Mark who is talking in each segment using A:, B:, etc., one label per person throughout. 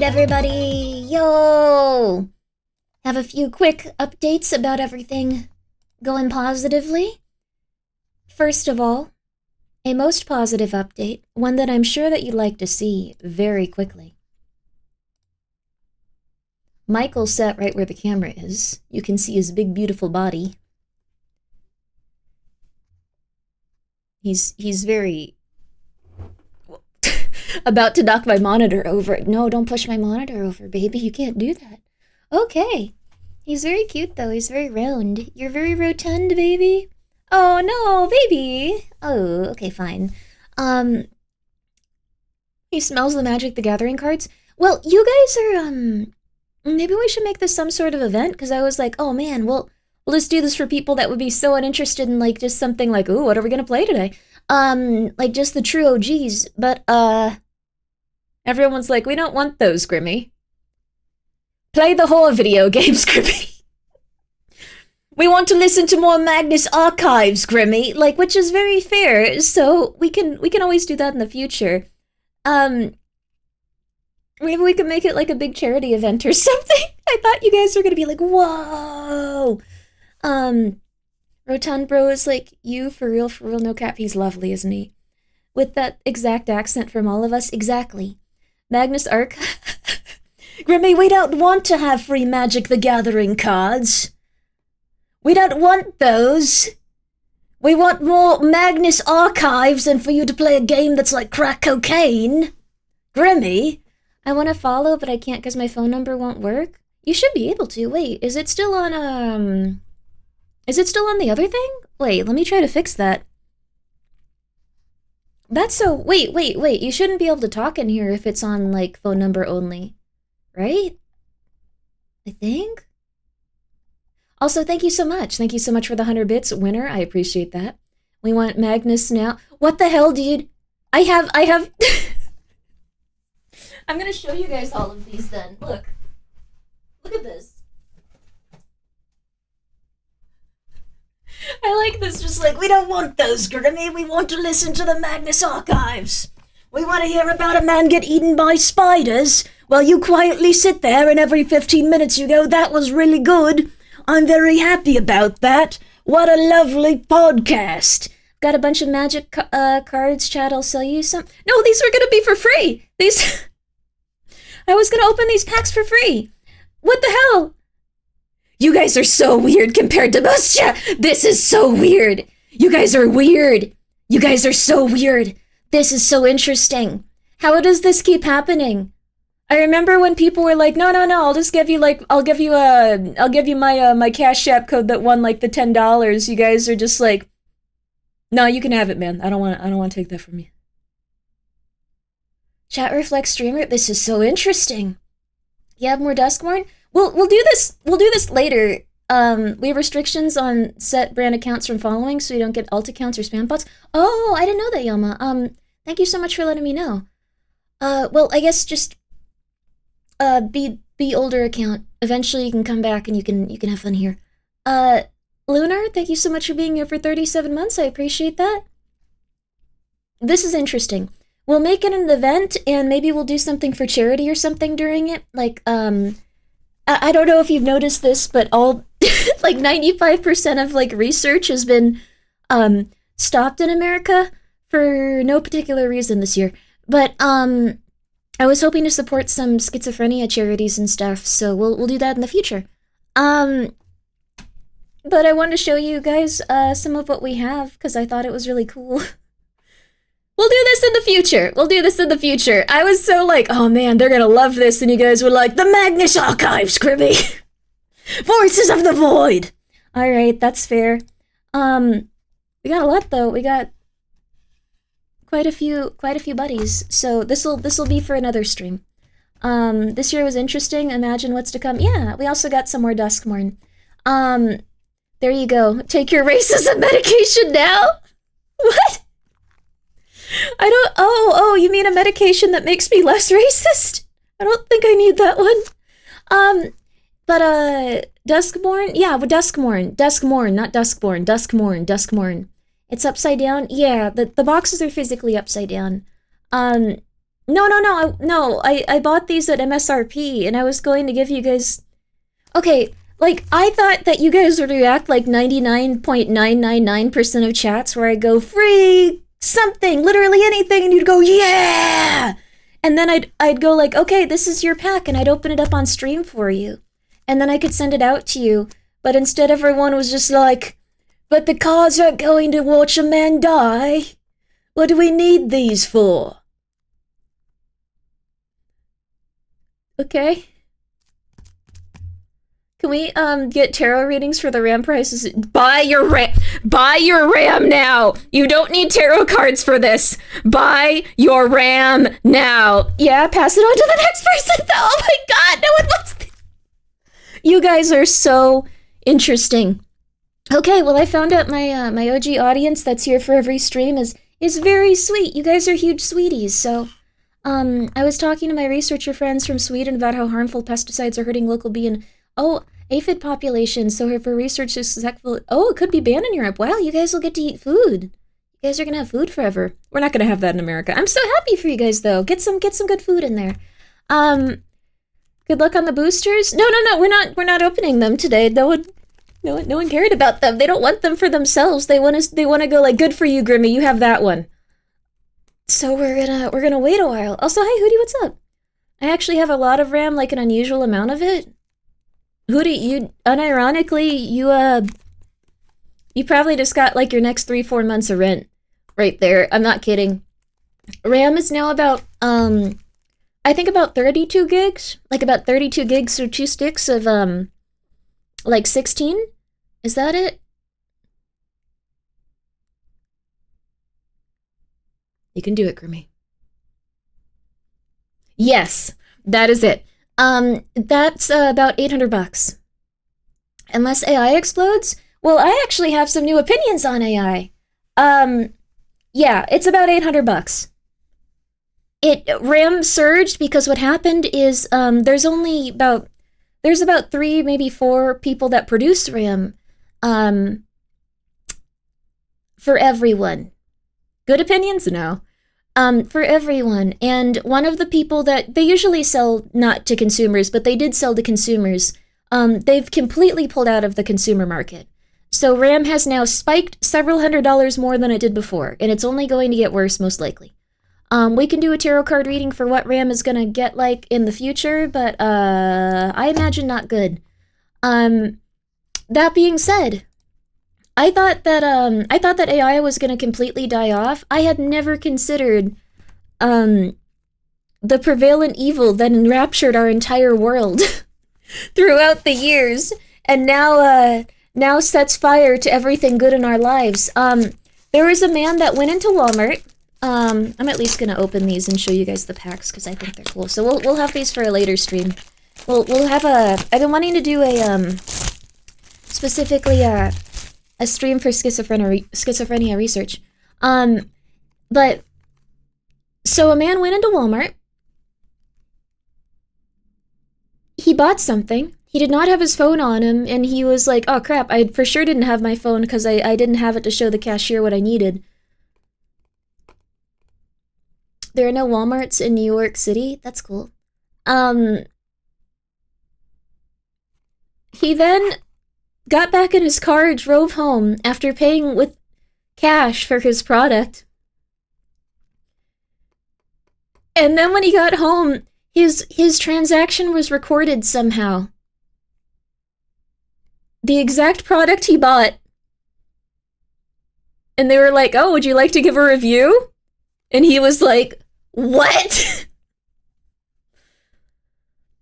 A: Alright, everybody! Yo! Have a few quick updates about everything going positively. First of all, a most positive update, one that I'm sure that you'd like to see very quickly. Michael's sat right where the camera is. You can see his big, beautiful body. He's very... about to knock my monitor over. No, don't push my monitor over, baby. You can't do that. Okay. He's very cute, though. He's very round. You're very rotund, baby. Oh, no, baby. Oh, okay, fine. He smells the Magic the Gathering cards. Well, you guys are, maybe we should make this some sort of event, because I was like, oh, man, we'll just do this for people that would be so uninterested in, like, just something like, ooh, what are we gonna play today? Like, just the true OGs, but, everyone's like, we don't want those, Grimmi. Play the whole video games, Grimmi. We want to listen to more Magnus archives, Grimmi, like, which is very fair, so we can always do that in the future. Maybe we could make it like a big charity event or something. I thought you guys were gonna be like, whoa! Rotund Bro is like, you, for real, no cap, he's lovely, isn't he? With that exact accent from all of us, exactly. Magnus Arc. Grimmi, we don't want to have free Magic the Gathering cards. We don't want those. We want more Magnus archives and for you to play a game that's like crack cocaine. Grimmi, I want to follow, but I can't because my phone number won't work. You should be able to. Wait, is it still on, is it still on the other thing? Wait, let me try to fix that. That's so... Wait. You shouldn't be able to talk in here if it's on, like, phone number only. Right? I think? Also, thank you so much. Thank you so much for the 100 bits. Winner, I appreciate that. We want Magnus now. What the hell, dude? I have... I'm gonna show you guys all of these then. Look. Look at this. I like this, just like, we don't want those, Grimmi. We want to listen to the Magnus archives. We want to hear about a man get eaten by spiders while you quietly sit there and every 15 minutes you go, that was really good. I'm very happy about that. What a lovely podcast. Got a bunch of Magic cards, Chad. I'll sell you some. No, these were going to be for free. These... I was going to open these packs for free. What the hell? You guys are so weird compared to most chat. This is so weird. You guys are weird. You guys are so weird. This is so interesting. How does this keep happening? I remember when people were like, no, I'll just give you like, I'll give you my my Cash App code that won like the $10. You guys are just like, no, you can have it, man. I don't want to take that from you. Chat reflects streamer. This is so interesting. You have more Duskmorn? We'll do this later. We have restrictions on set brand accounts from following, so you don't get alt accounts or spam bots. Oh, I didn't know that, Yama. Thank you so much for letting me know. Well, I guess just be older account. Eventually you can come back and you can have fun here. Lunar, thank you so much for being here for 37 months. I appreciate that. This is interesting. We'll make it an event and maybe we'll do something for charity or something during it. Like, I don't know if you've noticed this, but all, like 95% of like research has been stopped in America for no particular reason this year. But I was hoping to support some schizophrenia charities and stuff, so we'll do that in the future. But I wanted to show you guys some of what we have because I thought it was really cool. We'll do this in the future. We'll do this in the future. I was so like, oh man, they're gonna love this. And you guys were like, the Magnus Archives, Grimmi. Voices of the Void. All right, that's fair. We got a lot though. We got quite a few buddies. So this'll be for another stream. This year was interesting. Imagine what's to come. Yeah, we also got some more Duskmorn. There you go. Take your racism medication now. What? I don't... Oh, you mean a medication that makes me less racist? I don't think I need that one. But, Duskmorn? Yeah, but Duskmorn, not Duskborn. Duskmorn. It's upside down? Yeah, the boxes are physically upside down. No. I bought these at MSRP, and I was going to give you guys. Okay, like I thought that you guys would react like 99.999% of chats where I go free something, literally anything, and you'd go yeah, and then I'd go like, okay, this is your pack, and I'd open it up on stream for you, and then I could send it out to you. But instead, everyone was just like, but the cards aren't going to watch a man die. What do we need these for? Okay. Can we get tarot readings for the RAM prices? Buy your RAM now. You don't need tarot cards for this. Buy your RAM now. Yeah, pass it on to the next person. Oh my god, no one wants this. You guys are so interesting. Okay, well I found out my OG audience that's here for every stream is very sweet. You guys are huge sweeties, so I was talking to my researcher friends from Sweden about how harmful pesticides are hurting local bee and aphid populations. So if her research is successful, it could be banned in Europe. Wow, you guys will get to eat food. You guys are gonna have food forever. We're not gonna have that in America. I'm so happy for you guys though. Get some good food in there. Good luck on the boosters. No, we're not opening them today. No one cared about them. They don't want them for themselves. They want to go like, good for you, Grimmi. You have that one. So we're gonna wait a while. Also, hi Hootie, what's up? I actually have a lot of RAM, like an unusual amount of it. Hootie, you unironically, you probably just got like your next 3-4 months of rent right there. I'm not kidding. RAM is now about I think about 32 gigs. Like about 32 gigs or 2 sticks of like 16. Is that it? You can do it, Grimmi. Yes, that is it. That's about $800. Unless AI explodes? Well, I actually have some new opinions on AI. Yeah, it's about $800. RAM surged because what happened is there's about 3, maybe 4 people that produce RAM for everyone. Good opinions? No. For everyone. And one of the people that they usually sell not to consumers, but they did sell to consumers, they've completely pulled out of the consumer market. So RAM has now spiked several $100s more than it did before, and it's only going to get worse most likely. We can do a tarot card reading for what RAM is gonna get like in the future, but I imagine not good. That being said, I thought that AI was gonna completely die off. I had never considered the prevalent evil that enraptured our entire world throughout the years, and now sets fire to everything good in our lives. There was a man that went into Walmart. I'm at least gonna open these and show you guys the packs because I think they're cool. So we'll have these for a later stream. We'll have I've been wanting to do a specifically a stream for schizophrenia research. But so a man went into Walmart. He bought something. He did not have his phone on him, and he was like, oh crap, I for sure didn't have my phone because I didn't have it to show the cashier what I needed. There are no Walmarts in New York City? That's cool. He then got back in his car, drove home after paying with cash for his product. And then when he got home, his transaction was recorded somehow. The exact product he bought. And they were like, oh, would you like to give a review? And he was like, what?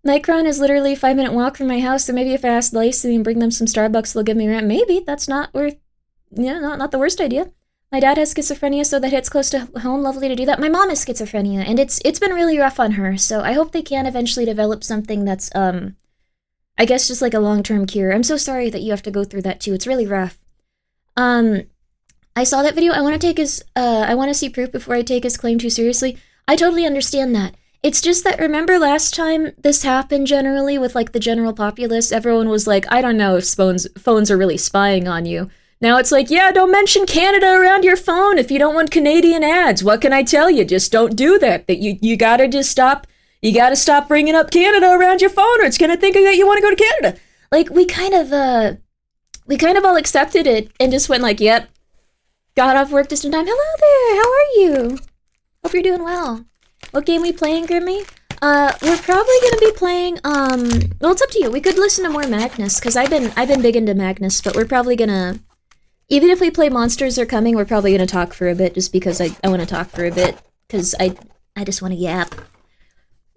A: Micron is literally a 5-minute walk from my house, so maybe if I ask Lacey and bring them some Starbucks, they'll give me rent. Maybe. That's not worth... Yeah, not the worst idea. My dad has schizophrenia, so that hits close to home. Lovely to do that. My mom has schizophrenia, and it's been really rough on her, so I hope they can eventually develop something that's, I guess just like a long-term cure. I'm so sorry that you have to go through that, too. It's really rough. I saw that video. I want to see proof before I take his claim too seriously. I totally understand that. It's just that, remember last time this happened generally with like the general populace, everyone was like, I don't know if phones are really spying on you.
B: Now it's like, yeah, don't mention Canada around your phone if you don't want Canadian ads. What can I tell you? Just don't do that. That you gotta just stop. You gotta stop bringing up Canada around your phone, or it's gonna think that you want to go to Canada. Like we kind of all accepted it and just went like, yep. Got off work just in time. Hello there. How are you? Hope you're doing well. What game we playing, Grimmi? We're probably gonna be playing. Well, it's up to you. We could listen to more Magnus because I've been big into Magnus, but we're probably gonna. Even if we play Monsters Are Coming, we're probably going to talk for a bit, just because I want to talk for a bit, because I just want to yap.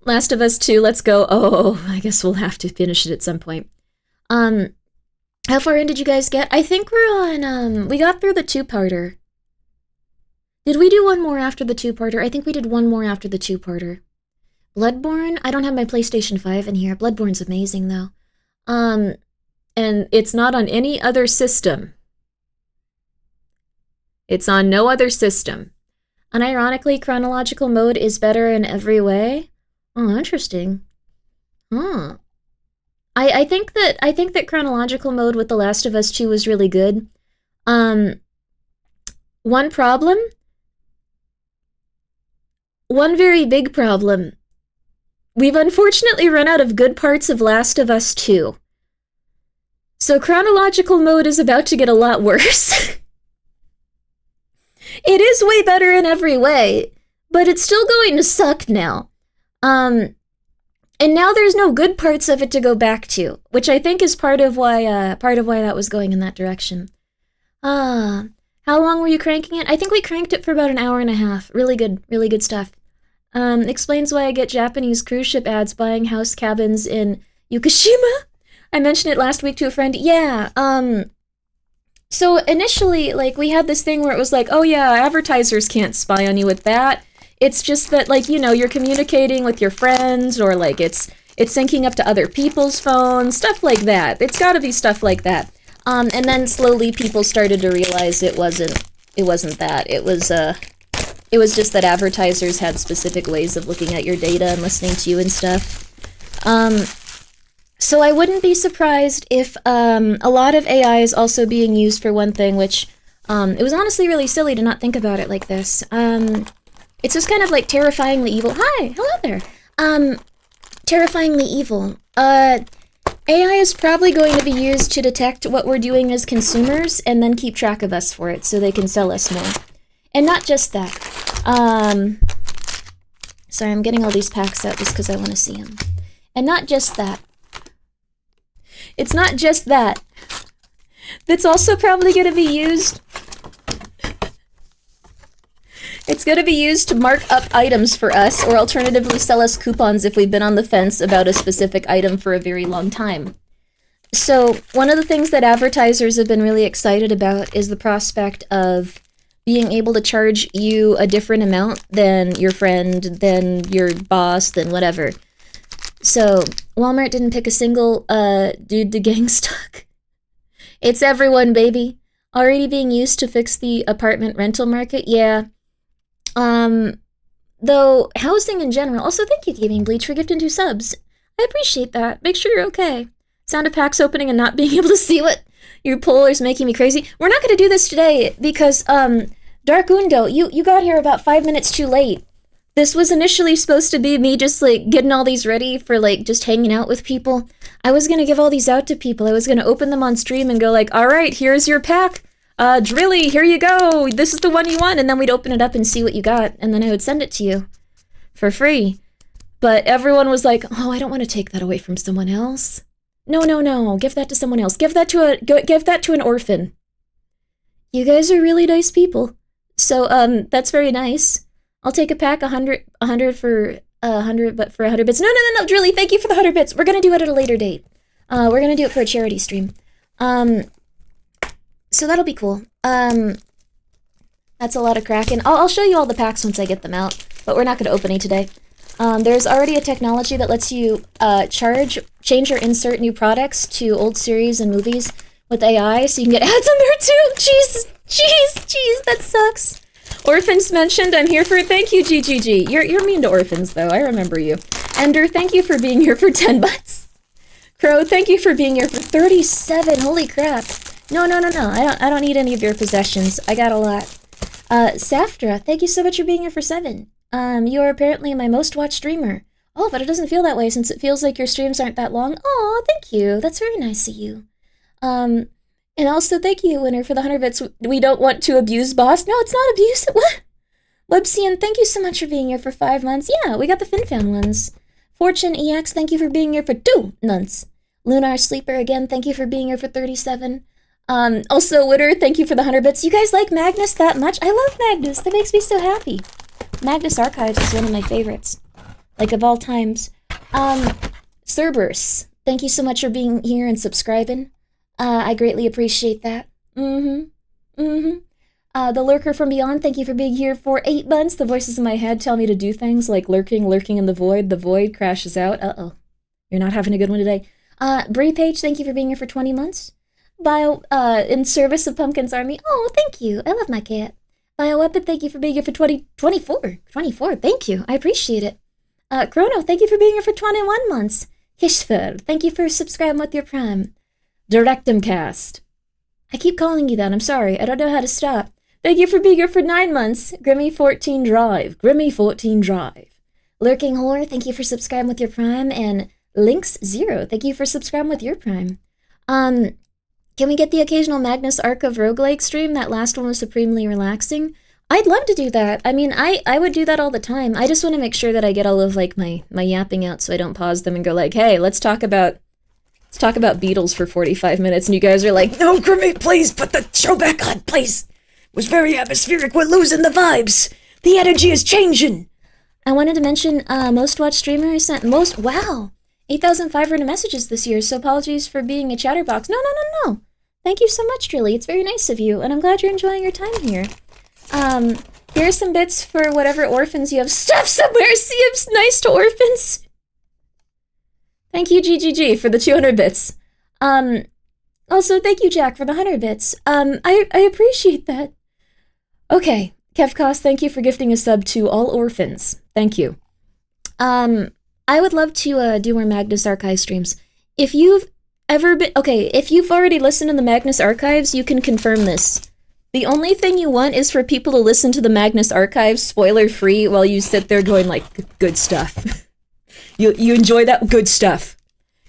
B: Last of Us 2, let's go. Oh, I guess we'll have to finish it at some point. How far in did you guys get? I think we're on, we got through the two-parter. Did we do one more after the two-parter? I think we did one more after the two-parter. Bloodborne? I don't have my PlayStation 5 in here. Bloodborne's amazing, though. And it's not on any other system. It's on no other system. Unironically, chronological mode is better in every way. Oh, interesting. Huh. I think that chronological mode with The Last of Us 2 was really good. One problem? One very big problem. We've unfortunately run out of good parts of Last of Us 2. So chronological mode is about to get a lot worse. It is way better in every way, but it's still going to suck now. And now there's no good parts of it to go back to, which I think is part of why that was going in that direction. How long were you cranking it? I think we cranked it for about an hour and a half. Really good stuff. Explains why I get Japanese cruise ship ads buying house cabins in Yukushima. I mentioned it last week to a friend. Yeah, so initially, like, we had this thing where it was like, oh yeah, advertisers can't spy on you with that. It's just that, like, you know, you're communicating with your friends, or like it's syncing up to other people's phones, stuff like that. It's gotta be stuff like that. And then slowly people started to realize it wasn't that. It was just that advertisers had specific ways of looking at your data and listening to you and stuff. So I wouldn't be surprised if a lot of AI is also being used for one thing, which it was honestly really silly to not think about it like this. It's just kind of like terrifyingly evil. Hi, hello there. Terrifyingly evil. AI is probably going to be used to detect what we're doing as consumers and then keep track of us for it so they can sell us more. And not just that. Sorry, I'm getting all these packs out just because I want to see them. And not just that. It's not just that. That's also probably going to be used... It's going to be used to mark up items for us, or alternatively sell us coupons if we've been on the fence about a specific item for a very long time. So, one of the things that advertisers have been really excited about is the prospect of being able to charge you a different amount than your friend, than your boss, than whatever. So, Walmart didn't pick a single dude to gang stalk. It's everyone, baby. Already being used to fix the apartment rental market, yeah. Though, housing in general... Also, thank you, Gaming Bleach, for gifting 2 subs. I appreciate that. Make sure you're okay. Sound of packs opening and not being able to see what you pull is making me crazy. We're not going to do this today because, Dark Undo, you got here about 5 minutes too late. This was initially supposed to be me just, like, getting all these ready for, like, just hanging out with people. I was going to give all these out to people. I was going to open them on stream and go like, all right, here's your pack. Drilly, here you go. This is the one you want. And then we'd open it up and see what you got. And then I would send it to you for free. But everyone was like, oh, I don't want to take that away from someone else. No. Give that to someone else. Give that to an orphan. You guys are really nice people. So, that's very nice. I'll take a pack, 100 for 100, but for 100 bits. No, Drilly, thank you for the 100 bits. We're gonna do it at a later date. We're gonna do it for a charity stream. So that'll be cool. That's a lot of Kraken. I'll show you all the packs once I get them out, but we're not gonna open any today. There's already a technology that lets you change or insert new products to old series and movies with AI, so you can get ads in there too. Jeez, that sucks. Orphans mentioned, I'm here for it. Thank you, GGG. You're mean to orphans, though. I remember you. Ender, thank you for being here for 10 bucks. Crow, thank you for being here for 37. Holy crap.
A: No. I don't need any of your possessions. I got a lot. Saftra, thank you so much for being here for 7. You are apparently my most watched streamer. Oh, but it doesn't feel that way since it feels like your streams aren't that long. Oh, thank you. That's very nice of you. And also thank you, Winner, for the 100 bits. We don't want to abuse boss. No, it's not abuse. What? Webcian, thank you so much for being here for 5 months. Yeah, we got the FinFan ones. Fortune EX, thank you for being here for 2 months. Lunar Sleeper, again, thank you for being here for 37. Also, Witter, thank you for the 100 bits. You guys like Magnus that much? I love Magnus. That makes me so happy. Magnus Archives is one of my favorites. Like, of all times. Cerberus, thank you so much for being here and subscribing. I greatly appreciate that. The Lurker from Beyond, thank you for being here for 8 months. The voices in my head tell me to do things like lurking in the void. The void crashes out. Uh-oh. You're not having a good one today. Brie Page, thank you for being here for 20 months. In service of Pumpkin's Army. Oh, thank you. I love my cat. Bioweapon, thank you for being here for 24. 24, thank you. I appreciate it. Chrono, thank you for being here for 21 months. Hishford, thank you for subscribing with your Prime. Directumcast. I keep calling you that, I'm sorry. I don't know how to stop. Thank you for being here for 9 months. Grimmi 14 Drive. Grimmi 14 Drive. Lurking Whore, thank you for subscribing with your Prime. And Lynx 0, thank you for subscribing with your Prime. Can we get the occasional Magnus Arc of Roguelike stream? That last one was supremely relaxing. I'd love to do that. I mean, I would do that all the time. I just want to make sure that I get all of, like, my yapping out so I don't pause them and go like, hey, let's talk about Beatles for 45 minutes, and you guys are like, no, Grimmi, please, put the show back on, please. It was very atmospheric, we're losing the vibes. The energy is changing. I wanted to mention, most watched streamer sent wow, 8,500 messages this year, so apologies for being a chatterbox. No. Thank you so much, Drilly. It's very nice of you, and I'm glad you're enjoying your time here. Here are some bits for whatever orphans you have stuff somewhere. See, it's nice to orphans. Thank you, GGG, for the 200 bits. Also, thank you, Jack, for the 100 bits. I appreciate that. Okay, Kevkos, thank you for gifting a sub to all orphans. Thank you. I would love to do more Magnus Archive streams. If you've ever been... Okay, if you've already listened to the Magnus Archives, you can confirm this. The only thing you want is for people to listen to the Magnus Archives spoiler-free while you sit there going like, good stuff. You enjoy that good stuff.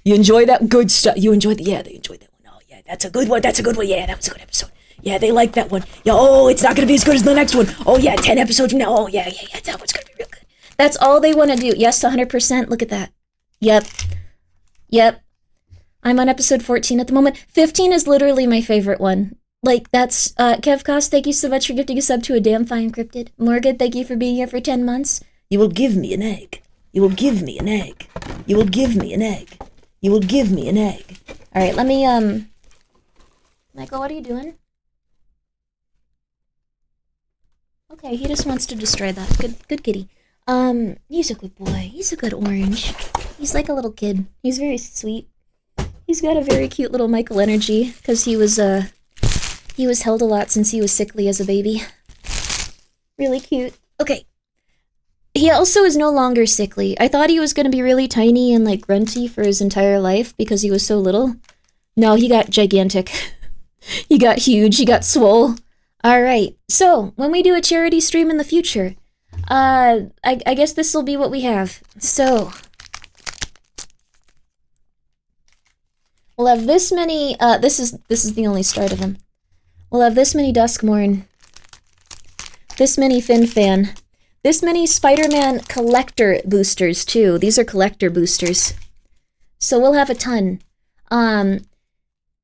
A: You enjoy that good stuff. You enjoy they enjoyed that one. Oh, yeah, that's a good one. Yeah, that was a good episode. Yeah, they like that one. Yeah, oh, it's not going to be as good as the next one. Oh, yeah, 10 episodes from now. Oh, yeah, that one's going to be real good. That's all they want to do. Yes, 100%. Look at that. Yep. I'm on episode 14 at the moment. 15 is literally my favorite one. Like, that's, Kevkos, thank you so much for gifting a sub to a damn fine cryptid. Morgan, thank you for being here for 10 months. You will give me an egg. You will give me an egg. You will give me an egg. You will give me an egg. Alright, let me, Michael, what are you doing? Okay, he just wants to destroy that. Good kitty. He's a good boy. He's a good orange. He's like a little kid. He's very sweet. He's got a very cute little Michael energy, because he was held a lot since he was sickly as a baby. Really cute. Okay. He also is no longer sickly. I thought he was going to be really tiny and, like, grunty for his entire life because he was so little. No, he got gigantic. He got huge. He got swole. Alright, so, when we do a charity stream in the future, I guess this will be what we have. So, we'll have this many, this is the only start of them. We'll have this many Duskmorn, this many FinFan, this many Spider-Man collector boosters, too. These are collector boosters. So we'll have a ton.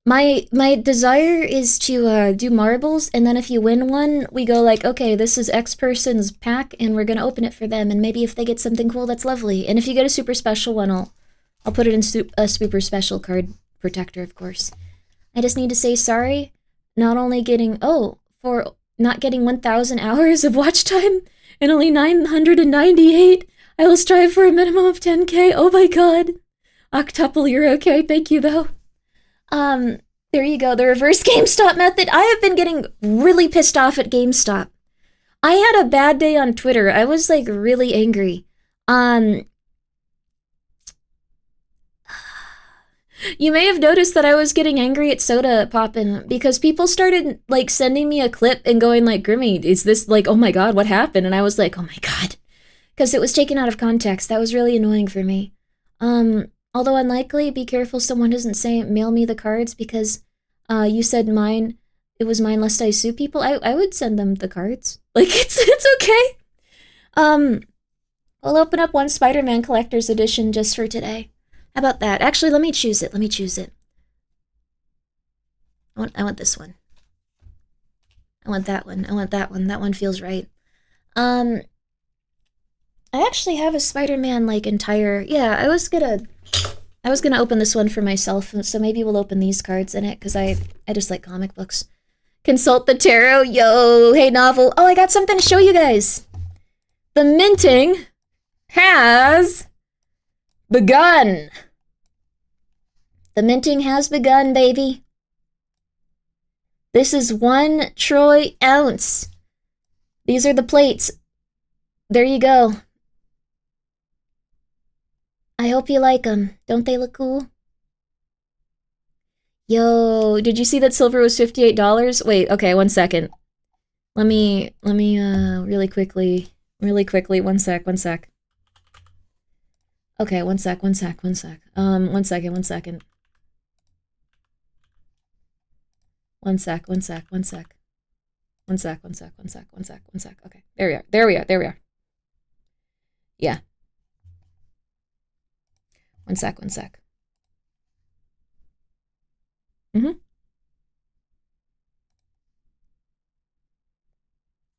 A: My desire is to do marbles, and then if you win one, we go like, okay, this is X person's pack, and we're gonna open it for them, and maybe if they get something cool, that's lovely. And if you get a super special one, I'll put it in a super special card protector, of course. I just need to say sorry, for not getting 1,000 hours of watch time, and only 998. I will strive for a minimum of 10k. Oh my god. Octuple, you're okay. Thank you, though. There you go, the reverse GameStop method. I have been getting really pissed off at GameStop. I had a bad day on Twitter. I was, like, really angry. You may have noticed that I was getting angry at Soda Poppin' because people started like sending me a clip and going like, Grimmi, is this like, oh my god, what happened? And I was like, oh my god. Because it was taken out of context. That was really annoying for me. Although unlikely, be careful someone doesn't say mail me the cards because you said mine, it was mine lest I sue people. I would send them the cards. Like, it's okay. I'll open up one Spider-Man Collector's Edition just for today. How about that? Actually, let me choose it. I want this one. I want that one. That one feels right. I actually have a Spider-Man, like, entire... Yeah, I was gonna open this one for myself, so maybe we'll open these cards in it, because I just like comic books. Consult the tarot. Yo, hey, novel. Oh, I got something to show you guys. The minting has begun. The minting has begun, baby. This is 1 troy ounce. These are the plates. There you go. I hope you like them. Don't they look cool? Yo, did you see that silver was $58? Wait, okay, 1 second. Let me, really quickly, one sec. Okay, one sec. 1 second. 1 second. 1 sec. Okay, there we are. Yeah. 1 sec.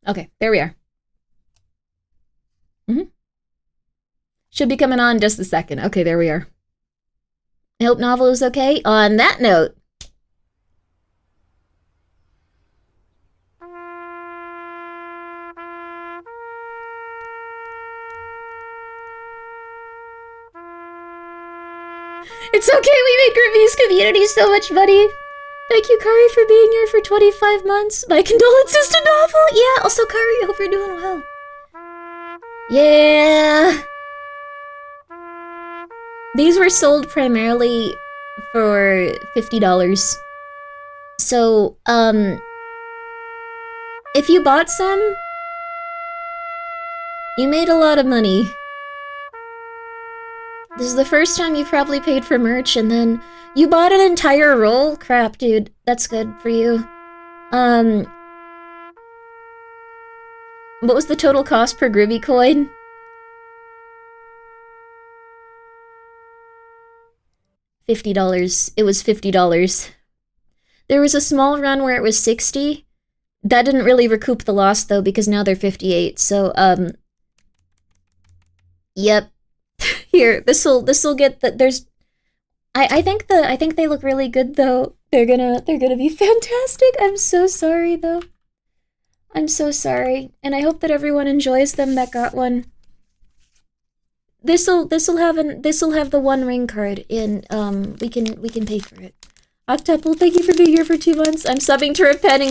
A: Okay, there we are. Should be coming on just a second. Okay, there we are. I hope novel is okay. On that note, it's okay, we made Grimmi's community so much money. Thank you, Kari, for being here for 25 months. My condolences to Novel. Yeah, also, Kari, I hope you're doing well. Yeah. These were sold primarily for $50. So, if you bought some, you made a lot of money. This is the first time you've probably paid for merch, and then you bought an entire roll? Crap, dude. That's good for you. What was the total cost per Grimmi coin? $50. It was $50. There was a small run where it was 60. That didn't really recoup the loss, though, because now they're 58. So, yep. Here, this'll get the, there's... I think they look really good, though. They're gonna be fantastic. I'm so sorry, though. I'm so sorry, and I hope that everyone enjoys them that got one. This'll have the 1 ring card in. We can pay for it. Octuple, thank you for being here for 2 months. I'm subbing to repent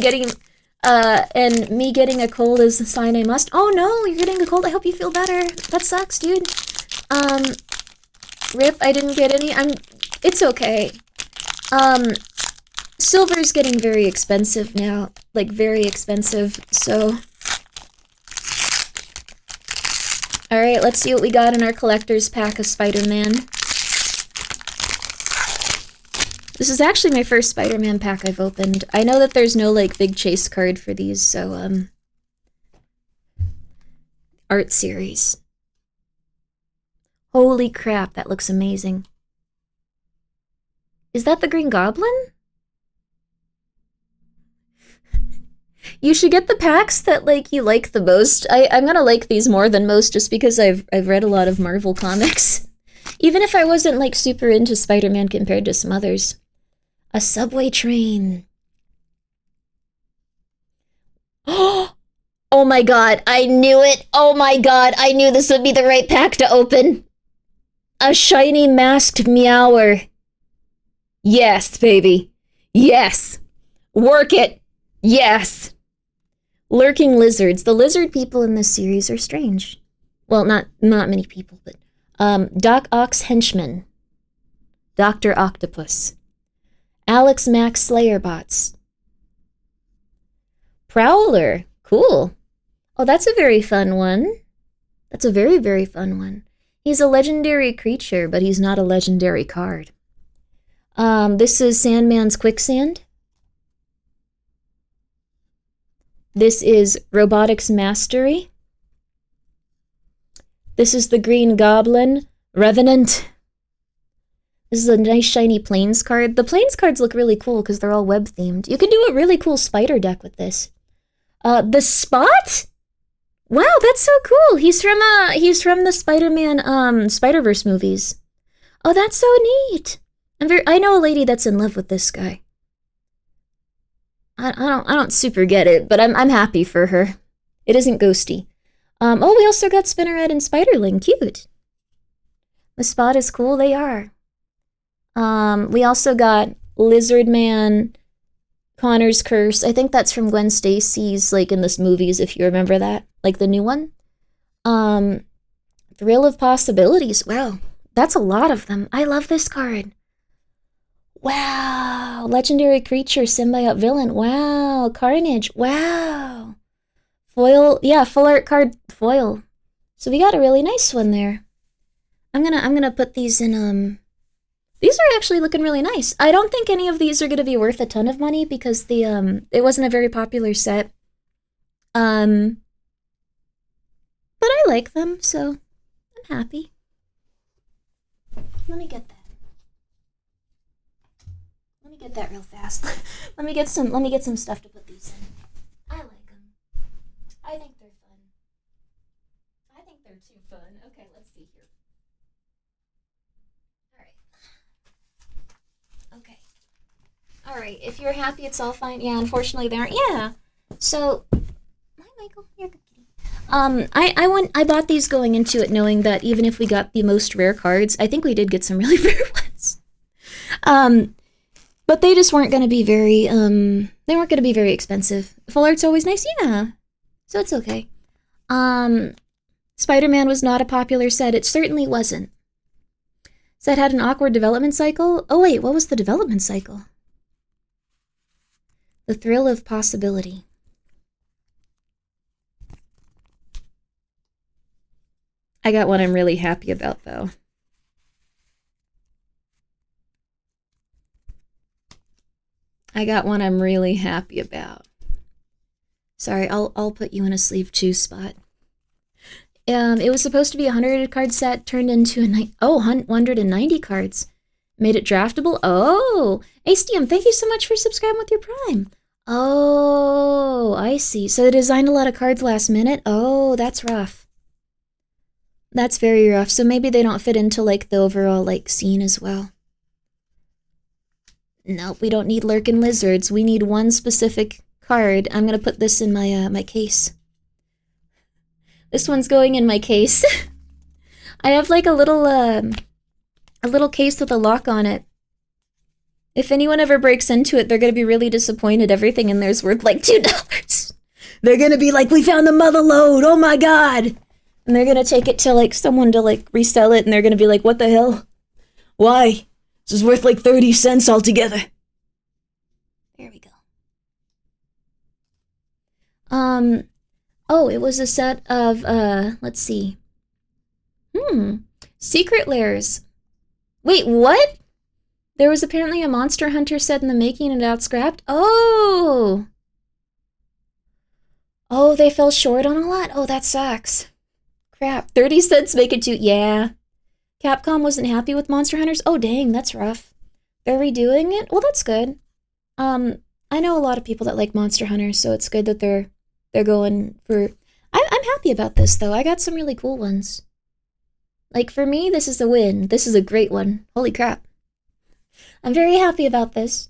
A: and me getting a cold is a sign I must. Oh no, you're getting a cold. I hope you feel better. That sucks, dude. Rip, I didn't get any. It's okay. Silver's getting very expensive now. Like, very expensive, so... Alright, let's see what we got in our collector's pack of Spider-Man. This is actually my first Spider-Man pack I've opened. I know that there's no, like, big chase card for these, so, Art series. Holy crap, that looks amazing. Is that the Green Goblin? You should get the packs that, like, you like the most. I'm gonna like these more than most just because I've read a lot of Marvel comics. Even if I wasn't, like, super into Spider-Man compared to some others. A subway train. Oh my god, I knew it! Oh my god, I knew this would be the right pack to open! A shiny masked Meower. Yes, baby. Yes. Work it. Yes. Lurking lizards. The lizard people in this series are strange. Well, not many people, but Doc Ock's henchman. Dr. Octopus. Alex Max Slayer bots. Prowler. Cool. Oh, that's a very fun one. That's a very, very fun one. He's a legendary creature, but he's not a legendary card. This is Sandman's Quicksand. This is Robotics Mastery. This is the Green Goblin, Revenant. This is a nice shiny Plains card. The Plains cards look really cool because they're all web themed. You can do a really cool spider deck with this. The Spot? Wow, that's so cool. He's from the Spider-Man Spider-Verse movies. Oh, that's so neat. I know a lady that's in love with this guy. I don't super get it, but I'm happy for her. It isn't ghosty. Oh, we also got Spinneret and Spiderling. Cute. The Spot is cool. They are. We also got Lizardman, Connor's Curse. I think that's from Gwen Stacy's, like, in this movies, if you remember that. Like, the new one. Thrill of Possibilities. Wow. That's a lot of them. I love this card. Wow. Legendary Creature, Symbiote Villain. Wow. Carnage. Wow. Foil. Yeah, full art card foil. So we got a really nice one there. I'm gonna put these in, these are actually looking really nice. I don't think any of these are gonna be worth a ton of money because it wasn't a very popular set. But I like them, so I'm happy. Let me get that. Let me get that real fast. Let me get some stuff to put these in. I like them. I think they're fun. I think they're too fun. Okay, let's see here. All right. Okay. All right. If you're happy, it's all fine. Yeah. Unfortunately, they aren't. Yeah. So, hi, Michael. You're a good kitty. I bought these going into it, knowing that even if we got the most rare cards, I think we did get some really rare ones. But they just weren't going to be very, they weren't going to be very expensive. Full art's always nice, yeah. So it's okay. Spider-Man was not a popular set. It certainly wasn't. Set had an awkward development cycle. Oh wait, what was the development cycle? The Thrill of Possibility. I got one I'm really happy about, though. I got one I'm really happy about. Sorry, I'll put you in a sleeve 2 spot. It was supposed to be a 100 card set, turned into 190 cards. Made it draftable. Oh, ASTM, thank you so much for subscribing with your Prime. Oh, I see. So they designed a lot of cards last minute. Oh, that's rough. That's very rough. So maybe they don't fit into like the overall like scene as well. Nope, we don't need lurking lizards. We need one specific card. I'm gonna put this in my my case. This one's going in my case. I have like a little case with a lock on it. If anyone ever breaks into it, they're gonna be really disappointed. Everything in there's worth like $2. They're gonna be like, we found the mother lode, oh my god! And they're gonna take it to like someone to like resell it, and they're gonna be like, what the hell? Why? This is worth like 30 cents altogether. There we go. Oh, it was a set of, let's see. Secret Lairs. Wait, what? There was apparently a Monster Hunter set in the making and it got scrapped? Oh! Oh, they fell short on a lot? Oh, that sucks. Crap. 30 cents make it 2. Yeah. Capcom wasn't happy with Monster Hunters? Oh, dang, that's rough. They're redoing it? Well, that's good. I know a lot of people that like Monster Hunters, so it's good that they're going for... I'm happy about this, though. I got some really cool ones. Like, for me, this is a win. This is a great one. Holy crap. I'm very happy about this.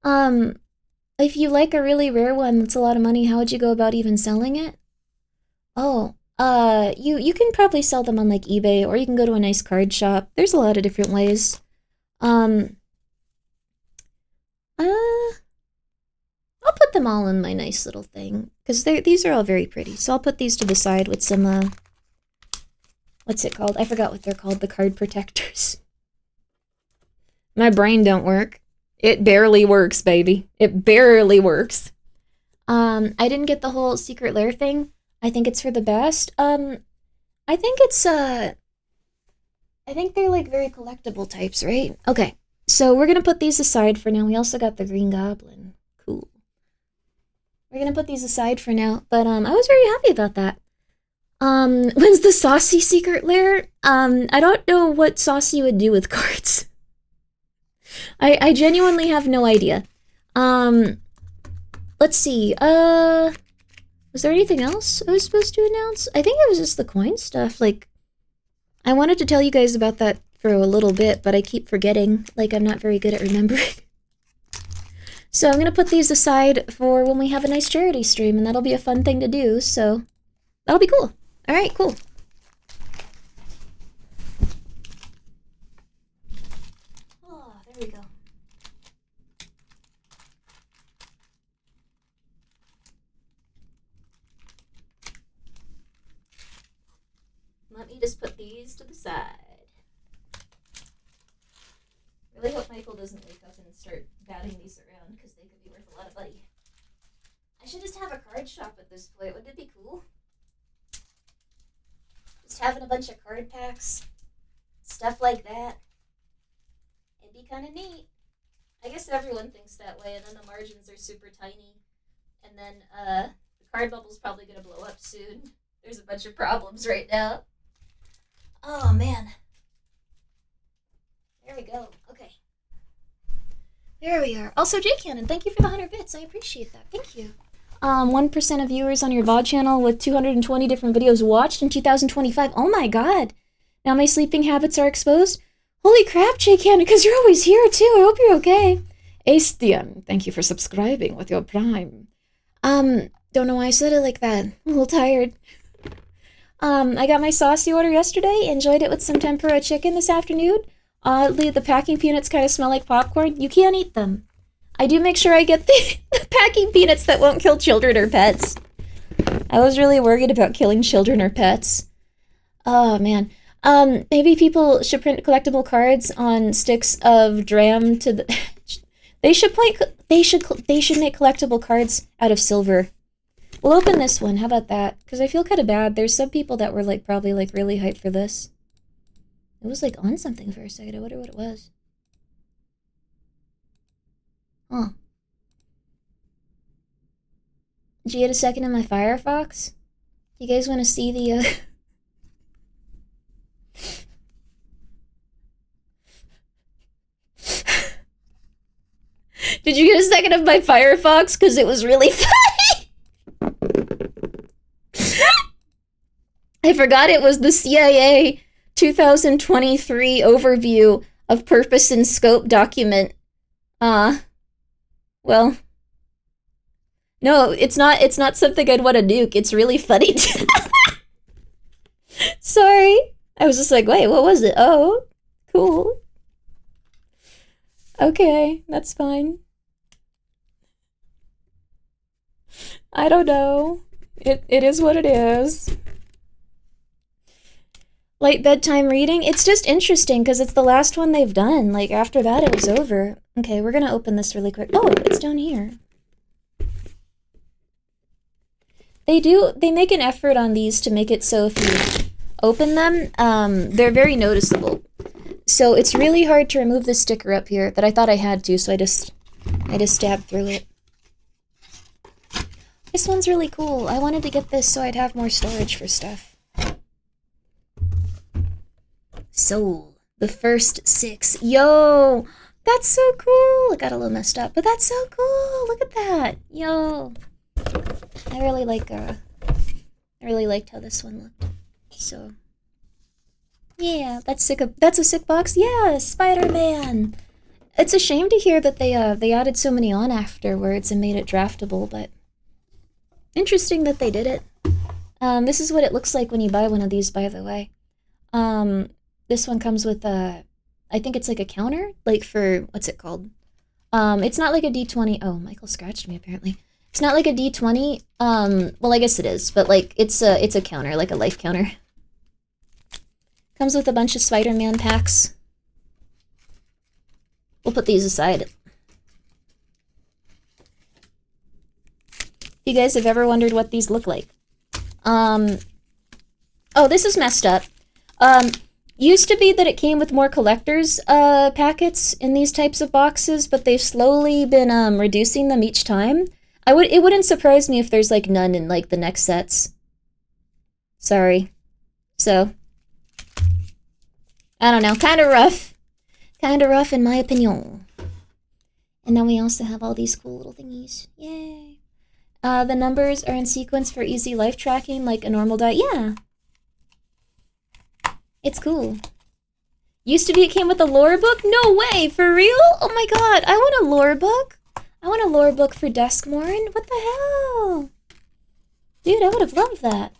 A: If you like a really rare one that's a lot of money, how would you go about even selling it? Oh, you can probably sell them on, like, eBay, or you can go to a nice card shop. There's a lot of different ways. I'll put them all in my nice little thing, because these are all very pretty. So I'll put these to the side with some, what's it called? I forgot what they're called, the card protectors.
B: My brain don't work. It barely works, baby. It barely works.
A: I didn't get the whole secret lair thing. I think it's for the best. I think it's, I think they're, like, very collectible types, right? Okay, so we're gonna put these aside for now. We also got the Green Goblin. Cool. We're gonna put these aside for now, but, I was very happy about that. When's the Saucy secret lair? I don't know what Saucy would do with cards. I genuinely have no idea. Let's see, was there anything else I was supposed to announce? I think it was just the coin stuff, like, I wanted to tell you guys about that for a little bit, but I keep forgetting, like, I'm not very good at remembering. So I'm gonna put these aside for when we have a nice charity stream, and that'll be a fun thing to do, so that'll be cool. Alright, cool. Oh, there we go. Let me just put these to the side. Really hope Michael doesn't wake up and start batting these around, because they could be worth a lot of money. I should just have a card shop at this point. Wouldn't it be cool? Just having a bunch of card packs. Stuff like that. It'd be kind of neat. I guess everyone thinks that way, and then the margins are super tiny. And then, the card bubble's probably gonna blow up soon. There's a bunch of problems right now. Oh, man. There we go. Okay. There we are. Also, J Cannon, thank you for the 100 bits. I appreciate that. Thank you. 1% of viewers on your VOD channel with 220 different videos watched in 2025. Oh my god. Now my sleeping habits are exposed. Holy crap, J Cannon, because you're always here too. I hope you're okay. Astian, thank you for subscribing with your Prime. Don't know why I said it like that. I'm a little tired. I got my saucy order yesterday. Enjoyed it with some tempura chicken this afternoon. Oddly, the packing peanuts kind of smell like popcorn. You can't eat them. I do make sure I get the packing peanuts that won't kill children or pets. I was really worried about killing children or pets. Oh, man. Maybe people should print collectible cards on sticks of dram to the... They should make collectible cards out of silver. We'll open this one. How about that? Because I feel kind of bad. There's some people that were, like, probably, like, really hyped for this. It was, like, on something for a second. I wonder what it was. Huh. Did you get a second in my Firefox? You guys want to see the, Did you get a second of my Firefox? Because it was really funny! I forgot it was the CIA 2023 overview of purpose and scope document. Well, no, it's not something I'd want to nuke. It's really funny. Sorry. I was just like, wait, what was it? Oh, cool. Okay, that's fine. I don't know. It is what it is. Light bedtime reading? It's just interesting because it's the last one they've done. Like, after that, it was over. Okay, we're gonna open this really quick. Oh, it's down here. They make an effort on these to make it so if you open them, they're very noticeable. So it's really hard to remove this sticker up here that I thought I had to, so I just stabbed through it. This one's really cool. I wanted to get this so I'd have more storage for stuff. Soul, the first 6. Yo, that's so cool. It got a little messed up, but that's so cool. Look at that. Yo, I really liked how this one looked. So, yeah, that's a sick box. Yeah, Spider-Man. It's a shame to hear that they added so many on afterwards and made it draftable, but interesting that they did it. This is what it looks like when you buy one of these, by the way. This one comes with I think it's like a counter, like for, what's it called? It's not like a D20. Oh, Michael scratched me, apparently. It's not like a D20. Well, I guess it is, but like, it's a counter, like a life counter. Comes with a bunch of Spider-Man packs. We'll put these aside. If you guys have ever wondered what these look like. Oh, this is messed up. Used to be that it came with more collector's packets in these types of boxes, but they've slowly been reducing them each time. It wouldn't surprise me if there's like none in like the next sets. Sorry. So, I don't know, kind of rough. Kind of rough in my opinion. And then we also have all these cool little thingies. Yay. The numbers are in sequence for easy life tracking like a normal die. Yeah. It's cool. Used to be it came with a lore book? No way, for real? Oh my god, I want a lore book. I want a lore book for Duskmourn. What the hell? Dude, I would have loved that.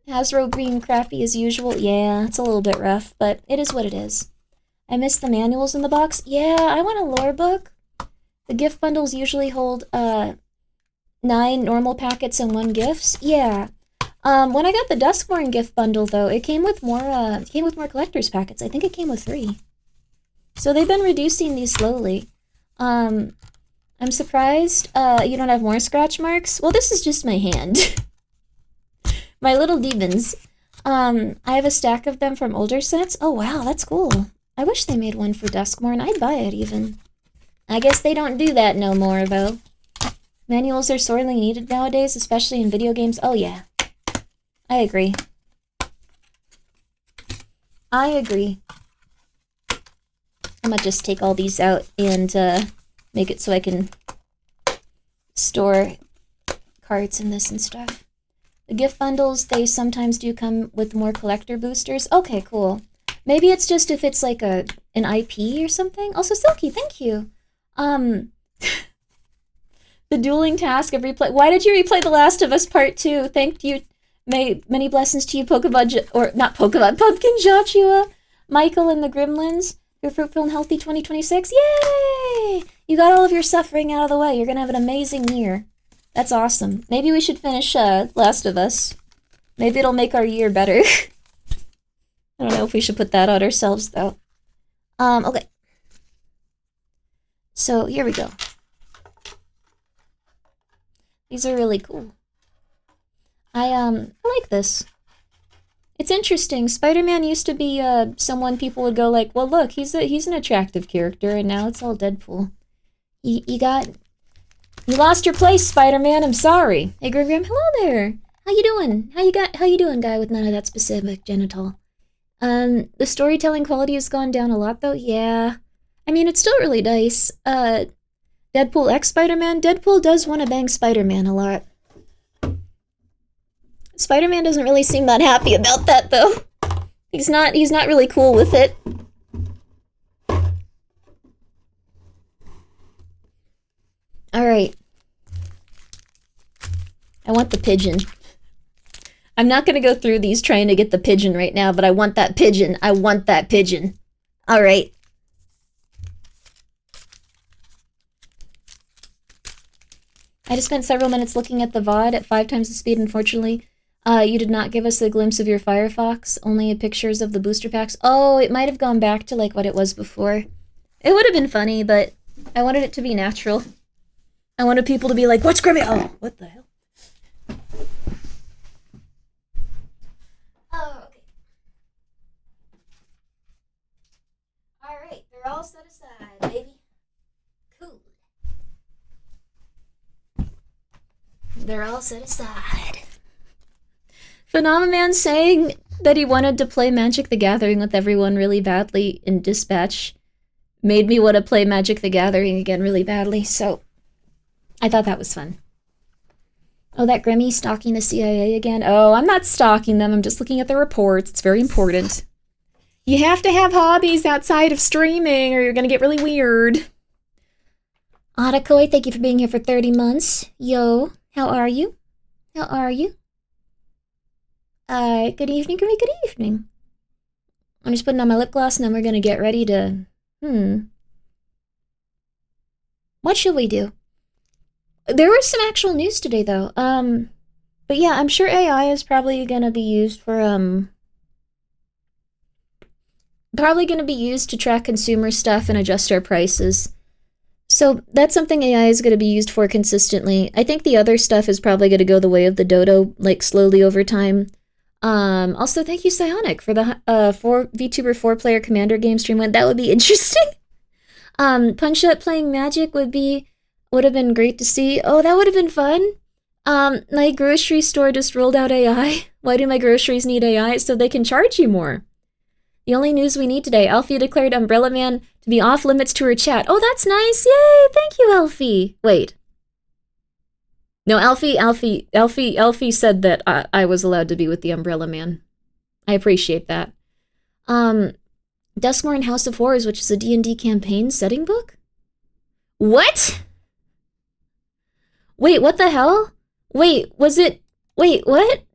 A: Hasbro being crappy as usual. Yeah, it's a little bit rough, but it is what it is. I miss the manuals in the box. Yeah, I want a lore book. The gift bundles usually hold 9 normal packets and 1 gifts. Yeah. When I got the Duskmourn gift bundle though, it came with more collector's packets. I think it came with 3. So they've been reducing these slowly. I'm surprised you don't have more scratch marks. Well, this is just my hand. My little demons. I have a stack of them from older sets. Oh wow, that's cool. I wish they made one for Duskmourn. I'd buy it even. I guess they don't do that no more though. Manuals are sorely needed nowadays, especially in video games. Oh yeah. I agree. I agree. I'm gonna just take all these out and make it so I can store cards in this and stuff. The gift bundles, they sometimes do come with more collector boosters. Okay, cool. Maybe it's just if it's like an IP or something. Also, Silky, thank you. The dueling task of replay. Why did you replay The Last of Us Part 2? Thank you. Many blessings to you, Pumpkin Joshua, Michael and the Gremlins. Your fruitful and healthy 2026. Yay! You got all of your suffering out of the way. You're gonna have an amazing year. That's awesome. Maybe we should finish Last of Us. Maybe it'll make our year better. I don't know if we should put that out ourselves, though. Okay. So, here we go. These are really cool. I like this. It's interesting. Spider-Man used to be someone people would go like, well, look, he's an attractive character, and now it's all Deadpool. You lost your place, Spider-Man. I'm sorry. Hey, Grim, hello there. How you doing? How you doing, guy with none of that specific genital? The storytelling quality has gone down a lot, though. Yeah. I mean, it's still really nice. Deadpool x Spider-Man. Deadpool does want to bang Spider-Man a lot. Spider-Man doesn't really seem that happy about that, though. He's not really cool with it. Alright. I want the pigeon. I'm not gonna go through these trying to get the pigeon right now, but I want that pigeon. I want that pigeon. Alright. I just spent several minutes looking at the VOD at 5 times the speed, unfortunately. You did not give us a glimpse of your Firefox, only pictures of the booster packs. Oh, it might have gone back to like what it was before. It would have been funny, but I wanted it to be natural. I wanted people to be like, what's Grimmi? Oh, what the hell? Oh, okay. Alright, they're all set aside, baby. Cool. They're all set aside. Phenomenon saying that he wanted to play Magic the Gathering with everyone really badly in Dispatch made me want to play Magic the Gathering again really badly, so I thought that was fun. Oh, that Grimmi stalking the CIA again? Oh, I'm not stalking them, I'm just looking at the reports. It's very important. You have to have hobbies outside of streaming or you're gonna get really weird. Atakoi, thank you for being here for 30 months. Yo, how are you? How are you? Good evening, Grimmi, good evening. I'm just putting on my lip gloss and then we're gonna get ready to... What should we do? There was some actual news today, though. But yeah, I'm sure AI is probably gonna be used for, probably going to be used to track consumer stuff and adjust our prices. So that's something AI is going to be used for consistently. I think the other stuff is probably going to go the way of the dodo, like slowly over time. Also, thank you, Psionic, for the VTuber 4-player Commander game stream. That would be interesting. Punch Up playing Magic would have been great to see. Oh, that would have been fun. My grocery store just rolled out AI. Why do my groceries need AI? So they can charge you more. The only news we need today, Alfie declared Umbrella Man to be off limits to her chat. Oh, that's nice. Yay! Thank you, Alfie. Wait. No, Alfie said that I was allowed to be with the Umbrella Man. I appreciate that. Duskmore and House of Horrors, which is a D&D campaign setting book? What? Wait, what the hell? Wait, what?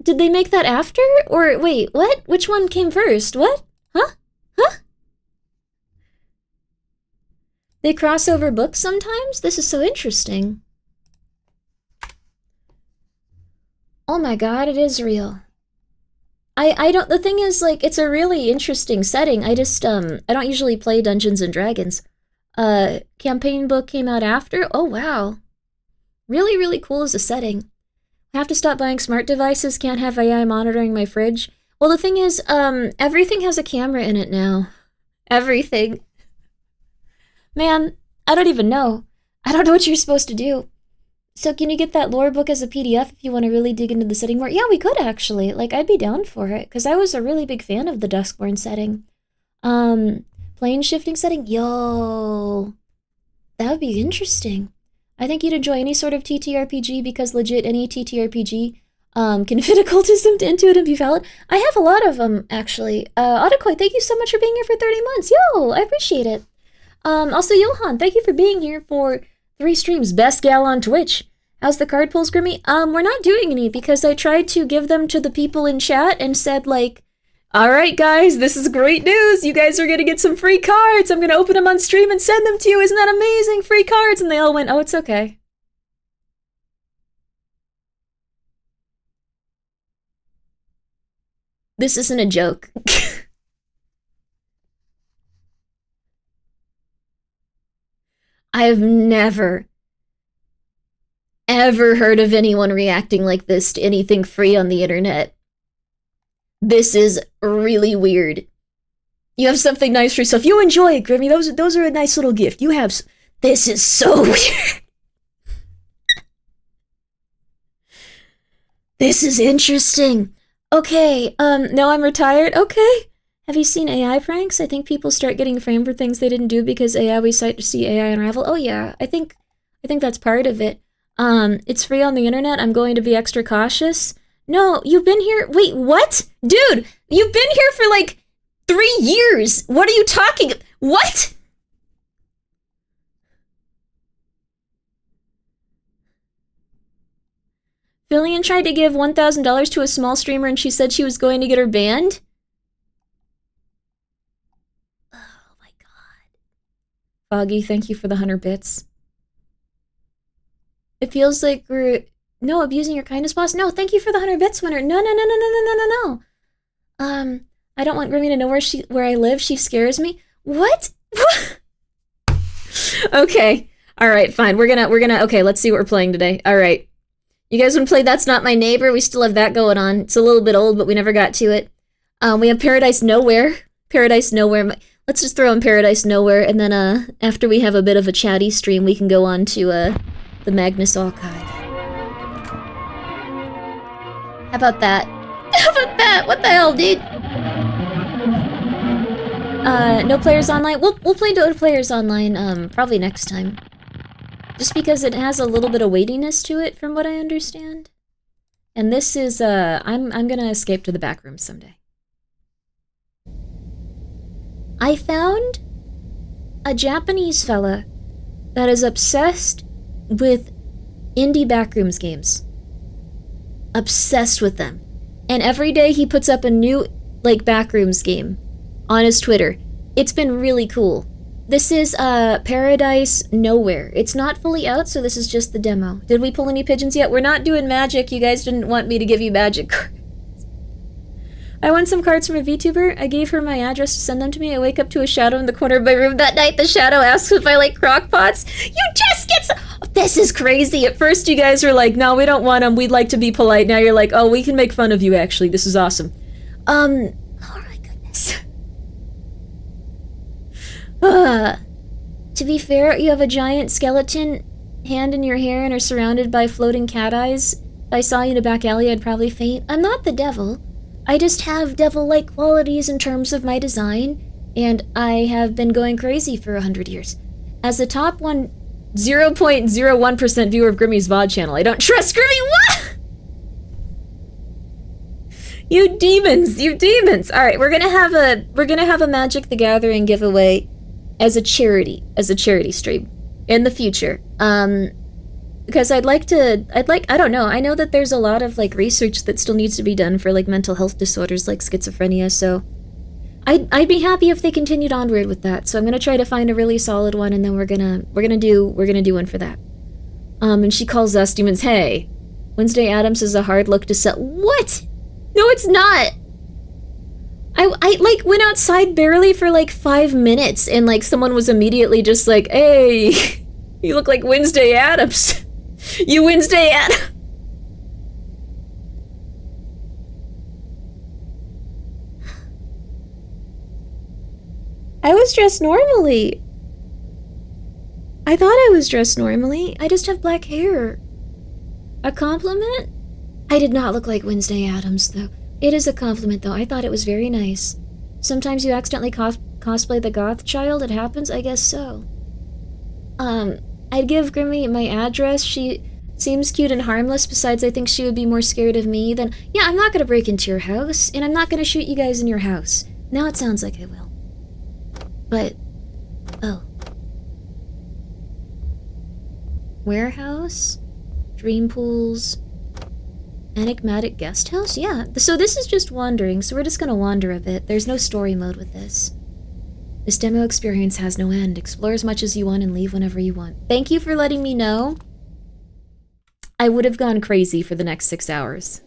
A: Did they make that after? Or, wait, what? Which one came first? What? Huh? They cross over books sometimes? This is so interesting. Oh my god, it is real. The thing is, like, it's a really interesting setting. I don't usually play Dungeons and Dragons. Campaign book came out after? Oh, wow. Really, really cool as a setting. I have to stop buying smart devices, can't have AI monitoring my fridge. Well, the thing is, everything has a camera in it now. Everything. Man, I don't even know. I don't know what you're supposed to do. So can you get that lore book as a PDF if you want to really dig into the setting more? Yeah, we could actually. Like, I'd be down for it, because I was a really big fan of the Duskborn setting. Plane shifting setting? Yo. That would be interesting. I think you'd enjoy any sort of TTRPG, because legit any TTRPG can fit occultism into it and be valid. I have a lot of them, actually. Autokoi, thank you so much for being here for 30 months. Yo, I appreciate it. Also, Johan, thank you for being here for 3 streams. Best gal on Twitch. How's the card pulls, Grimmy? We're not doing any, because I tried to give them to the people in chat and said, like, alright guys, this is great news. You guys are gonna get some free cards. I'm gonna open them on stream and send them to you. Isn't that amazing? Free cards. And they all went, oh, it's okay. This isn't a joke. I've never, ever heard of anyone reacting like this to anything free on the internet. This is really weird. You have something nice for yourself. You enjoy it, Grimmy. Those are a nice little gift. You have... This is so weird. This is interesting. Okay, now I'm retired. Okay. Have you seen AI pranks? I think people start getting framed for things they didn't do because AI, we see AI unravel. Oh yeah, I think that's part of it. It's free on the internet. I'm going to be extra cautious. No, you've been here. Wait, what? Dude, you've been here for like 3 years. What are you talking? What? Fillion tried to give $1,000 to a small streamer and she said she was going to get her banned? Oh my god. Foggy, thank you for the 100 bits. It feels like we're... No, abusing your kindness, boss? No, thank you for the 100 bits, winner. No. I don't want Grimmy to know where I live. She scares me. What? Okay. Alright, fine. We're gonna... Okay, let's see what we're playing today. Alright. You guys want to play That's Not My Neighbor? We still have that going on. It's a little bit old, but we never got to it. We have Paradise Nowhere. Paradise Nowhere. Let's just throw in Paradise Nowhere, and then after we have a bit of a chatty stream, we can go on to the Magnus Archive. How about that? How about that? What the hell, dude? No players online? We'll play no players online, probably next time. Just because it has a little bit of weightiness to it, from what I understand. And this is, I'm gonna escape to the back room someday. I found a Japanese fella that is obsessed with indie backrooms games. Obsessed with them. And every day he puts up a new, like, backrooms game on his Twitter. It's been really cool. This is, Paradise Nowhere. It's not fully out, so this is just the demo. Did we pull any pigeons yet? We're not doing magic. You guys didn't want me to give you magic cards. I won some cards from a VTuber. I gave her my address to send them to me. I wake up to a shadow in the corner of my room that night. The shadow asks if I like crock pots. You just get This is crazy. At first you guys were like, no, we don't want them. We'd like to be polite. Now you're like, oh, we can make fun of you actually. This is awesome. Oh my goodness. To be fair, you have a giant skeleton hand in your hair and are surrounded by floating cat eyes. If I saw you in a back alley, I'd probably faint. I'm not the devil. I just have devil-like qualities in terms of my design, and I have been going crazy for 100 years. As the top 0.01% viewer of Grimmi's VOD channel, I don't trust Grimmi. What? You demons, you demons. All right, we're gonna have a Magic the Gathering giveaway as a charity stream in the future. Because I don't know, I know that there's a lot of like research that still needs to be done for like mental health disorders like schizophrenia, so I'd be happy if they continued onward with that. So I'm gonna try to find a really solid one, and then we're gonna do one for that. And she calls us demons. Hey, Wednesday Addams is a hard look to sell. What? No, it's not. I like went outside barely for like 5 minutes, and like someone was immediately just like, hey, you look like Wednesday Addams. You Wednesday Addams. I was dressed normally. I thought I was dressed normally. I just have black hair. A compliment? I did not look like Wednesday Addams, though. It is a compliment, though. I thought it was very nice. Sometimes you accidentally cosplay the goth child. It happens, I guess so. I'd give Grimmi my address. She seems cute and harmless. Besides, I think she would be more scared of me than... Yeah, I'm not gonna break into your house, and I'm not gonna shoot you guys in your house. Now it sounds like I will. But... oh. Warehouse? Dream pools? Enigmatic guest house? Yeah, so this is just wandering, so we're just gonna wander a bit. There's no story mode with this. This demo experience has no end. Explore as much as you want and leave whenever you want. Thank you for letting me know. I would have gone crazy for the next 6 hours.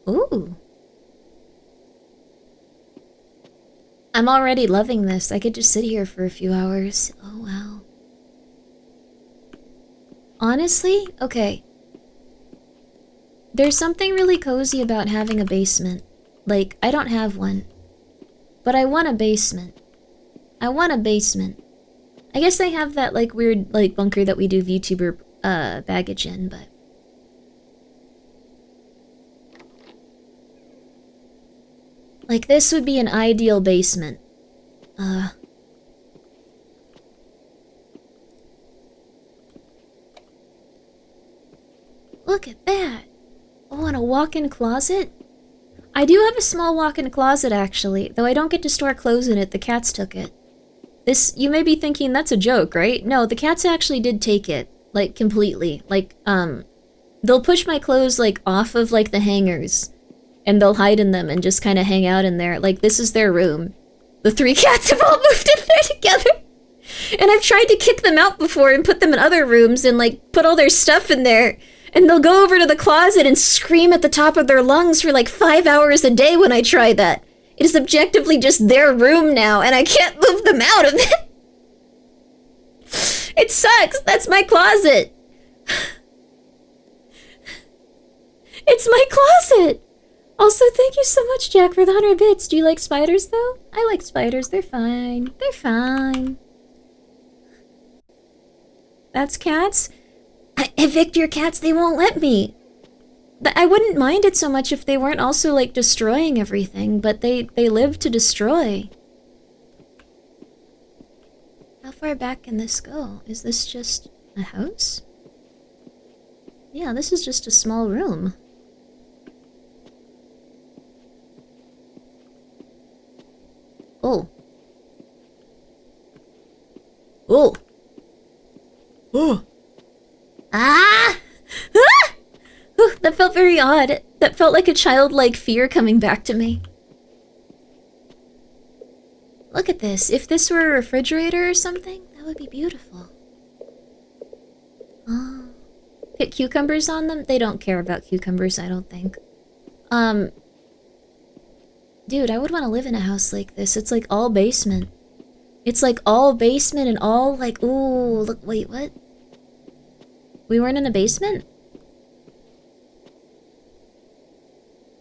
A: Ooh. I'm already loving this. I could just sit here for a few hours. Oh, wow. Honestly, okay. There's something really cozy about having a basement. Like, I don't have one. But I want a basement. I want a basement. I guess I have that, like, weird, like, bunker that we do VTuber, baggage in, but... like, this would be an ideal basement. Look at that! Oh, and a walk-in closet? I do have a small walk-in closet, actually, though I don't get to store clothes in it. The cats took it. This, you may be thinking that's a joke, right? No, the cats actually did take it, like, completely. Like, they'll push my clothes, like, off of, like, the hangers, and they'll hide in them and just kind of hang out in there. Like, this is their room. The 3 cats have all moved in there together. And I've tried to kick them out before and put them in other rooms and, like, put all their stuff in there. And they'll go over to the closet and scream at the top of their lungs for, like, 5 hours a day when I try that. It is objectively just their room now, and I can't move them out of it. It sucks. That's my closet. It's my closet. Also, thank you so much, Jack, for the 100 bits. Do you like spiders, though? I like spiders. They're fine. They're fine. That's cats? Evict your cats. They won't let me. I wouldn't mind it so much if they weren't also, like, destroying everything, but they live to destroy. How far back can this go? Is this just a house? Yeah, this is just a small room. Oh. Oh. Oh. Ah! Ah! Ooh, that felt very odd. That felt like a childlike fear coming back to me. Look at this. If this were a refrigerator or something, that would be beautiful. Oh. Put cucumbers on them? They don't care about cucumbers, I don't think. Dude, I would want to live in a house like this. It's like all basement. It's like all basement and all like, ooh, look, wait, what? We weren't in a basement?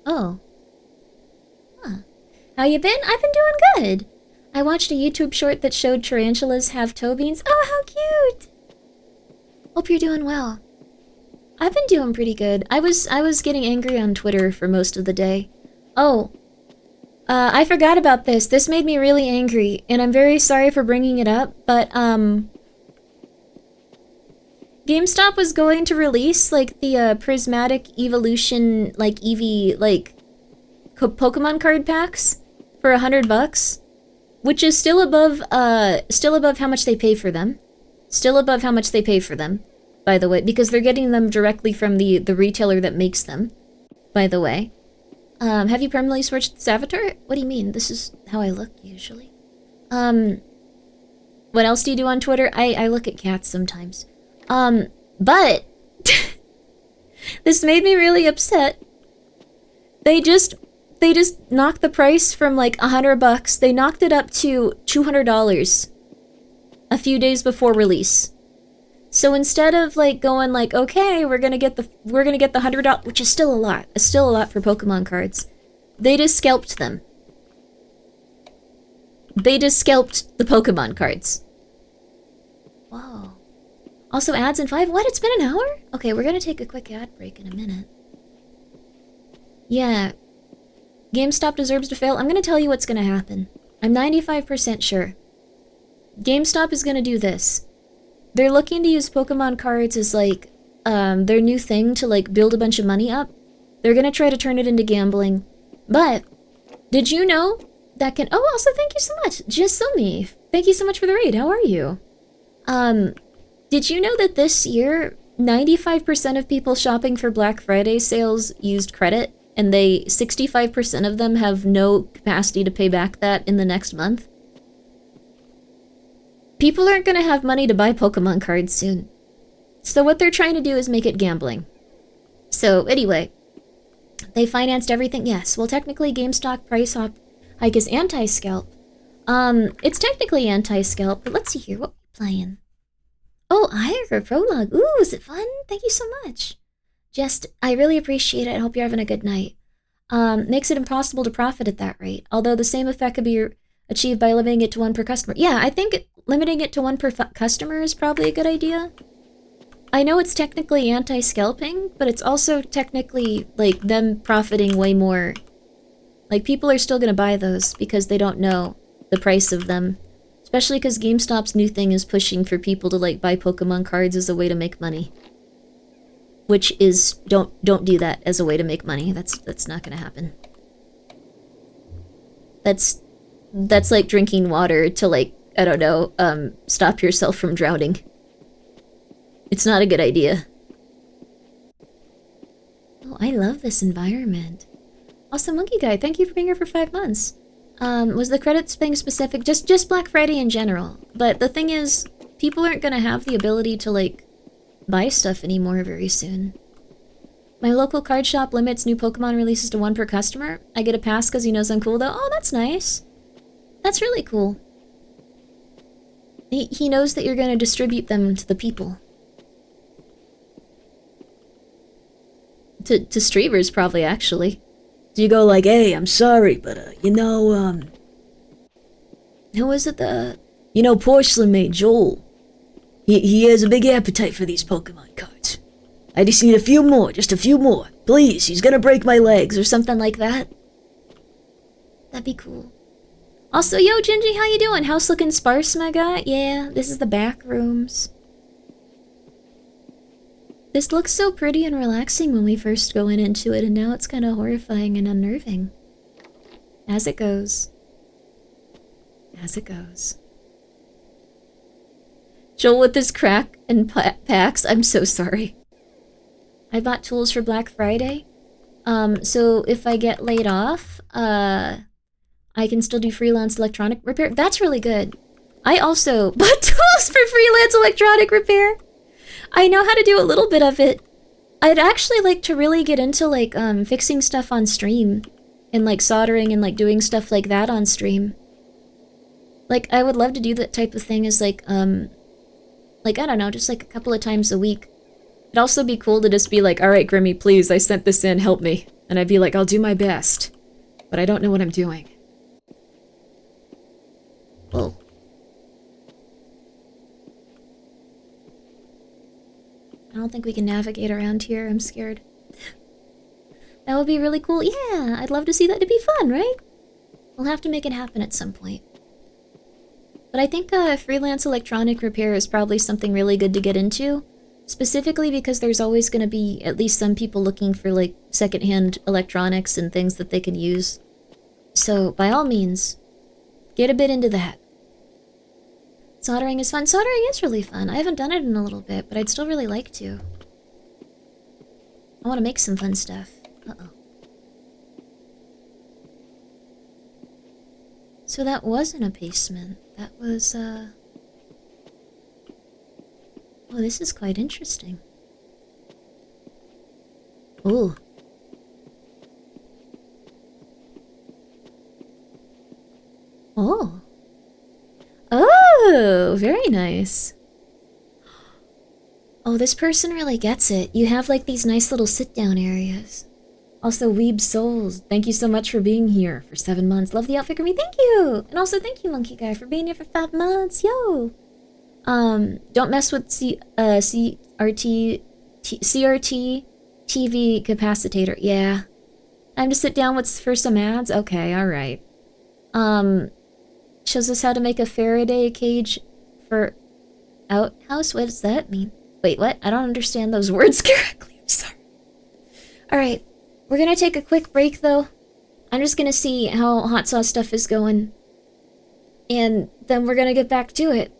A: Oh. Huh. How you been? I've been doing good. I watched a YouTube short that showed tarantulas have toe beans. Oh, how cute! Hope you're doing well. I've been doing pretty good. I was getting angry on Twitter for most of the day. Oh. I forgot about this. This made me really angry, and I'm very sorry for bringing it up, but, GameStop was going to release, like, the, Prismatic Evolution, like, Eevee, like, Pokemon card packs for $100, which is still above how much they pay for them. Still above how much they pay for them, by the way, because they're getting them directly from the retailer that makes them, by the way. Have you permanently switched this avatar? What do you mean? This is how I look, usually. What else do you do on Twitter? I look at cats sometimes. But... this made me really upset. They just knocked the price from, like, $100. They knocked it up to $200 a few days before release. So instead of, like, going like, okay, we're gonna get the $100, which is still a lot for Pokemon cards, they just scalped them. They just scalped the Pokemon cards. Whoa. Also ads in 5? What? It's been an hour? Okay, we're gonna take a quick ad break in a minute. Yeah. GameStop deserves to fail. I'm gonna tell you what's gonna happen. I'm 95% sure. GameStop is gonna do this. They're looking to use Pokemon cards as, like, their new thing to, like, build a bunch of money up. They're gonna try to turn it into gambling. But, did you know that can... Oh, also, thank you so much. Just thank you so much for the raid. How are you? Did you know that this year, 95% of people shopping for Black Friday sales used credit, and 65% of them have no capacity to pay back that in the next month? People aren't gonna have money to buy Pokemon cards soon. So what they're trying to do is make it gambling. So anyway, they financed everything. Yes, well technically GameStop price hike is anti-scalp. It's technically anti-scalp, but let's see here, what are we playing? Oh, Higher Prologue. Ooh, is it fun? Thank you so much. I really appreciate it. I hope you're having a good night. Makes it impossible to profit at that rate, although the same effect could be achieved by limiting it to one per customer. Yeah, I think limiting it to one per customer is probably a good idea. I know it's technically anti-scalping, but it's also technically, like, them profiting way more. Like, people are still gonna buy those because they don't know the price of them. Especially because GameStop's new thing is pushing for people to, like, buy Pokemon cards as a way to make money. Which is, don't do that as a way to make money. That's not gonna happen. That's like drinking water to, like, I don't know, stop yourself from drowning. It's not a good idea. Oh, I love this environment. Also, Monkey Guy, thank you for being here for 5 months. Was the credits thing specific? Just Black Friday in general. But the thing is, people aren't gonna have the ability to, like, buy stuff anymore very soon. My local card shop limits new Pokemon releases to one per customer. I get a pass because he knows I'm cool, though. Oh, that's nice. That's really cool. He knows that you're going to distribute them to the people. To streamers, probably, actually.
B: Do you go like, hey, I'm sorry, but, you know,
A: Who was it,
B: You know, Porcelain made Joel. He has a big appetite for these Pokemon cards. I just need a few more, just a few more. Please, he's gonna break my legs, or something like that.
A: That'd be cool. Also, yo, Gingy, how you doing? House looking sparse, my guy? Yeah, this is the back rooms. This looks so pretty and relaxing when we first go into it, and now it's kind of horrifying and unnerving. As it goes. As it goes. Joel with his crack and packs, I'm so sorry. I bought tools for Black Friday. So if I get laid off, I can still do freelance electronic repair. That's really good. I also bought tools for freelance electronic repair. I know how to do a little bit of it. I'd actually like to really get into like fixing stuff on stream and like soldering and like doing stuff like that on stream. Like I would love to do that type of thing as like I don't know, just like a couple of times a week. It'd also be cool to just be like, all right, Grimmy, please, I sent this in, help me. And I'd be like, I'll do my best, but I don't know what I'm doing. Whoa. I don't think we can navigate around here. I'm scared. That would be really cool. Yeah, I'd love to see that. It'd be fun, right? We'll have to make it happen at some point. But I think freelance electronic repair is probably something really good to get into. Specifically because there's always going to be at least some people looking for like secondhand electronics and things that they can use. So by all means, get a bit into that. Soldering is fun. Soldering is really fun. I haven't done it in a little bit, but I'd still really like to. I want to make some fun stuff. Uh-oh. So that wasn't a basement. That was, Oh, this is quite interesting. Ooh. Oh. Oh, very nice. Oh, this person really gets it. You have like these nice little sit-down areas. Also, Weeb Souls, thank you so much for being here for 7 months. Love the outfit, Grimmi, thank you! And also thank you, Monkey Guy, for being here for 5 months, yo! Don't mess with CRT TV capacitator. Yeah. Time to sit down for some ads? Okay, alright. Shows us how to make a Faraday cage for outhouse? What does that mean? Wait, what? I don't understand those words correctly. I'm sorry. Alright. We're gonna take a quick break, though. I'm just gonna see how hot sauce stuff is going. And then we're gonna get back to it.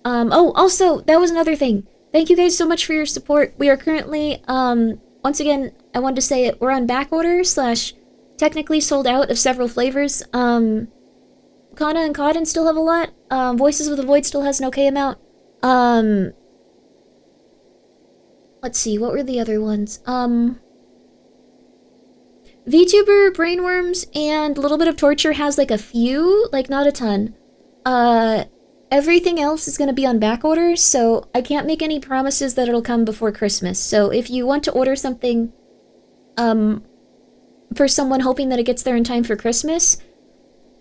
A: Oh, also, that was another thing. Thank you guys so much for your support. We are currently, once again, I wanted to say it, we're on back order / technically sold out of several flavors. Kana and Cotton still have a lot. Voices of the Void still has an okay amount. Let's see, what were the other ones? VTuber, Brainworms, and a little bit of Torture has like a few, like not a ton. Everything else is gonna be on back order, so I can't make any promises that it'll come before Christmas. So if you want to order something, for someone hoping that it gets there in time for Christmas,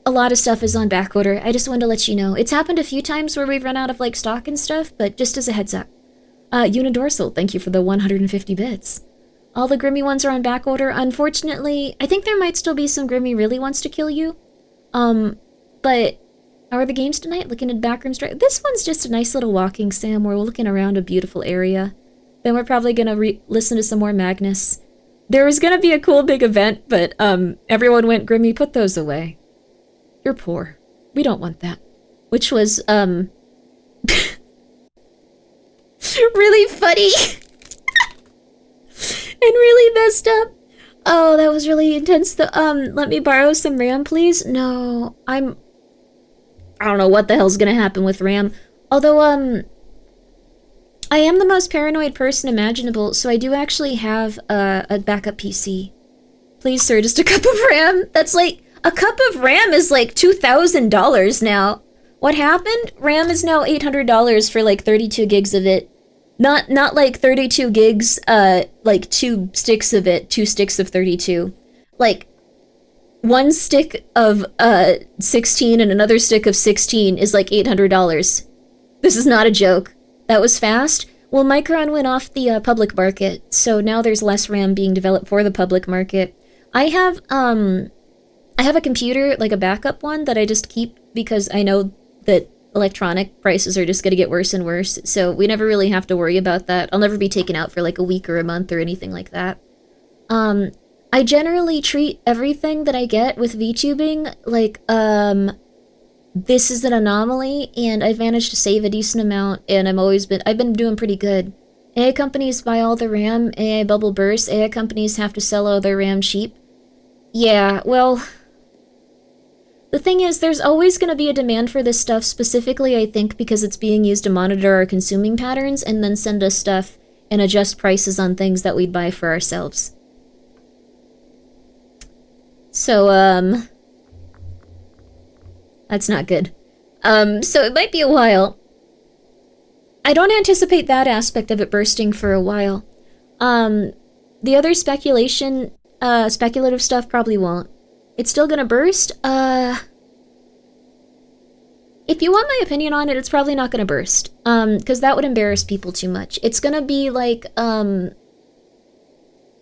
A: a lot of stuff is on back order. I just wanted to let you know. It's happened a few times where we've run out of like stock and stuff, but just as a heads up. Unidorsal, thank you for the 150 bits. All the Grimmi ones are on back order. Unfortunately, I think there might still be some Grimmi really wants to kill you. But how are the games tonight? Looking at Backrooms Drive. This one's just a nice little walking sim where we're looking around a beautiful area. Then we're probably gonna listen to some more Magnus. There was gonna be a cool big event, but everyone went, Grimmi, put those away. You're poor. We don't want that. Which was really funny. And really messed up. Oh, that was really intense. Let me borrow some RAM, please? No, I don't know what the hell's gonna happen with RAM. Although, I am the most paranoid person imaginable, so I do actually have a backup PC. Please, sir, just a cup of RAM? That's like, a cup of RAM is like $2,000 now. What happened? RAM is now $800 for like 32 gigs of it. Not like 32 gigs, like 2 sticks of it, 2 sticks of 32. Like, 1 stick of 16 and another stick of 16 is like $800. This is not a joke. That was fast. Well, Micron went off the public market, so now there's less RAM being developed for the public market. I have a computer, like a backup one, that I just keep because I know that electronic prices are just going to get worse and worse, so we never really have to worry about that. I'll never be taken out for like a week or a month or anything like that. I generally treat everything that I get with VTubing like, this is an anomaly, and I've managed to save a decent amount, and I've been doing pretty good. AI companies buy all the RAM, AI bubble bursts, AI companies have to sell all their RAM cheap. Yeah, well, The thing is, there's always going to be a demand for this stuff, specifically, I think, because it's being used to monitor our consuming patterns and then send us stuff and adjust prices on things that we'd buy for ourselves. So, that's not good. So it might be a while. I don't anticipate that aspect of it bursting for a while. The other speculative stuff probably won't. It's still gonna burst? If you want my opinion on it, it's probably not gonna burst. Because that would embarrass people too much. It's gonna be like,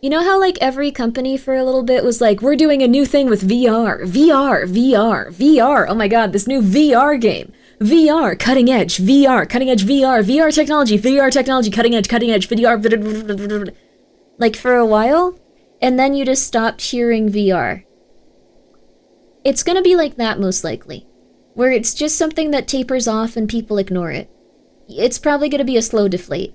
A: you know how, like, every company for a little bit was like, we're doing a new thing with VR. VR, VR, VR. Oh my god, this new VR game. VR, cutting edge, VR, cutting edge VR, VR technology, cutting edge, VR. Like, for a while, and then you just stopped hearing VR. It's gonna be like that, most likely. Where it's just something that tapers off and people ignore it. It's probably gonna be a slow deflate.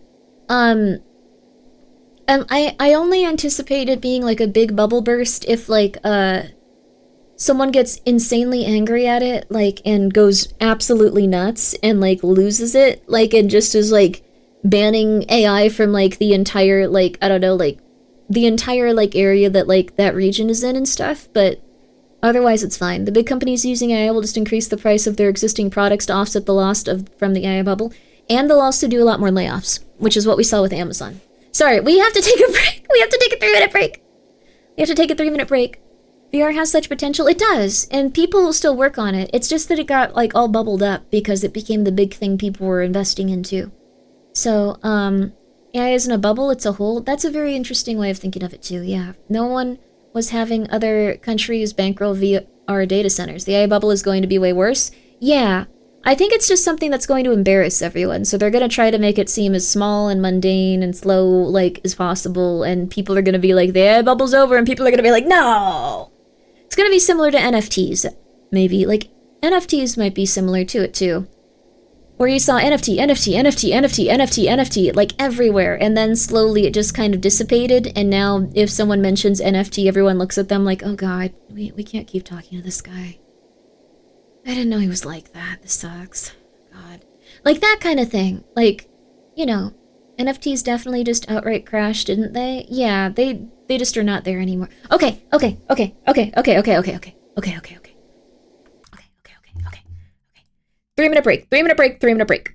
A: And I only anticipate it being like a big bubble burst if, like, someone gets insanely angry at it, like, and goes absolutely nuts and, like, loses it, like, and just is, like, banning AI from, like, the entire, like, I don't know, like, the entire, like, area that, like, that region is in and stuff, but otherwise it's fine. The big companies using AI will just increase the price of their existing products to offset the loss from the AI bubble, and they'll also do a lot more layoffs, which is what we saw with Amazon. Sorry, we have to take a break. We have to take a 3-minute break. We have to take a 3-minute break. VR has such potential. It does, and people will still work on it. It's just that it got, like, all bubbled up because it became the big thing people were investing into. So, AI isn't a bubble, it's a hole. That's a very interesting way of thinking of it, too, yeah. No one was having other countries bankroll VR data centers. The AI bubble is going to be way worse. Yeah, I think it's just something that's going to embarrass everyone, so they're going to try to make it seem as small and mundane and slow, like, as possible, and people are going to be like, the AI bubble's over, and people are going to be like, no! It's going to be similar to NFTs, maybe. Like, NFTs might be similar to it, too. Where you saw NFT, like, everywhere, and then slowly it just kind of dissipated, and now if someone mentions NFT, everyone looks at them like, oh god, we can't keep talking to this guy. I didn't know he was like that. This sucks. God. Like, that kind of thing. Like, you know, NFTs definitely just outright crashed, didn't they? Yeah, they just are not there anymore. Okay. 3-minute break. 3-minute break. 3-minute break.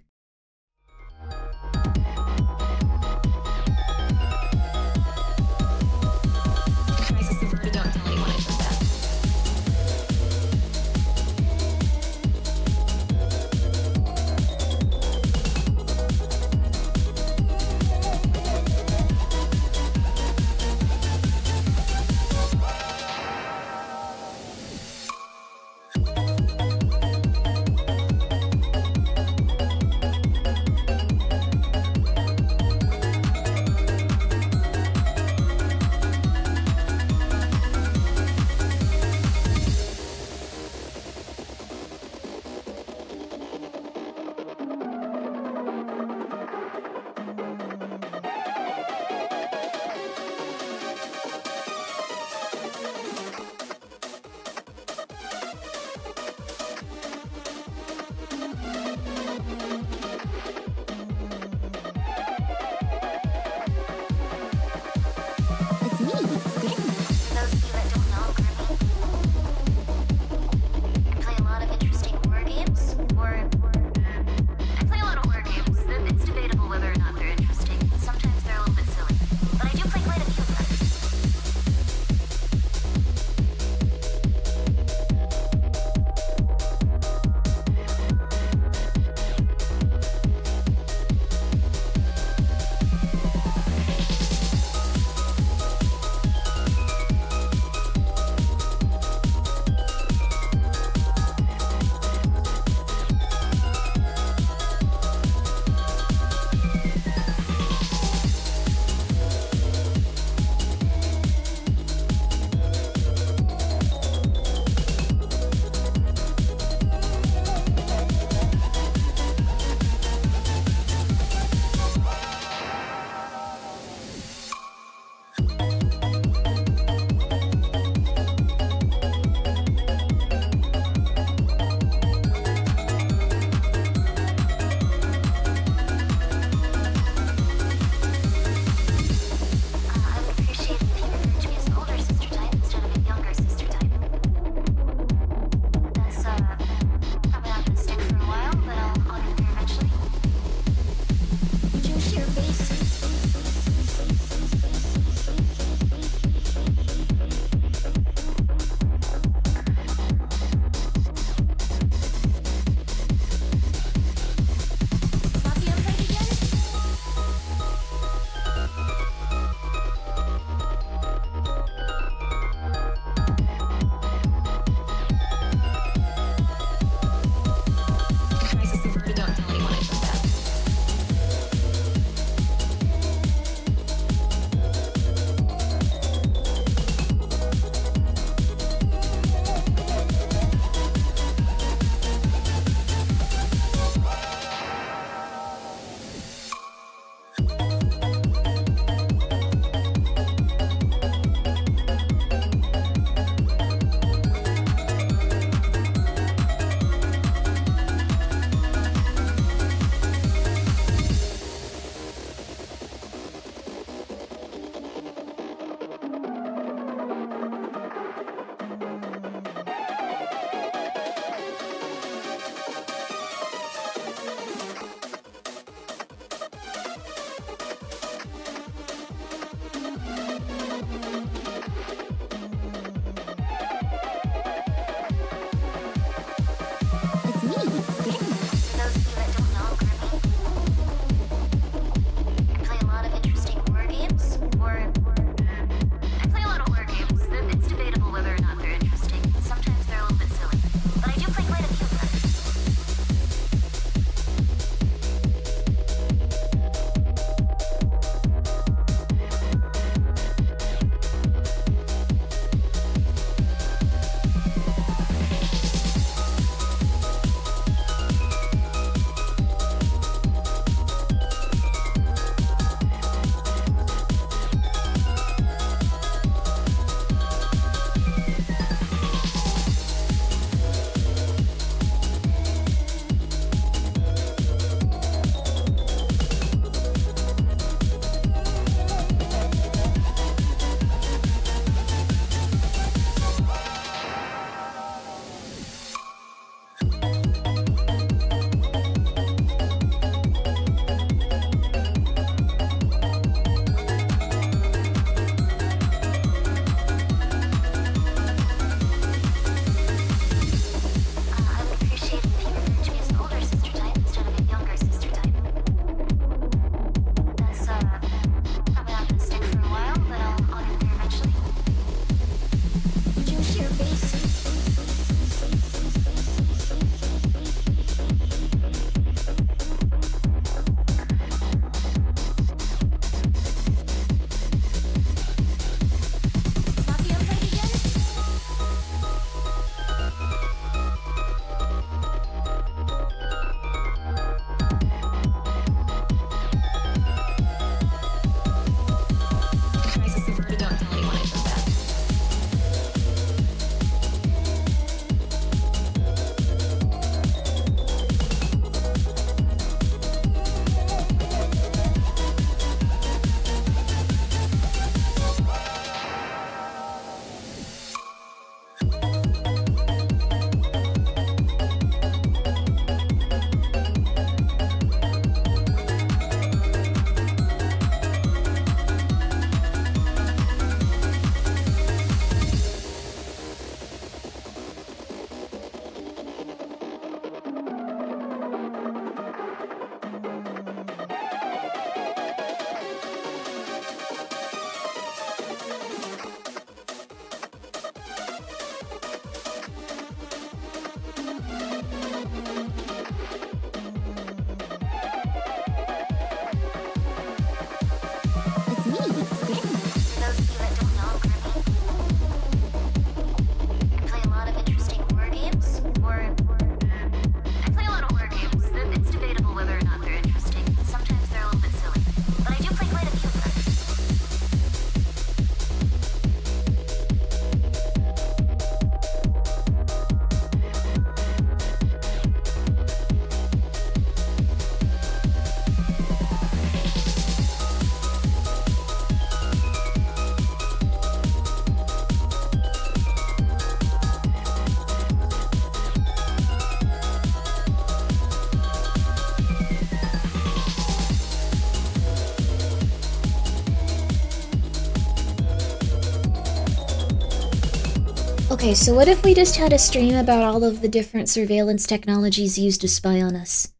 A: Okay, so what if we just had a stream about all of the different surveillance technologies used to spy on us?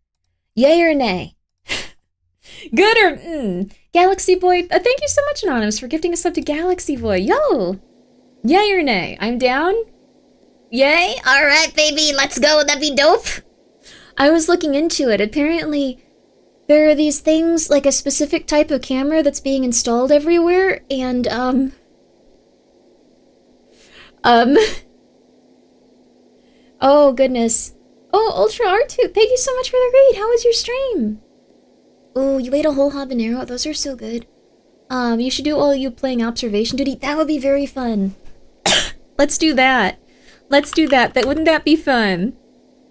A: Yay or nay? Good or Galaxy Boy, thank you so much, Anonymous, for gifting us up to Galaxy Boy. Yo! Yay or nay? I'm down. Yay? Alright, baby, let's go. That'd be dope. I was looking into it. Apparently, there are these things, like a specific type of camera that's being installed everywhere, and, oh, goodness. Oh, Ultra R2, thank you so much for the raid. How was your stream? Oh, you ate a whole habanero? Those are so good. You should do all you playing observation duty. That would be very fun. Let's do that. Let's do that. Wouldn't that be fun?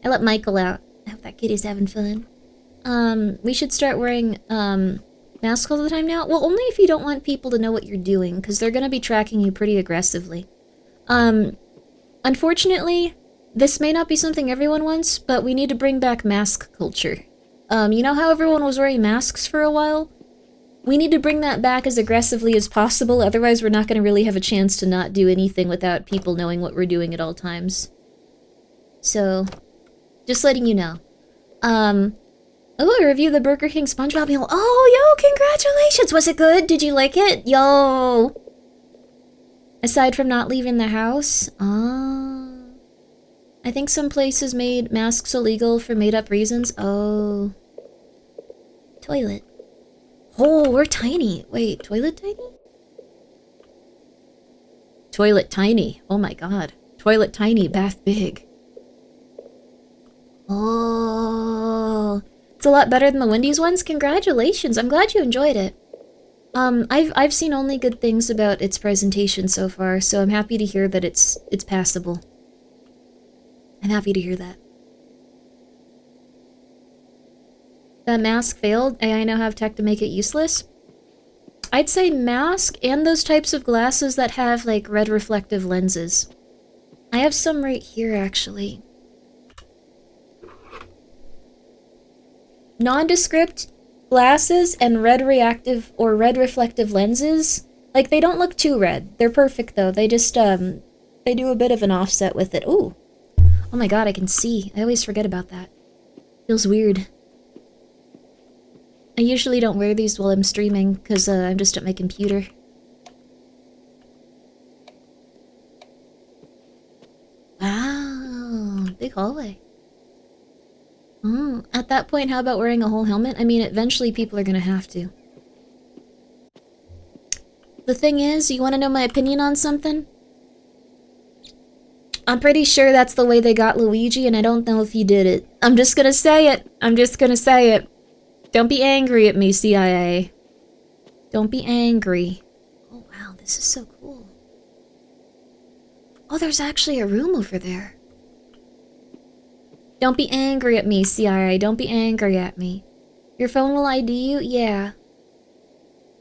A: I let Michael out. I hope that kitty's having fun. We should start wearing, masks all the time now. Well, only if you don't want people to know what you're doing, because they're gonna be tracking you pretty aggressively. Unfortunately, this may not be something everyone wants, but we need to bring back mask culture. You know how everyone was wearing masks for a while? We need to bring that back as aggressively as possible, otherwise we're not going to really have a chance to not do anything without people knowing what we're doing at all times. So, just letting you know. Oh, I reviewed the Burger King SpongeBob meal. Oh, yo, congratulations! Was it good? Did you like it? Yo! Aside from not leaving the house? I think some places made masks illegal for made-up reasons. Oh. Toilet. Oh, we're tiny. Wait, toilet tiny? Toilet tiny. Oh my god. Toilet tiny, bath big. Oh. It's a lot better than the Wendy's ones. Congratulations. I'm glad you enjoyed it. I've seen only good things about its presentation so far, so I'm happy to hear that it's passable. I'm happy to hear that. That mask failed. AI now have tech to make it useless. I'd say mask and those types of glasses that have, like, red reflective lenses. I have some right here, actually. Nondescript glasses and red reactive or red reflective lenses. Like, they don't look too red. They're perfect, though. They just, they do a bit of an offset with it. Ooh. Oh my god, I can see. I always forget about that. Feels weird. I usually don't wear these while I'm streaming, because I'm just at my computer. Wow, big hallway. Oh, at that point, how about wearing a whole helmet? I mean, eventually people are gonna have to. The thing is, you want to know my opinion on something? I'm pretty sure that's the way they got Luigi, and I don't know if he did it. I'm just gonna say it. I'm just gonna say it. Don't be angry at me, CIA. Don't be angry. Oh, wow, this is so cool. Oh, there's actually a room over there. Don't be angry at me, CIA. Don't be angry at me. Your phone will ID you? Yeah.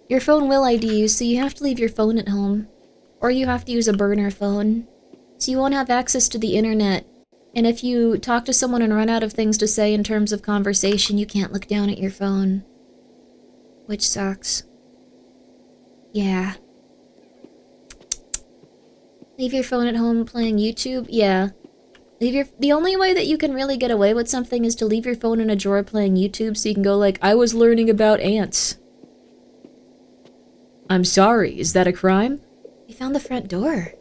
A: Your phone will ID you, so you have to leave your phone at home. Or you have to use a burner phone. So you won't have access to the internet. And if you talk to someone and run out of things to say in terms of conversation, you can't look down at your phone. Which sucks. Yeah. Leave your phone at home playing YouTube? Yeah. The only way that you can really get away with something is to leave your phone in a drawer playing YouTube so you can go like, I was learning about ants. I'm sorry, is that a crime? We found the front door.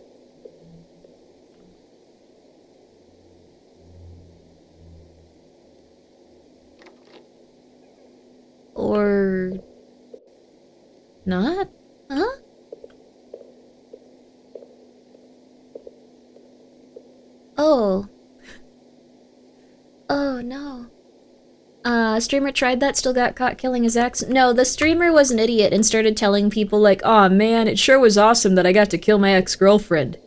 A: Or... not? Huh? Oh. Oh, no. Streamer tried that, still got caught killing his ex. No, the streamer was an idiot and started telling people like, aw man, it sure was awesome that I got to kill my ex-girlfriend.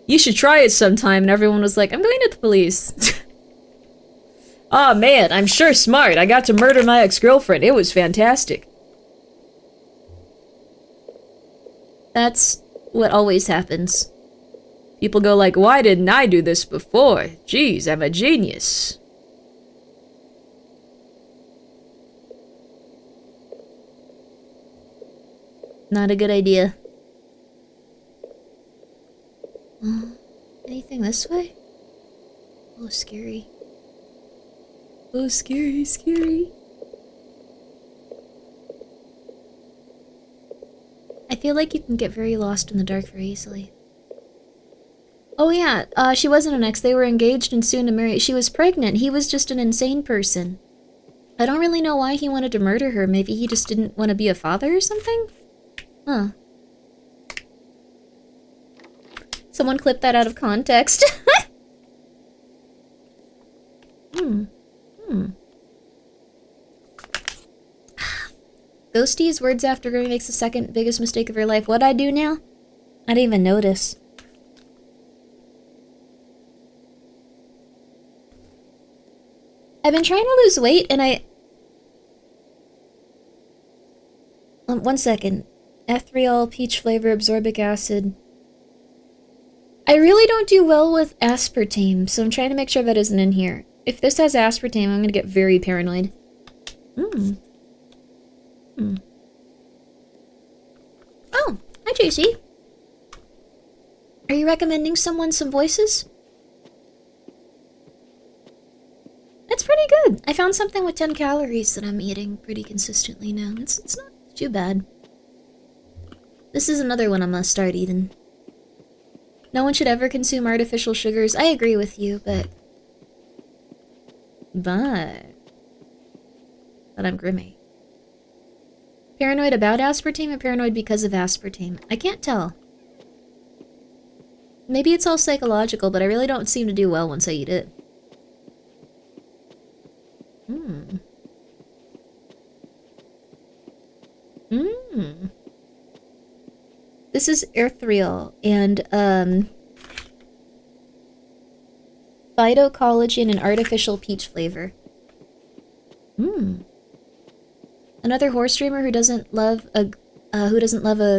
A: You should try it sometime, and everyone was like, I'm going to the police. Aw man, I'm sure smart. I got to murder my ex-girlfriend. It was fantastic. That's what always happens. People go like, why didn't I do this before? Jeez, I'm a genius. Not a good idea. this way? Oh, scary.
B: Oh, scary, scary.
A: I feel like you can get very lost in the dark very easily. Oh yeah, she wasn't an ex. They were engaged and soon to marry. She was pregnant. He was just an insane person. I don't really know why he wanted to murder her. Maybe he just didn't want to be a father or something? Huh. Someone clipped that out of context. Ghostie's words after Grimmi makes the second biggest mistake of her life. What'd I do now? I didn't even notice. I've been trying to lose weight and I... one second. Ethereal, peach flavor, absorbic acid. I really don't do well with aspartame, so I'm trying to make sure that isn't in here. If this has aspartame, I'm gonna get very paranoid. Oh, hi JC. Are you recommending someone some voices? That's pretty good. I found something with 10 calories that I'm eating pretty consistently now. It's not too bad. This is another one I'm gonna start eating. No one should ever consume artificial sugars. I agree with you, but I'm Grimmi. Paranoid about aspartame or paranoid because of aspartame? I can't tell. Maybe it's all psychological, but I really don't seem to do well once I eat it. This is ethereal and phytocollagen and artificial peach flavor. Another horse streamer who doesn't love a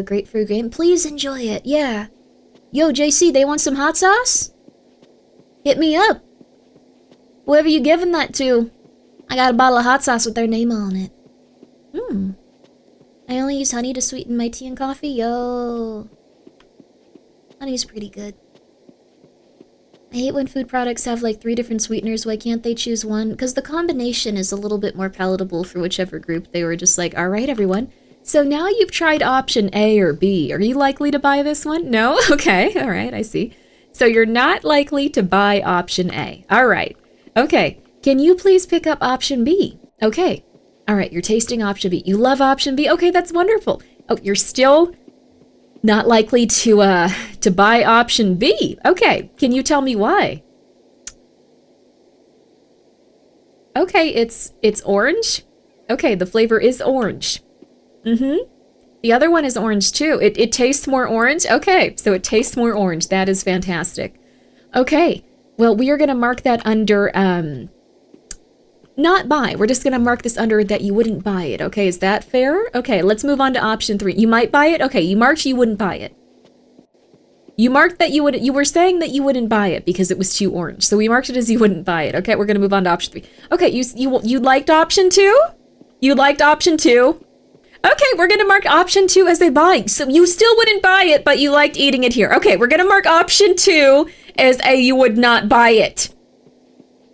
A: grapefruit game. Please enjoy it. Yeah. Yo, JC, they want some hot sauce? Hit me up. Whoever you giving that to, I got a bottle of hot sauce with their name on it. I only use honey to sweeten my tea and coffee. Yo. Honey's pretty good. I hate when food products have like 3 different sweeteners. Why can't they choose one? Because the combination is a little bit more palatable for whichever group. They were just like, alright everyone. So now you've tried option A or B. Are you likely to buy this one? No? Okay, alright, I see. So you're not likely to buy option A. Alright. Okay, can you please pick up option B? Okay. Alright, you're tasting option B. You love option B? Okay, that's wonderful. Oh, you're still not likely to buy option B. Okay, can you tell me why? Okay, it's orange. Okay, the flavor is orange. The other one is orange too. It tastes more orange. Okay, so it tastes more orange. That is fantastic. Okay, well, we are going to mark that under, not buy. We're just going to mark this under that you wouldn't buy it. Okay, is that fair? Okay, let's move on to option 3. You might buy it? Okay, you marked you wouldn't buy it. You marked that you were saying that you wouldn't buy it because it was too orange. So we marked it as you wouldn't buy it. Okay, we're going to move on to option 3. Okay, you liked option 2? You liked option 2? Okay, we're going to mark option 2 as a buy. So you still wouldn't buy it, but you liked eating it here. Okay, we're going to mark option 2 as a you would not buy it.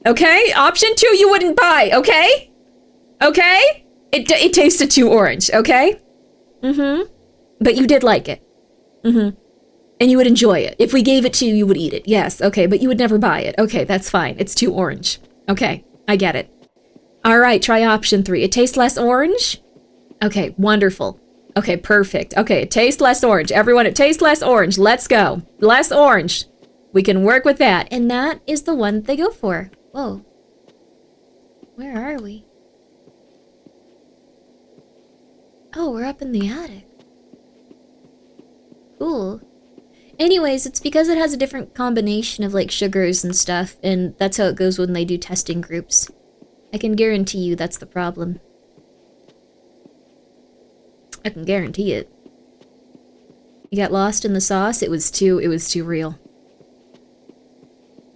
A: Okay, option 2 you wouldn't buy, okay? Okay? It tasted too orange, okay? But you did like it. And you would enjoy it. If we gave it to you, you would eat it. Yes, okay, but you would never buy it. Okay, that's fine. It's too orange. Okay, I get it. All right, try option 3. It tastes less orange? Okay, wonderful. Okay, perfect. Okay, it tastes less orange. Everyone, it tastes less orange. Let's go. Less orange. We can work with that. And that is the one they go for. Whoa. Where are we? Oh, we're up in the attic. Cool. Anyways, it's because it has a different combination of like sugars and stuff, and that's how it goes when they do testing groups. I can guarantee you that's the problem. I can guarantee it. You got lost in the sauce? It was too real.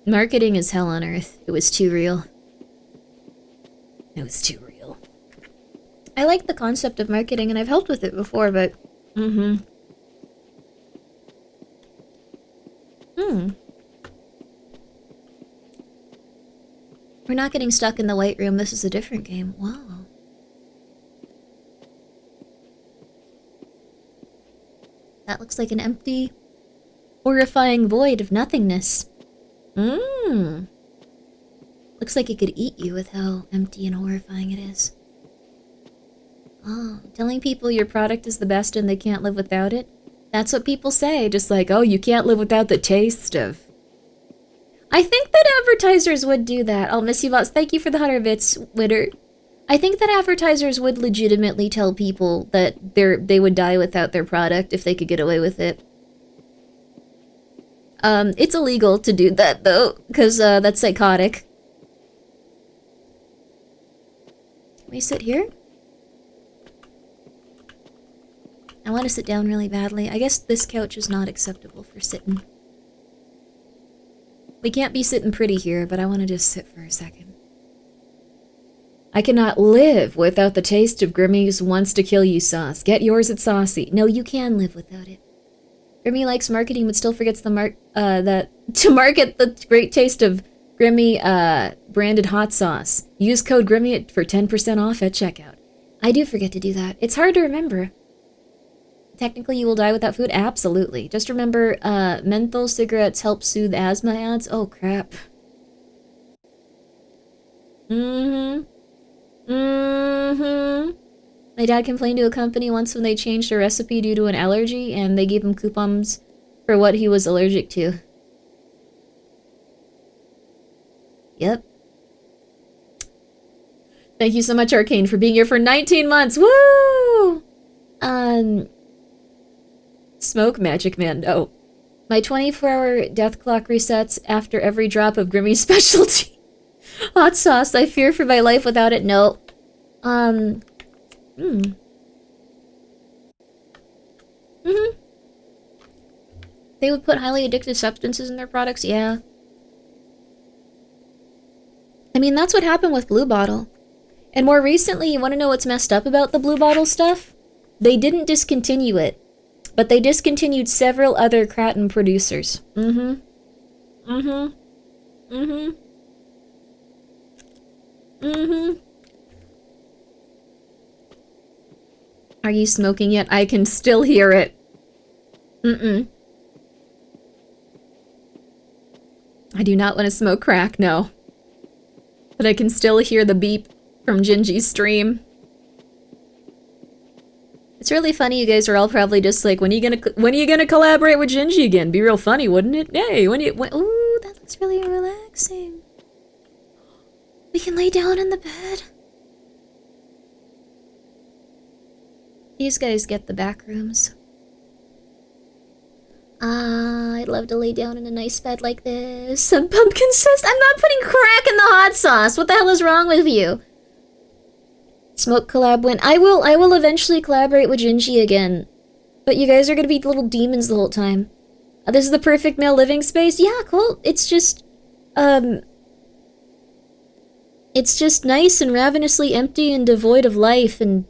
A: Marketing is hell on earth. It was too real. It was too real. I like the concept of marketing, and I've helped with it before, but... We're not getting stuck in the white room. This is a different game. Wow. That looks like an empty, horrifying void of nothingness. Mmm. Looks like it could eat you with how empty and horrifying it is. Oh, telling people your product is the best and they can't live without it? That's what people say, just like, oh, you can't live without the taste of... I think that advertisers would do that. I'll miss you lots. Thank you for the 100 bits, Witter. I think that advertisers would legitimately tell people that they would die without their product if they could get away with it. It's illegal to do that, though, because that's psychotic. Can we sit here? I want to sit down really badly. I guess this couch is not acceptable for sitting. We can't be sitting pretty here, but I want to just sit for a second. I cannot live without the taste of Grimmi's wants to kill you sauce. Get yours at Saucy. No, you can live without it. Grimmi likes marketing, but still forgets to market the great taste of Grimmi branded hot sauce. Use code Grimmi for 10% off at checkout. I do forget to do that. It's hard to remember. Technically, you will die without food? Absolutely. Just remember, menthol cigarettes help soothe asthma ads. Oh, crap. My dad complained to a company once when they changed a recipe due to an allergy, and they gave him coupons for what he was allergic to. Yep. Thank you so much, Arcane, for being here for 19 months. Woo! Smoke Magic Man. Oh. My 24-hour death clock resets after every drop of Grimmi's specialty hot sauce. I fear for my life without it. No. They would put highly addictive substances in their products? Yeah. I mean, that's what happened with Blue Bottle. And more recently, you want to know what's messed up about the Blue Bottle stuff? They didn't discontinue it, but they discontinued several other Kraton producers. Are you smoking yet? I can still hear it. I do not want to smoke crack, no. But I can still hear the beep from Gingy's stream. It's really funny you guys are all probably just like, when are you gonna collaborate with Gingy again? Be real funny, wouldn't it? Hey, ooh, that looks really relaxing. We can lay down in the bed. These guys get the back rooms. I'd love to lay down in a nice bed like this. Some pumpkin says, I'm not putting crack in the hot sauce. What the hell is wrong with you? Smoke collab win. I will eventually collaborate with Gingy again. But you guys are gonna be little demons the whole time. This is the perfect male living space? Yeah, cool. It's just nice and ravenously empty and devoid of life and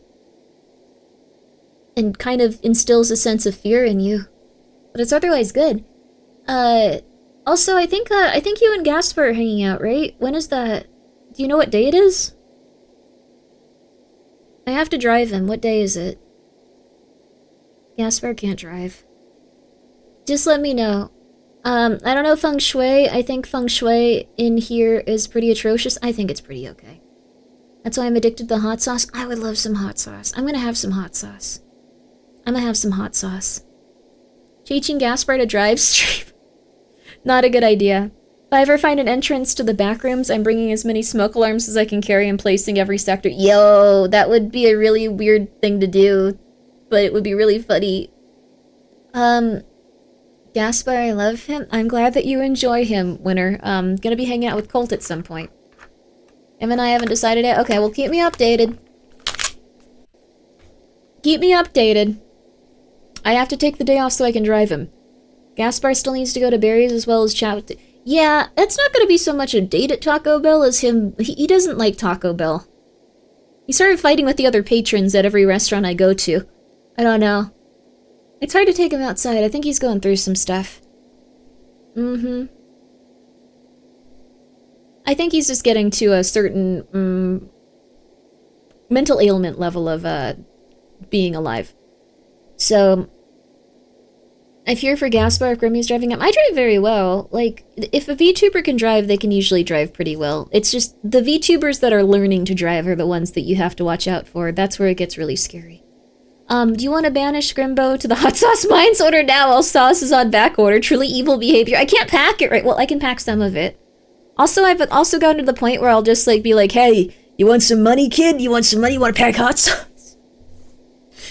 A: kind of instills a sense of fear in you. But it's otherwise good. Also, I think you and Gaspar are hanging out, right? When is that? Do you know what day it is? I have to drive him. What day is it? Gaspar can't drive. Just let me know. I don't know feng shui. I think feng shui in here is pretty atrocious. I think it's pretty okay. That's why I'm addicted to hot sauce. I would love some hot sauce. I'm gonna have some hot sauce. I'm gonna have some hot sauce. Teaching Gaspar to drive stream. Not a good idea. If I ever find an entrance to the back rooms, I'm bringing as many smoke alarms as I can carry and placing every sector. Yo, that would be a really weird thing to do, but it would be really funny. Gaspar, I love him. I'm glad that you enjoy him, Winner. Gonna be hanging out with Colt at some point. Him and I haven't decided yet. Okay, well, keep me updated. Keep me updated. I have to take the day off so I can drive him. Gaspar still needs to go to Barry's as well as chat with... Yeah, it's not gonna be so much a date at Taco Bell as him... He doesn't like Taco Bell. He started fighting with the other patrons at every restaurant I go to. I don't know. It's hard to take him outside. I think he's going through some stuff. I
B: I think he's just getting to a certain mental ailment level of being alive. So I fear for Gaspar if Grimmi's driving him. I drive very well. Like, if a VTuber can drive, they can usually drive pretty well. It's just the VTubers that are learning to drive are the ones that you have to watch out for. That's where it gets really scary. Do you want to banish Grimbo to the hot sauce mines? Order now while sauce is on back order. Truly evil behavior. I can't pack it right. Well, I can pack some of it. Also, I've also gotten to the point where I'll just like be like, hey, you want some money, kid? You want some money? You want to pack hot sauce?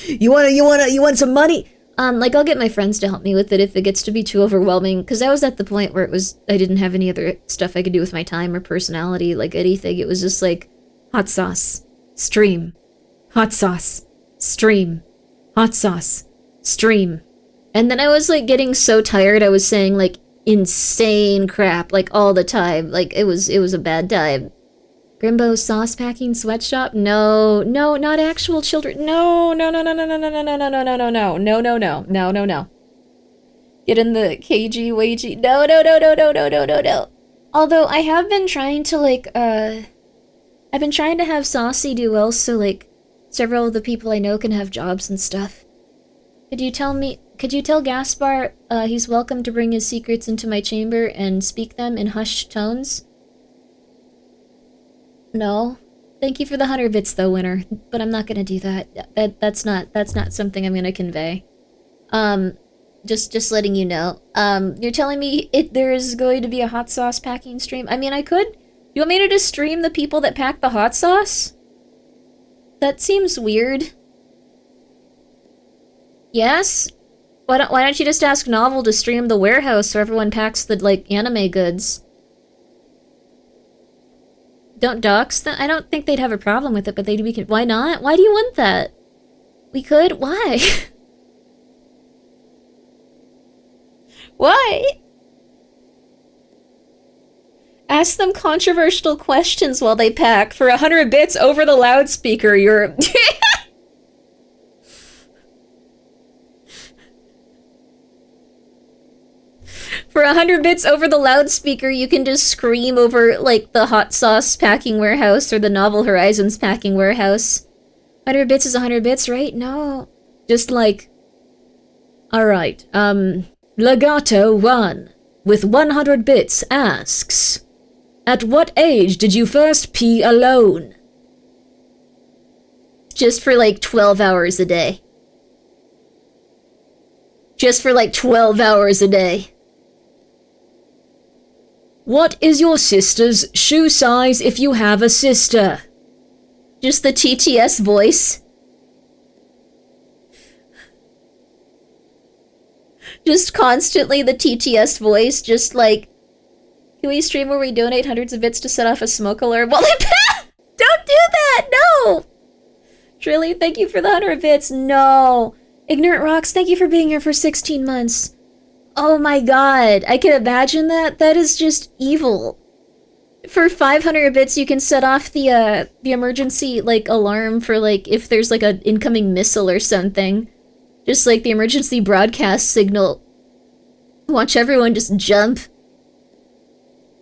B: You want some money? Like I'll get my friends to help me with it if it gets to be too overwhelming. Because I was at the point where I didn't have any other stuff I could do with my time or personality, like anything. It was just like, hot sauce, stream, hot sauce, stream. Hot sauce. Stream. And then I was like getting so tired I was saying like insane crap like all the time. Like it was a bad time. Grimbo sauce packing sweatshop? No, not actual children. No. Get in the KG wagey. No. Although I have been trying to like I've been trying to have Saucy do well so like several of the people I know can have jobs and stuff. Could you tell Gaspar he's welcome to bring his secrets into my chamber and speak them in hushed tones? No. Thank you for the 100 bits though, winner. But I'm not gonna do that. That's not something I'm gonna convey. Just letting you know. You're telling me there is going to be a hot sauce packing stream? I mean, I could. You want me to just stream the people that pack the hot sauce? That seems weird. Yes? Why don't you just ask Novel to stream the warehouse so everyone packs the, like, anime goods? Don't dox them? I don't think they'd have a problem with it, but they'd be... Why not? Why do you want that? We could? Why? Why? Ask them controversial questions while they pack. For 100 bits over the loudspeaker, you're... For 100 bits over the loudspeaker, you can just scream over, like, the hot sauce packing warehouse or the Novel Horizons packing warehouse. 100 bits is 100 bits, right? No. Just like... Alright, Legato1, with 100 bits, asks... At what age did you first pee alone? Just for like 12 hours a day. Just for like 12 hours a day. What is your sister's shoe size if you have a sister? Just the TTS voice. Just constantly the TTS voice, just like... Can we stream where we donate hundreds of bits to set off a smoke alarm while they pass? Don't do that! No! Trilly, thank you for the 100 bits. No! Ignorant Rocks, thank you for being here for 16 months. Oh my god, I can imagine that. That is just evil. For 500 bits, you can set off the emergency, like, alarm for, like, if there's, like, an incoming missile or something. Just, like, the emergency broadcast signal. Watch everyone just jump.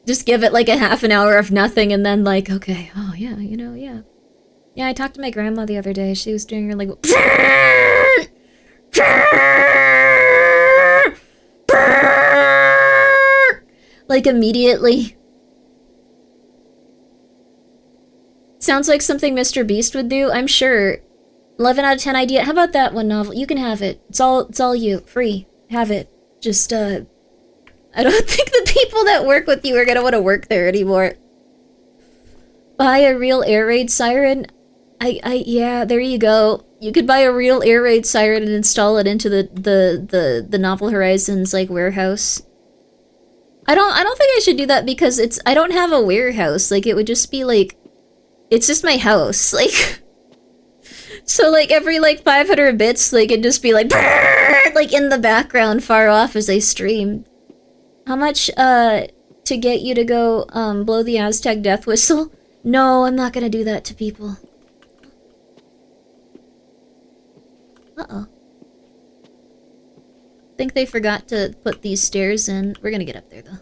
B: Just give it like a half an hour of nothing and then like, okay, oh yeah, you know, yeah. Yeah, I talked to my grandma the other day. She was doing her like... like immediately. Sounds like something Mr. Beast would do, I'm sure. 11 out of 10 idea. How about that one, Novel? You can have it. It's all you. Free. Have it. Just, I don't think the people that work with you are gonna want to work there anymore. Buy a real air raid siren? Yeah, there you go. You could buy a real air raid siren and install it into the Novel Horizons, like, warehouse. I don't think I should do that because I don't have a warehouse. Like, it would just be, like, it's just my house, like... So, like, every, like, 500 bits, like, it'd just be, like, like, in the background far off as I stream. How much, to get you to go, blow the Aztec death whistle? No, I'm not gonna do that to people. Uh-oh. Think they forgot to put these stairs in. We're gonna get up there, though.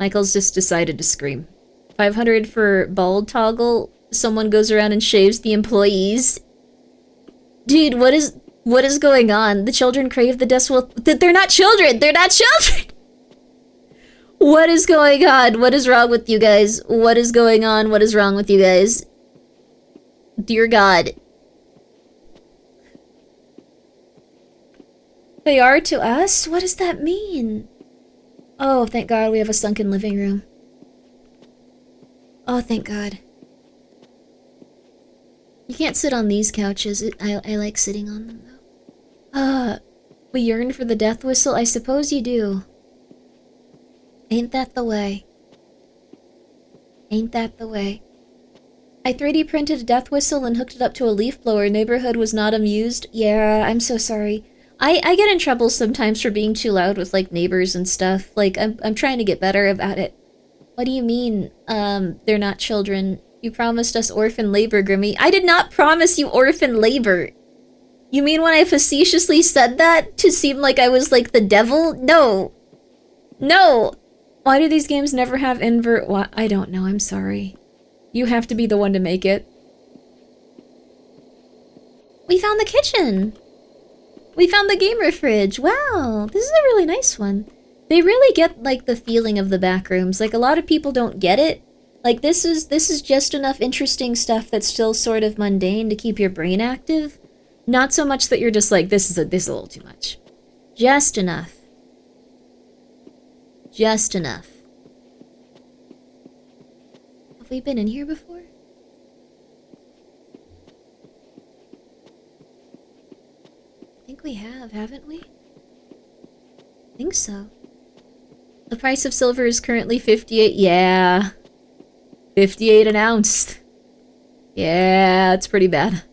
A: Michael's just decided to scream. 500 for bald toggle. Someone goes around and shaves the employees. Dude, what is going on? The children crave the death will. They're not children! They're not children! What is going on? What is wrong with you guys? What is going on? What is wrong with you guys? Dear God. They are to us? What does that mean? Oh, thank God we have a sunken living room. Oh, thank God. You can't sit on these couches. I like sitting on them, though. We yearn for the death whistle? I suppose you do. Ain't that the way? Ain't that the way? I 3D printed a death whistle and hooked it up to a leaf blower. Neighborhood was not amused. Yeah, I'm so sorry. I get in trouble sometimes for being too loud with, like, neighbors and stuff. Like, I'm trying to get better about it. What do you mean, they're not children? You promised us orphan labor, Grimmi. I did not promise you orphan labor. You mean when I facetiously said that to seem like I was, like, the devil? No. No! Why do these games never have invert? I don't know, I'm sorry. You have to be the one to make it. We found the kitchen! We found the gamer fridge! Wow, this is a really nice one. They really get, like, the feeling of the back rooms. Like, a lot of people don't get it. Like, this is just enough interesting stuff that's still sort of mundane to keep your brain active. Not so much that you're just like, this is a little too much. Just enough. Just enough. Have we been in here before? I think we have, haven't we? I think so. The price of silver is currently 58. Yeah. 58 an ounce. Yeah, it's pretty bad.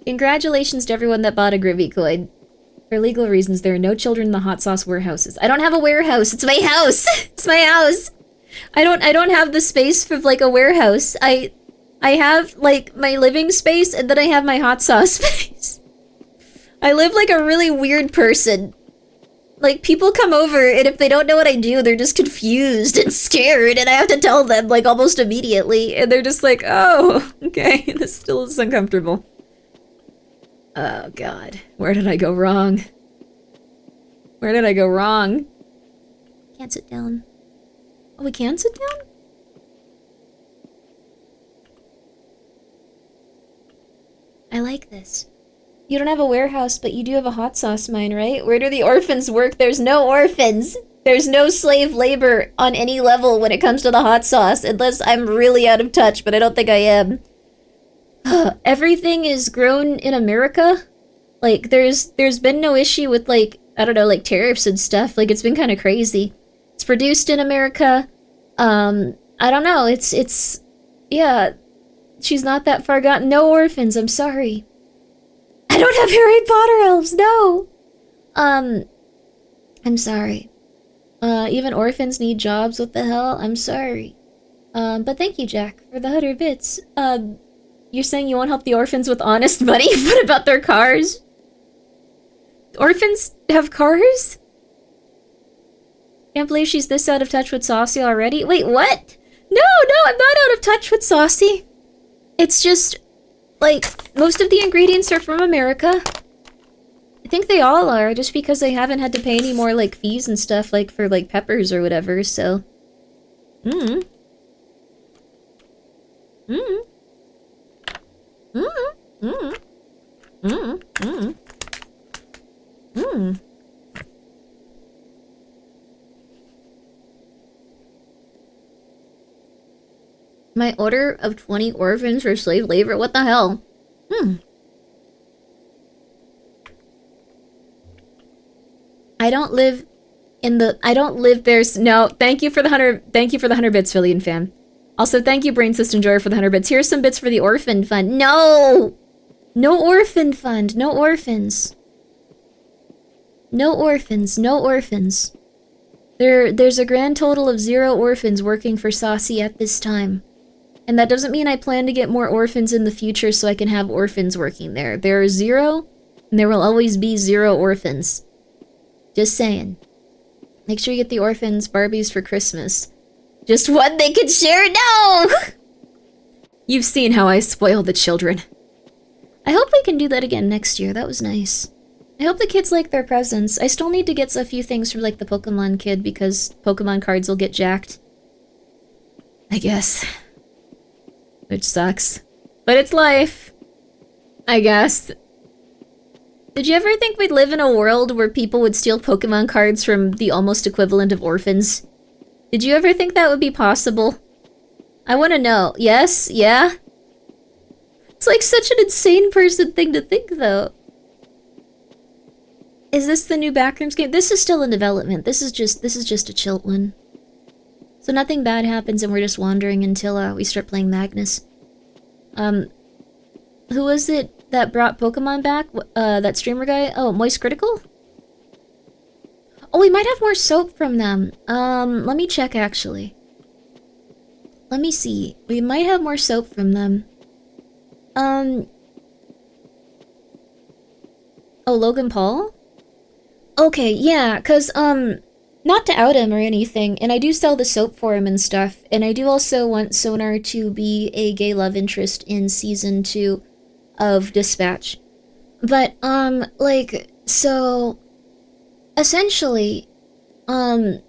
A: Congratulations to everyone that bought a Grimmi coin. For legal reasons, there are no children in the hot sauce warehouses. I don't have a warehouse. It's my house. It's my house. I don't have the space for, like, a warehouse. I have, like, my living space, and then I have my hot sauce space. I live like a really weird person. Like, people come over, and if they don't know what I do, they're just confused and scared, and I have to tell them, like, almost immediately. And they're just like, oh, okay, this still is uncomfortable. Oh, God. Where did I go wrong? Where did I go wrong? Can't sit down. Oh, we can sit down? I like this. You don't have a warehouse, but you do have a hot sauce mine, right? Where do the orphans work? There's no orphans! There's no slave labor on any level when it comes to the hot sauce, unless I'm really out of touch, but I don't think I am. Everything is grown in America? Like, there's been no issue with, like, I don't know, like, tariffs and stuff. Like, it's been kind of crazy. It's produced in America. I don't know, it's... Yeah, she's not that far gone. No orphans, I'm sorry. I don't have Harry Potter elves, no! I'm sorry. Even orphans need jobs, what the hell? I'm sorry. But thank you, Jack, for the 100 bits. You're saying you won't help the orphans with honest money? What about their cars? Orphans have cars? Can't believe she's this out of touch with Saucy already. Wait, what? No, I'm not out of touch with Saucy. It's just, like, most of the ingredients are from America. I think they all are, just because I haven't had to pay any more, like, fees and stuff, like, for, like, peppers or whatever, so... Mm. My order of 20 orphans for slave labor? What the hell? I don't live there's no, thank you for the 100 bits, Phillian fan. Also, thank you, Brain System Joy, for the 100 bits. Here's some bits for the orphan fund. No! No orphan fund. No orphans. No orphans. No orphans. There's a grand total of 0 orphans working for Saucy at this time. And that doesn't mean I plan to get more orphans in the future so I can have orphans working there. There are 0, and there will always be 0 orphans. Just saying. Make sure you get the orphans Barbies for Christmas. Just one they can share? No!
B: You've seen how I spoil the children.
A: I hope we can do that again next year. That was nice. I hope the kids like their presents. I still need to get a few things from, like, the Pokemon kid because Pokemon cards will get jacked. I guess. Which sucks. But it's life. I guess. Did you ever think we'd live in a world where people would steal Pokemon cards from the almost equivalent of orphans? Did you ever think that would be possible? I want to know. Yes? Yeah? It's like such an insane person thing to think, though. Is this the new Backrooms game? This is still in development. This is just a chill one. So nothing bad happens and we're just wandering until we start playing Magnus. Who was it that brought Pokemon back? That streamer guy? Oh, Moist Critical? Oh, we might have more soap from them. Let me check, actually. Let me see. We might have more soap from them. Oh, Logan Paul? Okay, yeah, cause, not to out him or anything, and I do sell the soap for him and stuff, and I do also want Sonar to be a gay love interest in season 2 of Dispatch. But, like, so, essentially, I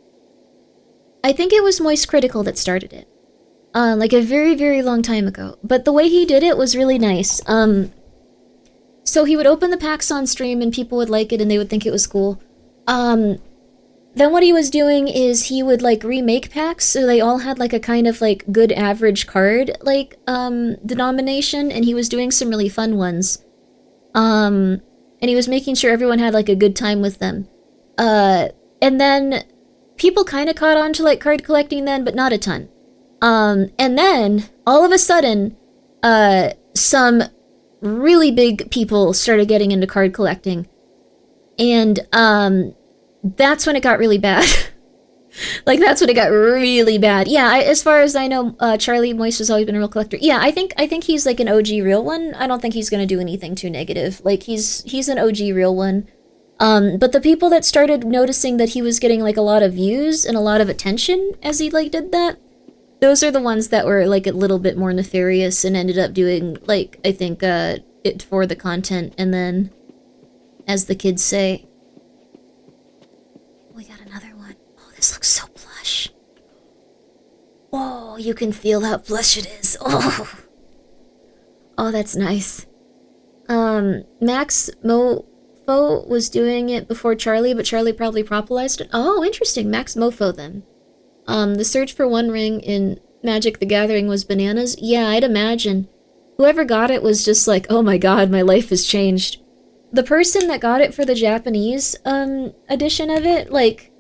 A: think it was Moist Critical that started it. Like a very, very long time ago. But the way he did it was really nice. So he would open the packs on stream and people would like it and they would think it was cool. Then what he was doing is he would, like, remake packs so they all had, like, a kind of, like, good average card, like, denomination, and he was doing some really fun ones. And he was making sure everyone had, like, a good time with them. And then people kind of caught on to, like, card collecting then, but not a ton. And then, all of a sudden, some really big people started getting into card collecting. And, that's when it got really bad. Like, that's when it got really bad. Yeah, as far as I know, Charlie Moist has always been a real collector. Yeah, I think he's, like, an OG real one. I don't think he's gonna do anything too negative. Like, he's an OG real one. But the people that started noticing that he was getting, like, a lot of views and a lot of attention as he, like, did that, those are the ones that were, like, a little bit more nefarious and ended up doing, like, I think, it for the content, and then, as the kids say... We got another one. Oh, this looks so plush. Oh, you can feel how plush it is. Oh! Oh, that's nice. Max Mofo was doing it before Charlie, but Charlie probably popularized it. Oh, interesting. Max Mofo, then. The search for One Ring in Magic the Gathering was bananas. Yeah, I'd imagine. Whoever got it was just like, oh my god, my life has changed. The person that got it for the Japanese, edition of it, like,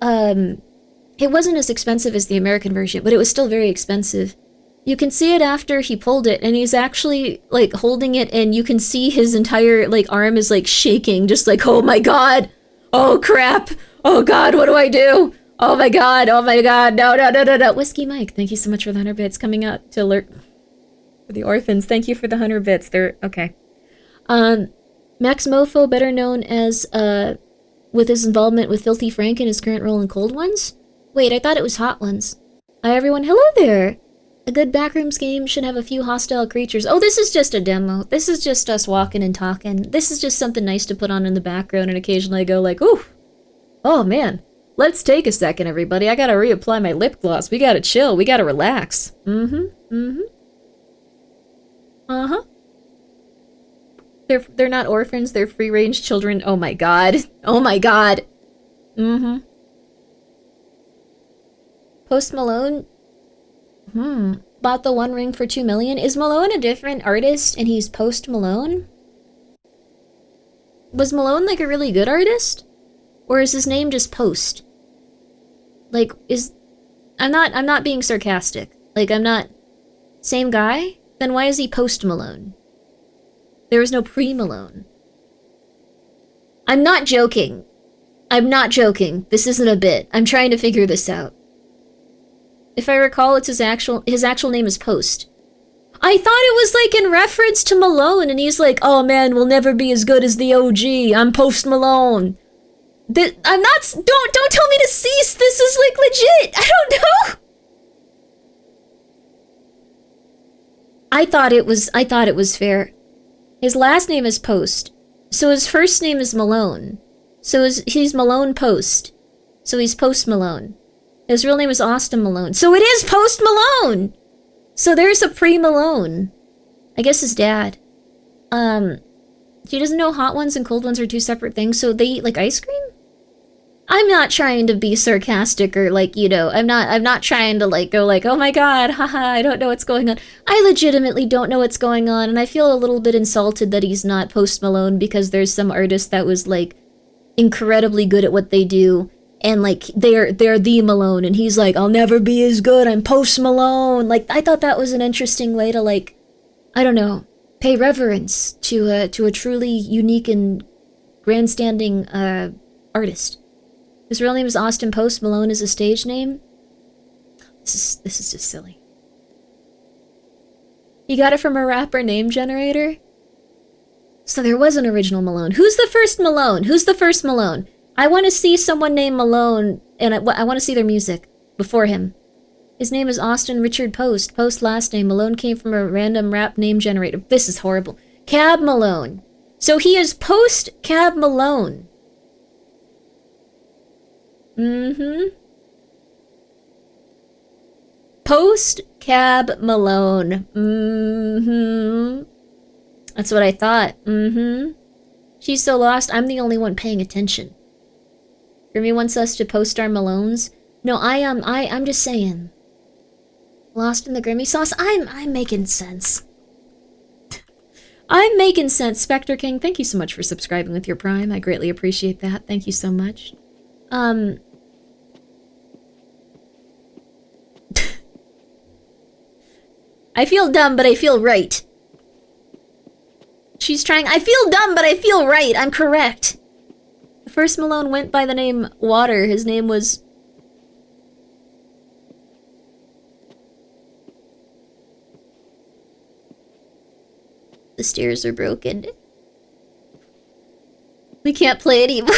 A: it wasn't as expensive as the American version, but it was still very expensive. You can see it after he pulled it, and he's actually, like, holding it, and you can see his entire, like, arm is, like, shaking, just like, oh my god! Oh crap! Oh god, what do I do? Oh my god, no, no. Whiskey Mike, thank you so much for the 100 bits coming out to alert for the orphans. Thank you for the 100 bits. They're, okay. Max Mofo, better known as, with his involvement with Filthy Frank and his current role in Cold Ones? Wait, I thought it was Hot Ones. Hi everyone, hello there! A good Backrooms game should have a few hostile creatures. Oh, this is just a demo. This is just us walking and talking. This is just something nice to put on in the background and occasionally I go like, ooh! Oh man, let's take a second everybody. I gotta reapply my lip gloss. We gotta chill. We gotta relax. Uh-huh. They're not orphans, they're free-range children. Oh my god. Oh my god. Post Malone? Bought the One Ring for $2 million. Is Malone a different artist and he's Post Malone? Was Malone, like, a really good artist? Or is his name just Post? Like, I'm not being sarcastic. Like, I'm not... Same guy? Then why is he Post Malone? There was no pre-Malone. I'm not joking. I'm not joking. This isn't a bit. I'm trying to figure this out. If I recall, it's his actual name is Post. I thought it was, like, in reference to Malone, and he's like, oh man, we'll never be as good as the OG. I'm Post Malone. I'm not. Don't tell me to cease. This is like legit. I don't know. I thought it was fair. His last name is Post, so his first name is Malone. So he's Malone Post. So he's Post Malone. His real name is Austin Malone. So it is Post Malone. So there's a pre-Malone. I guess his dad. He doesn't know hot ones and cold ones are two separate things. So they eat like ice cream. I'm not trying to be sarcastic or like, you know, I'm not trying to like go like, oh my god, haha, I don't know what's going on. I legitimately don't know what's going on, and I feel a little bit insulted that he's not Post Malone because there's some artist that was like incredibly good at what they do, and like they're the Malone, and he's like, I'll never be as good, I'm Post Malone. Like, I thought that was an interesting way to like, I don't know, pay reverence to a truly unique and grandstanding artist. His real name is Austin Post. Malone is a stage name. This is just silly. He got it from a rapper name generator. So there was an original Malone. Who's the first Malone? Who's the first Malone? I want to see someone named Malone, and I want to see their music before him. His name is Austin Richard Post. Post last name. Malone came from a random rap name generator. This is horrible. Cab Malone. So he is Post Cab Malone. Post Cab Malone. That's what I thought. She's so lost, I'm the only one paying attention. Grimmi wants us to post our Malones. No, I'm just saying. Lost in the Grimmi sauce? I'm making sense. I'm making sense. Spectre King, thank you so much for subscribing with your Prime. I greatly appreciate that. Thank you so much. I feel dumb, but I feel right. She's trying. I feel dumb, but I feel right. I'm correct. The first Malone went by the name Water. His name was... The stairs are broken. We can't play anymore.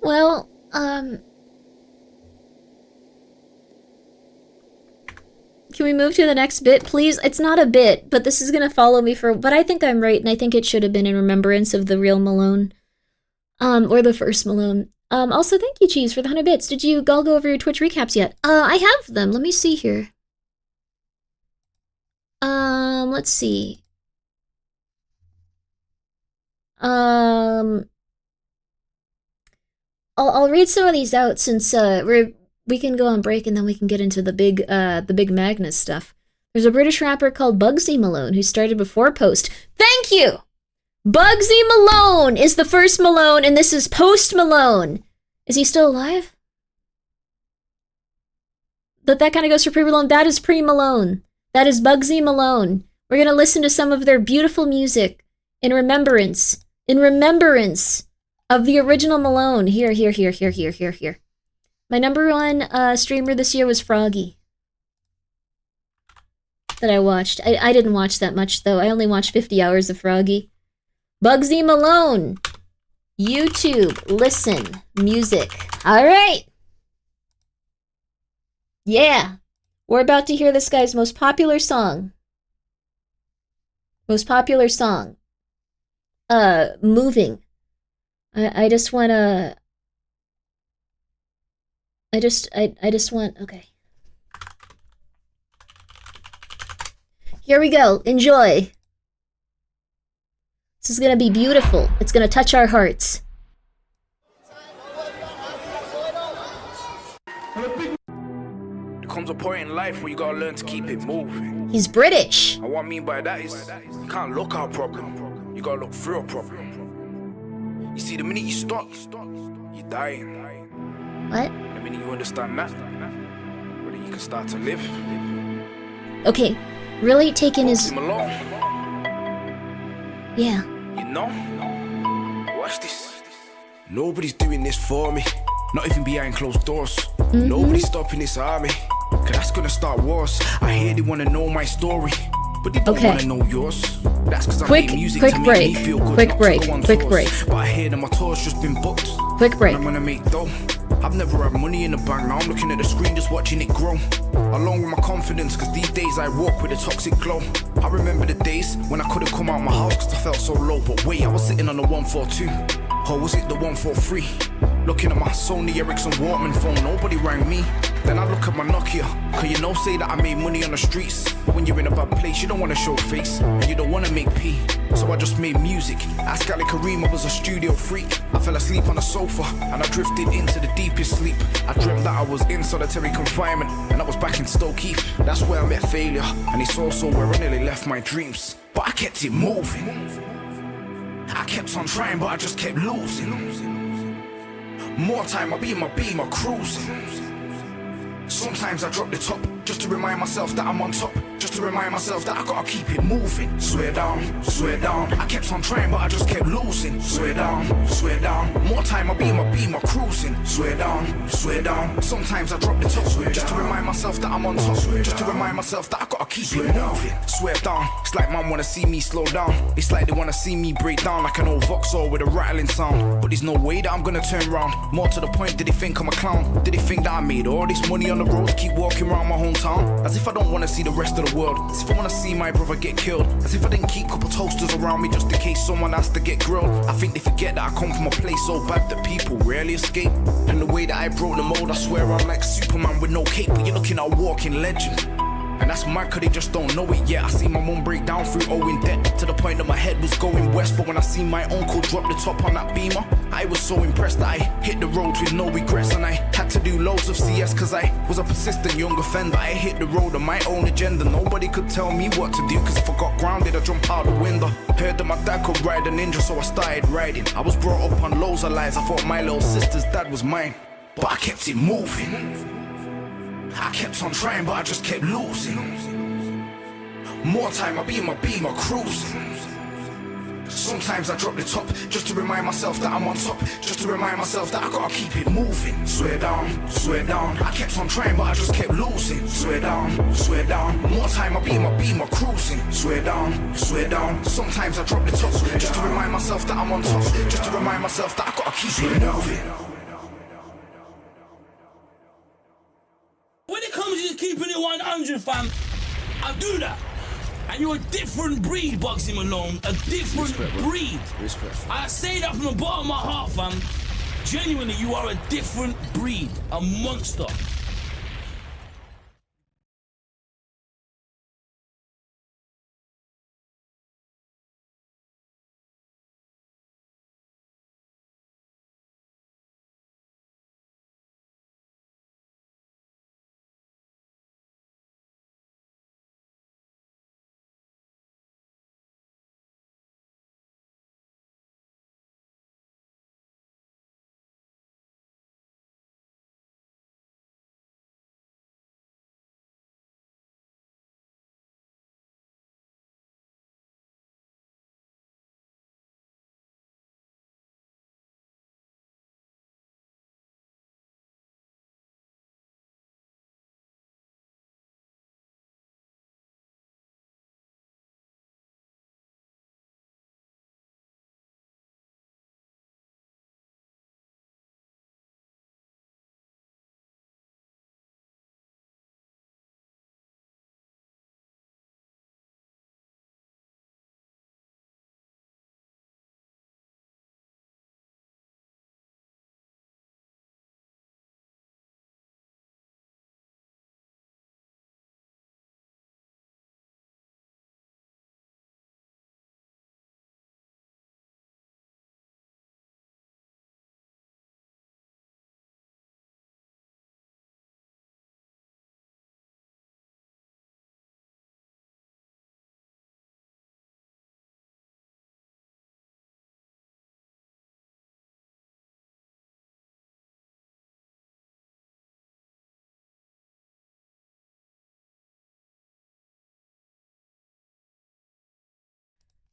A: Well, can we move to the next bit, please? It's not a bit, but this is gonna follow me for... But I think I'm right, and I think it should have been in remembrance of the real Malone. Or the first Malone. Also, thank you, Cheese, for the 100 bits. Did you all go over your Twitch recaps yet? I have them. Let me see here. Let's see. I'll read some of these out since we can go on break and then we can get into the big Magnus stuff. There's a British rapper called Bugsy Malone who started before Post. Thank you! Bugsy Malone is the first Malone, and this is Post Malone. Is he still alive? But that kind of goes for pre-Malone. That is pre-Malone. That is Bugsy Malone. We're gonna listen to some of their beautiful music in remembrance of the original Malone. Here. My number one streamer this year was Froggy. That I watched. I didn't watch that much, though. I only watched 50 hours of Froggy. Bugsy Malone. YouTube. Listen. Music. Alright. Yeah. We're about to hear this guy's most popular song. Moving. I just want, okay. Here we go, enjoy. This is gonna be beautiful. It's gonna touch our hearts.
C: There comes a point in life where you gotta learn to keep it moving.
A: He's British.
C: And what I mean by that is, you can't look at a problem, you gotta look through a problem. You see, the minute you stop, you're dying.
A: What?
C: The minute you understand that, well, then you can start to live.
A: Okay, really taking his...
C: Malone.
A: Yeah.
C: You know? Watch this. Nobody's doing this for me. Not even behind closed doors. Nobody's stopping this army. Cause that's gonna start wars. I hear they wanna know my story. But they don't
A: Okay.
C: wanna know yours. That's 'cause I
A: Quick-
C: make music
A: quick
C: to
A: break.
C: make me feel good,
A: Quick
C: not
A: break.
C: to go on
A: Quick
C: tours.
A: break.
C: But I hear that my tour's just been booked.
A: Quick break.
C: I'm gonna make dough. I've never had money in the bank, now I'm looking at the screen just watching it grow. Along with my confidence, cause these days I walk with a toxic glow. I remember the days when I couldn't come out my house cause I felt so low. But wait, I was sitting on the 142, or was it the 143? Looking at my Sony Ericsson Walkman phone, nobody rang me. Then I look at my Nokia, cause you know say that I made money on the streets. But when you're in a bad place, you don't wanna show face, and you don't wanna make pee. So I just made music. Ask Ali Kareem, I was a studio freak. I fell asleep on the sofa, and I drifted into the deepest sleep. I dreamt that I was in solitary confinement, and I was back in Stoke Heath. That's where I met failure, and it's also where I nearly left my dreams. But I kept it moving. I kept on trying, but I just kept losing. More time, I'll be in my beamer cruising. Sometimes I drop the top, just to remind myself that I'm on top. Just to remind myself that I gotta keep it moving. Swear down, swear down. I kept on trying, but I just kept losing. Swear down, swear down. More time, I'll be in my beamer cruising. Swear down, swear down. Sometimes I drop the top, just to remind myself that I'm on top. Just to remind myself that I gotta keep it moving. Swear down. It's like man wanna see me slow down. It's like they wanna see me break down like an old Vauxhall with a rattling sound. But there's no way that I'm gonna turn round. More to the point, did they think I'm a clown? Did they think that I made all this money on the road to keep walking around my hometown? As if I don't wanna see the rest of the world. As if I wanna see my brother get killed. As if I didn't keep couple toasters around me just in case someone has to get grilled. I think they forget that I come from a place so bad that people rarely escape. And the way that I broke the mold, I swear I'm like Superman with no cape. But you're looking at a walking legend. And that's mad cause they just don't know it yet. I see my mum break down through owing debt, to the point that my head was going west. But when I seen my uncle drop the top on that beamer, I was so impressed that I hit the roads with no regrets. And I had to do loads of CS cause I was a persistent young offender. I hit the road on my own agenda. Nobody could tell me what to do, cause if I got grounded I'd jump out the window. Heard that my dad could ride a ninja, so I started riding. I was brought up on loads of lies. I thought my little sister's dad was mine, but I kept it moving. I kept on trying, but I just kept losing. More time, I'll be in my beamer cruising. Sometimes I drop the top, just to remind myself that I'm on top. Just to remind myself that I gotta keep it moving. Swear down, swear down. I kept on trying, but I just kept losing. Swear down, swear down. More time, I'll be in my beamer cruising. Swear down, swear down. Sometimes I drop the top, just to remind myself that I'm on top. Just to remind myself that I gotta keep it moving.
D: When it comes to keeping it 100, fam, I do that. And you're a different breed, Bugsy Malone. A different breed.
C: Respect.
D: I say that from the bottom of my heart, fam. Genuinely, you are a different breed. A monster.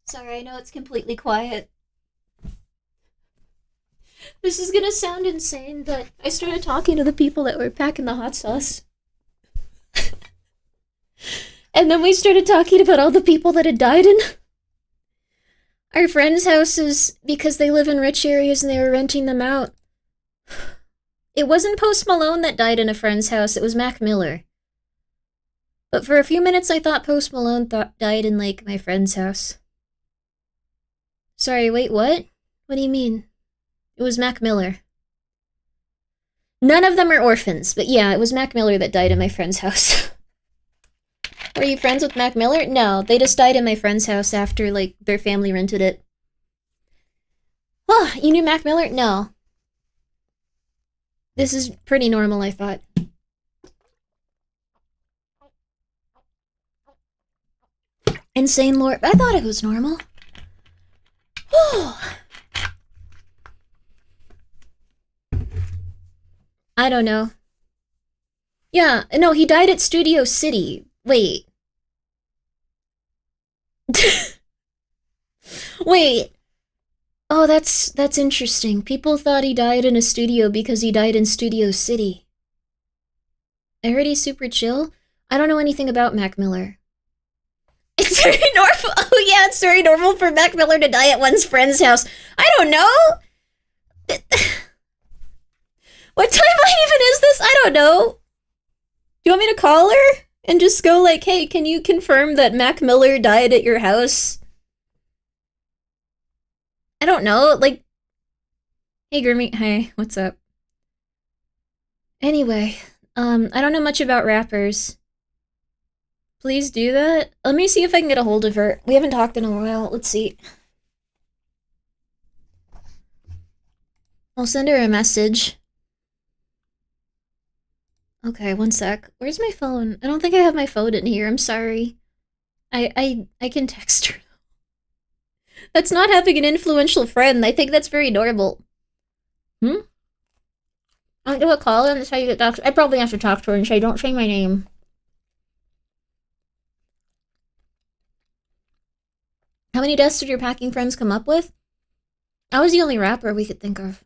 A: Sorry, I know it's completely quiet. This is gonna sound insane, but I started talking to the people that were packing the hot sauce. And then we started talking about all the people that had died in our friends' houses because they live in rich areas and they were renting them out. It wasn't Post Malone that died in a friend's house, it was Mac Miller. But for a few minutes I thought Post Malone died in, like, my friend's house. Sorry, wait, what? What do you mean? It was Mac Miller. None of them are orphans, but yeah, it was Mac Miller that died in my friend's house. Were you friends with Mac Miller? No, they just died in my friend's house after, like, their family rented it. Oh, you knew Mac Miller? No. This is pretty normal, I thought. Insane lore. I thought it was normal. I don't know. Yeah, no, he died at Studio City. Wait. Wait. Oh, that's interesting. People thought he died in a studio because he died in Studio City. I heard he's super chill. I don't know anything about Mac Miller. It's very normal. Oh yeah, it's very normal for Mac Miller to die at one's friend's house. I don't know. What timeline even is this? I don't know. Do you want me to call her and just go like, hey, can you confirm that Mac Miller died at your house? I don't know, like... Hey, Grimmi. Hi, what's up? Anyway, I don't know much about rappers. Please do that. Let me see if I can get a hold of her. We haven't talked in a while. Let's see. I'll send her a message. Okay, one sec. Where's my phone? I don't think I have my phone in here. I'm sorry. I can text her. That's not having an influential friend. I think that's very normal. I'll do a call and that's how you get talked to. I probably have to talk to her and say, don't say my name. How many deaths did your packing friends come up with? I was the only rapper we could think of.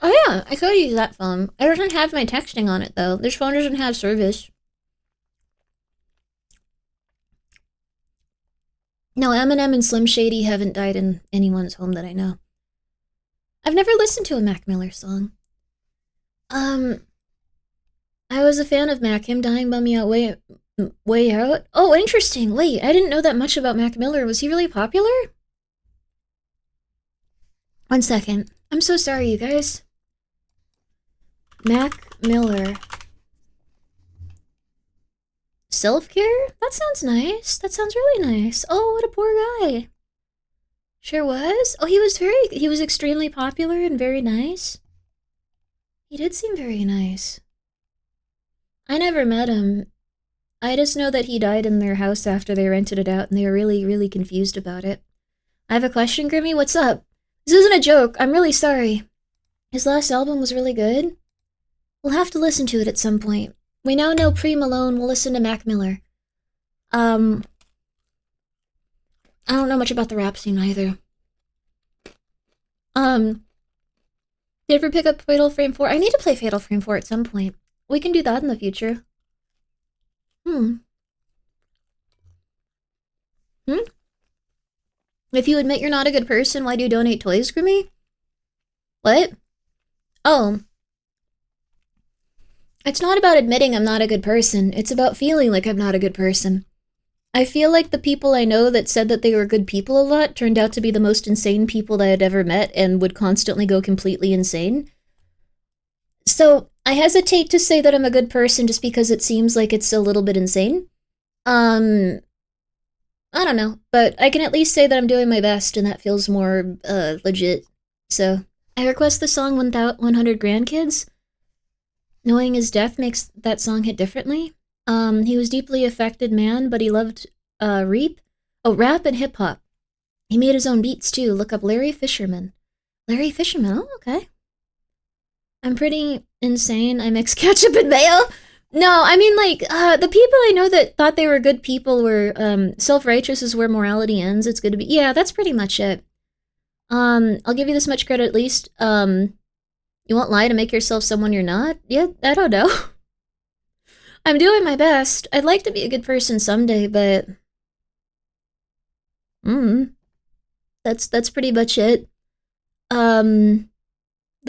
A: Oh yeah, I could use that phone. It doesn't have my texting on it though. This phone doesn't have service. No, Eminem and Slim Shady haven't died in anyone's home that I know. I've never listened to a Mac Miller song. I was a fan of Mac. Him dying bummed me out way out. Oh, interesting. Wait, I didn't know that much about Mac Miller. Was he really popular? 1 second. I'm so sorry, you guys. Mac Miller. Self-care? That sounds nice. That sounds really nice. Oh, what a poor guy. Sure was. Oh, he was extremely popular and very nice. He did seem very nice. I never met him. I just know that he died in their house after they rented it out, and they were really, really confused about it. I have a question, Grimmi. What's up? This isn't a joke. I'm really sorry. His last album was really good. We'll have to listen to it at some point. We now know pre-Malone. We'll listen to Mac Miller. I don't know much about the rap scene either. Did you ever pick up Fatal Frame 4? I need to play Fatal Frame 4 at some point. We can do that in the future. If you admit you're not a good person, why do you donate toys, Grimmi? What? Oh. It's not about admitting I'm not a good person. It's about feeling like I'm not a good person. I feel like the people I know that said that they were good people a lot turned out to be the most insane people I had ever met and would constantly go completely insane. So, I hesitate to say that I'm a good person just because it seems like it's a little bit insane. I don't know, but I can at least say that I'm doing my best and that feels more, legit. So, I request the song 100 Grandkids. Knowing his death makes that song hit differently. He was deeply affected man, but he loved, rap and hip-hop. He made his own beats, too. Look up Larry Fisherman. Larry Fisherman, oh, okay. I'm pretty insane. I mix ketchup and mayo. No, I mean, like, the people I know that thought they were good people were, self-righteous is where morality ends. It's good to be. Yeah, that's pretty much it. I'll give you this much credit at least. You won't lie to make yourself someone you're not? Yeah, I don't know. I'm doing my best. I'd like to be a good person someday, but... That's pretty much it. The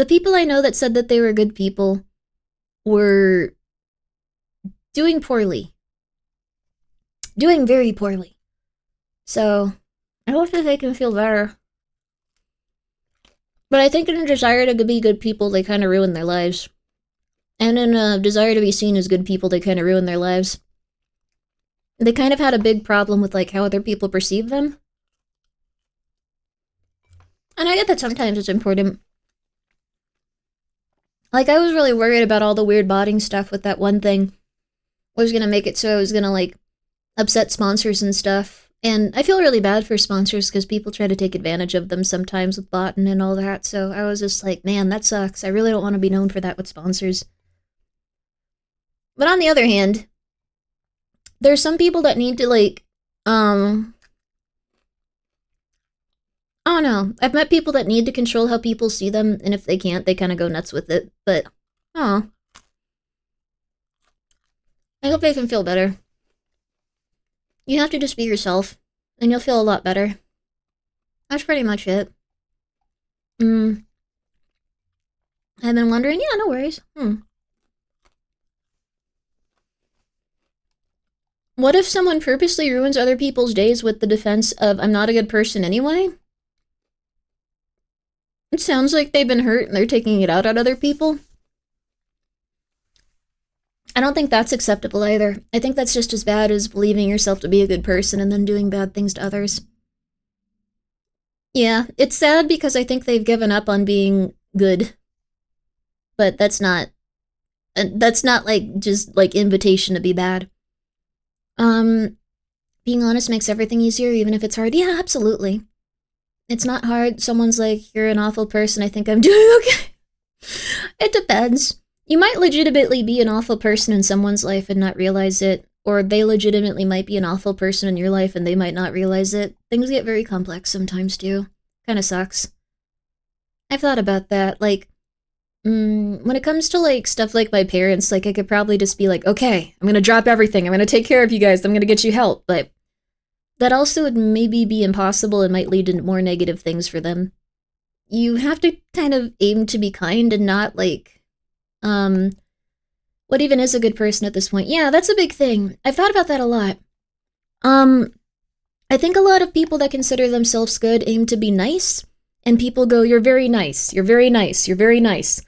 A: people I know that said that they were good people were doing poorly. Doing very poorly. So, I hope that they can feel better. But I think in a desire to be good people, they kind of ruin their lives. And in a desire to be seen as good people, they kind of ruin their lives. They kind of had a big problem with, like, how other people perceive them. And I get that sometimes it's important. Like, I was really worried about all the weird botting stuff with that one thing. I was gonna make it so I was gonna, like, upset sponsors and stuff. And I feel really bad for sponsors because people try to take advantage of them sometimes with botting and all that. So I was just like, man, that sucks. I really don't want to be known for that with sponsors. But on the other hand, there's some people that need to, like, I don't know. I've met people that need to control how people see them, and if they can't, they kind of go nuts with it. But, I hope they can feel better. You have to just be yourself, and you'll feel a lot better. That's pretty much it. I've been wondering, yeah, no worries. What if someone purposely ruins other people's days with the defense of, I'm not a good person anyway? It sounds like they've been hurt and they're taking it out on other people. I don't think that's acceptable either. I think that's just as bad as believing yourself to be a good person and then doing bad things to others. Yeah, it's sad because I think they've given up on being good. But that's not like just like invitation to be bad. Being honest makes everything easier even if it's hard. Yeah, absolutely. It's not hard. Someone's like, you're an awful person. I think I'm doing okay. It depends. You might legitimately be an awful person in someone's life and not realize it, or they legitimately might be an awful person in your life and they might not realize it. Things get very complex sometimes too. Kinda sucks. I've thought about that. Like, when it comes to like stuff like my parents, like I could probably just be like, okay, I'm gonna drop everything. I'm gonna take care of you guys. I'm gonna get you help. But that also would maybe be impossible and might lead to more negative things for them. You have to kind of aim to be kind and not like, what even is a good person at this point? Yeah, that's a big thing. I've thought about that a lot. I think a lot of people that consider themselves good aim to be nice, and people go, you're very nice, you're very nice, you're very nice.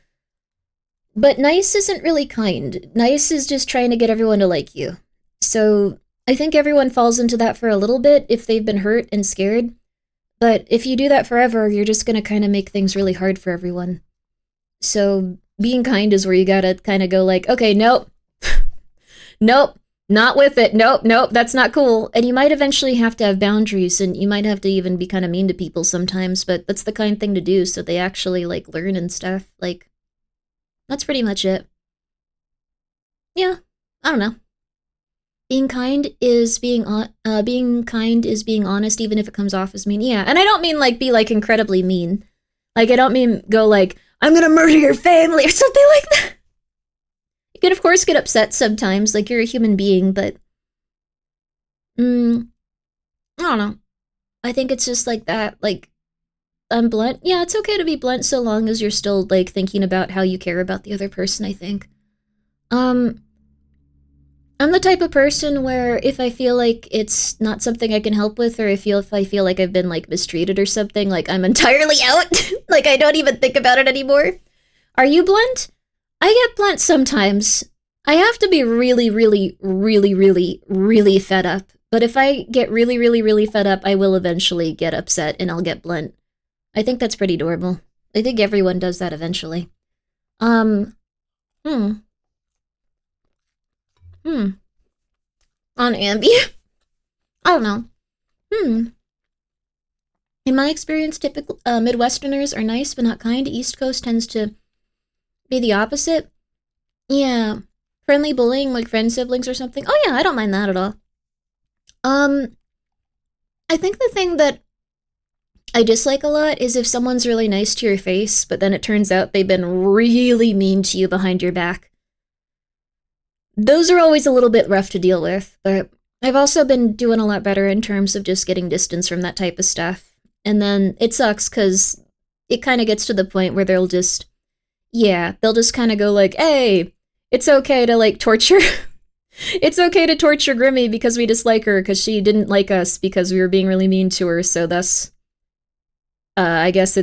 A: But nice isn't really kind. Nice is just trying to get everyone to like you. So I think everyone falls into that for a little bit if they've been hurt and scared. But if you do that forever, you're just gonna kind of make things really hard for everyone. So being kind is where you gotta kind of go like, okay, nope. Nope, not with it. Nope, that's not cool. And you might eventually have to have boundaries, and you might have to even be kind of mean to people sometimes, but that's the kind thing to do so they actually, like, learn and stuff. Like, that's pretty much it. Yeah, I don't know. Being kind is being honest even if it comes off as mean. Yeah, and I don't mean, like, be, like, incredibly mean. Like, I don't mean go, like, I'm gonna murder your family or something like that. You can, of course, get upset sometimes, like, you're a human being, but... I don't know. I think it's just like that, like, I'm blunt. Yeah, it's okay to be blunt so long as you're still, like, thinking about how you care about the other person, I think. I'm the type of person where if I feel like it's not something I can help with, or if I feel like I've been, like, mistreated or something, like, I'm entirely out. Like, I don't even think about it anymore. Are you blunt? I get blunt sometimes. I have to be really, really, really, really, really fed up. But if I get really, really, really fed up, I will eventually get upset and I'll get blunt. I think that's pretty normal. I think everyone does that eventually. On Ambi? I don't know. In my experience, typical Midwesterners are nice but not kind. East Coast tends to be the opposite. Yeah. Friendly bullying, like friend siblings or something. Oh yeah, I don't mind that at all. I think the thing that I I dislike a lot is if someone's really nice to your face, but then it turns out they've been really mean to you behind your back. Those are always a little bit rough to deal with, but I've also been doing a lot better in terms of just getting distance from that type of stuff. And then it sucks because it kind of gets to the point where they'll just kind of go like, hey, it's okay to like torture. It's okay to torture Grimmi because we dislike her because she didn't like us because we were being really mean to her. So thus, I guess,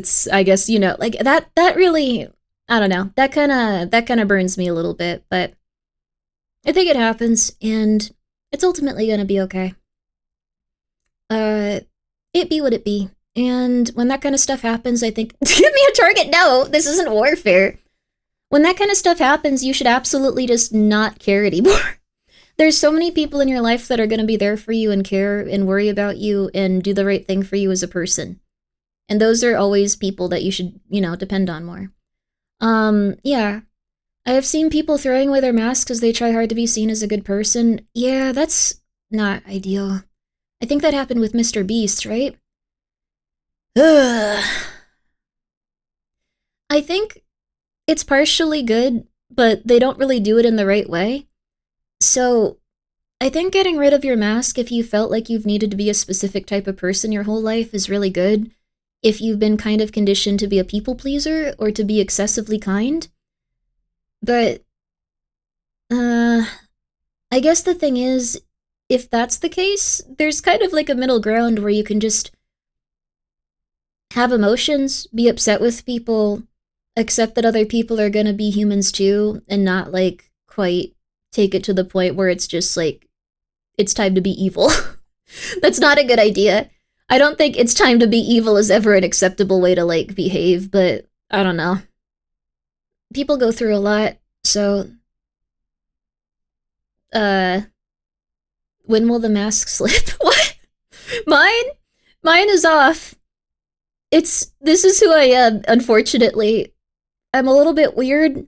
A: you know, like that really, I don't know, that kind of burns me a little bit, but I think it happens and it's ultimately going to be okay. It be what it be. And when that kind of stuff happens, I think, give me a target. No, this isn't warfare. When that kind of stuff happens, you should absolutely just not care anymore. There's so many people in your life that are going to be there for you and care and worry about you and do the right thing for you as a person. And those are always people that you should, you know, depend on more. Yeah. I have seen people throwing away their masks as they try hard to be seen as a good person. Yeah, that's not ideal. I think that happened with Mr. Beast, right? Ugh. I think it's partially good, but they don't really do it in the right way. So, I think getting rid of your mask if you felt like you've needed to be a specific type of person your whole life is really good. If you've been kind of conditioned to be a people pleaser or to be excessively kind. But, I guess the thing is, if that's the case, there's kind of like a middle ground where you can just have emotions, be upset with people, accept that other people are gonna be humans too, and not like quite take it to the point where it's just like, it's time to be evil. That's not a good idea. I don't think it's time to be evil is ever an acceptable way to like behave, but I don't know. People go through a lot, so when will the mask slip? What? Mine is off. This is who I am, unfortunately. I'm a little bit weird.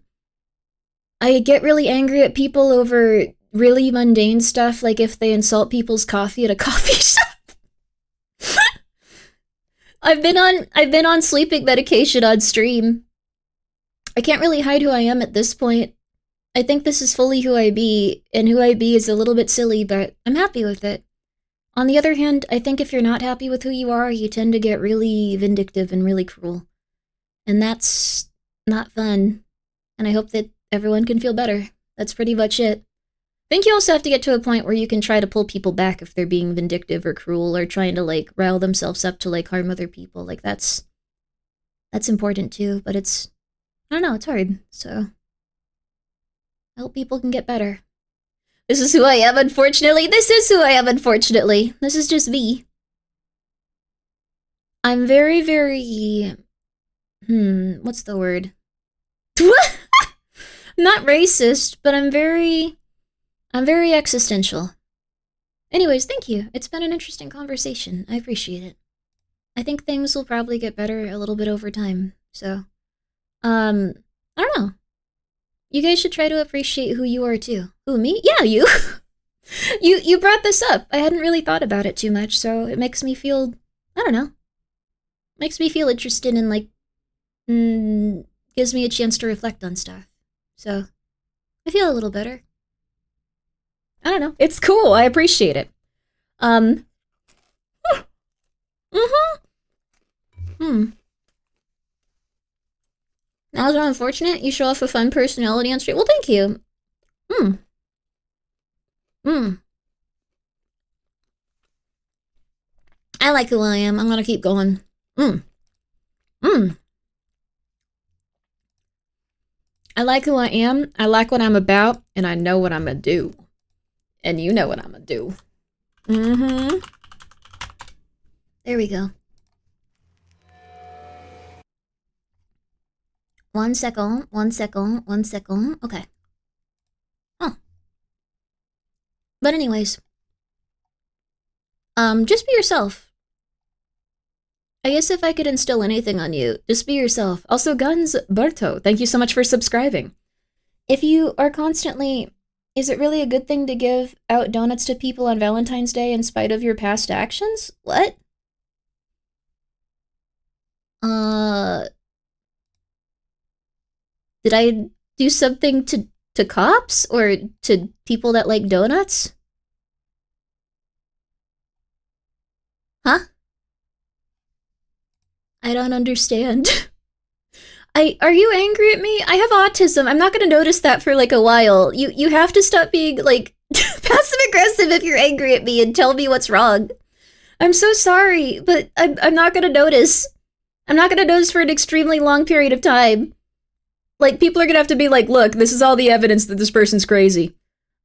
A: I get really angry at people over really mundane stuff, like if they insult people's coffee at a coffee shop. I've been on sleeping medication on stream. I can't really hide who I am at this point. I think this is fully who I be, and who I be is a little bit silly, but I'm happy with it. On the other hand, I think if you're not happy with who you are, you tend to get really vindictive and really cruel. And that's not fun. And I hope that everyone can feel better. That's pretty much it. I think you also have to get to a point where you can try to pull people back if they're being vindictive or cruel or trying to like rile themselves up to like harm other people. Like that's important too, but it's, I don't know, it's hard. So I hope people can get better. This is who I am, unfortunately. This is who I am, unfortunately. This is just me. I'm very, very... what's the word? I'm not racist, but I'm very existential. Anyways, thank you. It's been an interesting conversation. I appreciate it. I think things will probably get better a little bit over time, so... I don't know. You guys should try to appreciate who you are too. Who, me? Yeah, you. You brought this up. I hadn't really thought about it too much, so it makes me feel, I don't know. Makes me feel interested and like, gives me a chance to reflect on stuff. So, I feel a little better. I don't know. It's cool. I appreciate it. That was unfortunate. You show off a fun personality on stream. Well, thank you. I like who I am. I'm gonna keep going. I like who I am. I like what I'm about, and I know what I'm gonna do. And you know what I'm gonna do. There we go. 1 second, 1 second, 1 second. Okay. Oh. But anyways. Just be yourself. I guess if I could instill anything on you, just be yourself. Also, Guns Berto, thank you so much for subscribing. If you are constantly... Is it really a good thing to give out donuts to people on Valentine's Day in spite of your past actions? What? Did I do something to cops or to people that like donuts? Huh? I don't understand. Are you angry at me? I have autism. I'm not gonna notice that for like a while. You have to stop being like passive aggressive if you're angry at me and tell me what's wrong. I'm so sorry, but I'm not gonna notice. I'm not gonna notice for an extremely long period of time. Like, people are gonna have to be like, look, this is all the evidence that this person's crazy.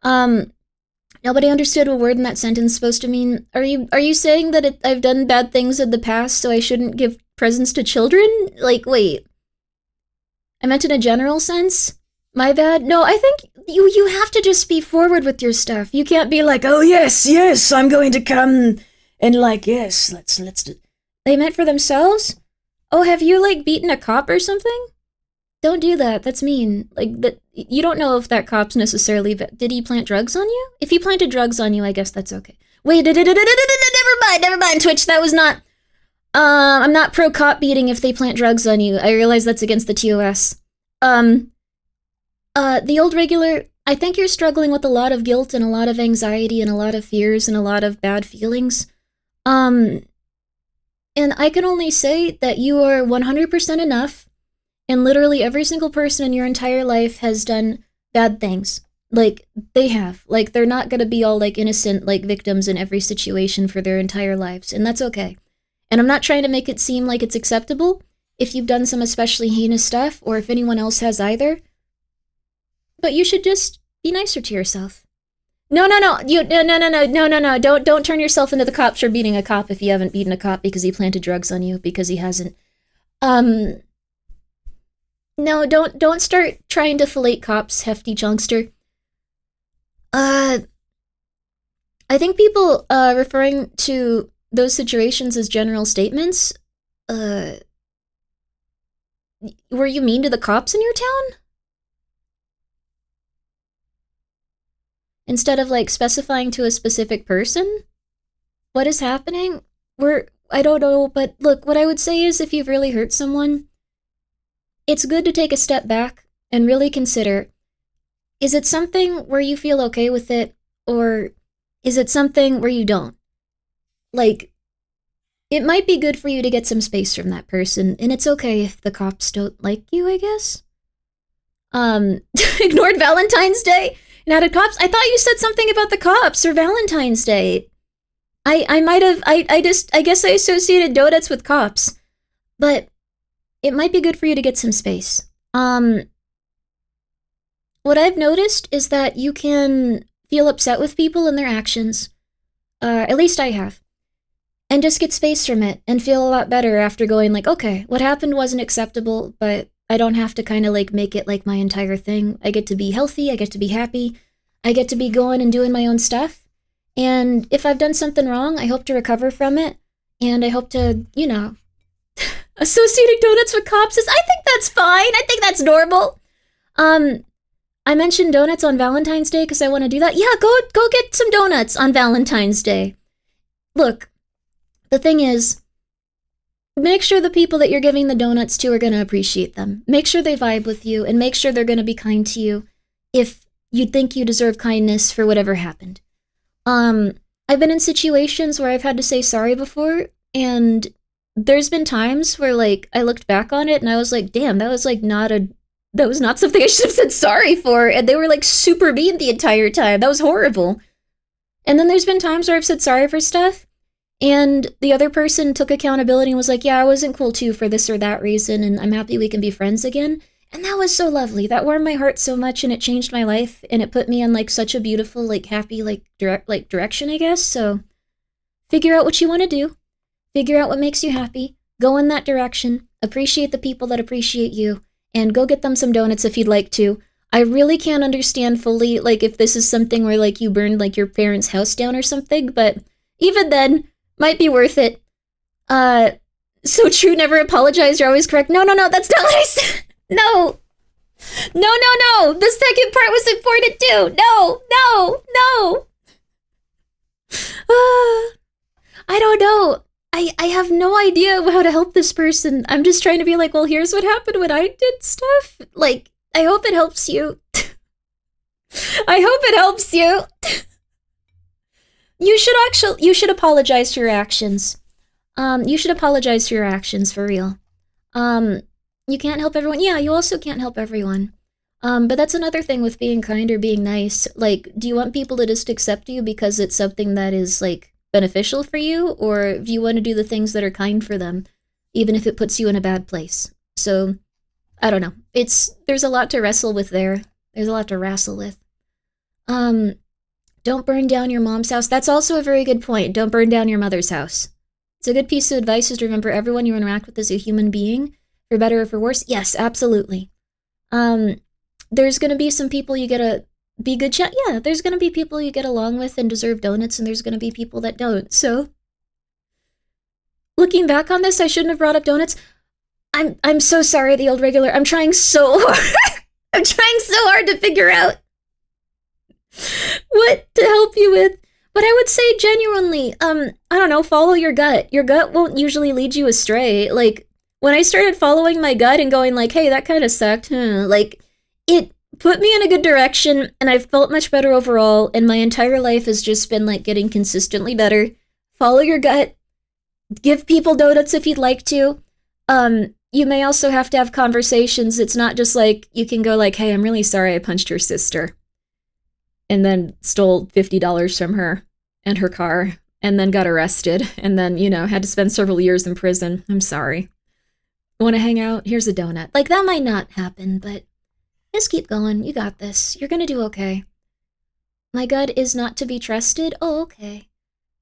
A: Nobody understood what word in that sentence is supposed to mean. Are you saying that I've done bad things in the past, so I shouldn't give presents to children? Like, wait. I meant in a general sense? My bad? No, I think you have to just be forward with your stuff. You can't be like, oh yes, I'm going to come and like, yes, let's do. They meant for themselves? Oh, have you like beaten a cop or something? Don't do that. That's mean. Like, that, you don't know if that cop's necessarily... Did he plant drugs on you? If he planted drugs on you, I guess that's okay. Wait, never mind, Twitch. That was not... I'm not pro cop beating if they plant drugs on you. I realize that's against the TOS. The old regular... I think you're struggling with a lot of guilt and a lot of anxiety and a lot of fears and a lot of bad feelings. And I can only say that you are 100% enough. And literally every single person in your entire life has done bad things. Like, they have. Like, they're not gonna be all, like, innocent, like, victims in every situation for their entire lives. And that's okay. And I'm not trying to make it seem like it's acceptable if you've done some especially heinous stuff, or if anyone else has either. But you should just be nicer to yourself. No. No. Don't turn yourself into the cops for beating a cop if you haven't beaten a cop because he planted drugs on you, because he hasn't. No, don't start trying to fillet cops, hefty chunkster. I think people, referring to those situations as general statements, were you mean to the cops in your town? Instead of, like, specifying to a specific person? What is happening? I don't know, but look, what I would say is if you've really hurt someone, it's good to take a step back and really consider, is it something where you feel okay with it, or is it something where you don't? Like, it might be good for you to get some space from that person, and it's okay if the cops don't like you, I guess? Ignored Valentine's Day? And added cops? I thought you said something about the cops or Valentine's Day. I might have, I guess I associated donuts with cops. But it might be good for you to get some space. What I've noticed is that you can feel upset with people and their actions. At least I have. And just get space from it and feel a lot better after going like, okay, what happened wasn't acceptable, but I don't have to kind of like make it like my entire thing. I get to be healthy, I get to be happy, I get to be going and doing my own stuff. And if I've done something wrong, I hope to recover from it. And I hope to, you know, associating donuts with cops is, I think that's fine. I think that's normal. I mentioned donuts on Valentine's Day because I want to do that. Yeah, go get some donuts on Valentine's Day. Look, the thing is, make sure the people that you're giving the donuts to are going to appreciate them. Make sure they vibe with you, and make sure they're going to be kind to you if you think you deserve kindness for whatever happened. I've been in situations where I've had to say sorry before, and there's been times where, like, I looked back on it and I was like, damn, that was not something I should have said sorry for, and they were, like, super mean the entire time. That was horrible. And then there's been times where I've said sorry for stuff, and the other person took accountability and was like, yeah, I wasn't cool too for this or that reason, and I'm happy we can be friends again. And that was so lovely. That warmed my heart so much, and it changed my life, and it put me on, like, such a beautiful, like, happy, like, direction, I guess. So figure out what you want to do. Figure out what makes you happy. Go in that direction. Appreciate the people that appreciate you, and go get them some donuts if you'd like to. I really can't understand fully, like, if this is something where, like, you burned, like, your parents' house down or something, but even then, might be worth it. So true, never apologize, you're always correct. No, that's not what I said. No. The second part was important too. No. I don't know. I have no idea how to help this person. I'm just trying to be like, well, here's what happened when I did stuff. Like, I hope it helps you. I hope it helps you. You should apologize for your actions. You should apologize for your actions, for real. You can't help everyone. Yeah, you also can't help everyone. But that's another thing with being kind or being nice. Like, do you want people to just accept you because it's something that is, like, beneficial for you? Or do you want to do the things that are kind for them, even if it puts you in a bad place? So, I don't know. There's a lot to wrestle with there. There's a lot to wrestle with. Don't burn down your mom's house. That's also a very good point. Don't burn down your mother's house. It's a good piece of advice is to remember everyone you interact with is a human being, for better or for worse. Yes, absolutely. There's going to be some people you get to be good chat. Yeah, there's going to be people you get along with and deserve donuts, and there's going to be people that don't. So, looking back on this, I shouldn't have brought up donuts. I'm so sorry, the old regular. I'm trying so hard. I'm trying so hard to figure out what to help you with. But I would say genuinely, I don't know, follow your gut. Your gut won't usually lead you astray. Like, when I started following my gut and going like, hey, that kind of sucked, like, it put me in a good direction, and I've felt much better overall, and my entire life has just been, like, getting consistently better. Follow your gut. Give people donuts if you'd like to. You may also have to have conversations. It's not just like, you can go like, hey, I'm really sorry I punched your sister. And then stole $50 from her and her car, and then got arrested, and then, had to spend several years in prison. I'm sorry. Want to hang out? Here's a donut. Like, that might not happen, but just keep going. You got this. You're gonna do okay. My gut is not to be trusted. Oh, okay.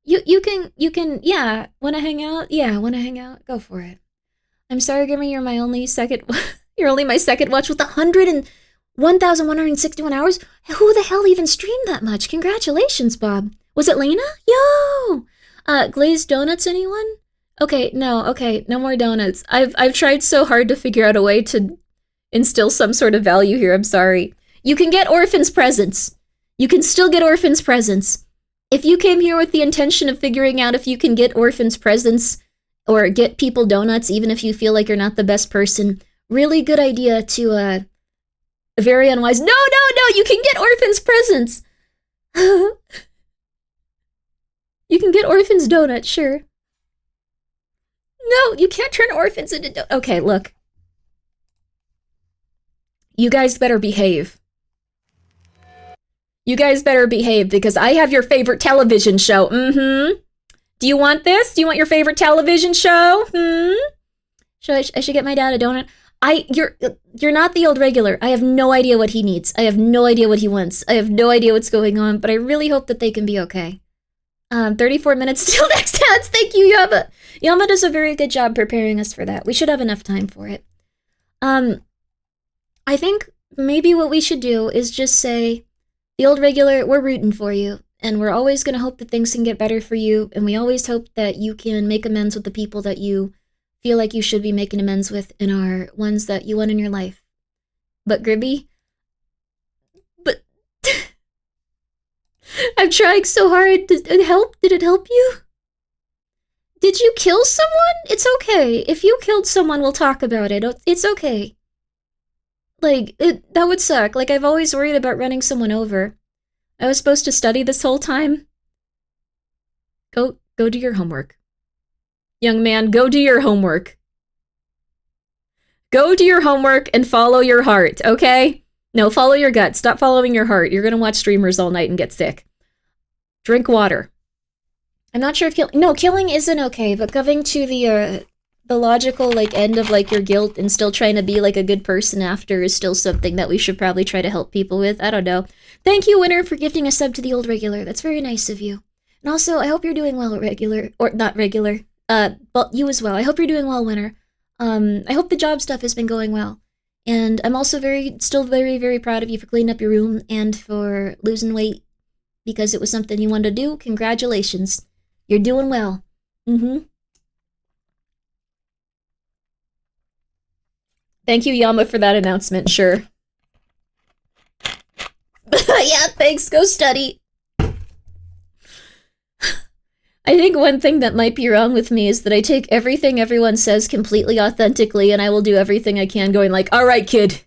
A: You can, yeah, want to hang out? Yeah, want to hang out? Go for it. I'm sorry, Grimmi, you're only my second watch with 1,161 hours? Who the hell even streamed that much? Congratulations, Bob. Was it Lena? Yo! Glazed donuts, anyone? Okay, no more donuts. I've tried so hard to figure out a way to instill some sort of value here, I'm sorry. You can get orphans' presents. You can still get orphans' presents. If you came here with the intention of figuring out if you can get orphans' presents or get people donuts, even if you feel like you're not the best person, really good idea to, very unwise. No, you can get orphans presents. You can get orphans donuts, sure. No, you can't turn orphans into donuts. Okay, look. You guys better behave. You guys better behave, because I have your favorite television show. Do you want this? Do you want your favorite television show? I should get my dad a donut. You're not the old regular. I have no idea what he needs. I have no idea what he wants. I have no idea what's going on, but I really hope that they can be okay. 34 minutes till next dance. Thank you, Yama. Yama does a very good job preparing us for that. We should have enough time for it. I think maybe what we should do is just say, the old regular, we're rooting for you, and we're always going to hope that things can get better for you, and we always hope that you can make amends with the people that you feel like you should be making amends with and are ones that you want in your life. But Grimmi, I'm trying so hard. Did it help? Did it help you? Did you kill someone? It's okay. If you killed someone, we'll talk about it. It's okay. Like, that would suck. Like, I've always worried about running someone over. I was supposed to study this whole time. Go do your homework. Young man, go do your homework. Go do your homework and follow your heart, okay? No, follow your gut. Stop following your heart. You're gonna watch streamers all night and get sick. Drink water. I'm not sure if killing isn't okay, but going to the logical, like, end of, like, your guilt and still trying to be, like, a good person after is still something that we should probably try to help people with. I don't know. Thank you, Winner, for gifting a sub to the old regular. That's very nice of you. And also, I hope you're doing well, regular. Or not regular. But you as well. I hope you're doing well, Winner. I hope the job stuff has been going well. And I'm also still very, very proud of you for cleaning up your room and for losing weight because it was something you wanted to do. Congratulations. You're doing well. Thank you, Yama, for that announcement, sure. Yeah, thanks, go study. I think one thing that might be wrong with me is that I take everything everyone says completely authentically, and I will do everything I can going like, all right, kid,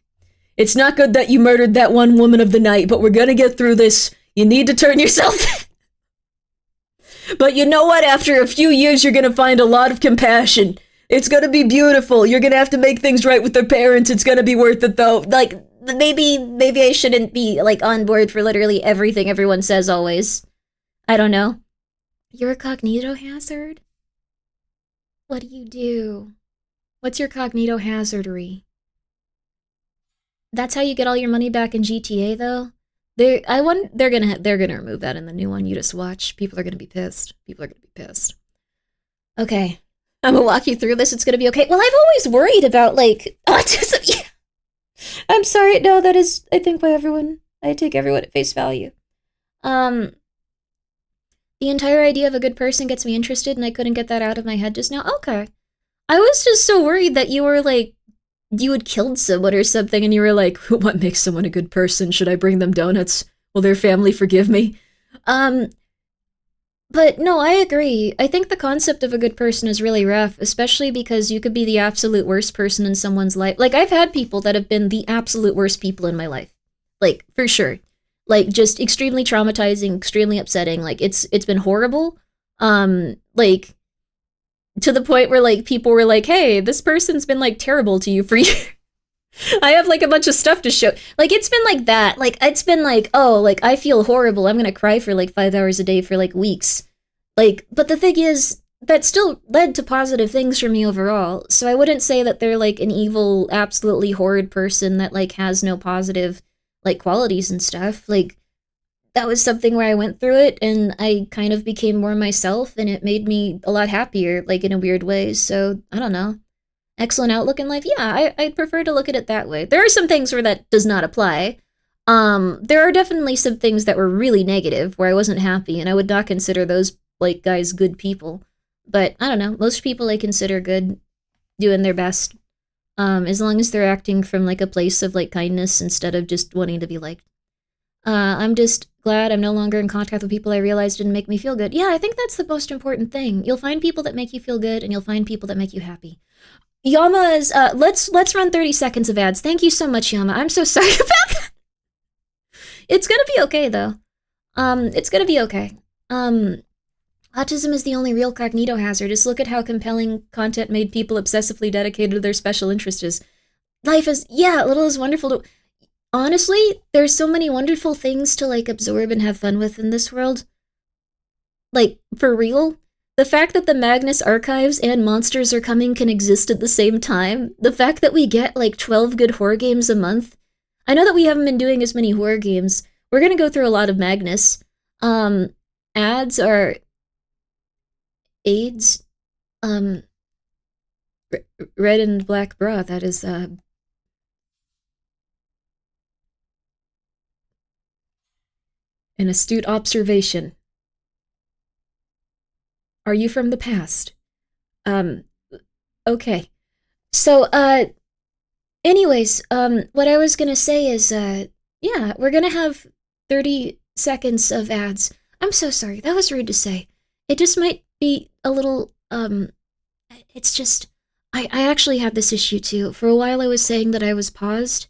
B: It's not good that you murdered that one woman of the night, but we're gonna get through this. You need to turn yourself in. But you know what? After a few years, you're gonna find a lot of compassion. It's gonna be beautiful. You're gonna have to make things right with their parents. It's gonna be worth it, though.
A: Like, maybe I shouldn't be, like, on board for literally everything everyone says always. I don't know. You're a cognito hazard? What do you do? What's your cognito hazardry? That's how you get all your money back in GTA, though? They're gonna remove that in the new one. You just watch. People are gonna be pissed. Okay. I'm gonna walk you through this. It's gonna be okay. Well, I've always worried about, like, autism. Yeah. I'm sorry. No, that is, I think, by everyone. I take everyone at face value. The entire idea of a good person gets me interested, and I couldn't get that out of my head just now. Okay. I was just so worried that you were, like, you had killed someone or something, and you were like, what makes someone a good person? Should I bring them donuts? Will their family forgive me? But no, I agree. I think the concept of a good person is really rough, especially because you could be the absolute worst person in someone's life. Like, I've had people that have been the absolute worst people in my life. Like, for sure. Like, just extremely traumatizing, extremely upsetting. Like, it's been horrible. Like, to the point where, like, people were like, hey, this person's been, like, terrible to you for years. I have, like, a bunch of stuff to show. Like, it's been like that. Like, it's been like, oh, like, I feel horrible. I'm gonna cry for, like, 5 hours a day for, like, weeks. Like, but the thing is, that still led to positive things for me overall. So I wouldn't say that they're, like, an evil, absolutely horrid person that, like, has no positive, like, qualities and stuff. Like, that was something where I went through it, and I kind of became more myself, and it made me a lot happier, like, in a weird way. So, I don't know. Excellent outlook in life? Yeah, I'd prefer to look at it that way. There are some things where that does not apply. There are definitely some things that were really negative, where I wasn't happy, and I would not consider those, like, guys good people. But, I don't know, most people I consider good, doing their best, as long as they're acting from, like, a place of, like, kindness instead of just wanting to be liked. I'm just glad I'm no longer in contact with people I realized didn't make me feel good. Yeah, I think that's the most important thing. You'll find people that make you feel good, and you'll find people that make you happy. Yama is, let's run 30 seconds of ads. Thank you so much, Yama. I'm so sorry about that. It's gonna be okay, though. It's gonna be okay. Autism is the only real cognito hazard. Just look at how compelling content made people obsessively dedicated to their special interest is. Life is, yeah, little is wonderful to... Honestly, there's so many wonderful things to, like, absorb and have fun with in this world. Like, for real. The fact that the Magnus archives and Monsters Are Coming can exist at the same time. The fact that we get, like, 12 good horror games a month. I know that we haven't been doing as many horror games. We're gonna go through a lot of Magnus. Ads are... AIDS. Red and black bra, that is, an astute observation. Are you from the past? Okay. So, anyways, what I was gonna say is, yeah, we're gonna have 30 seconds of ads. I'm so sorry, that was rude to say. It just might be a little, it's just, I actually had this issue too. For a while I was saying that I was paused,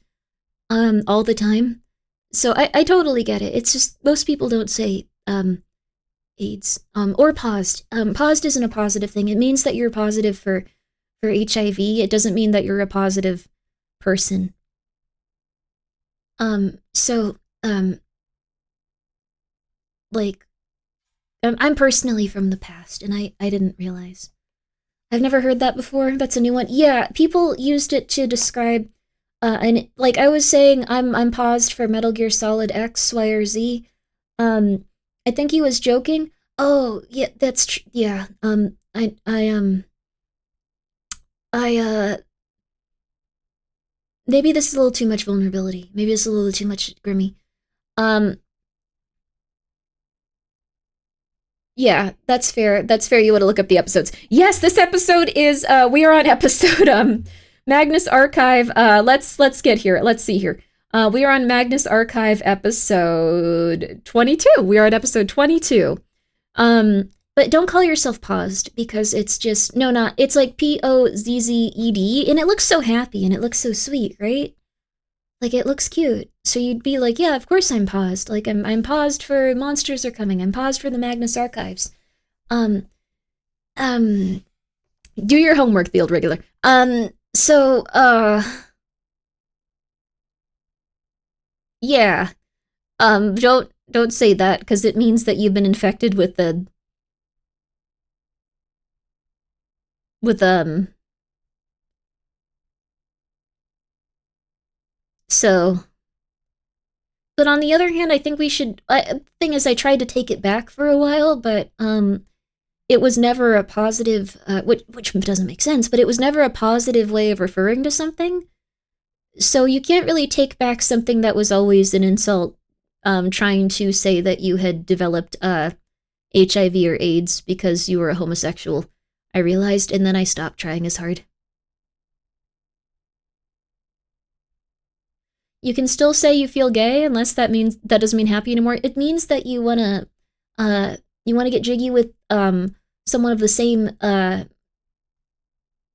A: all the time. So I totally get it. It's just, most people don't say, AIDS, or paused. Paused isn't a positive thing. It means that you're positive for HIV. It doesn't mean that you're a positive person. So, like, I'm personally from the past, and I didn't realize. I've never heard that before. That's a new one. Yeah, people used it to describe, and, like, I was saying, I'm paused for Metal Gear Solid X, Y, or Z. I think he was joking. Oh, yeah, that's true. Yeah, maybe this is a little too much vulnerability. Maybe this is a little too much Grimmi. Yeah, that's fair. That's fair. You want to look up the episodes. Yes, this episode is, we are on episode, Magnus Archive. Let's get here. Let's see here. We are on Magnus Archive episode 22. We are at episode 22. But don't call yourself paused, because it's just, no, not, it's like Pozzed, and it looks so happy, and it looks so sweet, right? Like, it looks cute. So you'd be like, yeah, of course I'm paused. Like, I'm paused for Monsters Are Coming. I'm paused for the Magnus Archives. Um, um,
B: Do your homework, the old regular.
A: so, yeah. Don't say that, because it means that you've been infected with so. But on the other hand, I think we should, thing is, I tried to take it back for a while, but, it was never a positive, which doesn't make sense, but it was never a positive way of referring to something. So you can't really take back something that was always an insult, trying to say that you had developed HIV or AIDS because you were a homosexual. I realized, and then I stopped trying as hard. You can still say you feel gay, unless that doesn't mean happy anymore. It means that you wanna get jiggy with someone of the same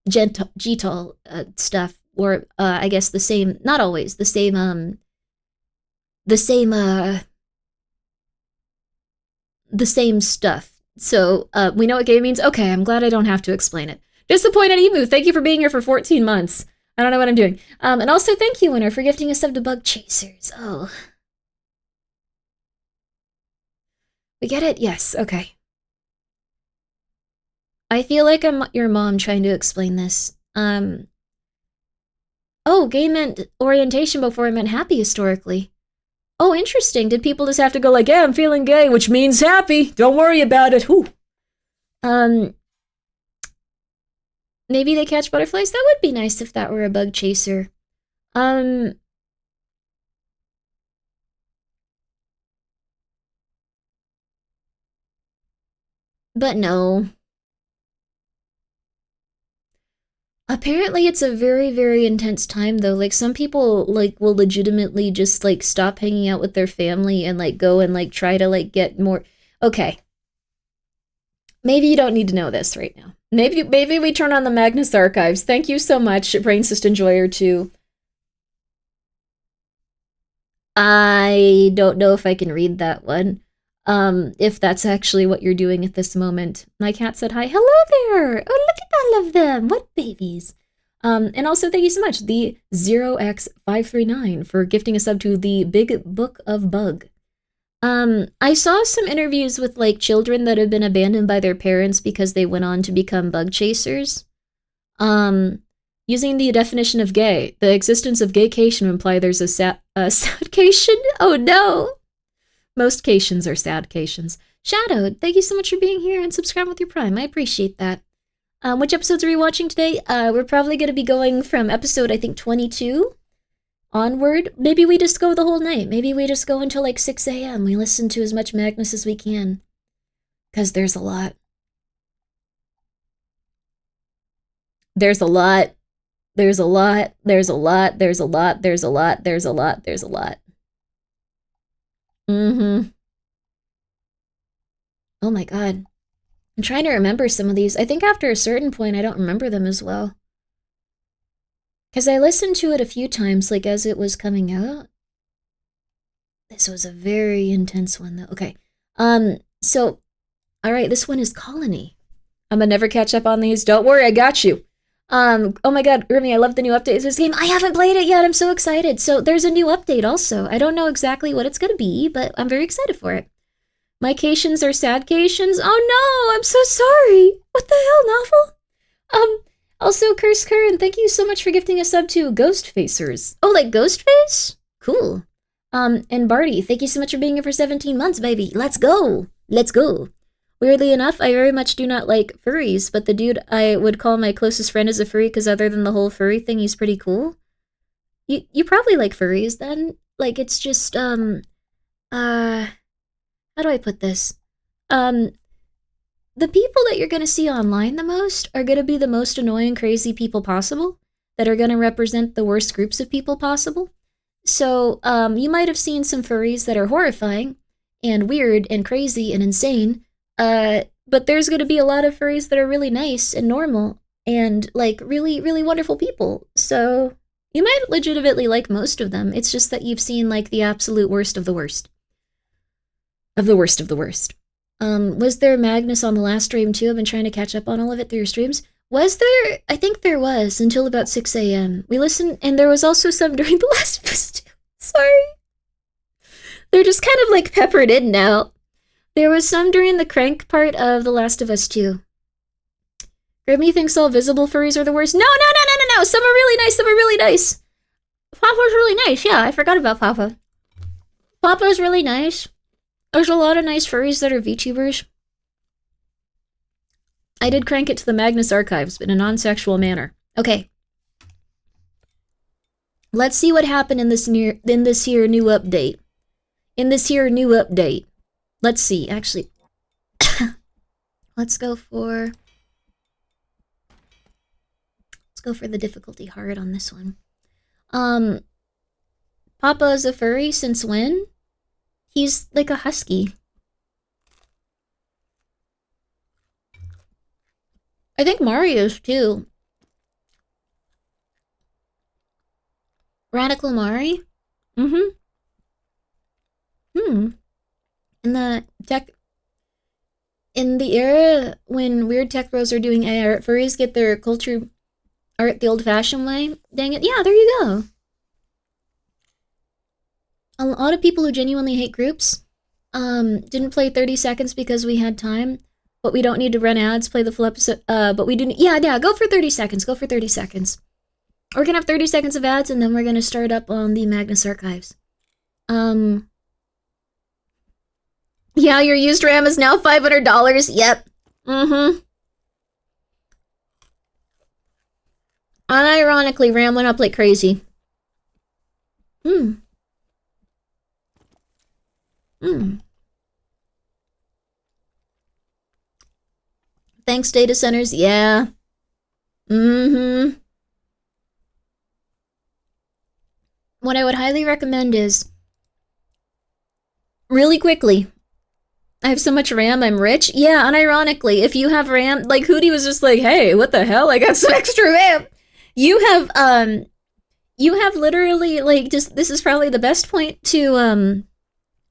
A: gentle stuff, or I guess the same, not always the same stuff. So we know what gay means. Okay, I'm glad I don't have to explain it. Disappointed Emu, thank you for being here for 14 months. I don't know what I'm doing. And also thank you, Winner, for gifting a sub to Bug Chasers. Oh. We get it? Yes, okay. I feel like I'm your mom trying to explain this. Oh, gay meant orientation before it meant happy historically. Oh, interesting. Did people just have to go like, yeah, I'm feeling gay, which means happy. Don't worry about it. Whew. Maybe they catch butterflies? That would be nice if that were a bug chaser. But no. Apparently it's a very, very intense time, though. Like, some people, like, will legitimately just, like, stop hanging out with their family and, like, go and, like, try to, like, get more... Okay. Maybe you don't need to know this right now. Maybe we turn on the Magnus Archives. Thank you so much, Brain Cyst Enjoyer 2. I don't know if I can read that one. If that's actually what you're doing at this moment. My cat said hi. Hello there! Oh, look at all of them! What babies! And also thank you so much, the 0x539, for gifting a sub to the Big Book of Bug. I saw some interviews with, like, children that have been abandoned by their parents because they went on to become bug chasers. Using the definition of gay, the existence of gaycation would imply there's a sadcation? Oh no! Most cations are sadcations. Shadowed, thank you so much for being here and subscribing with your Prime. I appreciate that. Which episodes are we watching today? We're probably going to be going from episode, I think, 22 onward. Maybe we just go the whole night. Maybe we just go until like 6 a.m. We listen to as much Magnus as we can. Because there's a lot. There's a lot. There's a lot. There's a lot. There's a lot. There's a lot. There's a lot. There's a lot. Mm-hmm. Oh my god. I'm trying to remember some of these. I think after a certain point, I don't remember them as well. Because I listened to it a few times, like, as it was coming out. This was a very intense one, though. Okay. So, alright, this one is Colony. I'm gonna never catch up on these. Don't worry, I got you. Oh my god, Grimmi, I love the new update to this game. I haven't played it yet, I'm so excited. So, there's a new update also. I don't know exactly what it's gonna be, but I'm very excited for it. My cations are sadcations? Oh no, I'm so sorry. What the hell, Novel? Also, Curse Curran, thank you so much for gifting a sub to Ghostfacers. Oh, like Ghostface? Cool. And Barty, thank you so much for being here for 17 months, baby. Let's go. Let's go. Weirdly enough, I very much do not like furries, but the dude I would call my closest friend is a furry because other than the whole furry thing, he's pretty cool. You probably like furries then? Like, it's just, how do I put this? The people that you're going to see online the most are going to be the most annoying, crazy people possible that are going to represent the worst groups of people possible. So, you might have seen some furries that are horrifying and weird and crazy and insane, but there's going to be a lot of furries that are really nice and normal and, like, really, really wonderful people. So, You might legitimately like most of them. It's just that you've seen like the absolute worst of the worst. Of the worst of the worst. Was there Magnus on the last stream too? I've been trying to catch up on all of it through your streams. Was there? I think there was until about 6 a.m. We listened, and there was also some during The Last of Us 2. Sorry. They're just kind of like peppered in now. There was some during the crank part of The Last of Us 2. Grimmi thinks all visible furries are the worst. No. Some are really nice. Some are really nice. Papa's really nice. Yeah, I forgot about Papa. Papa's really nice. There's a lot of nice furries that are VTubers. I did crank it to the Magnus archives, but in a non-sexual manner. Okay. Let's see what happened in this here new update. Let's see. Actually, let's go for the difficulty hard on this one. Papa is a furry since when? He's like a husky. I think Mario's too. Radical Mari? In the era when weird tech bros are doing AI art, furries get their culture art the old-fashioned way. Dang it. Yeah, there you go. A lot of people who genuinely hate groups didn't play 30 seconds because we had time, but we don't need to run ads, play the full episode, but we do. Yeah, go for 30 seconds. We're gonna have 30 seconds of ads, and then we're gonna start up on the Magnus archives. Yeah, your used RAM is now $500. Yep. Unironically, RAM went up like crazy. Thanks, data centers. Yeah. What I would highly recommend is, really quickly, I have so much RAM, I'm rich. Yeah, unironically, if you have RAM, like Hootie was just like, hey, what the hell? I got some extra RAM. You have literally, like, just, this is probably the best point to,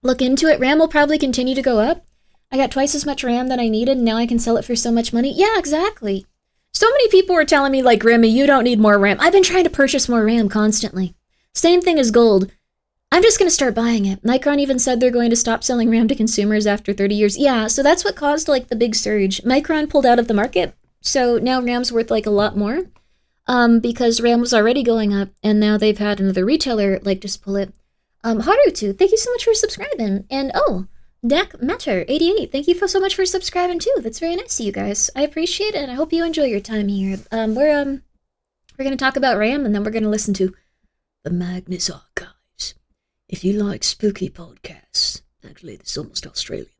A: look into it. RAM will probably continue to go up. I got twice as much RAM that I needed, and now I can sell it for so much money. Yeah, exactly. So many people were telling me, like, Grimmi, you don't need more RAM. I've been trying to purchase more RAM constantly. Same thing as gold. I'm just gonna start buying it. Micron even said they're going to stop selling RAM to consumers after 30 years. Yeah, so that's what caused, like, the big surge. Micron pulled out of the market, so now RAM's worth, like, a lot more. Because RAM was already going up, and now they've had another retailer, like, just pull it. Harutu, thank you so much for subscribing. And, Dak Matter 88, thank you so much for subscribing, too. That's very nice of you guys. I appreciate it, and I hope you enjoy your time here. We're gonna talk about RAM, and then we're gonna listen to the Magnus Archives. If you like spooky podcasts, actually, this is almost Australian.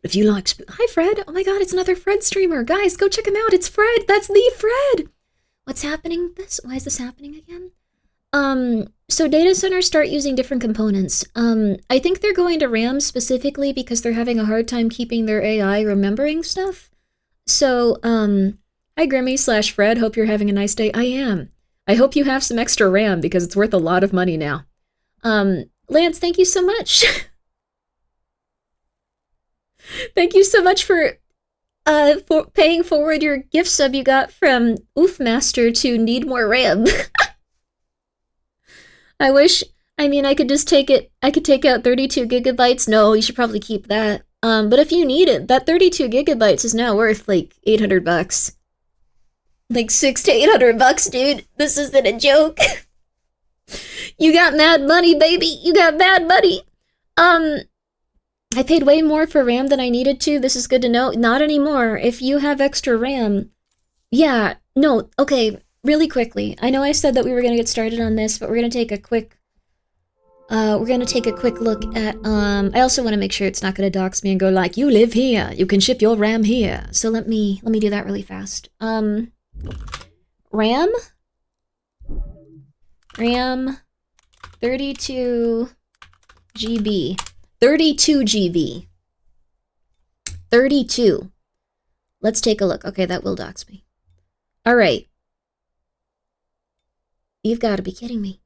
A: If you like hi, Fred. Oh my god, it's another Fred streamer. Guys, go check him out. It's Fred. That's the Fred. What's happening? Why is this happening again? So data centers start using different components. I think they're going to RAM specifically because they're having a hard time keeping their AI remembering stuff. So, hi Grimmy/Fred, hope you're having a nice day. I am. I hope you have some extra RAM because it's worth a lot of money now. Lance, thank you so much. Thank you so much for paying forward your gift sub you got from Oofmaster to Need More RAM. I could just take it. I could take out 32 gigabytes. No, you should probably keep that. But if you need it, that 32 gigabytes is now worth like $800. Like $600 to $800, dude. This isn't a joke. You got mad money, baby. You got mad money. I paid way more for RAM than I needed to. This is good to know. Not anymore. If you have extra RAM, yeah, no, okay. Really quickly, I know I said that we were gonna get started on this, but we're gonna take a quick look at, I also want to make sure it's not gonna dox me and go like, you live here, you can ship your RAM here. So let me do that really fast. RAM 32 GB. 32 GB. 32. Let's take a look. Okay, that will dox me. All right. You've got to be kidding me.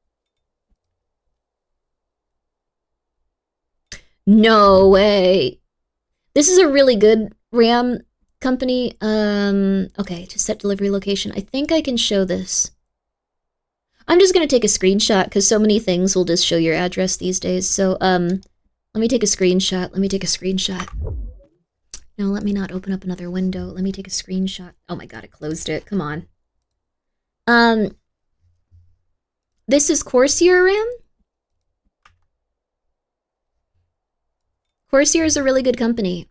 A: No way. This is a really good RAM company. Okay, to set delivery location. I think I can show this. I'm just gonna take a screenshot because so many things will just show your address these days. So, let me take a screenshot. No, let me not open up another window. Let me take a screenshot. Oh my god, I closed it. Come on. This is Corsair RAM. Corsair is a really good company.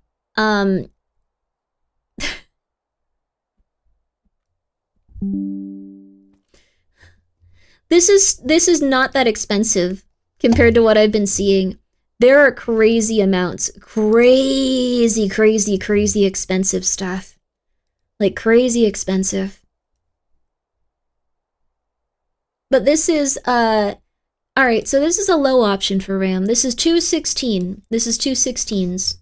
A: This is not that expensive compared to what I've been seeing. There are crazy amounts. Crazy expensive stuff. Like, crazy expensive. But this is, alright, so this is a low option for RAM. This is 216. This is 216s.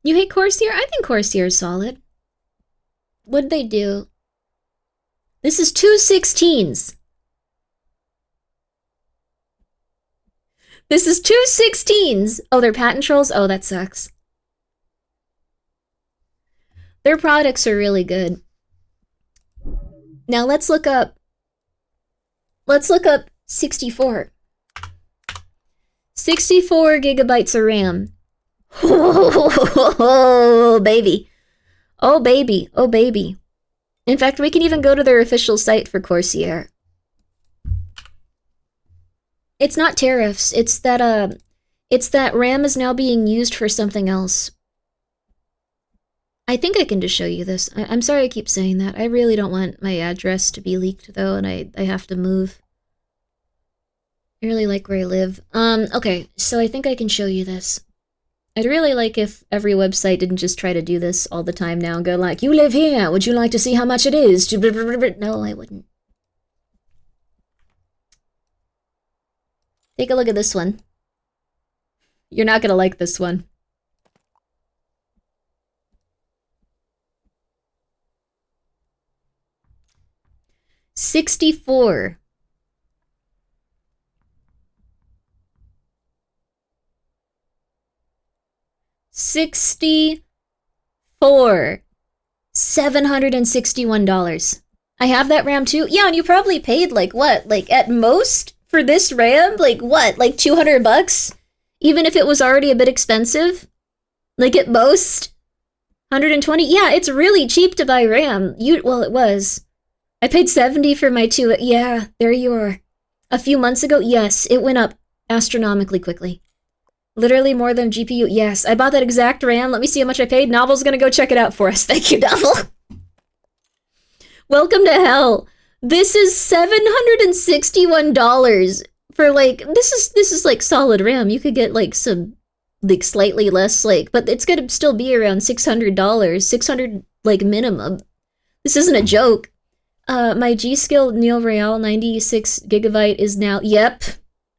A: You hate Corsair? I think Corsair is solid. What'd they do? This is 216s. This is 216s. Oh, they're patent trolls? Oh, that sucks. Their products are really good. Now let's look up 64. 64 gigabytes of RAM. Oh, baby. Oh, baby. Oh, baby. In fact, we can even go to their official site for Corsair. It's not tariffs. It's that RAM is now being used for something else. I think I can just show you this. I'm sorry I keep saying that. I really don't want my address to be leaked, though, and I have to move. I really like where I live. Okay, so I think I can show you this. I'd really like if every website didn't just try to do this all the time now and go like, you live here, would you like to see how much it is? No, I wouldn't. Take a look at this one. You're not gonna like this one. $64. $761. I have that RAM too. Yeah, and you probably paid like what? Like at most for this RAM? Like what? Like $200? Even if it was already a bit expensive? Like at most? 120? Yeah, it's really cheap to buy RAM. Well, it was. I paid 70 for my two. Yeah, there you are. A few months ago, yes, it went up astronomically quickly. Literally more than GPU. Yes, I bought that exact RAM. Let me see how much I paid. Novel's gonna go check it out for us. Thank you, Novel. Welcome to hell. This is $761 for like, this is like solid RAM. You could get like some, like slightly less, like, but it's gonna still be around $600. 600 like minimum. This isn't a joke. My G-Skill Neo Real 96 gigabyte is now, yep.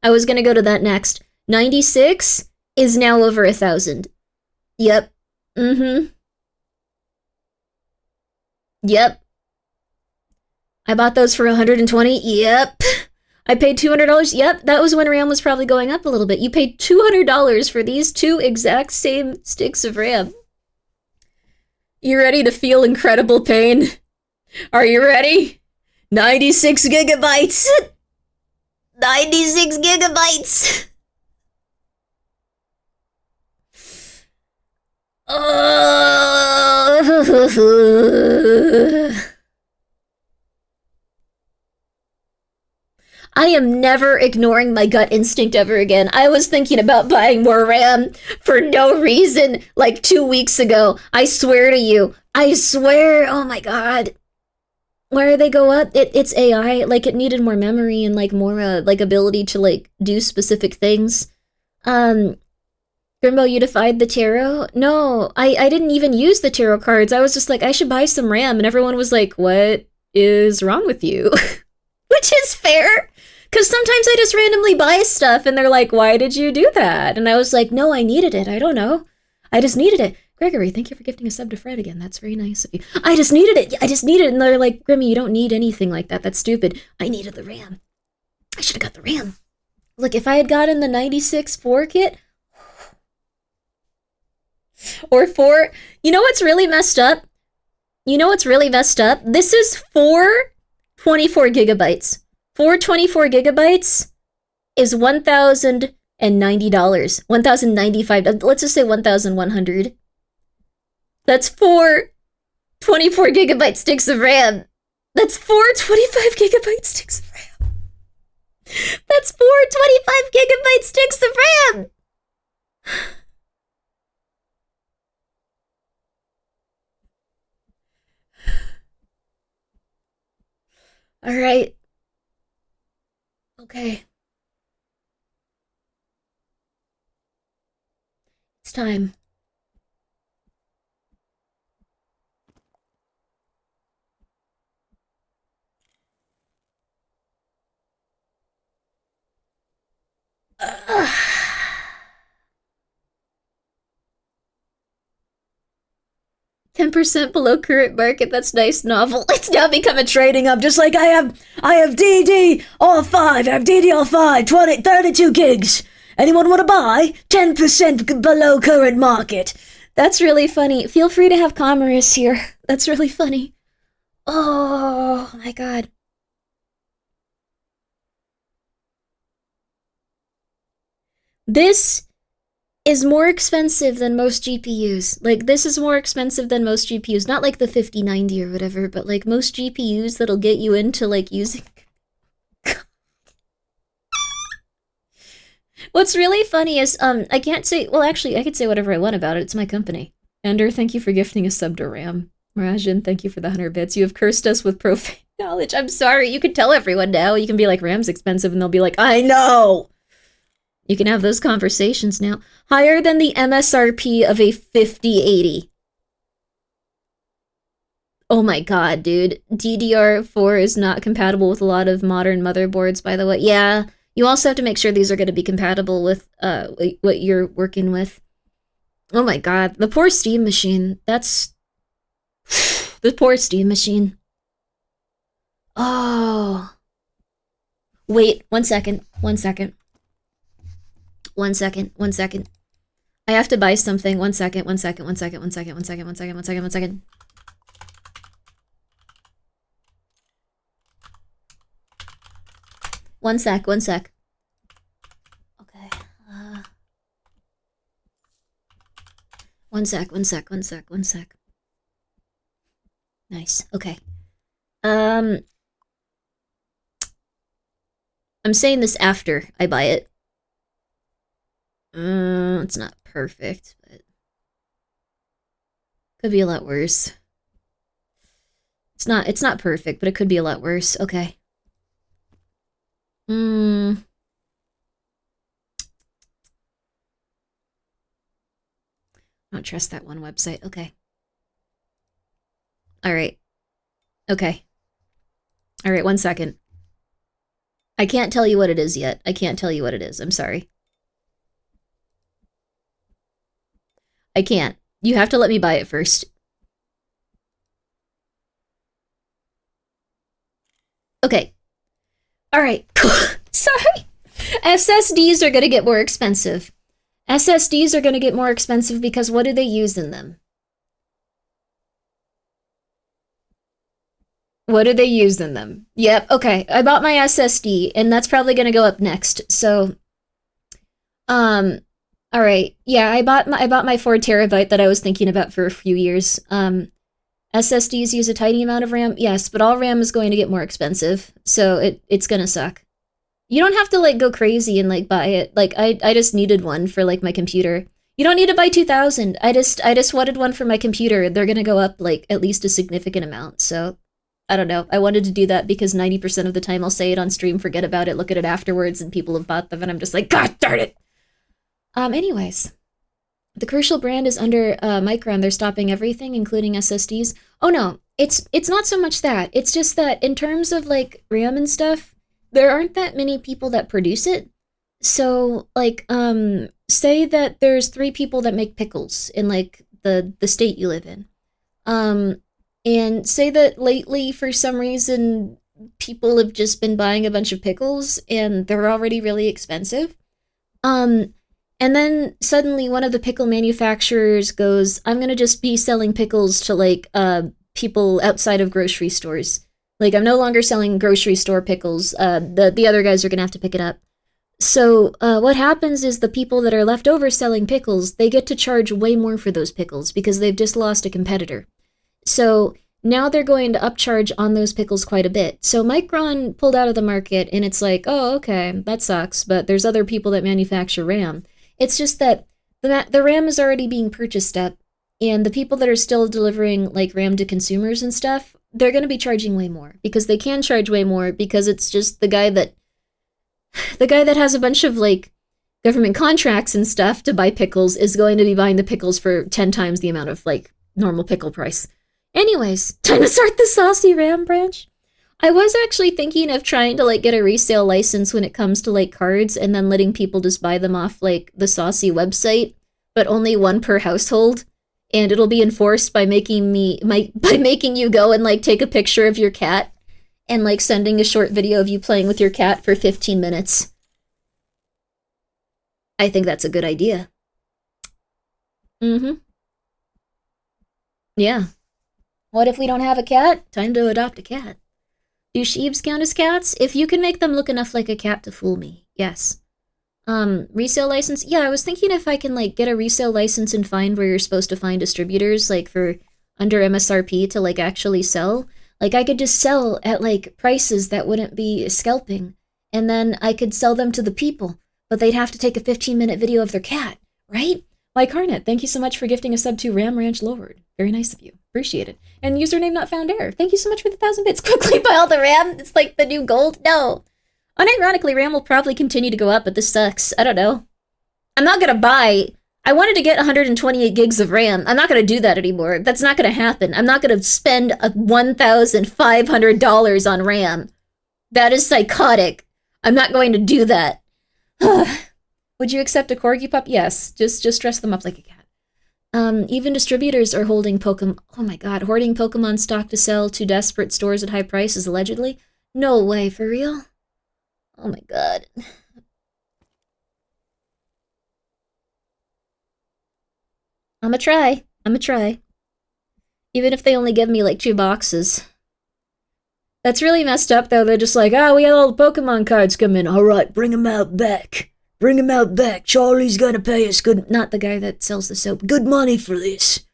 A: I was gonna go to that next. 96 is now over 1,000. Yep. Yep. I bought those for 120. Yep. I paid $200. Yep, that was when RAM was probably going up a little bit. You paid $200 for these two exact same sticks of RAM. You ready to feel incredible pain? Are you ready? 96 gigabytes. 96 gigabytes. I am never ignoring my gut instinct ever again. I was thinking about buying more RAM for no reason like 2 weeks ago. I swear to you. I swear. Oh my god. Where they go up? It's AI. Like, it needed more memory and, like, more, like, ability to, like, do specific things. Grimbo, you defied the tarot? No, I didn't even use the tarot cards. I was just like, I should buy some RAM. And everyone was like, what is wrong with you? Which is fair. Because sometimes I just randomly buy stuff and they're like, why did you do that? And I was like, no, I needed it. I don't know. I just needed it. Gregory, thank you for gifting a sub to Fred again. That's very nice of you. I just needed it. I just needed it. And they're like, Grimmi, you don't need anything like that. That's stupid. I needed the RAM. I should have got the RAM. Look, if I had gotten the 96 4 kit, or 4, you know what's really messed up? This is 4 24 gigabytes. 4 24 gigabytes is $1,090. $1,095. Let's just say 1,100. That's 4 24 gigabyte sticks of RAM. That's 4 25 gigabyte sticks of RAM. That's 4 25 gigabyte sticks of RAM. All right. Okay. It's time. Ugh. 10% below current market. That's nice. Novel. It's now become a trading up. Just like I have DD all 5. I have DD all 5. 32 gigs. Anyone want to buy? 10% below current market. That's really funny. Feel free to have commerce here. That's really funny. Oh my god. This is more expensive than most GPUs. Like, this is more expensive than most GPUs. Not like the 5090 or whatever, but like most GPUs that'll get you into like using... What's really funny is, I can't say... Well, actually, I could say whatever I want about it. It's my company. Ender, thank you for gifting a sub to Ram. Rajan, thank you for the 100 bits. You have cursed us with profane knowledge. I'm sorry. You can tell everyone now. You can be like, Ram's expensive, and they'll be like, I know! You can have those conversations now. Higher than the MSRP of a 5080. Oh my god, dude. DDR4 is not compatible with a lot of modern motherboards, by the way. Yeah, you also have to make sure these are going to be compatible with what you're working with. Oh my god, the poor Steam machine. That's... the poor Steam machine. Oh. Wait, 1 second. 1 second. 1 second. 1 second. I have to buy something. 1 second. 1 second. 1 second. 1 second. 1 second. 1 second. 1 second. 1 second. 1 sec. 1 sec. Okay. 1 sec. 1 sec. 1 sec. 1 sec. Nice. Okay. I'm saying this after I buy it. It's not perfect, but could be a lot worse. It's not perfect, but it could be a lot worse. Okay. I don't trust that one website. Okay. All right. Okay. All right, 1 second. I can't tell you what it is yet. I can't tell you what it is. I'm sorry. I can't. You have to let me buy it first. Okay. Alright, cool. Sorry. SSDs are gonna get more expensive. SSDs are gonna get more expensive because what do they use in them? What do they use in them? Yep, okay. I bought my SSD, and that's probably gonna go up next. So, all right. Yeah, I bought my 4 terabyte that I was thinking about for a few years. SSDs use a tiny amount of RAM, yes, but all RAM is going to get more expensive, so it's gonna suck. You don't have to like go crazy and like buy it. Like I just needed one for like my computer. You don't need to buy 2,000. I just wanted one for my computer. They're gonna go up like at least a significant amount. So I don't know. I wanted to do that because 90% of the time I'll say it on stream, forget about it, look at it afterwards, and people have bought them, and I'm just like, God darn it. Anyways, the Crucial brand is under Micron. They're stopping everything, including SSDs. Oh no, it's not so much that. It's just that in terms of like RAM and stuff, there aren't that many people that produce it. So, like, say that there's 3 people that make pickles in, like, the state you live in. And say that lately, for some reason, people have just been buying a bunch of pickles, and they're already really expensive. And then suddenly one of the pickle manufacturers goes, I'm gonna just be selling pickles to, like, people outside of grocery stores. Like, I'm no longer selling grocery store pickles. The other guys are gonna have to pick it up. So, what happens is the people that are left over selling pickles, they get to charge way more for those pickles because they've just lost a competitor. So, now they're going to upcharge on those pickles quite a bit. So, Micron pulled out of the market, and it's like, oh, okay, that sucks, but there's other people that manufacture RAM. It's just that the RAM is already being purchased up, and the people that are still delivering, like, RAM to consumers and stuff, they're going to be charging way more because they can charge way more because it's just the guy that has a bunch of, like, government contracts and stuff to buy pickles is going to be buying the pickles for 10 times the amount of, like, normal pickle price. Anyways, time to start the Saucy RAM branch. I was actually thinking of trying to, like, get a resale license when it comes to, like, cards and then letting people just buy them off, like, the Saucy website, but only 1 per household. And it'll be enforced by making you go and, like, take a picture of your cat and, like, sending a short video of you playing with your cat for 15 minutes. I think that's a good idea. Mm-hmm. Yeah. What if we don't have a cat? Time to adopt a cat. Do sheeps count as cats? If you can make them look enough like a cat to fool me, yes. Resale license? Yeah, I was thinking if I can, like, get a resale license and find where you're supposed to find distributors, like, for under MSRP to, like, actually sell. Like, I could just sell at, like, prices that wouldn't be scalping, and then I could sell them to the people, but they'd have to take a 15-minute video of their cat, right? Mike Harnett, thank you so much for gifting a sub to Ram Ranch Lord. Very nice of you. Appreciate it. And username not found error. Thank you so much for the 1,000 bits. Quickly buy all the RAM. It's like the new gold. No. Unironically, RAM will probably continue to go up, but this sucks. I don't know. I'm not gonna buy... I wanted to get 128 gigs of RAM. I'm not gonna do that anymore. That's not gonna happen. I'm not gonna spend $1,500 on RAM. That is psychotic. I'm not going to do that. Would you accept a corgi pup? Yes. Just dress them up like a cat. Even distributors are holding hoarding Pokemon stock to sell to desperate stores at high prices, allegedly. No way, for real? Oh my god. I'ma try. Even if they only give me, like, 2 boxes. That's really messed up, though. They're just like, we had all the Pokemon cards come in. Alright, bring them out back. Bring him out back. Charlie's gonna pay us good... Not the guy that sells the soap. Good money for this.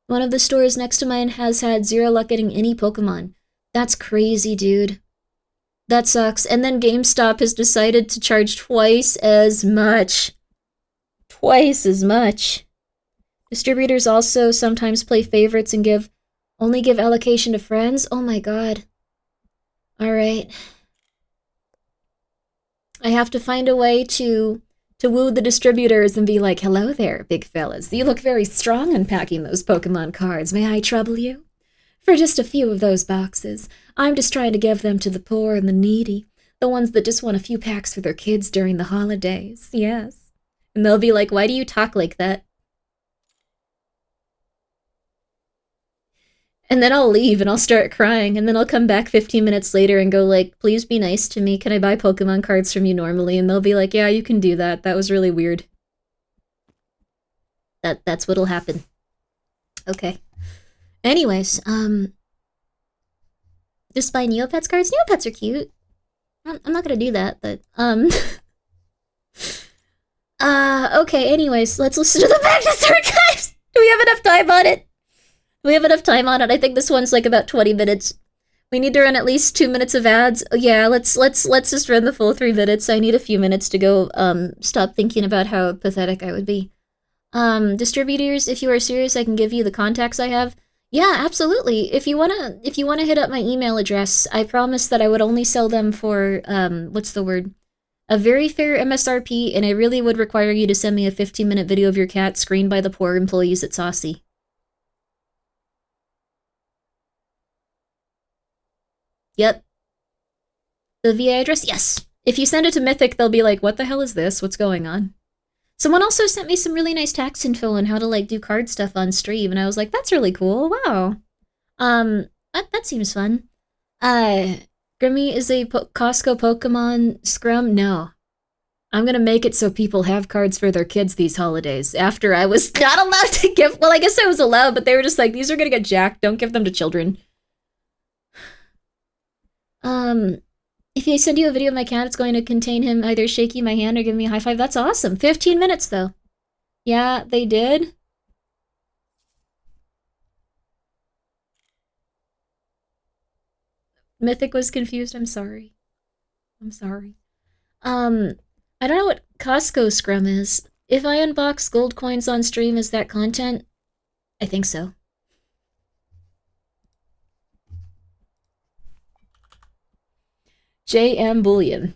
A: One of the stores next to mine has had 0 luck getting any Pokemon. That's crazy, dude. That sucks. And then GameStop has decided to charge twice as much. Twice as much. Distributors also sometimes play favorites and only give allocation to friends. Oh my god. Alright. I have to find a way to woo the distributors and be like, hello there, big fellas. You look very strong unpacking those Pokemon cards. May I trouble you? For just a few of those boxes. I'm just trying to give them to the poor and the needy. The ones that just want a few packs for their kids during the holidays. Yes. And they'll be like, why do you talk like that? And then I'll leave and I'll start crying, and then I'll come back 15 minutes later and go like, please be nice to me. Can I buy Pokemon cards from you normally? And they'll be like, yeah, you can do that. That was really weird. That's what'll happen. Okay. Anyways, just buy Neopets cards. Neopets are cute. I'm not gonna do that, but, okay, anyways, let's listen to the Magnus Archives! Do we have enough time on it? We have enough time on it. I think this one's like about 20 minutes. We need to run at least 2 minutes of ads. Oh, yeah, let's just run the full 3 minutes. I need a few minutes to go stop thinking about how pathetic I would be. Distributors, if you are serious, I can give you the contacts I have. Yeah, absolutely. If you wanna hit up my email address, I promise that I would only sell them for what's the word? A very fair MSRP, and I really would require you to send me a 15-minute video of your cat screened by the poor employees at Saucy. Yep. The VA address? Yes. If you send it to Mythic, they'll be like, what the hell is this? What's going on? Someone also sent me some really nice tax info on how to, like, do card stuff on stream, and I was like, that's really cool. Wow. That seems fun. Grimmi is a Costco Pokemon Scrum? No. I'm gonna make it so people have cards for their kids these holidays. After I was not allowed to give... Well, I guess I was allowed, but they were just like, these are gonna get jacked. Don't give them to children. If I send you a video of my cat, it's going to contain him either shaking my hand or giving me a high five. That's awesome. 15 minutes, though. Yeah, they did. Mythic was confused. I'm sorry. I'm sorry. I don't know what Costco Scrum is. If I unbox gold coins on stream, is that content? I think so. JM Bullion.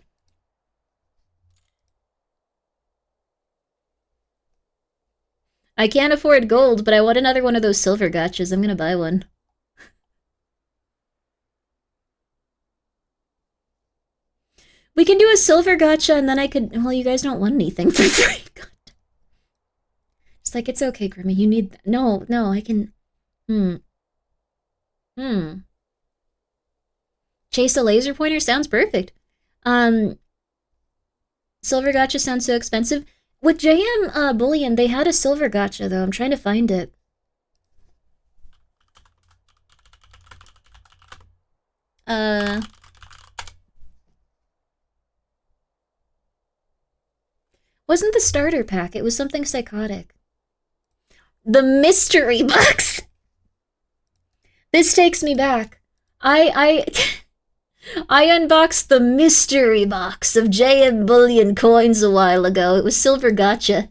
A: I can't afford gold, but I want another one of those silver gotchas. I'm gonna buy one. We can do a silver gotcha, and then I could... Well, you guys don't want anything for free. God. It's like, it's okay, Grimmi. You need... No, I can... Chase a laser pointer? Sounds perfect. Silver gotcha sounds so expensive. With JM Bullion, they had a silver gotcha, though. I'm trying to find it. Wasn't the starter pack. It was something psychotic. The mystery box! This takes me back. I unboxed the mystery box of JM Bullion coins a while ago. It was silver gotcha.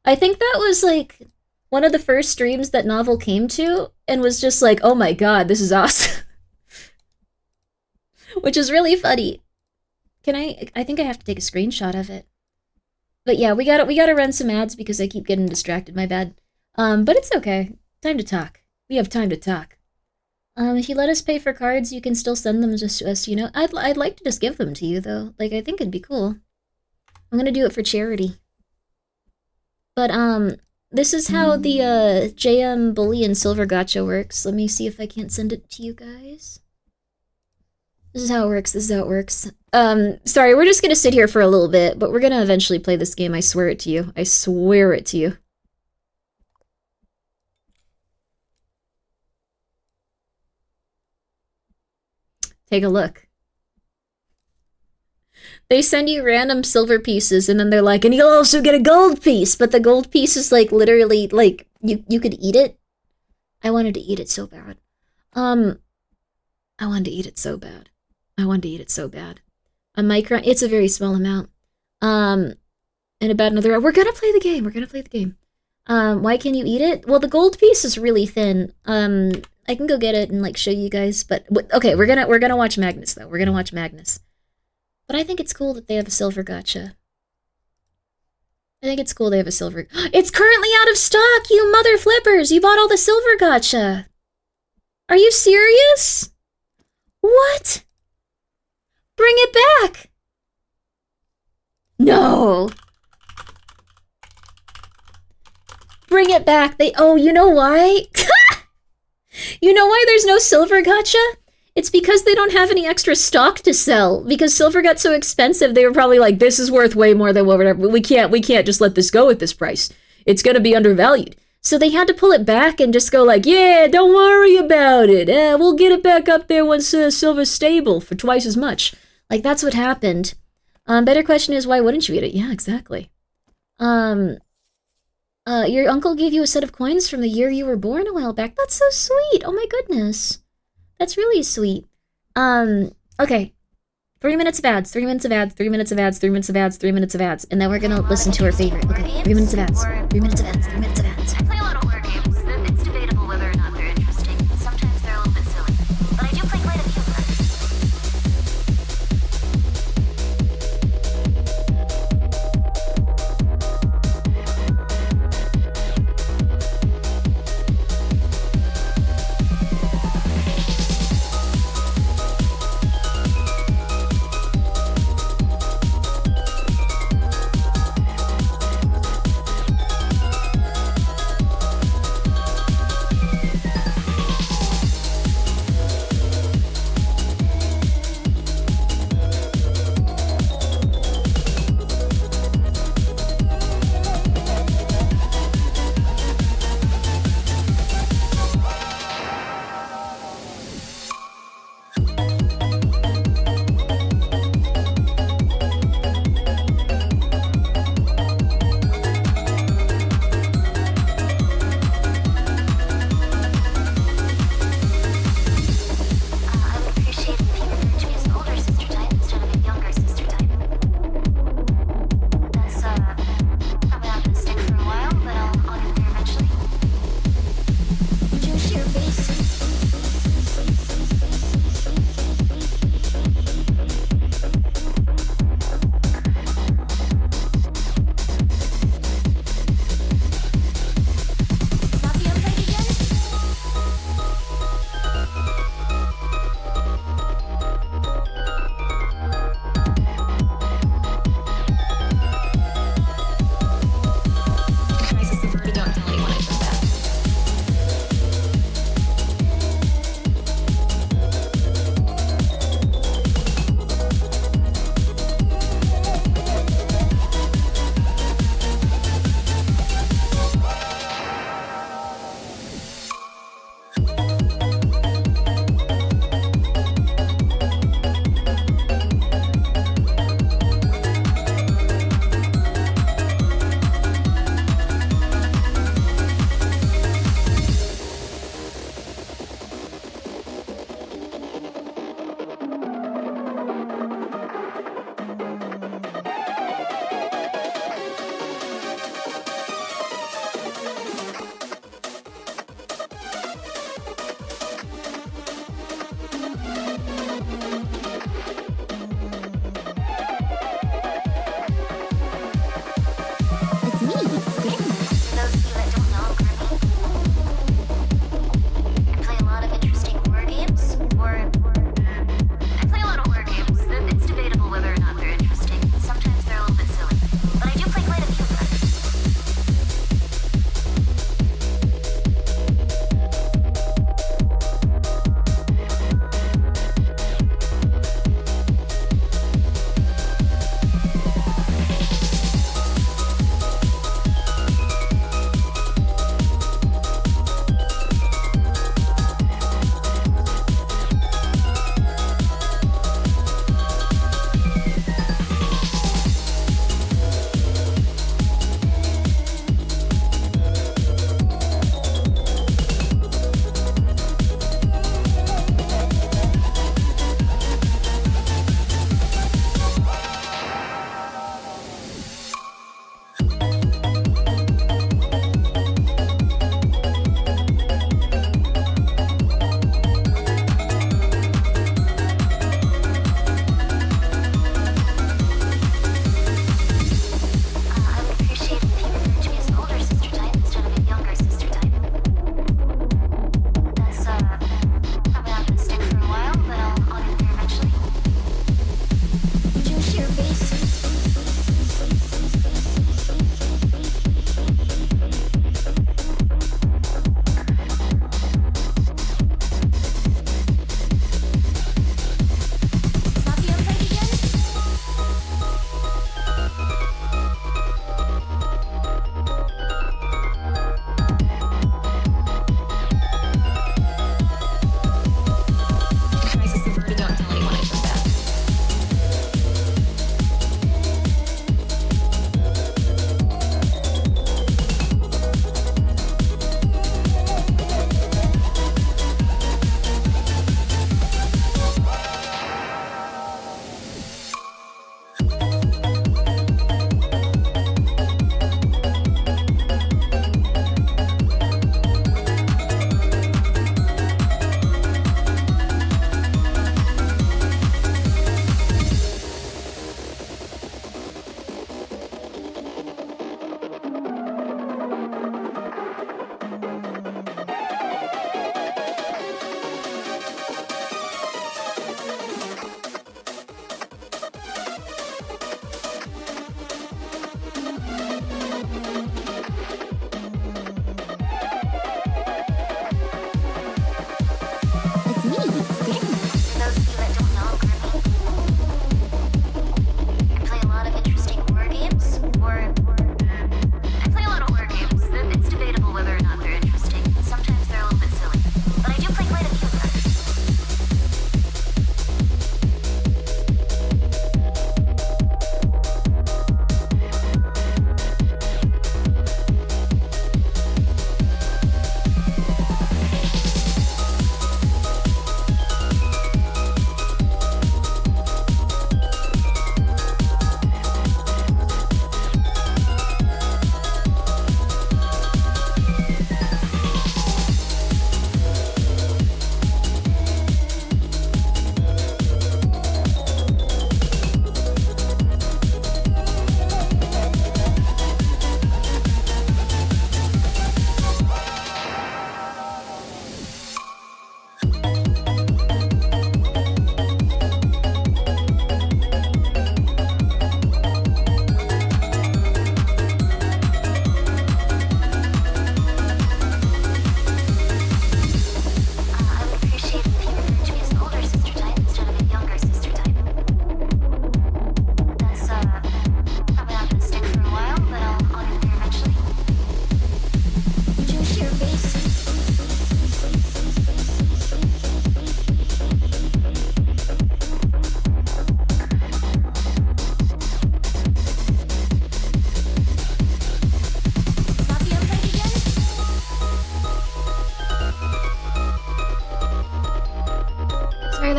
A: I think that was, like, one of the first streams that Novel came to, and was just like, oh my god, this is awesome. Which is really funny. I think I have to take a screenshot of it. But yeah, we gotta run some ads because I keep getting distracted, my bad. But it's okay. Time to talk. We have time to talk. If you let us pay for cards, you can still send them just to us, you know? I'd like to just give them to you, though. Like, I think it'd be cool. I'm gonna do it for charity. But, this is how the, JM Bullion Silver Gotcha works. Let me see if I can't send it to you guys. This is how it works. Sorry, we're just gonna sit here for a little bit, but we're gonna eventually play this game, I swear it to you. I swear it to you. Take a look. They send you random silver pieces, and then they're like, and you'll also get a gold piece, but the gold piece is, like, literally, like, you could eat it. I wanted to eat it so bad. I wanted to eat it so bad. A micron, it's a very small amount. And about another, we're gonna play the game. Why can you eat it? Well, the gold piece is really thin. I can go get it and, like, show you guys, but okay, we're gonna watch Magnus, though. We're gonna watch Magnus. But I think it's cool that they have a silver gotcha. It's currently out of stock, you mother flippers! You bought all the silver gotcha! Are you serious? What? Bring it back! No! Bring it back. Oh, you know why? You know why there's no silver gotcha? It's because they don't have any extra stock to sell. Because silver got so expensive, they were probably like, this is worth way more than whatever. We can't just let this go at this price. It's gonna be undervalued. So they had to pull it back and just go like, yeah, don't worry about it. We'll get it back up there once silver's stable for twice as much. Like, that's what happened. Better question is, why wouldn't you eat it? Yeah, exactly. Your uncle gave you a set of coins from the year you were born a while back. That's so sweet. Oh my goodness. That's really sweet. Okay. 3 minutes of ads, 3 minutes of ads, 3 minutes of ads, 3 minutes of ads, 3 minutes of ads, and then we're gonna listen to our favorite. Okay, 3 minutes of ads, 3 minutes of ads, 3 minutes of ads.
E: I play a lot of horror games. It's debatable whether or not they're interesting. Sometimes they're a little bit silly. But I do play quite a few of them.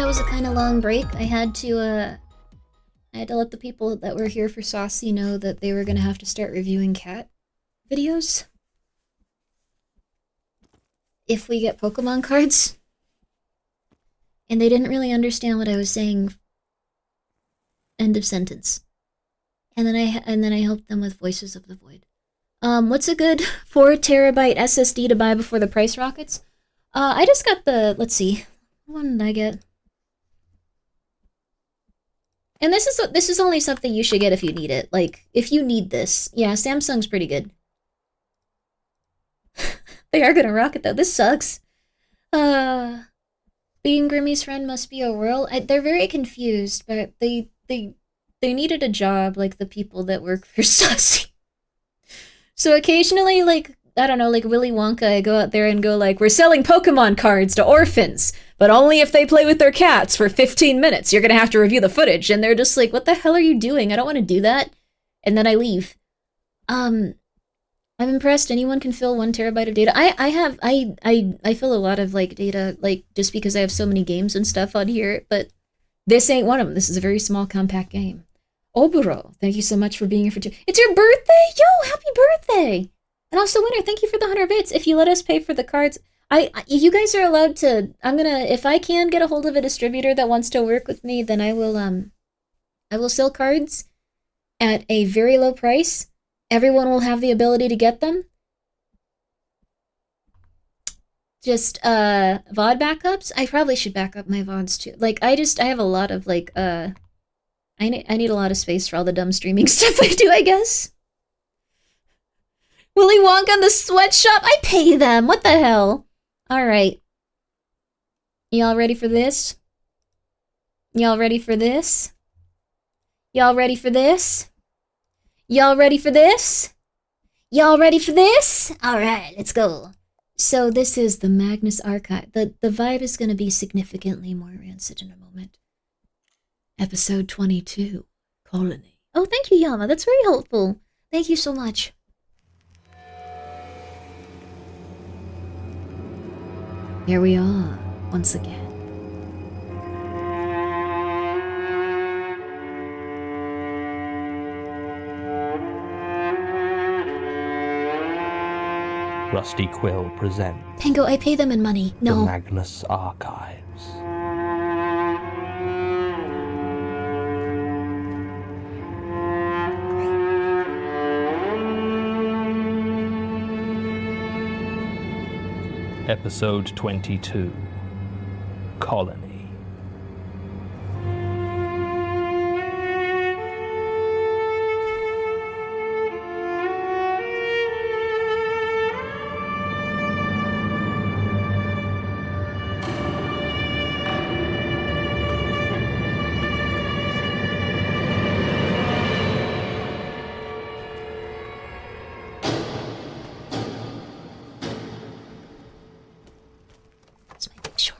A: that was a kind of long break. I had to let the people that were here for Saucy know that they were gonna have to start reviewing cat videos if we get Pokemon cards. And they didn't really understand what I was saying. End of sentence. And then I helped them with Voices of the Void. What's a good 4 terabyte SSD to buy before the price rockets? I just got the, let's see, what did I get? And this is only something you should get if you need it. Like, if you need this. Yeah, Samsung's pretty good. They are gonna rock it though. This sucks. Being Grimmy's friend must be a whirl. They're very confused, but they needed a job like the people that work for Saucy. So occasionally, like, I don't know, like Willy Wonka, I go out there and go like, we're selling Pokemon cards to orphans, but only if they play with their cats for 15 minutes. You're gonna have to review the footage. And they're just like, what the hell are you doing? I don't want to do that. And then I leave. I'm impressed. Anyone can fill 1 terabyte of data. I fill a lot of like data, like just because I have so many games and stuff on here, but this ain't one of them. This is a very small, compact game. Oburo, thank you so much for being here for 2. It's your birthday? Yo, happy birthday! And also, Winner, thank you for the 100 bits. If you let us pay for the cards, you guys are allowed to. If I can get a hold of a distributor that wants to work with me, then I will sell cards at a very low price. Everyone will have the ability to get them. Just, VOD backups? I probably should back up my VODs too. Like, I have a lot of, like, I need a lot of space for all the dumb streaming stuff I do, I guess. Willy Wonka and the sweatshop? I pay them! What the hell? Alright. Y'all ready for this? Y'all ready for this? Y'all ready for this? Y'all ready for this? Y'all ready for this? Alright, let's go. So this is the Magnus Archive. The vibe is going to be significantly more rancid in a moment. Episode 22, Colony. Oh, thank you, Yama. That's very helpful. Thank you so much. Here we are, once again.
F: Rusty Quill presents
A: Pango, I pay them in money.
F: the
A: No.
F: Magnus Archives. Episode 22, Colony.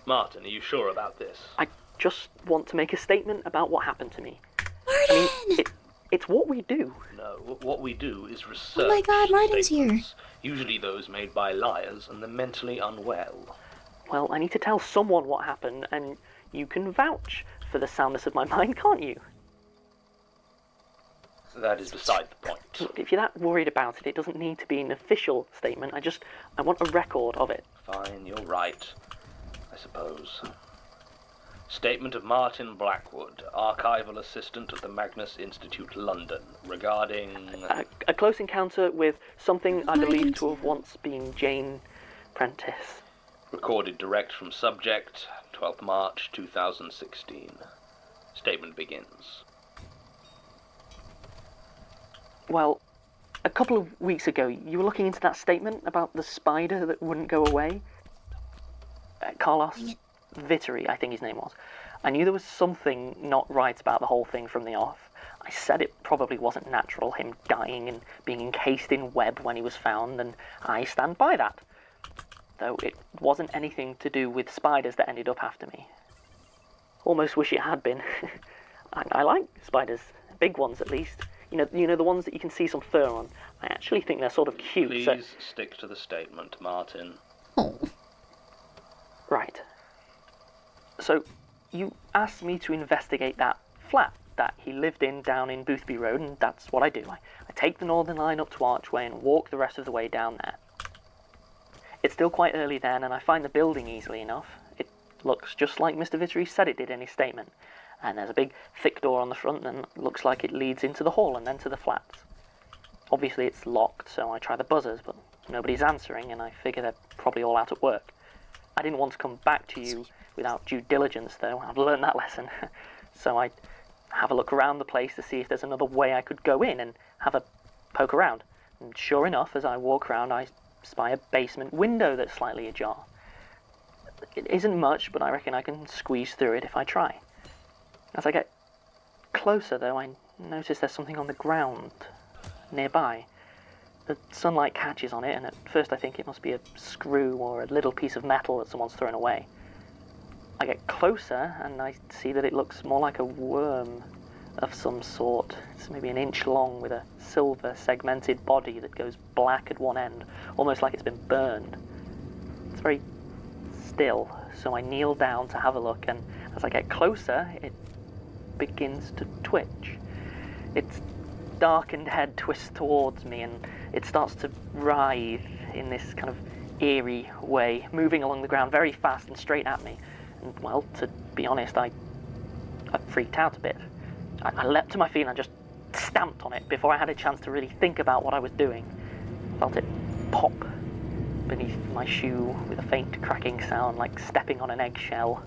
G: Martin, are you sure about this?
H: I just want to make a statement about what happened to me.
A: Martin!
H: It's what we do.
G: No, what we do is research.
A: Oh my God, Martin's
G: statements, usually those made by liars and the mentally unwell.
H: Well, I need to tell someone what happened, and you can vouch for the soundness of my mind, can't you?
G: That is beside the point.
H: Look, if you're that worried about it, it doesn't need to be an official statement. I want a record of it.
G: Fine, you're right, I suppose. Statement of Martin Blackwood, archival assistant at the Magnus Institute, London, regarding...
H: A close encounter with something I believe to have once been Jane Prentice.
G: Recorded direct from subject, 12th March 2016. Statement begins.
H: Well, a couple of weeks ago, you were looking into that statement about the spider that wouldn't go away. Carlos Vittori, I think his name was. I knew there was something not right about the whole thing from the off. I said it probably wasn't natural, him dying and being encased in web when he was found, and I stand by that. Though it wasn't anything to do with spiders that ended up after me. Almost wish it had been. I like spiders, big ones at least. You know the ones that you can see some fur on. I actually think they're sort of cute.
G: Please stick to the statement, Martin.
A: Oh.
H: Right. So, you asked me to investigate that flat that he lived in down in Boothby Road, and that's what I do. I take the Northern Line up to Archway and walk the rest of the way down there. It's still quite early then, and I find the building easily enough. It looks just like Mr. Vittery said it did in his statement. And there's a big, thick door on the front, and looks like it leads into the hall and then to the flats. Obviously it's locked, so I try the buzzers, but nobody's answering, and I figure they're probably all out at work. I didn't want to come back to you without due diligence, though. I've learned that lesson. So I have a look around the place to see if there's another way I could go in and have a poke around. And sure enough, as I walk around, I spy a basement window that's slightly ajar. It isn't much, but I reckon I can squeeze through it if I try. As I get closer, though, I notice there's something on the ground nearby. The sunlight catches on it, and at first I think it must be a screw or a little piece of metal that someone's thrown away. I get closer, and I see that it looks more like a worm of some sort. It's maybe an inch long with a silver segmented body that goes black at one end, almost like it's been burned. It's very still, so I kneel down to have a look, and as I get closer, it begins to twitch. Its darkened head twists towards me, and it starts to writhe in this kind of eerie way, moving along the ground very fast and straight at me. And, well, to be honest, I freaked out a bit. I leapt to my feet and I just stamped on it before I had a chance to really think about what I was doing. Felt it pop beneath my shoe with a faint cracking sound like stepping on an eggshell,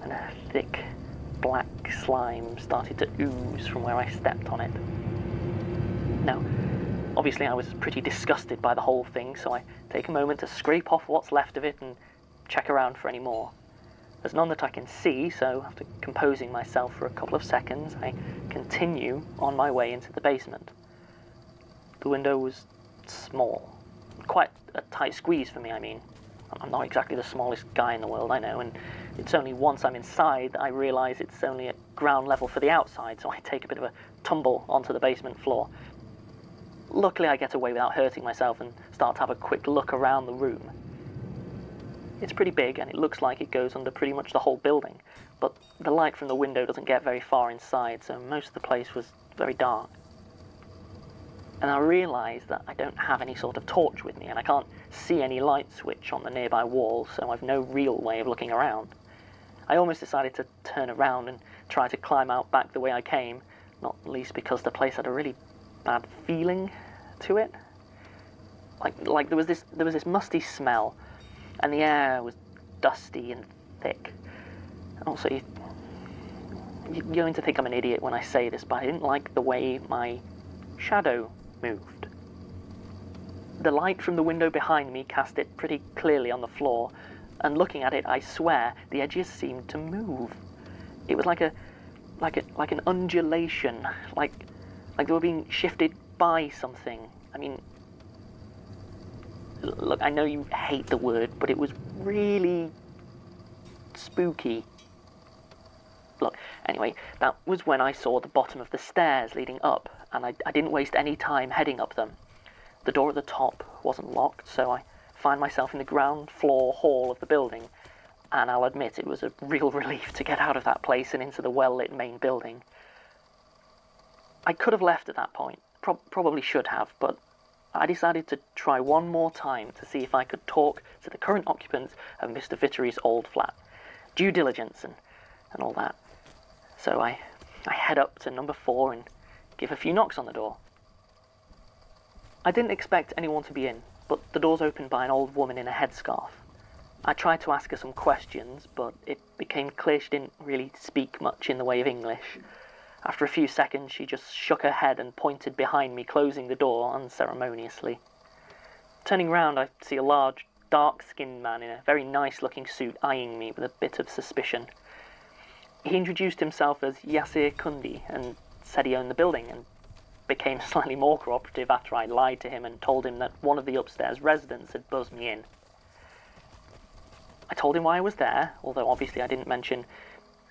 H: and a thick black slime started to ooze from where I stepped on it. Now, obviously I was pretty disgusted by the whole thing, so I take a moment to scrape off what's left of it and check around for any more. There's none that I can see, so after composing myself for a couple of seconds, I continue on my way into the basement. The window was small. Quite a tight squeeze for me, I mean. I'm not exactly the smallest guy in the world, I know, and it's only once I'm inside that I realise it's only at ground level for the outside, so I take a bit of a tumble onto the basement floor. Luckily I get away without hurting myself and start to have a quick look around the room. It's pretty big, and it looks like it goes under pretty much the whole building, but the light from the window doesn't get very far inside, so most of the place was very dark. And I realise that I don't have any sort of torch with me, and I can't see any light switch on the nearby wall, so I've no real way of looking around. I almost decided to turn around and try to climb out back the way I came, not least because the place had a really bad feeling to it. Like there was this musty smell, and the air was dusty and thick. Also, you're going to think I'm an idiot when I say this, but I didn't like the way my shadow moved. The light from the window behind me cast it pretty clearly on the floor, and looking at it, I swear the edges seemed to move. It was like an undulation, like they were being shifted by something. I mean, look, I know you hate the word, but it was really spooky. Look, anyway, that was when I saw the bottom of the stairs leading up, and I didn't waste any time heading up them. The door at the top wasn't locked, so I find myself in the ground floor hall of the building, and I'll admit it was a real relief to get out of that place and into the well-lit main building. I could have left at that point, probably should have, but I decided to try one more time to see if I could talk to the current occupants of Mr. Vittery's old flat. Due diligence and all that. So I head up to number 4 and give a few knocks on the door. I didn't expect anyone to be in, but the door's opened by an old woman in a headscarf. I tried to ask her some questions, but it became clear she didn't really speak much in the way of English. After a few seconds, she just shook her head and pointed behind me, closing the door unceremoniously. Turning round, I see a large, dark-skinned man in a very nice-looking suit eyeing me with a bit of suspicion. He introduced himself as Yasir Kundi and said he owned the building, and became slightly more cooperative after I lied to him and told him that one of the upstairs residents had buzzed me in. I told him why I was there, although obviously I didn't mention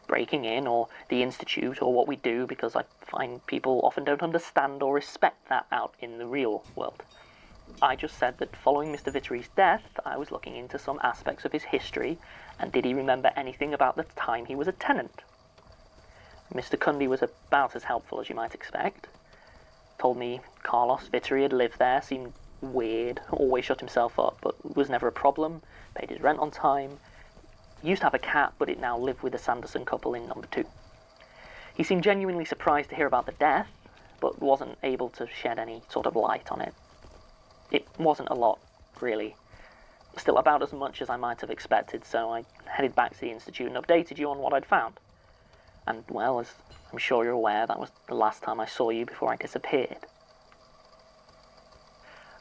H: breaking in or the institute or what we do, because I find people often don't understand or respect that out in the real world. I just said that following Mr. Vittery's death, I was looking into some aspects of his history, and did he remember anything about the time he was a tenant? Mr. Cundy was about as helpful as you might expect. Told me Carlos Vittery had lived there, seemed weird, always shut himself up, but was never a problem, paid his rent on time. He used to have a cat, but it now lived with the Sanderson couple in number 2. He seemed genuinely surprised to hear about the death, but wasn't able to shed any sort of light on it. It wasn't a lot, really. Still about as much as I might have expected, so I headed back to the Institute and updated you on what I'd found. And, well, as I'm sure you're aware, that was the last time I saw you before I disappeared.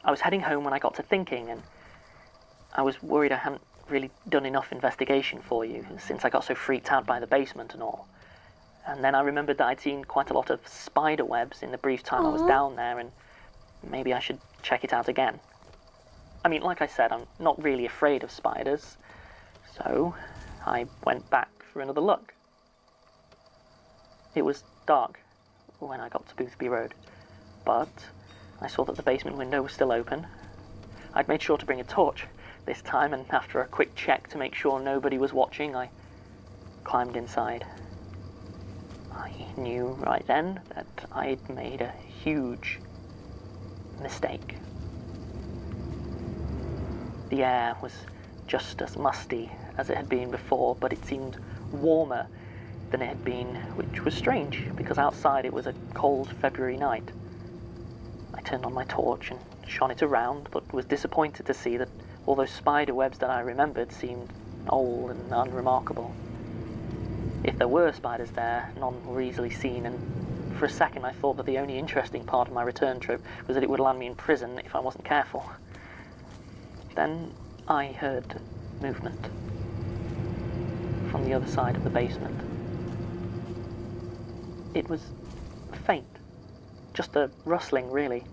H: I was heading home when I got to thinking, and I was worried I hadn't really done enough investigation for you, since I got so freaked out by the basement and all. And then I remembered that I'd seen quite a lot of spider webs in the brief time I was down there, and maybe I should check it out again. I mean, like I said, I'm not really afraid of spiders, so I went back for another look. It was dark when I got to Boothby Road, but I saw that the basement window was still open. I'd made sure to bring a torch this time, and after a quick check to make sure nobody was watching, I climbed inside. I knew right then that I'd made a huge mistake. The air was just as musty as it had been before, but it seemed warmer than it had been, which was strange, because outside it was a cold February night. I turned on my torch and shone it around, but was disappointed to see that all those spider webs that I remembered seemed old and unremarkable. If there were spiders there, none were easily seen, and for a second I thought that the only interesting part of my return trip was that it would land me in prison if I wasn't careful. Then I heard movement from the other side of the basement. It was faint, just a rustling, really.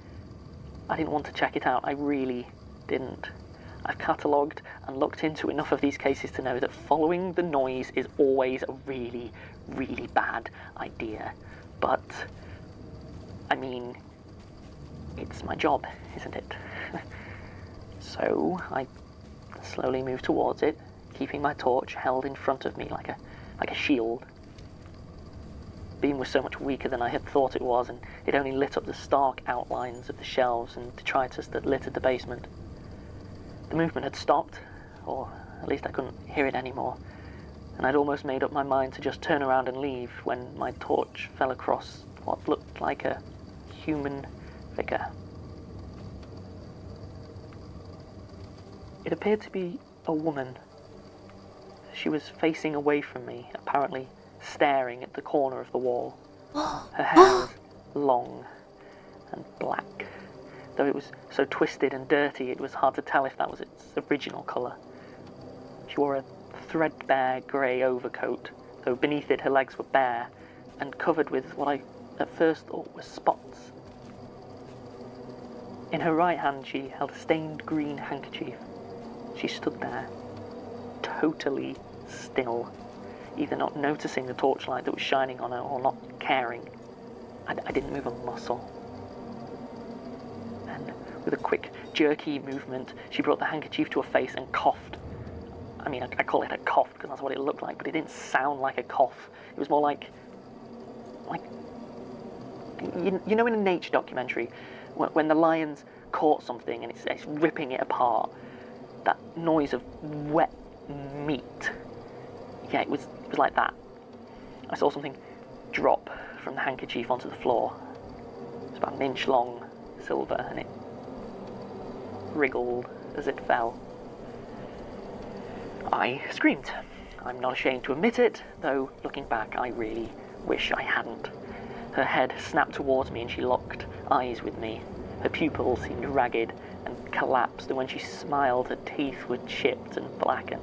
H: I didn't want to check it out, I really didn't. I've catalogued and looked into enough of these cases to know that following the noise is always a really, really bad idea. But, I mean, it's my job, isn't it? So I slowly moved towards it, keeping my torch held in front of me like a shield. The beam was so much weaker than I had thought it was, and it only lit up the stark outlines of the shelves and detritus that littered the basement. The movement had stopped, or at least I couldn't hear it anymore, and I'd almost made up my mind to just turn around and leave when my torch fell across what looked like a human figure. It appeared to be a woman. She was facing away from me, apparently staring at the corner of the wall. Her hair was long and black. Though it was so twisted and dirty, it was hard to tell if that was its original colour. She wore a threadbare grey overcoat, though beneath it her legs were bare, and covered with what I at first thought were spots. In her right hand she held a stained green handkerchief. She stood there, totally still, either not noticing the torchlight that was shining on her or not caring. I didn't move a muscle. And with a quick, jerky movement, she brought the handkerchief to her face and coughed. I mean, I call it a cough because that's what it looked like, but it didn't sound like a cough. It was more like you know in a nature documentary, when the lion's caught something and it's ripping it apart, that noise of wet meat. Yeah, it was like that. I saw something drop from the handkerchief onto the floor. It was about an inch long, silver, and it wriggled as it fell. I screamed. I'm not ashamed to admit it, though looking back I really wish I hadn't. Her head snapped towards me and she locked eyes with me. Her pupils seemed ragged and collapsed, and when she smiled her teeth were chipped and blackened.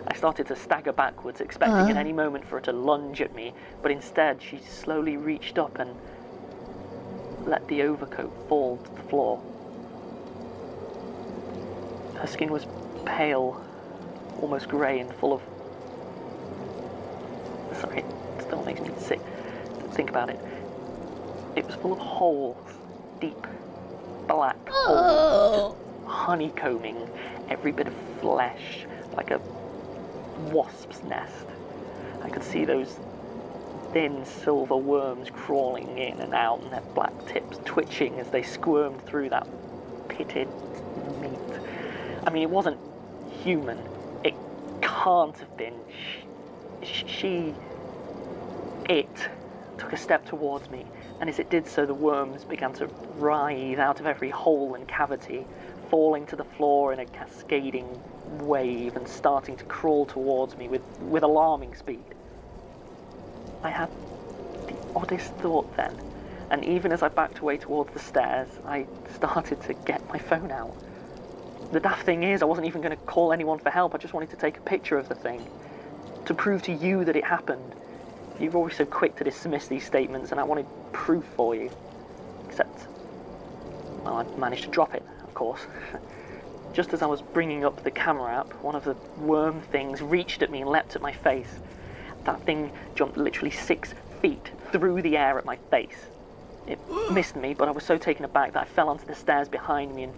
H: I started to stagger backwards, expecting at any moment for her to lunge at me, but instead she slowly reached up and let the overcoat fall to the floor. Her skin was pale, almost grey and full of... Sorry, it still makes me sick to think about it. It was full of holes, deep black hole, honeycombing every bit of flesh like a wasp's nest. I could see those thin silver worms crawling in and out and their black tips twitching as they squirmed through that pitted meat. I mean, it wasn't human. It can't have been. It took a step towards me, and as it did so, the worms began to writhe out of every hole and cavity, falling to the floor in a cascading wave and starting to crawl towards me with alarming speed. I had the oddest thought then, and even as I backed away towards the stairs, I started to get my phone out. The daft thing is, I wasn't even going to call anyone for help. I just wanted to take a picture of the thing, to prove to you that it happened. You're always so quick to dismiss these statements, and I wanted proof for you. Except, well, I managed to drop it, of course. Just as I was bringing up the camera app, one of the worm things reached at me and leapt at my face. That thing jumped literally 6 feet through the air at my face. It missed me, but I was so taken aback that I fell onto the stairs behind me and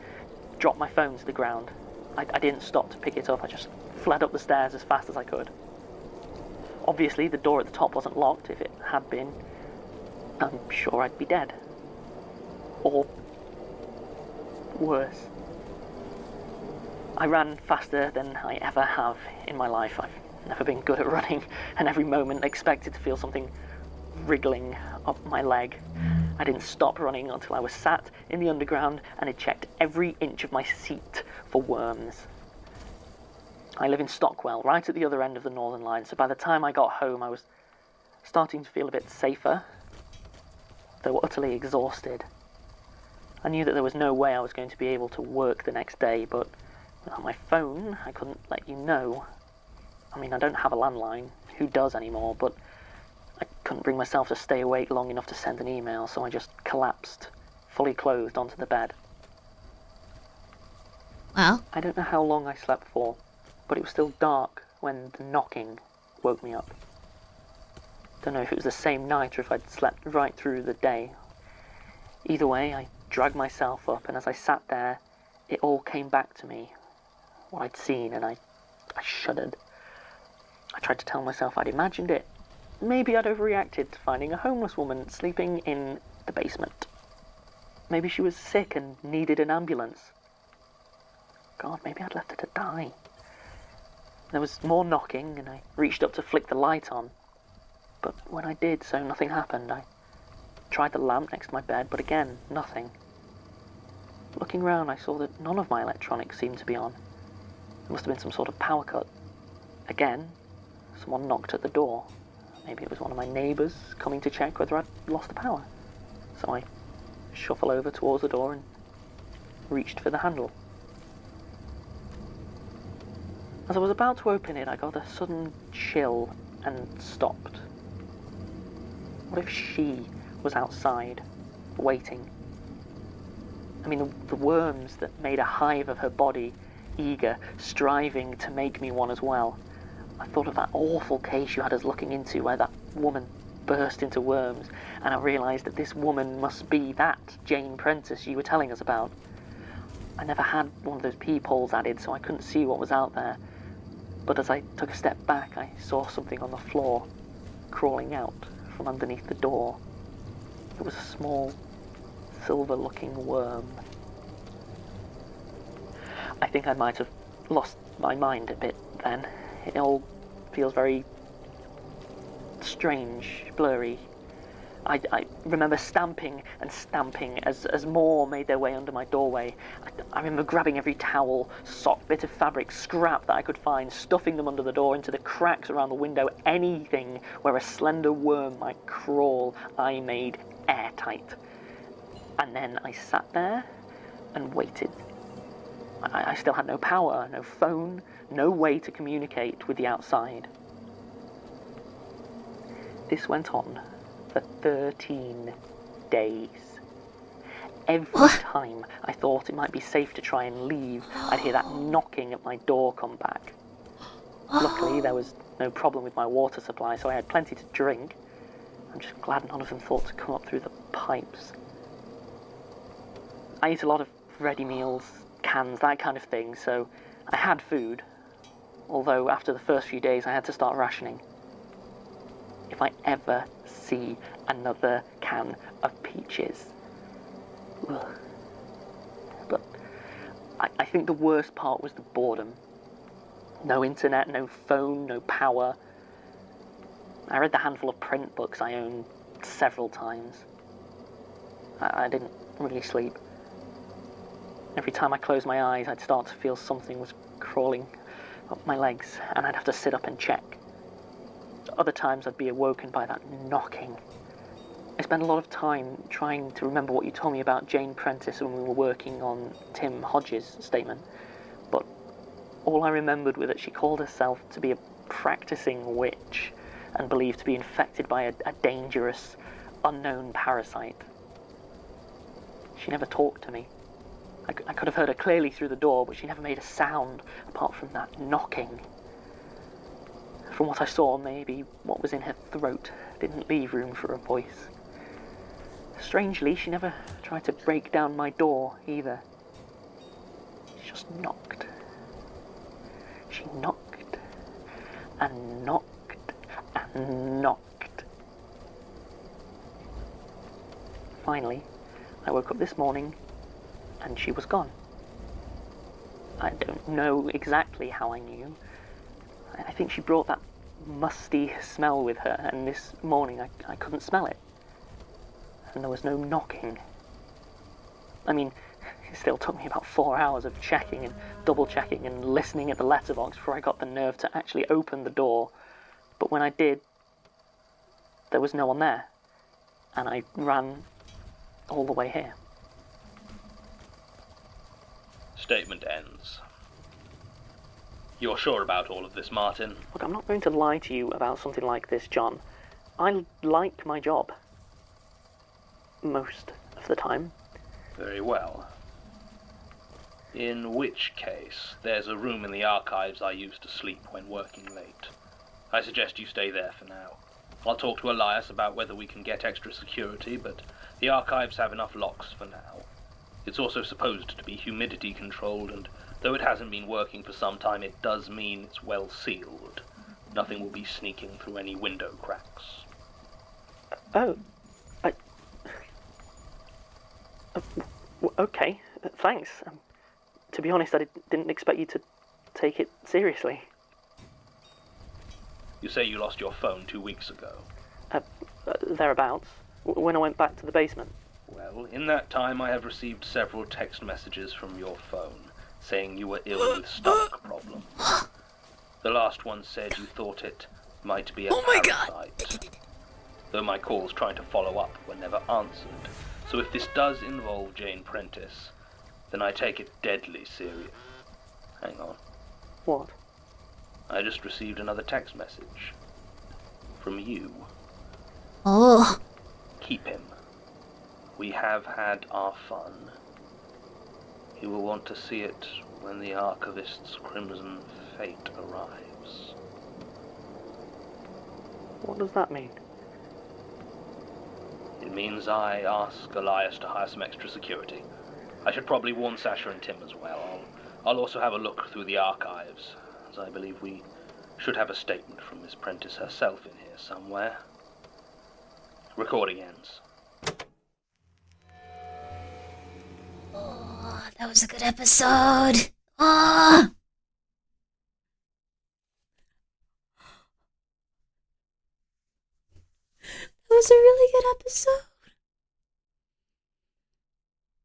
H: dropped my phone to the ground. I didn't stop to pick it up. I just fled up the stairs as fast as I could. Obviously, the door at the top wasn't locked. If it had been, I'm sure I'd be dead. Or worse. I ran faster than I ever have in my life. I've never been good at running, and every moment expected to feel something wriggling up my leg. I didn't stop running until I was sat in the underground and had checked every inch of my seat for worms. I live in Stockwell, right at the other end of the Northern Line, so by the time I got home I was starting to feel a bit safer, though utterly exhausted. I knew that there was no way I was going to be able to work the next day, but without my phone I couldn't let you know. I mean, I don't have a landline, who does anymore, but I couldn't bring myself to stay awake long enough to send an email, so I just collapsed, fully clothed, onto the bed.
A: Well,
H: I don't know how long I slept for, but it was still dark when the knocking woke me up. Don't know if it was the same night or if I'd slept right through the day. Either way, I dragged myself up, and as I sat there, it all came back to me, what I'd seen, and I shuddered. I tried to tell myself I'd imagined it. Maybe I'd overreacted to finding a homeless woman sleeping in the basement. Maybe she was sick and needed an ambulance. God, maybe I'd left her to die. There was more knocking, and I reached up to flick the light on. But when I did so, nothing happened. I tried the lamp next to my bed, but again, nothing. Looking round, I saw that none of my electronics seemed to be on. There must have been some sort of power cut. Again, someone knocked at the door. Maybe it was one of my neighbours coming to check whether I'd lost the power. So I shuffled over towards the door and reached for the handle. As I was about to open it, I got a sudden chill and stopped. What if she was outside, waiting? I mean, the worms that made a hive of her body, eager, striving to make me one as well. I thought of that awful case you had us looking into where that woman burst into worms, and I realised that this woman must be that Jane Prentice you were telling us about. I never had one of those peepholes added, so I couldn't see what was out there. But as I took a step back, I saw something on the floor, crawling out from underneath the door. It was a small, silver-looking worm. I think I might have lost my mind a bit then. It all feels very strange, blurry. I remember stamping and stamping as more made their way under my doorway. I remember grabbing every towel, sock, bit of fabric, scrap that I could find, stuffing them under the door, into the cracks around the window, anything where a slender worm might crawl, I made airtight. And then I sat there and waited. I still had no power, no phone, no way to communicate with the outside. This went on for 13 days. Every time I thought it might be safe to try and leave, I'd hear that knocking at my door come back. Luckily, there was no problem with my water supply, so I had plenty to drink. I'm just glad none of them thought to come up through the pipes. I eat a lot of ready meals, cans, that kind of thing, so I had food, although after the first few days I had to start rationing. If I ever see another can of peaches. Ugh. But I think the worst part was the boredom. No internet, no phone, no power. I read the handful of print books I owned several times. I didn't really sleep. Every time I closed my eyes, I'd start to feel something was crawling up my legs, and I'd have to sit up and check. Other times I'd be awoken by that knocking. I spent a lot of time trying to remember what you told me about Jane Prentice when we were working on Tim Hodges' statement, but all I remembered was that she called herself to be a practicing witch and believed to be infected by a dangerous, unknown parasite. She never talked to me. I could have heard her clearly through the door, but she never made a sound apart from that knocking. From what I saw, maybe what was in her throat didn't leave room for a voice. Strangely, she never tried to break down my door either. She just knocked. She knocked and knocked and knocked. Finally, I woke up this morning and she was gone. I don't know exactly how I knew. I think she brought that musty smell with her, and this morning I couldn't smell it. And there was no knocking. I mean, it still took me about 4 hours of checking and double checking and listening at the letterbox before I got the nerve to actually open the door. But when I did, there was no one there. And I ran all the way here.
G: Statement ends. You're sure about all of this, Martin?
H: Look, I'm not going to lie to you about something like this, John. I like my job. Most of the time.
G: Very well. In which case, there's a room in the archives I used to sleep when working late. I suggest you stay there for now. I'll talk to Elias about whether we can get extra security, but the archives have enough locks for now. It's also supposed to be humidity controlled, and though it hasn't been working for some time, it does mean it's well sealed. Nothing will be sneaking through any window cracks.
H: Okay, thanks. To be honest, I didn't expect you to take it seriously.
G: You say you lost your phone 2 weeks ago.
H: Thereabouts. When I went back to the basement.
G: Well, in that time I have received several text messages from your phone, saying you were ill with stomach problems. The last one said you thought it might be a parasite. Though my calls trying to follow up were never answered. So if this does involve Jane Prentice, then I take it deadly serious. Hang on.
H: What?
G: I just received another text message. From you.
A: Oh.
G: Keep him. We have had our fun. You will want to see it when the Archivist's crimson fate arrives.
H: What does that mean?
G: It means I ask Elias to hire some extra security. I should probably warn Sasha and Tim as well. I'll also have a look through the archives, as I believe we should have a statement from Miss Prentice herself in here somewhere. Recording ends.
A: Oh, that was a good episode. Oh. That was a really good episode.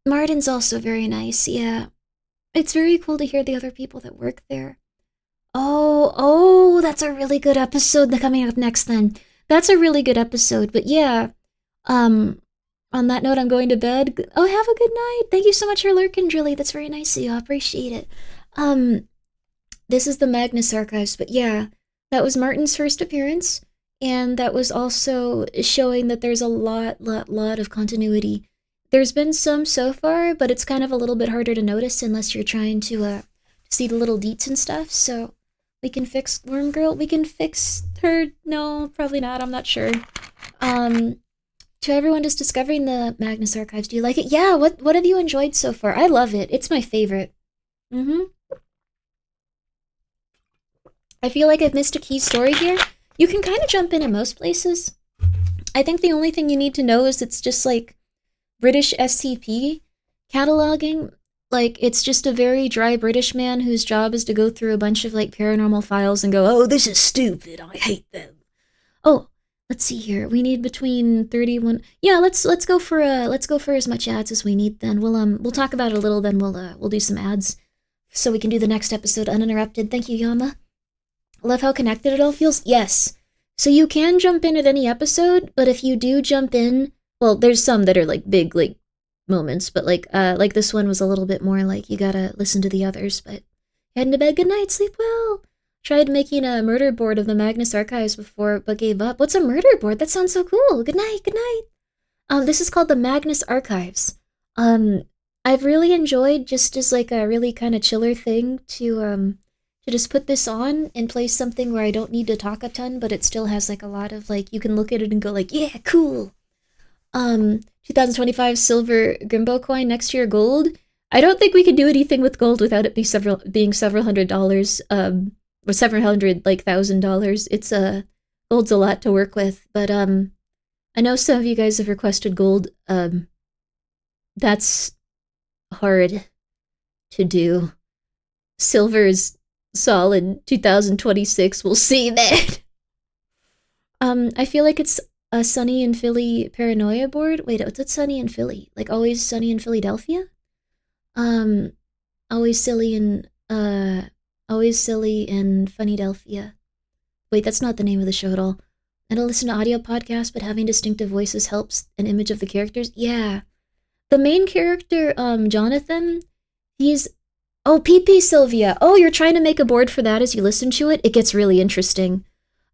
A: Martin's also very nice, yeah. It's very cool to hear the other people that work there. Oh, that's a really good episode coming up next then. That's a really good episode, but yeah. On that note, I'm going to bed. Oh, have a good night. Thank you so much for lurking, Drilly. That's very nice of you. I appreciate it. This is the Magnus Archives, but yeah, that was Martin's first appearance, and that was also showing that there's a lot of continuity. There's been some so far, but it's kind of a little bit harder to notice unless you're trying to see the little deets and stuff, so we can fix Wormgirl. We can fix her. No, probably not. I'm not sure. To everyone just discovering the Magnus Archives, do you like it? Yeah, what have you enjoyed so far? I love it. It's my favorite. I feel like I've missed a key story here. You can kind of jump in most places. I think the only thing you need to know is it's just like British SCP cataloging. Like, it's just a very dry British man whose job is to go through a bunch of like paranormal files and go, oh, this is stupid, I hate them. Oh, let's see here. We need between 31. Yeah, let's go for as much ads as we need. Then we'll talk about it a little. Then we'll do some ads, so we can do the next episode uninterrupted. Thank you, Yama. Love how connected it all feels. Yes. So you can jump in at any episode, but if you do jump in, well, there's some that are like big like moments, but like this one was a little bit more like you gotta listen to the others. But heading to bed. Good night. Sleep well. Tried making a murder board of the Magnus Archives before, but gave up. What's a murder board? That sounds so cool. Good night. Good night. This is called the Magnus Archives. I've really enjoyed just as like a really kind of chiller thing to just put this on and play something where I don't need to talk a ton, but it still has like a lot of like, you can look at it and go like, yeah, cool. 2025 silver Grimbo coin, next year gold. I don't think we could do anything with gold without it being several $100, or $700 like $1,000. It's gold's a lot to work with, but I know some of you guys have requested gold. That's hard to do. Silver is solid 2026. We'll see that. I feel like it's a Sunny in Philly paranoia board. Wait, what's Sunny in Philly? Like always sunny in Philadelphia? Always silly in Funnydelphia. Wait, that's not the name of the show at all. I don't listen to audio podcasts, but having distinctive voices helps an image of the characters. Yeah. The main character, Jonathan, he's... Oh, PP Sylvia. Oh, you're trying to make a board for that as you listen to it? It gets really interesting.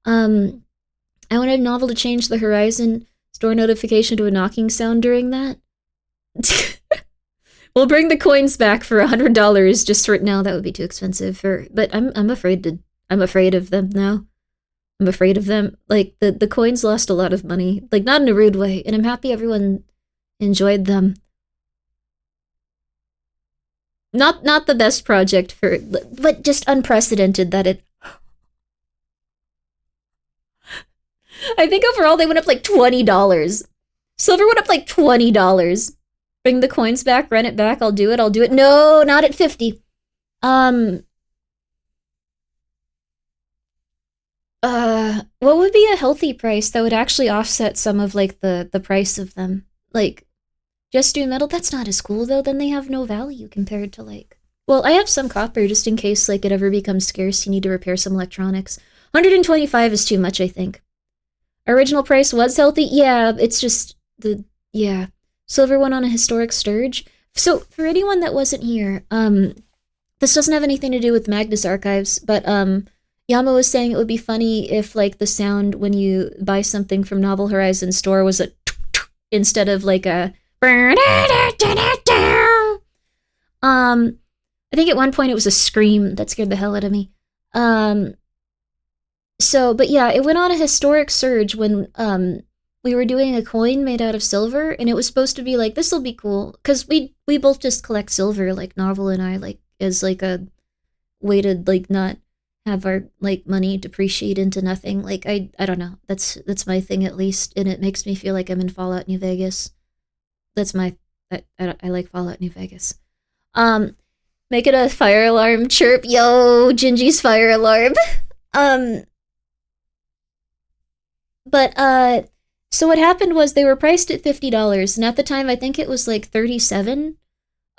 A: I wanted a novel to change the Horizon store notification to a knocking sound during that. We'll bring the coins back for $100 just right now. That would be too expensive but I'm afraid of them now. I'm afraid of them. Like the coins lost a lot of money. Like not in a rude way, and I'm happy everyone enjoyed them. Not the best project but just unprecedented that it... I think overall they went up like $20. Silver went up like $20. Bring the coins back, rent it back, I'll do it. No, not at 50. What would be a healthy price that would actually offset some of like the price of them? Like, just do metal? That's not as cool though, then they have no value compared to like... Well, I have some copper just in case like it ever becomes scarce, you need to repair some electronics. 125 is too much, I think. Original price was healthy? Yeah, it's just yeah. Silver went on a historic sturge. So, for anyone that wasn't here, this doesn't have anything to do with Magnus Archives, but, Yama was saying it would be funny if, like, the sound when you buy something from Novel Horizon store was a instead of, like, a... I think at one point it was a scream that scared the hell out of me. So, but yeah, it went on a historic surge when we were doing a coin made out of silver, and it was supposed to be like, this will be cool, because we both just collect silver, like Novel and I, like as like a way to like not have our like money depreciate into nothing. Like I don't know, that's my thing at least, and it makes me feel like I'm in Fallout New Vegas. That's my I like Fallout New Vegas. Make it a fire alarm chirp, yo, Gingy's fire alarm. But, so what happened was they were priced at $50, and at the time I think it was like $37.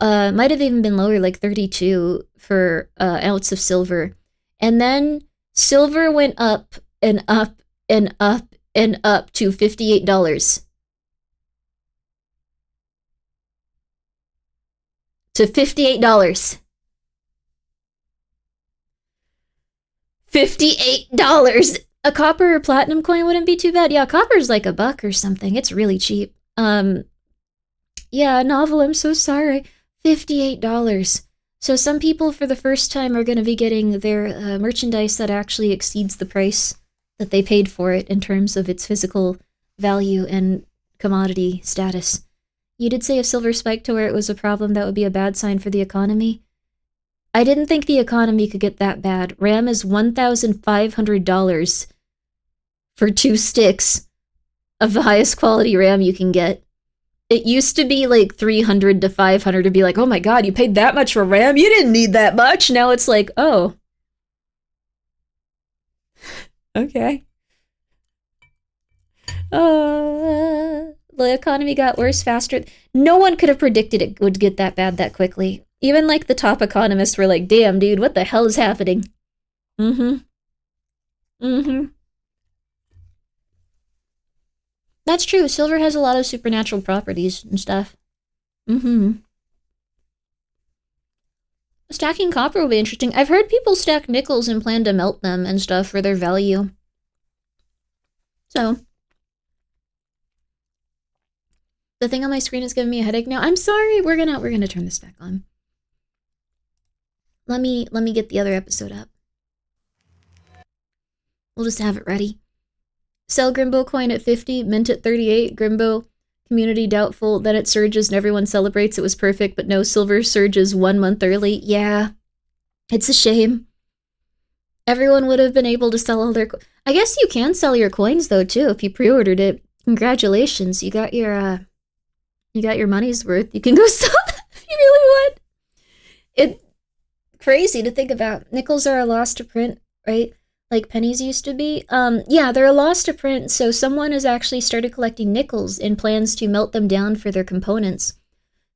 A: Might have even been lower, like $32 for ounce of silver. And then silver went up and up and up and up to $58. To $58. $58. A copper or platinum coin wouldn't be too bad. Yeah, copper's like $1 or something. It's really cheap. Yeah, Novel, I'm so sorry. $58. So some people for the first time are going to be getting their merchandise that actually exceeds the price that they paid for it in terms of its physical value and commodity status. You did say if silver spiked to where it was a problem, that would be a bad sign for the economy. I didn't think the economy could get that bad. RAM is $1,500 for 2 sticks of the highest quality RAM you can get. It used to be like $300 to $500 to be like, oh my god, you paid that much for RAM? You didn't need that much. Now it's like, oh. Okay. The economy got worse faster. No one could have predicted it would get that bad that quickly. Even like the top economists were like, damn, dude, what the hell is happening? That's true. Silver has a lot of supernatural properties and stuff. Stacking copper will be interesting. I've heard people stack nickels and plan to melt them and stuff for their value. So. The thing on my screen is giving me a headache now. I'm sorry. We're gonna turn this back on. Let me get the other episode up. We'll just have it ready. Sell Grimbo coin at 50, mint at 38. Grimbo community doubtful. Then it surges and everyone celebrates. It was perfect, but no, silver surges 1 month early. Yeah, it's a shame. Everyone would have been able to sell all their. I guess you can sell your coins though too if you pre-ordered it. Congratulations, you got your money's worth. You can go sell them if you really want. It's crazy to think about. Nickels are a loss to print, right? Like pennies used to be. Yeah, they're a loss to print, so someone has actually started collecting nickels in plans to melt them down for their components.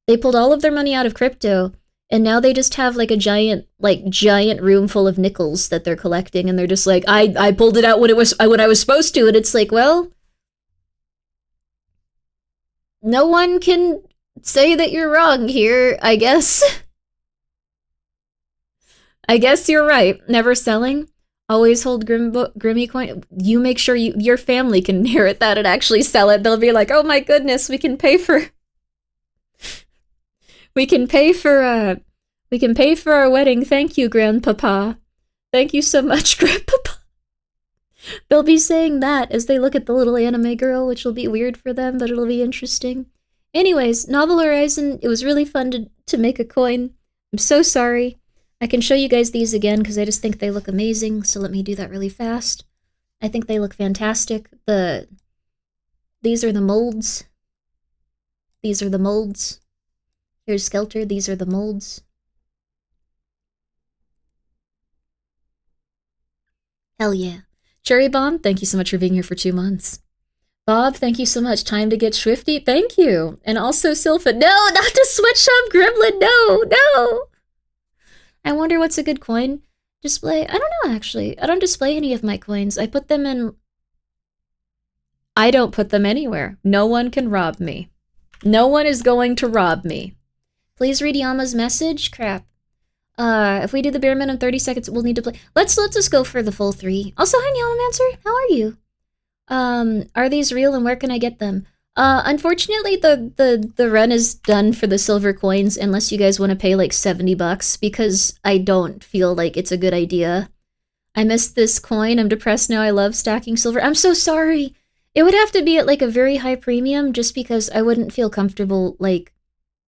A: They pulled all of their money out of crypto, and now they just have like a giant room full of nickels that they're collecting, and they're just like, I pulled it out when I was supposed to, and it's like, well, no one can say that you're wrong here, I guess. I guess you're right. Never selling. Always hold Grimmi coin. You make sure your family can inherit that and actually sell it. They'll be like, oh my goodness, we can pay for our wedding. Thank you, Grandpapa. Thank you so much, Grandpapa. They'll be saying that as they look at the little anime girl, which will be weird for them, but it'll be interesting. Anyways, Novel Horizon, it was really fun to make a coin. I'm so sorry. I can show you guys these again because I just think they look amazing, so let me do that really fast. I think they look fantastic. These are the molds. These are the molds. Here's Skelter, these are the molds. Hell yeah. Cherry Bomb, thank you so much for being here for 2 months. Bob, thank you so much. Time to get swifty. Thank you. And also Sylpha. No, not to switch up Gremlin. No. I wonder what's a good coin display. I don't know, actually. I don't display any of my coins. I put them in... I don't put them anywhere. No one can rob me. No one is going to rob me. Please read Yama's message. Crap. If we do the bare minimum 30 seconds, we'll need to play. Let's just go for the full 3. Also, hi, Yamamancer. How are you? Are these real and where can I get them? Unfortunately, the run is done for the silver coins unless you guys want to pay like $70 because I don't feel like it's a good idea. I missed this coin. I'm depressed now. I love stacking silver. I'm so sorry. It would have to be at like a very high premium just because I wouldn't feel comfortable like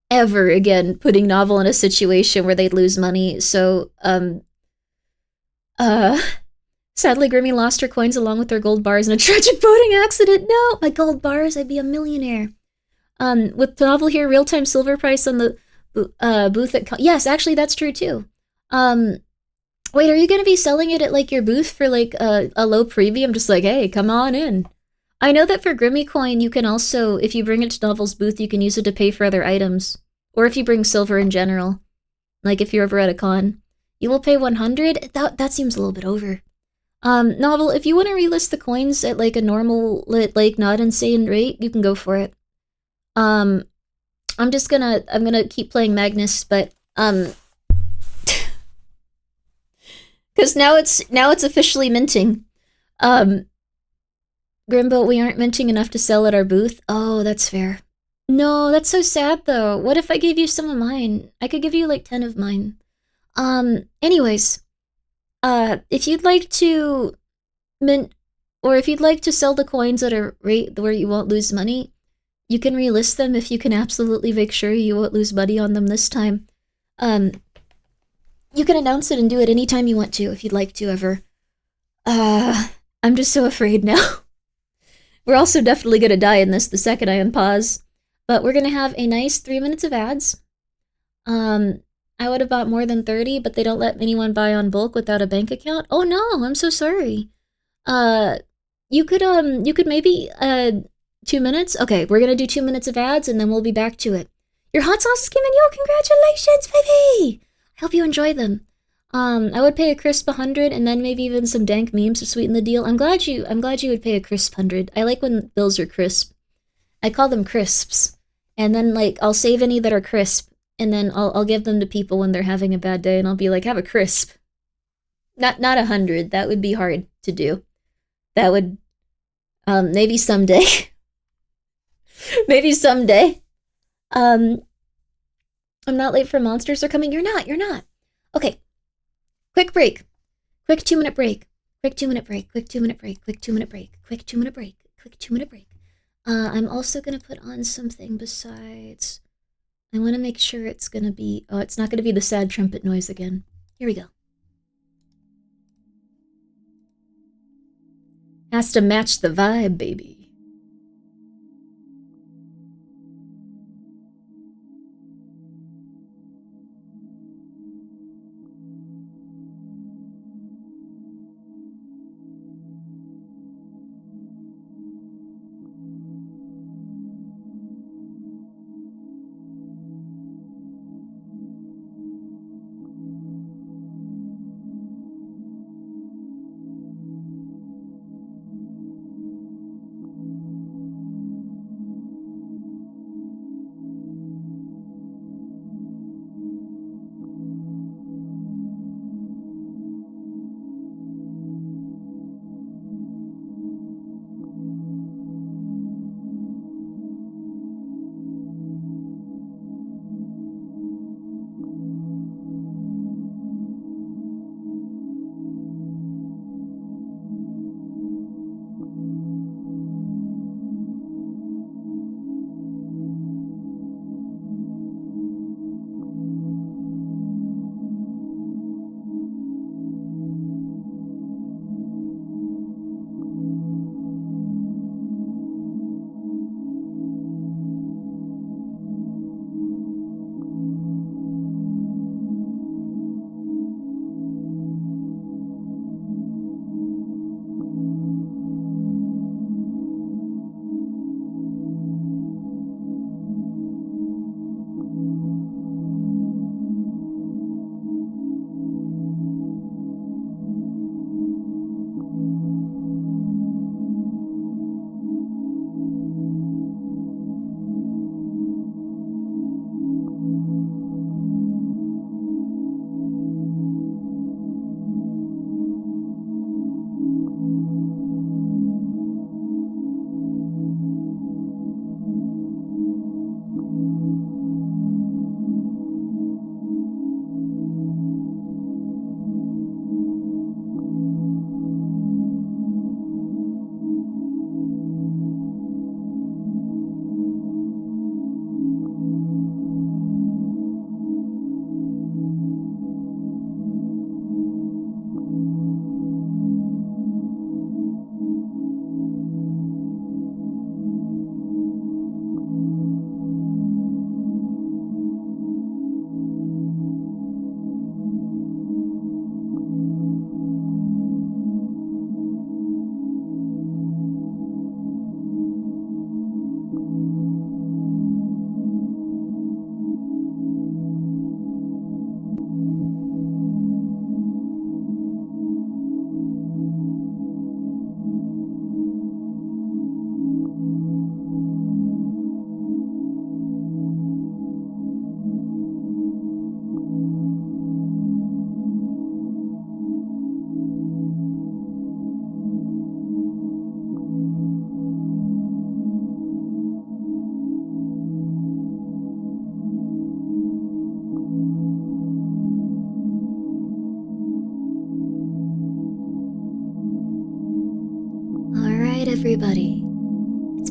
A: ever again putting Novel in a situation where they'd lose money. So, sadly, Grimmi lost her coins along with her gold bars in a tragic boating accident. No, my gold bars, I'd be a millionaire. With Novel here, real-time silver price on the booth at... Yes, actually, that's true, too. Wait, are you going to be selling it at, like, your booth for, like, a low premium? Just like, hey, come on in. I know that for Grimmi coin, you can also, if you bring it to Novel's booth, you can use it to pay for other items. Or if you bring silver in general. Like, if you're ever at a con. You will pay 100? That seems a little bit over. Novel, if you want to relist the coins at, like, a normal, like, not insane rate, you can go for it. I'm gonna keep playing Magnus, but, because now it's officially minting. Grimbo, we aren't minting enough to sell at our booth. Oh, that's fair. No, that's so sad, though. What if I gave you some of mine? I could give you, like, 10 of mine. Anyways... if you'd like to mint, or if you'd like to sell the coins at a rate where you won't lose money, You can relist them if you can absolutely make sure you won't lose money on them this time. You can announce it and do it anytime you want to, if you'd like to ever. I'm just so afraid now. We're also definitely gonna die in this the second I unpause. But we're gonna have a nice 3 minutes of ads. I would have bought more than 30, but they don't let anyone buy on bulk without a bank account. Oh no, I'm so sorry. You could maybe, 2 minutes? Okay, we're gonna do 2 minutes of ads and then we'll be back to it. Your hot sauces came in, yo, congratulations, baby! I hope you enjoy them. I would pay a crisp 100 and then maybe even some dank memes to sweeten the deal. I'm glad you would pay a crisp 100. I like when bills are crisp. I call them crisps. And then, like, I'll save any that are crisp, and then I'll give them to people when they're having a bad day, and I'll be like, have a crisp. Not 100. That would be hard to do. That would, maybe someday. Maybe someday. I'm not late for monsters are coming. You're not. Okay. Quick break. Quick 2 minute break. Quick 2 minute break. Quick 2 minute break. Quick 2 minute break. Quick 2 minute break. Quick 2 minute break. I'm also gonna put on something besides. I want to make sure it's gonna be. Oh, it's not gonna be the sad trumpet noise again. Here we go. Has to match the vibe, baby.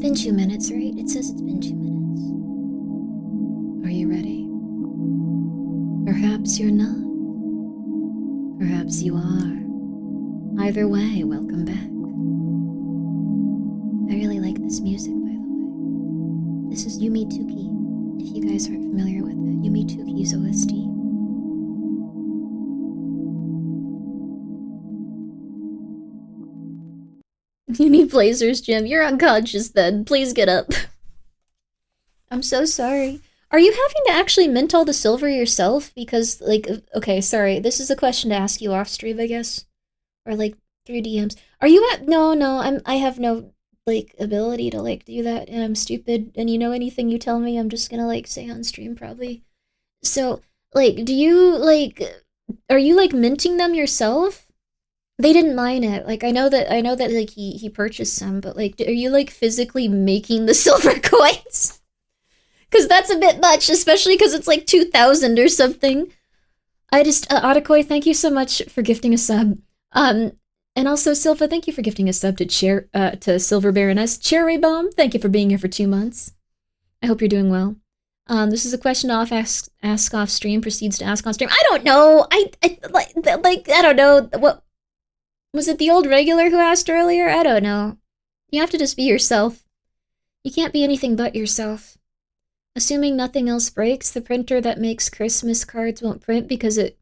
A: been 2 minutes, right? It says it's been 2 minutes. Are you ready? Perhaps you're not. Perhaps you are. Either way, welcome back. I really like this music, by the way. This is Yumi Tuki, if you guys aren't familiar with it. Yumi Tuki's OST. You need Blazers, Jim. You're unconscious then. Please get up. I'm so sorry. Are you having to actually mint all the silver yourself? Because, like, okay, sorry. This is a question to ask you off stream, I guess. Or, like, through DMs. Are you at... No, I have no, like, ability to, like, do that, and I'm stupid. And you know, anything you tell me, I'm just gonna, like, say on stream, probably. So, like, do you, like... Are you, like, minting them yourself? They didn't mine it. Like, I know that like he purchased some, but like, are you like physically making the silver coins? Because that's a bit much, especially because it's like 2,000 or something. I just Otakoi, thank you so much for gifting a sub. And also Silva, thank you for gifting a sub to Silver Baroness. Cherry Bomb, thank you for being here for 2 months. I hope you're doing well. This is a question off, ask off stream, proceeds to ask on stream. I don't know. I don't know what. Was it the old regular who asked earlier? I don't know. You have to just be yourself. You can't be anything but yourself. Assuming nothing else breaks, the printer that makes Christmas cards won't print because it...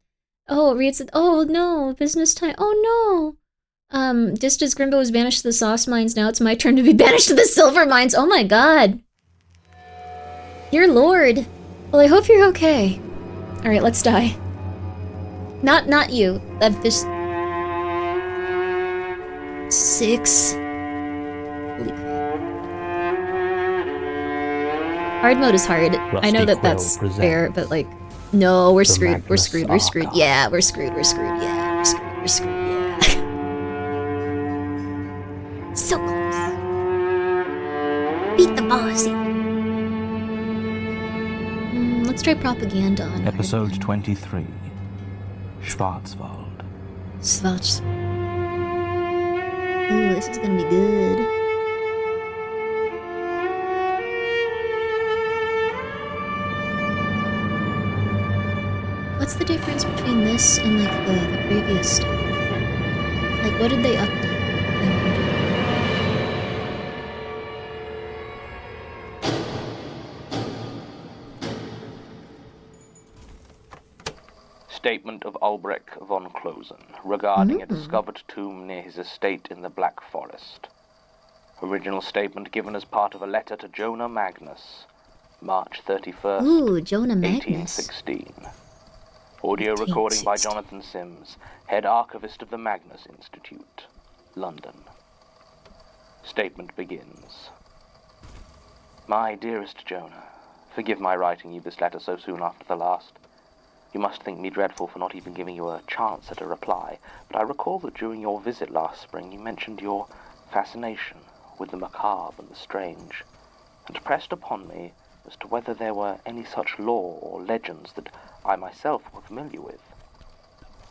A: Oh, it reads it... Oh, no. Business time. Oh, no. Just as Grimbo was banished to the sauce mines, now it's my turn to be banished to the silver mines. Oh, my God. Dear Lord. Well, I hope you're okay. Alright, let's die. Not you. Just... 6. Holy crap. Hard mode is hard. I know that that's fair, but like, no, we're screwed. We're screwed. We're screwed. Yeah, we're screwed. We're screwed. Yeah, we're screwed. We're screwed. Yeah. So close. Beat the boss. Let's try propaganda on
F: Episode 23. Schwarzwald.
A: Schwarzwald. Ooh, this is gonna be good. What's the difference between this and, like, the previous stuff? Like, what did they update? I
G: Statement of Albrecht von Klosen regarding a discovered tomb near his estate in the Black Forest. Original statement given as part of a letter to Jonah Magnus, March 31st,
A: Ooh, Jonah Magnus.
G: 1816. Audio recording by Jonathan Sims, head archivist of the Magnus Institute, London. Statement begins. My dearest Jonah, forgive my writing you this letter so soon after the last. You must think me dreadful for not even giving you a chance at a reply, but I recall that during your visit last spring you mentioned your fascination with the macabre and the strange, and pressed upon me as to whether there were any such lore or legends that I myself were familiar with.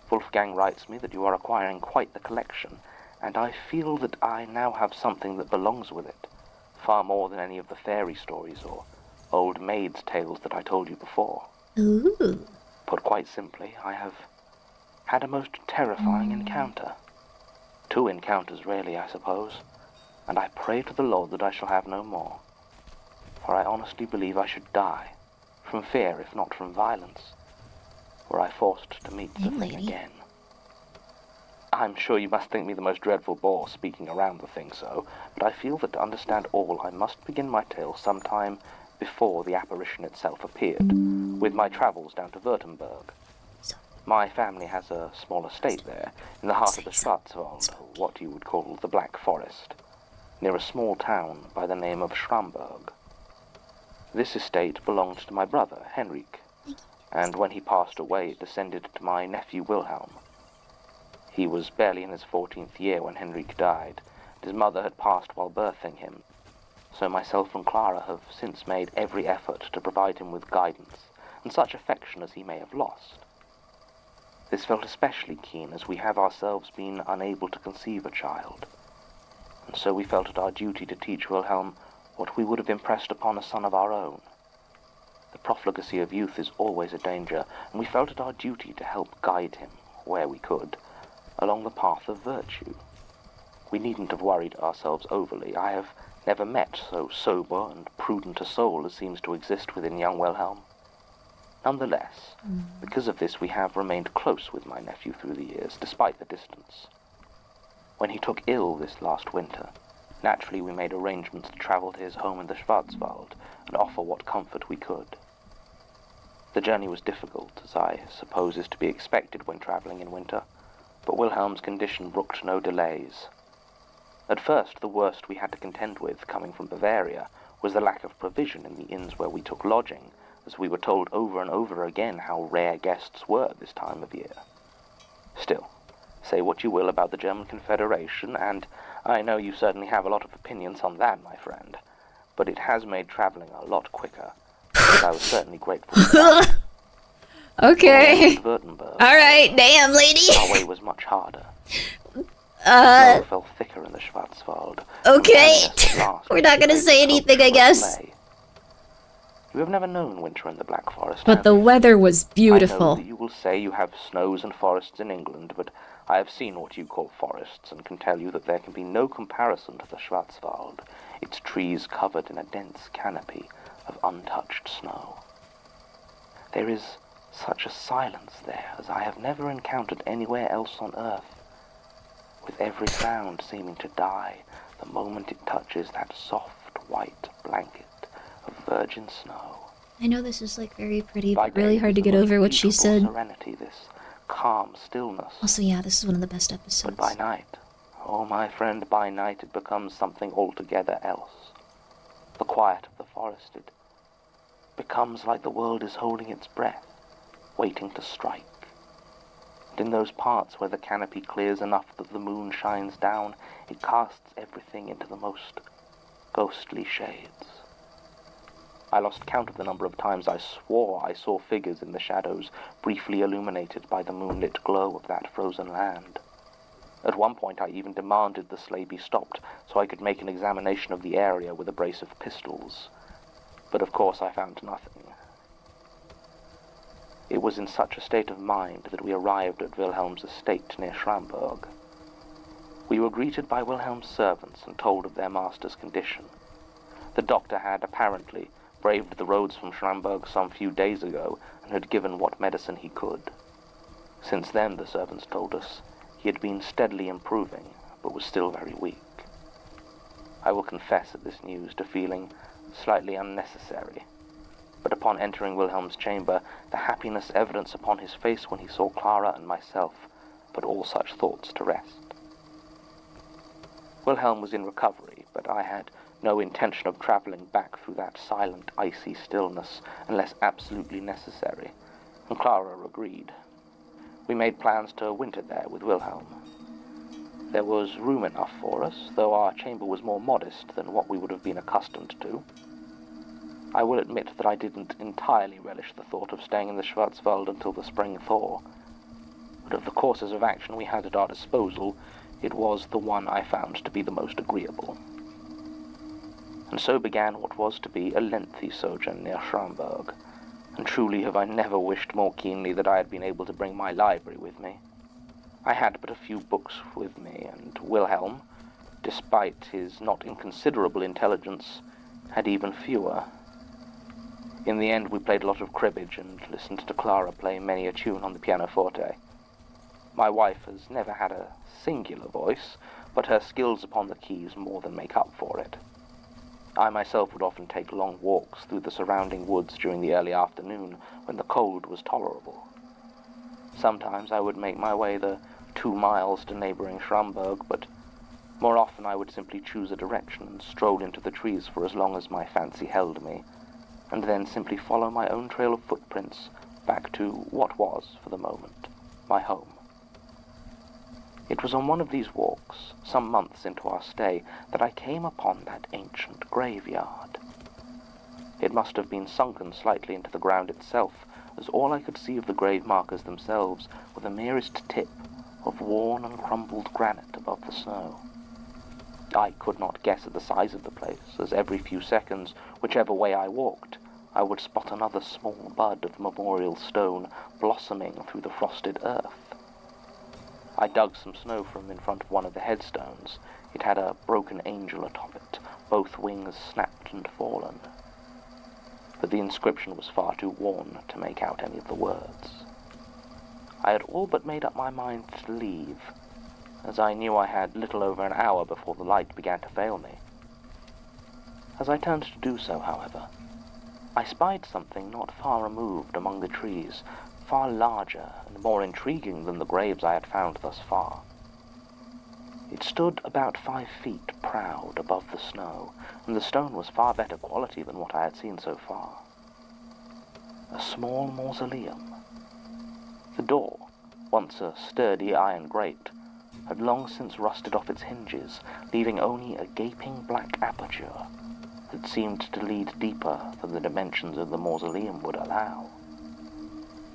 G: Wolfgang writes me that you are acquiring quite the collection, and I feel that I now have something that belongs with it, far more than any of the fairy stories or old maids' tales that I told you before.
A: Ooh.
G: Put quite simply, I have had a most terrifying encounter. 2 encounters, really, I suppose, and I pray to the Lord that I shall have no more. For I honestly believe I should die, from fear if not from violence, were I forced to meet the thing again. I'm sure you must think me the most dreadful bore speaking around the thing so, but I feel that to understand all I must begin my tale sometime before the apparition itself appeared, with my travels down to Württemberg. My family has a small estate there, in the heart of the Schwarzwald, what you would call the Black Forest, near a small town by the name of Schramberg. This estate belonged to my brother, Henrik, and when he passed away it descended to my nephew Wilhelm. He was barely in his 14th year when Henrik died, and his mother had passed while birthing him, so myself and Clara have since made every effort to provide him with guidance and such affection as he may have lost. This felt especially keen as we have ourselves been unable to conceive a child, and so we felt it our duty to teach Wilhelm
I: what we would have impressed upon a son of our own. The profligacy of youth is always a danger, and we felt it our duty to help guide him, where we could, along the path of virtue. We needn't have worried ourselves overly. I have never met so sober and prudent a soul as seems to exist within young Wilhelm. Nonetheless, because of this we have remained close with my nephew through the years, despite the distance. When he took ill this last winter, naturally we made arrangements to travel to his home in the Schwarzwald and offer what comfort we could. The journey was difficult, as I suppose is to be expected when travelling in winter, but Wilhelm's condition brooked no delays. At first, the worst we had to contend with, coming from Bavaria, was the lack of provision in the inns where we took lodging, as we were told over and over again how rare guests were this time of year. Still, say what you will about the German Confederation, and I know you certainly have a lot of opinions on that, my friend, but it has made travelling a lot quicker, and I was certainly grateful for that.
B: Okay.
I: Württemberg,
A: Alright, damn, lady.
I: our way was much harder. Snow fell thicker in the Schwarzwald.
A: Okay.
I: and at last
A: We're not gonna
I: we
A: say
I: faced
A: anything,
I: hope
A: I
I: for a
A: guess.
I: delay. You have never known winter in the Black Forest,
B: But
I: have
B: the
I: you?
B: weather was
I: I know
B: beautiful.
I: that you will say you have snows and forests in England, but I have seen what you call forests, and can tell you that there can be no comparison to the Schwarzwald, its trees covered in a dense canopy of untouched snow. There is such a silence there as I have never encountered anywhere else on earth, with every sound seeming to die the moment it touches that soft white blanket of virgin snow.
A: I know this is like very pretty,
I: By
A: but really
I: day,
A: hard
I: it
A: to
I: is
A: get
I: the most
A: over what she
I: beautiful
A: said.
I: Serenity, this calm stillness.
A: Also, yeah, this is one of the best
I: But
A: episodes.
I: by night, oh my friend, by night it becomes something altogether else. The quiet of the forest, it becomes like the world is holding its breath, waiting to strike. And in those parts where the canopy clears enough that the moon shines down, it casts everything into the most ghostly shades. I lost count of the number of times I swore I saw figures in the shadows, briefly illuminated by the moonlit glow of that frozen land. At one point I even demanded the sleigh be stopped so I could make an examination of the area with a brace of pistols. But of course I found nothing. It was in such a state of mind that we arrived at Wilhelm's estate near Schramberg. We were greeted by Wilhelm's servants and told of their master's condition. The doctor had apparently braved the roads from Schramberg some few days ago and had given what medicine he could. Since then, the servants told us, he had been steadily improving, but was still very weak. I will confess at this news to feeling slightly unnecessary, but upon entering Wilhelm's chamber, the happiness evident upon his face when he saw Clara and myself put all such thoughts to rest. Wilhelm was in recovery, but I had no intention of travelling back through that silent, icy stillness unless absolutely necessary, and Clara agreed. We made plans to winter there with Wilhelm. There was room enough for us, though our chamber was more modest than what we would have been accustomed to. I will admit that I didn't entirely relish the thought of staying in the Schwarzwald until the spring thaw, but of the courses of action we had at our disposal, it was the one I found to be the most agreeable. And so began what was to be a lengthy sojourn near Schramberg, and truly have I never wished more keenly that I had been able to bring my library with me. I had but a few books with me, and Wilhelm, despite his not inconsiderable intelligence, had even fewer. In the end, we played a lot of cribbage and listened to Clara play many a tune on the pianoforte. My wife has never had a singular voice, but her skills upon the keys more than make up for it. I myself would often take long walks through the surrounding woods during the early afternoon when the cold was tolerable. Sometimes I would make my way the 2 miles to neighboring Schramberg, but more often I would simply choose a direction and stroll into the trees for as long as my fancy held me, and then simply follow my own trail of footprints back to what was, for the moment, my home. It was on one of these walks, some months into our stay, that I came upon that ancient graveyard. It must have been sunken slightly into the ground itself, as all I could see of the grave markers themselves were the merest tip of worn and crumbled granite above the snow. I could not guess at the size of the place, as every few seconds, whichever way I walked, I would spot another small bud of memorial stone blossoming through the frosted earth. I dug some snow from in front of one of the headstones. It had a broken angel atop it, both wings snapped and fallen. But the inscription was far too worn to make out any of the words. I had all but made up my mind to leave, as I knew I had little over an hour before the light began to fail me. As I turned to do so, however, I spied something not far removed among the trees, far larger and more intriguing than the graves I had found thus far. It stood about 5 feet proud above the snow, and the stone was far better quality than what I had seen so far. A small mausoleum. The door, once a sturdy iron grate, had long since rusted off its hinges, leaving only a gaping black aperture that seemed to lead deeper than the dimensions of the mausoleum would allow.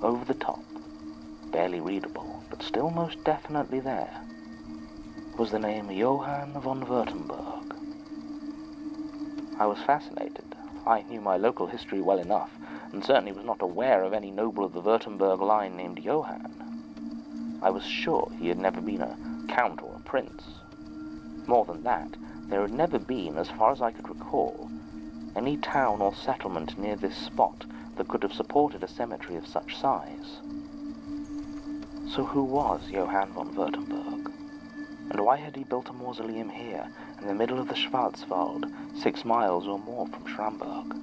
I: Over the top, barely readable, but still most definitely there, was the name Johann von Württemberg. I was fascinated. I knew my local history well enough, and certainly was not aware of any noble of the Württemberg line named Johann. I was sure he had never been a count or a prince. More than that, there had never been, as far as I could recall, any town or settlement near this spot that could have supported a cemetery of such size. So who was Johann von Württemberg? And why had he built a mausoleum here, in the middle of the Schwarzwald, 6 miles or more from Schramberg?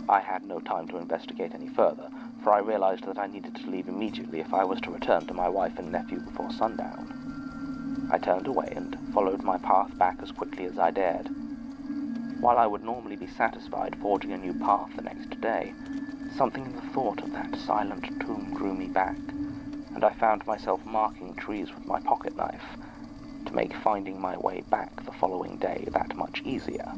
I: I had no time to investigate any further, for I realized that I needed to leave immediately if I was to return to my wife and nephew before sundown. I turned away and followed my path back as quickly as I dared. While I would normally be satisfied forging a new path the next day, something in the thought of that silent tomb drew me back, and I found myself marking trees with my pocket knife to make finding my way back the following day that much easier.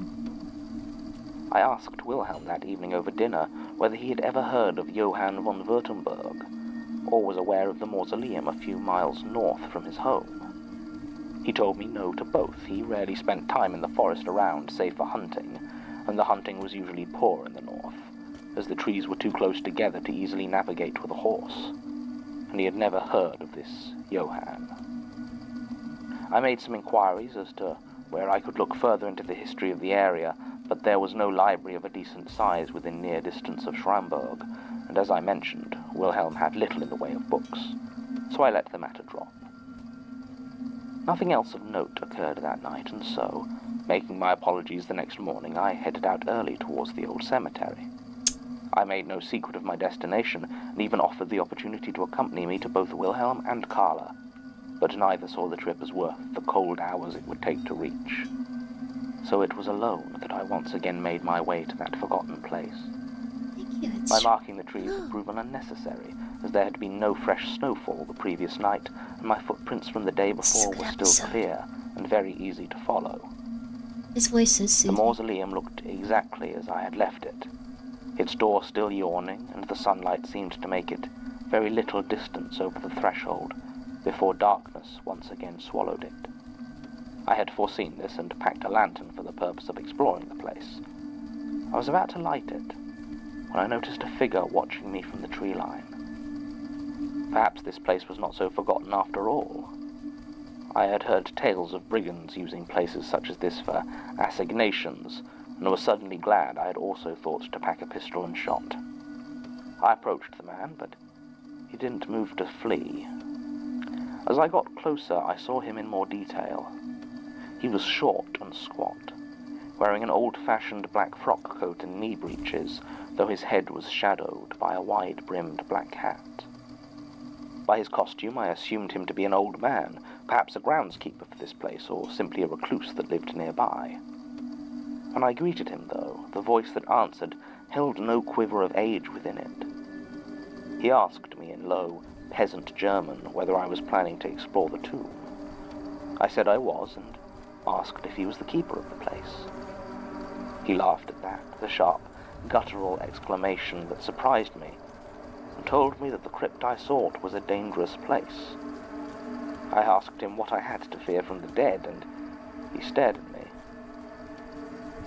I: I asked Wilhelm that evening over dinner whether he had ever heard of Johann von Württemberg, or was aware of the mausoleum a few miles north from his home. He told me no to both. He rarely spent time in the forest around, save for hunting, and the hunting was usually poor in the north, as the trees were too close together to easily navigate with a horse, and he had never heard of this Johann. I made some inquiries as to where I could look further into the history of the area, but there was no library of a decent size within near distance of Schramberg, and as I mentioned, Wilhelm had little in the way of books, so I let the matter drop. Nothing else of note occurred that night, and so, making my apologies the next morning, I headed out early towards the old cemetery. I made no secret of my destination, and even offered the opportunity to accompany me to both Wilhelm and Carla, but neither saw the trip as worth the cold hours it would take to reach. So it was alone that I once again made my way to that forgotten place.
A: Thank you.
I: My marking the trees had proven unnecessary, as there had been no fresh snowfall the previous night, and my footprints from the day before were still clear and very easy to follow.
A: His voice is
I: The
A: soothing.
I: mausoleum looked exactly as I had left it, its door still yawning, and the sunlight seemed to make it very little distance over the threshold before darkness once again swallowed it. I had foreseen this and packed a lantern for the purpose of exploring the place. I was about to light it when I noticed a figure watching me from the tree line. Perhaps this place was not so forgotten after all. I had heard tales of brigands using places such as this for assignations, and was suddenly glad I had also thought to pack a pistol and shot. I approached the man, but he didn't move to flee. As I got closer, I saw him in more detail. He was short and squat, wearing an old-fashioned black frock coat and knee breeches, though his head was shadowed by a wide-brimmed black hat. By his costume, I assumed him to be an old man, perhaps a groundskeeper for this place, or simply a recluse that lived nearby. When I greeted him, though, the voice that answered held no quiver of age within it. He asked me in low, peasant German whether I was planning to explore the tomb. I said I was, and asked if he was the keeper of the place. He laughed at that, with a sharp, guttural exclamation that surprised me, and told me that the crypt I sought was a dangerous place. I asked him what I had to fear from the dead, and He stared at me.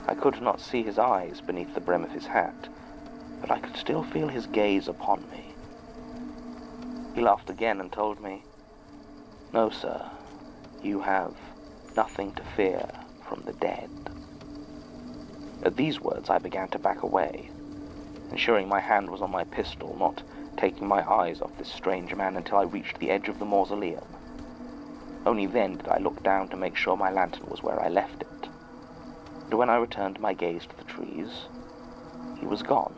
I: I could not see his eyes beneath the brim of his hat, but I could still feel his gaze upon me. He laughed again and told me, "No, sir, you have nothing to fear from the dead." At these words I began to back away, ensuring my hand was on my pistol, not taking my eyes off this strange man until I reached the edge of the mausoleum. Only then did I look down to make sure my lantern was where I left it. And when I returned my gaze to the trees, he was gone.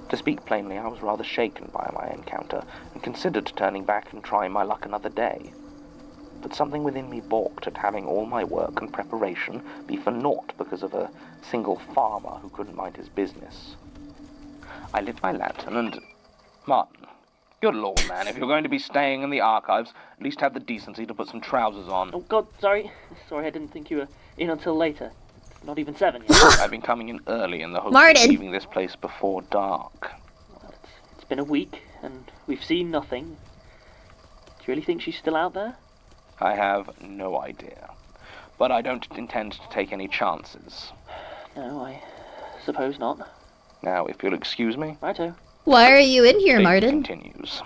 I: To speak plainly, I was rather shaken by my encounter, and considered turning back and trying my luck another day. But something within me balked at having all my work and preparation be for naught because of a single farmer who couldn't mind his business. I lit my lantern and... Martin, good lord, man, if you're going to be staying in the archives, at least have the decency to put some trousers on.
H: Oh, God, sorry. Sorry, I didn't think you were in until later. Not even 7 yet.
I: I've been coming in early in the hope
A: Martin.
I: of leaving this place before dark.
H: Well, it's been a week, and we've seen nothing. Do you really think she's still out there?
I: I have no idea, but I don't intend to take any chances.
H: No, I suppose not.
I: Now, if you'll excuse me,
H: Righto.
A: Why are you in here,
I: it
A: Martin?
I: continues.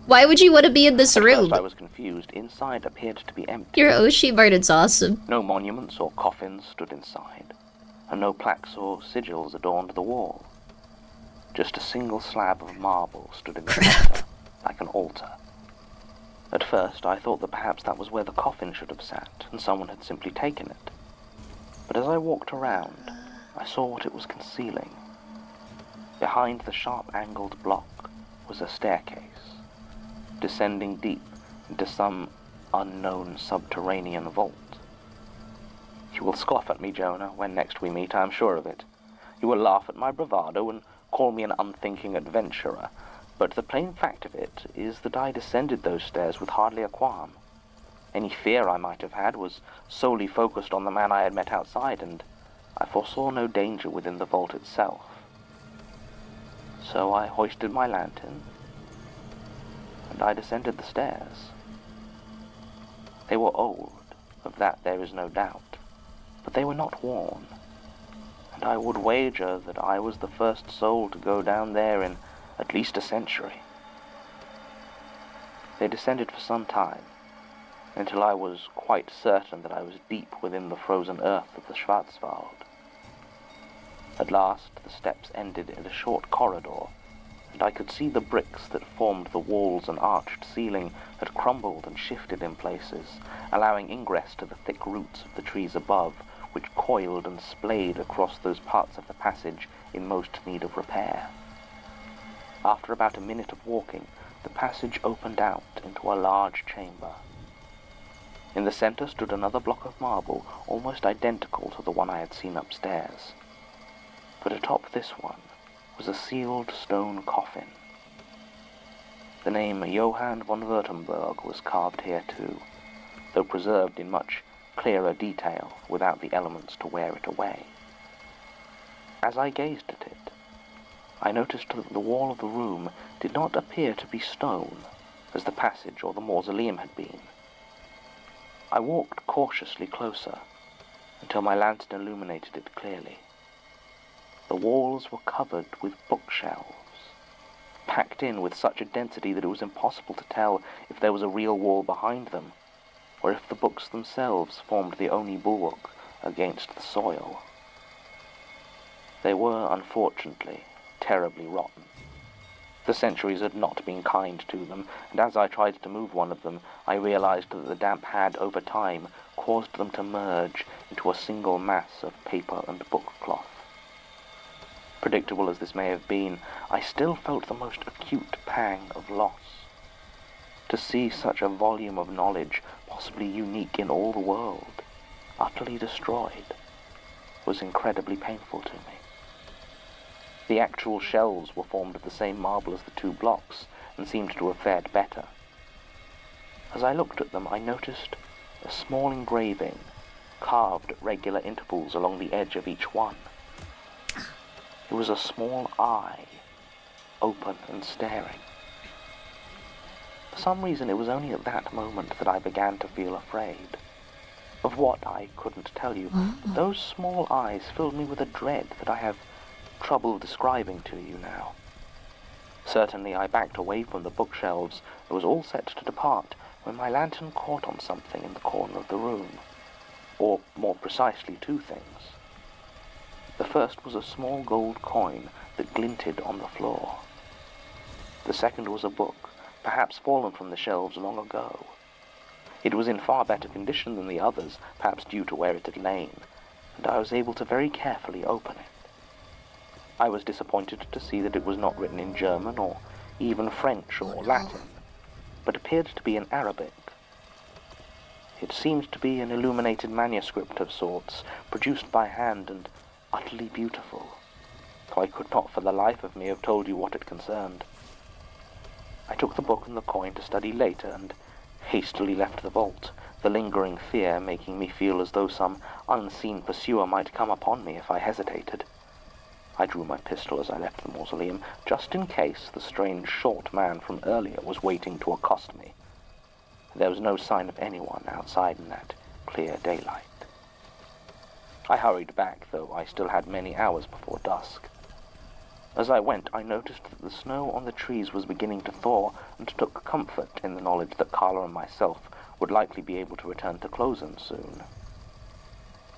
A: Why would you want to be in this
I: At
A: room?
I: first I was confused. Inside appeared to be empty.
A: Your Oshi Martin's awesome.
I: No monuments or coffins stood inside, and no plaques or sigils adorned the wall. Just a single slab of marble stood in the center, like an altar. At first I thought that perhaps that was where the coffin should have sat, and someone had simply taken it. But as I walked around, I saw what it was concealing. Behind the sharp-angled block was a staircase, descending deep into some unknown subterranean vault. You will scoff at me, Jonah, when next we meet, I am sure of it. You will laugh at my bravado and call me an unthinking adventurer, but the plain fact of it is that I descended those stairs with hardly a qualm. Any fear I might have had was solely focused on the man I had met outside, and I foresaw no danger within the vault itself. So I hoisted my lantern, and I descended the stairs. They were old, of that there is no doubt, but they were not worn, and I would wager that I was the first soul to go down there in at least a century. They descended for some time, until I was quite certain that I was deep within the frozen earth of the Schwarzwald. At last the steps ended in a short corridor, and I could see the bricks that formed the walls and arched ceiling had crumbled and shifted in places, allowing ingress to the thick roots of the trees above, which coiled and splayed across those parts of the passage in most need of repair. After about a minute of walking, the passage opened out into a large chamber. In the center stood another block of marble, almost identical to the one I had seen upstairs. But atop this one was a sealed stone coffin. The name Johann von Württemberg was carved here too, though preserved in much clearer detail without the elements to wear it away. As I gazed at it, I noticed that the wall of the room did not appear to be stone, as the passage or the mausoleum had been. I walked cautiously closer, until my lantern illuminated it clearly. The walls were covered with bookshelves, packed in with such a density that it was impossible to tell if there was a real wall behind them, or if the books themselves formed the only bulwark against the soil. They were, unfortunately, terribly rotten. The centuries had not been kind to them, and as I tried to move one of them, I realized that the damp had, over time, caused them to merge into a single mass of paper and bookcloth. Predictable as this may have been, I still felt the most acute pang of loss. To see such a volume of knowledge, possibly unique in all the world, utterly destroyed, was incredibly painful to me. The actual shelves were formed of the same marble as the two blocks, and seemed to have fared better. As I looked at them, I noticed a small engraving, carved at regular intervals along the edge of each one. It was a small eye, open and staring. For some reason, it was only at that moment that I began to feel afraid. Of what, I couldn't tell you. But those small eyes filled me with a dread that I have trouble describing to you now. Certainly I backed away from the bookshelves and was all set to depart when my lantern caught on something in the corner of the room. Or, more precisely, two things. The first was a small gold coin that glinted on the floor. The second was a book, perhaps fallen from the shelves long ago. It was in far better condition than the others, perhaps due to where it had lain, and I was able to very carefully open it. I was disappointed to see that it was not written in German or even French or Latin, but appeared to be in Arabic. It seemed to be an illuminated manuscript of sorts, produced by hand and utterly beautiful, though I could not for the life of me have told you what it concerned. I took the book and the coin to study later and hastily left the vault, the lingering fear making me feel as though some unseen pursuer might come upon me if I hesitated. I drew my pistol as I left the mausoleum, just in case the strange short man from earlier was waiting to accost me. There was no sign of anyone outside in that clear daylight. I hurried back, though I still had many hours before dusk. As I went, I noticed that the snow on the trees was beginning to thaw, and took comfort in the knowledge that Carla and myself would likely be able to return to Closen soon.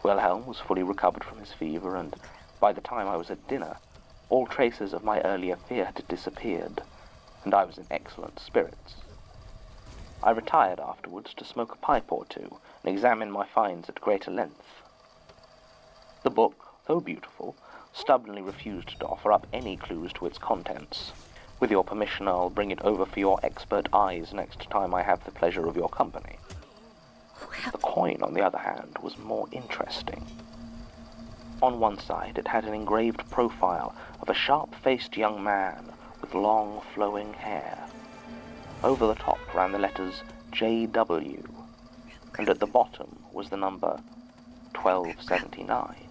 I: Wilhelm was fully recovered from his fever, and by the time I was at dinner, all traces of my earlier fear had disappeared, and I was in excellent spirits. I retired afterwards to smoke a pipe or two and examine my finds at greater length. The book, though beautiful, stubbornly refused to offer up any clues to its contents. With your permission, I'll bring it over for your expert eyes next time I have the pleasure of your company. The coin, on the other hand, was more interesting. On one side, it had an engraved profile of a sharp-faced young man with long, flowing hair. Over the top ran the letters J.W., and at the bottom was the number 1279.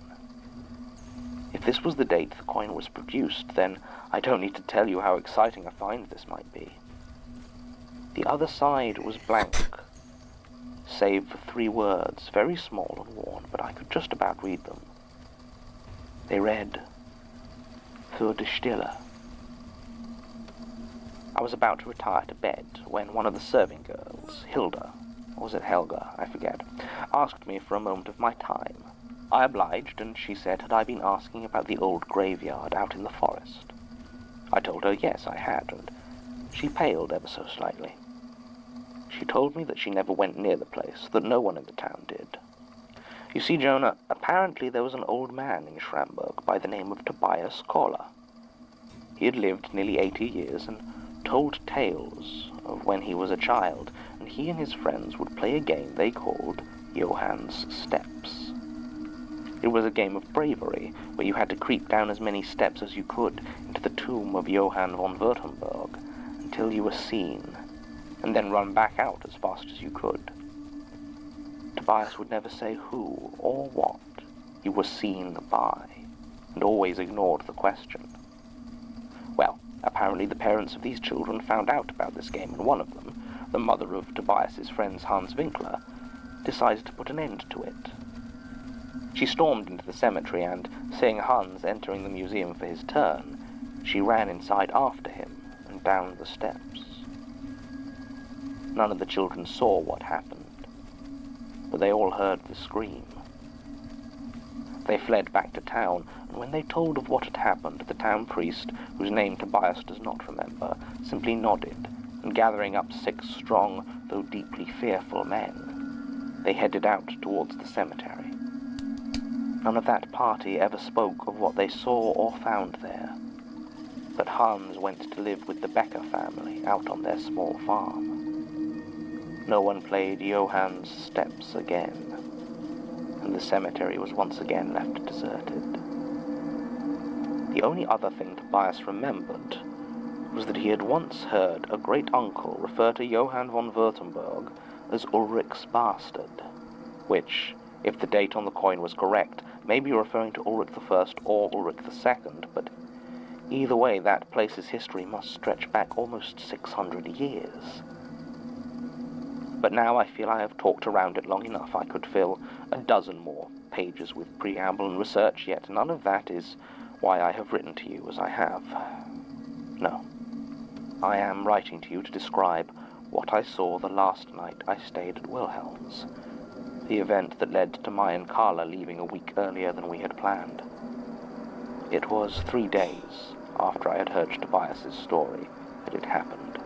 I: If this was the date the coin was produced, then I don't need to tell you how exciting a find this might be. The other side was blank, save for 3 words, very small and worn, but I could just about read them. They read, "Für die Stille." I was about to retire to bed when one of the serving girls, Hilda, or was it Helga, I forget, asked me for a moment of my time. I obliged, and she said had I been asking about the old graveyard out in the forest. I told her yes, I had, and she paled ever so slightly. She told me that she never went near the place, that no one in the town did. You see, Jonah, apparently there was an old man in Schramberg by the name of Tobias Kohler. He had lived nearly 80 years and told tales of when he was a child, and he and his friends would play a game they called Johann's Steps. It was a game of bravery, where you had to creep down as many steps as you could into the tomb of Johann von Württemberg until you were seen, and then run back out as fast as you could. Tobias would never say who or what you were seen by, and always ignored the question. Well, apparently the parents of these children found out about this game, and one of them, the mother of Tobias's friends Hans Winkler, decided to put an end to it. She stormed into the cemetery and, seeing Hans entering the museum for his turn, she ran inside after him and down the steps. None of the children saw what happened, but they all heard the scream. They fled back to town, and when they told of what had happened, the town priest, whose name Tobias does not remember, simply nodded, and gathering up 6 strong, though deeply fearful men, they headed out towards the cemetery. None of that party ever spoke of what they saw or found there, but Hans went to live with the Becker family out on their small farm. No one played Johann's Steps again, and the cemetery was once again left deserted. The only other thing Tobias remembered was that he had once heard a great-uncle refer to Johann von Württemberg as Ulrich's bastard, which, if the date on the coin was correct, may be referring to Ulrich I or Ulrich II, but either way, that place's history must stretch back almost 600 years. But now I feel I have talked around it long enough. I could fill a dozen more pages with preamble and research, yet none of that is why I have written to you as I have. No. I am writing to you to describe what I saw the last night I stayed at Wilhelm's, the event that led to my and Carla leaving a week earlier than we had planned. It was 3 days after I had heard Tobias's story that it happened.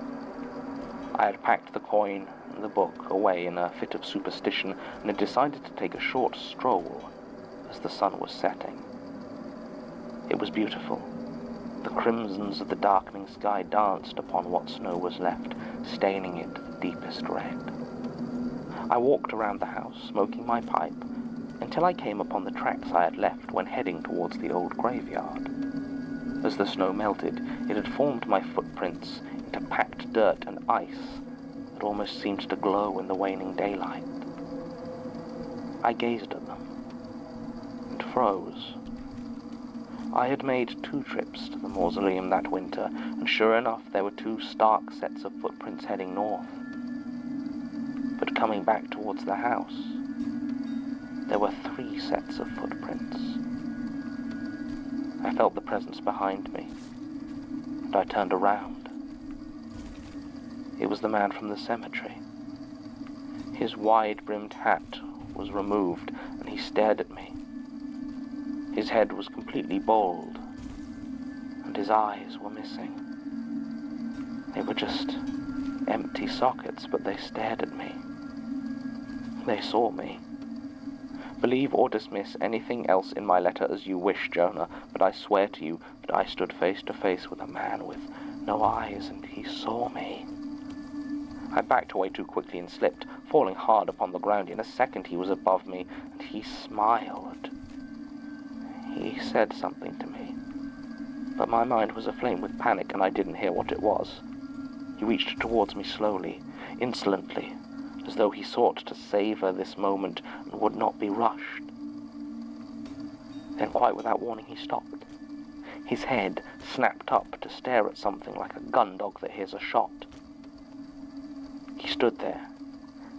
I: I had packed the coin and the book away in a fit of superstition and had decided to take a short stroll as the sun was setting. It was beautiful. The crimsons of the darkening sky danced upon what snow was left, staining it the deepest red. I walked around the house, smoking my pipe, until I came upon the tracks I had left when heading towards the old graveyard. As the snow melted, it had formed my footprints into packed dirt and ice that almost seemed to glow in the waning daylight. I gazed at them and froze. I had made 2 trips to the mausoleum that winter, and sure enough there were 2 stark sets of footprints heading north. But coming back towards the house, there were 3 sets of footprints. I felt the presence behind me, and I turned around. It was the man from the cemetery. His wide-brimmed hat was removed, and he stared at me. His head was completely bald, and his eyes were missing. They were just empty sockets, but they stared at me. They saw me. Believe or dismiss anything else in my letter as you wish, Jonah, but I swear to you that I stood face to face with a man with no eyes, and he saw me. I backed away too quickly and slipped, falling hard upon the ground. In a second he was above me, and he smiled. He said something to me, but my mind was aflame with panic and I didn't hear what it was. He reached towards me slowly, insolently, as though he sought to savor this moment and would not be rushed. Then, quite without warning, he stopped. His head snapped up to stare at something like a gun dog that hears a shot. He stood there,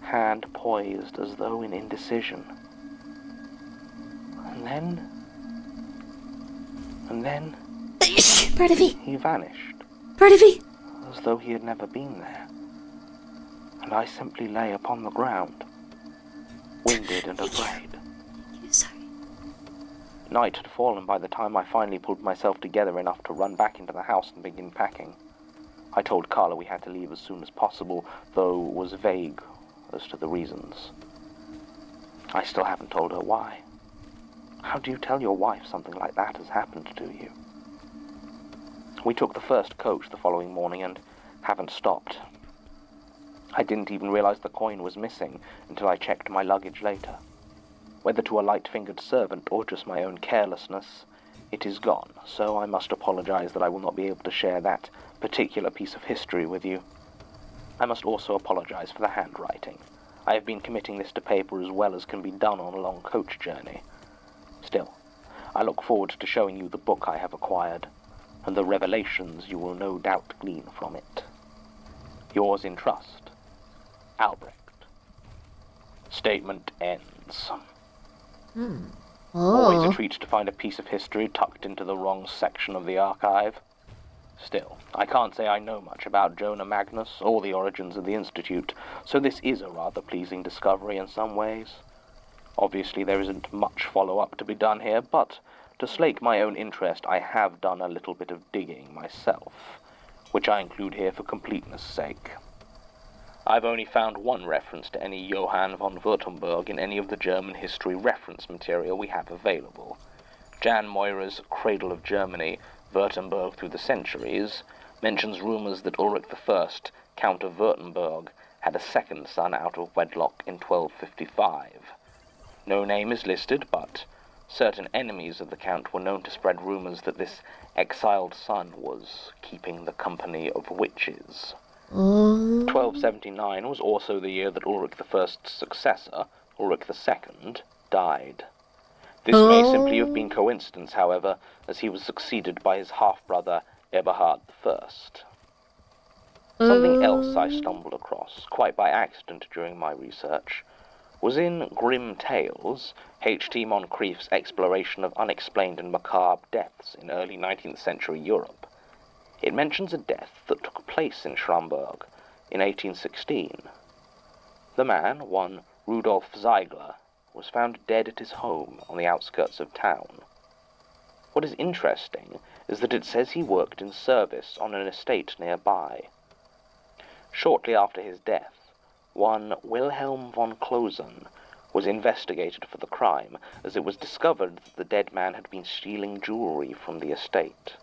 I: hand poised as though in indecision. And then...
A: Barnaby!
I: he vanished,
A: Barnaby!
I: as though he had never been there. And I simply lay upon the ground, winded and afraid.
A: I'm sorry.
I: Night had fallen by the time I finally pulled myself together enough to run back into the house and begin packing. I told Carla we had to leave as soon as possible, though was vague as to the reasons. I still haven't told her why. How do you tell your wife something like that has happened to you? We took the first coach the following morning and haven't stopped. I didn't even realize the coin was missing until I checked my luggage later. Whether to a light-fingered servant or just my own carelessness, it is gone, so I must apologize that I will not be able to share that particular piece of history with you. I must also apologize for the handwriting. I have been committing this to paper as well as can be done on a long coach journey. Still, I look forward to showing you the book I have acquired, and the revelations you will no doubt glean from it. Yours in trust, Albrecht. Statement ends. Always a treat to find a piece of history tucked into the wrong section of the archive. Still, I can't say I know much about Jonah Magnus or the origins of the Institute, so this is a rather pleasing discovery in some ways. Obviously, there isn't much follow-up to be done here, but to slake my own interest, I have done a little bit of digging myself, which I include here for completeness' sake. I've only found one reference to any Johann von Württemberg in any of the German history reference material we have available. Jan Moira's Cradle of Germany, Württemberg Through the Centuries, mentions rumors that Ulrich I, Count of Württemberg, had a second son out of wedlock in 1255. No name is listed, but certain enemies of the Count were known to spread rumors that this exiled son was keeping the company of witches. 1279 was also the year that Ulrich I's successor, Ulrich II, died. This may simply have been coincidence, however, as he was succeeded by his half-brother, Eberhard I. Something else I stumbled across, quite by accident during my research, was in Grim Tales, H.T. Moncrief's exploration of unexplained and macabre deaths in early 19th century Europe. It mentions a death that took place in Schramberg in 1816. The man, one Rudolf Ziegler, was found dead at his home on the outskirts of town. What is interesting is that it says he worked in service on an estate nearby. Shortly after his death, one Wilhelm von Klosen was investigated for the crime, as it was discovered that the dead man had been stealing jewelry from the estate.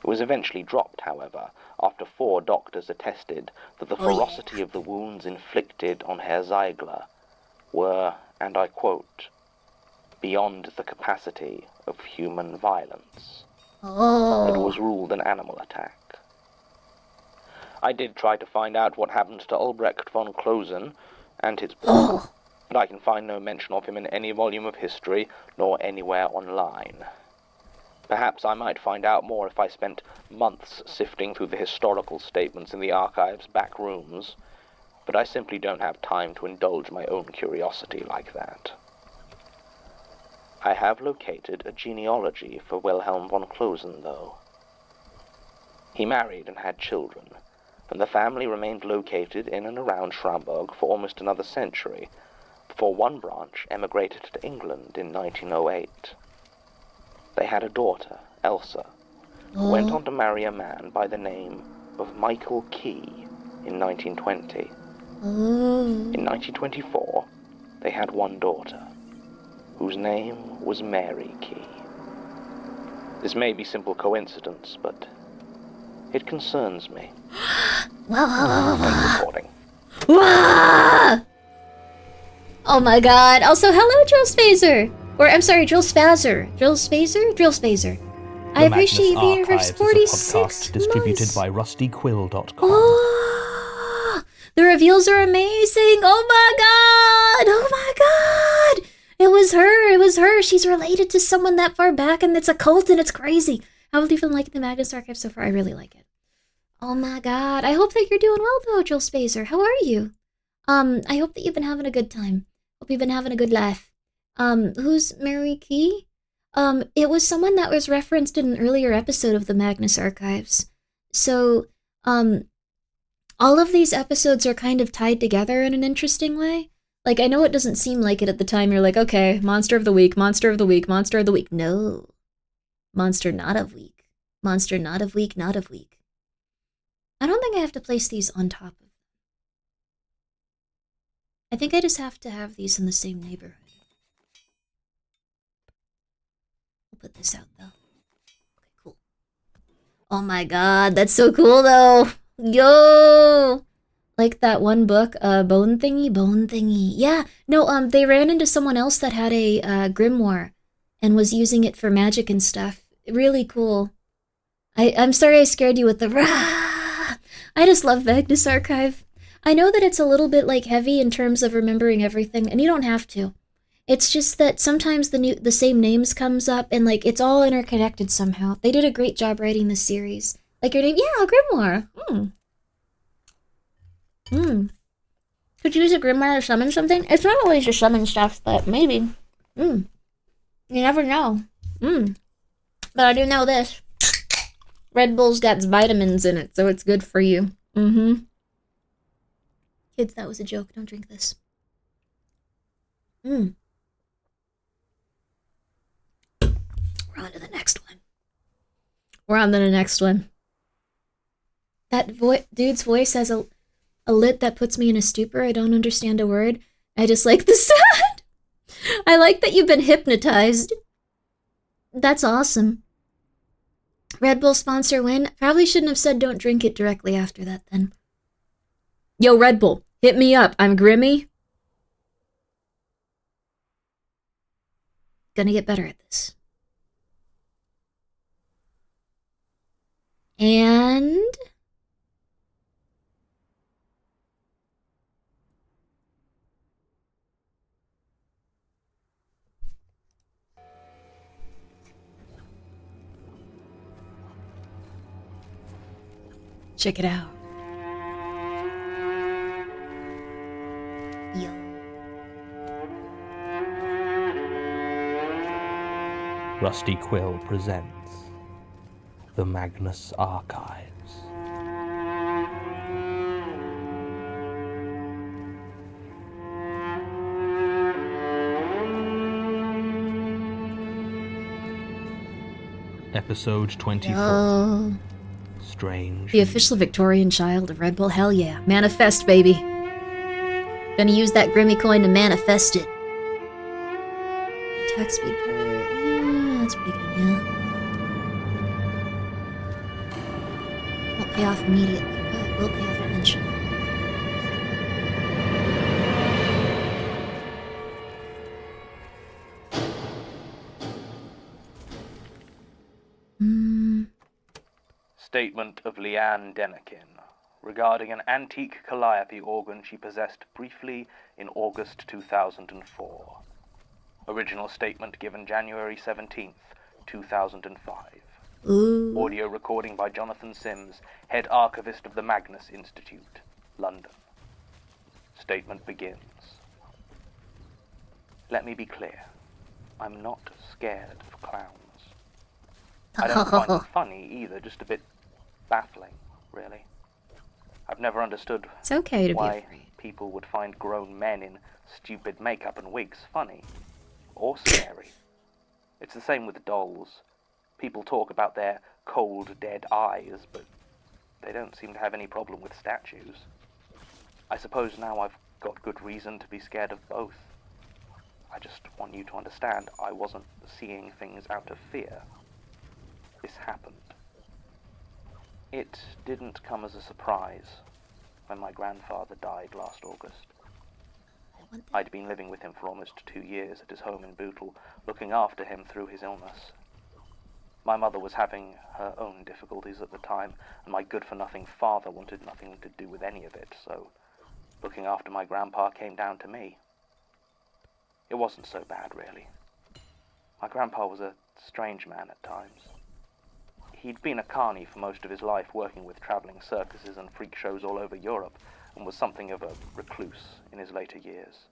I: It was eventually dropped, however, after 4 doctors attested that the ferocity of the wounds inflicted on Herr Ziegler were, and I quote, beyond the capacity of human violence. It was ruled an animal attack. I did try to find out what happened to Ulbrecht von Klosen and his book, but I can find no mention of him in any volume of history, nor anywhere online. Perhaps I might find out more if I spent months sifting through the historical statements in the archive's back rooms, but I simply don't have time to indulge my own curiosity like that. I have located a genealogy for Wilhelm von Klosen, though. He married and had children, and the family remained located in and around Schramberg for almost another century, before one branch emigrated to England in 1908. They had a daughter, Elsa, who went on to marry a man by the name of Michael Key in 1920. In 1924, they had one daughter, whose name was Mary Key. This may be simple coincidence, but it concerns me. End recording.
A: Oh my god. Also, hello, Drill Spazer. Or, I'm sorry, Drill Spazzer. Drill Spazer? Drill Spazer. I appreciate you being here for 46 months.
F: Distributed by rustyquill.com.
A: Oh, the reveals are amazing. Oh my god. Oh my god. It was her. It was her. She's related to someone that far back, and it's a cult, and it's crazy. How have you been liking the Magnus Archive so far? I really like it. Oh my god. I hope that you're doing well, though, Drill Spazer. How are you? I hope that you've been having a good time. Hope you've been having a good life. Who's Mary Key? It was someone that was referenced in an earlier episode of the Magnus Archives. So, all of these episodes are kind of tied together in an interesting way. Like, I know it doesn't seem like it at the time. You're like, okay, Monster of the Week, Monster of the Week, Monster of the Week. No. Monster not of week. Monster not of week, not of week. I don't think I have to place these on top of. I think I just have to have these in the same neighborhood. We'll put this out, though. Okay, cool. Oh my god, that's so cool, though. Yo! Like that one book, Bone Thingy? Bone Thingy. Yeah, no, they ran into someone else that had a grimoire and was using it for magic and stuff. Really cool. I'm sorry I scared you with the rah! I just love Magnus Archive. I know that it's a little bit, like, heavy in terms of remembering everything, and you don't have to. It's just that sometimes the same names comes up, and, like, it's all interconnected somehow. They did a great job writing this series. Like your name? Yeah, Grimoire. Could you use a Grimoire to summon something? It's not always to summon stuff, but maybe. You never know. But I do know this. Red Bull's got vitamins in it, so it's good for you. Kids, that was a joke. Don't drink this. We're on to the next one. We're on to the next one. That dude's voice has a lit that puts me in a stupor. I don't understand a word. I just like the sound. I like that you've been hypnotized. That's awesome. Red Bull sponsor win. Probably shouldn't have said don't drink it directly after that then. Yo, Red Bull, hit me up. I'm Grimmi. Gonna get better at this. And... check it out. Yo.
F: Rusty Quill presents The Magnus Archives. Episode 24.
A: Yo.
F: Strange.
A: The official Victorian child of Red Bull. Hell yeah. Manifest, baby. Gonna use that Grimmi coin to manifest it. Attack speed per... Yeah, that's pretty good, yeah. Won't pay off immediately, but will pay off eventually.
I: Statement of Leanne Denikin regarding an antique calliope organ she possessed briefly in August 2004. Original statement given January 17th, 2005.
A: Ooh.
I: Audio recording by Jonathan Sims, head archivist of the Magnus Institute, London. Statement begins. Let me be clear. I'm not scared of clowns. I don't find them funny either, just a bit baffling, really. I've never understood
A: It's okay to be
I: why
A: afraid.
I: people would find grown men in stupid makeup and wigs funny or scary. It's the same with dolls. People talk about their cold, dead eyes, but they don't seem to have any problem with statues. I suppose now I've got good reason to be scared of both. I just want you to understand I wasn't seeing things out of fear. This happened. It didn't come as a surprise when my grandfather died last August. I'd been living with him for almost 2 years at his home in Bootle, looking after him through his illness. My mother was having her own difficulties at the time, and my good-for-nothing father wanted nothing to do with any of it, so looking after my grandpa came down to me. It wasn't so bad, really. My grandpa was a strange man at times. He'd been a carny for most of his life, working with travelling circuses and freak shows all over Europe, and was something of a recluse in his later years.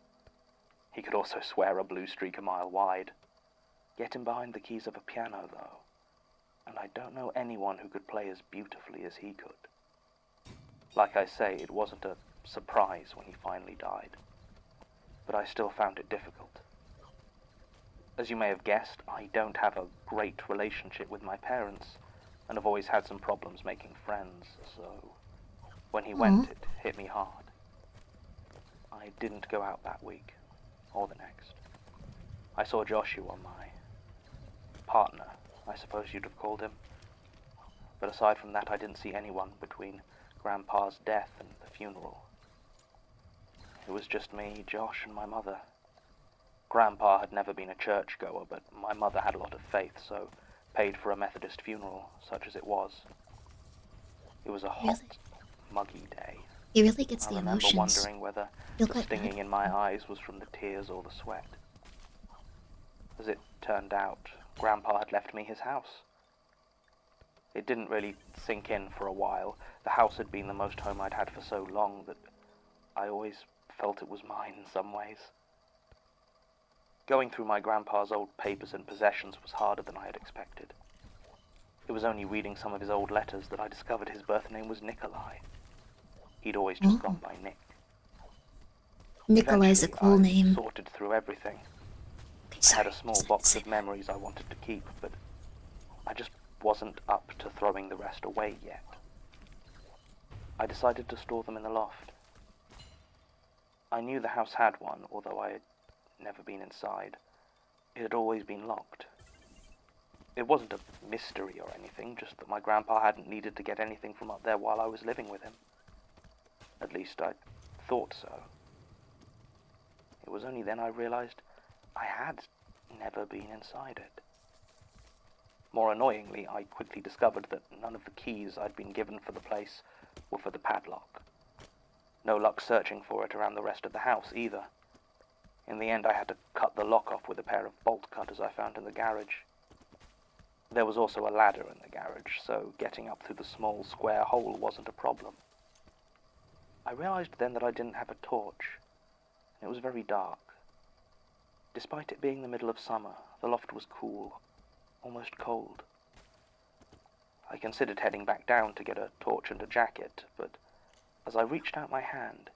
I: He could also swear a blue streak a mile wide. Get him behind the keys of a piano, though, and I don't know anyone who could play as beautifully as he could. Like I say, it wasn't a surprise when he finally died, but I still found it difficult. As you may have guessed, I don't have a great relationship with my parents, and have always had some problems making friends, so when he went, it hit me hard. I didn't go out that week, or the next. I saw Joshua, my partner, I suppose you'd have called him. But aside from that, I didn't see anyone between Grandpa's death and the funeral. It was just me, Josh, and my mother. Grandpa had never been a churchgoer, but my mother had a lot of faith, so paid for a Methodist funeral, such as it was. It was a hot, muggy day.
A: He really gets the
I: I remember
A: emotions.
I: wondering whether
A: Feel
I: the
A: quite
I: stinging
A: bad.
I: in my eyes was from the tears or the sweat. As it turned out, Grandpa had left me his house. It didn't really sink in for a while. The house had been the most home I'd had for so long that I always felt it was mine in some ways. Going through my grandpa's old papers and possessions was harder than I had expected. It was only reading some of his old letters that I discovered his birth name was Nikolai. He'd always just gone by Nick.
A: Nikolai's a
I: Eventually,
A: cool
I: I
A: name.
I: sorted through everything.
A: Okay,
I: I had
A: sorry.
I: a small
A: Just
I: box
A: say
I: of
A: that.
I: memories I wanted to keep, but I just wasn't up to throwing the rest away yet. I decided to store them in the loft. I knew the house had one, although I had never been inside. It had always been locked. It wasn't a mystery or anything, just that my grandpa hadn't needed to get anything from up there while I was living with him. At least I thought so. It was only then I realized I had never been inside it. More annoyingly, I quickly discovered that none of the keys I'd been given for the place were for the padlock. No luck searching for it around the rest of the house either. In the end, I had to cut the lock off with a pair of bolt cutters I found in the garage. There was also a ladder in the garage, so getting up through the small square hole wasn't a problem. I realized then that I didn't have a torch. It was very dark. Despite it being the middle of summer, the loft was cool, almost cold. I considered heading back down to get a torch and a jacket, but as I reached out my hand,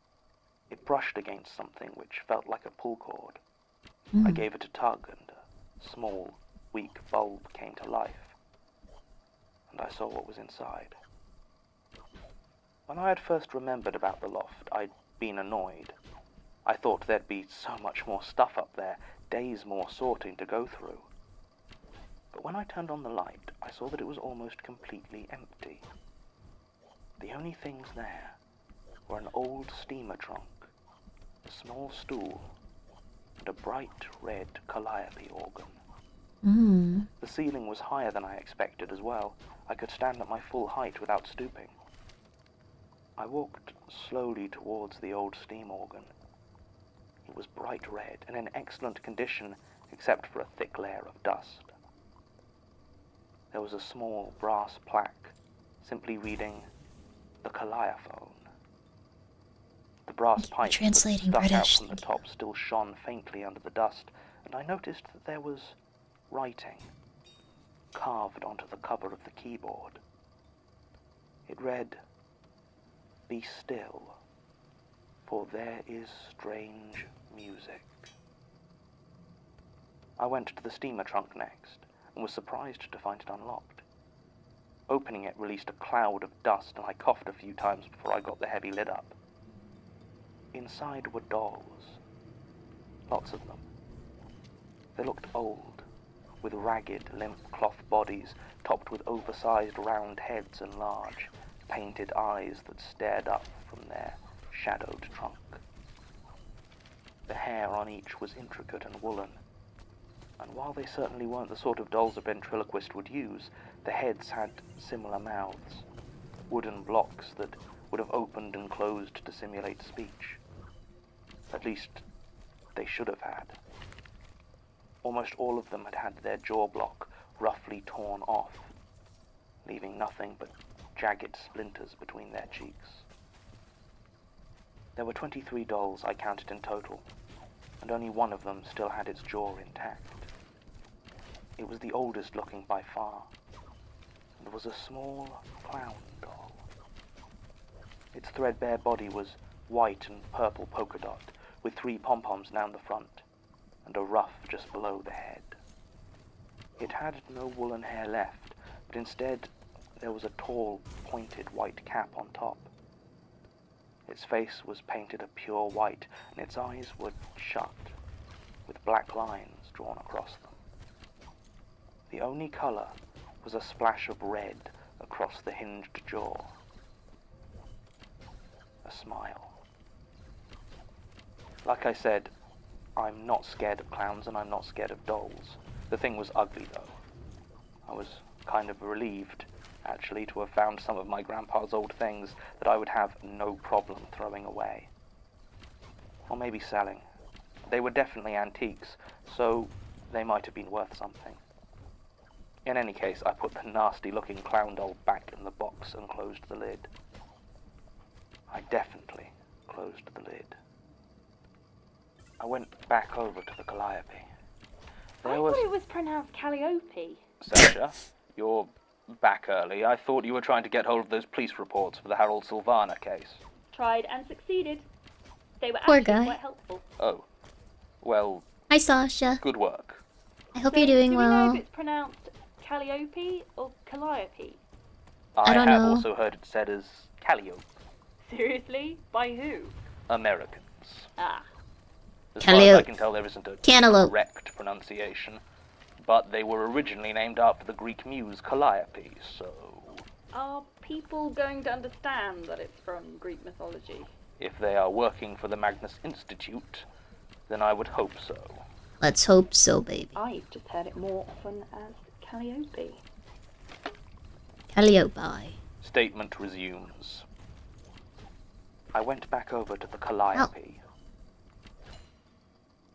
I: it brushed against something which felt like a pull cord. I gave it a tug, and a small, weak bulb came to life, and I saw what was inside. When I had first remembered about the loft, I'd been annoyed. I thought there'd be so much more stuff up there, days more sorting to go through. But when I turned on the light, I saw that it was almost completely empty. The only things there were an old steamer trunk, a small stool, and a bright red calliope organ. The ceiling was higher than I expected as well. I could stand at my full height without stooping. I walked slowly towards the old steam organ. It was bright red and in excellent condition except for a thick layer of dust. There was a small brass plaque simply reading, "The Calliophone." The brass pipe that
A: translating
I: stuck out
A: British,
I: from the top still shone faintly under the dust, and I noticed that there was writing carved onto the cover of the keyboard. It read, "Be still, for there is strange music." I went to the steamer trunk next, and was surprised to find it unlocked. Opening it released a cloud of dust, and I coughed a few times before I got the heavy lid up. Inside were dolls. Lots of them. They looked old, with ragged, limp cloth bodies topped with oversized round heads and large, painted eyes that stared up from their shadowed trunk. The hair on each was intricate and woolen, and while they certainly weren't the sort of dolls a ventriloquist would use, the heads had similar mouths, wooden blocks that would have opened and closed to simulate speech. At least, they should have had. Almost all of them had had their jaw block roughly torn off, leaving nothing but jagged splinters between their cheeks. There were 23 dolls I counted in total, and only one of them still had its jaw intact. It was the oldest looking by far, and was a small clown doll. Its threadbare body was white and purple polka dot, with 3 pom-poms down the front, and a ruff just below the head. It had no woolen hair left, but instead there was a tall, pointed white cap on top. Its face was painted a pure white, and its eyes were shut, with black lines drawn across them. The only color was a splash of red across the hinged jaw. A smile. Like I said, I'm not scared of clowns and I'm not scared of dolls. The thing was ugly, though. I was kind of relieved, actually, to have found some of my grandpa's old things that I would have no problem throwing away. Or maybe selling. They were definitely antiques, so they might have been worth something. In any case, I put the nasty-looking clown doll back in the box and closed the lid. I definitely closed the lid. I went back over to the Calliope.
J: I thought it was pronounced Calliope.
I: Sasha, you're back early. I thought you were trying to get hold of those police reports for the Harold Sylvana case.
J: Tried and succeeded. They were
A: Poor
J: actually
A: guy.
J: quite helpful.
I: Oh. Well,
A: Hi, Sasha.
I: good work.
A: I hope
J: So,
A: you're doing
J: do we know
A: well.
J: if it's pronounced Calliope or Calliope?
A: I don't
I: have
A: know.
I: also heard it said as Calliope.
J: Seriously? By who?
I: Americans.
J: Ah.
I: As far as I
A: Calliope.
I: can tell, there isn't a
A: Cantaloupe.
I: correct pronunciation, but they were originally named after the Greek muse Calliope, so
J: Are people going to understand that it's from Greek mythology?
I: if they are working for the Magnus Institute, then I would hope so.
A: Let's hope so, baby.
J: I've just heard it more often as Calliope.
A: Calliope.
I: Statement resumes. I went back over to the Calliope.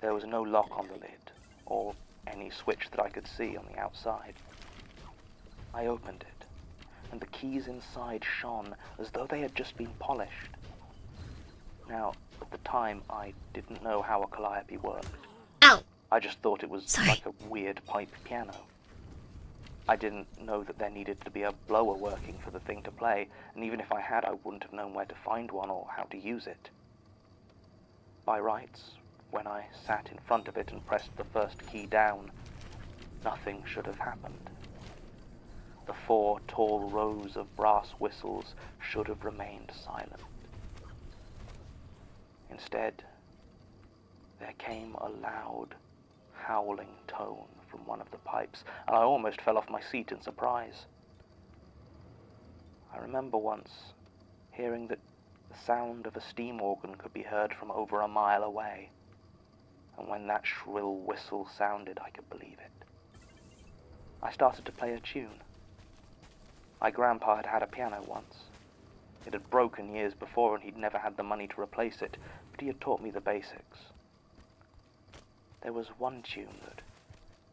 I: There was no lock on the lid, or any switch that I could see on the outside. I opened it, and the keys inside shone as though they had just been polished. Now, At the time, I didn't know how a calliope worked.
A: Ow!
I: I just thought it was
A: Sorry.
I: like a weird pipe piano. I didn't know that there needed to be a blower working for the thing to play, and even if I had, I wouldn't have known where to find one or how to use it. By rights, when I sat in front of it and pressed the first key down, nothing should have happened. The 4 tall rows of brass whistles should have remained silent. Instead, there came a loud, howling tone from one of the pipes, and I almost fell off my seat in surprise. I remember once hearing that the sound of a steam organ could be heard from over a mile away, and when that shrill whistle sounded, I could believe it. I started to play a tune. My grandpa had had a piano once. It had broken years before, and he'd never had the money to replace it, but he had taught me the basics. There was one tune that,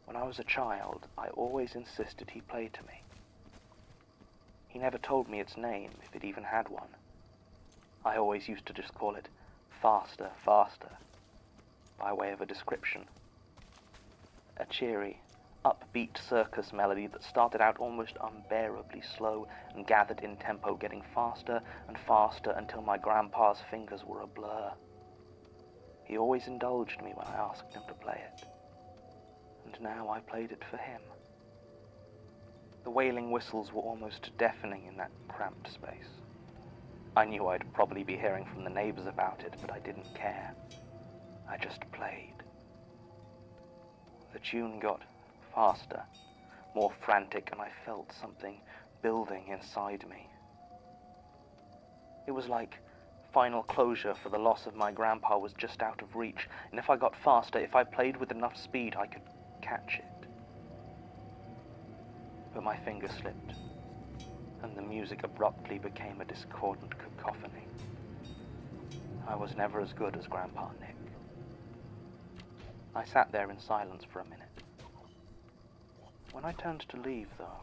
I: when I was a child, I always insisted he play to me. He never told me its name, if it even had one. I always used to just call it Faster, Faster, by way of a description. A cheery, upbeat circus melody that started out almost unbearably slow and gathered in tempo, getting faster and faster until my grandpa's fingers were a blur. He always indulged me when I asked him to play it, and now I played it for him. The wailing whistles were almost deafening in that cramped space. I knew I'd probably be hearing from the neighbors about it, but I didn't care. I just played. The tune got faster, more frantic, and I felt something building inside me. It was like final closure for the loss of my grandpa was just out of reach, and if I got faster, if I played with enough speed, I could catch it. But my finger slipped, and the music abruptly became a discordant cacophony. I was never as good as Grandpa Nick. I sat there in silence for a minute. When I turned to leave, though,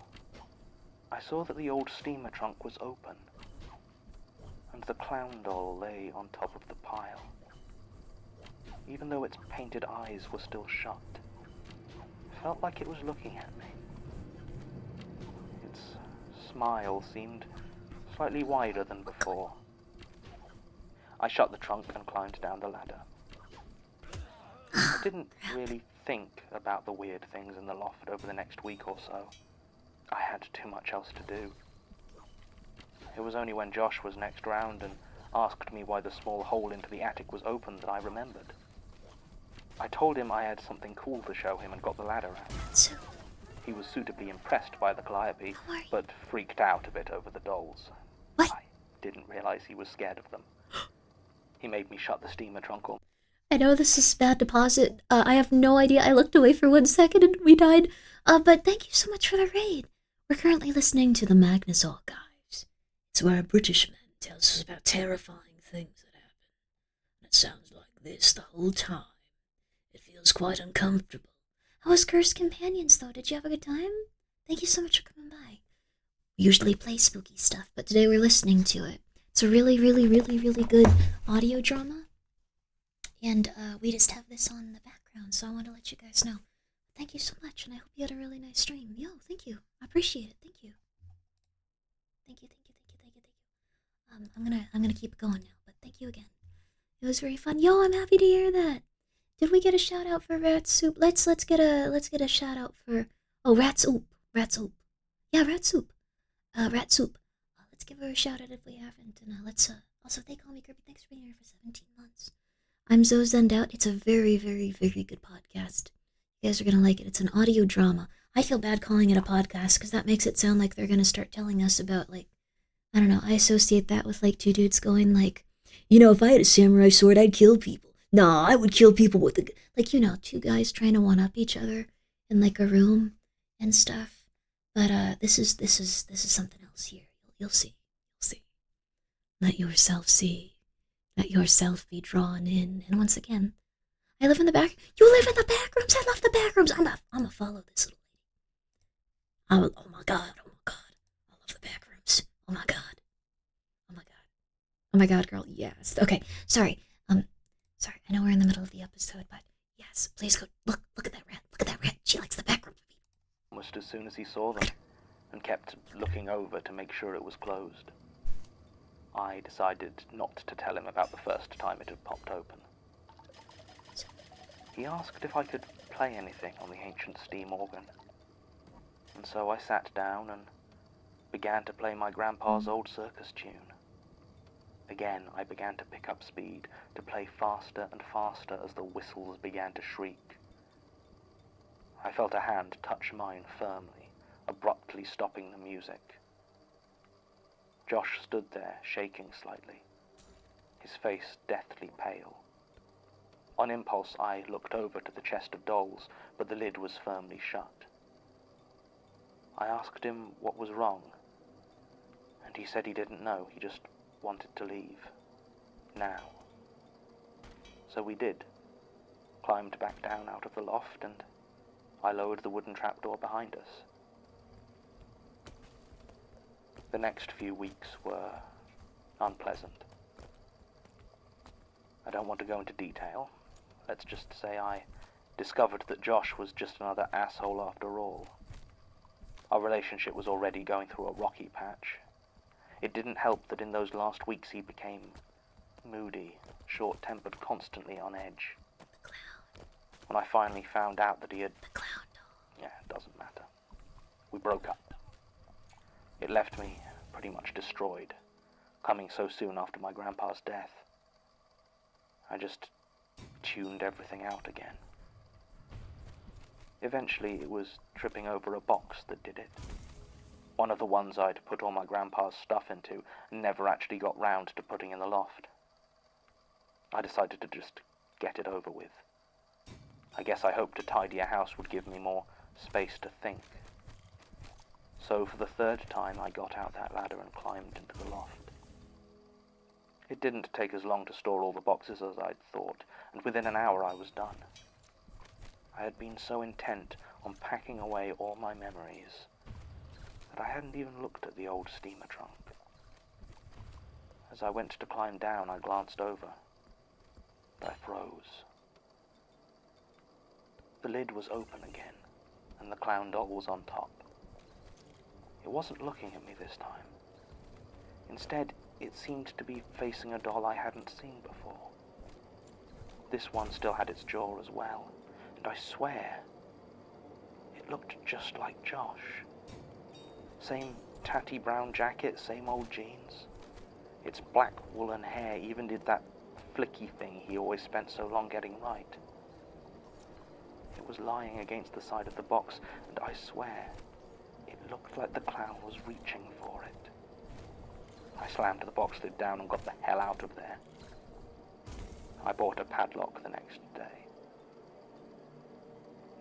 I: I saw that the old steamer trunk was open, and the clown doll lay on top of the pile, even though its painted eyes were still shut. It felt like it was looking at me. Its smile seemed slightly wider than before. I shut the trunk and climbed down the ladder. I didn't really think about the weird things in the loft over the next week or so. I had too much else to do. It was only when Josh was next round and asked me why the small hole into the attic was open that I remembered. I told him I had something cool to show him and got the ladder out. He was suitably impressed by the calliope, but freaked out a bit over the dolls.
A: What?
I: I didn't realize he was scared of them. He made me shut the steamer trunk on.
A: I know this is bad deposit. I have no idea. I looked away for 1 second and we died. But thank you so much for the raid. We're currently listening to the Magnus Archives. It's where a British man tells us about terrifying things that happen. And it sounds like this the whole time. It feels quite uncomfortable. How was Cursed Companions, though? Did you have a good time? Thank you so much for coming by. We usually play spooky stuff, but today we're listening to it. It's a really, really, really, really good audio drama. And we just have this on in the background, so I want to let you guys know. Thank you so much, and I hope you had a really nice stream. Yo, thank you. I appreciate it. Thank you. Thank you, thank you, thank you, thank you, thank you. I'm gonna keep it going now, but thank you again. It was very fun. Yo, I'm happy to hear that. Did we get a shout out for Rat Soup? Let's get a shout out for Rat Soup. Yeah, Rat Soup. Rat Soup. Let's give her a shout out if we haven't, and let's also they call me Grimmi. Thanks for being here for 17 months. I'm so zened out. It's a very, very, very good podcast. You guys are gonna like it. It's an audio drama. I feel bad calling it a podcast because that makes it sound like they're gonna start telling us about, like, I don't know. I associate that with like two dudes going like, you know, if I had a samurai sword, I'd kill people. Nah, I would kill people with the like, you know, two guys trying to one up each other in like a room and stuff. But this is something else here. You'll see. Let yourself see. Let yourself be drawn in. And once again, I live in the back. You live in the back rooms. I love the back rooms. I'm gonna follow this little lady. Oh my god. I love the back rooms. Oh my god, girl. Yes. Okay. Sorry. Sorry, I know we're in the middle of the episode, but yes, please go. Look at that rat. Look at that rat. She likes the back rub.
I: Almost as soon as he saw them, and kept looking over to make sure it was closed. I decided not to tell him about the first time it had popped open. He asked if I could play anything on the ancient steam organ, and so I sat down and began to play my grandpa's old circus tune. Again, I began to pick up speed, to play faster and faster as the whistles began to shriek. I felt a hand touch mine firmly, abruptly stopping the music. Josh stood there, shaking slightly, his face deathly pale. On impulse, I looked over to the chest of dolls, but the lid was firmly shut. I asked him what was wrong, and he said he didn't know, he just wanted to leave. Now. So we did. Climbed back down out of the loft, and I lowered the wooden trapdoor behind us. The next few weeks were unpleasant. I don't want to go into detail. Let's just say I discovered that Josh was just another asshole after all. Our relationship was already going through a rocky patch. It didn't help that in those last weeks he became moody, short-tempered, constantly on edge. When I finally found out that he had...
A: The clown doll.
I: Yeah, it doesn't matter. We broke up. It left me pretty much destroyed, coming so soon after my grandpa's death. I just tuned everything out again. Eventually, it was tripping over a box that did it. One of the ones I'd put all my grandpa's stuff into and never actually got round to putting in the loft. I decided to just get it over with. I guess I hoped a tidier house would give me more space to think. So for the third time, I got out that ladder and climbed into the loft. It didn't take as long to store all the boxes as I'd thought, and within an hour I was done. I had been so intent on packing away all my memories that I hadn't even looked at the old steamer trunk. As I went to climb down, I glanced over, but I froze. The lid was open again, and the clown doll was on top. It wasn't looking at me this time. Instead, it seemed to be facing a doll I hadn't seen before. This one still had its jaw as well, and I swear, it looked just like Josh. Same tatty brown jacket, same old jeans. Its black woolen hair even did that flicky thing he always spent so long getting right. It was lying against the side of the box, and I swear, it looked like the clown was reaching for it. I slammed the box lid down and got the hell out of there. I bought a padlock the next day.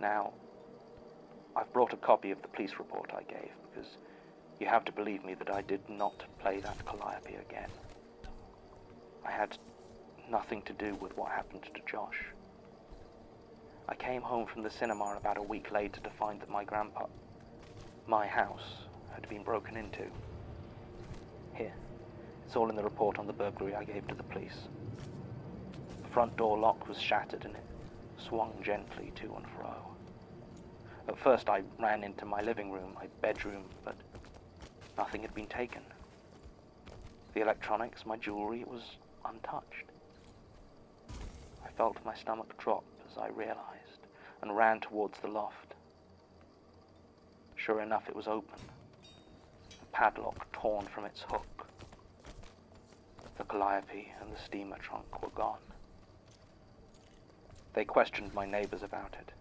I: Now, I've brought a copy of the police report I gave, because you have to believe me that I did not play that calliope again. I had nothing to do with what happened to Josh. I came home from the cinema about a week later to find that my house had been broken into. Here, it's all in the report on the burglary I gave to the police. The front door lock was shattered and it swung gently to and fro. At first I ran into my living room, my bedroom, but nothing had been taken. The electronics, my jewelry, it was untouched. I felt my stomach drop as I realized and ran towards the loft. Sure enough, it was open, the padlock torn from its hook. The calliope and the steamer trunk were gone. They questioned my neighbors about it.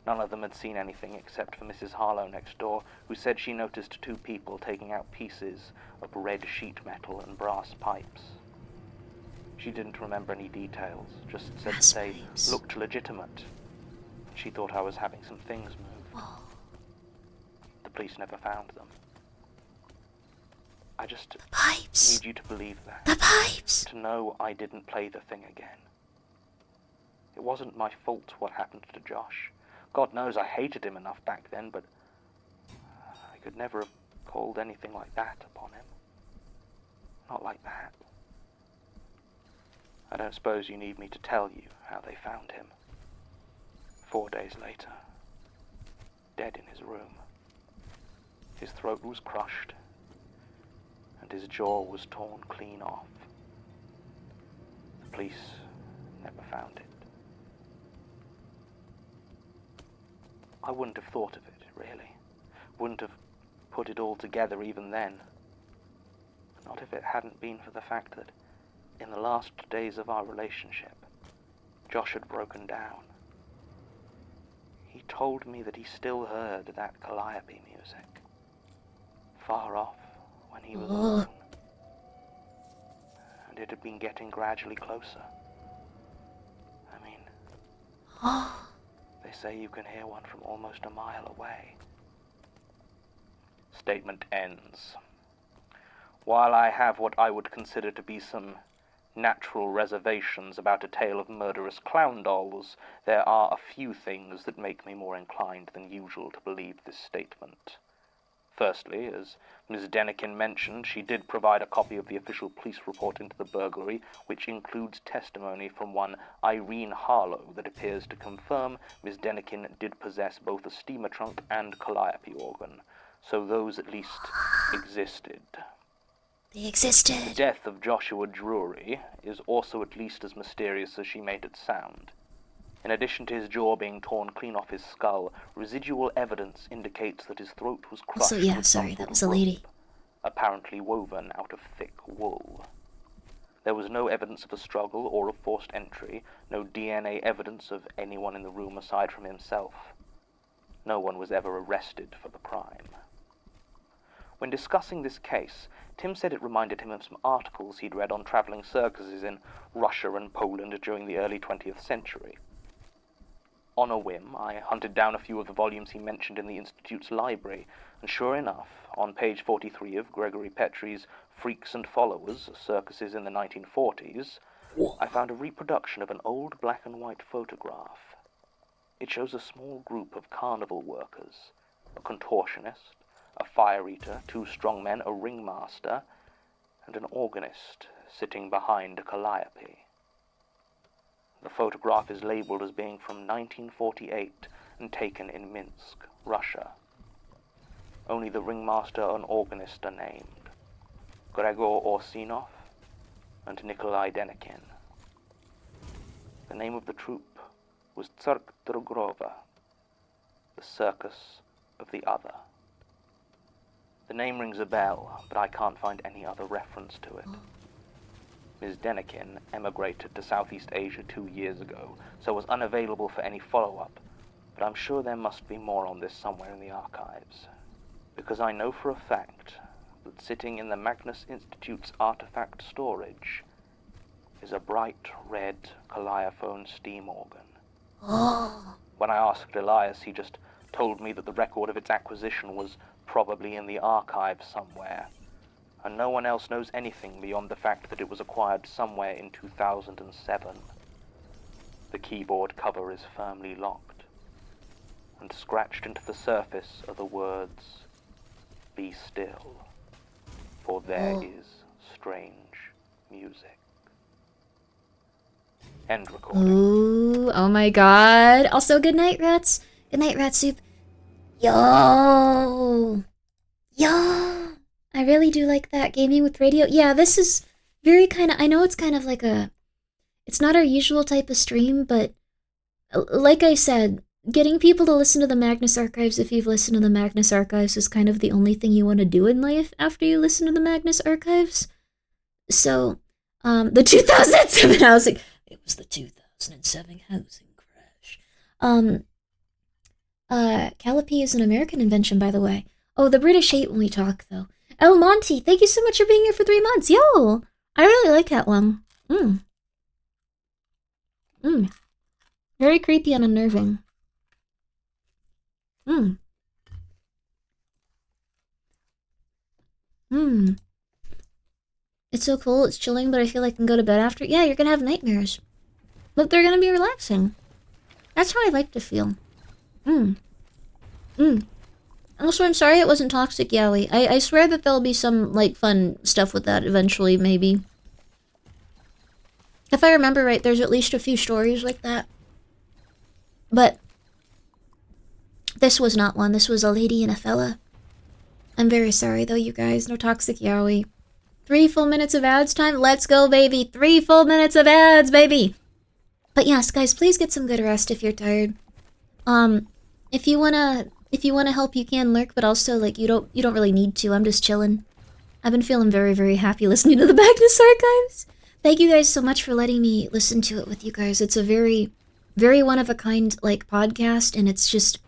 I: None of them had seen anything except for Mrs. Harlow next door, who said she noticed two people taking out pieces of red sheet metal and brass pipes. She didn't remember any details, just said that they looked legitimate. She thought I was having some things moved.
A: Whoa.
I: The police never found them. I just
A: Pipes.
I: need you to believe that.
A: The pipes.
I: To know I didn't play the thing again. It wasn't my fault what happened to Josh. God knows I hated him enough back then, but I could never have called anything like that upon him. Not like that. I don't suppose you need me to tell you how they found him. 4 days later, dead in his room. His throat was crushed, and his jaw was torn clean off. The police never found it. I wouldn't have thought of it, really. Wouldn't have put it all together even then. Not if it hadn't been for the fact that in the last days of our relationship, Josh had broken down. He told me that he still heard that calliope music, far off when he was alone. And it had been getting gradually closer. I mean, they say you can hear one from almost a mile away. Statement ends. While I have what I would consider to be some natural reservations about a tale of murderous clown dolls, there are a few things that make me more inclined than usual to believe this statement. Firstly, as Ms. Denikin mentioned, she did provide a copy of the official police report into the burglary, which includes testimony from one Irene Harlow that appears to confirm Ms. Denikin did possess both a steamer trunk and calliope organ, so those at least existed.
A: They existed.
I: The death of Joshua Drury is also at least as mysterious as she made it sound. In addition to his jaw being torn clean off his skull, residual evidence indicates that his throat was crushed
A: Also, yeah,
I: with
A: sorry,
I: some
A: that
I: sort
A: was
I: of
A: a lady.
I: rope, apparently woven out of thick wool. There was no evidence of a struggle or of forced entry, no DNA evidence of anyone in the room aside from himself. No one was ever arrested for the crime. When discussing this case, Tim said it reminded him of some articles he'd read on traveling circuses in Russia and Poland during the early 20th century. On a whim, I hunted down a few of the volumes he mentioned in the Institute's library, and sure enough, on page 43 of Gregory Petrie's Freaks and Followers, Circuses in the 1940s, I found a reproduction of an old black and white photograph. It shows a small group of carnival workers, a contortionist, a fire-eater, 2 strongmen, a ringmaster, and an organist sitting behind a calliope. The photograph is labeled as being from 1948 and taken in Minsk, Russia. Only the ringmaster and organist are named, Gregor Orsinov and Nikolai Denikin. The name of the troupe was Tsark Drogrova, the circus of the other. The name rings a bell, but I can't find any other reference to it. Ms. Denikin emigrated to Southeast Asia 2 years ago, so was unavailable for any follow-up, but I'm sure there must be more on this somewhere in the archives, because I know for a fact that sitting in the Magnus Institute's artifact storage is a bright red calliophone steam organ. When I asked Elias, he just told me that the record of its acquisition was probably in the archives somewhere, and no one else knows anything beyond the fact that it was acquired somewhere in 2007. The keyboard cover is firmly locked, and scratched into the surface are the words, "Be still, for there is strange music." End recording.
A: Ooh, oh my god. Also, good night, rats. Good night, rat soup. Yo! Yo! I really do like that gaming with radio. Yeah, this is very kind of, I know it's kind of like a, it's not our usual type of stream, but like I said, getting people to listen to the Magnus Archives, if you've listened to the Magnus Archives, is kind of the only thing you want to do in life after you listen to the Magnus Archives. So, the 2007 housing, it was the 2007 housing crash. Calliope is an American invention, by the way. Oh, the British hate when we talk, though. El Monty, thank you so much for being here for 3 months. Yo! I really like that one. Very creepy and unnerving. It's so cool, it's chilling, but I feel like I can go to bed after. Yeah, you're gonna have nightmares. But they're gonna be relaxing. That's how I like to feel. Also, I'm sorry it wasn't Toxic Yowie. I swear that there'll be some, like, fun stuff with that eventually, maybe. If I remember right, there's at least a few stories like that. But this was not one. This was a lady and a fella. I'm very sorry though, you guys. No toxic yaoi. 3 full minutes of ads time? Let's go, baby. 3 full minutes of ads, baby. But yes, guys, please get some good rest if you're tired. If you wanna help, you can lurk, but also like you don't really need to. I'm just chilling. I've been feeling very, very happy listening to the Magnus Archives. Thank you guys so much for letting me listen to it with you guys. It's a very, very one of a kind like podcast, and it's just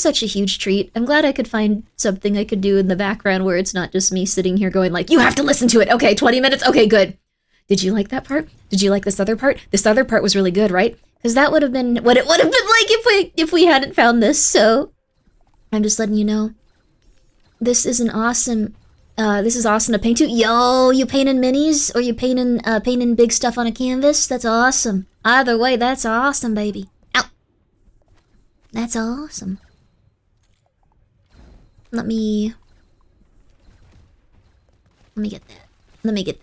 A: such a huge treat. I'm glad I could find something I could do in the background where it's not just me sitting here going like, you have to listen to it. Okay, 20 minutes. Okay, good. Did you like that part? Did you like this other part? This other part was really good, right? Because that would have been what it would have been like if we hadn't found this. So I'm just letting you know. This is awesome to paint too. Yo, you painting minis or you painting big stuff on a canvas? That's awesome. Either way, that's awesome, baby. Ow. That's awesome. Let me get that. Let me get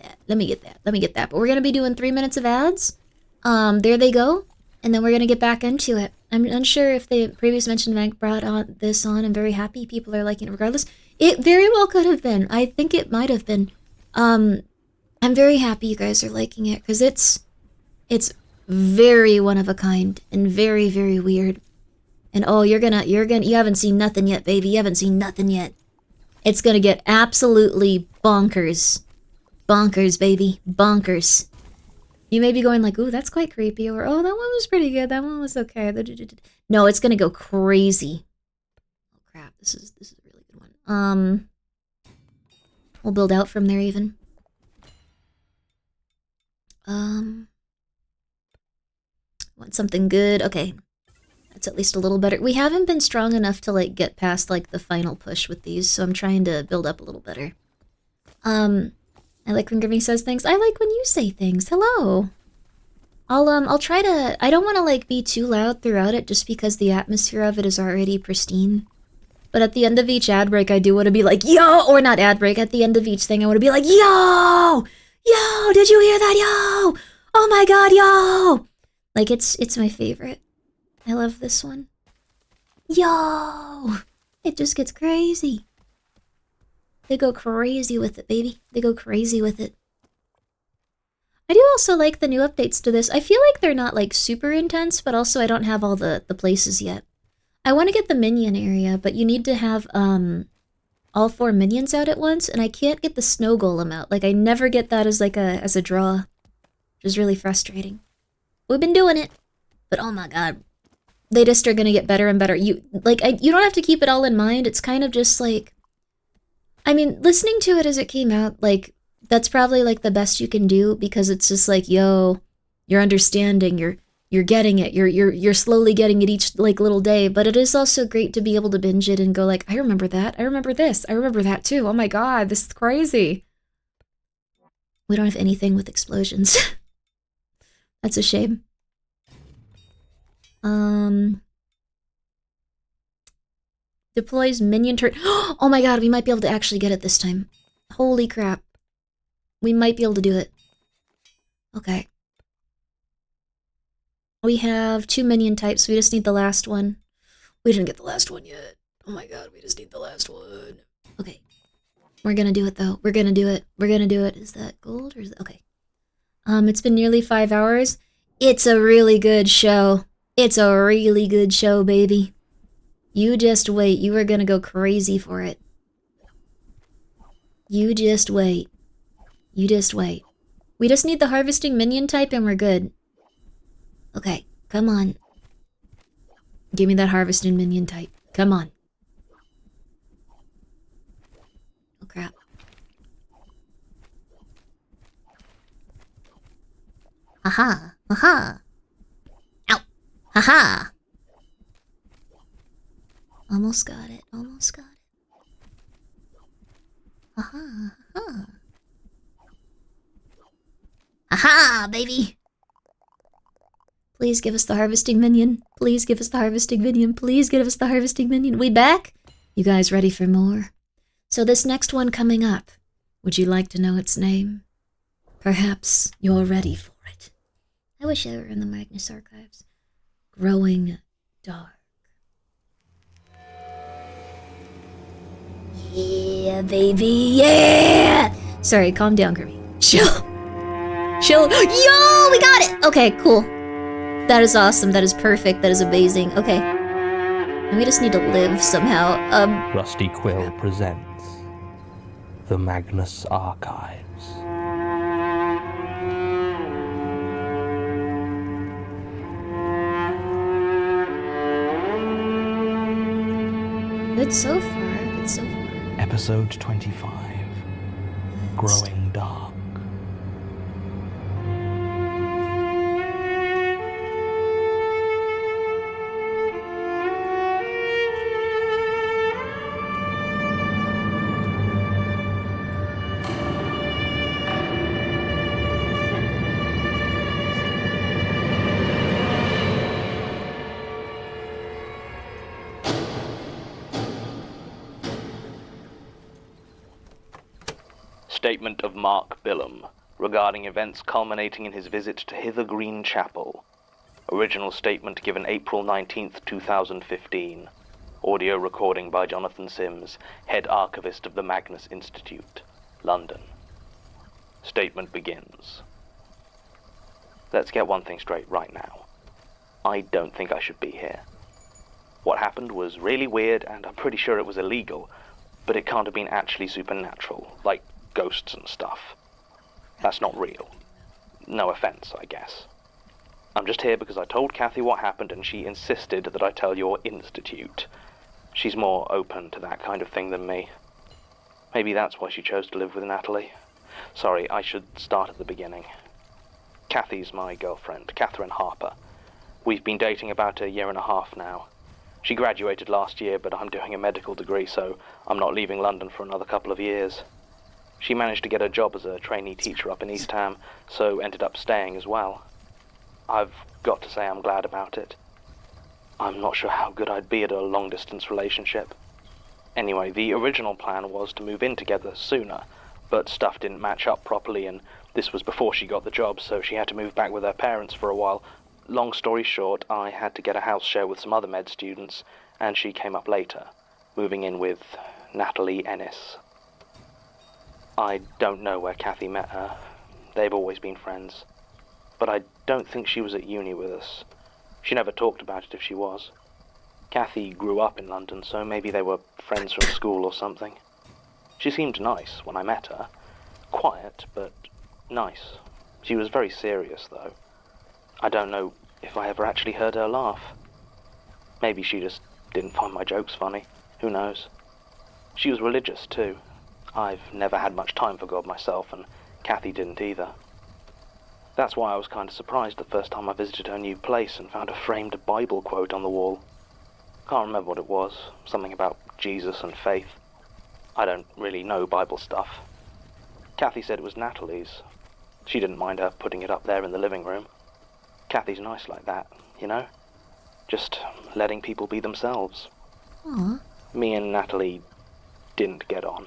A: that. But we're gonna be doing 3 minutes of ads. There they go. And then we're gonna get back into it. I'm unsure if the previous mentioned Vank brought this on. I'm very happy people are liking it regardless. It very well could have been. I think it might have been. I'm very happy you guys are liking it because it's very one of a kind and very, very weird. And oh, you haven't seen nothing yet, baby. You haven't seen nothing yet. It's gonna get absolutely bonkers. Bonkers, baby. Bonkers. You may be going like, ooh, that's quite creepy, or oh, that one was pretty good. That one was okay. No, it's gonna go crazy. Oh crap, this is a really good one. We'll build out from there even. Want something good? Okay. That's at least a little better. We haven't been strong enough to like get past like the final push with these, so I'm trying to build up a little better. I like when Grimmi says things. I like when you say things. Hello. I'll try to. I don't want to like be too loud throughout it, just because the atmosphere of it is already pristine. But at the end of each ad break, I do want to be like, yo, or not ad break. At the end of each thing, I want to be like, yo, did you hear that, yo? Oh my god, yo! Like it's my favorite. I love this one. Yo, it just gets crazy. They go crazy with it, baby. They go crazy with it. I do also like the new updates to this. I feel like they're not like super intense, but also I don't have all the places yet. I want to get the minion area, but you need to have all 4 minions out at once, and I can't get the snow golem out. Like I never get that as like as a draw, which is really frustrating. We've been doing it, but oh my god, they just are gonna get better and better. You don't have to keep it all in mind. It's kind of just like, I mean, listening to it as it came out, like, that's probably, like, the best you can do, because it's just like, yo, you're understanding, you're getting it, you're slowly getting it each, like, little day, but it is also great to be able to binge it and go like, I remember that, I remember this, I remember that too, oh my god, this is crazy. We don't have anything with explosions. That's a shame. Deploys minion turret. Oh my god, we might be able to actually get it this time. Holy crap. We might be able to do it. Okay. We have 2 minion types, we just need the last one. We didn't get the last one yet. Oh my god, we just need the last one. Okay. We're gonna do it though. We're gonna do it. We're gonna do it. Is that gold or is that... Okay. It's been nearly 5 hours. It's a really good show. It's a really good show, baby. You just wait. You are gonna go crazy for it. You just wait. You just wait. We just need the harvesting minion type and we're good. Okay, come on. Give me that harvesting minion type. Come on. Oh crap. Aha! Aha! Ow! Haha! Almost got it. Almost got it. Aha! Aha! Aha, baby! Please give us the harvesting minion. Please give us the harvesting minion. Please give us the harvesting minion. We back? You guys ready for more? So this next one coming up, would you like to know its name? Perhaps you're ready for it. I wish I were in the Magnus Archives. Growing dark. Yeah, baby, yeah! Sorry, calm down, Grimmi. Chill. Chill. Yo, we got it! Okay, cool. That is awesome. That is perfect. That is amazing. Okay. And we just need to live somehow.
F: Rusty Quill presents the Magnus Archives.
A: Good so far. Good so far.
F: Episode 25. Growing Dark.
I: Statement of Mark Billum regarding events culminating in his visit to Hither Green Chapel. Original statement given April 19th, 2015. Audio recording by Jonathan Sims, head archivist of the Magnus Institute, London. Statement begins. Let's get one thing straight right now. I don't think I should be here. What happened was really weird, and I'm pretty sure it was illegal, but it can't have been actually supernatural, like ghosts and stuff. That's not real. No offense, I guess. I'm just here because I told Kathy what happened and she insisted that I tell your institute. She's more open to that kind of thing than me. Maybe that's why she chose to live with Natalie. Sorry, I should start at the beginning. Kathy's my girlfriend, Catherine Harper. We've been dating about 1.5 years now. She graduated last year, but I'm doing a medical degree, so I'm not leaving London for another couple of years. She managed to get a job as a trainee teacher up in East Ham, so ended up staying as well. I've got to say I'm glad about it. I'm not sure how good I'd be at a long-distance relationship. Anyway, the original plan was to move in together sooner, but stuff didn't match up properly, and this was before she got the job, so she had to move back with her parents for a while. Long story short, I had to get a house share with some other med students, and she came up later, moving in with Natalie Ennis. I don't know where Kathy met her. They've always been friends. But I don't think she was at uni with us. She never talked about it if she was. Kathy grew up in London, so maybe they were friends from school or something. She seemed nice when I met her. Quiet, but nice. She was very serious, though. I don't know if I ever actually heard her laugh. Maybe she just didn't find my jokes funny. Who knows? She was religious, too. I've never had much time for God myself, and Kathy didn't either. That's why I was kind of surprised the first time I visited her new place and found a framed Bible quote on the wall. Can't remember what it was, something about Jesus and faith. I don't really know Bible stuff. Kathy said it was Natalie's. She didn't mind her putting it up there in the living room. Kathy's nice like that, you know? Just letting people be themselves.
A: Aww.
I: Me and Natalie didn't get on.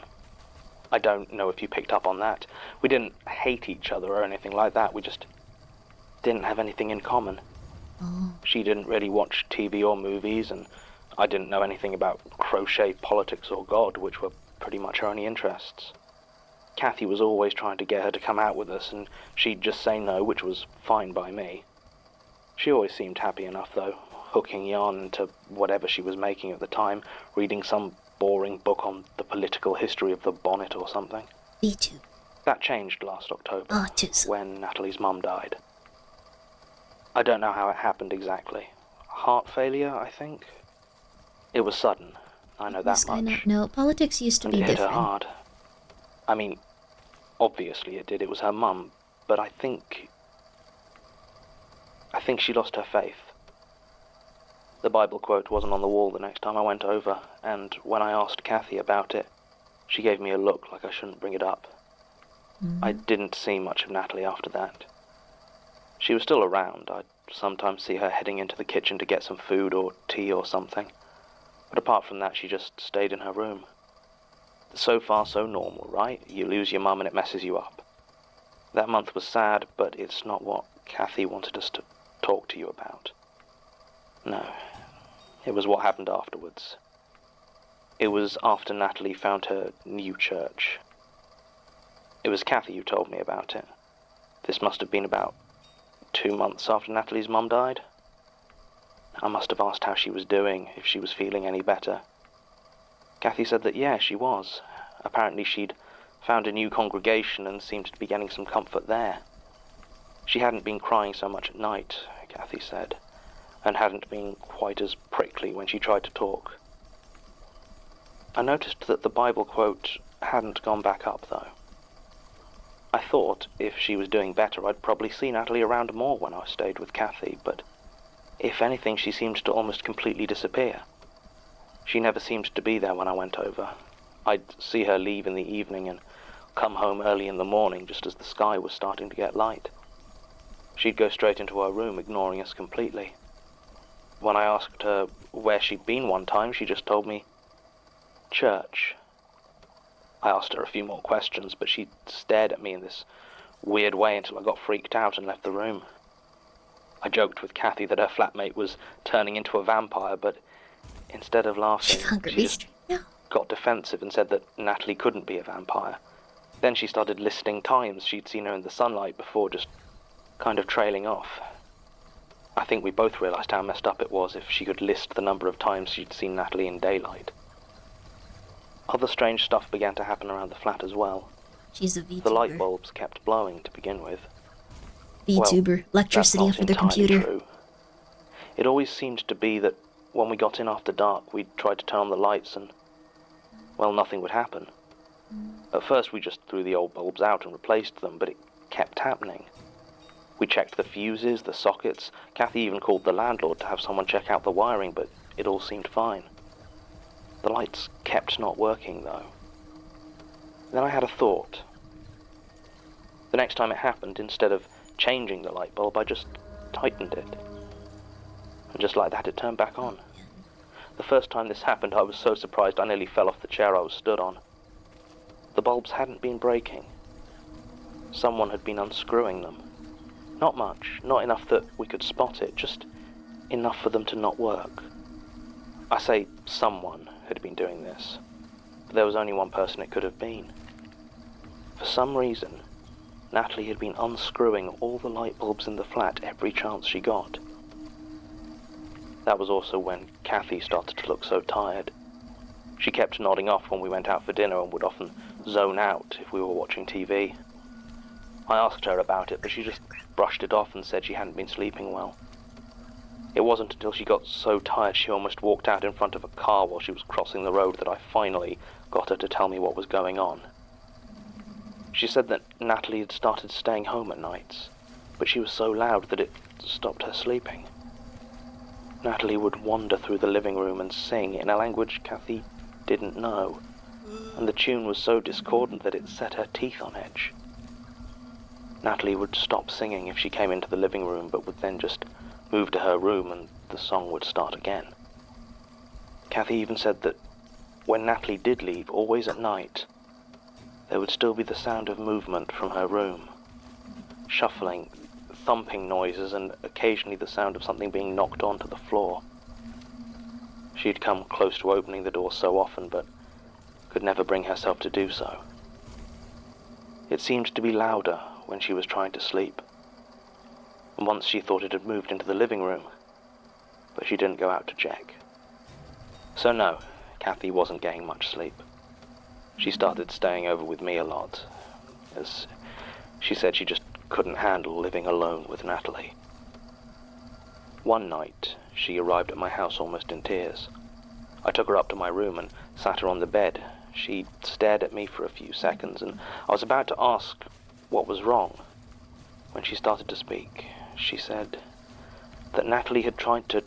I: I don't know if you picked up on that. We didn't hate each other or anything like that. We just didn't have anything in common.
A: Oh.
I: She didn't really watch TV or movies, and I didn't know anything about crochet, politics, or God, which were pretty much her only interests. Kathy was always trying to get her to come out with us, and she'd just say no, which was fine by me. She always seemed happy enough, though, hooking yarn into whatever she was making at the time, reading some boring book on the political history of the bonnet or something.
A: Me too.
I: That changed last October, when Natalie's mum died. I don't know how it happened exactly. Heart failure, I think? It was sudden, I know that much.
A: No, politics used to
I: And
A: be
I: it hit
A: different.
I: her hard. I mean, obviously it did, it was her mum, but I think she lost her faith. The Bible quote wasn't on the wall the next time I went over, and when I asked Kathy about it, she gave me a look like I shouldn't bring it up. I didn't see much of Natalie after that. She was still around. I'd sometimes see her heading into the kitchen to get some food or tea or something. But apart from that, she just stayed in her room. So far, so normal, right? You lose your mum and it messes you up. That month was sad, but it's not what Kathy wanted us to talk to you about. No, it was what happened afterwards. It was after Natalie found her new church. It was Kathy who told me about it. This must have been about 2 months after Natalie's mum died. I must have asked how she was doing, if she was feeling any better. Kathy said that, yeah, she was. Apparently she'd found a new congregation and seemed to be getting some comfort there. She hadn't been crying so much at night, Kathy said, and hadn't been quite as prickly when she tried to talk. I noticed that the Bible quote hadn't gone back up, though. I thought if she was doing better, I'd probably see Natalie around more when I stayed with Kathy, but if anything, she seemed to almost completely disappear. She never seemed to be there when I went over. I'd see her leave in the evening and come home early in the morning just as the sky was starting to get light. She'd go straight into her room, ignoring us completely. When I asked her where she'd been one time, she just told me, church. I asked her a few more questions, but she stared at me in this weird way until I got freaked out and left the room. I joked with Kathy that her flatmate was turning into a vampire, but instead of laughing, she just got defensive and said that Natalie couldn't be a vampire. Then she started listing times she'd seen her in the sunlight before just kind of trailing off. I think we both realized how messed up it was if she could list the number of times she'd seen Natalie in daylight. Other strange stuff began to happen around the flat as well.
A: She's a VTuber.
I: The light bulbs kept blowing to begin with.
A: VTuber, electricity
I: that's
A: over
I: not
A: the
I: entirely
A: computer.
I: True. It always seemed to be that when we got in after dark, we'd try to turn on the lights and, well, nothing would happen. At first we just threw the old bulbs out and replaced them, but it kept happening. We checked the fuses, the sockets. Kathy even called the landlord to have someone check out the wiring, but it all seemed fine. The lights kept not working, though. Then I had a thought. The next time it happened, instead of changing the light bulb, I just tightened it. And just like that, it turned back on. The first time this happened, I was so surprised I nearly fell off the chair I was stood on. The bulbs hadn't been breaking. Someone had been unscrewing them. Not much, not enough that we could spot it, just enough for them to not work. I say someone had been doing this, but there was only one person it could have been. For some reason, Natalie had been unscrewing all the light bulbs in the flat every chance she got. That was also when Kathy started to look so tired. She kept nodding off when we went out for dinner and would often zone out if we were watching TV. I asked her about it, but she just brushed it off and said she hadn't been sleeping well. It wasn't until she got so tired she almost walked out in front of a car while she was crossing the road that I finally got her to tell me what was going on. She said that Natalie had started staying home at nights, but she was so loud that it stopped her sleeping. Natalie would wander through the living room and sing in a language Kathy didn't know, and the tune was so discordant that it set her teeth on edge. Natalie would stop singing if she came into the living room, but would then just move to her room and the song would start again. Kathy even said that when Natalie did leave, always at night, there would still be the sound of movement from her room. Shuffling, thumping noises, and occasionally the sound of something being knocked onto the floor. She'd come close to opening the door so often, but could never bring herself to do so. It seemed to be louder when she was trying to sleep. And once she thought it had moved into the living room, but she didn't go out to check. So no, Kathy wasn't getting much sleep. She started staying over with me a lot, as she said she just couldn't handle living alone with Natalie. One night, she arrived at my house almost in tears. I took her up to my room and sat her on the bed. She stared at me for a few seconds, and I was about to ask what was wrong when she started to speak. She said that Natalie had tried to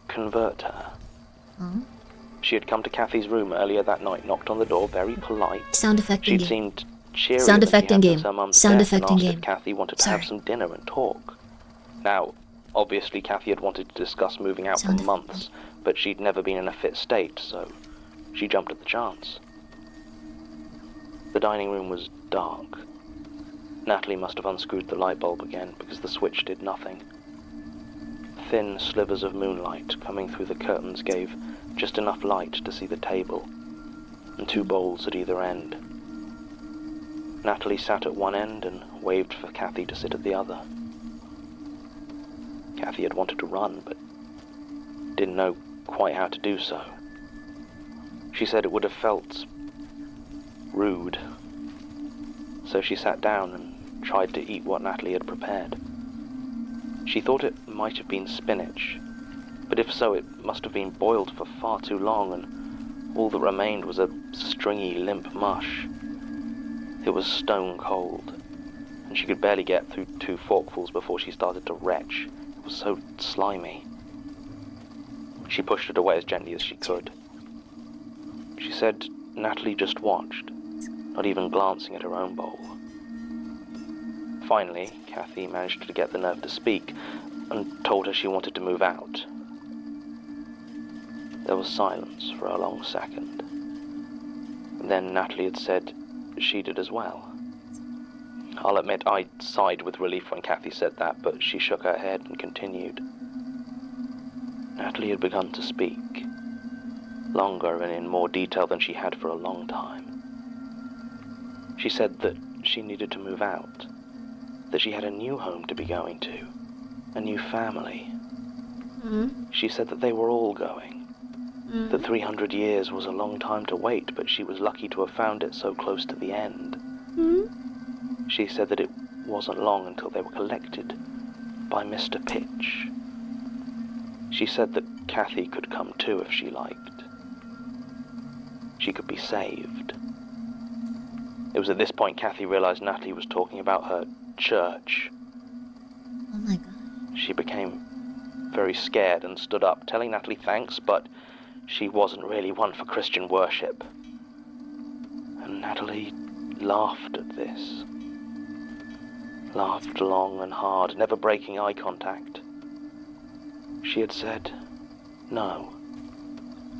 I: convert her. She had come to Kathy's room earlier that night, knocked on the door, very polite.
A: Sound effect in
I: She'd
A: game.
I: seemed cheerier
A: Sound
I: than she
A: effect in
I: had
A: game.
I: since her mum's
A: Sound
I: death,
A: effect
I: and
A: in
I: asked
A: game.
I: if Kathy wanted to
A: Sorry.
I: have some dinner and talk. Now, obviously Kathy had wanted to discuss moving out
A: Sound
I: for
A: effect.
I: months, but she'd never been in a fit state, so she jumped at the chance. The dining room was dark. Natalie must have unscrewed the light bulb again because the switch did nothing. Thin slivers of moonlight coming through the curtains gave just enough light to see the table and 2 bowls at either end. Natalie sat at one end and waved for Kathy to sit at the other. Kathy had wanted to run, but didn't know quite how to do so. She said it would have felt rude, so she sat down and tried to eat what Natalie had prepared. She thought it might have been spinach, but if so, it must have been boiled for far too long, and all that remained was a stringy, limp mush. It was stone cold, and she could barely get through 2 forkfuls before she started to retch. It was so slimy. She pushed it away as gently as she could. She said Natalie just watched, not even glancing at her own bowl. Finally, Kathy managed to get the nerve to speak and told her she wanted to move out. There was silence for a long second. Then Natalie had said she did as well. I'll admit I sighed with relief when Kathy said that, but she shook her head and continued. Natalie had begun to speak, longer and in more detail than she had for a long time. She said that she needed to move out, that she had a new home to be going to, a new family. She said that they were all going, that 300 years was a long time to wait, but she was lucky to have found it so close to the end. She said that it wasn't long until they were collected by Mr. Pitch. She said that Kathy could come too if she liked. She could be saved. It was at this point Kathy realized Natalie was talking about her church.
A: Oh my god.
I: She became very scared and stood up, telling Natalie thanks, but she wasn't really one for Christian worship. And Natalie laughed at this. Laughed long and hard, never breaking eye contact. She had said, "No,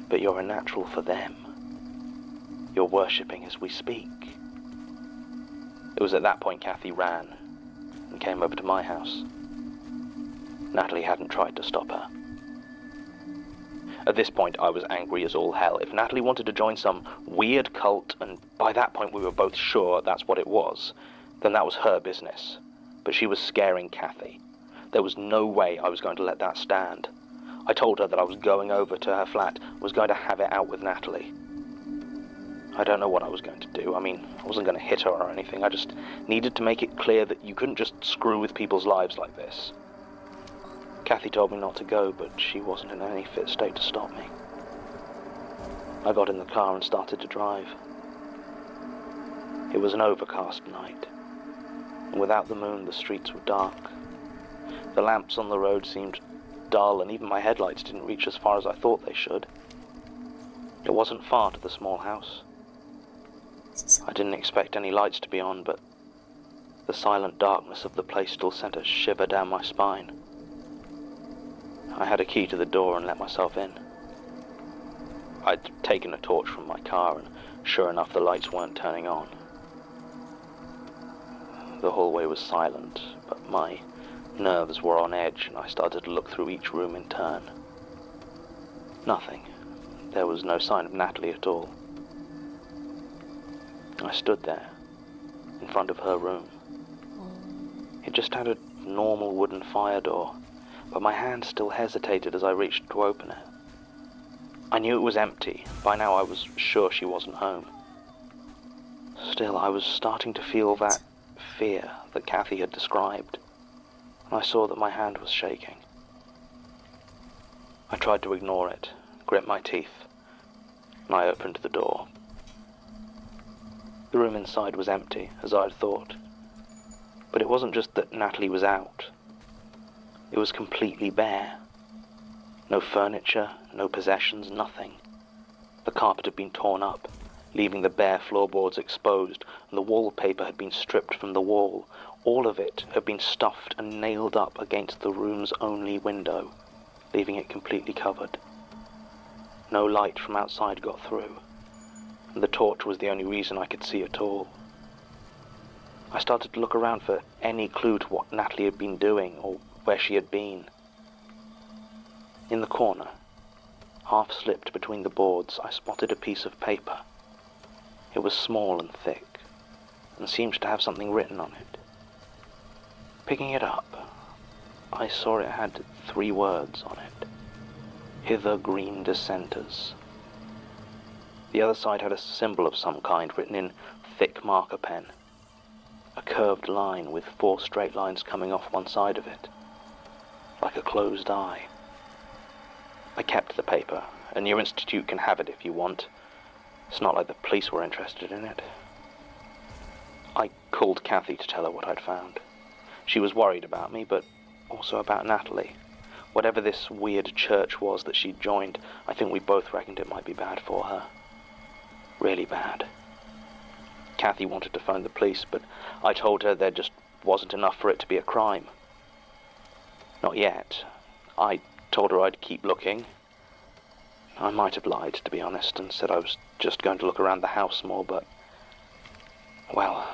I: but you're a natural for them. You're worshipping as we speak." It was at that point Kathy ran and came over to my house. Natalie hadn't tried to stop her. At this point, I was angry as all hell. If Natalie wanted to join some weird cult, and by that point we were both sure that's what it was, then that was her business. But she was scaring Kathy. There was no way I was going to let that stand. I told her that I was going over to her flat, was going to have it out with Natalie. I don't know what I was going to do. I mean, I wasn't going to hit her or anything. I just needed to make it clear that you couldn't just screw with people's lives like this. Kathy told me not to go, but she wasn't in any fit state to stop me. I got in the car and started to drive. It was an overcast night, and without the moon, the streets were dark. The lamps on the road seemed dull, and even my headlights didn't reach as far as I thought they should. It wasn't far to the small house. I didn't expect any lights to be on, but the silent darkness of the place still sent a shiver down my spine. I had a key to the door and let myself in. I'd taken a torch from my car, and sure enough, the lights weren't turning on. The hallway was silent, but my nerves were on edge, and I started to look through each room in turn. Nothing. There was no sign of Natalie at all. I stood there, in front of her room. It just had a normal wooden fire door, but my hand still hesitated as I reached to open it. I knew it was empty. By now I was sure she wasn't home. Still, I was starting to feel that fear that Kathy had described, and I saw that my hand was shaking. I tried to ignore it, grit my teeth, and I opened the door. The room inside was empty, as I had thought. But it wasn't just that Natalie was out. It was completely bare. No furniture, no possessions, nothing. The carpet had been torn up, leaving the bare floorboards exposed, and the wallpaper had been stripped from the wall. All of it had been stuffed and nailed up against the room's only window, leaving it completely covered. No light from outside got through, and the torch was the only reason I could see at all. I started to look around for any clue to what Natalie had been doing or where she had been. In the corner, half slipped between the boards, I spotted a piece of paper. It was small and thick, and seemed to have something written on it. Picking it up, I saw it had 3 words on it. Hither green dissenters. The other side had a symbol of some kind written in thick marker pen. A curved line with 4 straight lines coming off one side of it, like a closed eye. I kept the paper, and your institute can have it if you want. It's not like the police were interested in it. I called Kathy to tell her what I'd found. She was worried about me, but also about Natalie. Whatever this weird church was that she'd joined, I think we both reckoned it might be bad for her. Really bad. Kathy wanted to phone the police, but I told her there just wasn't enough for it to be a crime. Not yet. I told her I'd keep looking. I might have lied, to be honest, and said I was just going to look around the house more, but... well,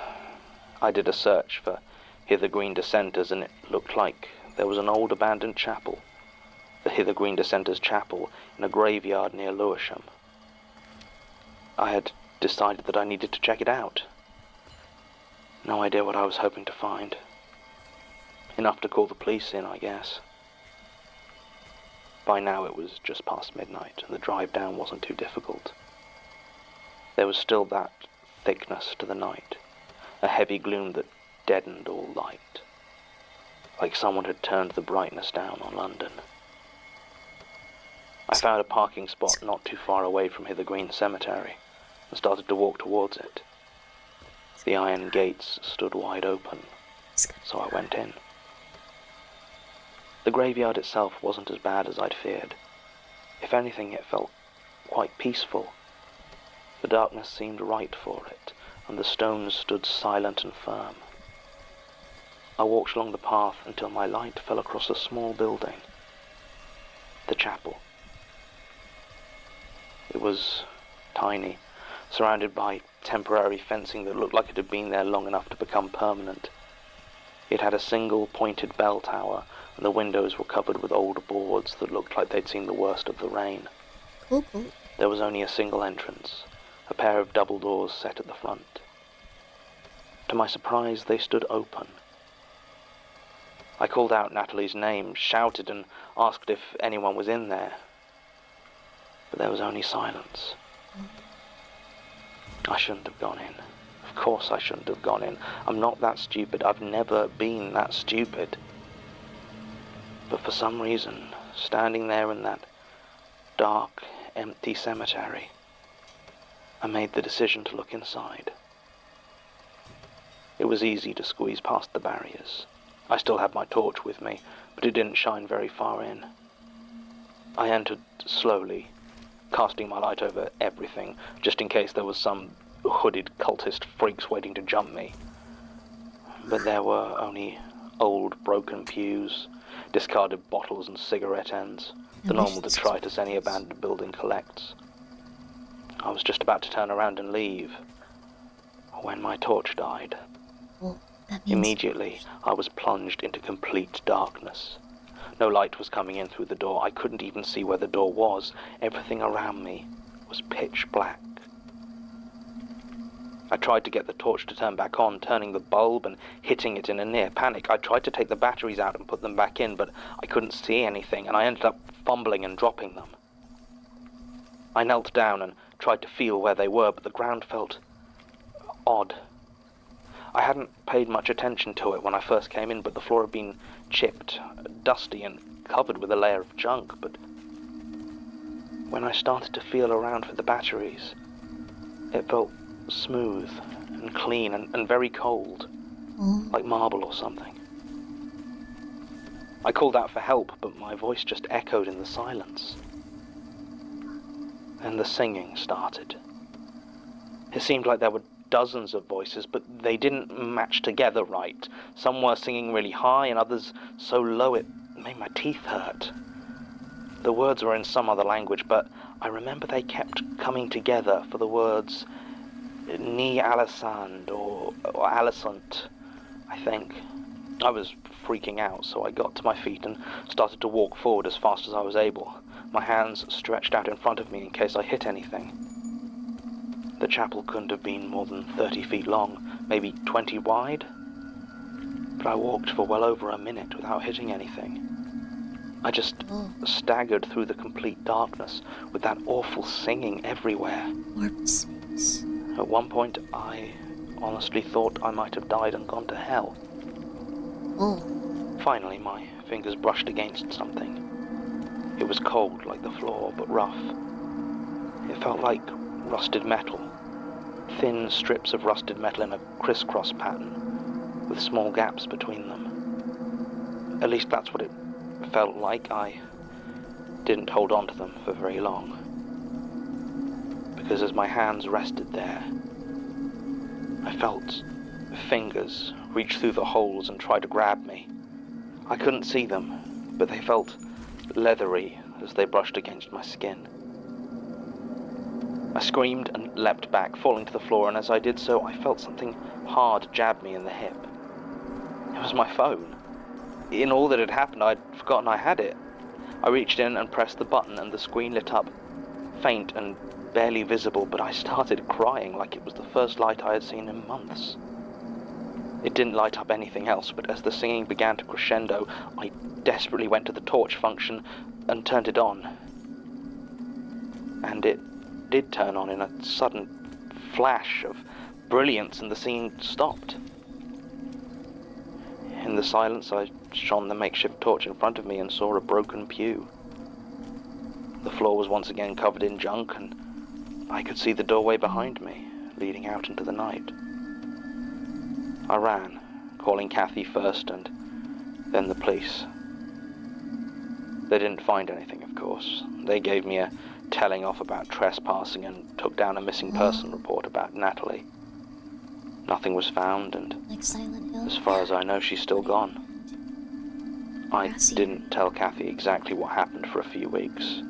I: I did a search for Hither Green Dissenters, and it looked like there was an old abandoned chapel. The Hither Green Dissenters Chapel in a graveyard near Lewisham. I had decided that I needed to check it out. No idea what I was hoping to find. Enough to call the police in, I guess. By now it was just past midnight, and the drive down wasn't too difficult. There was still that thickness to the night, a heavy gloom that deadened all light, like someone had turned the brightness down on London. I found a parking spot not too far away from Hither Green Cemetery, and started to walk towards it. The iron gates stood wide open, so I went in. The graveyard itself wasn't as bad as I'd feared. If anything, it felt quite peaceful. The darkness seemed right for it, and the stones stood silent and firm. I walked along the path until my light fell across a small building. The chapel. It was tiny, surrounded by temporary fencing that looked like it had been there long enough to become permanent. It had a single pointed bell tower, and the windows were covered with old boards that looked like they'd seen the worst of the rain.
A: Cool.
I: There was only a single entrance, a pair of double doors set at the front. To my surprise, they stood open. I called out Natalie's name, shouted, and asked if anyone was in there. But there was only silence. I shouldn't have gone in. Of course I shouldn't have gone in. I'm not that stupid. I've never been that stupid. But for some reason, standing there in that dark, empty cemetery, I made the decision to look inside. It was easy to squeeze past the barriers. I still had my torch with me, but it didn't shine very far in. I entered slowly, casting my light over everything, just in case there was some hooded cultist freaks waiting to jump me. But there were only old broken pews, discarded bottles and cigarette ends, the normal detritus any abandoned building collects. I was just about to turn around and leave, when my torch died.
A: Well, that means...
I: Immediately, I was plunged into complete darkness. No light was coming in through the door. I couldn't even see where the door was. Everything around me was pitch black. I tried to get the torch to turn back on, turning the bulb and hitting it in a near panic. I tried to take the batteries out and put them back in, but I couldn't see anything, and I ended up fumbling and dropping them. I knelt down and tried to feel where they were, but the ground felt odd. I hadn't paid much attention to it when I first came in, but the floor had been chipped, dusty, and covered with a layer of junk. But when I started to feel around for the batteries, it felt smooth and clean and very cold, like marble or something. I called out for help, but my voice just echoed in the silence. Then the singing started. It seemed like there were dozens of voices, but they didn't match together right. Some were singing really high and others so low it made my teeth hurt. The words were in some other language, but I remember they kept coming together for the words, Ni Alisand or Alicent, I think. I was freaking out, so I got to my feet and started to walk forward as fast as I was able, my hands stretched out in front of me in case I hit anything. The chapel couldn't have been more than 30 feet long, maybe 20 wide, but I walked for well over a minute without hitting anything. I just staggered through the complete darkness with that awful singing everywhere.
A: Space.
I: At one point, I honestly thought I might have died and gone to hell.
A: Oh.
I: Finally, my fingers brushed against something. It was cold like the floor, but rough. It felt like rusted metal. Thin strips of rusted metal in a crisscross pattern, with small gaps between them. At least that's what it felt like. I didn't hold on to them for very long, because as my hands rested there, I felt fingers reach through the holes and try to grab me. I couldn't see them, but they felt leathery as they brushed against my skin. I screamed and leapt back, falling to the floor, and as I did so, I felt something hard jab me in the hip. It was my phone. In all that had happened, I'd forgotten I had it. I reached in and pressed the button, and the screen lit up, faint and barely visible, but I started crying like it was the first light I had seen in months. It didn't light up anything else, but as the singing began to crescendo, I desperately went to the torch function and turned it on. And it did turn on in a sudden flash of brilliance, and the singing stopped. In the silence, I shone the makeshift torch in front of me and saw a broken pew. The floor was once again covered in junk, and I could see the doorway behind me, leading out into the night. I ran, calling Kathy first and then the police. They didn't find anything, of course. They gave me a telling off about trespassing and took down a missing person report about Natalie. Nothing was found, and
A: Like Silent Hill.
I: as far as I know, she's still gone. I didn't tell Kathy exactly what happened for a few weeks,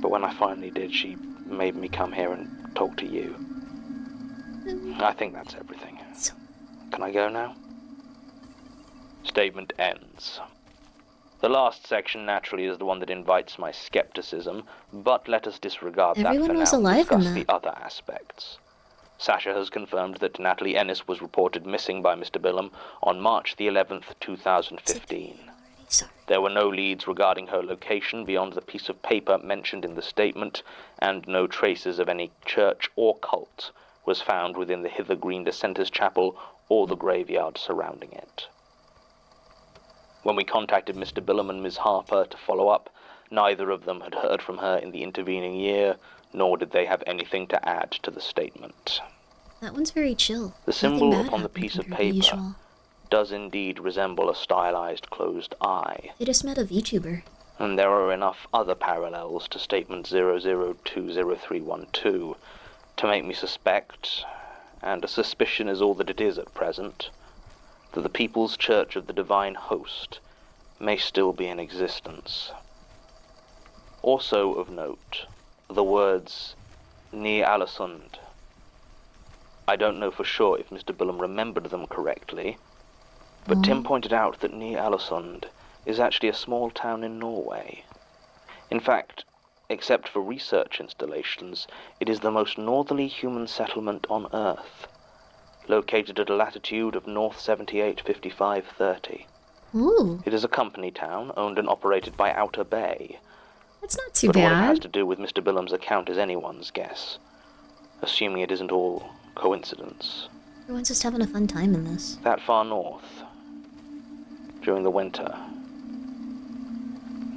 I: but when I finally did, she made me come here and talk to you. I think that's everything. Can I go now? Statement ends. The last section, naturally, is the one that invites my skepticism, but let us disregard that
A: Everyone
I: for
A: was
I: now and
A: alive in
I: discuss
A: that.
I: the other aspects. Sasha has confirmed that Natalie Ennis was reported missing by Mr. Billum on March the 11th, 2015. There were no leads regarding her location beyond the piece of paper mentioned in the statement, and no traces of any church or cult was found within the Hither Green Dissenters Chapel or the graveyard surrounding it. When we contacted Mr. Billum and Ms. Harper to follow up, neither of them had heard from her in the intervening year, nor did they have anything to add to the statement.
A: That one's very chill.
I: The
A: Nothing
I: symbol
A: bad
I: upon the
A: happened
I: piece of
A: compared to
I: paper
A: usual.
I: does indeed resemble a stylized closed eye,
A: They just met a VTuber.
I: and there are enough other parallels to statement 00200312 to make me suspect, and a suspicion is all that it is at present, that the People's Church of the Divine Host may still be in existence. Also of note, the words Ni Alisund. I don't know for sure if Mr. Billum remembered them correctly, but Tim pointed out that Ni Alisund is actually a small town in Norway. In fact, except for research installations, it is the most northerly human settlement on Earth, located at a latitude of north 785530.
A: Ooh.
I: It is a company town, owned and operated by Outer Bay.
A: That's not too
I: But what it has
A: bad.
I: to do with Mr. Billum's account is anyone's guess, assuming it isn't all coincidence.
A: Everyone's just having a fun time in this.
I: That far north, during the winter,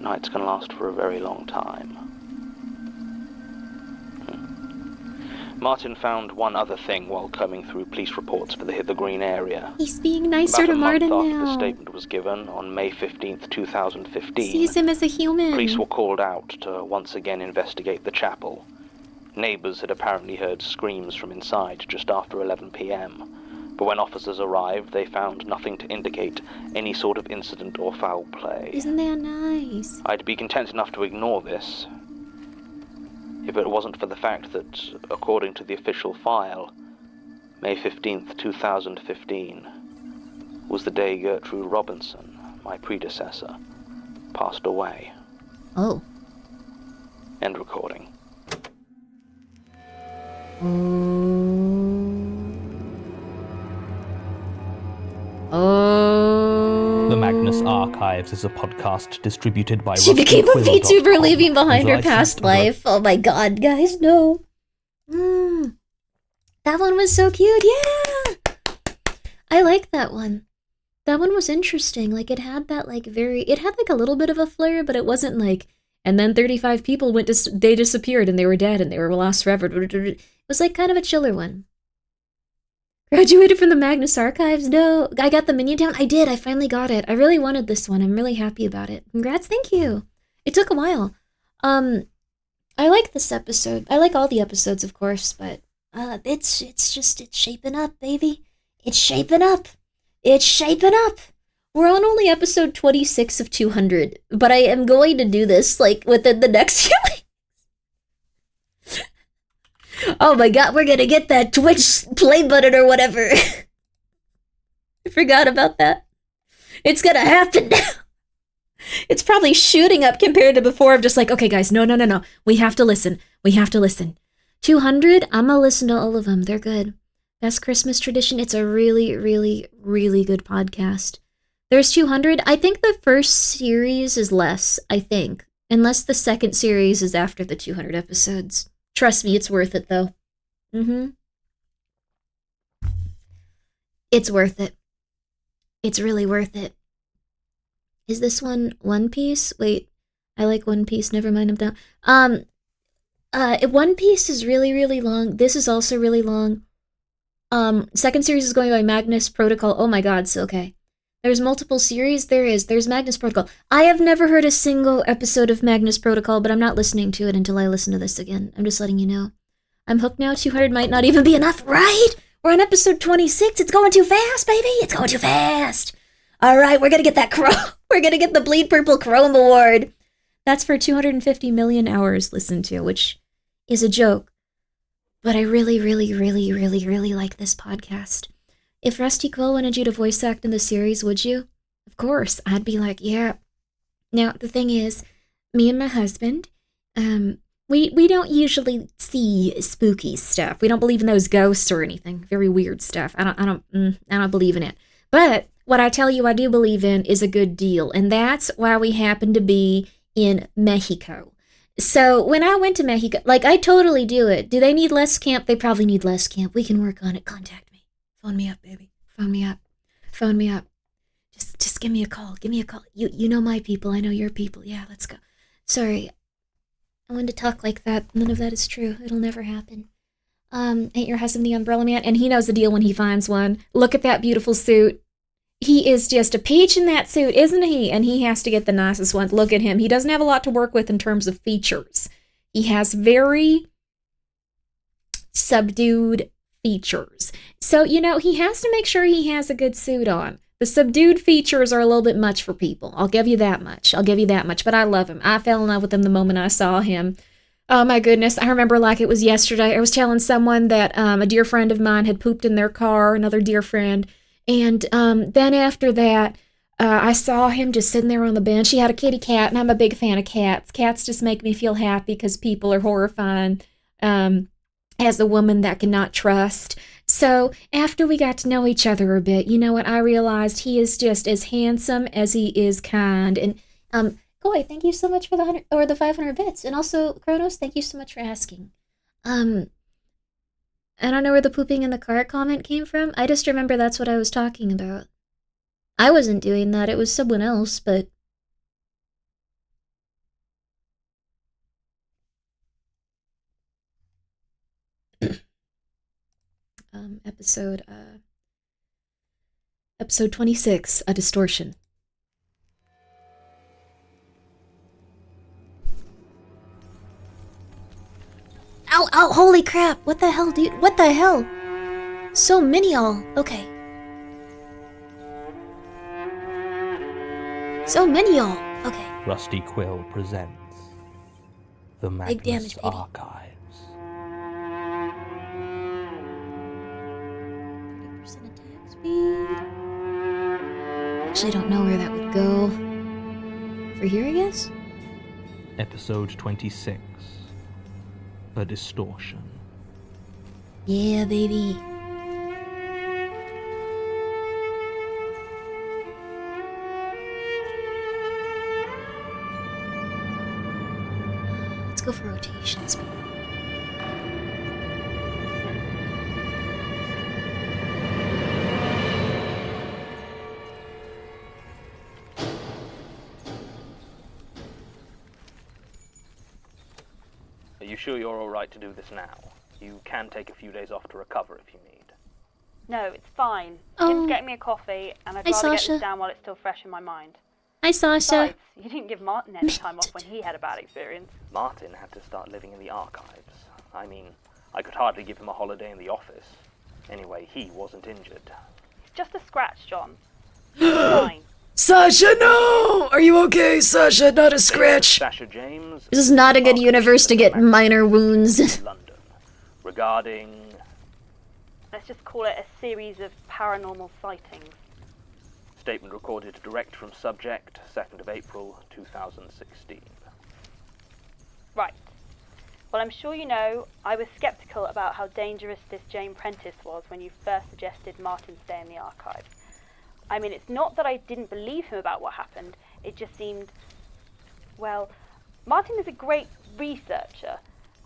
I: nights can last for a very long time. Martin found one other thing while combing through police reports for the Hither Green area.
A: He's being nicer
I: About
A: to
I: a month
A: Martin
I: after
A: now.
I: the statement was given on May 15th, 2015,
A: Sees him as a human.
I: police were called out to once again investigate the chapel. Neighbors had apparently heard screams from inside just after 11 p.m., but when officers arrived, they found nothing to indicate any sort of incident or foul play.
A: Isn't that nice?
I: I'd be content enough to ignore this, if it wasn't for the fact that, according to the official file, May 15th, 2015, was the day Gertrude Robinson, my predecessor, passed away.
A: Oh.
I: End recording.
A: Oh.
F: The Magnus Archives is a podcast distributed by
A: She became a VTuber
F: RustyQuill.com,
A: leaving behind her
F: licensed
A: past
F: under-
A: life. Oh my god, guys, no. That one was so cute, yeah! I like that one. That one was interesting. Like, it had that, like, it had, like, a little bit of a flair, but it wasn't like, and then 35 people they disappeared and they were dead and they were lost forever. It was, like, kind of a chiller one. Graduated from the Magnus Archives? No. I got the Minion Town? I did. I finally got it. I really wanted this one. I'm really happy about it. Congrats. Thank you. It took a while. I like this episode. I like all the episodes, of course, but it's shaping up, baby. It's shaping up. It's shaping up. We're on only episode 26 of 200, but I am going to do this, like, within the next few weeks. Oh my god, we're gonna get that Twitch play button or whatever. I forgot about that. It's gonna happen now. It's probably shooting up compared to before. I'm just like, okay guys, no. We have to listen. 200, I'm gonna listen to all of them. They're good. Best Christmas Tradition. It's a really, really, really good podcast. There's 200. I think the first series is less, I think. Unless the second series is after the 200 episodes. Trust me, it's worth it, though. It's worth it. It's really worth it. Is this one One Piece? Wait, I like One Piece. Never mind, I'm down. One Piece is really, really long. This is also really long. Second series is going by Magnus Protocol. Oh my god, so okay. There's multiple series. There's Magnus Protocol. I have never heard a single episode of Magnus Protocol, but I'm not listening to it until I listen to this again. I'm just letting you know. I'm hooked now. 200 might not even be enough, right? We're on episode 26. It's going too fast, baby. It's going too fast. All right, we're gonna get that we're gonna get the Bleed Purple Chrome Award. That's for 250 million hours listened to, which is a joke. But I really, really, really, really, really like this podcast. If Rusty Quill wanted you to voice act in the series, would you? Of course. I'd be like, yeah. Now, the thing is, me and my husband, we don't usually see spooky stuff. We don't believe in those ghosts or anything. Very weird stuff. I don't believe in it. But what I tell you I do believe in is a good deal. And that's why we happen to be in Mexico. So when I went to Mexico, like, I totally do it. Do they need less camp? They probably need less camp. We can work on it. Contact me. Phone me up, baby. Phone me up. Phone me up. Just give me a call. Give me a call. You know my people. I know your people. Yeah, let's go. Sorry. I wanted to talk like that. None of that is true. It'll never happen. Ain't your husband the umbrella man? And he knows the deal when he finds one. Look at that beautiful suit. He is just a peach in that suit, isn't he? And he has to get the nicest one. Look at him. He doesn't have a lot to work with in terms of features. He has very subdued features. So, he has to make sure he has a good suit on. The subdued features are a little bit much for people. I'll give you that much. But I love him. I fell in love with him the moment I saw him. Oh my goodness. I remember like it was yesterday. I was telling someone that a dear friend of mine had pooped in their car, another dear friend. And then after that, I saw him just sitting there on the bench. He had a kitty cat, and I'm a big fan of cats. Cats just make me feel happy because people are horrifying as a woman that cannot trust. So after we got to know each other a bit, you know what? I realized he is just as handsome as he is kind. And Koi, thank you so much for the 500 bits. And also, Kronos, thank you so much for asking. I don't know where the pooping in the car comment came from. I just remember that's what I was talking about. I wasn't doing that. It was someone else, but... Episode 26, A Distortion. Ow, holy crap. What the hell, dude? What the hell? So many y'all. Okay. So many y'all. Okay.
F: Rusty Quill presents The
A: Big damage,
F: Magnus
A: baby.
F: Archives.
A: 30% attack speed. Actually, I don't know where that would go. For here, I guess?
F: Episode 26. A Distortion.
A: Yeah, baby. Let's go for rotation speed.
G: Are you sure you're alright to do this now? You can take a few days off to recover if you need.
J: No, it's fine.
A: Oh.
J: Tim's getting me a coffee, and I'd
A: Hi,
J: rather get
A: Sasha.
J: this down while it's still fresh in my mind.
A: Hi, Sasha.
J: Besides, you didn't give Martin any time off when he had a bad experience.
G: Martin had to start living in the archives. I mean, I could hardly give him a holiday in the office. Anyway, he wasn't injured.
J: It's just a scratch, John. It's fine.
B: Sasha, no! Are you okay, Sasha? Not a scratch.
G: Sasha James.
A: This is not a good universe to get minor wounds.
G: London. Regarding...
J: Let's just call it a series of paranormal sightings.
G: Statement recorded direct from subject, 2nd of April, 2016.
J: Right. Well, I'm sure you know, I was sceptical about how dangerous this Jane Prentice was when you first suggested Martin stay in the archives. I mean, it's not that I didn't believe him about what happened, it just seemed... Well, Martin is a great researcher,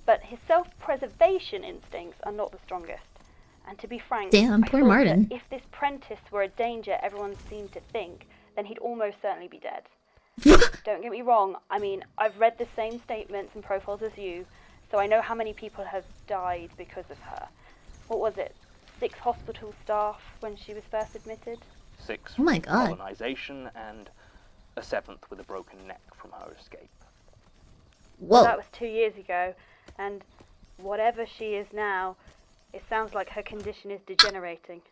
J: but his self-preservation instincts are not the strongest. And to be frank,
A: Damn,
J: I
A: poor
J: thought
A: Martin.
J: that if this Prentice were a danger everyone seemed to think, then he'd almost certainly be dead. Don't get me wrong, I mean, I've read the same statements and profiles as you, so I know how many people have died because of her. What was it? 6 hospital staff when she was first admitted?
G: 6
A: Oh my
G: from
A: God.
G: colonization, and a 7th with a broken neck from her escape.
A: Whoa.
J: That was 2 years ago, and whatever she is now, it sounds like her condition is degenerating.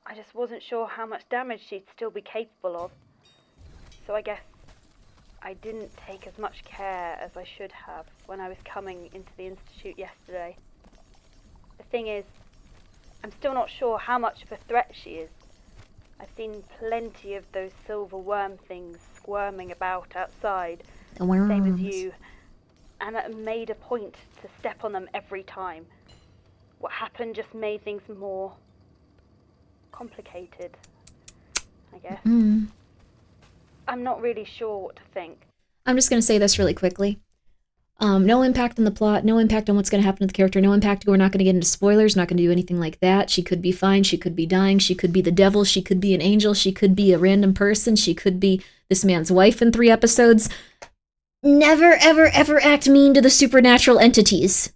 J: I just wasn't sure how much damage she'd still be capable of. So I guess I didn't take as much care as I should have when I was coming into the Institute yesterday. The thing is, I'm still not sure how much of a threat she is. I've seen plenty of those silver worm things squirming about outside,
A: The worms.
J: same as you, and I made a point to step on them every time. What happened just made things more complicated, I guess.
A: Mm.
J: I'm not really sure what to think.
A: I'm just going to say this really quickly. No impact on the plot, no impact on what's going to happen to the character, no impact. We're not going to get into spoilers, not going to do anything like that. She could be fine, she could be dying, she could be the devil, she could be an angel, she could be a random person, she could be this man's wife in 3 episodes. Never, ever, ever act mean to the supernatural entities.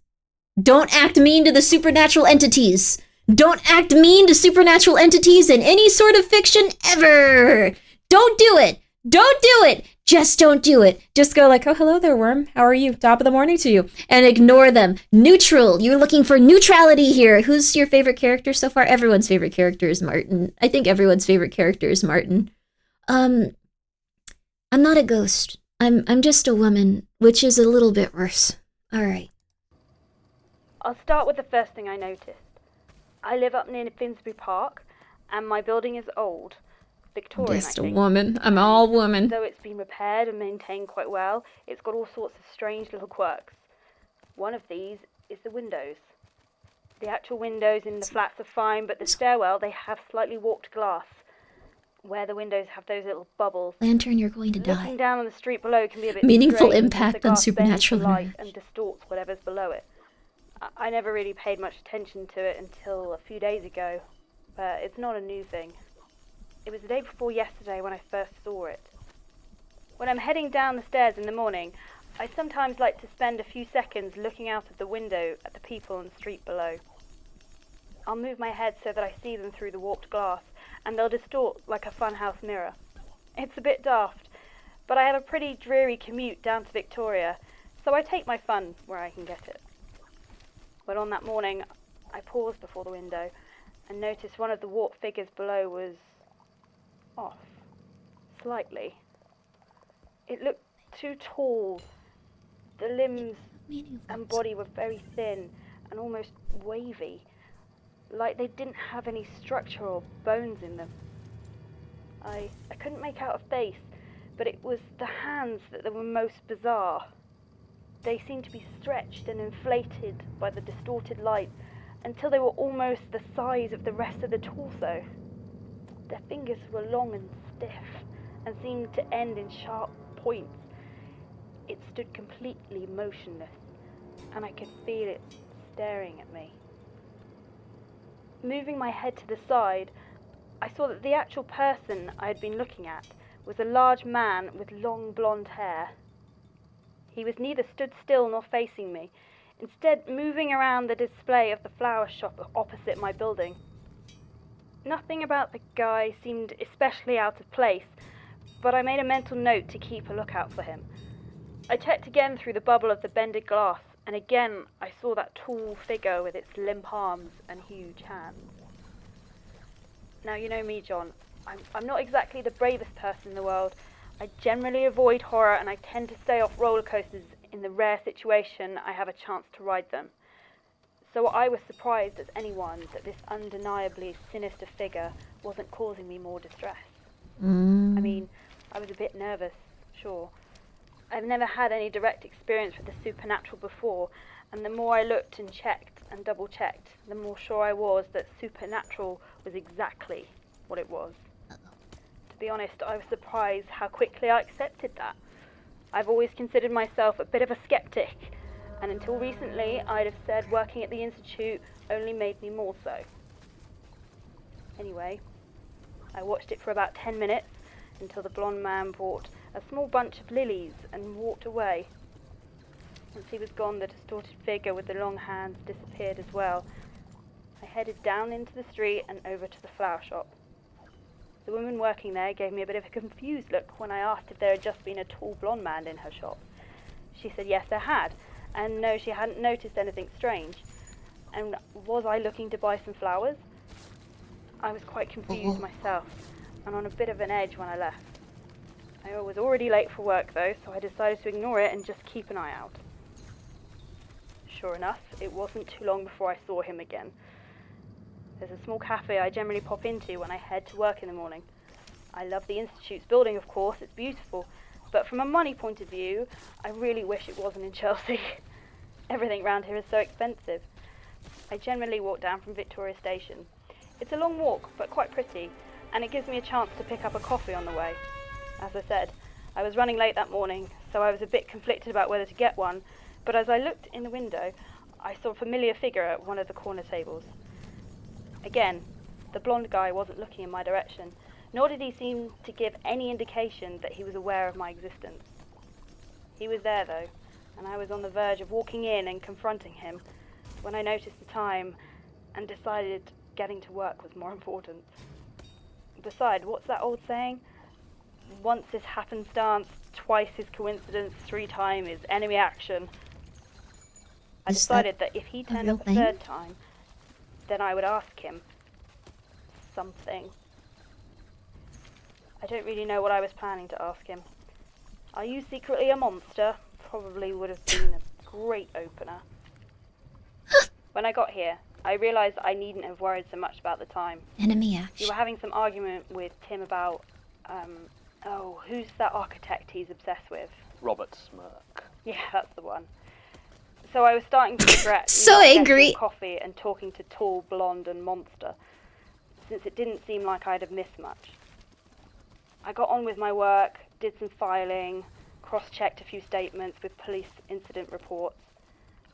A: Don't act mean to the supernatural entities. Don't act mean to supernatural entities in any sort of fiction ever. Don't do it. Don't do it. Just don't do it. Just go like, oh, hello there, worm. How are you? Top of the morning to you. And ignore them. Neutral. You're looking for neutrality here. Who's your favorite character so far? Everyone's favorite character is Martin. I think everyone's favorite character is Martin. I'm not a ghost. I'm just a woman, which is a little bit worse. All right.
J: I'll start with the first thing I noticed. I live up near Finsbury Park, and my building is old. Victorian,
A: Just
J: I
A: a
J: think.
A: woman. I'm all woman.
J: Though it's been repaired and maintained quite well, it's got all sorts of strange little quirks. One of these is the windows. The actual windows in the flats are fine, but the stairwell, they have slightly warped glass, where the windows have those little bubbles.
A: Lantern, you're going to
J: Looking
A: die.
J: down on the street below can be a bit
A: Meaningful
J: strange,
A: impact
J: as the
A: on
J: glass bends
A: supernatural
J: to light
A: nerves.
J: and distorts whatever's below it. I never really paid much attention to it until a few days ago, but it's not a new thing. It was the day before yesterday when I first saw it. When I'm heading down the stairs in the morning, I sometimes like to spend a few seconds looking out of the window at the people on the street below. I'll move my head so that I see them through the warped glass, and they'll distort like a funhouse mirror. It's a bit daft, but I have a pretty dreary commute down to Victoria, so I take my fun where I can get it. But on that morning, I paused before the window and noticed one of the warped figures below was off, slightly. It looked too tall, The limbs
A: Meaningless.
J: and body were very thin and almost wavy, like they didn't have any structure or bones in them. I couldn't make out a face, but it was the hands that were most bizarre. They seemed to be stretched and inflated by the distorted light until they were almost the size of the rest of the torso. Their fingers were long and stiff and seemed to end in sharp points. It stood completely motionless, and I could feel it staring at me. Moving my head to the side, I saw that the actual person I had been looking at was a large man with long blonde hair. He was neither stood still nor facing me, instead moving around the display of the flower shop opposite my building. Nothing about the guy seemed especially out of place, but I made a mental note to keep a lookout for him. I checked again through the bubble of the bended glass, and again I saw that tall figure with its limp arms and huge hands. Now, you know me, John. I'm not exactly the bravest person in the world. I generally avoid horror, and I tend to stay off roller coasters in the rare situation I have a chance to ride them. So I was surprised as anyone that this undeniably sinister figure wasn't causing me more distress. I mean, I was a bit nervous, sure. I've never had any direct experience with the supernatural before, and the more I looked and checked and double-checked, the more sure I was that supernatural was exactly what it was. To be honest, I was surprised how quickly I accepted that. I've always considered myself a bit of a skeptic, and until recently I'd have said working at the Institute only made me more so. Anyway, I watched it for about 10 minutes until the blonde man brought a small bunch of lilies and walked away. Once he was gone, the distorted figure with the long hands disappeared as well. I headed down into the street and over to the flower shop. The woman working there gave me a bit of a confused look when I asked if there had just been a tall blonde man in her shop. She said yes, there had, and no, she hadn't noticed anything strange. And was I looking to buy some flowers? I was quite confused myself, and on a bit of an edge when I left. I was already late for work though, so I decided to ignore it and just keep an eye out. Sure enough, it wasn't too long before I saw him again. There's a small cafe I generally pop into when I head to work in the morning. I love the Institute's building, of course, it's beautiful, but from a money point of view, I really wish it wasn't in Chelsea. Everything round here is so expensive. I generally walk down from Victoria Station. It's a long walk, but quite pretty, and it gives me a chance to pick up a coffee on the way. As I said, I was running late that morning, so I was a bit conflicted about whether to get one, but as I looked in the window, I saw a familiar figure at one of the corner tables. Again, the blonde guy wasn't looking in my direction, nor did he seem to give any indication that he was aware of my existence. He was there though, and I was on the verge of walking in and confronting him when I noticed the time and decided getting to work was more important. Besides, what's that old saying? Once is happenstance, twice is coincidence, 3 times is enemy action. I decided that if he turned up a third time, then I would ask him something. I don't really know what I was planning to ask him. Are you secretly a monster? Probably would have been a great opener. When I got here, I realised I needn't have worried so much about the time.
A: Enemy action.
J: You were having some argument with Tim about, who's that architect he's obsessed with?
I: Robert Smirk.
J: Yeah, that's the one. So I was starting to regret
A: So
J: not getting
A: angry.
J: coffee and talking to tall, blonde and monster, since it didn't seem like I'd have missed much. I got on with my work, did some filing, cross-checked a few statements with police incident reports.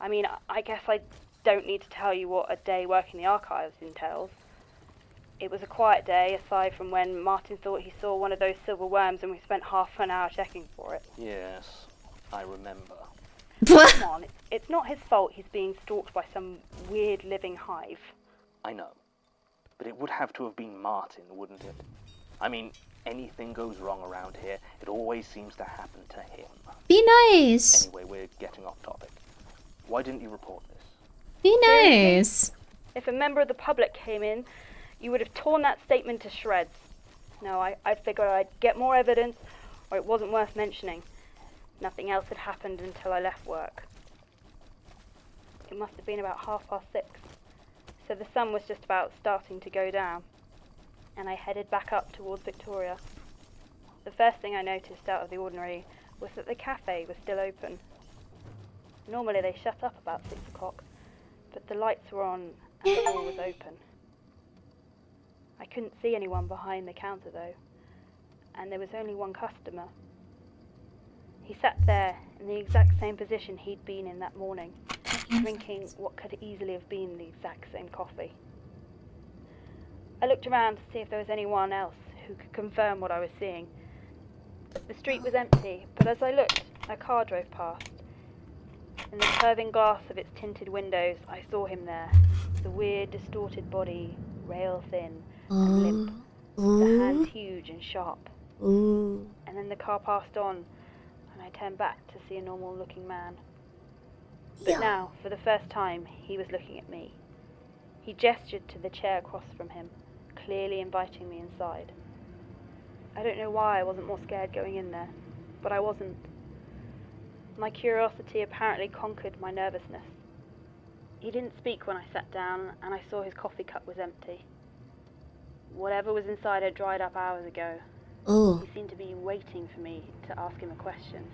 J: I mean, I guess I don't need to tell you what a day working the archives entails. It was a quiet day, aside from when Martin thought he saw one of those silver worms and we spent half an hour checking for it.
I: Yes, I remember.
J: Come on, it's not his fault he's being stalked by some weird living hive.
I: I know. But it would have to have been Martin, wouldn't it? I mean, anything goes wrong around here, it always seems to happen to him.
A: Be nice.
I: Anyway, we're getting off topic. Why didn't you report this?
A: Be nice.
J: If a member of the public came in, you would have torn that statement to shreds. No, I figured I'd get more evidence, or it wasn't worth mentioning. Nothing else had happened until I left work. It must have been about 6:30, so the sun was just about starting to go down, and I headed back up towards Victoria. The first thing I noticed out of the ordinary was that the cafe was still open. Normally they shut up about 6 o'clock, but the lights were on and the door was open. I couldn't see anyone behind the counter though, and there was only one customer. He sat there in the exact same position he'd been in that morning, drinking what could easily have been the exact same coffee. I looked around to see if there was anyone else who could confirm what I was seeing. The street was empty, but as I looked, a car drove past. In the curving glass of its tinted windows, I saw him there, the weird, distorted body, rail thin and limp, the hands huge and sharp. And then the car passed on, and I turned back to see a normal-looking man. But now, for the first time, he was looking at me. He gestured to the chair across from him, clearly inviting me inside. I don't know why I wasn't more scared going in there, but I wasn't. My curiosity apparently conquered my nervousness. He didn't speak when I sat down, and I saw his coffee cup was empty. Whatever was inside had dried up hours ago. He seemed to be waiting for me to ask him a question.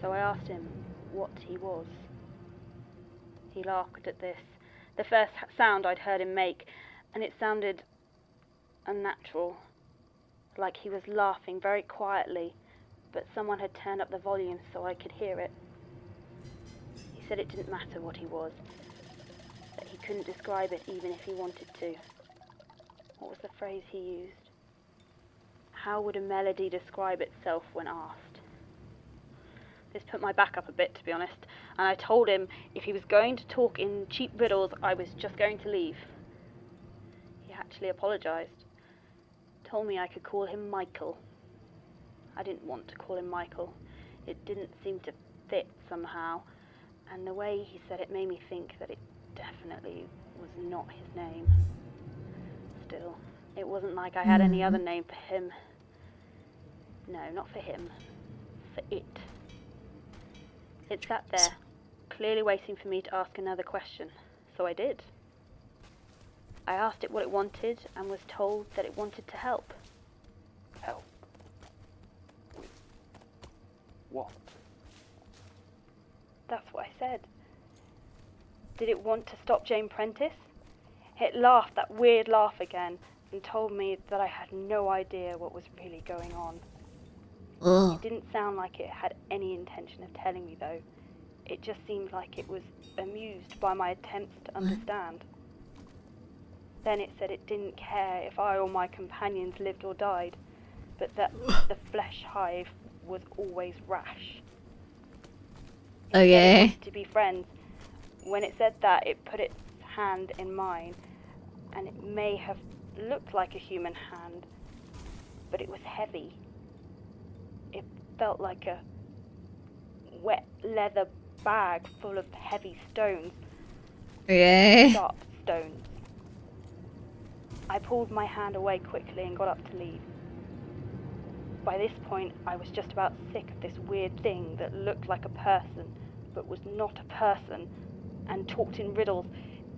J: So I asked him what he was. He laughed at this, the first sound I'd heard him make, and it sounded unnatural, like he was laughing very quietly, but someone had turned up the volume so I could hear it. He said it didn't matter what he was, that he couldn't describe it even if he wanted to. What was the phrase he used? How would a melody describe itself when asked? This put my back up a bit, to be honest, and I told him if he was going to talk in cheap riddles, I was just going to leave. He actually apologised. Told me I could call him Michael. I didn't want to call him Michael. It didn't seem to fit somehow, and the way he said it made me think that it definitely was not his name. Still, it wasn't like I had any other name for him. No, not for him. For it. It sat there, clearly waiting for me to ask another question, so I did. I asked it what it wanted and was told that it wanted to help.
I: Help? With what?
J: That's what I said. Did it want to stop Jane Prentice? It laughed that weird laugh again and told me that I had no idea what was really going on. It didn't sound like it had any intention of telling me, though. It just seemed like it was amused by my attempts to understand. Then it said it didn't care if I or my companions lived or died, but that the flesh hive was always rash. It said it wanted to be friends. When it said that, it put its hand in mine, and it may have looked like a human hand, but it was heavy. It felt like a wet leather bag full of heavy stones. Sharp stones. I pulled my hand away quickly and got up to leave. By this point, I was just about sick of this weird thing that looked like a person, but was not a person, and talked in riddles.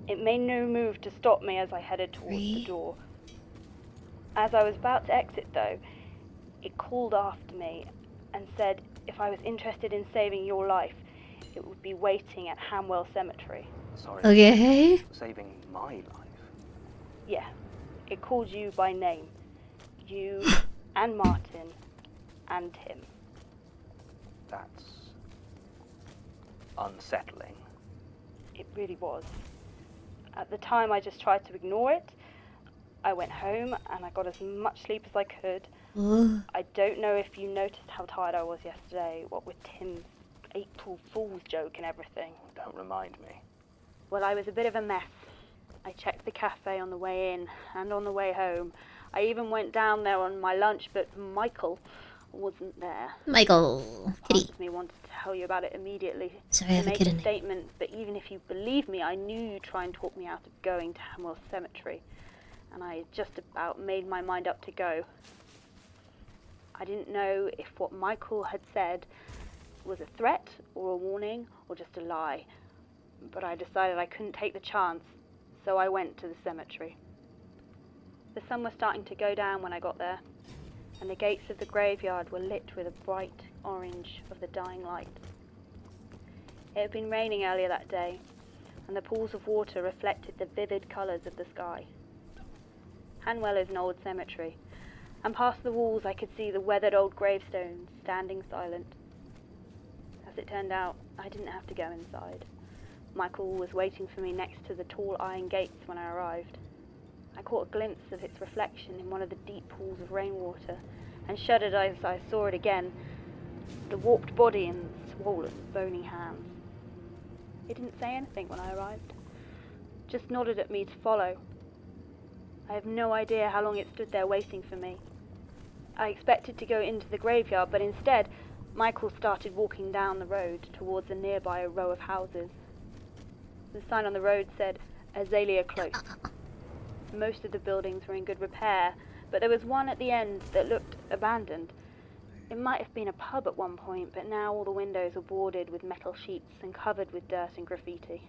J: It made no move to stop me as I headed towards the door. As I was about to exit, though, it called after me and said if I was interested in saving your life, it would be waiting at Hamwell Cemetery.
I: Sorry.
A: Okay.
I: Saving my life?
J: Yeah, it called you by name. You and Martin and Tim.
I: That's unsettling.
J: It really was. At the time, I just tried to ignore it. I went home and I got as much sleep as I could. I don't know if you noticed how tired I was yesterday, what with Tim's April Fool's joke and everything.
I: Don't remind me.
J: Well, I was a bit of a mess. I checked the cafe on the way in and on the way home. I even went down there on my lunch, but Michael wasn't there.
A: Michael.
J: Part of me wanted to tell you about it immediately.
A: Sorry, I have a
J: make
A: kid
J: a
A: in there.
J: statement, but even if you believe me, I knew you'd try and talk me out of going to Hamwell Cemetery, and I just about made my mind up to go. I didn't know if what Michael had said was a threat or a warning or just a lie, but I decided I couldn't take the chance, so I went to the cemetery. The sun was starting to go down when I got there, and the gates of the graveyard were lit with a bright orange of the dying light. It had been raining earlier that day, and the pools of water reflected the vivid colours of the sky. Hanwell is an old cemetery, and past the walls I could see the weathered old gravestones standing silent. As it turned out, I didn't have to go inside. Michael was waiting for me next to the tall iron gates when I arrived. I caught a glimpse of its reflection in one of the deep pools of rainwater, and shuddered as I saw it again, the warped body and swollen, bony hands. It didn't say anything when I arrived, just nodded at me to follow. I have no idea how long it stood there waiting for me. I expected to go into the graveyard, but instead, Michael started walking down the road towards a nearby row of houses. The sign on the road said, Azalea Close. Most of the buildings were in good repair, but there was one at the end that looked abandoned. It might have been a pub at one point, but now all the windows were boarded with metal sheets and covered with dirt and graffiti.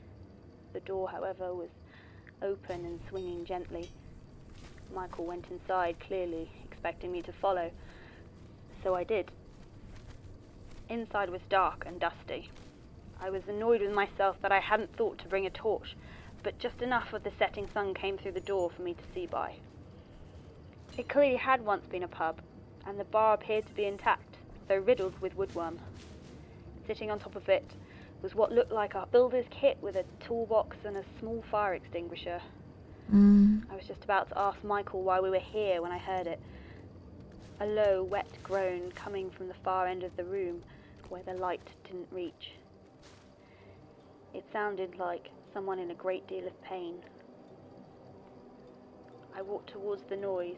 J: The door, however, was open and swinging gently. Michael went inside, clearly expecting me to follow, so I did. Inside was dark and dusty. I was annoyed with myself that I hadn't thought to bring a torch, but just enough of the setting sun came through the door for me to see by. It clearly had once been a pub, and the bar appeared to be intact, though riddled with woodworm. Sitting on top of it was what looked like a builder's kit with a toolbox and a small fire extinguisher. I was just about to ask Michael why we were here when I heard it. A low, wet groan coming from the far end of the room where the light didn't reach. It sounded like someone in a great deal of pain. I walked towards the noise.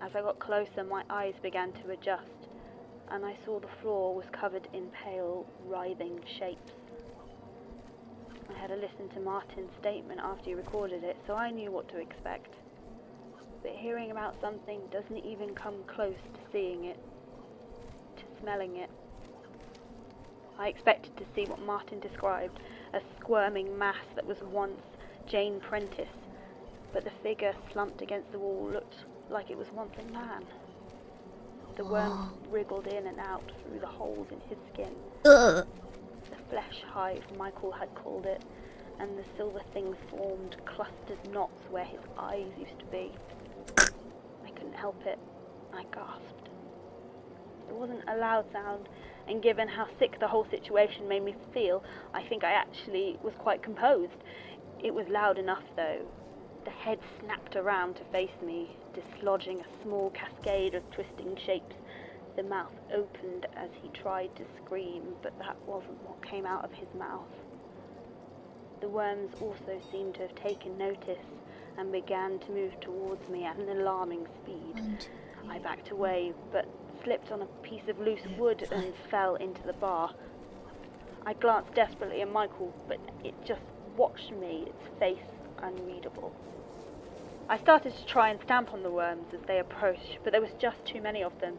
J: As I got closer, my eyes began to adjust, and I saw the floor was covered in pale, writhing shapes. I had to listen to Martin's statement after he recorded it, so I knew what to expect. But hearing about something doesn't even come close to seeing it, to smelling it. I expected to see what Martin described, a squirming mass that was once Jane Prentice, but the figure slumped against the wall looked like it was once a man. The worms wriggled in and out through the holes in his skin. The flesh hive, Michael had called it, and the silver things formed clustered knots where his eyes used to be. I couldn't help it. I gasped. It wasn't a loud sound, and given how sick the whole situation made me feel, I think I actually was quite composed. It was loud enough, though. The head snapped around to face me, dislodging a small cascade of twisting shapes. The mouth opened as he tried to scream, but that wasn't what came out of his mouth. The worms also seemed to have taken notice and began to move towards me at an alarming speed. I backed away, but slipped on a piece of loose wood and fell into the bar. I glanced desperately at Michael, but it just watched me, its face unreadable. I started to try and stamp on the worms as they approached, but there was just too many of them.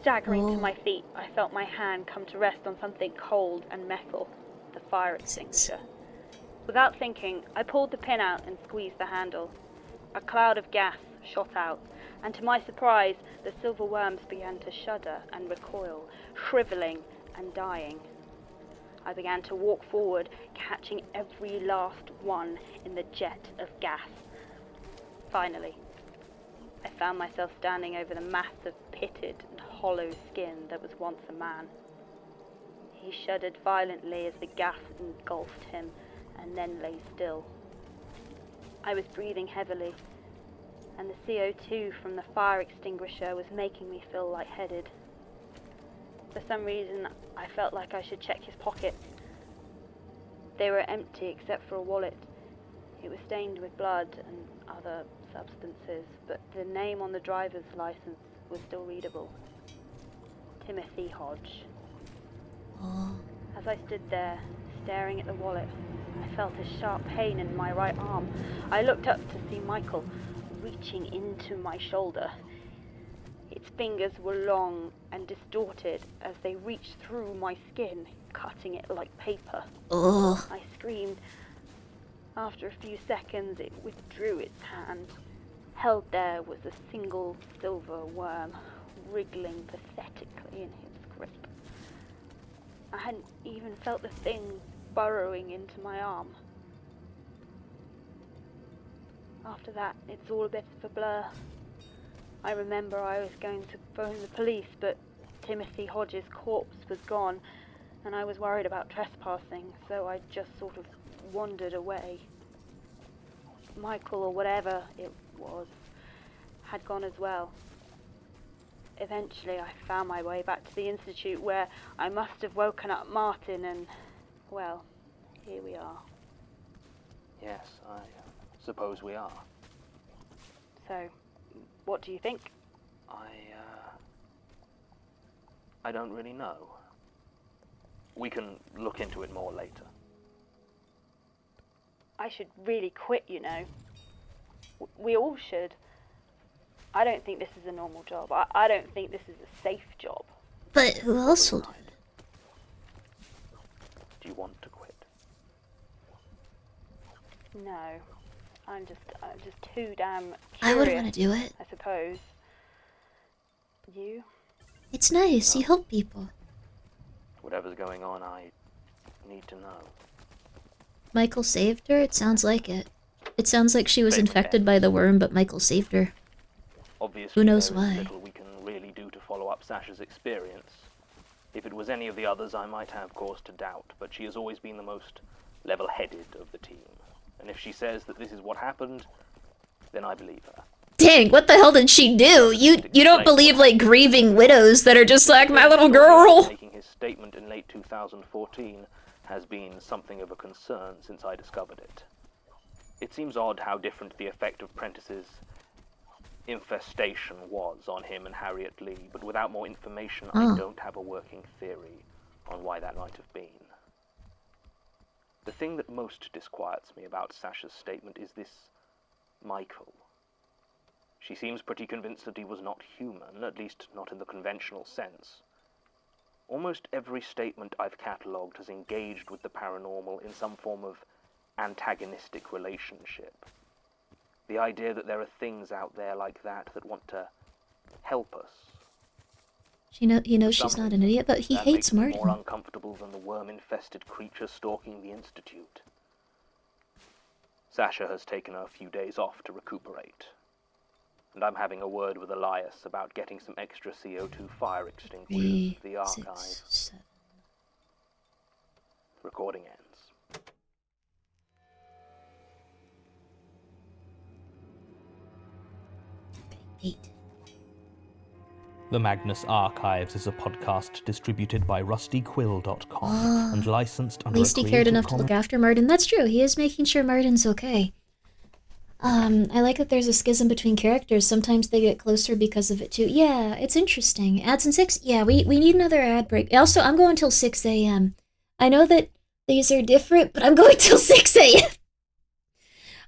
J: Staggering to my feet, I felt my hand come to rest on something cold and metal, the fire extinguisher. Without thinking, I pulled the pin out and squeezed the handle. A cloud of gas shot out, and to my surprise, the silver worms began to shudder and recoil, shriveling and dying. I began to walk forward, catching every last one in the jet of gas. Finally, I found myself standing over the mass of pitted and hollow skin that was once a man. He shuddered violently as the gas engulfed him, and then lay still. I was breathing heavily, and the CO2 from the fire extinguisher was making me feel lightheaded. For some reason, I felt like I should check his pockets. They were empty except for a wallet. It was stained with blood and other substances, but the name on the driver's license was still readable. Timothy Hodge. As I stood there, staring at the wallet, I felt a sharp pain in my right arm. I looked up to see Michael reaching into my shoulder. Its fingers were long and distorted as they reached through my skin, cutting it like paper.
A: Oh.
J: I screamed. After a few seconds, it withdrew its hand. Held there was a single silver worm, wriggling pathetically in its grip. I hadn't even felt the thing burrowing into my arm. After that, it's all a bit of a blur. I remember I was going to phone the police, but Timothy Hodges' corpse was gone, and I was worried about trespassing, so I just sort of wandered away. Michael, or whatever it was, had gone as well. Eventually I found my way back to the Institute, where I must have woken up Martin, and, well, here we are.
I: Yes, I suppose we are.
J: So, what do you think?
I: I don't really know. We can look into it more later.
J: I should really quit, you know. We all should. I don't think this is a normal job. I don't think this is a safe job.
A: But who else will do it?
I: Do you want to quit?
J: No. I'm just too damn curious,
A: I would want to do it.
J: I suppose. You?
A: It's nice. You help people.
I: Whatever's going on, I need to know.
A: Michael saved her? It sounds like it. It sounds like she was infected by the worm, but Michael saved her.
I: Obviously,
A: who knows
I: there is
A: why?
I: little we can really do to follow up Sasha's experience. If it was any of the others, I might have cause to doubt, but she has always been the most level-headed of the team. And if she says that this is what happened, then I believe her.
A: Dang, what the hell did she do? You don't believe, like, grieving widows that are just like, my little girl!
I: Making his statement in late 2014 has been something of a concern since I discovered it. It seems odd how different the effect of Prentice's infestation was on him and Harriet Lee, but without more information, I don't have a working theory on why that might have been. The thing that most disquiets me about Sasha's statement is this Michael. She seems pretty convinced that he was not human, at least not in the conventional sense. Almost every statement I've catalogued has engaged with the paranormal in some form of antagonistic relationship. The idea that there are things out there like that that want to help us.
A: He knows she's not an idiot, but he hates
I: Martin.
A: Martin.
I: More uncomfortable than the worm-infested creature stalking the Institute. Sasha has taken a few days off to recuperate, and I'm having a word with Elias about getting some extra CO2 fire extinguishers for the archive.
A: 6, 7.
I: Recording ends.
A: 8.
F: The Magnus Archives is a podcast distributed by rustyquill.com and licensed under
A: At least he cared enough to look after Martin. That's true. He is making sure Martin's okay. I like that there's a schism between characters. Sometimes they get closer because of it too. Yeah, it's interesting. Ads in 6? Yeah, we need another ad break. Also, I'm going till 6 a.m. I know that these are different, but I'm going till 6 a.m.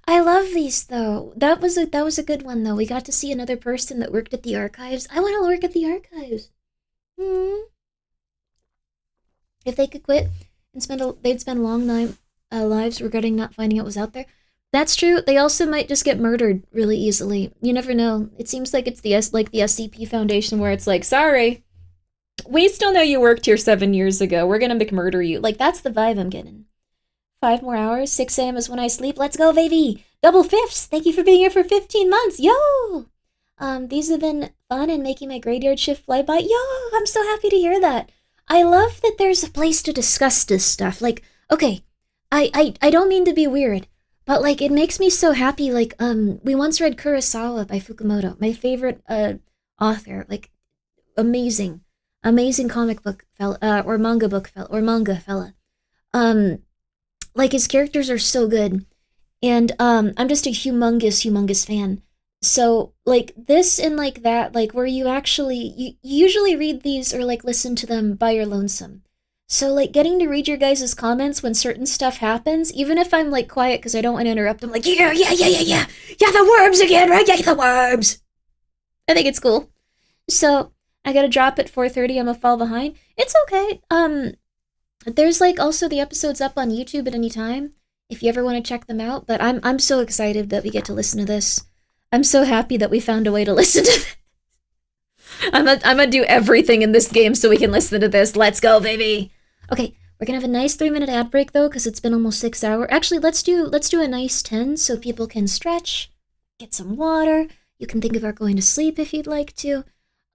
A: I love these though. That was a good one though. We got to see another person that worked at the archives. I want to work at the archives. If they could quit and they'd spend long lives regretting not finding out what was out there. That's true. They also might just get murdered really easily. You never know. It seems like it's the SCP Foundation where it's like, sorry, we still know you worked here 7 years ago. We're gonna McMurder you. Like, that's the vibe I'm getting. 5 more hours. 6 a.m. is when I sleep. Let's go, baby. Double fifths. Thank you for being here for 15 months. Yo! These have been fun and making my graveyard shift fly by. Yo! I'm so happy to hear that. I love that there's a place to discuss this stuff. Like, okay, I don't mean to be weird, but like, it makes me so happy. Like, we once read Kurosawa by Fukumoto, my favorite author. Like, amazing comic book fella, or manga fella. Like, his characters are so good, and I'm just a humongous fan. So, like, this and like that, like, where you usually read these or like listen to them by your lonesome. So, like, getting to read your guys' comments when certain stuff happens, even if I'm like quiet because I don't want to interrupt, I'm like, yeah, the worms again, right? Yeah, the worms. I think it's cool. So I gotta drop at 4:30. I'm gonna fall behind. It's okay. There's like also the episodes up on YouTube at any time if you ever want to check them out. But I'm so excited that we get to listen to this. I'm so happy that we found a way to listen to this. I'm gonna do everything in this game so we can listen to this. Let's go, baby. Okay, we're gonna have a nice 3-minute ad break though, because it's been almost 6 hours. Actually, let's do a nice 10 so people can stretch, get some water. You can think about going to sleep if you'd like to.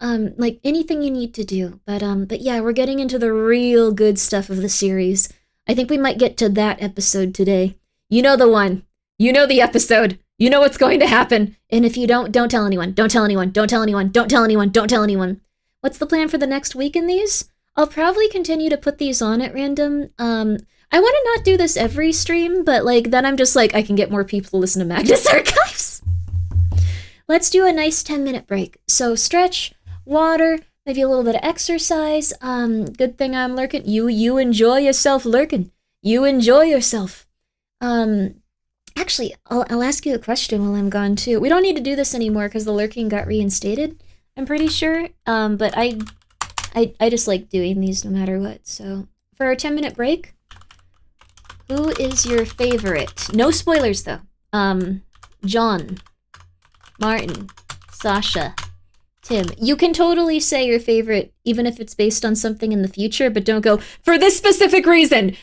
A: Like anything you need to do. But yeah, we're getting into the real good stuff of the series. I think we might get to that episode today. You know the one. You know the episode. You know what's going to happen. And if you don't tell anyone. Don't tell anyone. Don't tell anyone. Don't tell anyone. Don't tell anyone. What's the plan for the next week in these? I'll probably continue to put these on at random. I want to not do this every stream, but like then I'm just like I can get more people to listen to Magnus Archives. Let's do a nice 10-minute break. So stretch, water, maybe a little bit of exercise. Good thing I'm lurking. You enjoy yourself lurking. You enjoy yourself. Actually, I'll ask you a question while I'm gone too. We don't need to do this anymore because the lurking got reinstated. I'm pretty sure. But I just like doing these no matter what. So for our 10-minute break, who is your favorite? No spoilers though. John, Martin, Sasha, Tim. You can totally say your favorite, even if it's based on something in the future, but don't go, for this specific reason,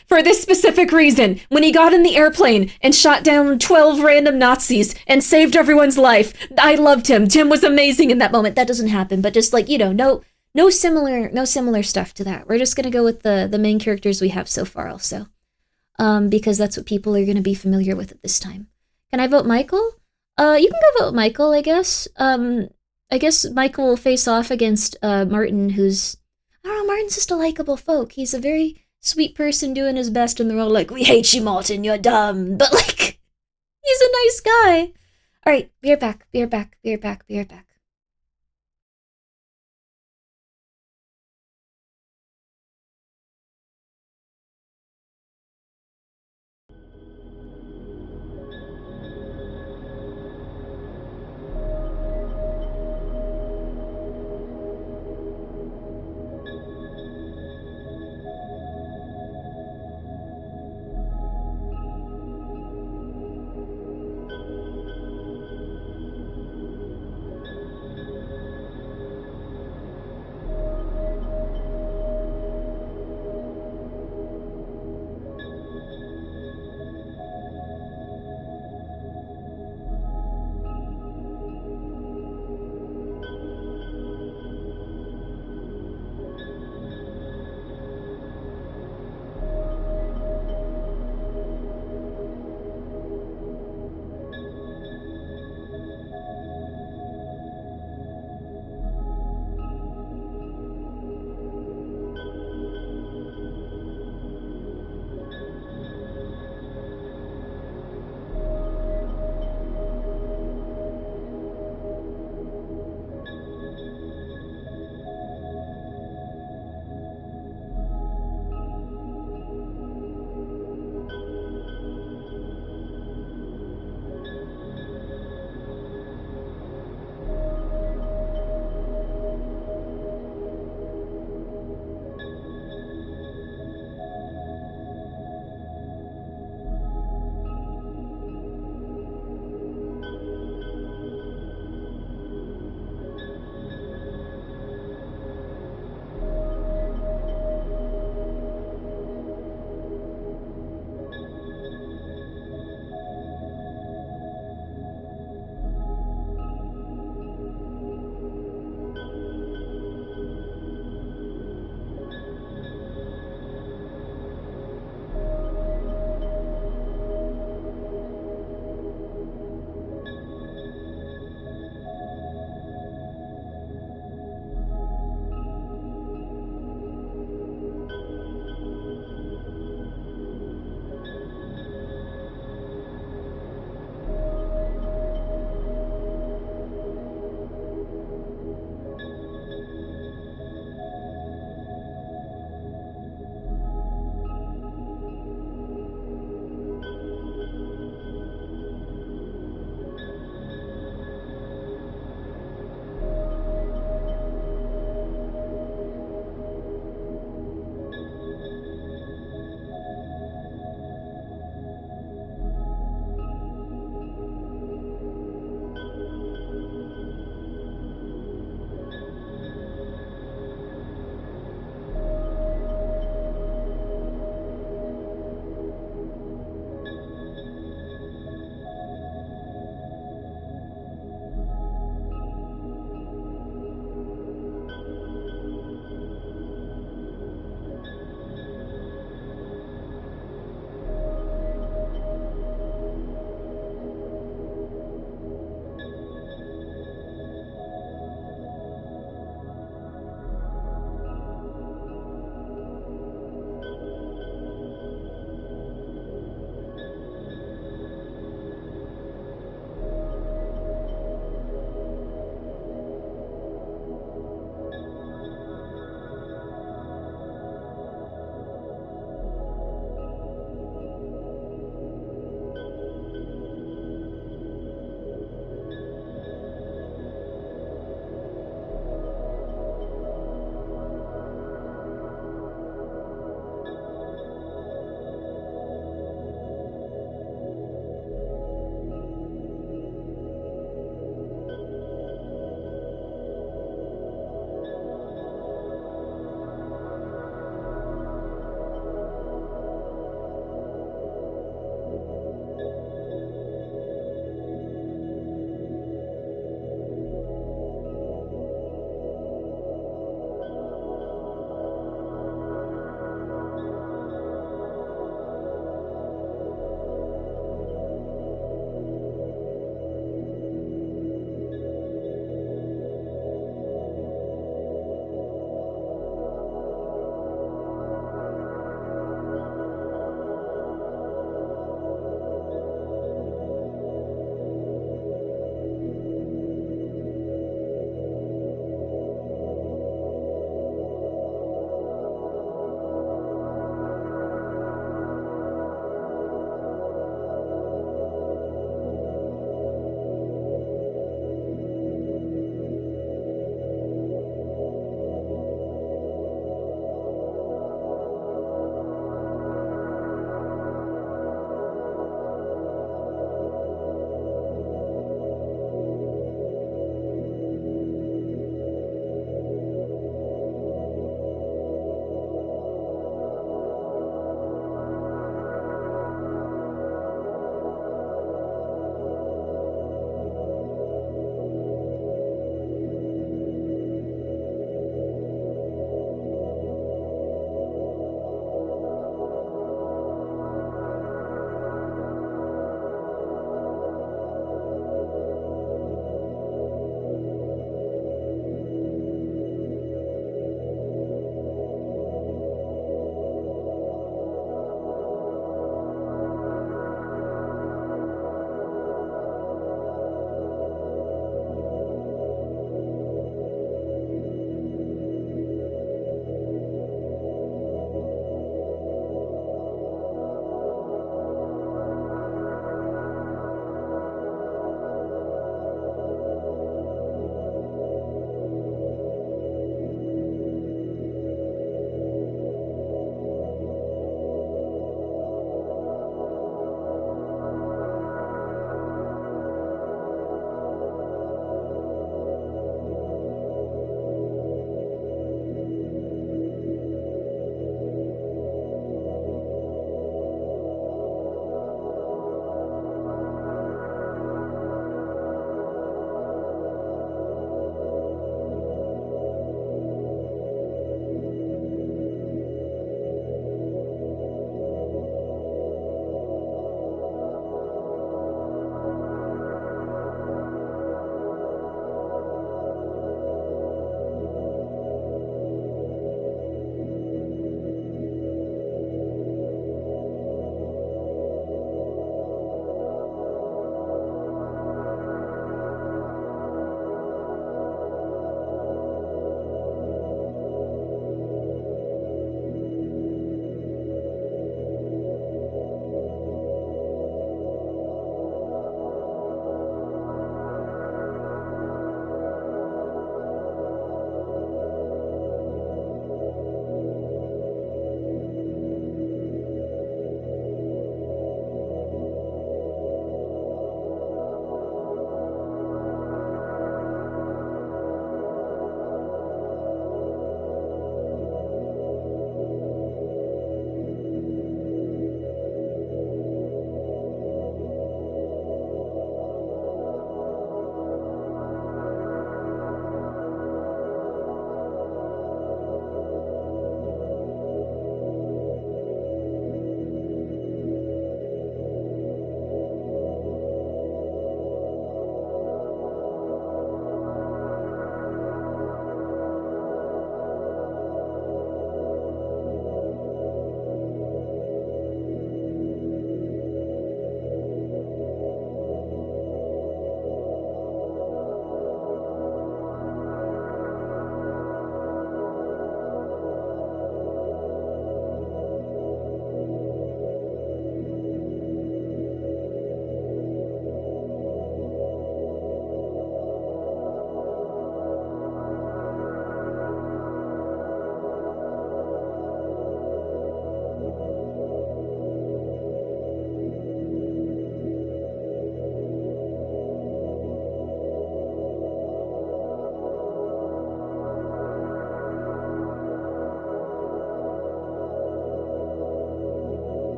A: when he got in the airplane and shot down 12 random Nazis and saved everyone's life. I loved him. Tim was amazing in that moment. That doesn't happen, but just like, no similar stuff to that. We're just gonna go with the main characters we have so far also. Because that's what people are gonna be familiar with at this time. Can I vote Michael? You can go vote Michael, I guess. I guess Michael will face off against Martin, who's... I don't know, Martin's just a likable folk. He's a very sweet person doing his best in the role, like, we hate you, Martin, you're dumb. But, like, he's a nice guy. All right, be right back.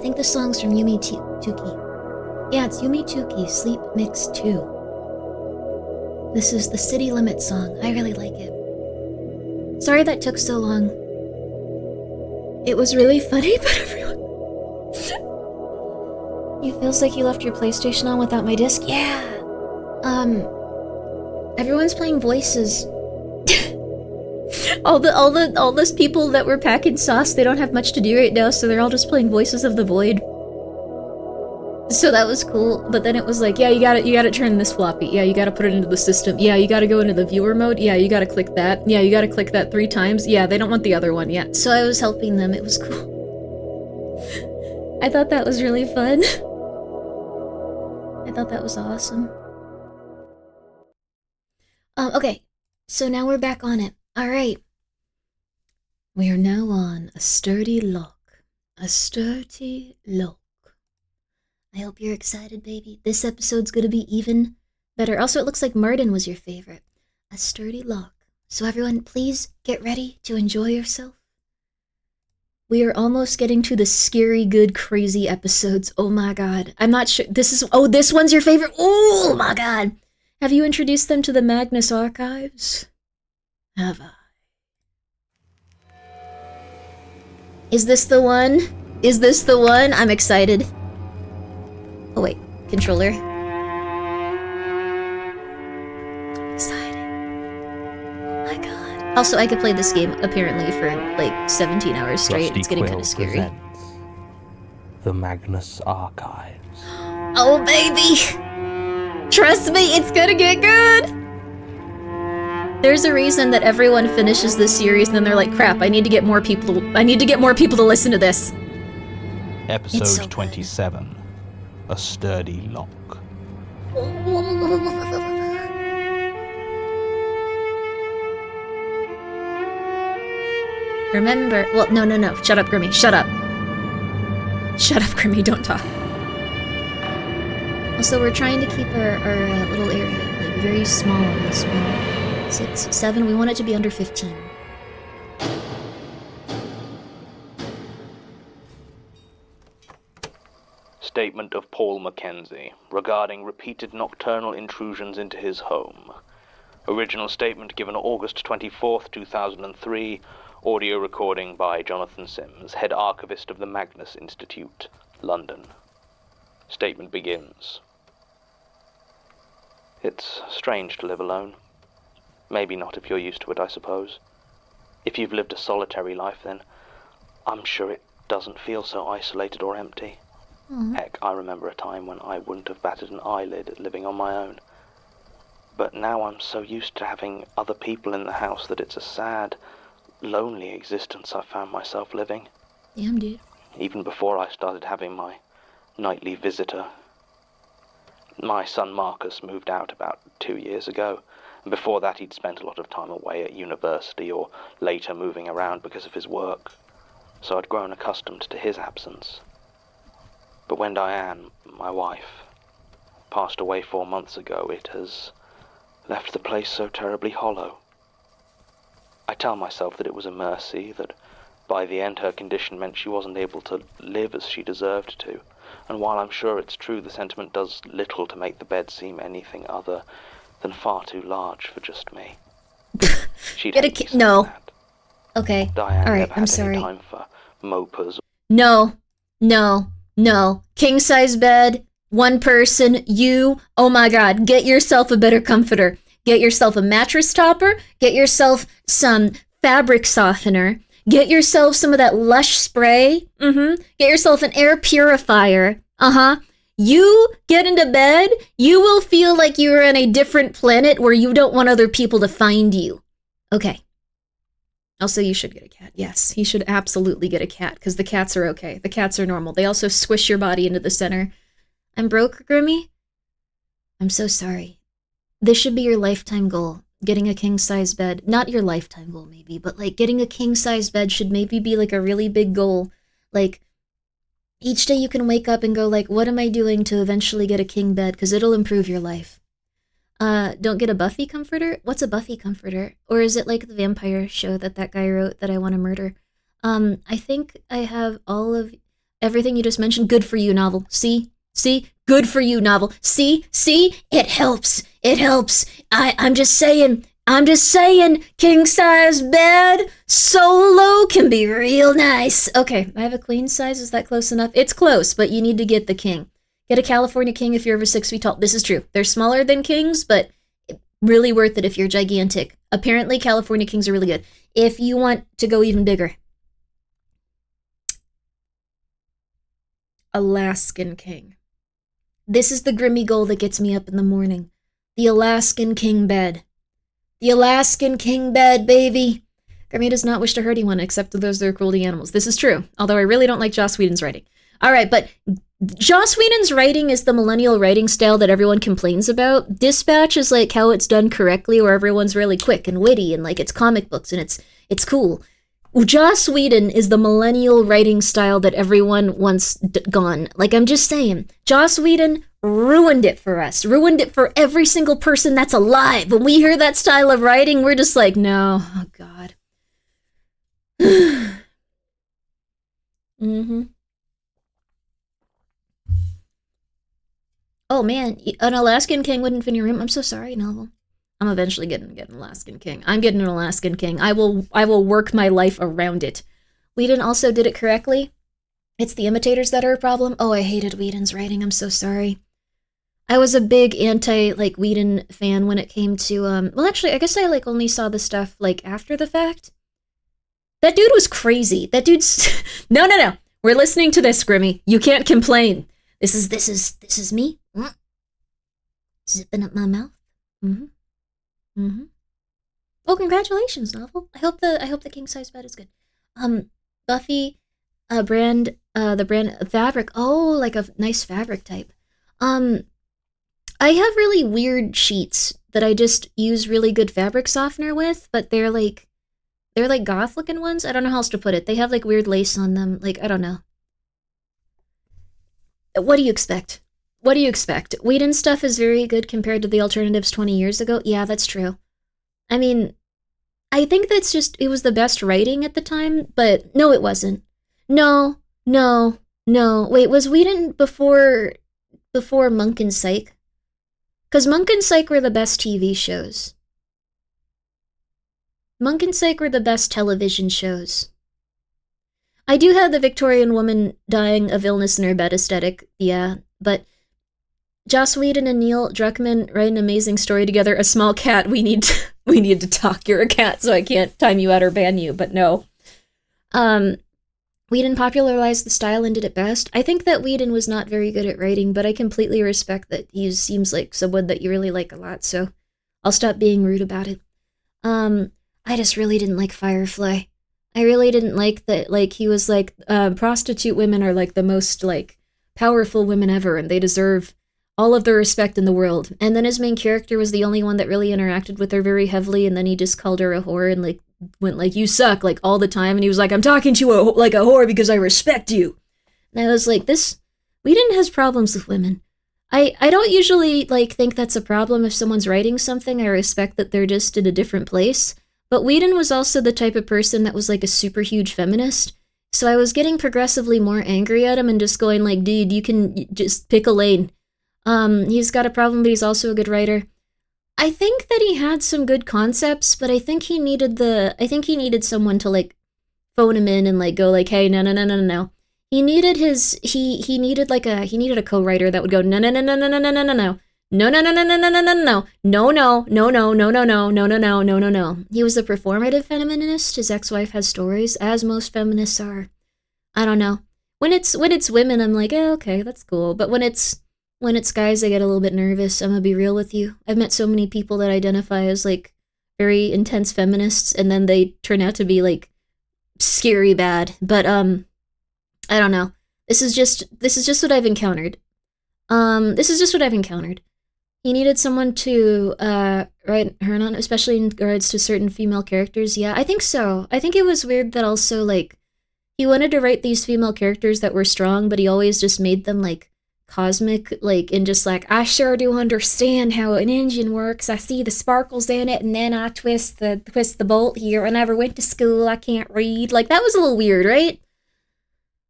A: think the song's from Yumi Tuki. Yeah, it's Yumi Tuki, Sleep Mix 2. This is the City Limit song. I really like it. Sorry that took so long. It was really funny, but everyone... You feels like you left your PlayStation on without my disc? Yeah! Everyone's playing Voices. all those people that were packing sauce, they don't have much to do right now, so they're all just playing Voices of the Void. So that was cool, but then it was like, yeah, you gotta turn this floppy. Yeah, you gotta put it into the system. Yeah, you gotta go into the viewer mode. Yeah, you gotta click that. Yeah, you gotta click that 3 times. Yeah, they don't want the other one yet. So I was helping them. It was cool. I thought that was really fun. I thought that was awesome. Okay, so now we're back on it. Alright. We are now on a sturdy lock. A sturdy lock. I hope you're excited, baby. This episode's gonna be even better. Also, it looks like Martin was your favorite. A sturdy lock. So everyone, please get ready to enjoy yourself. We are almost getting to the scary, good, crazy episodes. Oh my god. I'm not sure. This one's your favorite? Oh my god. Have you introduced them to the Magnus Archives? Have I? Is this the one? Is this the one? I'm excited. Oh wait, controller. Excited. Oh my god. Also, I could play this game apparently for like 17 hours straight.
F: Rusty
A: It's getting kind
F: Quill
A: of scary.
F: presents The Magnus Archives.
A: Oh baby! Trust me, it's gonna get good! There's a reason that everyone finishes this series and then they're like, crap, I need to get more people to listen to this.
F: Episode
A: so
F: 27. A Sturdy Lock.
A: Remember, well, no. Shut up, Grimmi. Shut up. Shut up, Grimmi. Don't talk. Also, we're trying to keep our little area like very small on this one. 6, 7. We want it to be under 15.
I: Statement of Paul Mackenzie regarding repeated nocturnal intrusions into his home. Original statement given August 24th, 2003. Audio recording by Jonathan Sims, head archivist of the Magnus Institute, London. Statement begins. It's strange to live alone. Maybe not if you're used to it, I suppose. If you've lived a solitary life, then I'm sure it doesn't feel so isolated or empty. Heck, I remember a time when I wouldn't have batted an eyelid at living on my own. But now I'm so used to having other people in the house that it's a sad, lonely existence I've found myself living.
A: Damn, dude.
I: Even before I started having my nightly visitor. My son Marcus moved out about 2 years ago, and before that he'd spent a lot of time away at university or later moving around because of his work, so I'd grown accustomed to his absence. But when Diane, my wife, passed away 4 months ago, it has left the place so terribly hollow. I tell myself that it was a mercy, that by the end her condition meant she wasn't able to live as she deserved to, and while I'm sure it's true the sentiment does little to make the bed seem anything other than far too large for just me. She'd
A: Get a
I: hate me
A: kid.
I: saying
A: No.
I: that.
A: Okay.
I: Diane
A: All right.
I: never
A: I'm
I: had
A: sorry.
I: any time for mopers.
A: No. King size bed. One person. You. Oh my god. Get yourself a better comforter. Get yourself a mattress topper. Get yourself some fabric softener. Get yourself some of that Lush spray. Get yourself an air purifier. You get into bed, you will feel like you're on a different planet where you don't want other people to find you. Okay. Also, you should get a cat. Yes, he should absolutely get a cat, because the cats are okay. The cats are normal. They also squish your body into the center. I'm broke, Grimmi? I'm so sorry. This should be your lifetime goal. Getting a king-size bed. Not your lifetime goal, maybe, but like getting a king-size bed should maybe be like a really big goal. Like, each day you can wake up and go like, what am I doing to eventually get a king bed? Because it'll improve your life. Don't get a Buffy comforter? What's a Buffy comforter? Or is it like the vampire show that guy wrote that I want to murder? I think I have all of... everything you just mentioned. Good for you, novel. See? Good for you, novel. See? It helps. I'm just saying, king size bed solo can be real nice. Okay, I have a queen size. Is that close enough? It's close, but you need to get the king. Get a California king if you're over 6 feet tall. This is true. They're smaller than kings, but really worth it if you're gigantic. Apparently, California kings are really good. If you want to go even bigger. Alaskan king. This is the Grimmi goal that gets me up in the morning. The Alaskan king bed. The Alaskan king bed, baby. Grimmi does not wish to hurt anyone except those that are cruel to animals. This is true, although I really don't like Joss Whedon's writing. All right, but Joss Whedon's writing is the millennial writing style that everyone complains about. Dispatch is like how it's done correctly, where everyone's really quick and witty and like it's comic books and it's cool. Joss Whedon is the millennial writing style that everyone wants gone. Like, I'm just saying, Joss Whedon ruined it for us. Ruined it for every single person that's alive. When we hear that style of writing, we're just like, no, oh God. Oh man, an Alaskan king wouldn't fit in your room. I'm so sorry, novel. I'm eventually getting an Alaskan king. I'm getting an Alaskan king. I will work my life around it. Whedon also did it correctly. It's the imitators that are a problem. Oh, I hated Whedon's writing. I'm so sorry. I was a big Whedon fan when it came to well, actually, I guess I only saw the stuff after the fact. That dude was crazy. That dude's No. We're listening to this, Grimmi. You can't complain. This is me. Zipping up my mouth. Oh, congratulations, novel. I hope the king size bed is good. Buffy, the brand fabric. Oh, like a nice fabric type. I have really weird sheets that I just use really good fabric softener with, but they're like goth looking ones. I don't know how else to put it. They have weird lace on them. I don't know. What do you expect? Whedon stuff is very good compared to the alternatives 20 years ago. Yeah, that's true. I mean, I think that's just, it was the best writing at the time, but no, it wasn't. No. Wait, was Whedon before Monk and Psych? Because Monk and Psych were the best TV shows. Monk and Psych were the best television shows. I do have the Victorian woman dying of illness in her bed aesthetic, yeah, but Joss Whedon and Neil Druckmann write an amazing story together. A small cat. We need to talk. You're a cat, so I can't time you out or ban you. But no. Whedon popularized the style and did it best. I think that Whedon was not very good at writing, but I completely respect that he seems like someone that you really like a lot. So I'll stop being rude about it. I just really didn't like Firefly. I really didn't like that. He was prostitute women are the most powerful women ever, and they deserve all of the respect in the world. And then his main character was the only one that really interacted with her very heavily, and then he just called her a whore and went you suck all the time, and he was I'm talking to you like a whore because I respect you. And I was this Whedon has problems with women. I don't usually think that's a problem if someone's writing something. I respect that they're just in a different place. But Whedon was also the type of person that was a super huge feminist. So I was getting progressively more angry at him and just going dude, you can just pick a lane. He's got a problem, but he's also a good writer. I think that he had some good concepts, but I think he needed someone to phone him in and go hey, no. He needed he needed a co-writer that would go no. No. He was a performative feminist. His ex-wife has stories, as most feminists are. I don't know. When it's women, I'm okay, that's cool. But when it's guys, I get a little bit nervous. I'm gonna be real with you. I've met so many people that identify as very intense feminists, and then they turn out to be scary bad. But I don't know. This is just what I've encountered. He needed someone to write her on, especially in regards to certain female characters. Yeah, I think so. I think it was weird that also he wanted to write these female characters that were strong, but he always just made them cosmic, and just I sure do understand how an engine works. I see the sparkles in it, and then I twist the bolt here. I never went to school. I can't read. That was a little weird, right?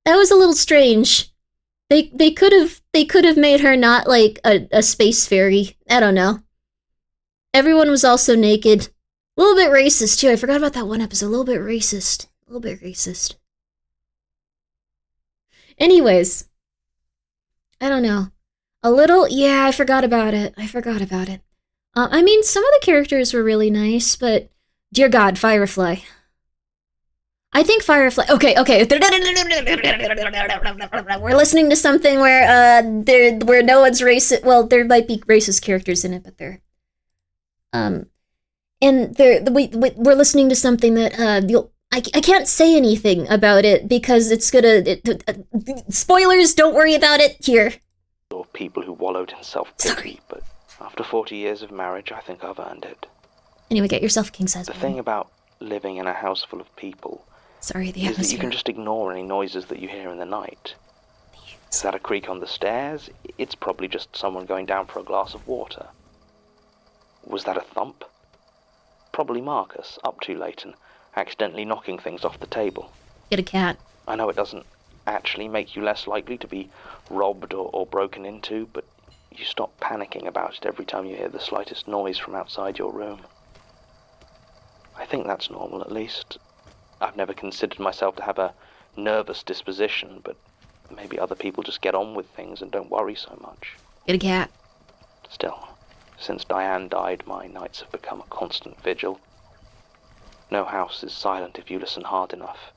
A: That was a little strange. They could have made her not like a space fairy. I don't know. Everyone was also naked. A little bit racist too. I forgot about that one episode. A little bit racist. Anyways, I don't know. A little, yeah, I forgot about it. I mean, some of the characters were really nice, but dear God, Firefly. I think Firefly. Okay. We're listening to something where no one's racist. Well, there might be racist characters in it, but they're and we're listening to something that I can't say anything about it because it's gonna spoilers. Don't worry about it here.
I: Or people who wallowed in self-pity, but after 40 years of marriage, I think I've earned it.
A: Anyway, get yourself a king size.
I: The thing about living in a house full of people
A: the
I: is
A: atmosphere.
I: that you can just ignore any noises that you hear in the night. Is that a creak on the stairs? It's probably just someone going down for a glass of water. Was that a thump? Probably Marcus, up too late and accidentally knocking things off the table.
A: Get a cat.
I: I know it doesn't actually make you less likely to be robbed or broken into, but you stop panicking about it every time you hear the slightest noise from outside your room. I think that's normal, at least. I've never considered myself to have a nervous disposition, but maybe other people just get on with things and don't worry so much.
A: Get a cat.
I: Still, since Diane died, my nights have become a constant vigil. No house is silent if you listen hard enough.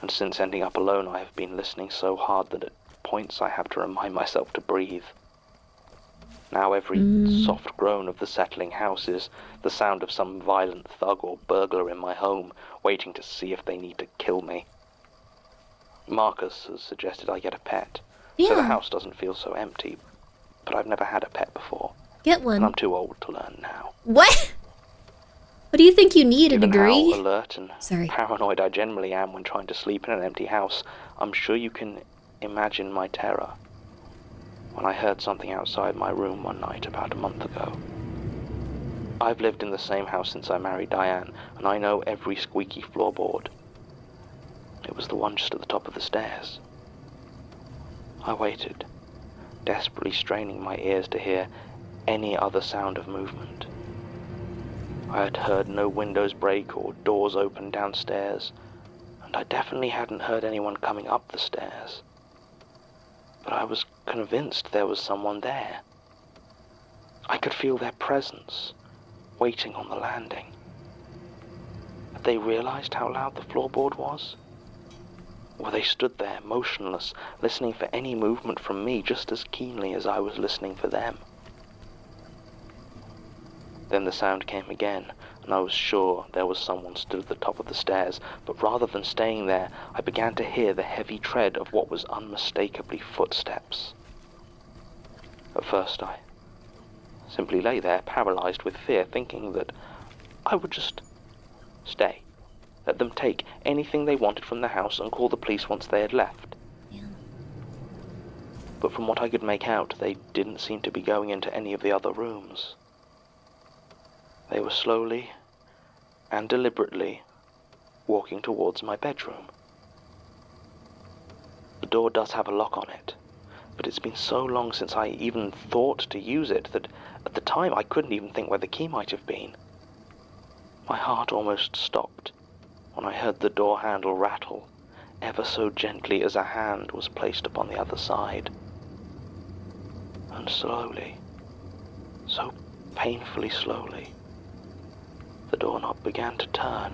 I: And since ending up alone, I have been listening so hard that at points I have to remind myself to breathe. Now every soft groan of the settling house is the sound of some violent thug or burglar in my home, waiting to see if they need to kill me. Marcus has suggested I get a pet, so the house doesn't feel so empty, but I've never had a pet before.
A: Get one.
I: And I'm too old to learn now.
A: What? What do you think you need, a degree?
I: How alert and paranoid I generally am when trying to sleep in an empty house, I'm sure you can imagine my terror when I heard something outside my room one night about a month ago. I've lived in the same house since I married Diane, and I know every squeaky floorboard. It was the one just at the top of the stairs. I waited, desperately straining my ears to hear any other sound of movement. I had heard no windows break or doors open downstairs, and I definitely hadn't heard anyone coming up the stairs. But I was convinced there was someone there. I could feel their presence, waiting on the landing. Had they realized how loud the floorboard was? Or they stood there, motionless, listening for any movement from me just as keenly as I was listening for them? Then the sound came again, and I was sure there was someone stood at the top of the stairs, but rather than staying there, I began to hear the heavy tread of what was unmistakably footsteps. At first I simply lay there, paralyzed with fear, thinking that I would just stay. Let them take anything they wanted from the house and call the police once they had left. But from what I could make out, they didn't seem to be going into any of the other rooms. They were slowly and deliberately walking towards my bedroom. The door does have a lock on it, but it's been so long since I even thought to use it that at the time I couldn't even think where the key might have been. My heart almost stopped when I heard the door handle rattle, ever so gently as a hand was placed upon the other side. And slowly, so painfully slowly, the doorknob began to turn.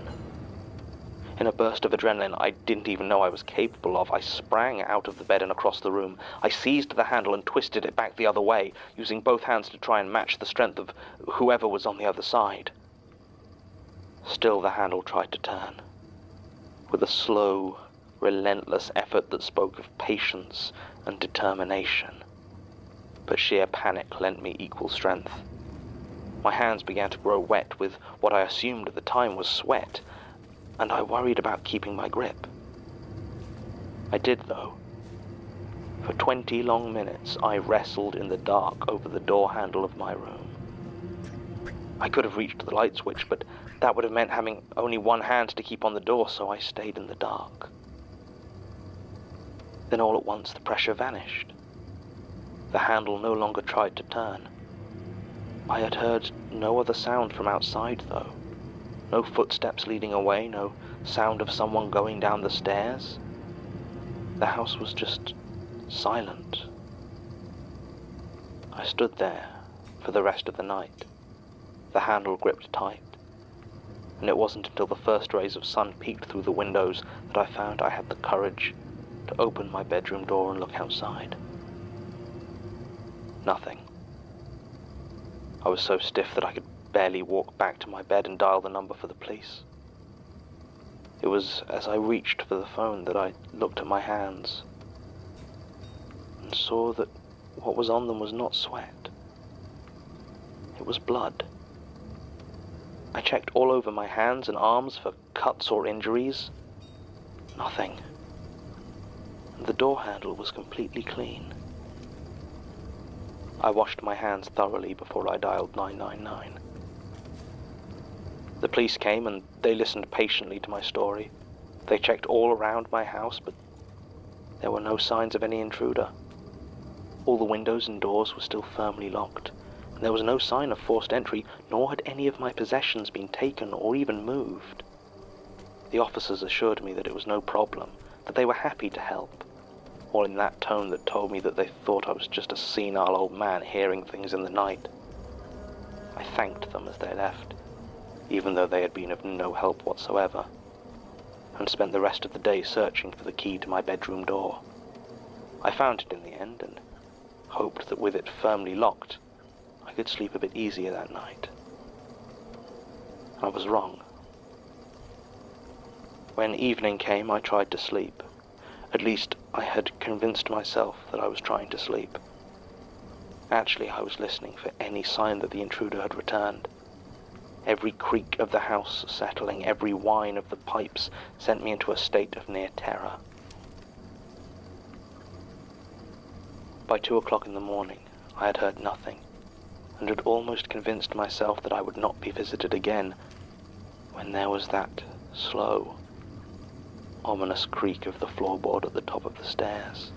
I: In a burst of adrenaline I didn't even know I was capable of, I sprang out of the bed and across the room. I seized the handle and twisted it back the other way, using both hands to try and match the strength of whoever was on the other side. Still the handle tried to turn, with a slow, relentless effort that spoke of patience and determination. But sheer panic lent me equal strength. My hands began to grow wet with what I assumed at the time was sweat, and I worried about keeping my grip. I did, though. For 20 long minutes, I wrestled in the dark over the door handle of my room. I could have reached the light switch, but that would have meant having only one hand to keep on the door, so I stayed in the dark. Then all at once the pressure vanished. The handle no longer tried to turn. I had heard no other sound from outside, though. No footsteps leading away, no sound of someone going down the stairs. The house was just silent. I stood there for the rest of the night, the handle gripped tight, and it wasn't until the first rays of sun peeked through the windows that I found I had the courage to open my bedroom door and look outside. Nothing. I was so stiff that I could barely walk back to my bed and dial the number for the police. It was as I reached for the phone that I looked at my hands and saw that what was on them was not sweat. It was blood. I checked all over my hands and arms for cuts or injuries. Nothing. And the door handle was completely clean. I washed my hands thoroughly before I dialed 999. The police came and they listened patiently to my story. They checked all around my house, but there were no signs of any intruder. All the windows and doors were still firmly locked, and there was no sign of forced entry, nor had any of my possessions been taken or even moved. The officers assured me that it was no problem, that they were happy to help, all in that tone that told me that they thought I was just a senile old man hearing things in the night. I thanked them as they left, even though they had been of no help whatsoever, and spent the rest of the day searching for the key to my bedroom door. I found it in the end, and hoped that with it firmly locked, I could sleep a bit easier that night. I was wrong. When evening came, I tried to sleep. At least, I had convinced myself that I was trying to sleep. Actually, I was listening for any sign that the intruder had returned. Every creak of the house settling, every whine of the pipes sent me into a state of near terror. By 2 o'clock in the morning, I had heard nothing, and had almost convinced myself that I would not be visited again, when there was that slow, ominous creak of the floorboard at the top of the stairs.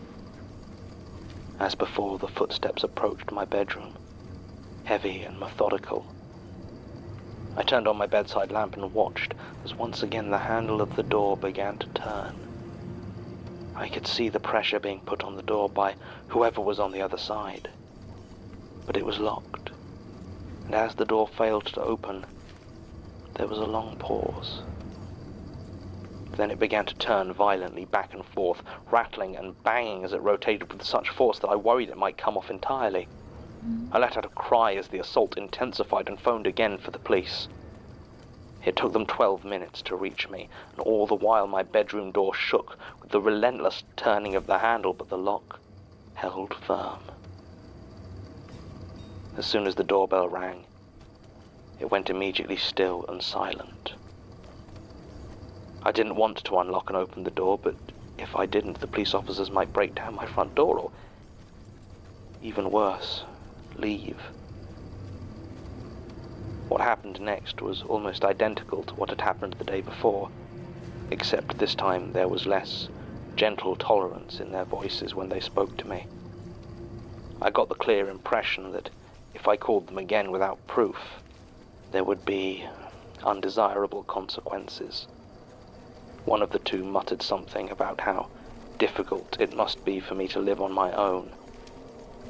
I: As before, the footsteps approached my bedroom, heavy and methodical. I turned on my bedside lamp and watched as once again the handle of the door began to turn. I could see the pressure being put on the door by whoever was on the other side. But it was locked, and as the door failed to open, there was a long pause. Then it began to turn violently back and forth, rattling and banging as it rotated with such force that I worried it might come off entirely. I let out a cry as the assault intensified and phoned again for the police. It took them 12 minutes to reach me, and all the while my bedroom door shook with the relentless turning of the handle, but the lock held firm. As soon as the doorbell rang, it went immediately still and silent. I didn't want to unlock and open the door, but if I didn't, the police officers might break down my front door, or even worse, leave. What happened next was almost identical to what had happened the day before, except this time there was less gentle tolerance in their voices when they spoke to me. I got the clear impression that if I called them again without proof, there would be undesirable consequences. One of the two muttered something about how difficult it must be for me to live on my own,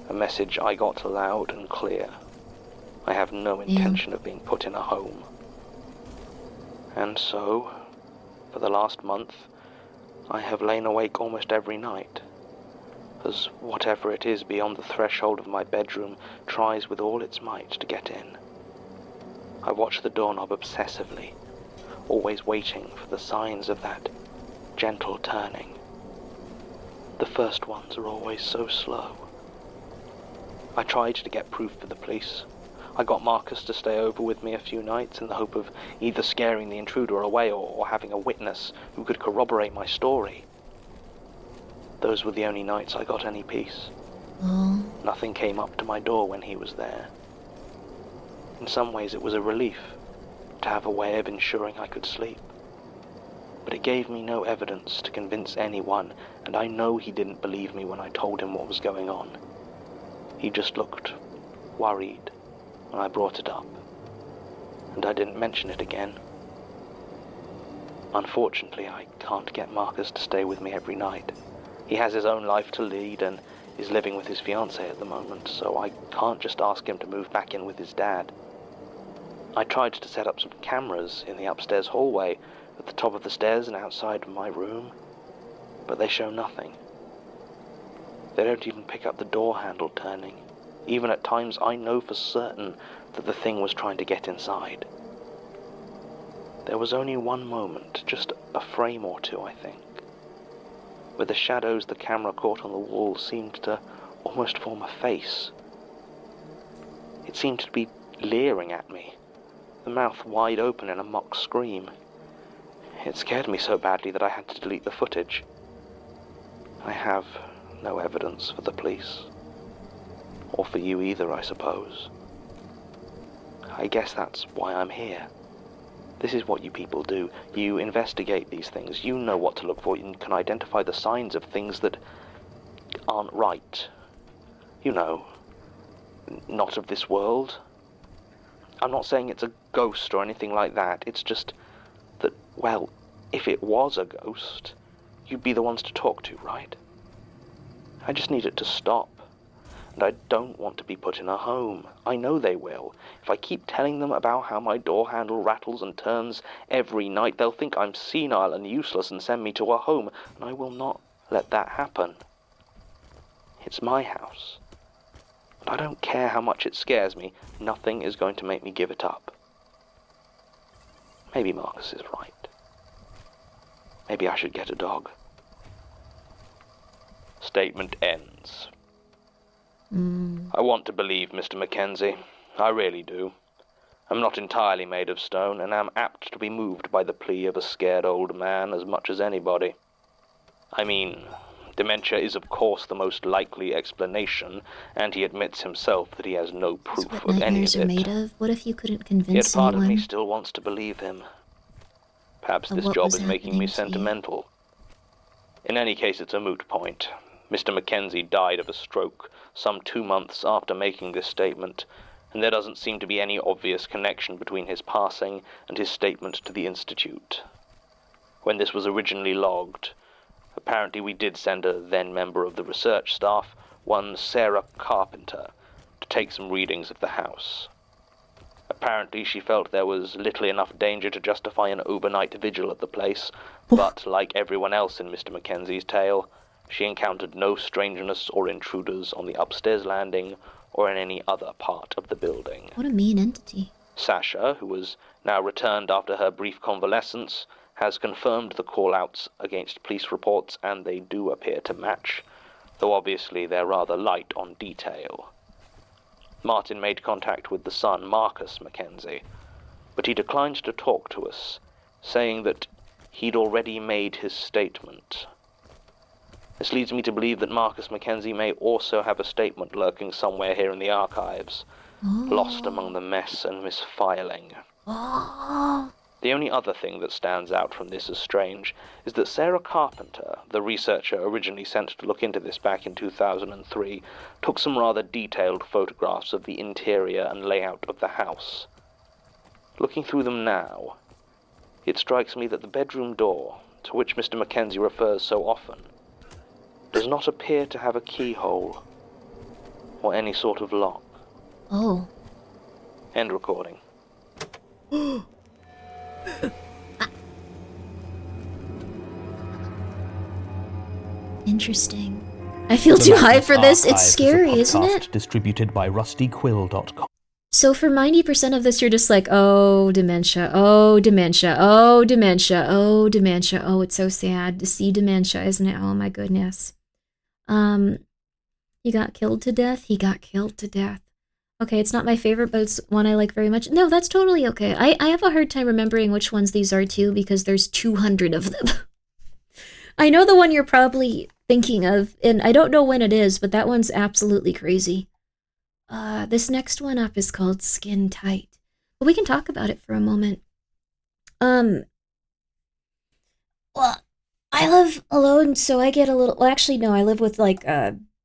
I: a message I got loud and clear. I have no intention of being put in a home. And so, for the last month, I have lain awake almost every night, as whatever it is beyond the threshold of my bedroom tries with all its might to get in. I watch the doorknob obsessively, always waiting for the signs of that gentle turning. The first ones are always so slow. I tried to get proof for the police. I got Marcus to stay over with me a few nights in the hope of either scaring the intruder away or having a witness who could corroborate my story. Those were the only nights I got any peace. Nothing came up to my door when he was there. In some ways it was a relief to have a way of ensuring I could sleep. But it gave me no evidence to convince anyone, and I know he didn't believe me when I told him what was going on. He just looked worried when I brought it up, and I didn't mention it again. Unfortunately, I can't get Marcus to stay with me every night. He has his own life to lead and is living with his fiancée at the moment, so I can't just ask him to move back in with his dad. I tried to set up some cameras in the upstairs hallway, at the top of the stairs and outside my room, but they show nothing. They don't even pick up the door handle turning. Even at times I know for certain that the thing was trying to get inside. There was only one moment, just a frame or two, I think, where the shadows the camera caught on the wall seemed to almost form a face. It seemed to be leering at me, the mouth wide open in a mock scream. It scared me so badly that I had to delete the footage. I have no evidence for the police. Or for you either, I suppose. I guess that's why I'm here. This is what you people do. You investigate these things. You know what to look for. You can identify the signs of things that aren't right. You know, not of this world. I'm not saying it's a ghost or anything like that. It's just that, well, if it was a ghost, you'd be the ones to talk to, right? I just need it to stop. And I don't want to be put in a home. I know they will. If I keep telling them about how my door handle rattles and turns every night, they'll think I'm senile and useless and send me to a home, and I will not let that happen. It's my house. And I don't care how much it scares me, nothing is going to make me give it up. Maybe Marcus is right. Maybe I should get a dog. Statement ends. I want to believe Mr. Mackenzie. I really do. I'm not entirely made of stone, and am apt to be moved by the plea of a scared old man as much as anybody. I mean, dementia is of course the most likely explanation, and he admits himself that he has no proof
A: That's
I: of
A: what
I: any
A: nightmares
I: of
A: are
I: it.
A: made of. What if you couldn't
I: Yet
A: convince
I: part of me
A: anyone
I: still wants to believe him. Perhaps
A: of
I: this
A: what
I: job
A: was
I: is making me
A: happening to you?
I: sentimental. In any case, it's a moot point. Mr. Mackenzie died of a stroke some 2 months after making this statement, and there doesn't seem to be any obvious connection between his passing and his statement to the Institute. When this was originally logged, apparently we did send a then member of the research staff, one Sarah Carpenter, to take some readings of the house. Apparently she felt there was little enough danger to justify an overnight vigil at the place, but like everyone else in Mr. Mackenzie's tale, she encountered no strangeness or intruders on the upstairs landing or in any other part of the building.
A: What a mean entity.
I: Sasha, who was now returned after her brief convalescence, has confirmed the call-outs against police reports, and they do appear to match, though obviously they're rather light on detail. Martin made contact with the son, Marcus Mackenzie, but he declined to talk to us, saying that he'd already made his statement. This leads me to believe that Marcus Mackenzie may also have a statement lurking somewhere here in the archives, lost among the mess and misfiling. The only other thing that stands out from this as strange is that Sarah Carpenter, the researcher originally sent to look into this back in 2003, took some rather detailed photographs of the interior and layout of the house. Looking through them now, it strikes me that the bedroom door, to which Mr. Mackenzie refers so often, does not appear to have a keyhole or any sort of lock.
A: Oh.
I: End recording.
A: Interesting. I feel too high for this. It's scary, isn't it?
F: Distributed by rustyquill.com.
A: So for 90% of this, you're just like, oh, dementia, oh, dementia, oh, dementia, oh, dementia. Oh, it's so sad to see dementia, isn't it? Oh my goodness. He got killed to death. He got killed to death. Okay, it's not my favorite, but it's one I like very much. No, that's totally okay. I have a hard time remembering which ones these are too, because there's 200 of them. I know the one you're probably thinking of, and I don't know when it is, but that one's absolutely crazy. This next one up is called Skin Tight. But we can talk about it for a moment. Well, I live alone, so I get a little. Well, actually, no, I live with like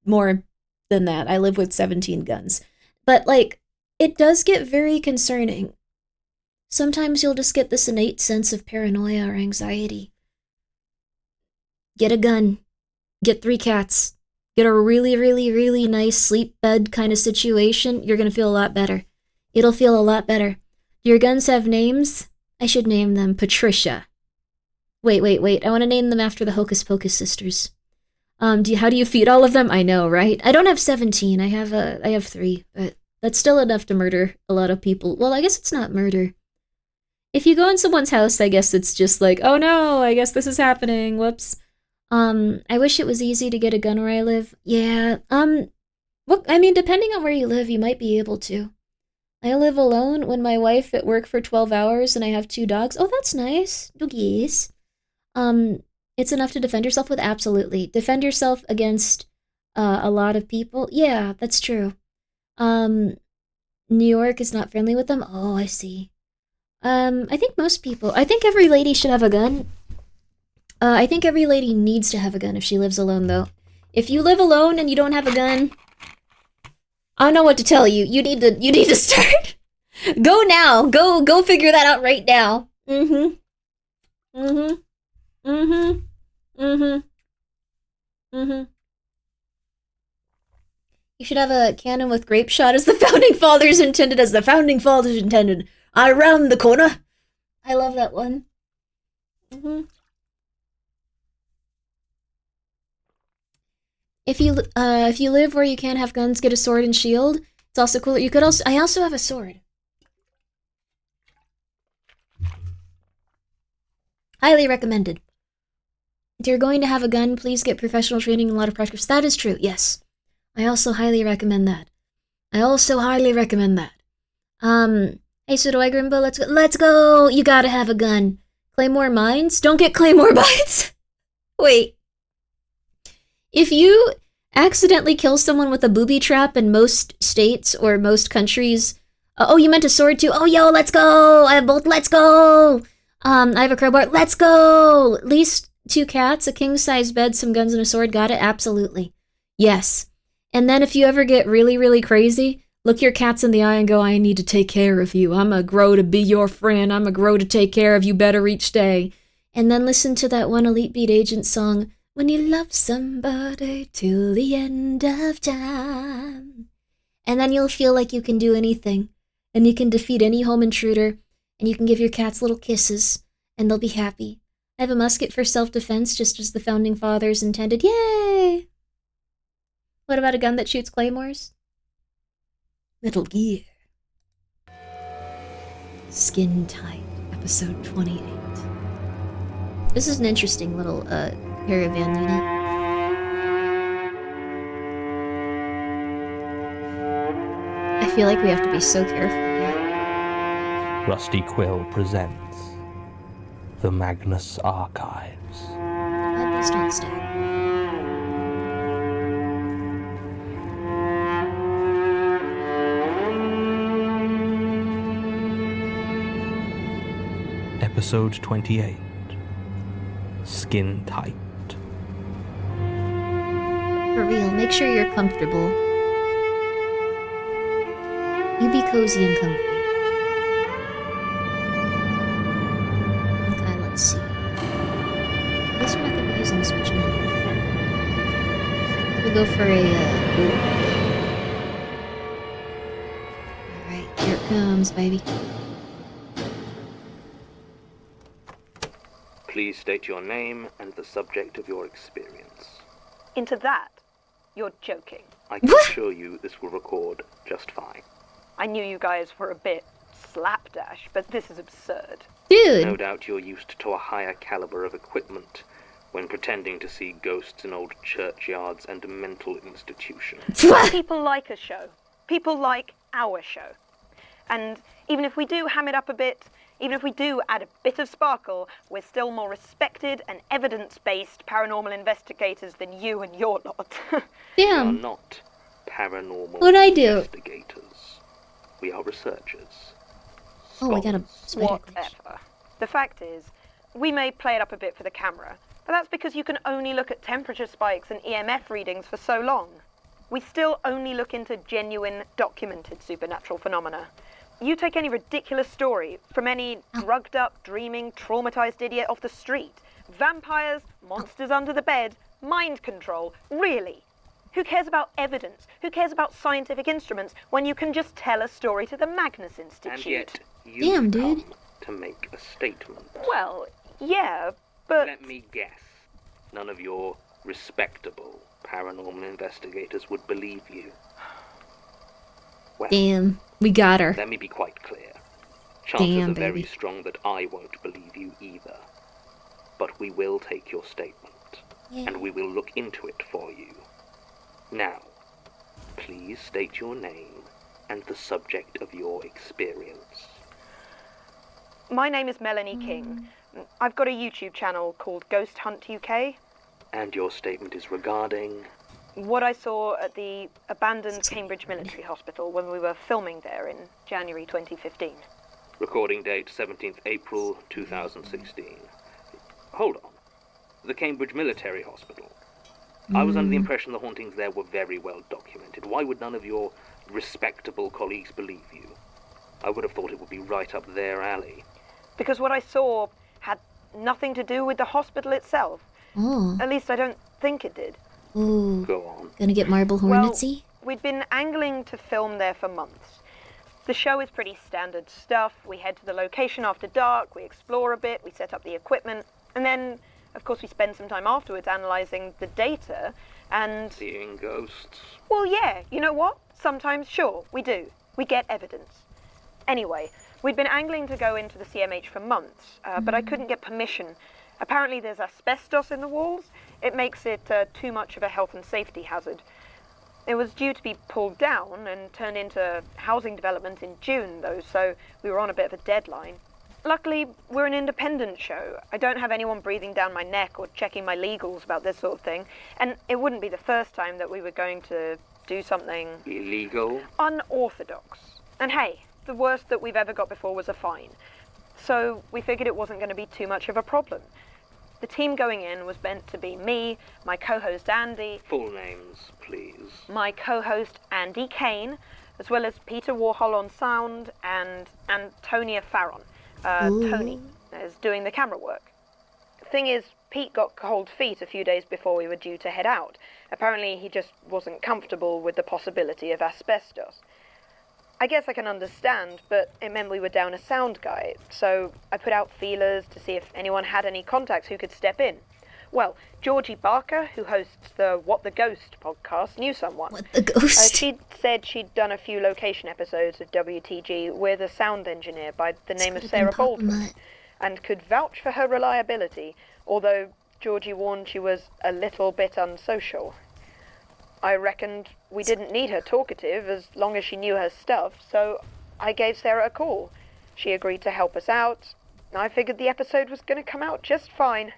A: more than that. I live with 17 guns, but like it does get very concerning. Sometimes you'll just get this innate sense of paranoia or anxiety. Get a gun. Get 3 cats. Get a really, really, really nice sleep bed kind of situation. You're gonna feel a lot better. It'll feel a lot better. Do your guns have names? I should name them Patricia. Wait. I want to name them after the Hocus Pocus sisters. How do you feed all of them? I know, right? I don't have 17. I have 3, but that's still enough to murder a lot of people. Well, I guess it's not murder. If you go in someone's house, I guess it's just like, oh no, I guess this is happening. Whoops. I wish it was easy to get a gun where I live. Yeah, well, I mean, depending on where you live, you might be able to. I live alone when my wife at work for 12 hours and I have 2 dogs. Oh, that's nice. Doggies. It's enough to defend yourself with? Absolutely. Defend yourself against, a lot of people? Yeah, that's true. New York is not friendly with them? Oh, I see. I think every lady should have a gun. I think every lady needs to have a gun if she lives alone, though. If you live alone and you don't have a gun, I don't know what to tell you. You need to start. Go now. Go figure that out right now. You should have a cannon with grape shot as the founding fathers intended, Around the corner. I love that one. If you live where you can't have guns, get a sword and shield. It's also cool. I also have a sword. Highly recommended. If you're going to have a gun, please get professional training and a lot of practice. That is true, yes. I also highly recommend that. Hey, so do I, Grimbo? Let's go. Let's go! You gotta have a gun. Claymore mines? Don't get claymore mines! Wait. If you accidentally kill someone with a booby trap in most states or most countries... oh, you meant a sword too? Oh, yo, let's go! I have both, let's go! I have a crowbar, let's go! At least 2 cats, a king-size bed, some guns, and a sword. Got it? Absolutely. Yes. And then if you ever get really, really crazy, look your cats in the eye and go, I need to take care of you. I'm a grow to be your friend. I'm a grow to take care of you better each day. And then listen to that one Elite Beat Agent song, When You Love Somebody Till the End of Time. And then you'll feel like you can do anything. And you can defeat any home intruder. And you can give your cats little kisses. And they'll be happy. I have a musket for self-defense, just as the founding fathers intended. Yay! What about a gun that shoots claymores? Metal Gear. Skin Tight, episode 28. This is an interesting little, caravan unit. I feel like we have to be so careful here.
F: Rusty Quill presents The Magnus Archives.
A: Glad these don't stack.
F: Episode 28. Skin Tight.
A: For real, make sure you're comfortable. You be cozy and comfy. Okay, let's see. I guess we're not gonna be using this much money. We'll go for a, Alright, here it comes, baby.
I: Please state your name and the subject of your experience.
J: Into that? You're joking.
I: I can assure you this will record just fine.
J: I knew you guys were a bit slapdash, but this is absurd.
A: Dude!
I: No doubt you're used to a higher caliber of equipment when pretending to see ghosts in old churchyards and mental institutions.
J: People like a show. People like our show. And even if we do ham it up a bit, even if we do add a bit of sparkle, we're still more respected and evidence-based paranormal investigators than you and your lot.
I: We are
A: Damn.
I: not paranormal
A: What'd I do?
I: investigators. We are researchers.
A: Oh, I got a
I: Scholars.
A: spider glitch.
J: Whatever. The fact is,
K: we may play it up a bit for the camera, but that's because you can only look at temperature spikes and EMF readings for so long. We still only look into genuine, documented supernatural phenomena. You take any ridiculous story from any drugged up, dreaming, traumatized idiot off the street. Vampires, monsters under the bed, mind control, really? Who cares about evidence? Who cares about scientific instruments when you can just tell a story to the Magnus Institute?
I: And yet, you
A: Damn, dude.
I: come to make a statement.
K: Well, yeah, but...
I: Let me guess. None of your respectable paranormal investigators would believe you. Well,
A: Damn, we got her.
I: let me be quite clear. Chances
A: Damn,
I: are very
A: baby.
I: strong that I won't believe you either. But we will take your statement, and we will look into it for you. Now, please state your name and the subject of your experience.
K: My name is Melanie King. I've got a YouTube channel called Ghost Hunt UK.
I: And your statement is regarding...
K: What I saw at the abandoned Cambridge Military Hospital when we were filming there in January 2015.
I: Recording date 17th April 2016. Hold on. The Cambridge Military Hospital. I was under the impression the hauntings there were very well documented. Why would none of your respectable colleagues believe you? I would have thought it would be right up their alley.
K: Because what I saw had nothing to do with the hospital itself.
A: Oh.
K: At least I don't think it did.
A: Ooh.
I: Go on.
A: Gonna get marble hornetsy?
K: Well, we'd been angling to film there for months. The show is pretty standard stuff. We head to the location after dark, we explore a bit, we set up the equipment, and then, of course, we spend some time afterwards analysing the data, and...
I: Seeing ghosts?
K: Well, yeah, you know what? Sometimes, sure, we do. We get evidence. Anyway, we'd been angling to go into the CMH for months, but I couldn't get permission. Apparently there's asbestos in the walls. It makes it too much of a health and safety hazard. It was due to be pulled down and turned into housing development in June, though, so we were on a bit of a deadline. Luckily, we're an independent show. I don't have anyone breathing down my neck or checking my legals about this sort of thing, and it wouldn't be the first time that we were going to do something...
I: Illegal?
K: Unorthodox. And hey, the worst that we've ever got before was a fine. So we figured it wasn't going to be too much of a problem. The team going in was meant to be me, my co-host Andy...
I: Full names, please.
K: My co-host Andy Kane, as well as Peter Warhol on sound, and Antonia Farron. Tony is doing the camera work. Thing is, Pete got cold feet a few days before we were due to head out. Apparently he just wasn't comfortable with the possibility of asbestos. I guess I can understand, but it meant we were down a sound guy, so I put out feelers to see if anyone had any contacts who could step in. Well, Georgie Barker, who hosts the What the Ghost podcast, knew someone.
A: What the Ghost?
K: She'd said she'd done a few location episodes of WTG with a sound engineer by the name of Sarah Baldwin, and could vouch for her reliability, although Georgie warned she was a little bit unsocial. I reckoned we didn't need her talkative as long as she knew her stuff, so I gave Sarah a call. She agreed to help us out. I figured the episode was going to come out just fine.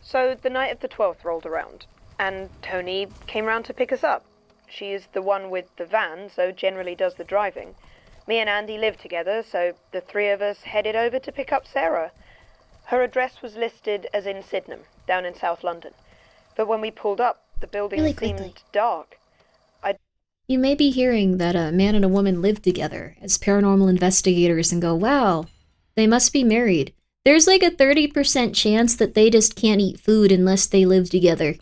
K: So the night of the 12th rolled around, and Tony came round to pick us up. She is the one with the van, so generally does the driving. Me and Andy live together, so the three of us headed over to pick up Sarah. Her address was listed as in Sydenham, down in South London. But when we pulled up, the building seemed dark.
A: You may be hearing that a man and a woman live together as paranormal investigators and go, wow, they must be married. There's like a 30% chance that they just can't eat food unless they live together.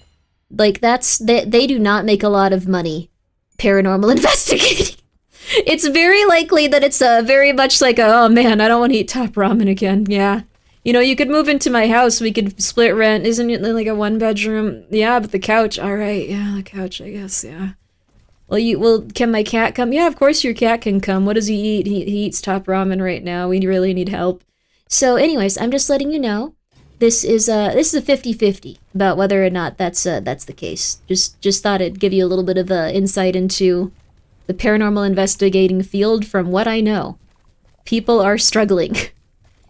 A: Like, they do not make a lot of money paranormal investigating. It's very likely that it's very much like, oh man, I don't want to eat top ramen again. Yeah. You know, you could move into my house, we could split rent. Isn't it like a 1-bedroom? Yeah, but the couch, alright, yeah, the couch, I guess, yeah. Well, can my cat come? Yeah, of course your cat can come. What does he eat? He eats top ramen right now. We really need help. So anyways, I'm just letting you know, this is a 50-50 about whether or not that's the case. Just thought I'd give you a little bit of insight into the paranormal investigating field from what I know. People are struggling.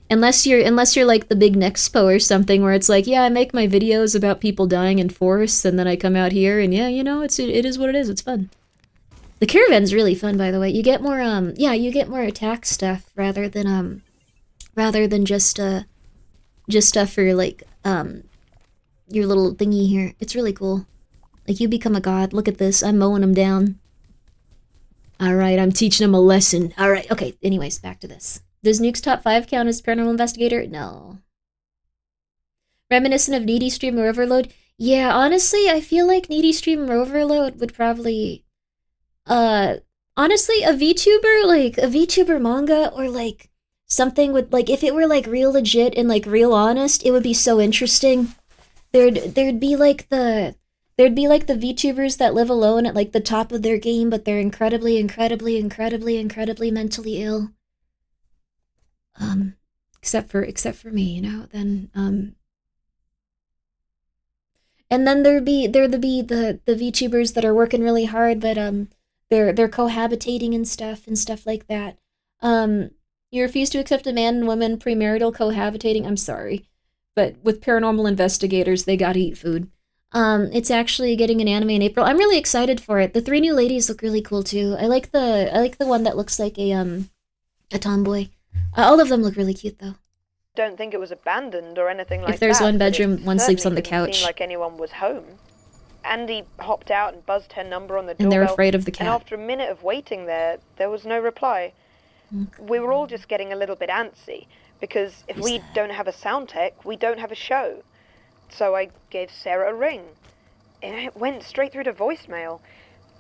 A: Unless you're like the big Nexpo or something where it's like, yeah, I make my videos about people dying in forests and then I come out here and yeah, you know, it is what it is. It's fun. The caravan's really fun, by the way. You get more you get more attack stuff rather than just just stuff for, like, your little thingy here. It's really cool. Like, you become a god. Look at this. I'm mowing them down. Alright, I'm teaching them a lesson. Alright, okay, anyways, back to this. Does Nuke's top 5 count as paranormal investigator? No. Reminiscent of Needy Stream or Overload? Yeah, honestly, I feel like Needy Stream or Overload would probably... honestly, a VTuber, like, a VTuber manga, or, like, something with, like, if it were, like, real legit and, like, real honest, it would be so interesting. There'd be, like, the VTubers that live alone at, like, the top of their game, but they're incredibly mentally ill. Except for me, you know, then, and then there'd be the VTubers that are working really hard, but, they're cohabitating and stuff like that. You refuse to accept a man and woman premarital cohabitating? I'm sorry. But with paranormal investigators, they gotta eat food. It's actually getting an anime in April. I'm really excited for it. The 3 new ladies look really cool too. I like the one that looks like a tomboy. All of them look really cute though.
K: Don't think it was abandoned or anything like that.
A: If there's one
K: but it
A: bedroom, one sleeps on the
K: certainly didn't
A: couch.
K: seem like anyone was home. Andy hopped out and buzzed her number on the doorbell.
A: And they're afraid of the cat.
K: And after a minute of waiting there was no reply.
A: Okay.
K: We were all just getting a little bit antsy, because if we don't have a sound tech, we don't have a show. So I gave Sarah a ring, and it went straight through to voicemail.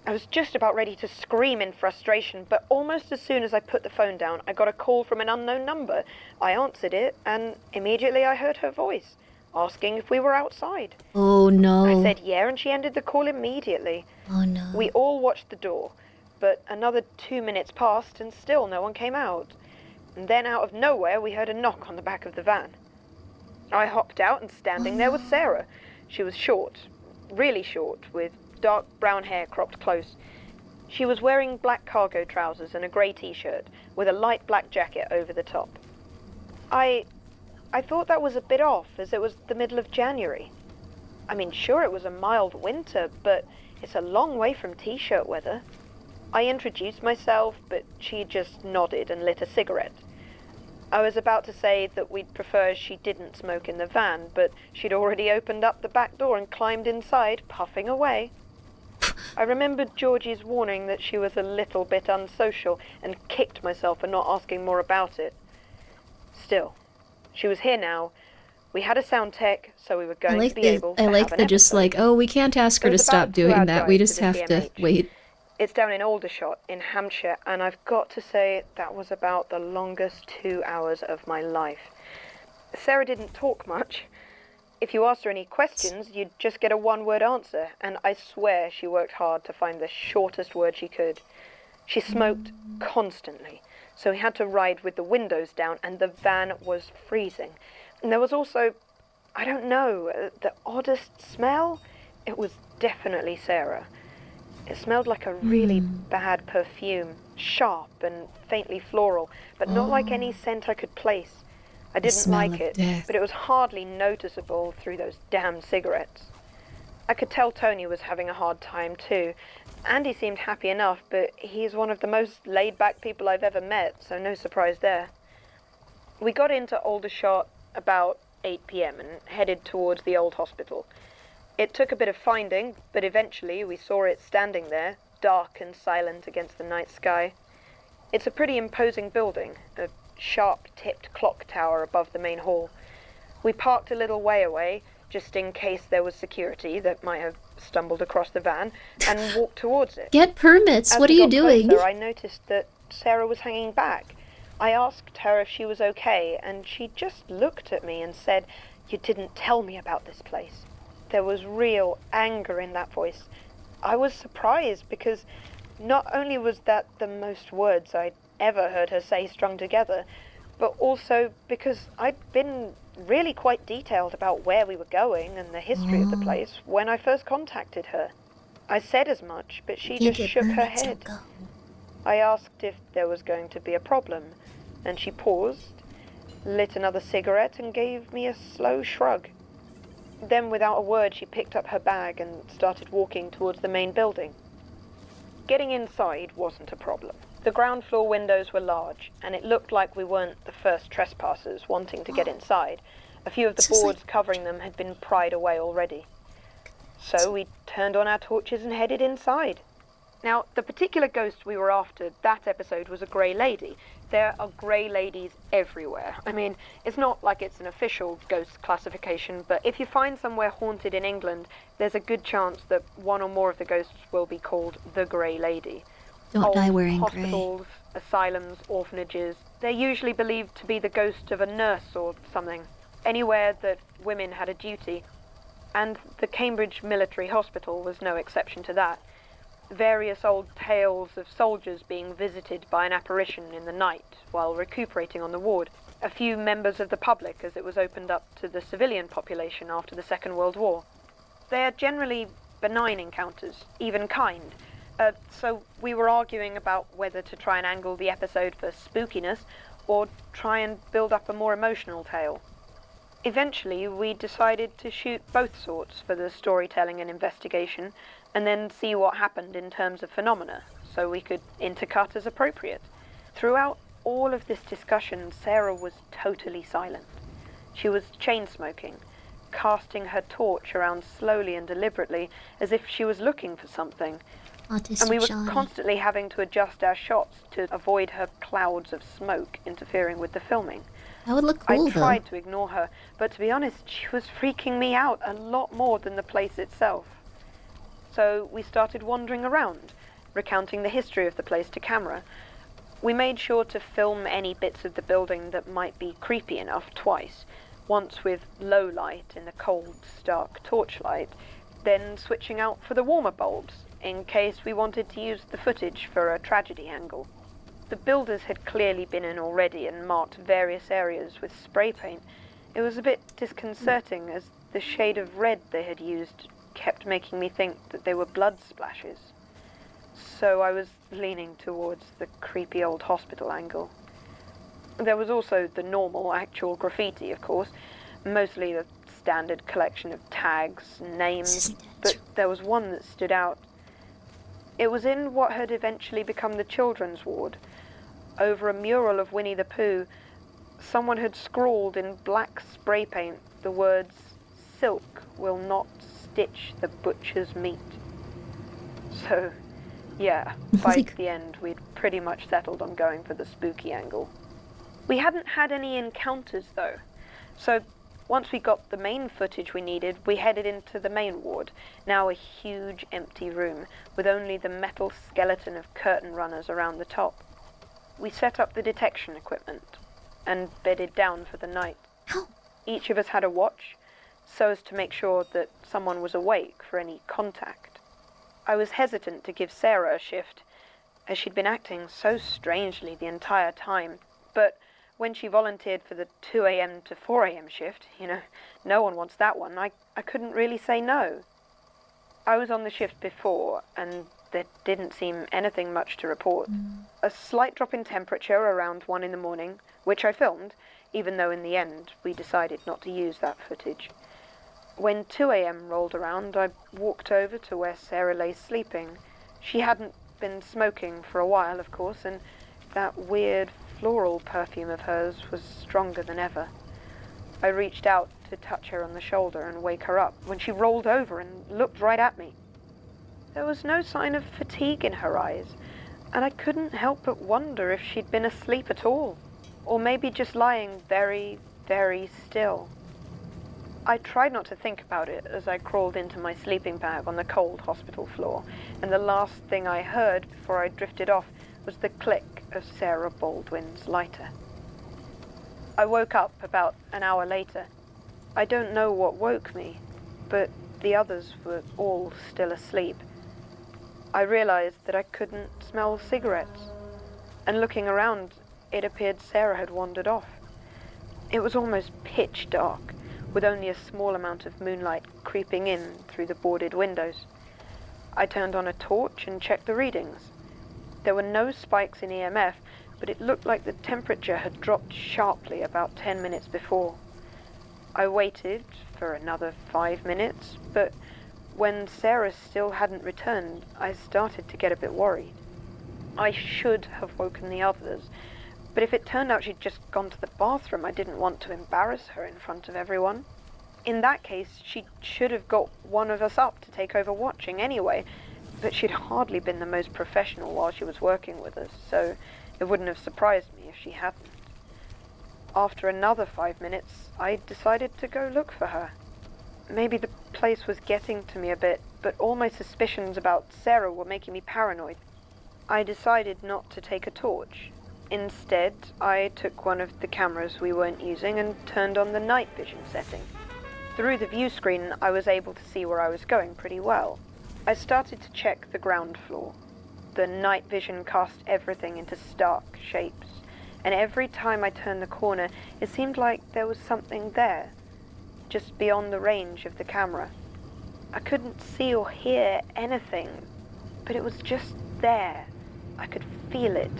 K: I was just about ready to scream in frustration, but almost as soon as I put the phone down, I got a call from an unknown number. I answered it, and immediately I heard her voice, asking if we were outside.
A: Oh no.
K: I said yeah, and she ended the call immediately.
A: Oh no.
K: We all watched the door, but another 2 minutes passed and still no one came out. And then out of nowhere we heard a knock on the back of the van. I hopped out, and standing there was Sarah. She was short, really short, with dark brown hair cropped close. She was wearing black cargo trousers and a grey t-shirt, with a light black jacket over the top. I thought that was a bit off, as it was the middle of January. I mean, sure, it was a mild winter, but it's a long way from t-shirt weather. I introduced myself, but she just nodded and lit a cigarette. I was about to say that we'd prefer she didn't smoke in the van, but she'd already opened up the back door and climbed inside, puffing away. I remembered Georgie's warning that she was a little bit unsocial, and kicked myself for not asking more about it. Still, she was here now. We had a sound tech, so we were going to be able to
A: I like
K: have an
A: the just
K: episode.
A: like, oh, we can't ask her
K: It
A: to
K: was
A: stop
K: about a 2-hour
A: doing that. We
K: drive
A: just
K: to the
A: have to
K: CMH.
A: wait.
K: It's down in Aldershot, in Hampshire, and I've got to say that was about the longest 2 hours of my life. Sarah didn't talk much. If you asked her any questions, you'd just get a one-word answer, and I swear she worked hard to find the shortest word she could. She smoked constantly, so we had to ride with the windows down, and the van was freezing. And there was also, I don't know, the oddest smell. It was definitely Sarah. It smelled like a really bad perfume, sharp and faintly floral, but not like any scent I could place. I didn't like it, but it was hardly noticeable through those damn cigarettes. I could tell Tony was having a hard time too. Andy seemed happy enough, but he's one of the most laid-back people I've ever met, so no surprise there. We got into Aldershot about 8 p.m. and headed towards the old hospital. It took a bit of finding, but eventually we saw it standing there, dark and silent against the night sky. It's a pretty imposing building, a sharp-tipped clock tower above the main hall. We parked a little way away, just in case there was security that might have stumbled across the van, and walked towards it.
A: Get permits.
K: As
A: What are
K: we
A: you
K: got
A: doing?
K: closer, I noticed that Sarah was hanging back. I asked her if she was okay, and she just looked at me and said, "You didn't tell me about this place." There was real anger in that voice. I was surprised because not only was that the most words I'd ever heard her say strung together, but also because I'd been really quite detailed about where we were going and the history of the place when I first contacted her. I said as much, but she just shook her head. I asked if there was going to be a problem, and she paused, lit another cigarette, and gave me a slow shrug. Then, without a word, she picked up her bag and started walking towards the main building. Getting inside wasn't a problem. The ground floor windows were large, and it looked like we weren't the first trespassers wanting to get inside. A few of the boards covering them had been pried away already. So we turned on our torches and headed inside. Now, the particular ghost we were after that episode was a grey lady. There are grey ladies everywhere. I mean, it's not like it's an official ghost classification, but if you find somewhere haunted in England, there's a good chance that one or more of the ghosts will be called the Grey Lady.
A: Don't die wearing
K: hospitals, asylums, orphanages, they're usually believed to be the ghost of a nurse or something. Anywhere that women had a duty, and the Cambridge Military Hospital was no exception to that. Various old tales of soldiers being visited by an apparition in the night while recuperating on the ward. A few members of the public as it was opened up to the civilian population after the Second World War. They are generally benign encounters, even kind. So we were arguing about whether to try and angle the episode for spookiness or try and build up a more emotional tale. Eventually, we decided to shoot both sorts for the storytelling and investigation, and then see what happened in terms of phenomena, so we could intercut as appropriate. Throughout all of this discussion, Sarah was totally silent. She was chain-smoking, casting her torch around slowly and deliberately, as if she was looking for something. And we were constantly having to adjust our shots to avoid her clouds of smoke interfering with the filming.
A: That would look cool,
K: I tried to ignore her, but to be honest, she was freaking me out a lot more than the place itself. So we started wandering around, recounting the history of the place to camera. We made sure to film any bits of the building that might be creepy enough twice, once with low light in the cold, stark torchlight, then switching out for the warmer bulbs, in case we wanted to use the footage for a tragedy angle. The builders had clearly been in already and marked various areas with spray paint. It was a bit disconcerting as the shade of red they had used kept making me think that they were blood splashes. So I was leaning towards the creepy old hospital angle. There was also the normal, actual graffiti, of course, mostly the standard collection of tags and names, but there was one that stood out. It was in what had eventually become the children's ward. Over a mural of Winnie the Pooh, someone had scrawled in black spray paint the words, "Silk will not stitch the butcher's meat." So, yeah, by the end, we'd pretty much settled on going for the spooky angle. We hadn't had any encounters, though, so once we got the main footage we needed, we headed into the main ward, now a huge empty room, with only the metal skeleton of curtain runners around the top. We set up the detection equipment, and bedded down for the night. Each of us had a watch, so as to make sure that someone was awake for any contact. I was hesitant to give Sarah a shift, as she'd been acting so strangely the entire time, but when she volunteered for the 2 a.m. to 4 a.m. shift, no one wants that one, I couldn't really say no. I was on the shift before, and there didn't seem anything much to report. A slight drop in temperature around 1 in the morning, which I filmed, even though in the end we decided not to use that footage. When 2 a.m. rolled around, I walked over to where Sarah lay sleeping. She hadn't been smoking for a while, of course, and that weird floral perfume of hers was stronger than ever. I reached out to touch her on the shoulder and wake her up when she rolled over and looked right at me. There was no sign of fatigue in her eyes, and I couldn't help but wonder if she'd been asleep at all, or maybe just lying very, very still. I tried not to think about it as I crawled into my sleeping bag on the cold hospital floor, and the last thing I heard before I drifted off was the click of Sarah Baldwin's lighter. I woke up about an hour later. I don't know what woke me, but the others were all still asleep. I realized that I couldn't smell cigarettes, and looking around, it appeared Sarah had wandered off. It was almost pitch dark, with only a small amount of moonlight creeping in through the boarded windows. I turned on a torch and checked the readings. There were no spikes in EMF, but it looked like the temperature had dropped sharply about 10 minutes before. I waited for another 5 minutes, but when Sarah still hadn't returned, I started to get a bit worried. I should have woken the others, But if it turned out she'd just gone to the bathroom, I didn't want to embarrass her in front of everyone. In that case, she should have got one of us up to take over watching anyway, but she'd hardly been the most professional while she was working with us, so it wouldn't have surprised me if she hadn't. After another 5 minutes, I decided to go look for her. Maybe the place was getting to me a bit, but all my suspicions about Sarah were making me paranoid. I decided not to take a torch. Instead, I took one of the cameras we weren't using and turned on the night vision setting. Through the view screen, I was able to see where I was going pretty well. I started to check the ground floor. The night vision cast everything into stark shapes, and every time I turned the corner, it seemed like there was something there, just beyond the range of the camera. I couldn't see or hear anything, but it was just there. I could feel it.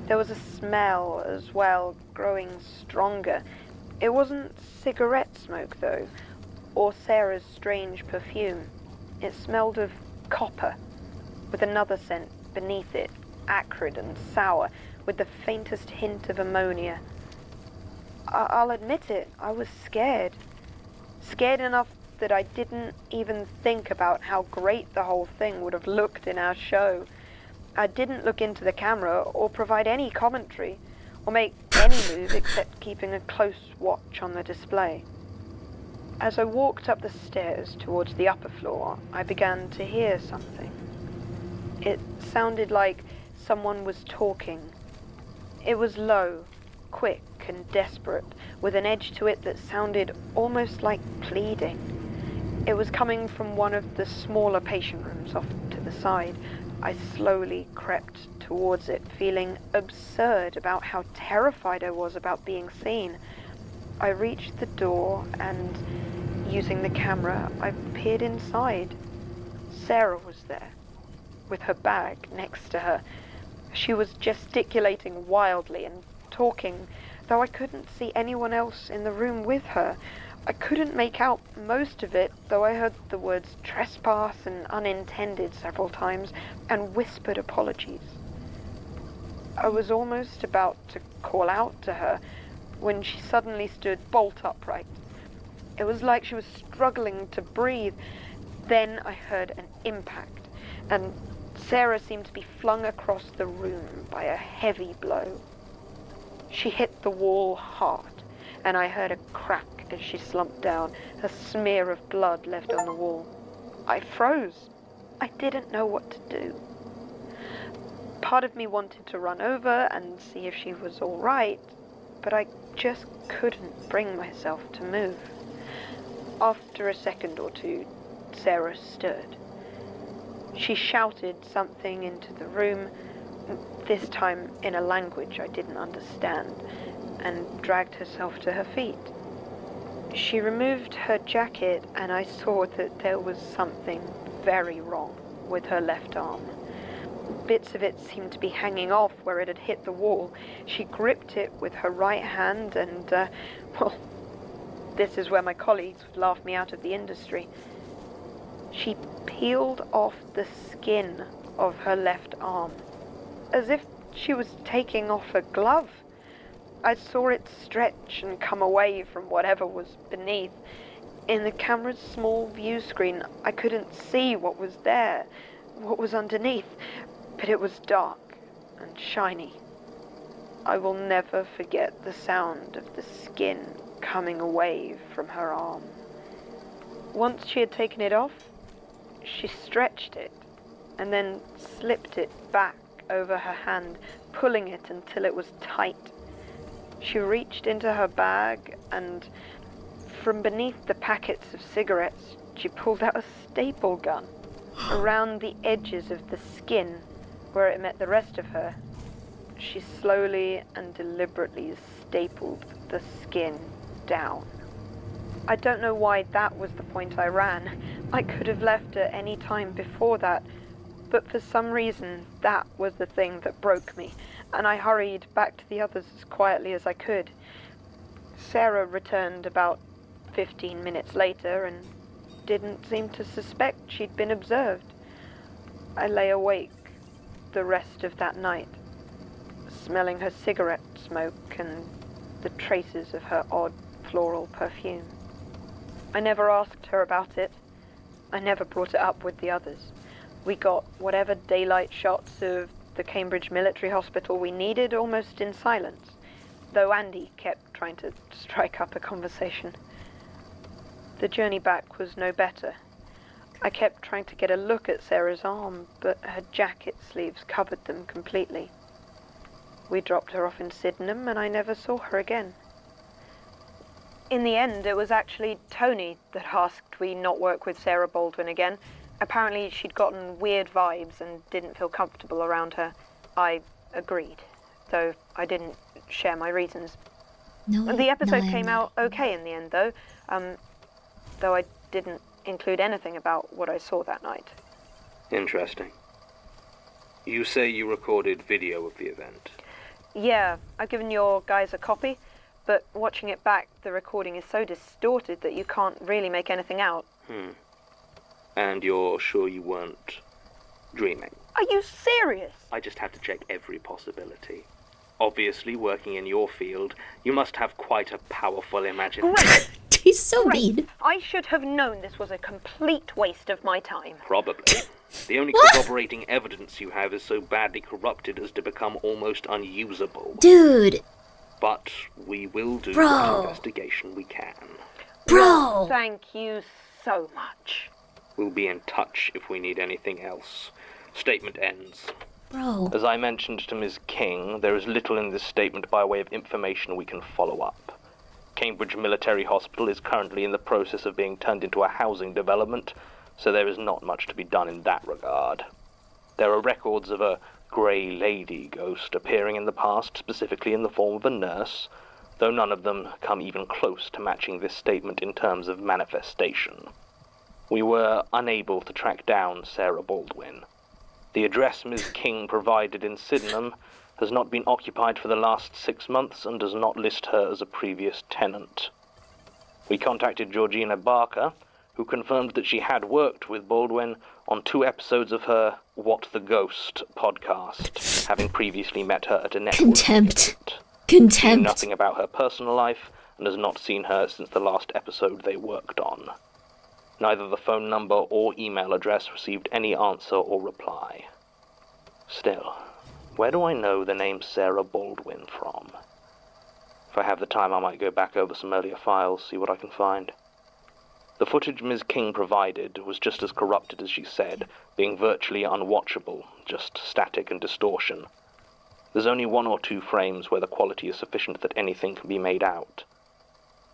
K: There was a smell as well, growing stronger. It wasn't cigarette smoke, though, or Sarah's strange perfume. It smelled of copper, with another scent beneath it, acrid and sour, with the faintest hint of ammonia. I'll admit it, I was scared. Scared enough that I didn't even think about how great the whole thing would have looked in our show. I didn't look into the camera or provide any commentary or make any move except keeping a close watch on the display. As I walked up the stairs towards the upper floor, I began to hear something. It sounded like someone was talking. It was low, quick and desperate, with an edge to it that sounded almost like pleading. It was coming from one of the smaller patient rooms off to the side. I slowly crept towards it, feeling absurd about how terrified I was about being seen. I reached the door and, using the camera, I peered inside. Sarah was there, with her bag next to her. She was gesticulating wildly and talking, though I couldn't see anyone else in the room with her. I couldn't make out most of it, though I heard the words trespass and unintended several times, and whispered apologies. I was almost about to call out to her when she suddenly stood bolt upright. It was like she was struggling to breathe. Then I heard an impact, and Sarah seemed to be flung across the room by a heavy blow. She hit the wall hard, and I heard a crack as she slumped down, a smear of blood left on the wall. I froze. I didn't know what to do. Part of me wanted to run over and see if she was all right, but I just couldn't bring myself to move. After a second or two, Sarah stirred. She shouted something into the room, this time in a language I didn't understand, and dragged herself to her feet. She removed her jacket, and I saw that there was something very wrong with her left arm. Bits of it seemed to be hanging off where it had hit the wall. She gripped it with her right hand and, well, this is where my colleagues would laugh me out of the industry. She peeled off the skin of her left arm, as if she was taking off a glove. I saw it stretch and come away from whatever was beneath. In the camera's small view screen, I couldn't see what was there, what was underneath, but it was dark and shiny. I will never forget the sound of the skin coming away from her arm. Once she had taken it off, she stretched it and then slipped it back over her hand, pulling it until it was tight. She reached into her bag and, from beneath the packets of cigarettes, she pulled out a staple gun. Around the edges of the skin, where it met the rest of her, she slowly and deliberately stapled the skin down. I don't know why that was the point I ran. I could have left at any time before that, but for some reason that was the thing that broke me, and I hurried back to the others as quietly as I could. Sarah returned about 15 minutes later and didn't seem to suspect she'd been observed. I lay awake the rest of that night, smelling her cigarette smoke and the traces of her odd floral perfume. I never asked her about it. I never brought it up with the others. We got whatever daylight shots of the Cambridge Military Hospital we needed almost in silence, though Andy kept trying to strike up a conversation. The journey back was no better. I kept trying to get a look at Sarah's arm, but her jacket sleeves covered them completely. We dropped her off in Sydenham, and I never saw her again. In the end, it was actually Tony that asked we not work with Sarah Baldwin again. Apparently she'd gotten weird vibes and didn't feel comfortable around her. I agreed, though I didn't share my reasons. The episode came out okay in the end, though I didn't include anything about what I saw that night.
I: Interesting. You say you recorded video of the event?
K: Yeah, I've given your guys a copy, but watching it back, the recording is so distorted that you can't really make anything out.
I: And you're sure you weren't dreaming?
K: Are you serious?
I: I just had to check every possibility. Obviously, working in your field, you must have quite a powerful imagination.
K: Great!
A: He's so mean.
K: I should have known this was a complete waste of my time.
I: Probably. The only corroborating evidence you have is so badly corrupted as to become almost unusable.
A: Dude.
I: But we will do what investigation we can.
A: Bro!
K: Thank you so much.
I: We'll be in touch if we need anything else. Statement ends.
A: Bro.
I: As I mentioned to Ms. King, there is little in this statement by way of information we can follow up. Cambridge Military Hospital is currently in the process of being turned into a housing development, so there is not much to be done in that regard. There are records of a grey lady ghost appearing in the past, specifically in the form of a nurse, though none of them come even close to matching this statement in terms of manifestation. We were unable to track down Sarah Baldwin. The address Ms. King provided in Sydenham has not been occupied for the last 6 months and does not list her as a previous tenant. We contacted Georgina Barker, who confirmed that she had worked with Baldwin on 2 episodes of her What the Ghost podcast, having previously met her at a network
A: Contempt.
I: event.
A: Contempt.
I: She knew nothing about her personal life and has not seen her since the last episode they worked on. Neither the phone number or email address received any answer or reply. Still, where do I know the name Sarah Baldwin from? If I have the time, I might go back over some earlier files, see what I can find. The footage Ms. King provided was just as corrupted as she said, being virtually unwatchable, just static and distortion. There's only 1 or 2 frames where the quality is sufficient that anything can be made out.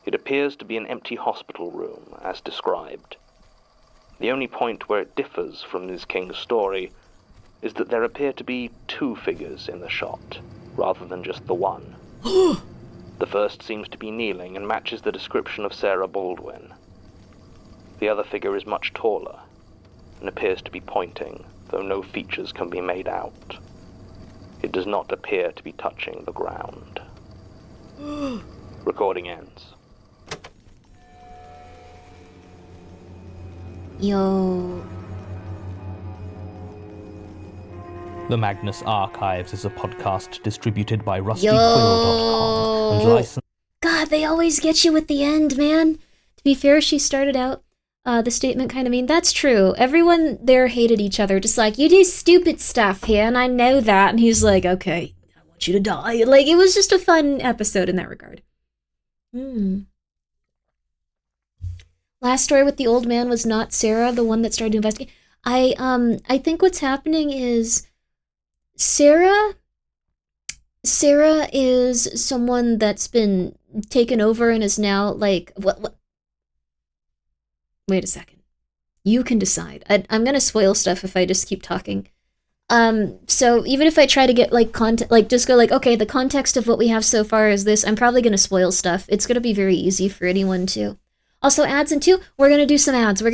I: It appears to be an empty hospital room, as described. The only point where it differs from Ms. King's story is that there appear to be 2 figures in the shot, rather than just the one. The first seems to be kneeling and matches the description of Sarah Baldwin. The other figure is much taller and appears to be pointing, though no features can be made out. It does not appear to be touching the ground. Recording ends.
A: Yo.
F: The Magnus Archives is a podcast distributed by rustyquill.com and licensed.
A: God, they always get you with the end, man. To be fair, she started out the statement kind of mean. That's true. Everyone there hated each other, just like, you do stupid stuff here, and I know that. And he's like, okay, I want you to die. Like, it was just a fun episode in that regard. Last story with the old man was not Sarah, the one that started to investigate. I think what's happening is Sarah is someone that's been taken over and is now like what? Wait a second. You can decide. I'm gonna spoil stuff if I just keep talking. So even if I try to get like just go like, okay, the context of what we have so far is this, I'm probably gonna spoil stuff. It's gonna be very easy for anyone to. Also, ads in 2, we're gonna do some ads, and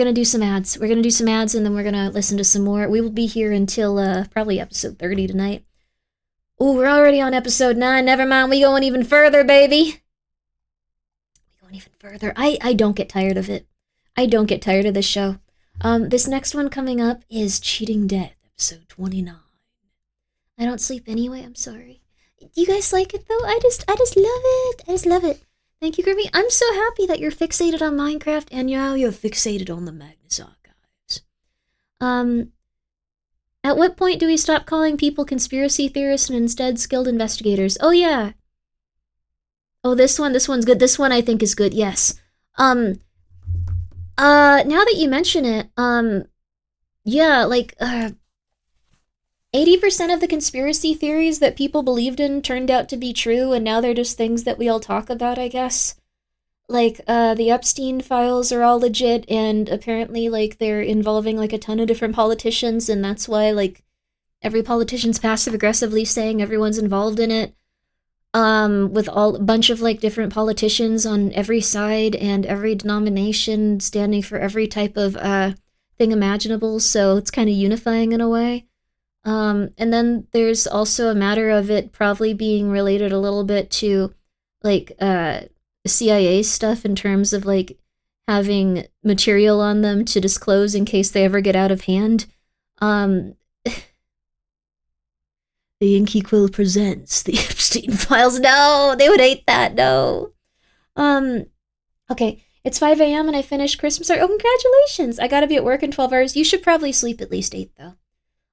A: then we're gonna listen to some more. We will be here until probably episode 30 tonight. Ooh, we're already on episode 9, never mind, we going even further, baby! We going even further. I don't get tired of it. I don't get tired of this show. This next one coming up is Cheating Death, episode 29. I don't sleep anyway, I'm sorry. Do you guys like it though? I just love it. I just love it. Thank you, Grimmi. I'm so happy that you're fixated on Minecraft and now you're fixated on the Magnus Archives. At what point do we stop calling people conspiracy theorists and instead skilled investigators? Oh yeah. Oh, this one's good. This one I think is good. Yes. Now that you mention it, yeah, like 80% of the conspiracy theories that people believed in turned out to be true, and now they're just things that we all talk about, I guess. Like, the Epstein files are all legit, and apparently, like, they're involving, like, a ton of different politicians, and that's why, like, every politician's passive-aggressively saying everyone's involved in it. With a bunch of, like, different politicians on every side, and every denomination standing for every type of, thing imaginable, so it's kind of unifying in a way. And then there's also a matter of it probably being related a little bit to, like, CIA stuff in terms of, like, having material on them to disclose in case they ever get out of hand. The Inky Quill presents the Epstein Files. No, they would hate that, no. Okay, it's 5 a.m. and I finished Christmas art. Oh, congratulations! I gotta be at work in 12 hours. You should probably sleep at least 8, though.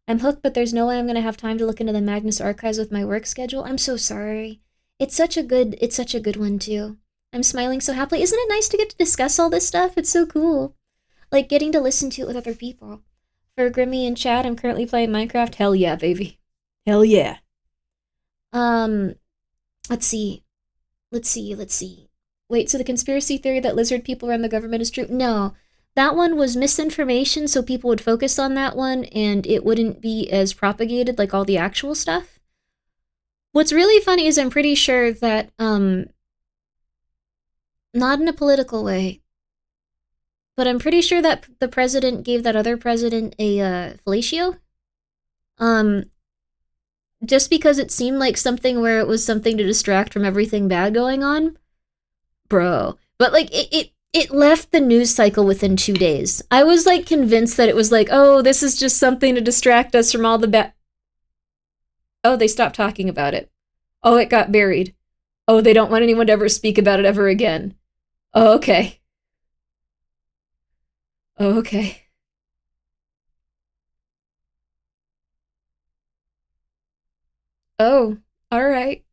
A: I'm hooked, but there's no way I'm gonna have time to look into the Magnus Archives with my work schedule. I'm so sorry. It's such a good one, too. I'm smiling so happily. Isn't it nice to get to discuss all this stuff? It's so cool. Like, getting to listen to it with other people. For Grimmi and Chad, I'm currently playing Minecraft. Hell yeah, baby. Hell yeah. Let's see. Wait, so the conspiracy theory that lizard people run the government is true? No. That one was misinformation, so people would focus on that one, and it wouldn't be as propagated like all the actual stuff. What's really funny is I'm pretty sure that, not in a political way, but I'm pretty sure that the president gave that other president a, fellatio. Just because it seemed like something where it was something to distract from everything bad going on. Bro. But, like, it left the news cycle within 2 days. I was, like, convinced that it was like, oh, this is just something to distract us from all the bad... Oh, they stopped talking about it. Oh, it got buried. Oh, they don't want anyone to ever speak about it ever again. Oh, okay. Oh, okay. Oh, alright.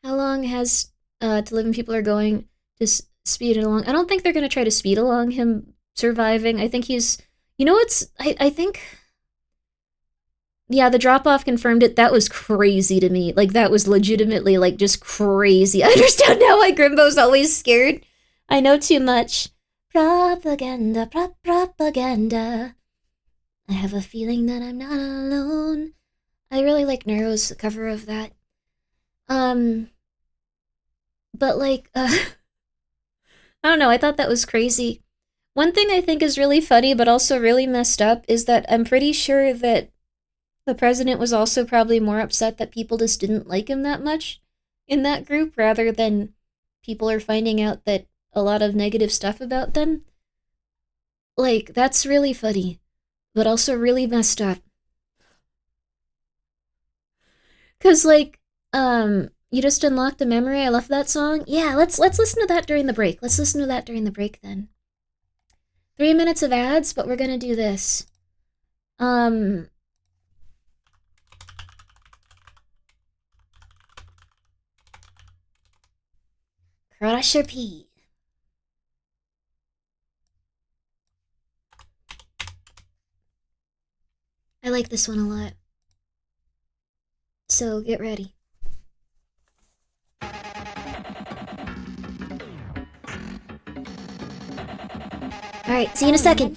A: How long has to live and people are going to speed it along? I don't think they're going to try to speed along him surviving. I think he's... You know what's... I think... Yeah, the drop-off confirmed it. That was crazy to me. Like, that was legitimately, like, just crazy. I understand now why Grimbo's always scared. I know too much. Propaganda, propaganda. I have a feeling that I'm not alone. I really like Neuro's cover of that. But, like, I don't know, I thought that was crazy. One thing I think is really funny, but also really messed up, is that I'm pretty sure that the president was also probably more upset that people just didn't like him that much in that group, rather than people are finding out that a lot of negative stuff about them. Like, that's really funny, but also really messed up. 'Cause, like, you just unlocked the memory. I love that song. Yeah, let's listen to that during the break. Let's listen to that during the break, then. 3 minutes of ads, but we're gonna do this. Crusher P. I like this one a lot. So, get ready. Alright, see you in a second.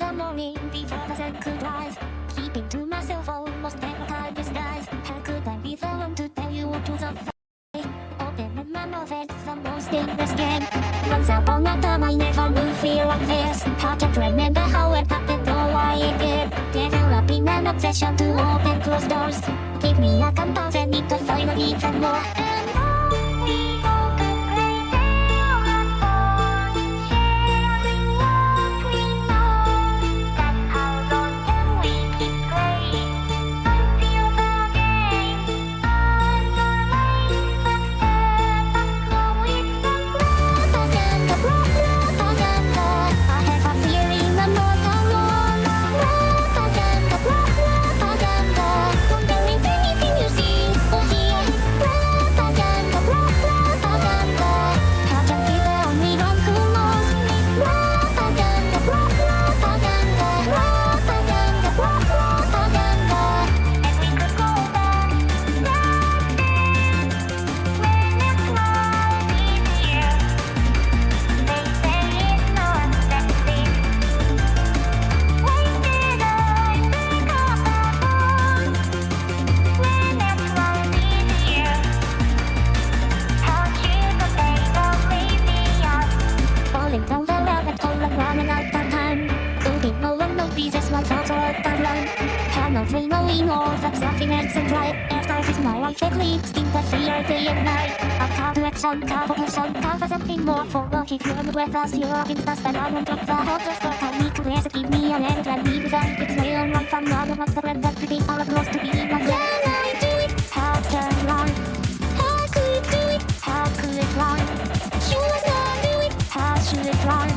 L: Once upon a time I never knew fear like this. I can't remember how it happened or why it did. Developing an obsession to open closed doors. Give me a compass and need to find even more. And on we go to play tale unborn, sharing what we know. That's how long can we keep playing until the game the fear day and night. A call to action, call for something more. For what if you're with us, you're against us, then I won't take the whole just for can we clear to give me a letter and leave it on. It's way on run from none of us, the red, but pretty all close to being one. Can I do it? How can I? How could it do it? How could it run? Should I do it? How should it run?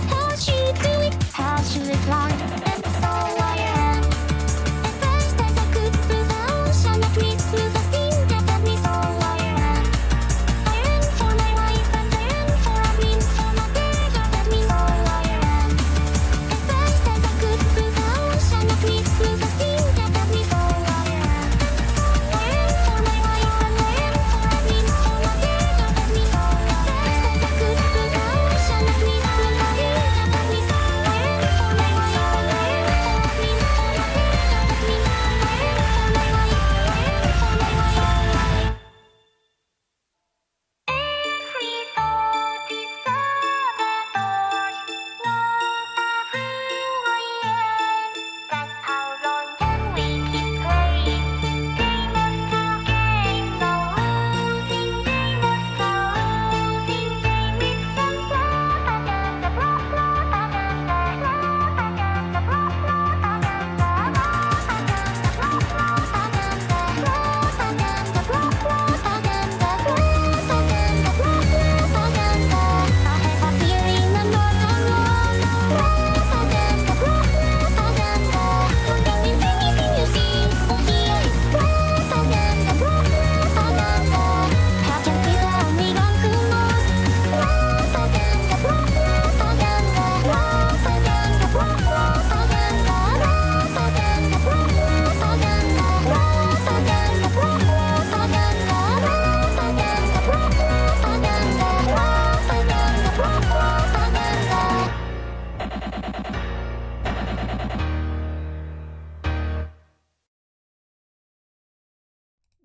L: How should do it? How should it run? And so I am. At first as I could through the ocean, at least through the steam that got me so I ran. I ran for my life and I ran for a dream, for my bird that got me so I ran. At first as I could through the ocean, at least through the steam that got me so I ran. I ran for my life and I ran for a dream, for my bird that got me so I ran. As I could through the ocean, at least through the steam that got me so I ran for my life and I ran for a dream, for my bird that got me so I ran for my life, I ran for my life. Every thought is sabotage. What a fool I am. But how long can we keep playing? Game after game, no losing. Game after losing. Game with some propaganda, propaganda, propaganda, propaganda,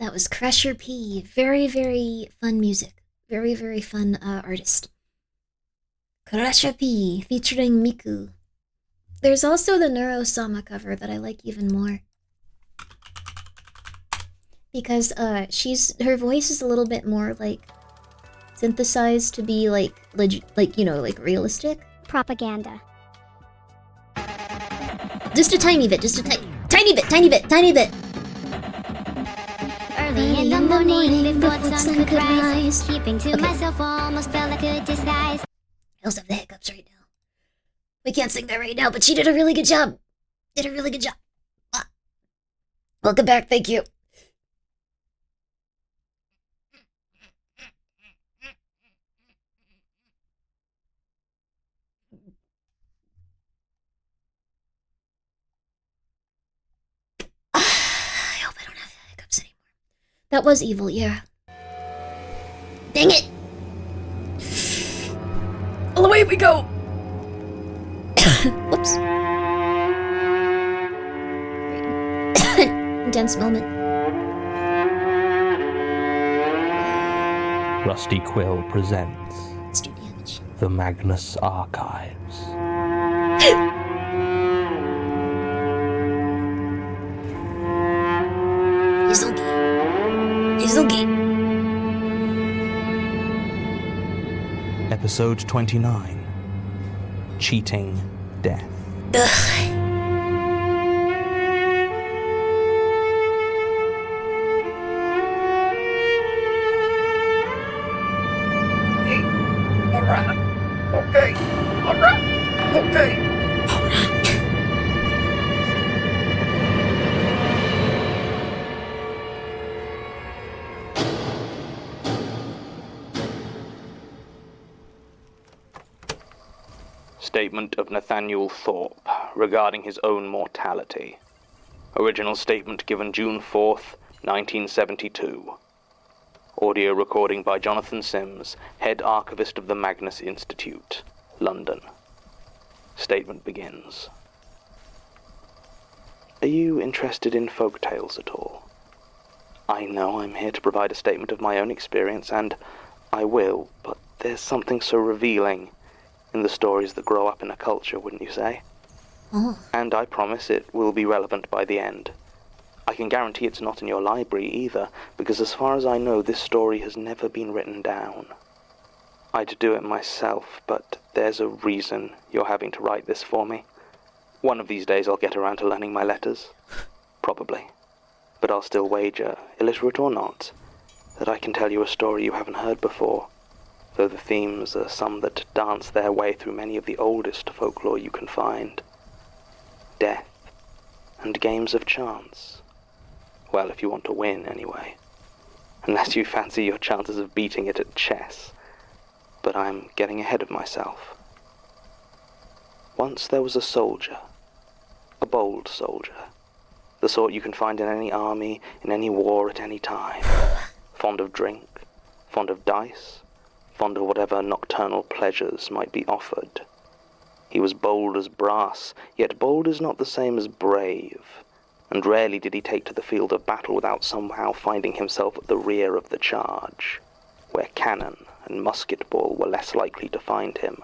A: That was Crusher P. Very, very fun music. Very, very fun artist. Crusher P. featuring Miku. There's also the Neuro-sama cover that I like even more. Because her voice is a little bit more like synthesized to be like realistic.
L: Propaganda.
A: Just a tiny bit, tiny bit.
L: Early in the morning, before the sun could rise, keeping to myself almost felt like a disguise.
A: I also have the hiccups right now. We can't sing that right now, but she did a really good job. Welcome back, thank you. I hope I don't have hiccups anymore. That was evil, yeah. Dang it!
B: All away we go!
A: Whoops. Intense moment.
F: Rusty Quill presents
A: Let's do damage.
F: The Magnus Archives.
A: Izuki.
F: Episode 29. Cheating Death.
I: Statement of Nathaniel Thorpe regarding his own mortality. Original statement given June 4th, 1972. Audio recording by Jonathan Sims, head archivist of the Magnus Institute, London. Statement begins. Are you interested in folk tales at all? I know I'm here to provide a statement of my own experience, and I will, but there's something so revealing in the stories that grow up in a culture, wouldn't you say?
A: Oh.
I: And I promise it will be relevant by the end. I can guarantee it's not in your library either, because as far as I know, this story has never been written down. I'd do it myself, but there's a reason you're having to write this for me. One of these days I'll get around to learning my letters. Probably. But I'll still wager, illiterate or not, that I can tell you a story you haven't heard before, though the themes are some that dance their way through many of the oldest folklore you can find. Death and games of chance. Well, if you want to win, anyway. Unless you fancy your chances of beating it at chess. But I'm getting ahead of myself. Once there was a soldier. A bold soldier. The sort you can find in any army, in any war at any time. Fond of drink, fond of dice, fond of whatever nocturnal pleasures might be offered. He was bold as brass, yet bold is not the same as brave, and rarely did he take to the field of battle without somehow finding himself at the rear of the charge, where cannon and musket ball were less likely to find him.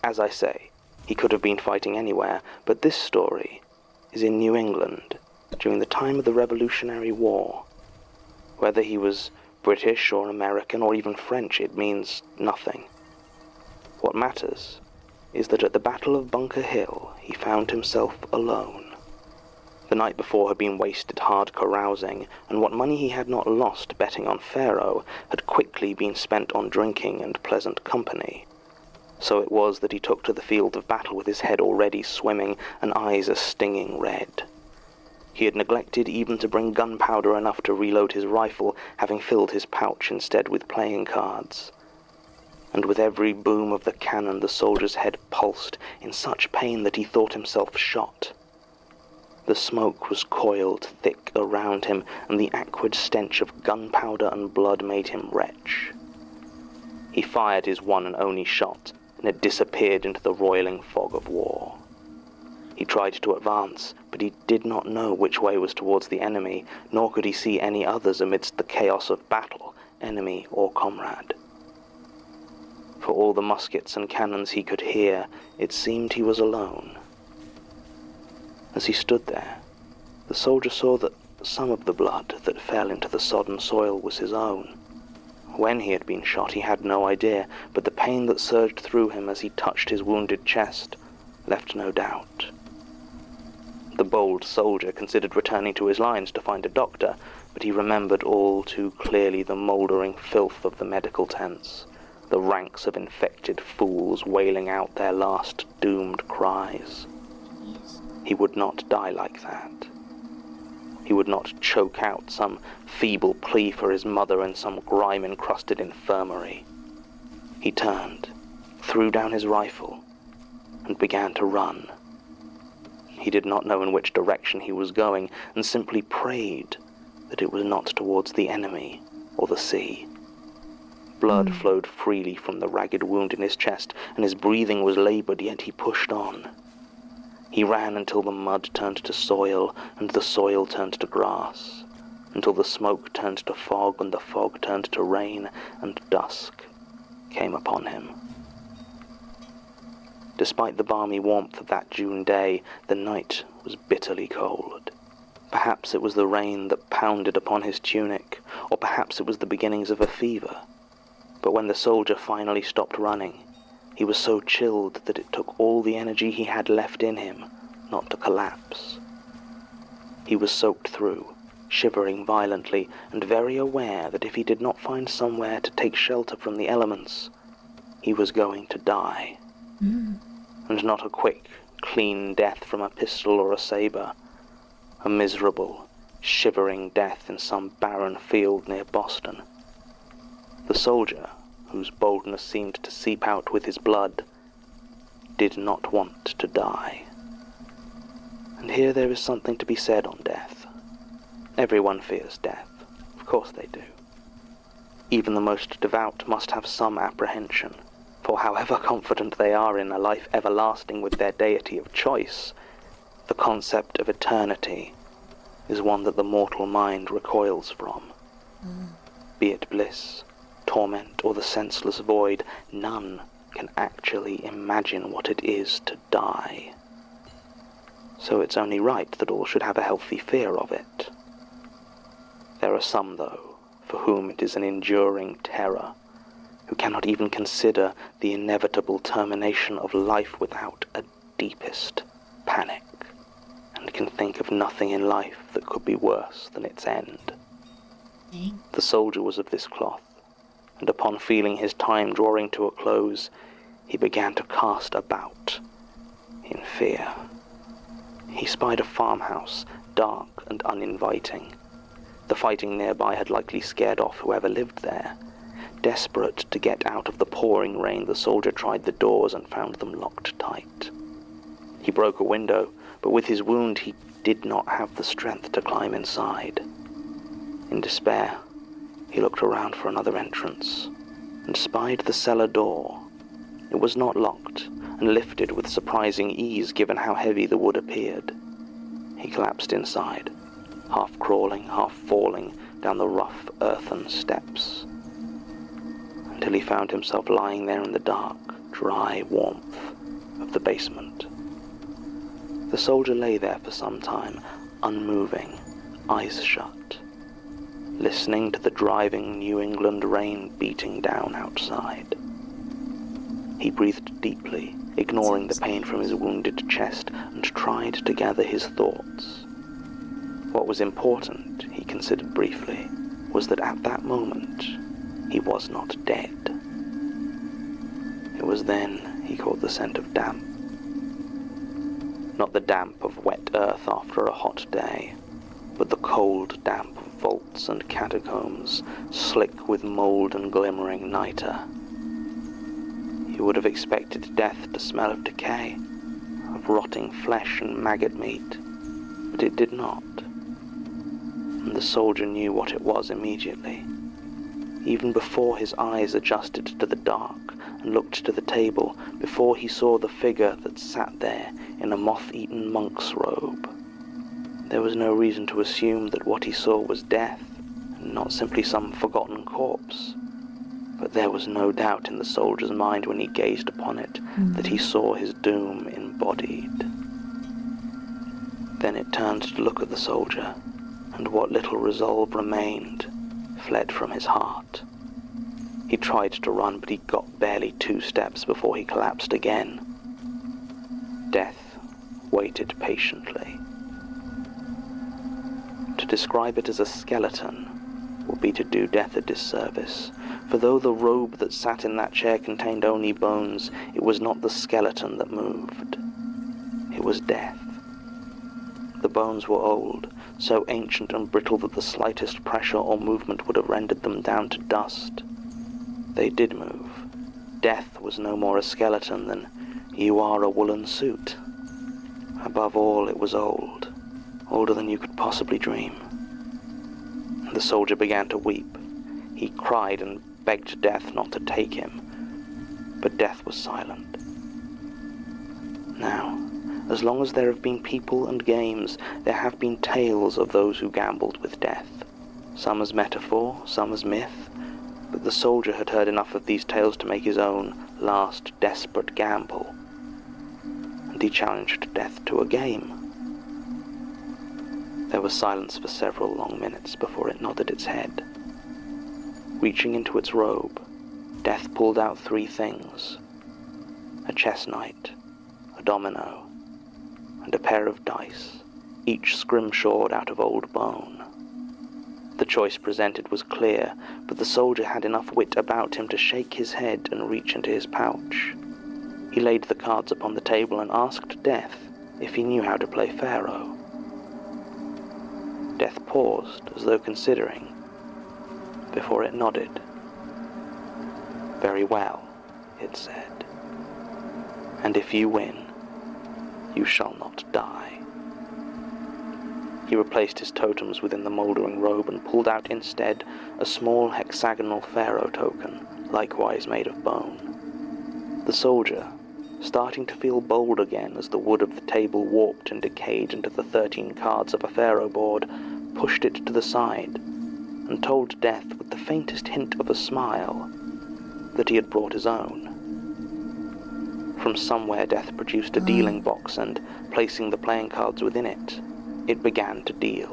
I: As I say, he could have been fighting anywhere, but this story is in New England, during the time of the Revolutionary War. Whether he was British or American or even French, it means nothing. What matters is that at the Battle of Bunker Hill, he found himself alone. The night before had been wasted hard carousing, and what money he had not lost betting on faro had quickly been spent on drinking and pleasant company. So it was that he took to the field of battle with his head already swimming and eyes a stinging red. He had neglected even to bring gunpowder enough to reload his rifle, having filled his pouch instead with playing cards. And with every boom of the cannon the soldier's head pulsed in such pain that he thought himself shot. The smoke was coiled thick around him, and the acrid stench of gunpowder and blood made him retch. He fired his one and only shot, and it disappeared into the roiling fog of war. He tried to advance, but he did not know which way was towards the enemy, nor could he see any others amidst the chaos of battle, enemy or comrade. For all the muskets and cannons he could hear, it seemed he was alone. As he stood there, the soldier saw that some of the blood that fell into the sodden soil was his own. When he had been shot, he had no idea, but the pain that surged through him as he touched his wounded chest left no doubt. The bold soldier considered returning to his lines to find a doctor, but he remembered all too clearly the mouldering filth of the medical tents, the ranks of infected fools wailing out their last doomed cries. He would not die like that. He would not choke out some feeble plea for his mother in some grime-encrusted infirmary. He turned, threw down his rifle, and began to run. He did not know in which direction he was going, and simply prayed that it was not towards the enemy or the sea. Blood flowed freely from the ragged wound in his chest, and his breathing was labored, yet he pushed on. He ran until the mud turned to soil, and the soil turned to grass, until the smoke turned to fog, and the fog turned to rain, and dusk came upon him. Despite the balmy warmth of that June day, the night was bitterly cold. Perhaps it was the rain that pounded upon his tunic, or perhaps it was the beginnings of a fever. But when the soldier finally stopped running, he was so chilled that it took all the energy he had left in him not to collapse. He was soaked through, shivering violently, and very aware that if he did not find somewhere to take shelter from the elements, he was going to die. And not a quick, clean death from a pistol or a saber. A miserable, shivering death in some barren field near Boston. The soldier, whose boldness seemed to seep out with his blood, did not want to die. And here there is something to be said on death. Everyone fears death. Of course they do. Even the most devout must have some apprehension, for however confident they are in a life everlasting with their deity of choice, the concept of eternity is one that the mortal mind recoils from. Be it bliss, torment, or the senseless void, none can actually imagine what it is to die. so it's only right that all should have a healthy fear of it. There are some, though, for whom it is an enduring terror, who cannot even consider the inevitable termination of life without a deepest panic, and can think of nothing in life that could be worse than its end. The soldier was of this cloth, and upon feeling his time drawing to a close, he began to cast about in fear. He spied a farmhouse, dark and uninviting. The fighting nearby had likely scared off whoever lived there. Desperate to get out of the pouring rain, the soldier tried the doors and found them locked tight. He broke a window, but with his wound he did not have the strength to climb inside. In despair, he looked around for another entrance, and spied the cellar door. It was not locked, and lifted with surprising ease given how heavy the wood appeared. He collapsed inside, half crawling, half falling down the rough earthen steps, until he found himself lying there in the dark, dry warmth of the basement. The soldier lay there for some time, unmoving, eyes shut, listening to the driving New England rain beating down outside. He breathed deeply, ignoring the pain from his wounded chest, and tried to gather his thoughts. What was important, he considered briefly, was that at that moment he was not dead. It was then he caught the scent of damp. Not the damp of wet earth after a hot day, but the cold damp of vaults and catacombs, slick with mold and glimmering nitre. You would have expected death to smell of decay, of rotting flesh and maggot meat, but it did not. And the soldier knew what it was immediately. Even before his eyes adjusted to the dark and looked to the table, before he saw the figure that sat there in a moth-eaten monk's robe, there was no reason to assume that what he saw was death, and not simply some forgotten corpse. But there was no doubt in the soldier's mind when he gazed upon it that he saw his doom embodied. Then it turned to look at the soldier, and what little resolve remained fled from his heart. He tried to run, but he got barely 2 steps before he collapsed again. Death waited patiently. To describe it as a skeleton would be to do death a disservice, for though the robe that sat in that chair contained only bones, it was not the skeleton that moved. It was death. The bones were old, so ancient and brittle that the slightest pressure or movement would have rendered them down to dust. They did move. Death was no more a skeleton than you are a woolen suit. Above all, it was old, older than you could possibly dream. The soldier began to weep. He cried and begged death not to take him, but death was silent. Now, as long as there have been people and games, there have been tales of those who gambled with death, some as metaphor, some as myth, but the soldier had heard enough of these tales to make his own last desperate gamble, and he challenged death to a game. There was silence for several long minutes before it nodded its head. Reaching into its robe, Death pulled out 3 things: a chess knight, a domino, and a pair of dice, each scrimshawed out of old bone. The choice presented was clear, but the soldier had enough wit about him to shake his head and reach into his pouch. He laid the cards upon the table and asked Death if he knew how to play Pharaoh. Death paused, as though considering, before it nodded. "Very well," it said. "And if you win, you shall not die." He replaced his totems within the mouldering robe and pulled out instead a small hexagonal pharaoh token, likewise made of bone. The soldier, starting to feel bold again as the wood of the table warped and decayed into the 13 cards of a pharaoh board, pushed it to the side, and told Death with the faintest hint of a smile that he had brought his own. From somewhere, Death produced a dealing box, and, placing the playing cards within it, it began to deal.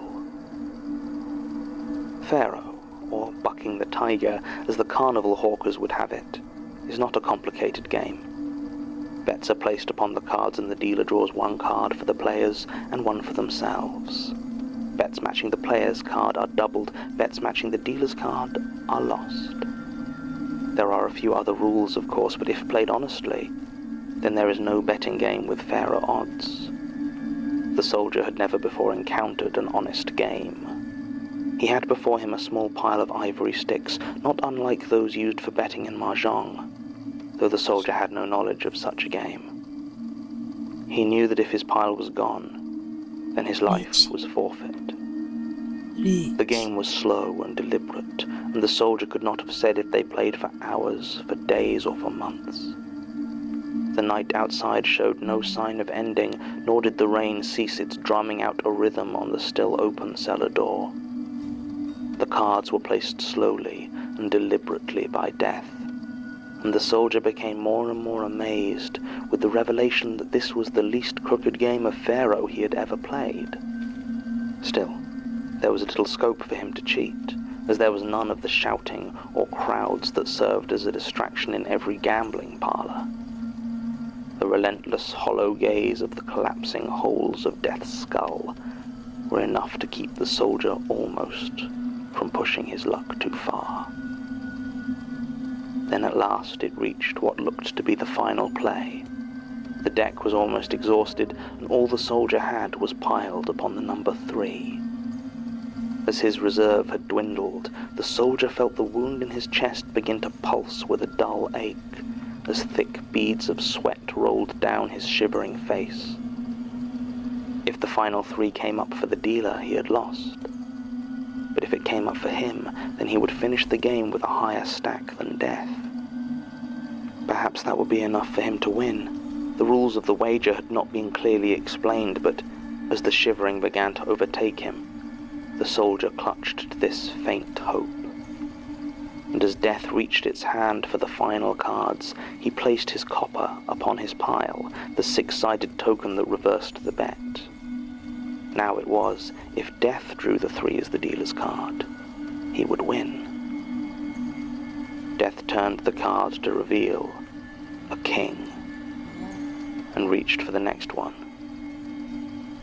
I: Pharaoh, or Bucking the Tiger, as the carnival hawkers would have it, is not a complicated game. Bets are placed upon the cards and the dealer draws one card for the players and one for themselves. Bets matching the player's card are doubled, bets matching the dealer's card are lost. There are a few other rules, of course, but if played honestly, then there is no betting game with fairer odds. The soldier had never before encountered an honest game. He had before him a small pile of ivory sticks, not unlike those used for betting in mahjong, though the soldier had no knowledge of such a game. He knew that if his pile was gone, then his life was forfeit. The game was slow and deliberate, and the soldier could not have said if they played for hours, for days, or for months. The night outside showed no sign of ending, nor did the rain cease its drumming out a rhythm on the still open cellar door. The cards were placed slowly and deliberately by Death, and the soldier became more and more amazed with the revelation that this was the least crooked game of Pharaoh he had ever played. Still, there was little scope for him to cheat, as there was none of the shouting or crowds that served as a distraction in every gambling parlor. The relentless hollow gaze of the collapsing holes of Death's skull were enough to keep the soldier almost from pushing his luck too far. Then at last it reached what looked to be the final play. The deck was almost exhausted, and all the soldier had was piled upon the number 3. As his reserve had dwindled, the soldier felt the wound in his chest begin to pulse with a dull ache, as thick beads of sweat rolled down his shivering face. If the final 3 came up for the dealer, he had lost. But if it came up for him, then he would finish the game with a higher stack than Death. Perhaps that would be enough for him to win. The rules of the wager had not been clearly explained, but as the shivering began to overtake him, the soldier clutched to this faint hope. And as Death reached its hand for the final cards, he placed his copper upon his pile, the 6-sided token that reversed the bet. Now it was, if Death drew the 3 as the dealer's card, he would win. Death turned the card to reveal a king, and reached for the next one.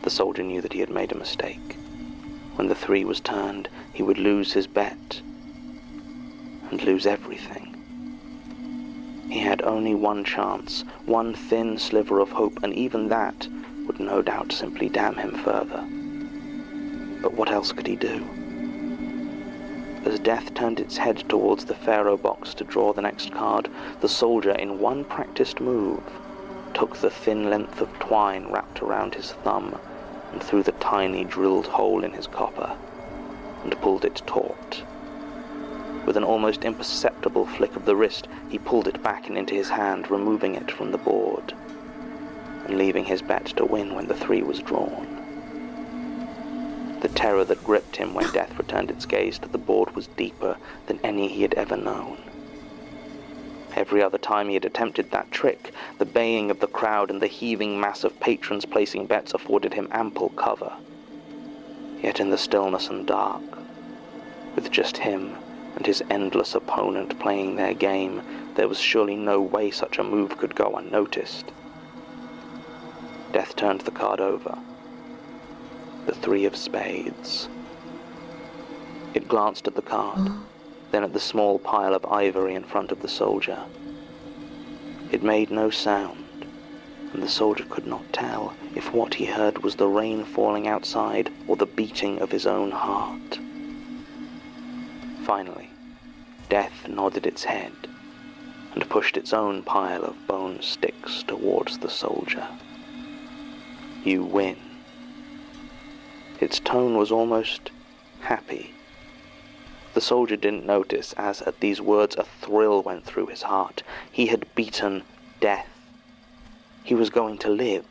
I: The soldier knew that he had made a mistake. When the 3 was turned, he would lose his bet, and lose everything. He had only one chance, one thin sliver of hope, and even that would no doubt simply damn him further. But what else could he do? As Death turned its head towards the Pharaoh box to draw the next card, the soldier, in one practiced move, took the thin length of twine wrapped around his thumb and through the tiny drilled hole in his copper, and pulled it taut. With an almost imperceptible flick of the wrist, he pulled it back and into his hand, removing it from the board, and leaving his bet to win when the 3 was drawn. The terror that gripped him when Death returned its gaze to the board was deeper than any he had ever known. Every other time he had attempted that trick, the baying of the crowd and the heaving mass of patrons placing bets afforded him ample cover. Yet in the stillness and dark, with just him and his endless opponent playing their game, there was surely no way such a move could go unnoticed. Death turned the card over. The 3 of spades. It glanced at the card, then at the small pile of ivory in front of the soldier. It made no sound, and the soldier could not tell if what he heard was the rain falling outside or the beating of his own heart. Finally, Death nodded its head and pushed its own pile of bone sticks towards the soldier. You win. Its tone was almost happy. The soldier didn't notice as at these words a thrill went through his heart. He had beaten Death. He was going to live.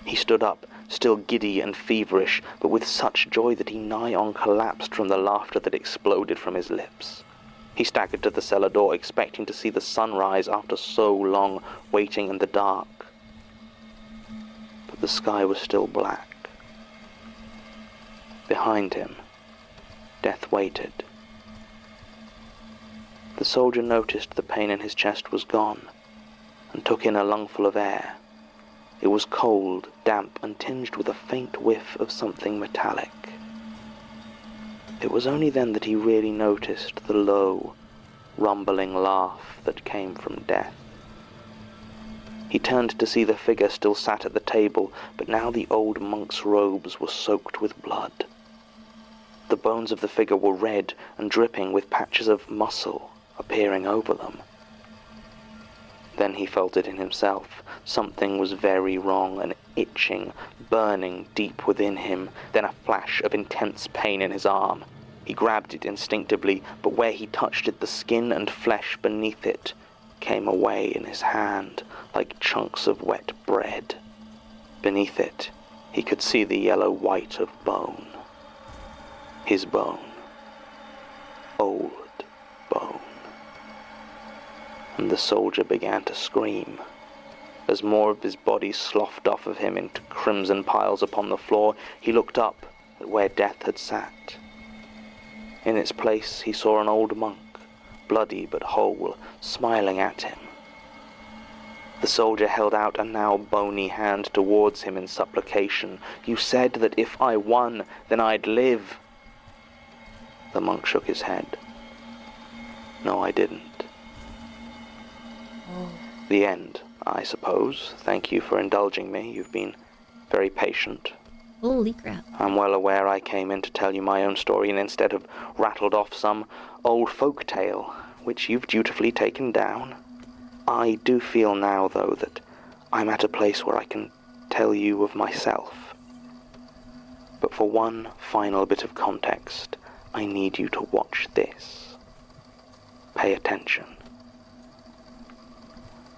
I: He stood up, still giddy and feverish, but with such joy that he nigh on collapsed from the laughter that exploded from his lips. He staggered to the cellar door, expecting to see the sun rise after so long waiting in the dark. But the sky was still black. Behind him, death waited. The soldier noticed the pain in his chest was gone, and took in a lungful of air. It was cold, damp, and tinged with a faint whiff of something metallic. It was only then that he really noticed the low, rumbling laugh that came from death. He turned to see the figure still sat at the table, but now the old monk's robes were soaked with blood. The bones of the figure were red and dripping with patches of muscle appearing over them. Then he felt it in himself. Something was very wrong, an itching, burning deep within him, then a flash of intense pain in his arm. He grabbed it instinctively, but where he touched it, the skin and flesh beneath it came away in his hand like chunks of wet bread. Beneath it, he could see the yellow white of bone. His bone. Old bone. And the soldier began to scream. As more of his body sloughed off of him into crimson piles upon the floor, he looked up at where death had sat. In its place he saw an old monk, bloody but whole, smiling at him. The soldier held out a now bony hand towards him in supplication. "You said that if I won, then I'd live." The monk shook his head. "No, I didn't." The end, I suppose. Thank you for indulging me. You've been very patient.
A: Holy crap.
I: I'm well aware I came in to tell you my own story, and instead have rattled off some old folk tale, which you've dutifully taken down. I do feel now, though, that I'm at a place where I can tell you of myself. But for one final bit of context, I need you to watch this. Pay attention.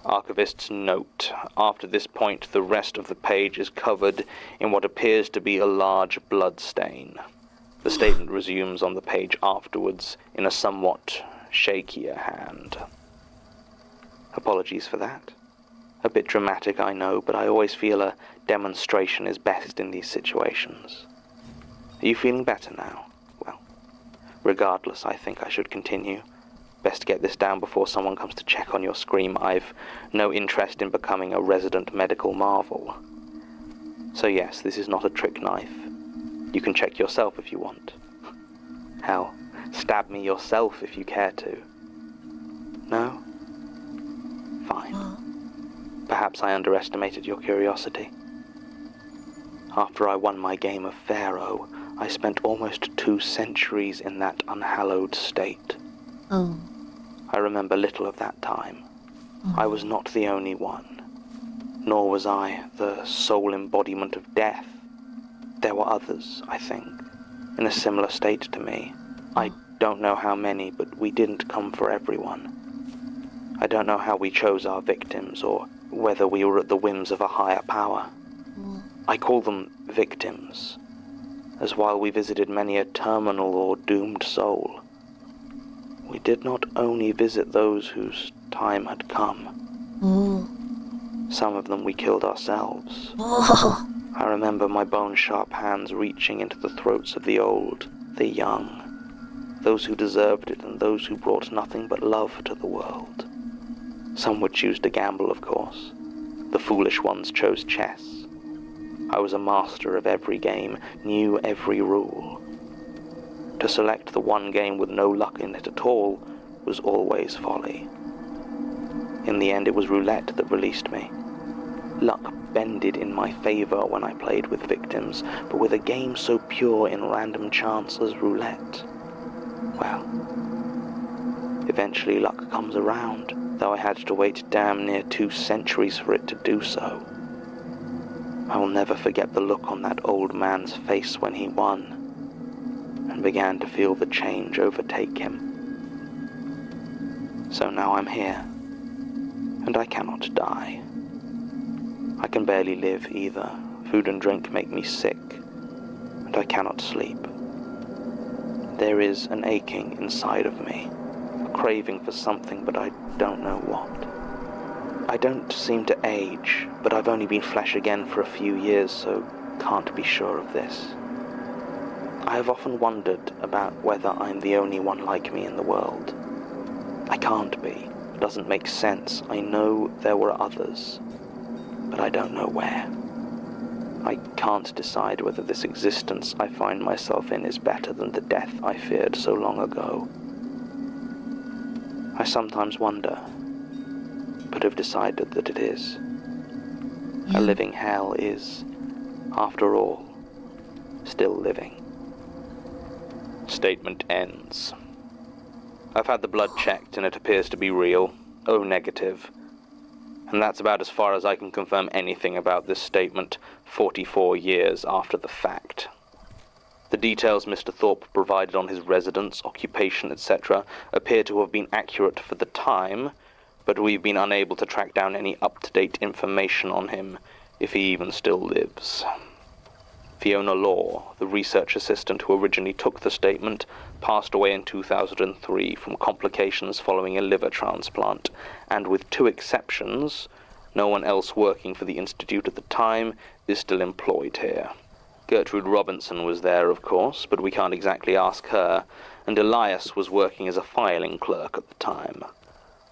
I: Archivist's note. After this point, the rest of the page is covered in what appears to be a large blood stain. The statement resumes on the page afterwards in a somewhat shakier hand. Apologies for that. A bit dramatic, I know, but I always feel a demonstration is best in these situations. Are you feeling better now? Well, regardless, I think I should continue. Best get this down before someone comes to check on your scream. I've no interest in becoming a resident medical marvel. So yes, this is not a trick knife. You can check yourself if you want. Hell, stab me yourself if you care to. No? Fine. Perhaps I underestimated your curiosity. After I won my game of Pharaoh, I spent almost 2 centuries in that unhallowed state.
A: Oh.
I: I remember little of that time. I was not the only one, nor was I the sole embodiment of death. There were others, I think, in a similar state to me. I don't know how many, but we didn't come for everyone. I don't know how we chose our victims, or whether we were at the whims of a higher power. I call them victims, as while we visited many a terminal or doomed soul, we did not only visit those whose time had come. Some of them we killed ourselves. I remember my bone-sharp hands reaching into the throats of the old, the young, those who deserved it and those who brought nothing but love to the world. Some would choose to gamble, of course. The foolish ones chose chess. I was a master of every game, knew every rule. To select the one game with no luck in it at all was always folly. In the end, it was roulette that released me. Luck bended in my favor when I played with victims, but with a game so pure in random chance as roulette, well, eventually luck comes around, though I had to wait damn near 2 centuries for it to do so. I will never forget the look on that old man's face when he won, and began to feel the change overtake him. So now I'm here, and I cannot die. I can barely live either. Food and drink make me sick, and I cannot sleep. There is an aching inside of me, a craving for something, but I don't know what. I don't seem to age, but I've only been flesh again for a few years, so can't be sure of this. I have often wondered about whether I'm the only one like me in the world. I can't be. It doesn't make sense. I know there were others, but I don't know where. I can't decide whether this existence I find myself in is better than the death I feared so long ago. I sometimes wonder, but have decided that it is. A living hell is, after all, still living. Statement ends. I've had the blood checked and it appears to be real, O negative. And that's about as far as I can confirm anything about this statement 44 years after the fact. The details Mr. Thorpe provided on his residence, occupation, etc. appear to have been accurate for the time, but we've been unable to track down any up-to-date information on him, if he even still lives. Fiona Law, the research assistant who originally took the statement, passed away in 2003 from complications following a liver transplant, and with 2 exceptions, no one else working for the Institute at the time is still employed here. Gertrude Robinson was there, of course, but we can't exactly ask her, and Elias was working as a filing clerk at the time.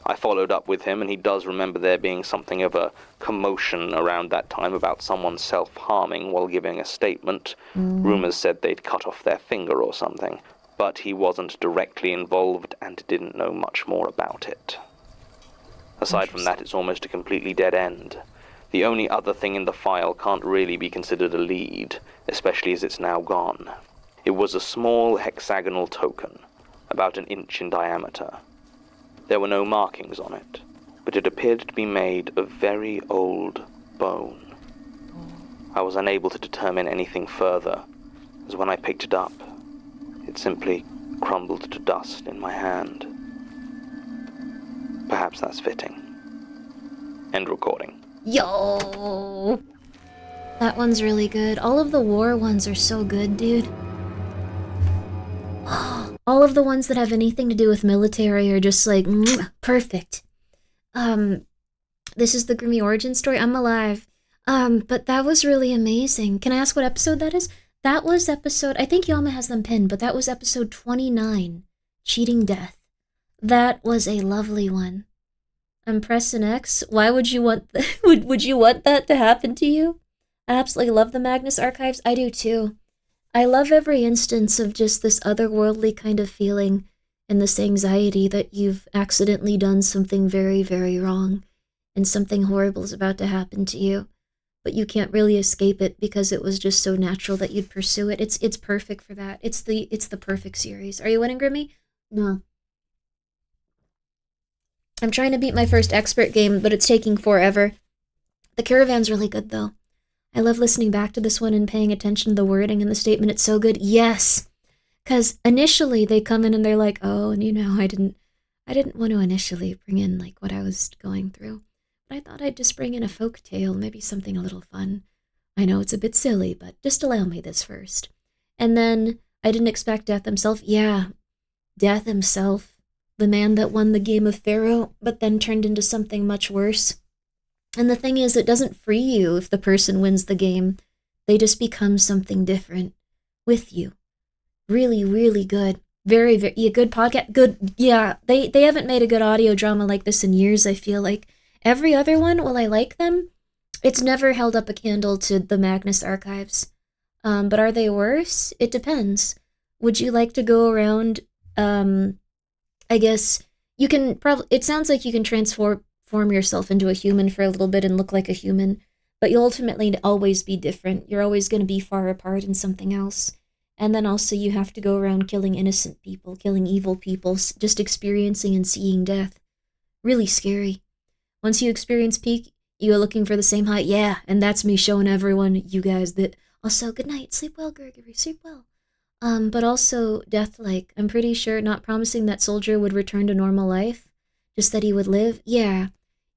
I: I followed up with him, and he does remember there being something of a commotion around that time about someone self-harming while giving a statement. Rumors said they'd cut off their finger or something, but he wasn't directly involved and didn't know much more about it. Aside from that, it's almost a completely dead end. The only other thing in the file can't really be considered a lead, especially as it's now gone. It was a small hexagonal token, about 1 inch in diameter. There were no markings on it, but it appeared to be made of very old bone. I was unable to determine anything further, as when I picked it up, it simply crumbled to dust in my hand. Perhaps that's fitting. End recording.
A: Yo! That one's really good. All of the war ones are so good, dude. All of the ones that have anything to do with military are just like, perfect. This is the Grimmi origin story. I'm alive. But that was really amazing. Can I ask what episode that is? That was episode, I think Yama has them pinned, but that was episode 29, Cheating Death. That was a lovely one. I'm pressing X. Why would you want would you want that to happen to you? I absolutely love the Magnus archives. I do too. I love every instance of just this otherworldly kind of feeling and this anxiety that you've accidentally done something very, very wrong and something horrible is about to happen to you, but you can't really escape it because it was just so natural that you'd pursue it. It's perfect for that. It's the perfect series. Are you winning, Grimmi? No. I'm trying to beat my first expert game, but it's taking forever. The Caravan's really good though. I love listening back to this one and paying attention to the wording in the statement. It's so good. Yes. Because initially they come in and they're like, oh, and I didn't want to initially bring in like what I was going through. But I thought I'd just bring in a folk tale, maybe something a little fun. I know it's a bit silly, but just allow me this first. And then I didn't expect Death himself. Yeah, Death himself. The man that won the game of Pharaoh, but then turned into something much worse. And the thing is, it doesn't free you if the person wins the game. They just become something different with you. Really, really good. Very, very good podcast. Good. Yeah, they haven't made a good audio drama like this in years, I feel like. Every other one, while I like them, it's never held up a candle to the Magnus archives. But are they worse? It depends. Would you like to go around, I guess, you can probably, it sounds like you can transform yourself into a human for a little bit and look like a human, but you'll ultimately always be different. You're always going to be far apart in something else. And then also you have to go around killing innocent people, killing evil people, just experiencing and seeing death. Really scary. Once you experience peak, you go looking for the same high. Yeah, and that's me showing everyone, you guys, that also, good night, sleep well, Gregory, sleep well. But also death-like. I'm pretty sure, not promising that soldier would return to normal life, just that he would live. Yeah.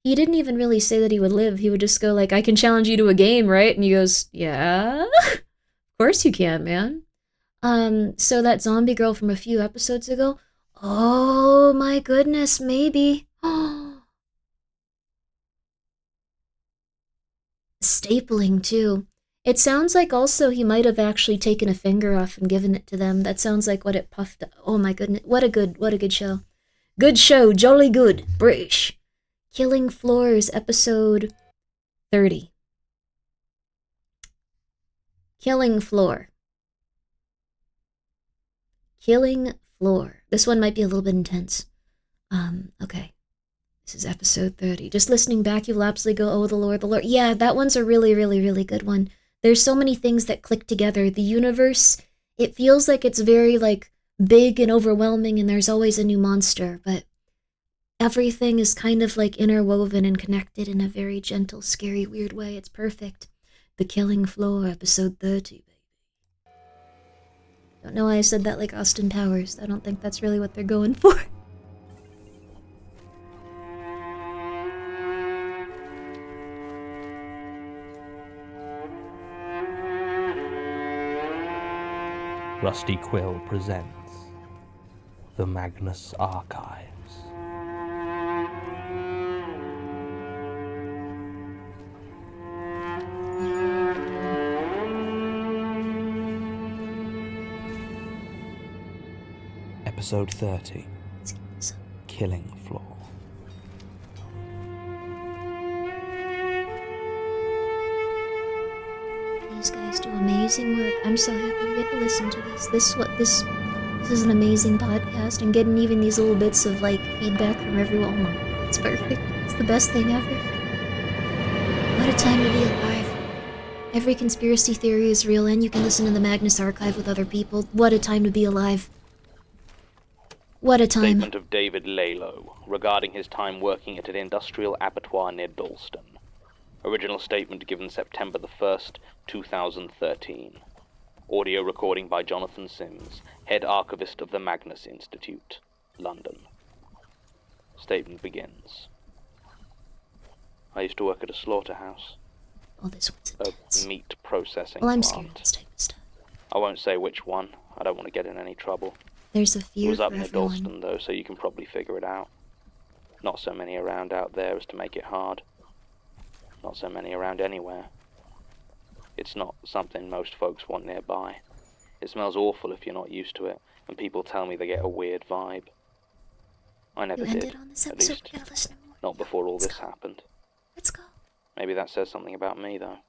A: He didn't even really say that he would live. He would just go like, I can challenge you to a game, right? And he goes, yeah, of course you can, man. So that zombie girl from a few episodes ago, Oh my goodness, maybe. Stapling, too. It sounds like also he might have actually taken a finger off and given it to them. That sounds like what it puffed. Oh my goodness, what a good show. Good show, jolly good, British. Killing Floors, episode 30. Killing Floor. Killing Floor. This one might be a little bit intense. Okay. This is episode 30. Just listening back, you'll absolutely go, oh, the Lord, the Lord. Yeah, that one's a really, really, really good one. There's so many things that click together. The universe, it feels like it's very, like, big and overwhelming, and there's always a new monster, but everything is kind of, like, interwoven and connected in a very gentle, scary, weird way. It's perfect. The Killing Floor, episode 30, baby. Don't know why I said that like Austin Powers. I don't think that's really what they're going for.
F: Rusty Quill presents The Magnus Archives. Episode 30. Killing Floor.
A: These guys do amazing work. I'm so happy to get to listen to this. This is an amazing podcast, and getting even these little bits of like feedback from everyone. Oh my God, it's perfect. It's the best thing ever. What a time to be alive. Every conspiracy theory is real, and you can listen to the Magnus Archive with other people. What a time to be alive. What a time.
G: Statement of David Lalo regarding his time working at an industrial abattoir near Dalston. Original statement given September the 1st, 2013. Audio recording by Jonathan Sims, head archivist of the Magnus Institute, London. Statement begins. I used to work at a slaughterhouse.
A: Oh, this one's intense.
G: A meat processing
A: Well, I'm
G: plant.
A: scared of this type of stuff.
G: I won't say which one. I don't want to get in any trouble.
A: There's a
G: It
A: fear
G: was
A: for
G: up near
A: everyone.
G: Dalston, though, so you can probably figure it out. Not so many around out there as to make it hard. Not so many around anywhere. It's not something most folks want nearby. It smells awful if you're not used to it, and people tell me they get a weird vibe. I never did,
A: ended on this
G: at
A: episode.
G: least
A: We gotta listen to more.
G: not before all this happened.
A: Let's go.
G: Maybe that says something about me, though.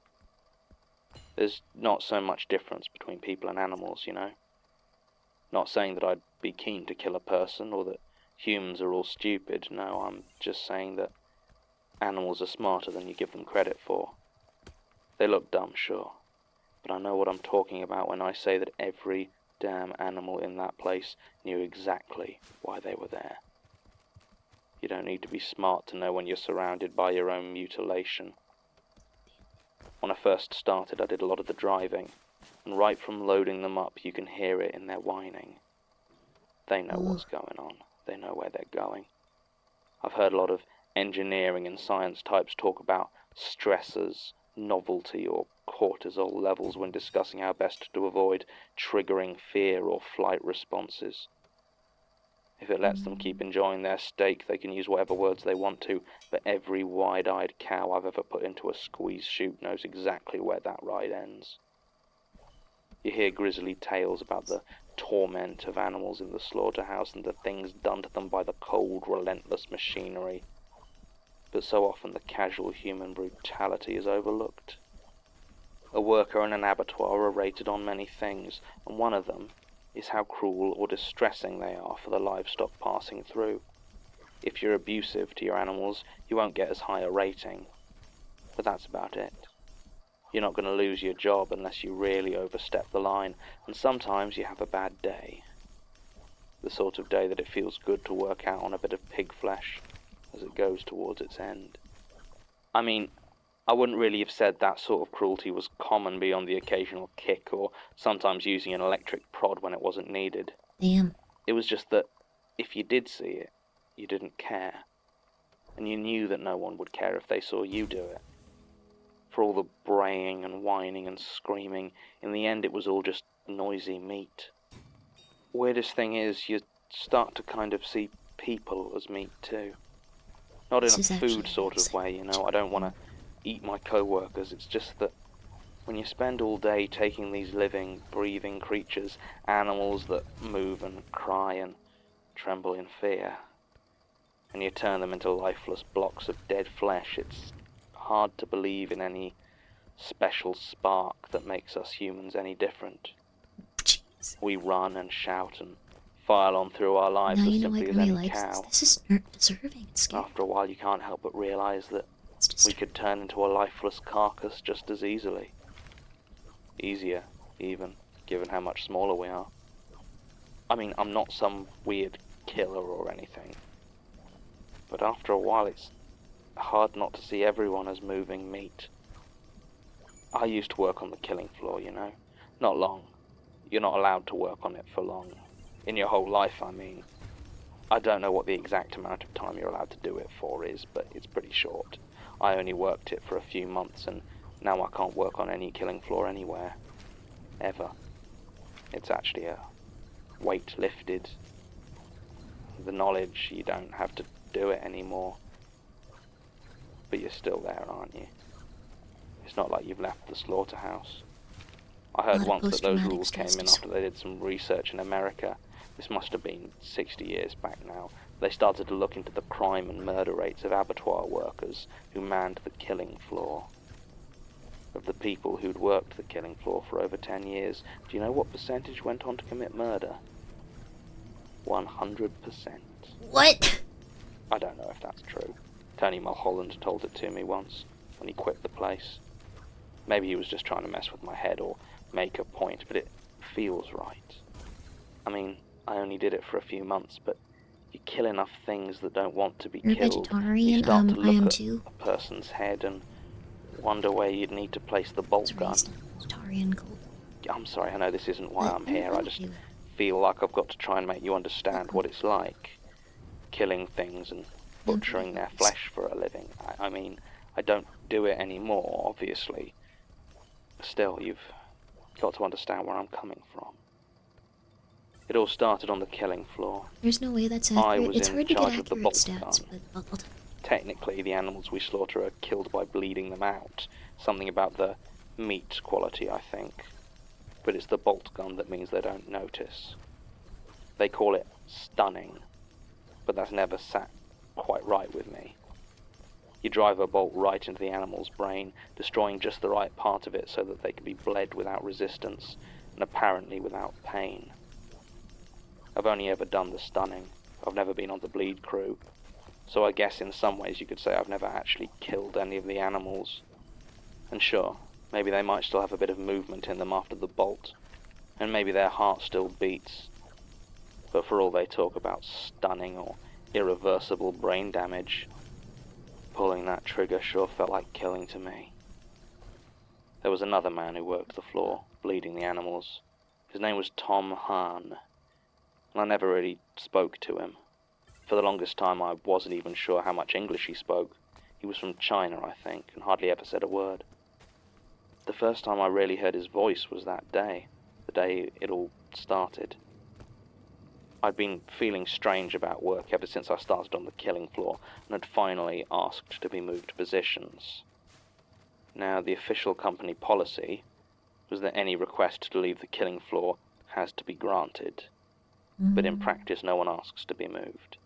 G: There's not so much difference between people and animals, you know. Not saying that I'd be keen to kill a person, or that humans are all stupid. No, I'm just saying that animals are smarter than you give them credit for. They look dumb, sure, but I know what I'm talking about when I say that every damn animal in that place knew exactly why they were there. You don't need to be smart to know when you're surrounded by your own mutilation. When I first started, I did a lot of the driving, and right from loading them up, you can hear it in their whining. They know what's going on. They know where they're going. I've heard a lot of engineering and science types talk about stressors, novelty, or cortisol levels when discussing how best to avoid triggering fear or flight responses. If it lets them keep enjoying their steak, they can use whatever words they want to, but every wide-eyed cow I've ever put into a squeeze chute knows exactly where that ride ends. You hear grisly tales about the torment of animals in the slaughterhouse and the things done to them by the cold, relentless machinery. But so often the casual human brutality is overlooked. A worker in an abattoir are rated on many things, and one of them is how cruel or distressing they are for the livestock passing through. If you're abusive to your animals, you won't get as high a rating. But that's about it. You're not going to lose your job unless you really overstep the line, and sometimes you have a bad day. The sort of day that it feels good to work out on a bit of pig flesh as it goes towards its end. I mean, I wouldn't really have said that sort of cruelty was common beyond the occasional kick or sometimes using an electric prod when it wasn't needed.
A: Damn.
G: It was just that if you did see it, you didn't care. And you knew that no one would care if they saw you do it. For all the braying and whining and screaming, in the end it was all just noisy meat. Weirdest thing is, you
I: start to kind of see people as meat too. Not in a food sort of way, you know. I don't want to eat my co-workers. It's just that when you spend all day taking these living, breathing creatures, animals that move and cry and tremble in fear, and you turn them into lifeless blocks of dead flesh, it's hard to believe in any special spark that makes us humans any different.
A: Jeez.
I: We run and shout and file on through our lives
A: Now
I: as
A: you know
I: simply
A: what
I: as any
A: Grimmi likes.
I: cow.
A: This is not deserving. It's scary.
I: After a while you can't help but realize that we could turn into a lifeless carcass just as easily. Easier, even, given how much smaller we are. I mean, I'm not some weird killer or anything, but after a while it's hard not to see everyone as moving meat. I used to work on the killing floor, you know. Not long. You're not allowed to work on it for long. In your whole life, I mean. I don't know what the exact amount of time you're allowed to do it for is, but it's pretty short. I only worked it for a few months, and now I can't work on any killing floor anywhere. Ever. It's actually a weight lifted. The knowledge you don't have to do it anymore. But you're still there, aren't you? It's not like you've left the slaughterhouse. I heard once that those rules came in after they did some research in America. This must have been 60 years back now. They started to look into the crime and murder rates of abattoir workers who manned the killing floor. Of the people who'd worked the killing floor for over 10 years, do you know what percentage went on to commit murder? 100%.
A: What?
I: I don't know if that's true. Tony Mulholland told it to me once, when he quit the place. Maybe he was just trying to mess with my head or make a point, but it feels right. I mean, I only did it for a few months, but you kill enough things that don't want to be
A: You're
I: killed.
A: vegetarian?
I: You start to
A: I am
I: look
A: too.
I: at a person's head and wonder where you'd need to place the bolt gun.
A: Vegetarian cold.
I: I'm sorry, I know this isn't why I'm here. I just feel like I've got to try and make you understand what it's like. Killing things and butchering their flesh for a living. I mean, I don't do it anymore, obviously. Still, you've got to understand where I'm coming from. It all started on the killing floor.
A: There's no way that's
I: I
A: accurate.
I: was
A: It's
I: in
A: hard to get
I: charge of the
A: accurate
I: bolt
A: stats,
I: gun.
A: but I'll
I: Technically, the animals we slaughter are killed by bleeding them out. Something about the meat quality, I think. But it's the bolt gun that means they don't notice. They call it stunning, but that's never sat quite right with me. You drive a bolt right into the animal's brain, destroying just the right part of it so that they can be bled without resistance and apparently without pain. I've only ever done the stunning. I've never been on the bleed crew, so I guess in some ways you could say I've never actually killed any of the animals. And sure, maybe they might still have a bit of movement in them after the bolt, and maybe their heart still beats. But for all they talk about stunning or irreversible brain damage, pulling that trigger sure felt like killing to me. There was another man who worked the floor, bleeding the animals. His name was Tom Hahn, and I never really spoke to him. For the longest time I wasn't even sure how much English he spoke. He was from China, I think, and hardly ever said a word. The first time I really heard his voice was that day, the day it all started. I'd been feeling strange about work ever since I started on the killing floor and had finally asked to be moved positions. Now, the official company policy was that any request to leave the killing floor has to be granted, but in practice no one asks to be moved.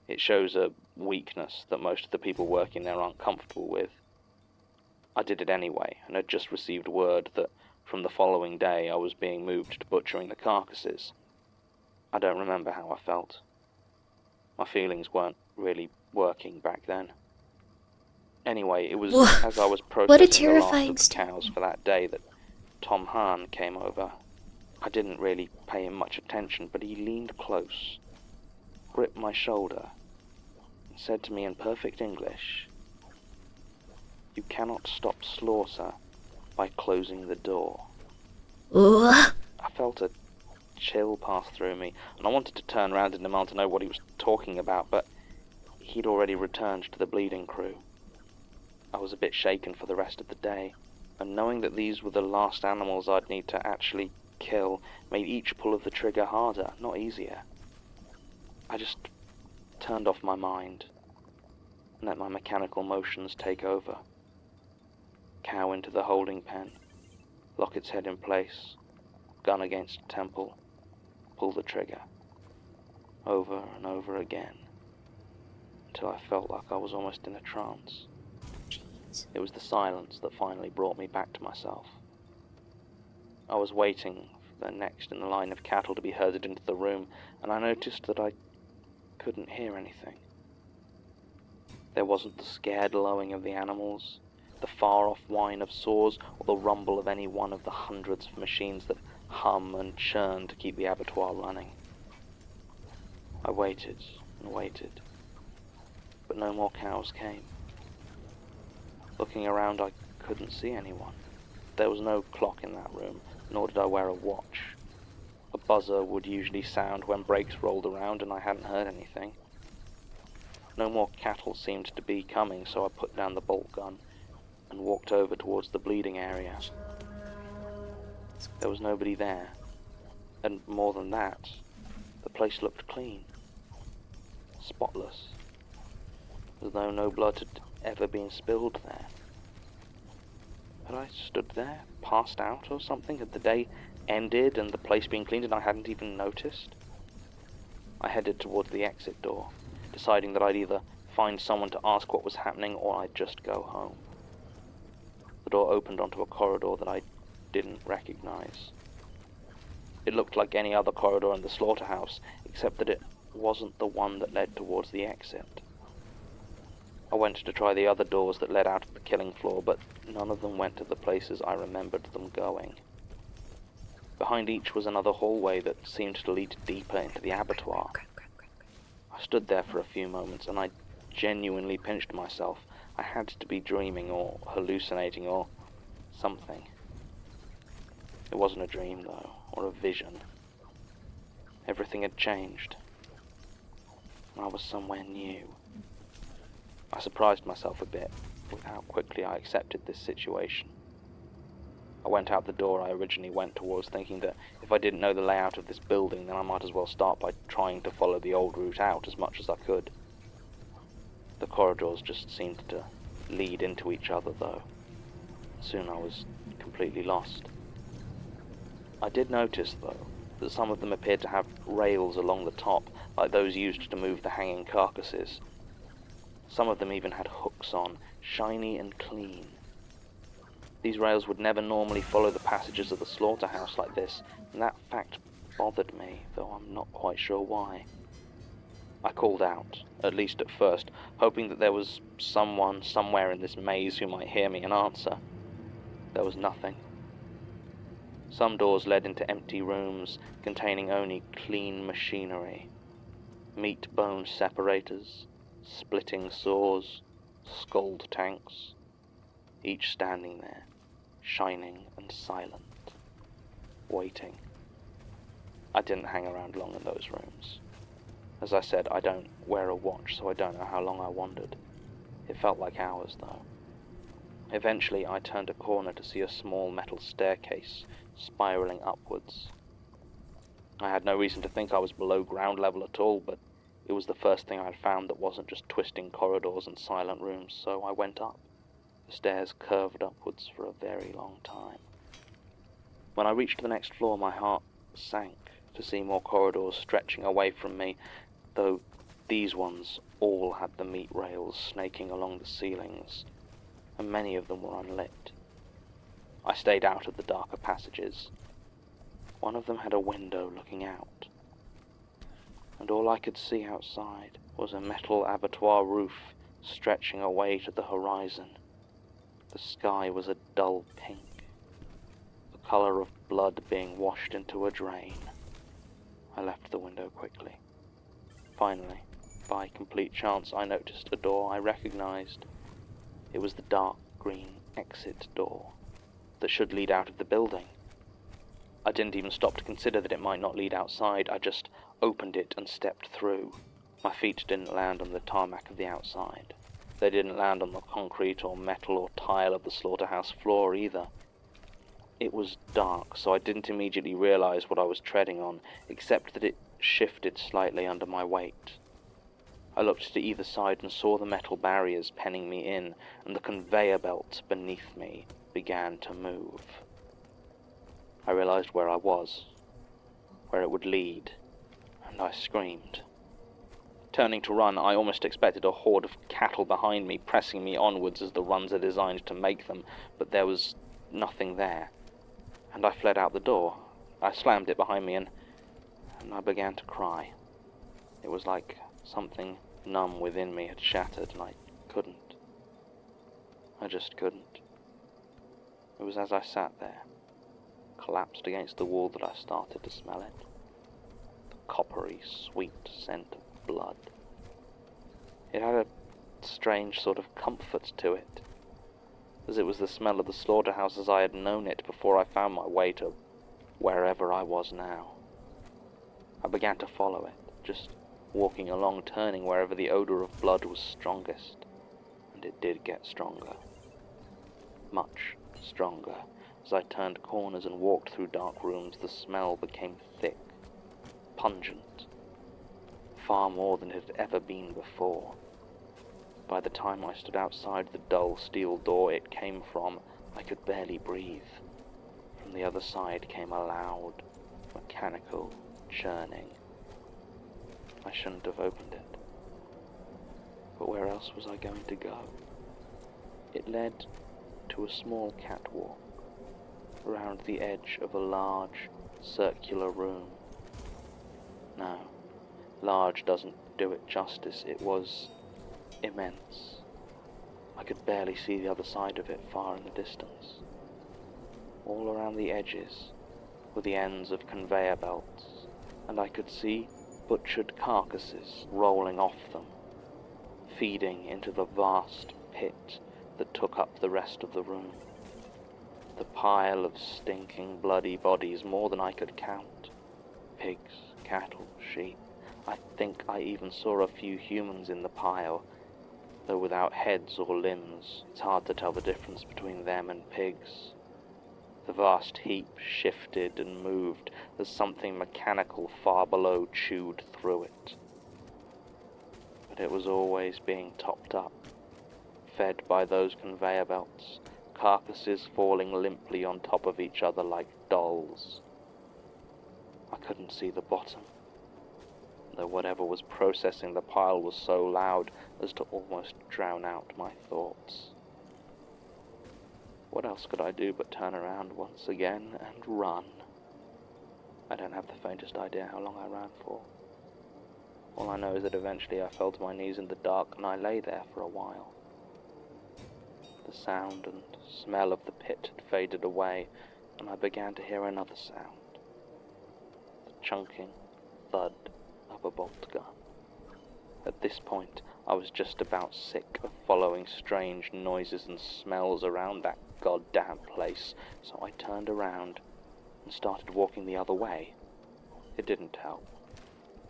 I: It shows a weakness that most of the people working there aren't comfortable with. I did it anyway, and had just received word that from the following day I was being moved to butchering the carcasses. I don't remember how I felt. My feelings weren't really working back then. Anyway, it was as I was processing the last of the cows for that day that Tom Hahn came over. I didn't really pay him much attention, but he leaned close, gripped my shoulder, and said to me in perfect English, "You cannot stop slaughter by closing the door." I felt a chill pass through me, and I wanted to turn around and demand to know what he was talking about, but he'd already returned to the bleeding crew. I was a bit shaken for the rest of the day, and knowing that these were the last animals I'd need to actually kill made each pull of the trigger harder, not easier. I just turned off my mind and let my mechanical motions take over. Cow into the holding pen, lock its head in place, gun against temple, pull the trigger. Over and over again, until I felt like I was almost in a trance.
A: Jeez.
I: It was the silence that finally brought me back to myself. I was waiting for the next in the line of cattle to be herded into the room, and I noticed that I couldn't hear anything. There wasn't the scared lowing of the animals, the far-off whine of saws, or the rumble of any one of the hundreds of machines that hum and churn to keep the abattoir running. I waited and waited, but no more cows came. Looking around, I couldn't see anyone. There was no clock in that room, nor did I wear a watch. A buzzer would usually sound when brakes rolled around, and I hadn't heard anything. No more cattle seemed to be coming, so I put down the bolt gun and walked over towards the bleeding area. There was nobody there, and more than that, the place looked clean, spotless, as though no blood had ever been spilled there. Had I stood there, passed out or something? Had the day ended and the place been cleaned and I hadn't even noticed? I headed towards the exit door, deciding that I'd either find someone to ask what was happening or I'd just go home. The door opened onto a corridor that I didn't recognize. It looked like any other corridor in the slaughterhouse, except that it wasn't the one that led towards the exit. I went to try the other doors that led out of the killing floor, but none of them went to the places I remembered them going. Behind each was another hallway that seemed to lead deeper into the abattoir. I stood there for a few moments, and I genuinely pinched myself. I had to be dreaming or hallucinating or something. It wasn't a dream, though, or a vision. Everything had changed. I was somewhere new. I surprised myself a bit with how quickly I accepted this situation. I went out the door I originally went towards, thinking that if I didn't know the layout of this building, then I might as well start by trying to follow the old route out as much as I could. The corridors just seemed to lead into each other, though. Soon I was completely lost. I did notice, though, that some of them appeared to have rails along the top, like those used to move the hanging carcasses. Some of them even had hooks on, shiny and clean. These rails would never normally follow the passages of the slaughterhouse like this, and that fact bothered me, though I'm not quite sure why. I called out, at least at first, hoping that there was someone somewhere in this maze who might hear me and answer. There was nothing. Some doors led into empty rooms containing only clean machinery. Meat bone separators, splitting saws, scald tanks, each standing there, shining and silent, waiting. I didn't hang around long in those rooms. As I said, I don't wear a watch, so I don't know how long I wandered. It felt like hours, though. Eventually, I turned a corner to see a small metal staircase spiraling upwards. I had no reason to think I was below ground level at all, but it was the first thing I'd found that wasn't just twisting corridors and silent rooms, so I went up. The stairs curved upwards for a very long time. When I reached the next floor, my heart sank to see more corridors stretching away from me, though these ones all had the meat rails snaking along the ceilings, and many of them were unlit. I stayed out of the darker passages. One of them had a window looking out, and all I could see outside was a metal abattoir roof stretching away to the horizon. The sky was a dull pink, the colour of blood being washed into a drain. I left the window quickly. Finally, by complete chance, I noticed a door I recognized. It was the dark green exit door that should lead out of the building. I didn't even stop to consider that it might not lead outside. I just opened it and stepped through. My feet didn't land on the tarmac of the outside. They didn't land on the concrete or metal or tile of the slaughterhouse floor either. It was dark, so I didn't immediately realize what I was treading on, except that it shifted slightly under my weight. I looked to either side and saw the metal barriers penning me in, and the conveyor belt beneath me began to move. I realized where I was, where it would lead, and I screamed. Turning to run, I almost expected a horde of cattle behind me, pressing me onwards as the runs are designed to make them, but there was nothing there, and I fled out the door. I slammed it behind me, and I began to cry. It was like something numb within me had shattered, and I couldn't. I just couldn't. It was as I sat there, collapsed against the wall, that I started to smell it. The coppery, sweet scent of blood. It had a strange sort of comfort to it, as it was the smell of the slaughterhouse as I had known it before I found my way to wherever I was now. I began to follow it, just walking along, turning wherever the odor of blood was strongest, and it did get stronger. Much stronger. As I turned corners and walked through dark rooms, the smell became thick, pungent, far more than it had ever been before. By the time I stood outside the dull steel door it came from, I could barely breathe. From the other side came a loud, mechanical churning. I shouldn't have opened it. But where else was I going to go? It led to a small catwalk around the edge of a large, circular room. No, large doesn't do it justice. It was immense. I could barely see the other side of it far in the distance. All around the edges were the ends of conveyor belts, and I could see butchered carcasses rolling off them, feeding into the vast pit that took up the rest of the room. The pile of stinking, bloody bodies, more than I could count. Pigs, cattle, sheep. I think I even saw a few humans in the pile, though without heads or limbs. It's hard to tell the difference between them and pigs. The vast heap shifted and moved as something mechanical far below chewed through it. But it was always being topped up, fed by those conveyor belts, carcasses falling limply on top of each other like dolls. I couldn't see the bottom, though whatever was processing the pile was so loud as to almost drown out my thoughts. What else could I do but turn around once again and run? I don't have the faintest idea how long I ran for. All I know is that eventually I fell to my knees in the dark and I lay there for a while. The sound and smell of the pit had faded away, and I began to hear another sound. The chunking thud of a bolt gun. At this point, I was just about sick of following strange noises and smells around that goddamn place, so I turned around and started walking the other way. It didn't help.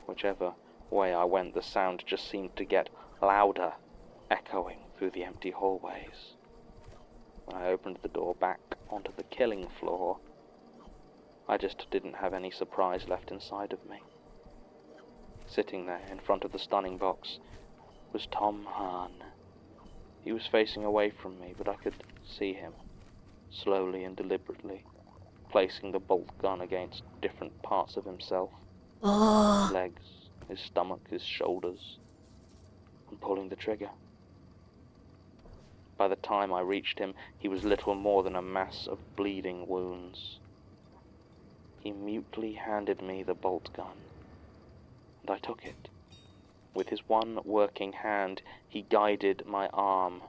I: Whichever way I went, the sound just seemed to get louder, echoing through the empty hallways. When I opened the door back onto the killing floor, I just didn't have any surprise left inside of me. Sitting there in front of the stunning box was Tom Hahn. He was facing away from me, but I could see him, slowly and deliberately, placing the bolt gun against different parts of himself. His legs, his stomach, his shoulders, and pulling the trigger. By the time I reached him, he was little more than a mass of bleeding wounds. He mutely handed me the bolt gun, and I took it. With his one working hand, he guided my arm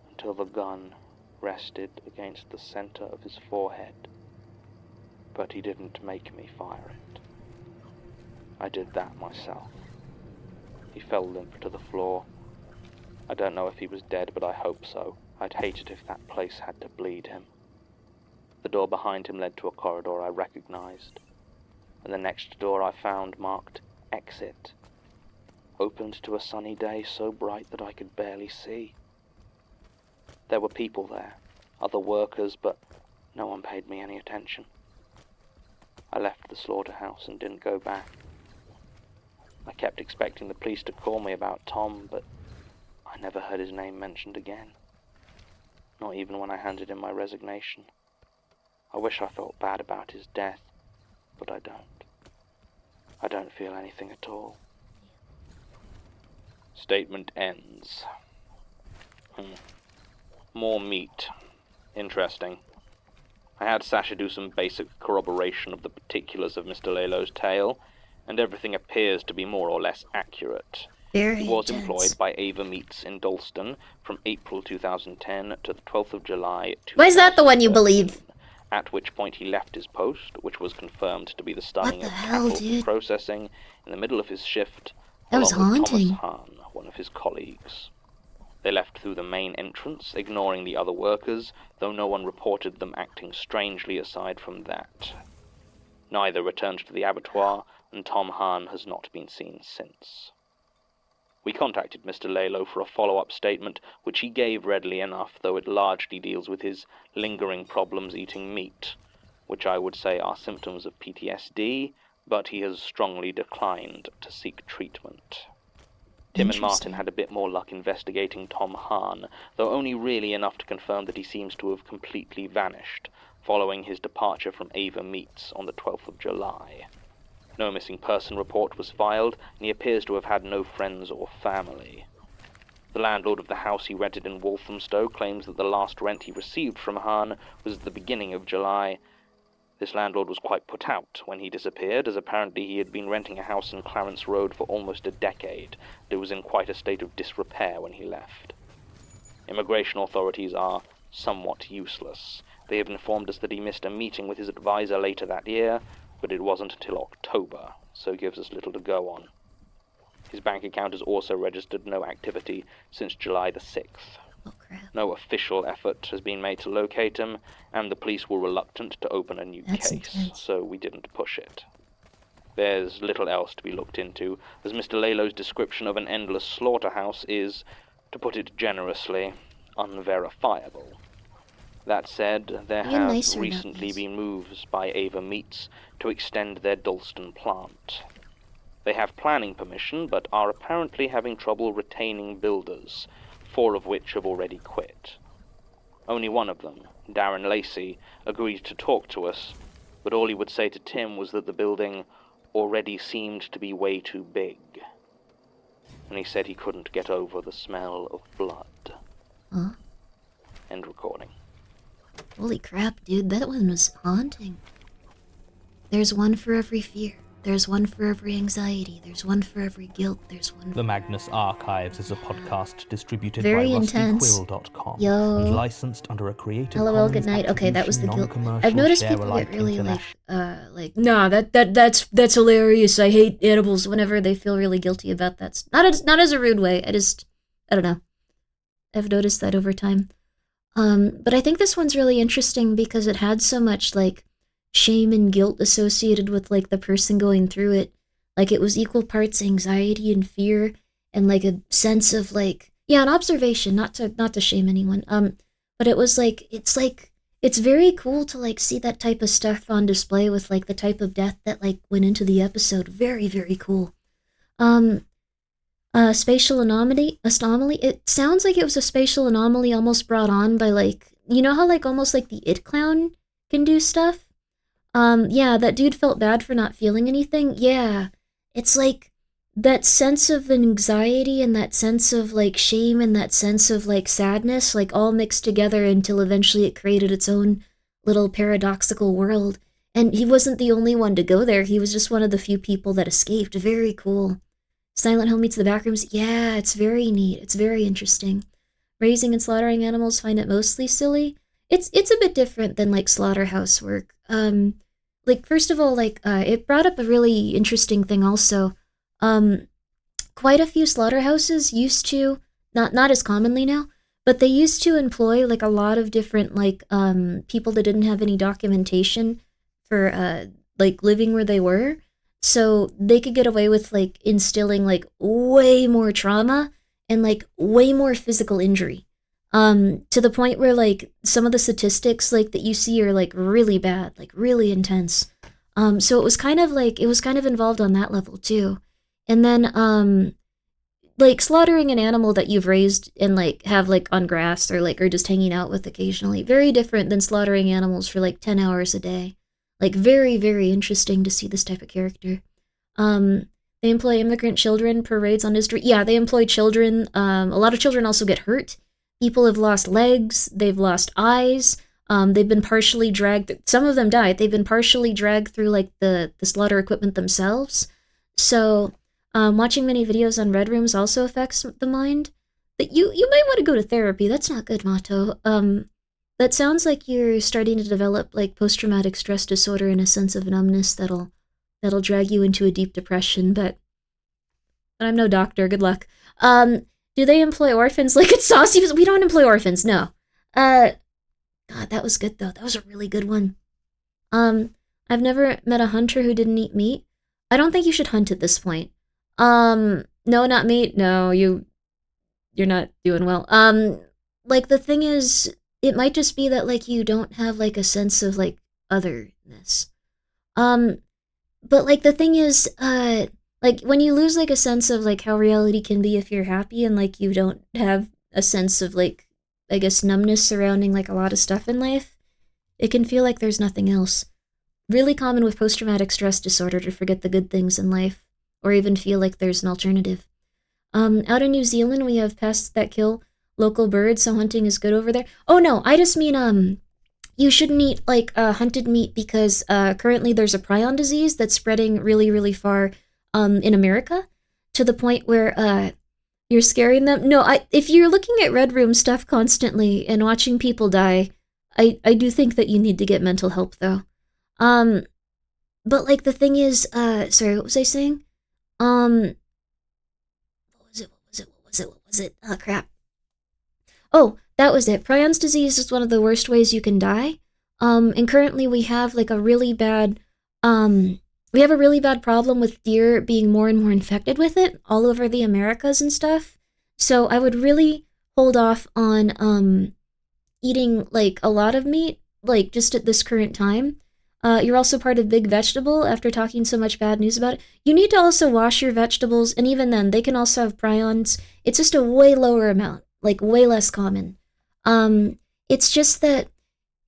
I: until the gun rested against the center of his forehead. But he didn't make me fire it. I did that myself. He fell limp to the floor. I don't know if he was dead, but I hope so. I'd hate it if that place had to bleed him. The door behind him led to a corridor I recognized, and the next door I found marked Exit, opened to a sunny day so bright that I could barely see. There were people there, other workers, but no one paid me any attention. I left the slaughterhouse and didn't go back. I kept expecting the police to call me about Tom, but I never heard his name mentioned again. Not even when I handed in my resignation. I wish I felt bad about his death, but I don't. I don't feel anything at all.
G: Statement ends. More meat. Interesting. I had Sasha do some basic corroboration of the particulars of Mr. Lalo's tale, and everything appears to be more or less accurate.
A: Very
G: He was
A: intense.
G: employed by Ava Meats in Dalston from April 2010 to the 12th of July 2013.
A: Why is that the one you believe?
G: At which point he left his post, which was confirmed to be the stunning
A: the
G: of
A: hell,
G: cattle
A: dude?
G: for processing, in the middle of his shift,
A: That was
G: along with
A: haunting.
G: Thomas Hahn, one of his colleagues. They left through the main entrance, ignoring the other workers, though no one reported them acting strangely aside from that. Neither returned to the abattoir, and Tom Hahn has not been seen since. We contacted Mr. Lalo for a follow-up statement, which he gave readily enough, though it largely deals with his lingering problems eating meat, which I would say are symptoms of PTSD, but he has strongly declined to seek treatment. Tim and Martin had a bit more luck investigating Tom Hahn, though only really enough to confirm that he seems to have completely vanished, following his departure from Ava Meats on the 12th of July. No missing person report was filed, and he appears to have had no friends or family. The landlord of the house he rented in Walthamstow claims that the last rent he received from Hahn was at the beginning of July. This landlord was quite put out when he disappeared, as apparently he had been renting a house in Clarence Road for almost a decade, and it was in quite a state of disrepair when he left. Immigration authorities are somewhat useless. They have informed us that he missed a meeting with his advisor later that year, but it wasn't until October, so it gives us little to go on. His bank account has also registered no activity since July the 6th.
A: Oh, crap.
G: No official effort has been made to locate him, and the police were reluctant to open a new
A: That's
G: case,
A: intense.
G: so we didn't push it. There's little else to be looked into, as Mr. Lalo's description of an endless slaughterhouse is, to put it generously, unverifiable. That said, there
A: Be
G: have
A: nicer about
G: recently
A: this.
G: been moves by Ava Meats to extend their Dalston plant. They have planning permission, but are apparently having trouble retaining builders, 4 of which have already quit. Only one of them, Darren Lacey, agreed to talk to us, but all he would say to Tim was that the building already seemed to be way too big. And he said he couldn't get over the smell of blood.
A: Huh?
G: End recording.
A: Holy crap, dude, that one was haunting. There's one for every fear. There's one for every anxiety. There's one for every guilt. There's one
F: The Magnus Archives is a podcast distributed
A: Very
F: by
A: intense.
F: RustyQuill.com
A: Yo.
F: and licensed under a Creative
A: LOL,
F: Commons
A: good night. Okay, that was the guilt.
F: non-commercial
A: I've noticed
F: share
A: people
F: alike
A: get really
F: international.
A: nah, that's hilarious. I hate edibles whenever they feel really guilty about that. Not as a rude way. I don't know. I've noticed that over time. But I think this one's really interesting because it had so much like shame and guilt associated with like the person going through it. Like it was equal parts anxiety and fear and like a sense of like, yeah, an observation, not to shame anyone. But it was like it's very cool to like see that type of stuff on display with like the type of death that like went into the episode. Very, very cool. Spatial anomaly. It sounds like it was a spatial anomaly almost brought on by like, you know how like almost like the It Clown can do stuff? Yeah, that dude felt bad for not feeling anything. Yeah, it's like that sense of anxiety and that sense of like shame and that sense of like sadness, like all mixed together until eventually it created its own little paradoxical world. And he wasn't the only one to go there. He was just one of the few people that escaped. Very cool. Silent Hill meets the Backrooms. Yeah, it's very neat. It's very interesting. Raising and slaughtering animals, find it mostly silly. It's a bit different than like slaughterhouse work. Like first of all, like it brought up a really interesting thing also. Quite a few slaughterhouses used to, not as commonly now, but they used to employ like a lot of different like people that didn't have any documentation for like living where they were. So they could get away with like instilling like way more trauma and like way more physical injury. To the point where like some of the statistics like that you see are like really bad, like really intense. So it was kind of involved on that level too. And then, like, slaughtering an animal that you've raised and, like, have, like, on grass or, like, or just hanging out with occasionally. Very different than slaughtering animals for, like, 10 hours a day. Like, very, very interesting to see this type of character. They employ immigrant children per raids on history. Yeah, they employ children. A lot of children also get hurt. People have lost legs. They've lost eyes. They've been partially dragged. Some of them died. They've been partially dragged through, like, the slaughter equipment themselves. So, watching many videos on red rooms also affects the mind. But you might want to go to therapy. That's not good, Mato. That sounds like you're starting to develop, like, post-traumatic stress disorder and a sense of numbness that'll drag you into a deep depression, but I'm no doctor. Good luck. Do they employ orphans like it's saucy? We don't employ orphans, no. God, that was good, though. That was a really good one. I've never met a hunter who didn't eat meat. I don't think you should hunt at this point. No, not meat. No, you're not doing well. Like, the thing is, it might just be that, like, you don't have, like, a sense of, like, otherness. But, like, the thing is, like, when you lose, like, a sense of, like, how reality can be if you're happy and, like, you don't have a sense of, like, I guess, numbness surrounding, like, a lot of stuff in life, it can feel like there's nothing else. Really common with post-traumatic stress disorder to forget the good things in life, or even feel like there's an alternative. Out in New Zealand, we have pests that kill local birds, so hunting is good over there. Oh, no, I just mean, you shouldn't eat, like, hunted meat because currently there's a prion disease that's spreading really, really far in America to the point where you're scaring them. No, if you're looking at Red Room stuff constantly and watching people die, I do think that you need to get mental help, though. But, like, the thing is, sorry, what was I saying? What was it? Oh, crap. Oh, that was it. Prions disease is one of the worst ways you can die. And currently we have, like, a really bad problem with deer being more and more infected with it all over the Americas and stuff. So I would really hold off on, eating, like, a lot of meat, like, just at this current time. You're also part of Big Vegetable after talking so much bad news about it. You need to also wash your vegetables, and even then, they can also have prions. It's just a way lower amount, like, way less common. It's just that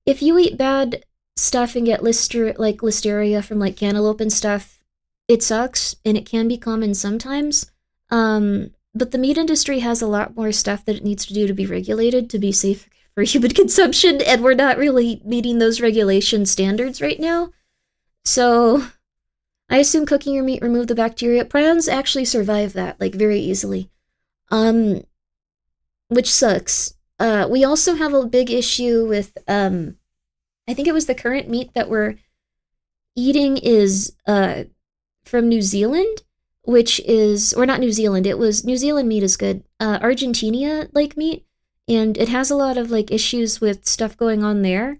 A: if you eat bad stuff and get listeria from, like, cantaloupe and stuff, it sucks, and it can be common sometimes. But the meat industry has a lot more stuff that it needs to do to be regulated, to be safe for human consumption, and we're not really meeting those regulation standards right now. So I assume cooking your meat removed the bacteria. Prions actually survive that, like, very easily. Which sucks. We also have a big issue with, I think it was the current meat that we're eating is from New Zealand, which is, or not New Zealand, it was, New Zealand meat is good. Argentina, like, meat, and it has a lot of, like, issues with stuff going on there.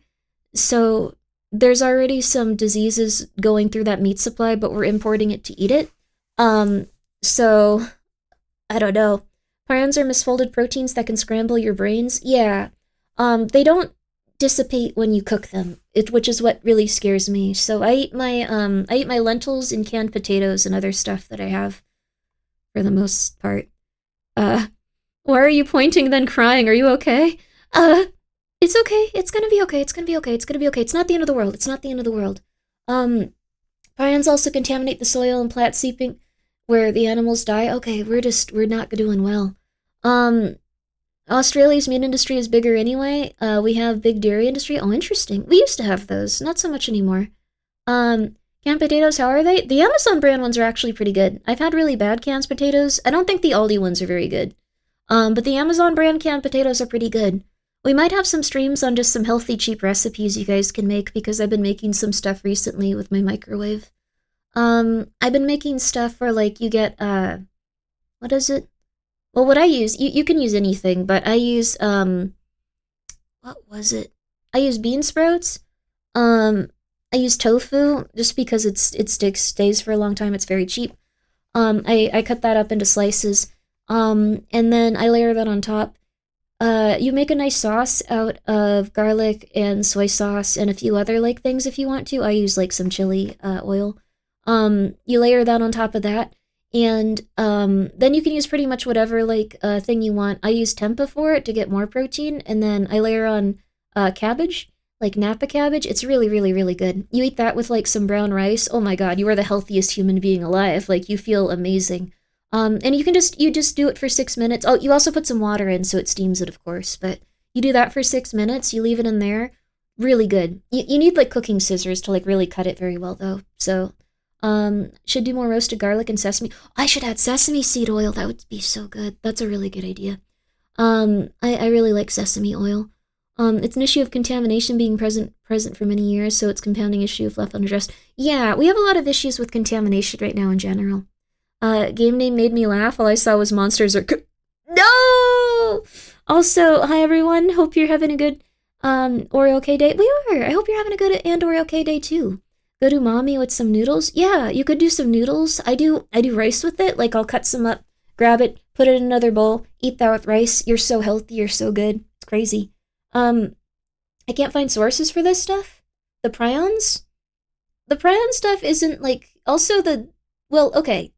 A: So there's already some diseases going through that meat supply, but we're importing it to eat it. So I don't know. Prions are misfolded proteins that can scramble your brains. Yeah. They don't dissipate when you cook them, which is what really scares me. So I eat my lentils and canned potatoes and other stuff that I have for the most part. Why are you pointing then crying? Are you okay? It's okay. It's gonna be okay. It's gonna be okay. It's gonna be okay. It's not the end of the world. It's not the end of the world. Prions also contaminate the soil and plant seeping where the animals die. Okay, we're not doing well. Australia's meat industry is bigger anyway. We have big dairy industry. Oh, interesting. We used to have those. Not so much anymore. Canned potatoes, how are they? The Amazon brand ones are actually pretty good. I've had really bad canned potatoes. I don't think the Aldi ones are very good. But the Amazon brand canned potatoes are pretty good. We might have some streams on just some healthy, cheap recipes you guys can make because I've been making some stuff recently with my microwave. I've been making stuff where, like, you get, what is it? Well, what I use, you can use anything, but I use, what was it? I use bean sprouts. I use tofu just because it stays for a long time. It's very cheap. I cut that up into slices. And then I layer that on top. You make a nice sauce out of garlic and soy sauce and a few other, like, things if you want to. I use, like, some chili oil. You layer that on top of that, And then you can use pretty much whatever like thing you want. I use tempeh for it to get more protein, and then I layer on cabbage, like Napa cabbage. It's really, really, really good. You eat that with like some brown rice. Oh my god, you are the healthiest human being alive. Like you feel amazing. And you just do it for 6 minutes. Oh, you also put some water in so it steams it, of course. But you do that for 6 minutes. You leave it in there. Really good. You need like cooking scissors to like really cut it very well though. So should do more roasted garlic and sesame. I should add sesame seed oil. That would be so good. That's a really good idea. I really like sesame oil. It's an issue of contamination being present for many years, so it's compounding issue if left unaddressed. Yeah, we have a lot of issues with contamination right now in general. Game name made me laugh. All I saw was monsters are no! Also, hi everyone. Hope you're having a good Oreo K day. We are. I hope you're having a good and Oreo K day too. Go to mommy with some noodles. Yeah, you could do some noodles. I do rice with it. Like I'll cut some up, grab it, put it in another bowl, eat that with rice. You're so healthy. You're so good. It's crazy. I can't find sources for this stuff. The prions? The prion stuff isn't like also okay.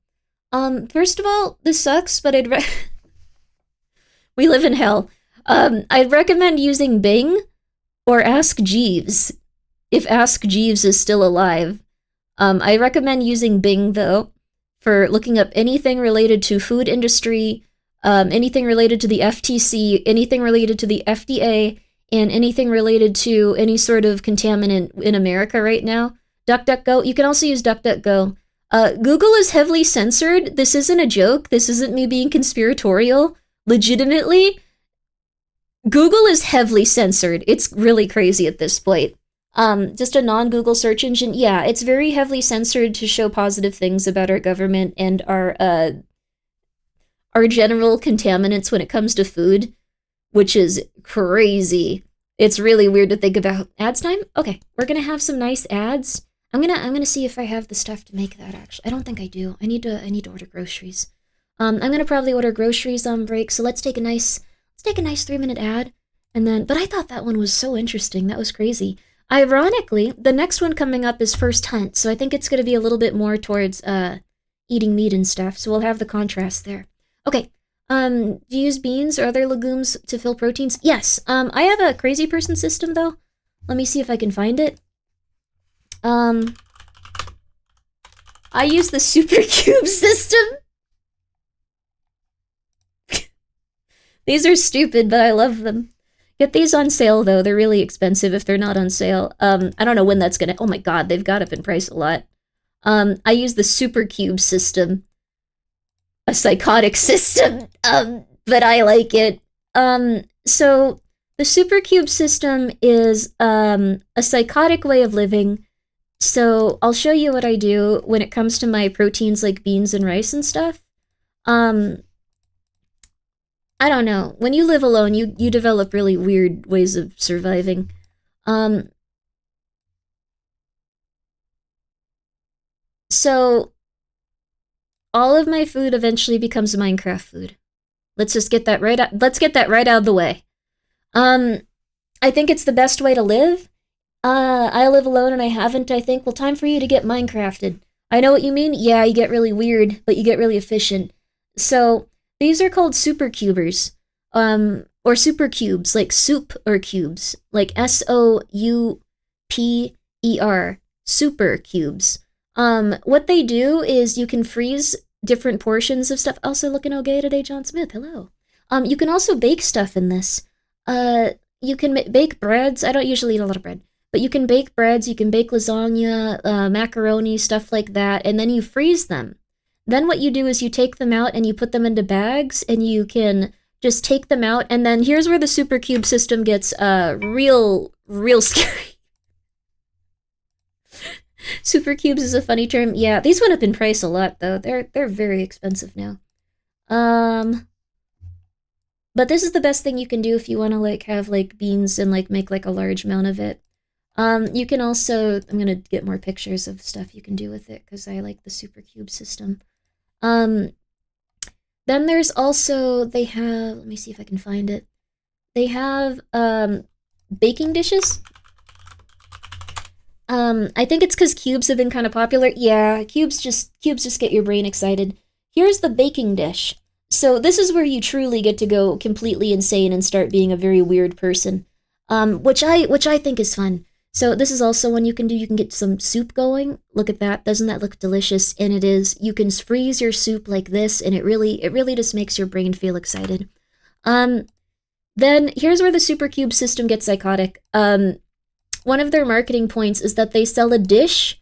A: First of all, this sucks, but we live in hell. I'd recommend using Bing or Ask Jeeves, if Ask Jeeves is still alive. I recommend using Bing, though, for looking up anything related to food industry, anything related to the FTC, anything related to the FDA, and anything related to any sort of contaminant in America right now. DuckDuckGo. You can also use DuckDuckGo. Google is heavily censored. This isn't a joke. This isn't me being conspiratorial. Legitimately, Google is heavily censored. It's really crazy at this point. Just a non-Google search engine. Yeah, it's very heavily censored to show positive things about our government and our general contaminants when it comes to food, which is crazy. It's really weird to think about. Ads time? Okay, we're gonna have some nice ads. I'm gonna see if I have the stuff to make that. Actually, I don't think I do. I need to order groceries. I'm gonna probably order groceries on break. So let's take a nice 3-minute ad, and then. But I thought that one was so interesting. That was crazy. Ironically, the next one coming up is First Hunt, so I think it's gonna be a little bit more towards eating meat and stuff. So we'll have the contrast there. Okay. Do you use beans or other legumes to fill proteins? Yes. I have a crazy person system though. Let me see if I can find it. I use the super cube system. These are stupid, but I love them. Get these on sale though. They're really expensive if they're not on sale. I don't know when that's gonna. Oh my god, they've got up in price a lot. I use the super cube system. A psychotic system. But I like it. So the super cube system is a psychotic way of living. So I'll show you what I do when it comes to my proteins like beans and rice and stuff. I don't know. When you live alone, you develop really weird ways of surviving. So all of my food eventually becomes Minecraft food. Let's just get that right out. Let's get that right out of the way. I think it's the best way to live. I live alone and I haven't, I think. Well, time for you to get Minecrafted. I know what you mean. Yeah, you get really weird, but you get really efficient. So these are called super cubers, or super cubes, like soup or cubes, like SOUPER, super cubes. What they do is you can freeze different portions of stuff. Also looking okay today, John Smith. Hello. You can also bake stuff in this. You can bake breads. I don't usually eat a lot of bread, but you can bake breads. You can bake lasagna, macaroni, stuff like that, and then you freeze them. Then what you do is you take them out and you put them into bags, and you can just take them out. And then here's where the super cube system gets real scary. Super cubes is a funny term. Yeah, these went up in price a lot though. They're very expensive now. But this is the best thing you can do if you want to like have like beans and like make like a large amount of it. You can also, I'm gonna get more pictures of stuff you can do with it because I like the super cube system. Then there's also, they have, let me see if I can find it. They have baking dishes. I think it's because cubes have been kind of popular. Yeah, cubes just get your brain excited. here's the baking dish. So this is where you truly get to go completely insane and start being a very weird person, which I think is fun. So this is also one you can do. You can get some soup going. Look at that. Doesn't that look delicious? And it is. You can freeze your soup like this, and it really just makes your brain feel excited. Then here's where the Super Cube system gets psychotic. One of their marketing points is that they sell a dish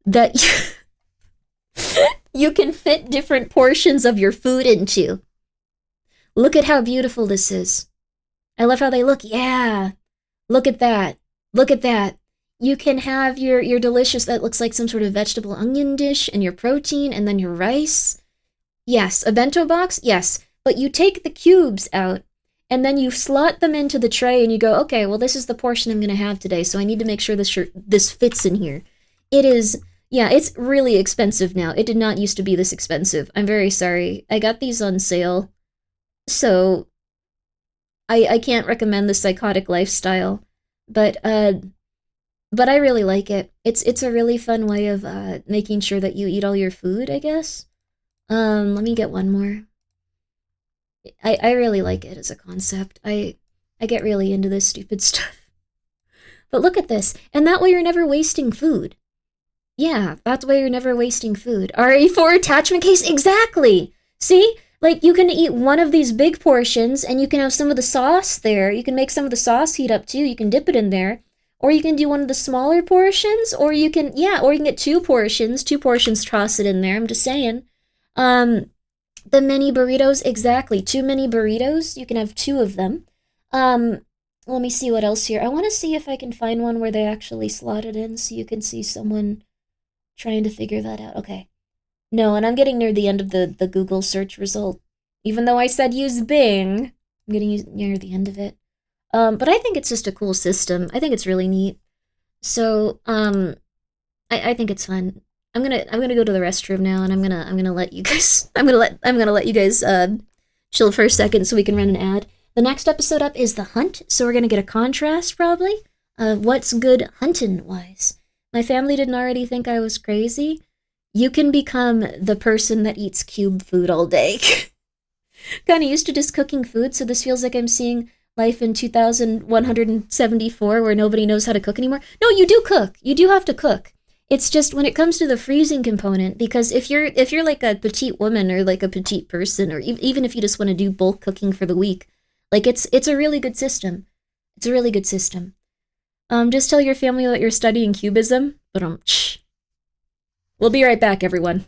A: that you can fit different portions of your food into. Look at how beautiful this is. I love how they look. Yeah. Look at that. Look at that. You can have your delicious, that looks like some sort of vegetable onion dish, and your protein, and then your rice. Yes. A bento box? Yes. But you take the cubes out, and then you slot them into the tray, and you go, okay, well, this is the portion I'm going to have today, so I need to make sure this fits in here. It is, yeah, it's really expensive now. It did not used to be this expensive. I'm very sorry. I got these on sale, so I can't recommend the psychotic lifestyle, but I really like it. It's a really fun way of making sure that you eat all your food, I guess. Let me get one more. I really like it as a concept. I get really into this stupid stuff. But look at this, and that way you're never wasting food. Yeah, that's why you're never wasting food. RE4 attachment case, exactly! See? Like, you can eat one of these big portions, and you can have some of the sauce there. You can make some of the sauce heat up, too. You can dip it in there. Or you can do one of the smaller portions, or you can get two portions, toss it in there, I'm just saying. The mini burritos, exactly, 2 mini burritos, you can have 2 of them. Let me see what else here. I want to see if I can find one where they actually slot it in, so you can see someone trying to figure that out. Okay. No, and I'm getting near the end of the Google search result. Even though I said use Bing, I'm getting near the end of it. But I think it's just a cool system. I think it's really neat. So, I think it's fun. I'm gonna go to the restroom now, and I'm gonna let you guys I'm gonna let you guys chill for a second so we can run an ad. The next episode up is the hunt, so we're gonna get a contrast probably. What's good huntin' wise? My family didn't already think I was crazy. You can become the person that eats cube food all day. Kinda used to just cooking food, so this feels like I'm seeing life in 2174 where nobody knows how to cook anymore. No, you do cook. You do have to cook. It's just when it comes to the freezing component, because if you're like a petite woman or like a petite person, or even if you just want to do bulk cooking for the week, like it's a really good system. It's a really good system. Just tell your family that you're studying cubism, but we'll be right back, everyone.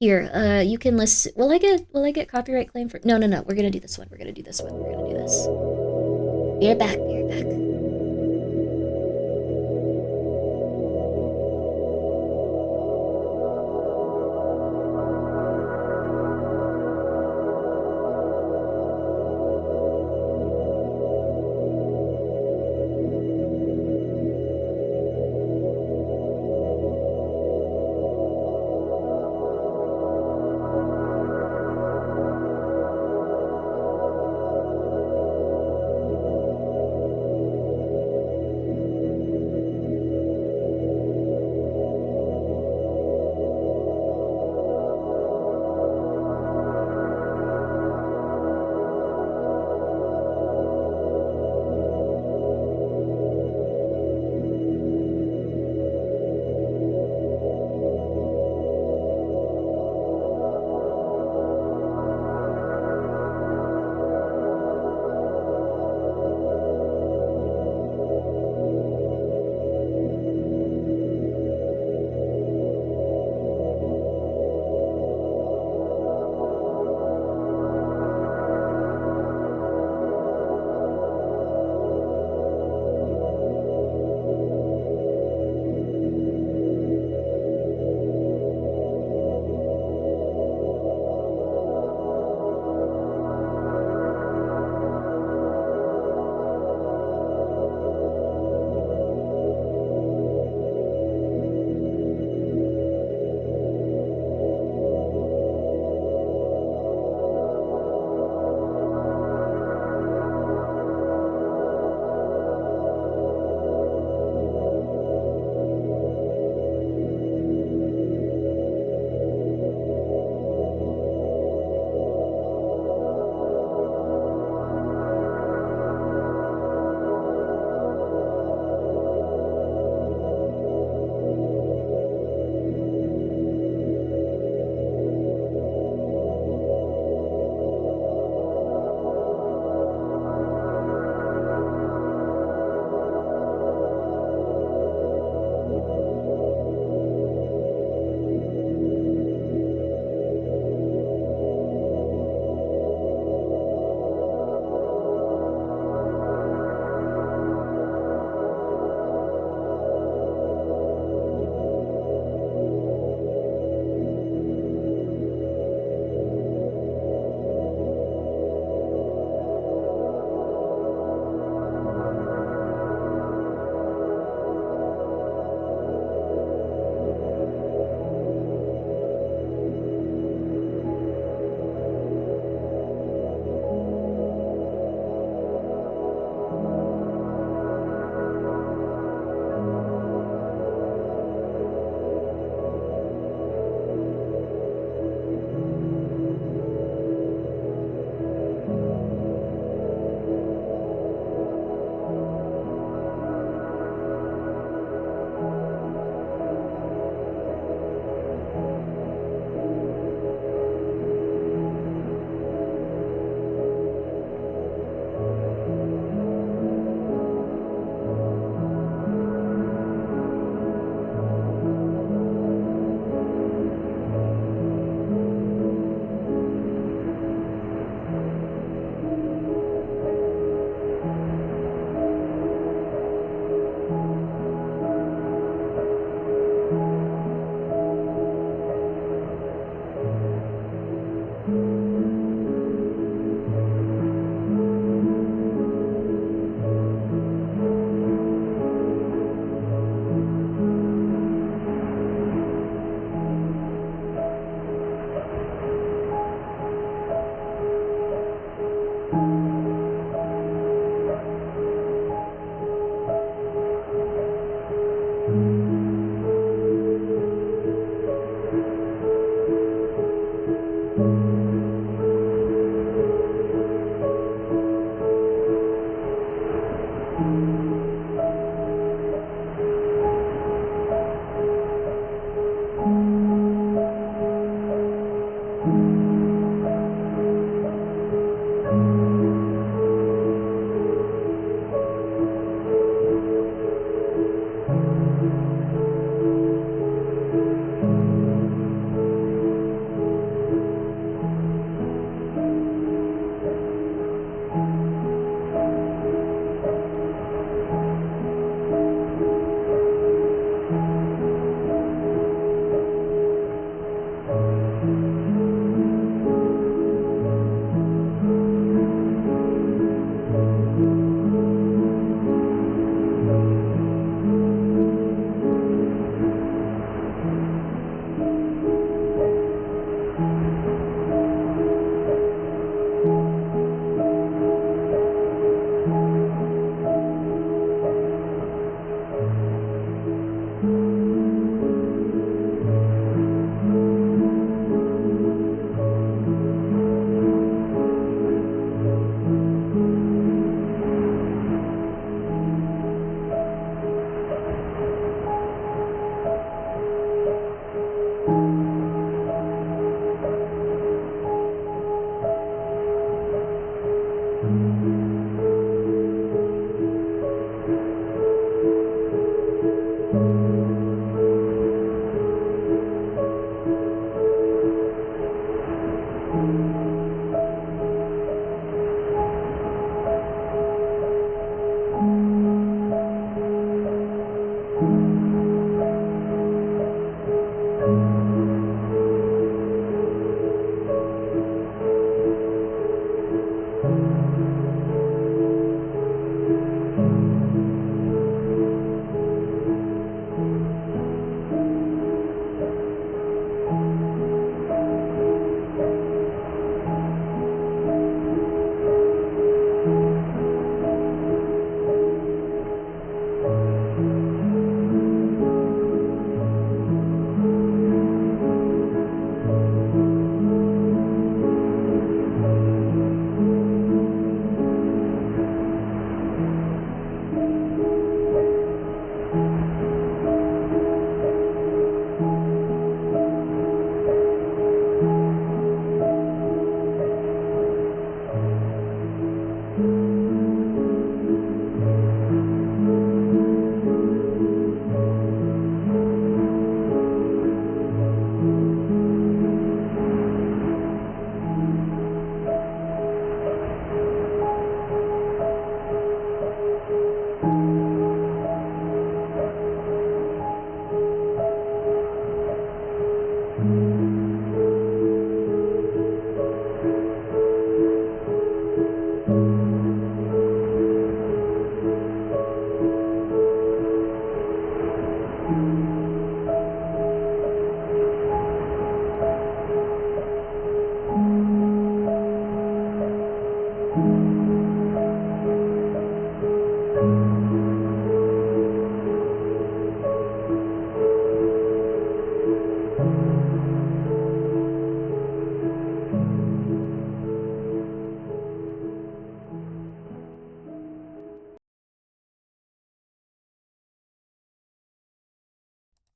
A: Here, you can listen. Will I get copyright claim for? No. We're gonna do this one. We're gonna do this. Be right back.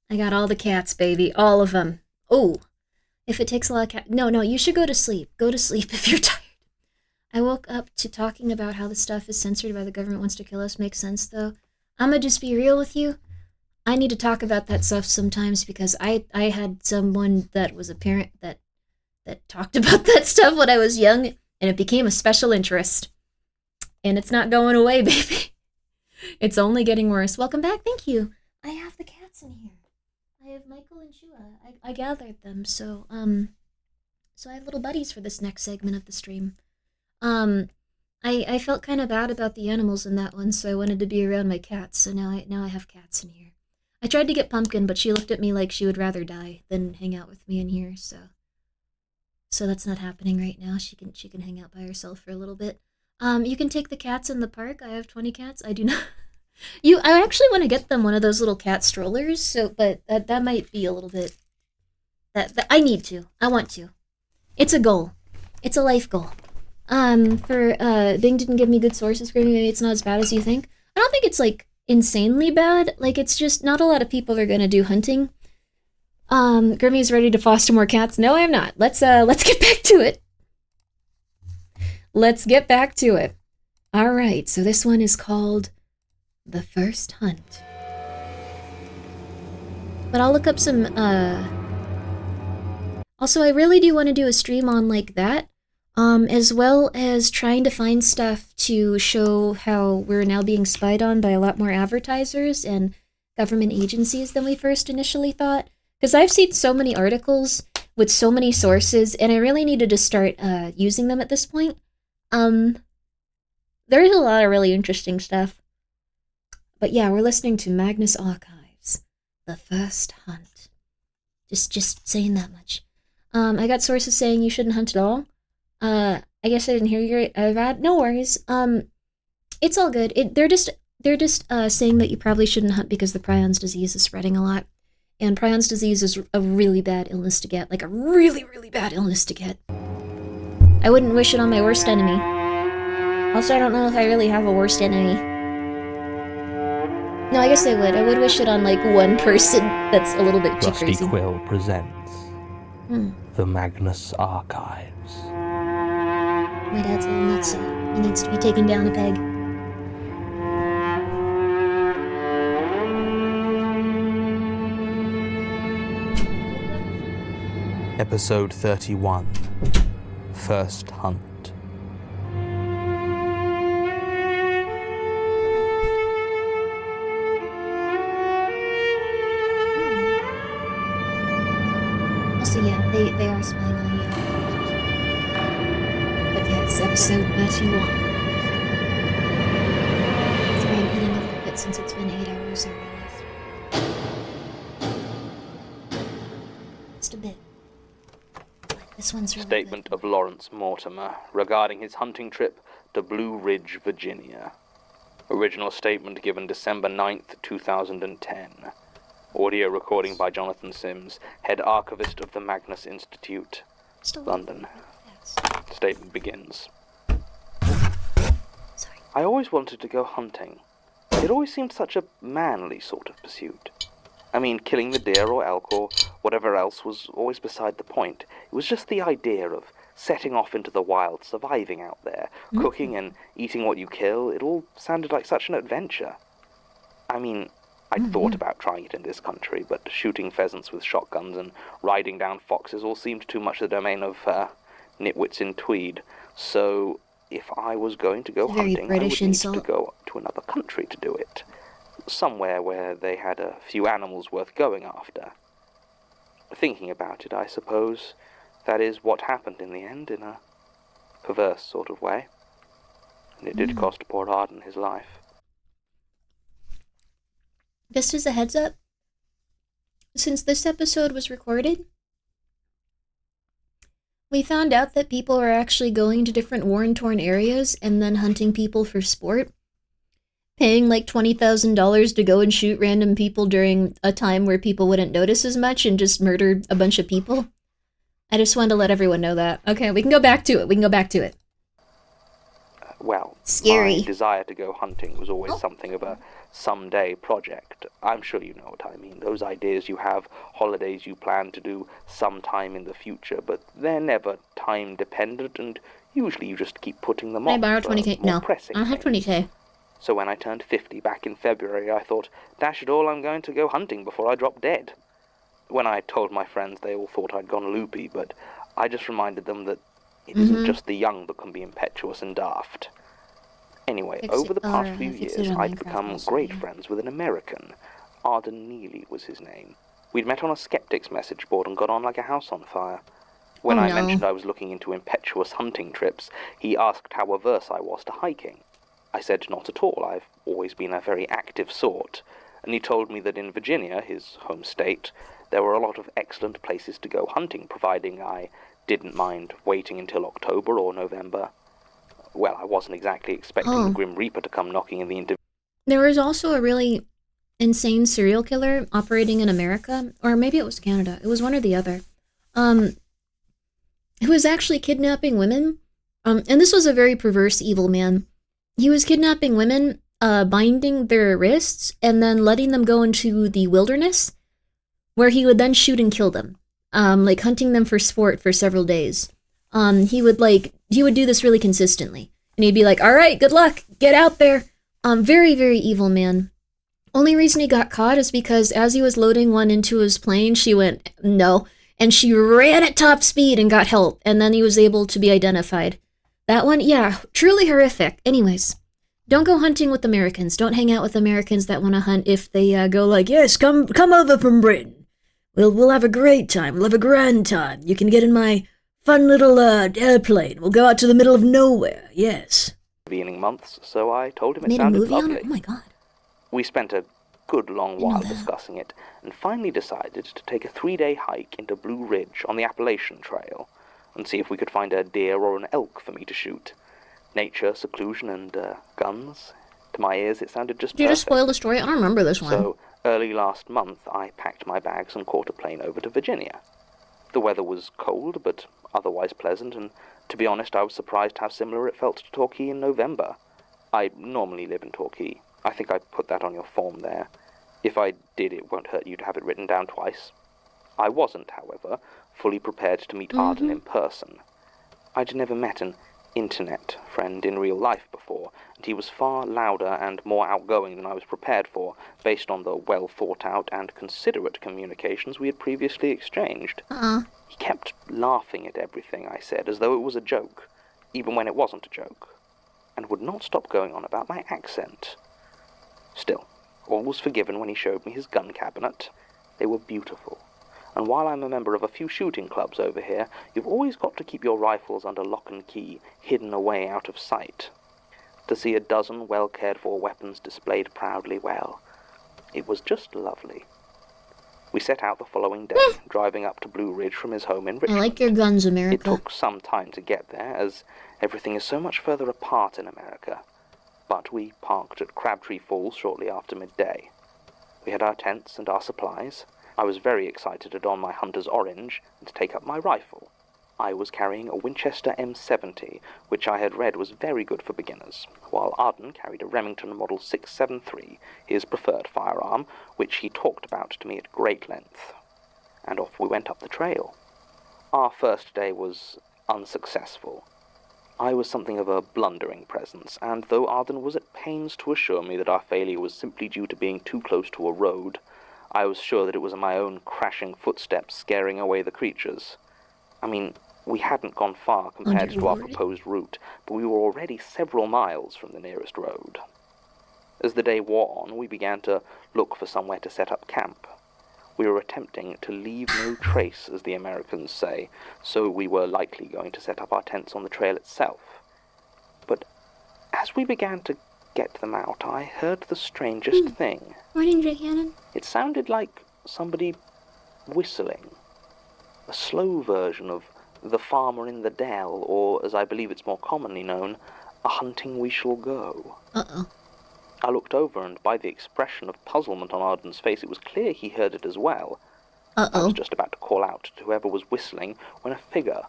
A: I got all the cats, baby. All of them. Oh, if it takes a lot of cat... No, you should go to sleep. Go to sleep if you're tired. I woke up to talking about how the stuff is censored by the government wants to kill us. Makes sense, though. I'm gonna just be real with you. I need to talk about that stuff sometimes because I had someone that was a parent that talked about that stuff when I was young, and it became a special interest. And it's not going away, baby. It's only getting worse. Welcome back. Thank you. I have the cats in here. I have Michael and Shua. I gathered them, so I have little buddies for this next segment of the stream. I felt kind of bad about the animals in that one, so I wanted to be around my cats, so now I have cats in here. I tried to get Pumpkin, but she looked at me like she would rather die than hang out with me in here, so that's not happening right now. She can hang out by herself for a little bit. You can take the cats in the park. I have 20 cats. I do not... I actually want to get them one of those little cat strollers, but that might be a little bit... That I need to. I want to. It's a goal. It's a life goal. Bing didn't give me good sources, Grimmi. Maybe it's not as bad as you think. I don't think it's, like, insanely bad. Like, it's just not a lot of people are gonna do hunting. Grimmi's ready to foster more cats. No, I'm not. Let's get back to it. Let's get back to it. Alright, so this one is called The First Hunt. But I'll look up some, Also, I really do want to do a stream on like that, as well as trying to find stuff to show how we're now being spied on by a lot more advertisers and government agencies than we first initially thought. Because I've seen so many articles with so many sources, and I really needed to start using them at this point. There's a lot of really interesting stuff. But yeah, we're listening to Magnus Archives, The First Hunt. Just saying that much. I got sources saying you shouldn't hunt at all. I guess I didn't hear you right. No worries. It's all good. They're just saying that you probably shouldn't hunt because the prions disease is spreading a lot. And prions disease is a really bad illness to get. Like a really, really bad illness to get. I wouldn't wish it on my worst enemy. Also, I don't know if I really have a worst enemy. No, I guess I would. I would wish it on, like, one person that's a little bit too
F: Rusty
A: crazy.
F: Quill presents The Magnus Archives.
A: My dad's a little nutso. He needs to be taken down a peg.
F: Episode 31. First Hunt.
A: Also, yeah, they are spying on you. But yes, episode 31. Sorry, I'm eating a little bit since it's been 8 hours, I realized. Just a bit. This one's really
I: Statement of Lawrence Mortimer regarding his hunting trip to Blue Ridge, Virginia. Original statement given December 9th, 2010. Audio recording by Jonathan Sims, head archivist of the Magnus Institute, London. Statement begins. I always wanted to go hunting. It always seemed such a manly sort of pursuit. I mean, killing the deer or elk or whatever else was always beside the point. It was just the idea of setting off into the wild, surviving out there, cooking and eating what you kill. It all sounded like such an adventure. I mean, I'd thought about trying it in this country, but shooting pheasants with shotguns and riding down foxes all seemed too much the domain of nitwits in tweed. So if I was going to go hunting, I would need to go to another country to do it. Somewhere where they had a few animals worth going after. Thinking about it, I suppose, that is what happened in the end, in a perverse sort of way. And it did cost poor Arden his life.
A: Just as a heads up, since this episode was recorded, we found out that people are actually going to different war-torn areas and then hunting people for sport. Paying like $20,000 to go and shoot random people during a time where people wouldn't notice as much and just murder a bunch of people. I just wanted to let everyone know that. Okay, we can go back to it.
I: Well,
A: scary.
I: My desire to go hunting was always something of a someday project. I'm sure you know what I mean. Those ideas you have, holidays you plan to do sometime in the future, but they're never time dependent and usually you just keep putting them off.
A: I borrow 20k. No, I don't have 20k.
I: So when I turned 50 back in February, I thought, dash it all, I'm going to go hunting before I drop dead. When I told my friends, they all thought I'd gone loopy, but I just reminded them that it isn't just the young that can be impetuous and daft. Anyway, over the past few years, I'd become great friends with an American. Arden Neely was his name. We'd met on a skeptics message board and got on like a house on fire. When I mentioned I was looking into impetuous hunting trips, he asked how averse I was to hiking. I said not at all, I've always been a very active sort, and he told me that in Virginia, his home state, there were a lot of excellent places to go hunting, providing I didn't mind waiting until October or November. Well, I wasn't exactly expecting the Grim Reaper to come knocking in the interview.
A: There was also a really insane serial killer operating in America, or maybe it was Canada, it was one or the other, who was actually kidnapping women, and this was a very perverse evil man. He was kidnapping women, binding their wrists, and then letting them go into the wilderness, where he would then shoot and kill them, like hunting them for sport for several days. He would do this really consistently, and he'd be like, all right, good luck, get out there. Very, very evil man. Only reason he got caught is because as he was loading one into his plane, she went, no, and she ran at top speed and got help, and then he was able to be identified. That one, yeah, truly horrific. Anyways, don't go hunting with Americans. Don't hang out with Americans that want to hunt if they go like, yes, come over from Britain. We'll have a great time. We'll have a grand time. You can get in my fun little airplane. We'll go out to the middle of nowhere. Yes.
I: Intervening months, so I told him it
A: Made a
I: sounded
A: movie
I: lovely.
A: on it? Oh my god.
I: We spent a good long while discussing it, and finally decided to take a 3-day hike into Blue Ridge on the Appalachian Trail, and see if we could find a deer or an elk for me to shoot. Nature, seclusion, and guns. To my ears, it sounded just perfect.
A: Did you just spoil the story? I don't remember this one.
I: So, early last month, I packed my bags and caught a plane over to Virginia. The weather was cold, but otherwise pleasant, and to be honest, I was surprised how similar it felt to Torquay in November. I normally live in Torquay. I think I put that on your form there. If I did, it won't hurt you to have it written down twice. I wasn't, however, fully prepared to meet Arden in person. I'd never met an internet friend in real life before, and he was far louder and more outgoing than I was prepared for, based on the well-thought-out and considerate communications we had previously exchanged. He kept laughing at everything I said, as though it was a joke, even when it wasn't a joke, and would not stop going on about my accent. Still, all was forgiven when he showed me his gun cabinet. They were beautiful. And while I'm a member of a few shooting clubs over here, you've always got to keep your rifles under lock and key, hidden away out of sight. To see a dozen well-cared-for weapons displayed proudly, well, it was just lovely. We set out the following day, driving up to Blue Ridge from his home in Richmond.
A: I like your guns, America.
I: It took some time to get there, as everything is so much further apart in America. But we parked at Crabtree Falls shortly after midday. We had our tents and our supplies. I was very excited to don my hunter's orange and to take up my rifle. I was carrying a Winchester M70, which I had read was very good for beginners, while Arden carried a Remington Model 673, his preferred firearm, which he talked about to me at great length. And off we went up the trail. Our first day was unsuccessful. I was something of a blundering presence, and though Arden was at pains to assure me that our failure was simply due to being too close to a road, I was sure that it was my own crashing footsteps scaring away the creatures. I mean, we hadn't gone far compared to our proposed route, but we were already several miles from the nearest road. As the day wore on, we began to look for somewhere to set up camp. We were attempting to leave no trace, as the Americans say, so we were likely going to set up our tents on the trail itself. But as we began to get them out, I heard the strangest thing.
A: Morning, Jay Hannon.
I: It sounded like somebody whistling. A slow version of The Farmer in the Dell, or, as I believe it's more commonly known, A Hunting We Shall Go.
A: Uh-oh.
I: I looked over, and by the expression of puzzlement on Arden's face, it was clear he heard it as well. I was just about to call out to whoever was whistling when a figure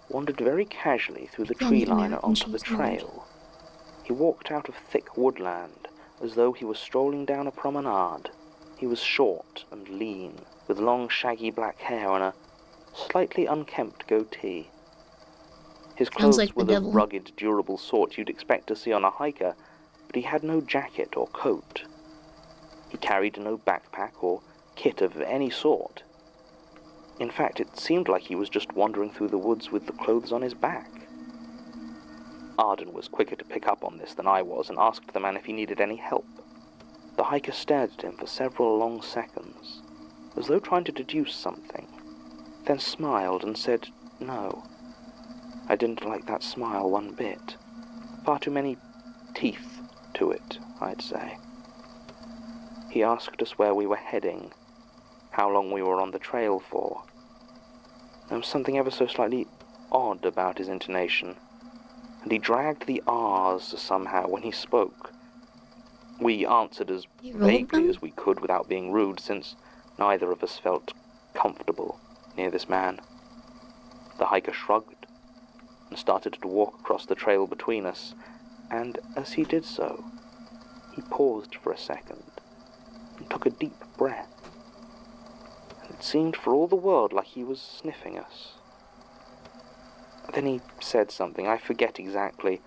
I: wandered very casually through the tree line onto the trail. He walked out of thick woodland, as though he was strolling down a promenade. He was short and lean, with long shaggy black hair and a slightly unkempt goatee. His clothes were the rugged, durable sort you'd expect to see on a hiker, but he had no jacket or coat. He carried no backpack or kit of any sort. In fact, it seemed like he was just wandering through the woods with the clothes on his back. Arden was quicker to pick up on this than I was, and asked the man if he needed any help. The hiker stared at him for several long seconds, as though trying to deduce something, then smiled and said no. I didn't like that smile one bit. Far too many teeth to it, I'd say. He asked us where we were heading, how long we were on the trail for. There was something ever so slightly odd about his intonation, and he dragged the R's somehow when he spoke. We answered as vaguely as we could without being rude, since neither of us felt comfortable near this man. The hiker shrugged and started to walk across the trail between us, and as he did so, he paused for a second and took a deep breath. And it seemed for all the world like he was sniffing us. Then he said something, I forget exactly.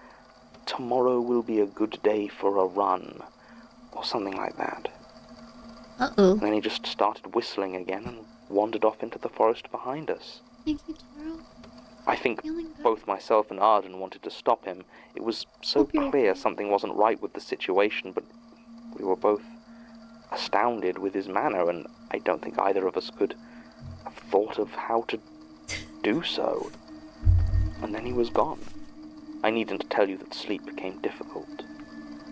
I: Tomorrow will be a good day for a run, or something like that.
A: Uh-oh.
I: And then he just started whistling again and wandered off into the forest behind us.
A: Thank you, Taro.
I: I think both myself and Arden wanted to stop him. It was so clear something wasn't right with the situation, but we were both astounded with his manner, and I don't think either of us could have thought of how to do so. And then he was gone. I needn't tell you that sleep became difficult.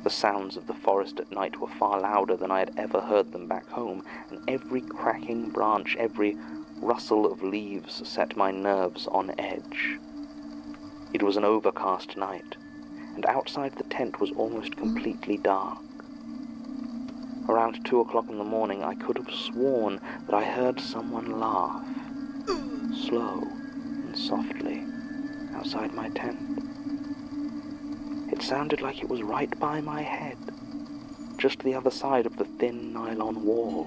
I: The sounds of the forest at night were far louder than I had ever heard them back home, and every cracking branch, every rustle of leaves set my nerves on edge. It was an overcast night, and outside the tent was almost completely dark. Around 2 o'clock in the morning, I could have sworn that I heard someone laugh, slow and softly, outside my tent. It sounded like it was right by my head, just the other side of the thin nylon wall.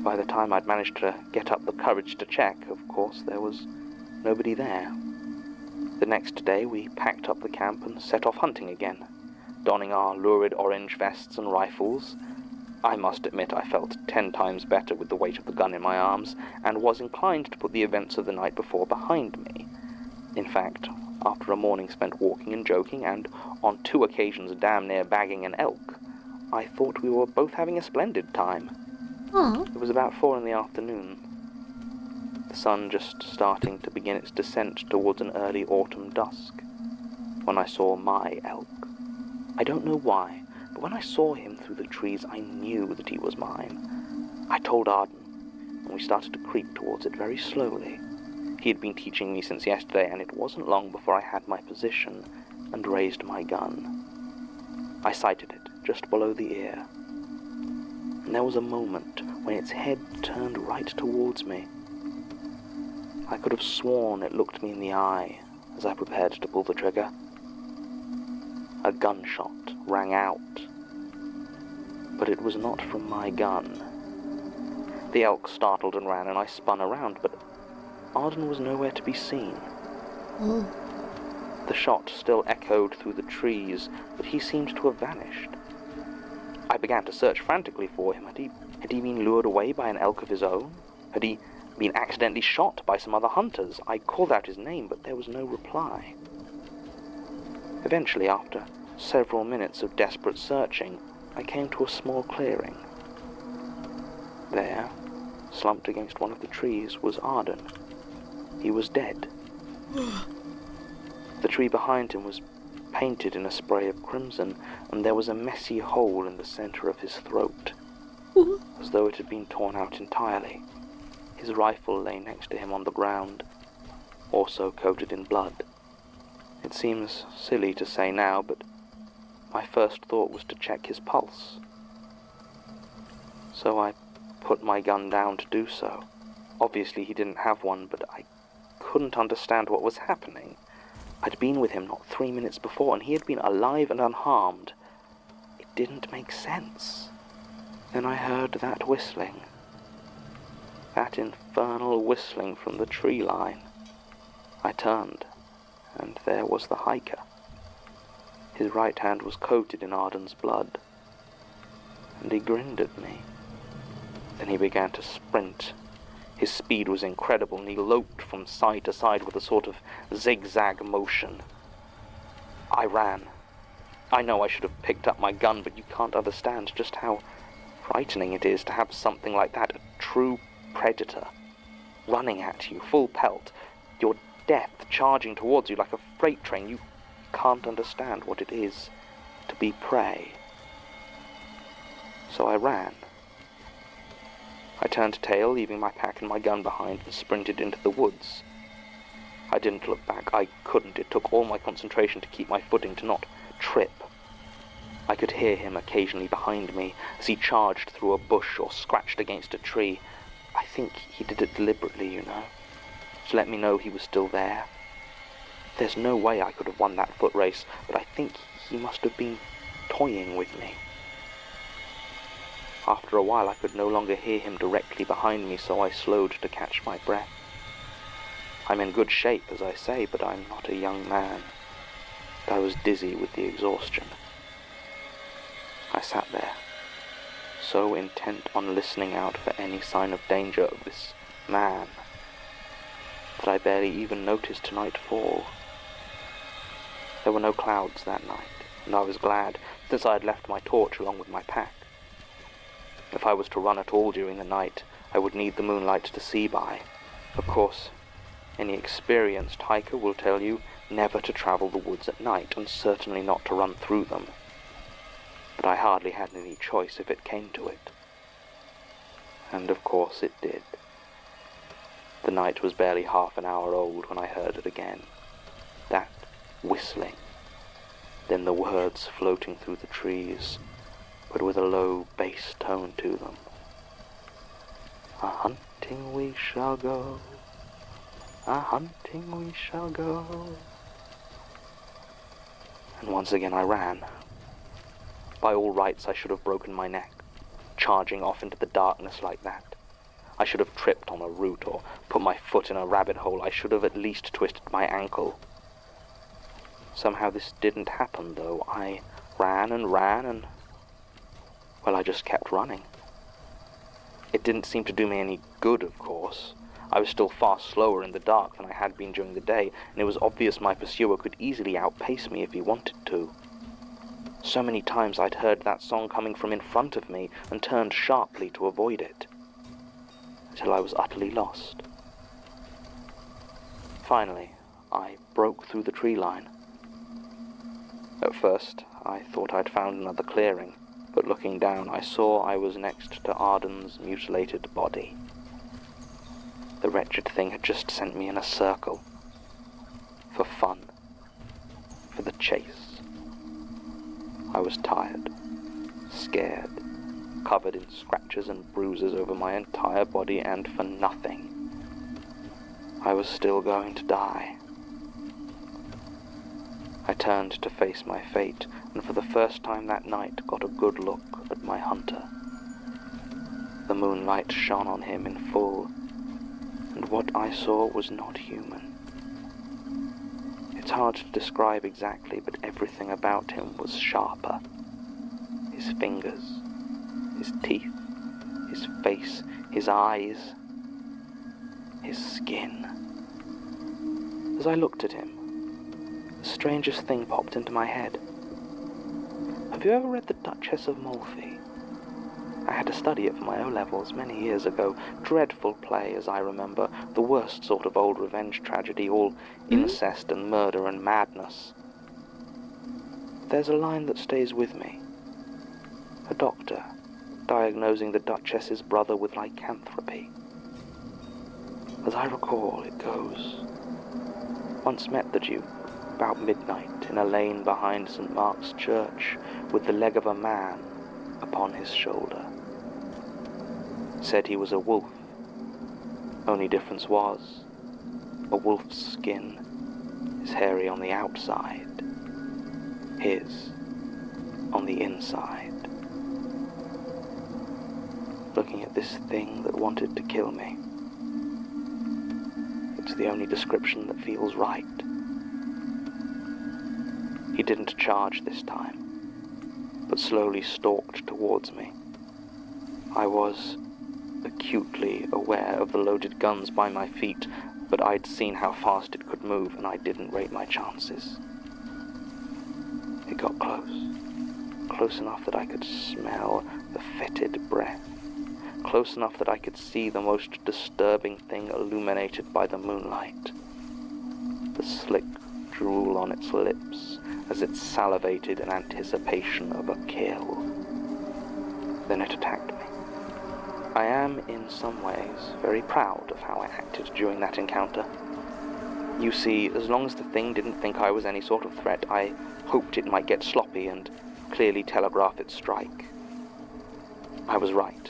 I: By the time I'd managed to get up the courage to check, of course, there was nobody there. The next day we packed up the camp and set off hunting again, donning our lurid orange vests and rifles. I must admit I felt 10 times better with the weight of the gun in my arms, and was inclined to put the events of the night before behind me. In fact, after a morning spent walking and joking, and on 2 occasions damn near bagging an elk, I thought we were both having a splendid time.
A: Aw.
I: It was about 4 in the afternoon, the sun just starting to begin its descent towards an early autumn dusk, when I saw my elk. I don't know why, but when I saw him through the trees, I knew that he was mine. I told Arden, and we started to creep towards it very slowly. He had been teaching me since yesterday, and it wasn't long before I had my position and raised my gun. I sighted it just below the ear, and there was a moment when its head turned right towards me. I could have sworn it looked me in the eye as I prepared to pull the trigger. A gunshot rang out, but it was not from my gun. The elk startled and ran, and I spun around, but Arden was nowhere to be seen.
A: Oh.
I: The shot still echoed through the trees, but he seemed to have vanished. I began to search frantically for him. Had he been lured away by an elk of his own? Had he been accidentally shot by some other hunters? I called out his name, but there was no reply. Eventually, after several minutes of desperate searching, I came to a small clearing. There, slumped against one of the trees, was Arden. He was dead. The tree behind him was painted in a spray of crimson, and there was a messy hole in the center of his throat, as though it had been torn out entirely. His rifle lay next to him on the ground, also coated in blood. It seems silly to say now, but my first thought was to check his pulse. So I put my gun down to do so. Obviously he didn't have one, but I couldn't understand what was happening. I'd been with him not 3 minutes before, and he had been alive and unharmed. It didn't make sense. Then I heard that whistling. That infernal whistling from the tree line. I turned, and there was the hiker. His right hand was coated in Arden's blood, and he grinned at me. Then he began to sprint. His speed was incredible, and he loped from side to side with a sort of zigzag motion. I ran. I know I should have picked up my gun, but you can't understand just how frightening it is to have something like that, a true predator, running at you, full pelt, your death charging towards you like a freight train. You can't understand what it is to be prey. So I ran. I turned tail, leaving my pack and my gun behind, and sprinted into the woods. I didn't look back. I couldn't. It took all my concentration to keep my footing, to not trip. I could hear him occasionally behind me as he charged through a bush or scratched against a tree. I think he did it deliberately, you know, to let me know he was still there. There's no way I could have won that foot race, but I think he must have been toying with me. After a while I could no longer hear him directly behind me, so I slowed to catch my breath. I'm in good shape, as I say, but I'm not a young man. I was dizzy with the exhaustion. I sat there, so intent on listening out for any sign of danger of this man, that I barely even noticed night fall. There were no clouds that night, and I was glad, since I had left my torch along with my pack. If I was to run at all during the night, I would need the moonlight to see by. Of course, any experienced hiker will tell you never to travel the woods at night, and certainly not to run through them. But I hardly had any choice if it came to it. And of course it did. The night was barely half an hour old when I heard it again. That whistling. Then the words floating through the trees, but with a low bass tone to them. A-hunting we shall go, a-hunting we shall go. And once again I ran. By all rights I should have broken my neck, charging off into the darkness like that. I should have tripped on a root or put my foot in a rabbit hole. I should have at least twisted my ankle. Somehow this didn't happen, though. I ran and ran and... well, I just kept running. It didn't seem to do me any good, of course. I was still far slower in the dark than I had been during the day, and it was obvious my pursuer could easily outpace me if he wanted to. So many times I'd heard that song coming from in front of me and turned sharply to avoid it, until I was utterly lost. Finally, I broke through the tree line. At first, I thought I'd found another clearing, but looking down, I saw I was next to Arden's mutilated body. The wretched thing had just sent me in a circle. For fun. For the chase. I was tired, scared, covered in scratches and bruises over my entire body, and for nothing. I was still going to die. I turned to face my fate, and for the first time that night got a good look at my hunter. The moonlight shone on him in full, and what I saw was not human. It's hard to describe exactly, but everything about him was sharper. His fingers, his teeth, his face, his eyes, his skin. As I looked at him, the strangest thing popped into my head. Have you ever read The Duchess of Malfi? I had to study it for my O-levels many years ago. Dreadful play, as I remember. The worst sort of old revenge tragedy, all incest and murder and madness. There's a line that stays with me. A doctor diagnosing the Duchess's brother with lycanthropy. As I recall, it goes, "Once met the Duke, about midnight, in a lane behind St. Mark's Church, with the leg of a man upon his shoulder. Said he was a wolf. Only difference was, a wolf's skin is hairy on the outside, his on the inside." Looking at this thing that wanted to kill me, it's the only description that feels right. He didn't charge this time, but slowly stalked towards me. I was acutely aware of the loaded guns by my feet, but I'd seen how fast it could move, and I didn't rate my chances. It got close enough that I could smell the fetid breath, close enough that I could see the most disturbing thing illuminated by the moonlight, the slick drool on its lips as it salivated in anticipation of a kill. Then it attacked me. I am, in some ways, very proud of how I acted during that encounter. You see, as long as the thing didn't think I was any sort of threat, I hoped it might get sloppy and clearly telegraph its strike. I was right.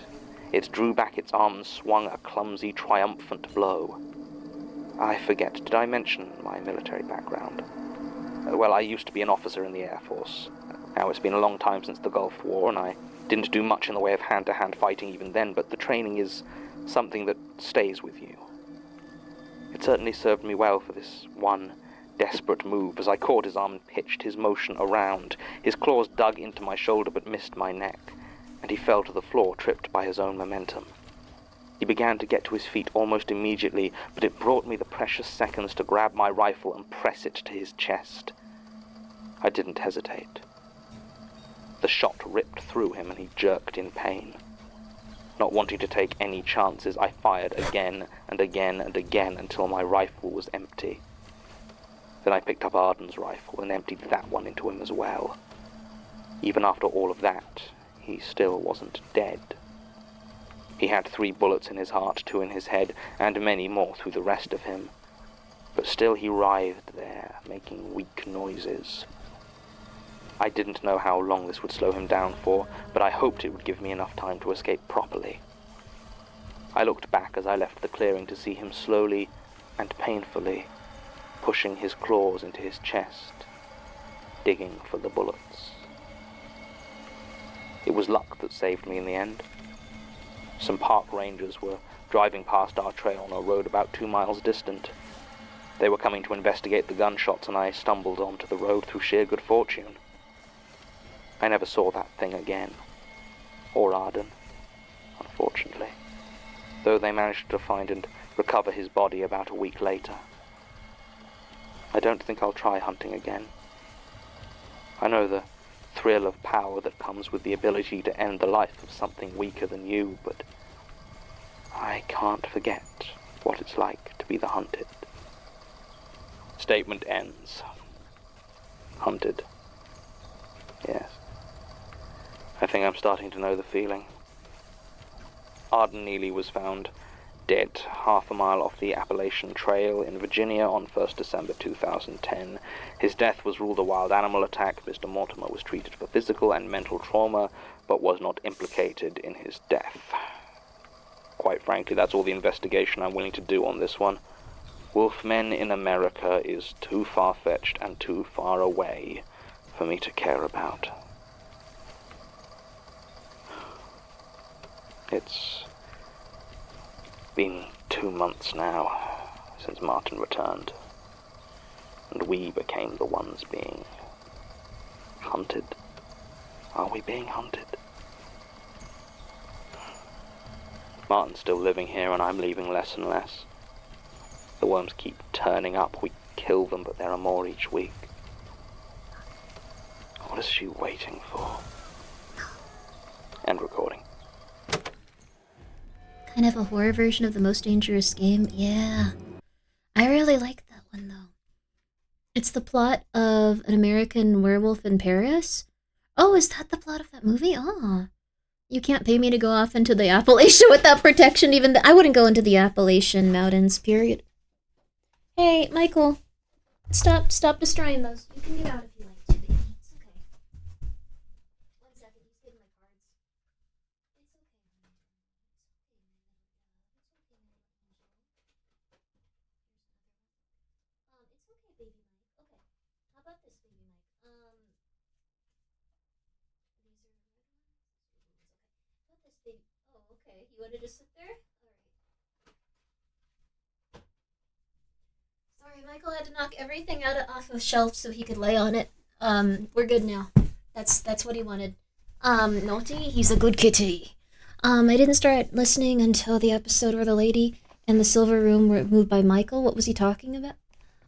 I: It drew back its arm and swung a clumsy, triumphant blow. I forget, did I mention my military background? Well, I used to be an officer in the Air Force. Now, it's been a long time since the Gulf War, and I didn't do much in the way of hand-to-hand fighting even then, but the training is something that stays with you. It certainly served me well for this one desperate move. As I caught his arm and pitched his motion around, his claws dug into my shoulder but missed my neck, and he fell to the floor, tripped by his own momentum. He began to get to his feet almost immediately, but it brought me the precious seconds to grab my rifle and press it to his chest. I didn't hesitate. The shot ripped through him and he jerked in pain. Not wanting to take any chances, I fired again and again and again until my rifle was empty. Then I picked up Arden's rifle and emptied that one into him as well. Even after all of that, he still wasn't dead. He had 3 bullets in his heart, 2 in his head, and many more through the rest of him. But still he writhed there, making weak noises. I didn't know how long this would slow him down for, but I hoped it would give me enough time to escape properly. I looked back as I left the clearing to see him slowly and painfully pushing his claws into his chest, digging for the bullets. It was luck that saved me in the end. Some park rangers were driving past our trail on a road about 2 miles distant. They were coming to investigate the gunshots, and I stumbled onto the road through sheer good fortune. I never saw that thing again. Or Arden, unfortunately. Though they managed to find and recover his body about a week later. I don't think I'll try hunting again. I know the thrill of power that comes with the ability to end the life of something weaker than you, but I can't forget what it's like to be the hunted. Statement ends. Hunted. Yes. I think I'm starting to know the feeling. Arden Neely was found dead half a mile off the Appalachian Trail in Virginia on 1st December 2010. His death was ruled a wild animal attack. Mr. Mortimer was treated for physical and mental trauma, but was not implicated in his death. Quite frankly, that's all the investigation I'm willing to do on this one. Wolfmen in America is too far-fetched and too far away for me to care about. It's been 2 months now since Martin returned, and we became the ones being hunted. Are we being hunted? Martin's still living here, and I'm leaving less and less. The worms keep turning up. We kill them, but there are more each week. What is she waiting for? End recording.
A: Kind of a horror version of The Most Dangerous Game. Yeah. I really like that one, though. It's the plot of An American Werewolf in Paris. Oh, is that the plot of that movie? Oh. You can't pay me to go off into the Appalachian without protection, even I wouldn't go into the Appalachian Mountains, period. Hey, Michael. Stop destroying those. You can get out if you like to, baby. It's okay. 1 second, he's getting my cards. It's okay. It's okay, baby Mike. Okay. How about this, baby Mike? These are the red ones. How about this, baby? Oh, okay. You wanted to sit there? Sorry, Michael had to knock everything off the shelf so he could lay on it. We're good now. That's what he wanted. Naughty, he's a good kitty. I didn't start listening until the episode where the lady and the silver room were moved by Michael. What was he talking about?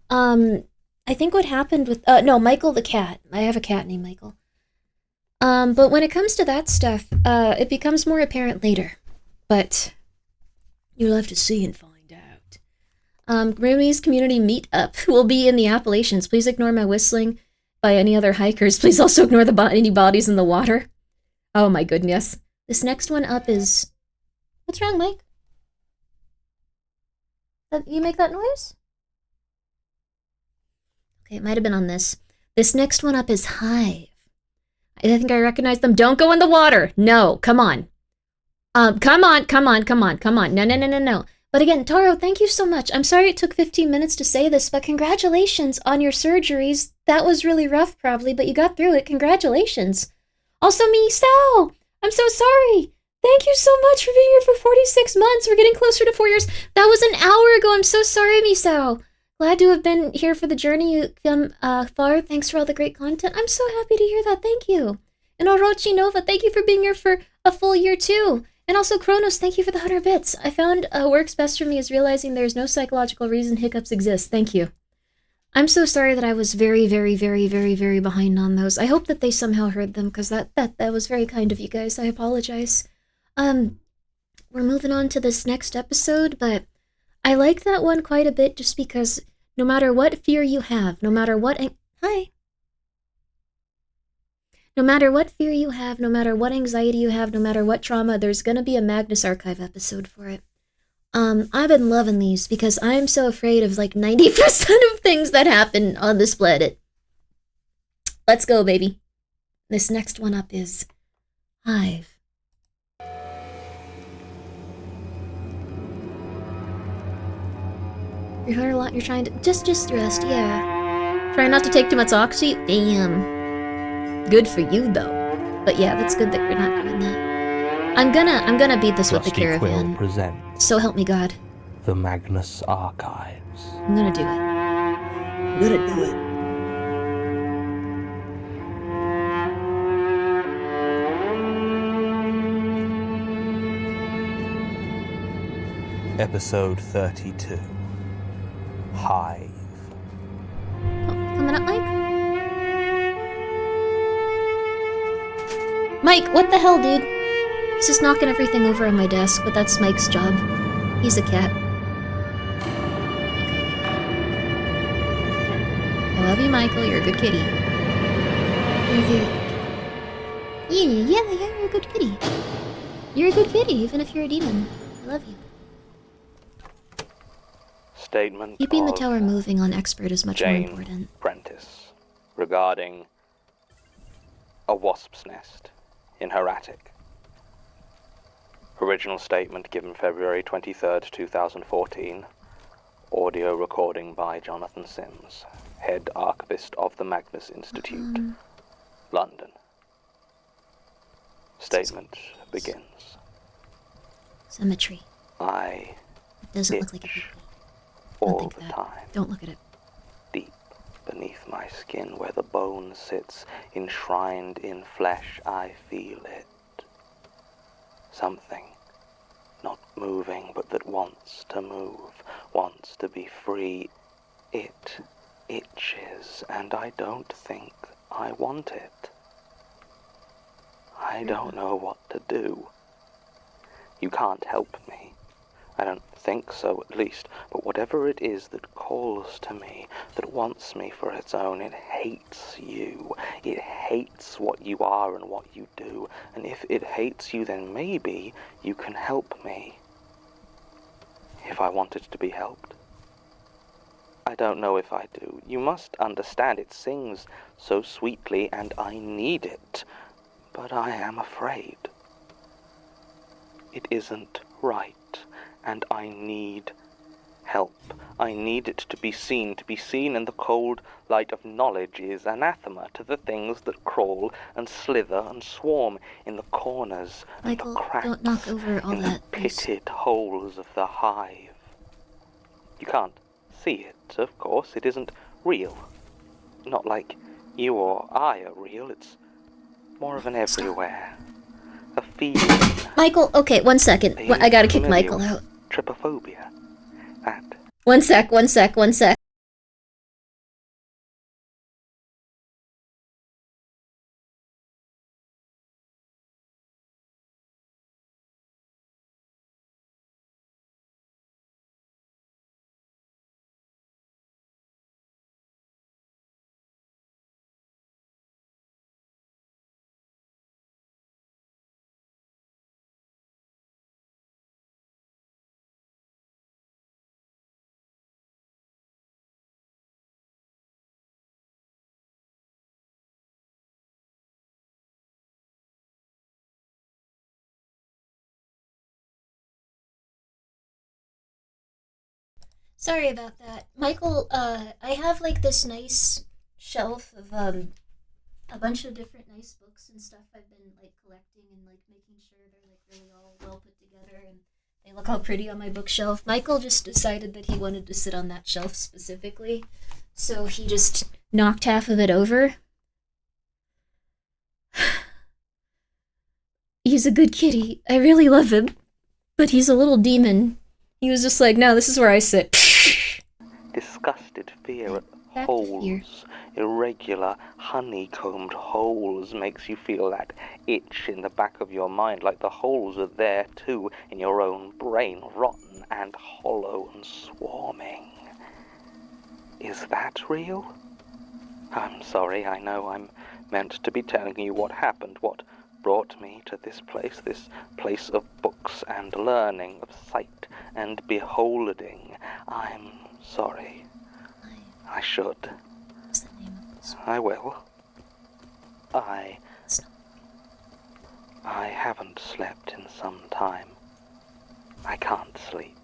A: I think what happened with no, Michael the cat. I have a cat named Michael. But when it comes to that stuff, it becomes more apparent later. But you'll have to see and find out. Grimmi's community meetup will be in the Appalachians. Please ignore my whistling by any other hikers. Please also ignore any bodies in the water. Oh my goodness. This next one up is... What's wrong, Mike? You make that noise? Okay, it might have been on this. This next one up is Hive. I think I recognize them. Don't go in the water. No, come on. Come on. No. But again, Taro, thank you so much. I'm sorry it took 15 minutes to say this, but congratulations on your surgeries. That was really rough, probably, but you got through it. Congratulations. Also, Misao, I'm so sorry. Thank you so much for being here for 46 months. We're getting closer to 4 years. That was an hour ago. I'm so sorry, Misao. Glad to have been here for the journey you come far. Thanks for all the great content. I'm so happy to hear that. Thank you. And Orochi Nova, thank you for being here for a full year, too. And also, Kronos, thank you for the 100 bits. I found works best for me is realizing there's no psychological reason hiccups exist. Thank you. I'm so sorry that I was very behind on those. I hope that they somehow heard them, because that was very kind of you guys. I apologize. We're moving on to this next episode, but I like that one quite a bit just because no matter what fear you have, no matter what... No matter what fear you have, no matter what anxiety you have, no matter what trauma, there's gonna be a Magnus Archive episode for it. I've been loving these because I'm so afraid of like 90% of things that happen on this planet. Let's go, baby. This next one up is Hive. You heard a lot, you're trying to... Just rest, yeah. Try not to take too much oxy. Damn. Good for you, though. But yeah, that's good that you're not doing that. I'm gonna beat this with the caravan.
F: Quill presents
A: So help me God.
F: The Magnus Archives.
A: I'm gonna do it.
B: I'm gonna do it.
F: Episode 32. Hive.
A: Coming up, Mike? Mike, what the hell, dude? He's just knocking everything over on my desk, but that's Mike's job. He's a cat. Okay. I love you, Michael. You're a good kitty. You're a very good kitty. Yeah, you're a good kitty. You're a good kitty, even if you're a demon. I love you.
I: Statement
A: Keeping the
I: of
A: tower moving on expert is much more
I: Jane
A: important.
I: Prentice regarding a wasp's nest in her attic. Original statement given February 23rd, 2014. Audio recording by Jonathan Sims, head archivist of the Magnus Institute, London. Statement begins.
A: Symmetry.
I: I
A: It doesn't look like a baby.
I: all the time.
A: Don't look at it.
I: Deep beneath my skin, where the bone sits enshrined in flesh, I feel it. Something, not moving, but that wants to move, wants to be free. It itches, and I don't think I want it. I don't know what to do. You can't help me. I don't think so, at least, but whatever it is that calls to me, that wants me for its own, it hates you. It hates what you are and what you do, and if it hates you, then maybe you can help me. If I wanted to be helped. I don't know if I do. You must understand it sings so sweetly, and I need it, but I am afraid. It isn't right. And I need help. I need it to be seen in the cold light of knowledge is anathema to the things that crawl and slither and swarm in the corners
A: Michael,
I: and the cracks,
A: don't knock over all
I: in the
A: that, please.
I: pitted holes of the hive. You can't see it, of course. It isn't real. Not like you or I are real. It's more of an everywhere. A feeling.
A: Michael, okay, 1 second. I gotta kick Michael out.
I: Trypophobia. That.
A: One sec. Sorry about that. Michael, I have like this nice shelf of a bunch of different nice books and stuff I've been like collecting and like making sure they're like really all well put together and they look all pretty on my bookshelf. Michael just decided that he wanted to sit on that shelf specifically, so he just knocked half of it over. He's a good kitty. I really love him, but he's a little demon. He was just like, no, this is where I sit.
I: Disgusted fear at holes, irregular, honeycombed holes, makes you feel that itch in the back of your mind, like the holes are there too in your own brain, rotten and hollow and swarming. Is that real? I'm sorry, I know I'm meant to be telling you what happened, what brought me to this place of books and learning, of sight and beholding. I'm sorry. I should.
A: What's the name of this?
I: I will. I haven't slept in some time. I can't sleep.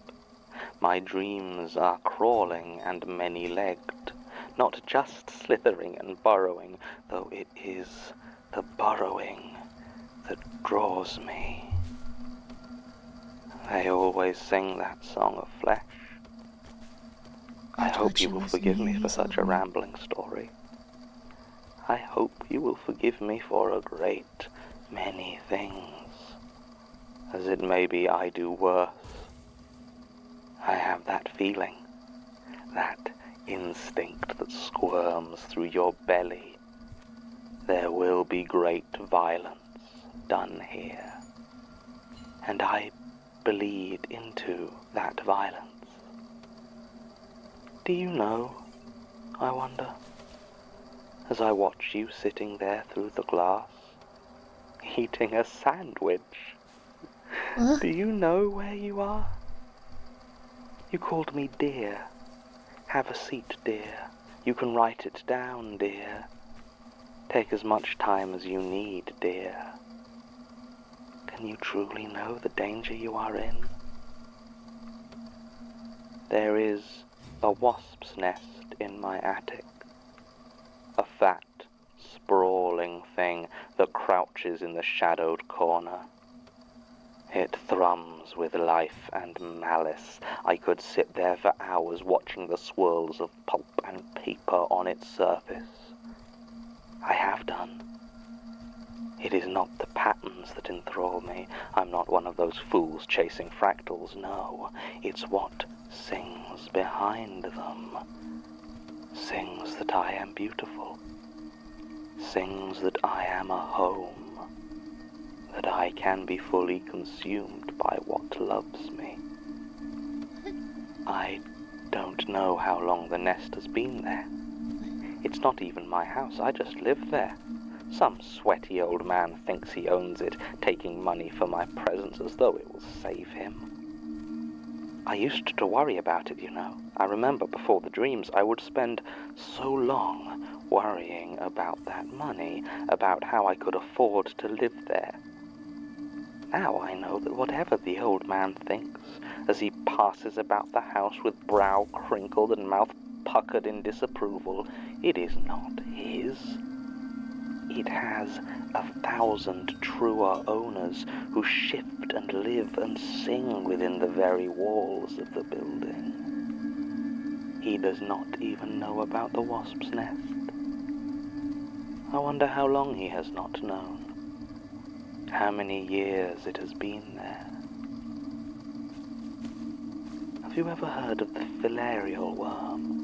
I: My dreams are crawling and many-legged, not just slithering and burrowing, though it is the burrowing that draws me. They always sing that song of flesh. I hope you will forgive me for such a rambling story. I hope you will forgive me for a great many things, as it may be I do worse. I have that feeling, that instinct that squirms through your belly. There will be great violence done here, and I bleed into that violence. Do you know, I wonder, as I watch you sitting there through the glass, eating a sandwich, do you know where you are? You called me dear. Have a seat, dear. You can write it down, dear. Take as much time as you need, dear. Can you truly know the danger you are in? There is a wasp's nest in my attic. A fat, sprawling thing that crouches in the shadowed corner. It thrums with life and malice. I could sit there for hours watching the swirls of pulp and paper on its surface. I have done. It is not the patterns that enthrall me. I'm not one of those fools chasing fractals, no. It's what sings behind them. Sings that I am beautiful. Sings that I am a home. That I can be fully consumed by what loves me. I don't know how long the nest has been there. It's not even my house, I just live there. Some sweaty old man thinks he owns it, taking money for my presence as though it will save him. I used to worry about it, you know. I remember before the dreams I would spend so long worrying about that money, about how I could afford to live there. Now I know that whatever the old man thinks, as he passes about the house with brow crinkled and mouth puckered in disapproval, it is not his. It has 1,000 truer owners who shift and live and sing within the very walls of the building. He does not even know about the wasp's nest. I wonder how long he has not known. How many years it has been there. Have you ever heard of the filarial worm?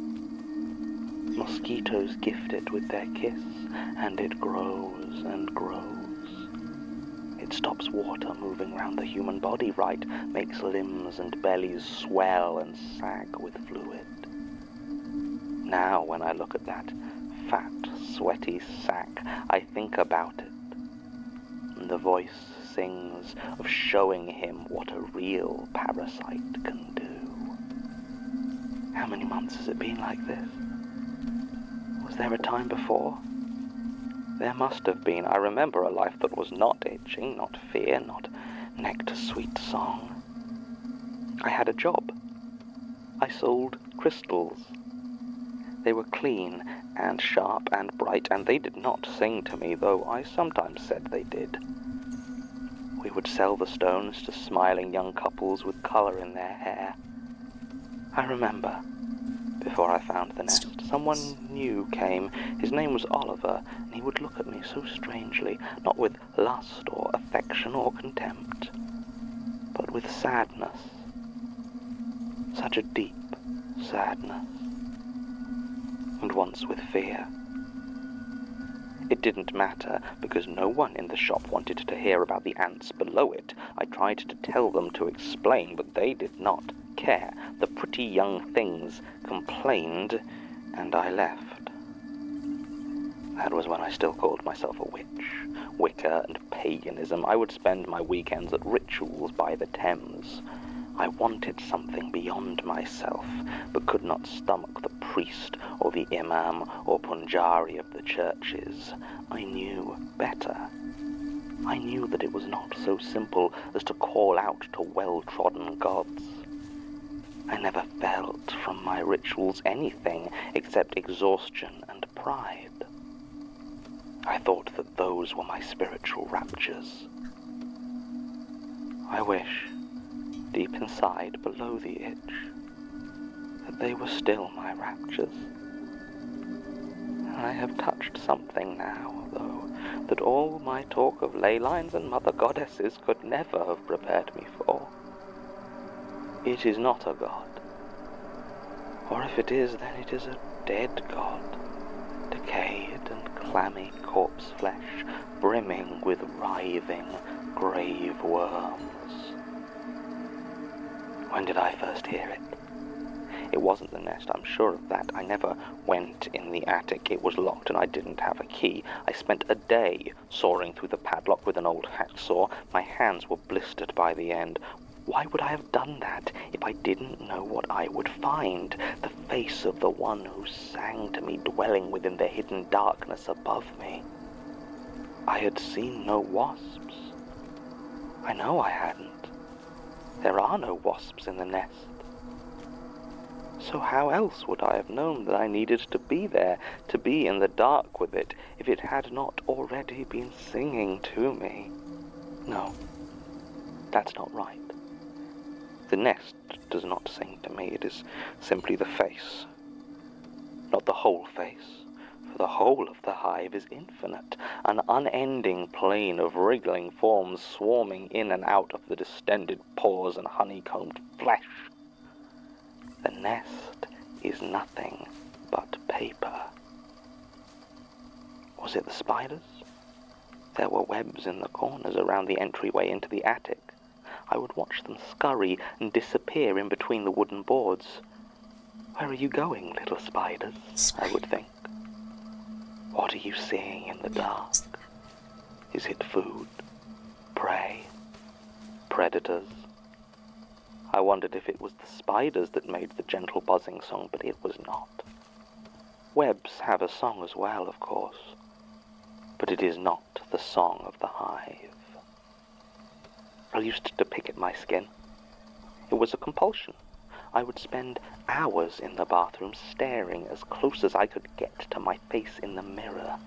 I: Mosquitoes gift it with their kiss, and it grows and grows. It stops water moving round the human body, right? Makes limbs and bellies swell and sag with fluid. Now when I look at that fat, sweaty sack, I think about it. And the voice sings of showing him what a real parasite can do. How many months has it been like this? Was there a time before? There must have been. I remember a life that was not itching, not fear, not nectar-sweet song. I had a job. I sold crystals. They were clean and sharp and bright, and they did not sing to me, though I sometimes said they did. We would sell the stones to smiling young couples with colour in their hair. I remember, before I found the nest, someone new came. His name was Oliver, and he would look at me so strangely, not with lust or affection or contempt, but with sadness. Such a deep sadness. And once with fear. It didn't matter, because no one in the shop wanted to hear about the ants below it. I tried to tell them to explain, but they did not care. The pretty young things complained, and I left. That was when I still called myself a witch. Wicca and paganism. I would spend my weekends at rituals by the Thames. I wanted something beyond myself, but could not stomach the priest or the imam or punjari of the churches. I knew better. I knew that it was not so simple as to call out to well-trodden gods. I never felt from my rituals anything except exhaustion and pride. I thought that those were my spiritual raptures. I wish, deep inside, below the itch, but they were still my raptures. I have touched something now, though, that all my talk of ley lines and mother goddesses could never have prepared me for. It is not a god. Or if it is, then it is a dead god, decayed and clammy corpse flesh, brimming with writhing grave worms. When did I first hear it? It wasn't the nest, I'm sure of that. I never went in the attic. It was locked and I didn't have a key. I spent a day sawing through the padlock with an old hacksaw. My hands were blistered by the end. Why would I have done that if I didn't know what I would find? The face of the one who sang to me, dwelling within the hidden darkness above me. I had seen no wasps. I know I hadn't. There are no wasps in the nest. So how else would I have known that I needed to be there, to be in the dark with it, if it had not already been singing to me? No, that's not right. The nest does not sing to me, it is simply the face. Not the whole face, for the whole of the hive is infinite, an unending plane of wriggling forms swarming in and out of the distended pores and honeycombed flesh. The nest is nothing but paper. Was it the spiders? There were webs in the corners around the entryway into the attic. I would watch them scurry and disappear in between the wooden boards. Where are you going, little spiders? I would think. What are you seeing in the dark? Is it food? Prey? Predators? I wondered if it was the spiders that made the gentle buzzing song, but it was not. Webs have a song as well, of course, but it is not the song of the hive. I used to pick at my skin. It was a compulsion. I would spend hours in the bathroom staring as close as I could get to my face in the mirror,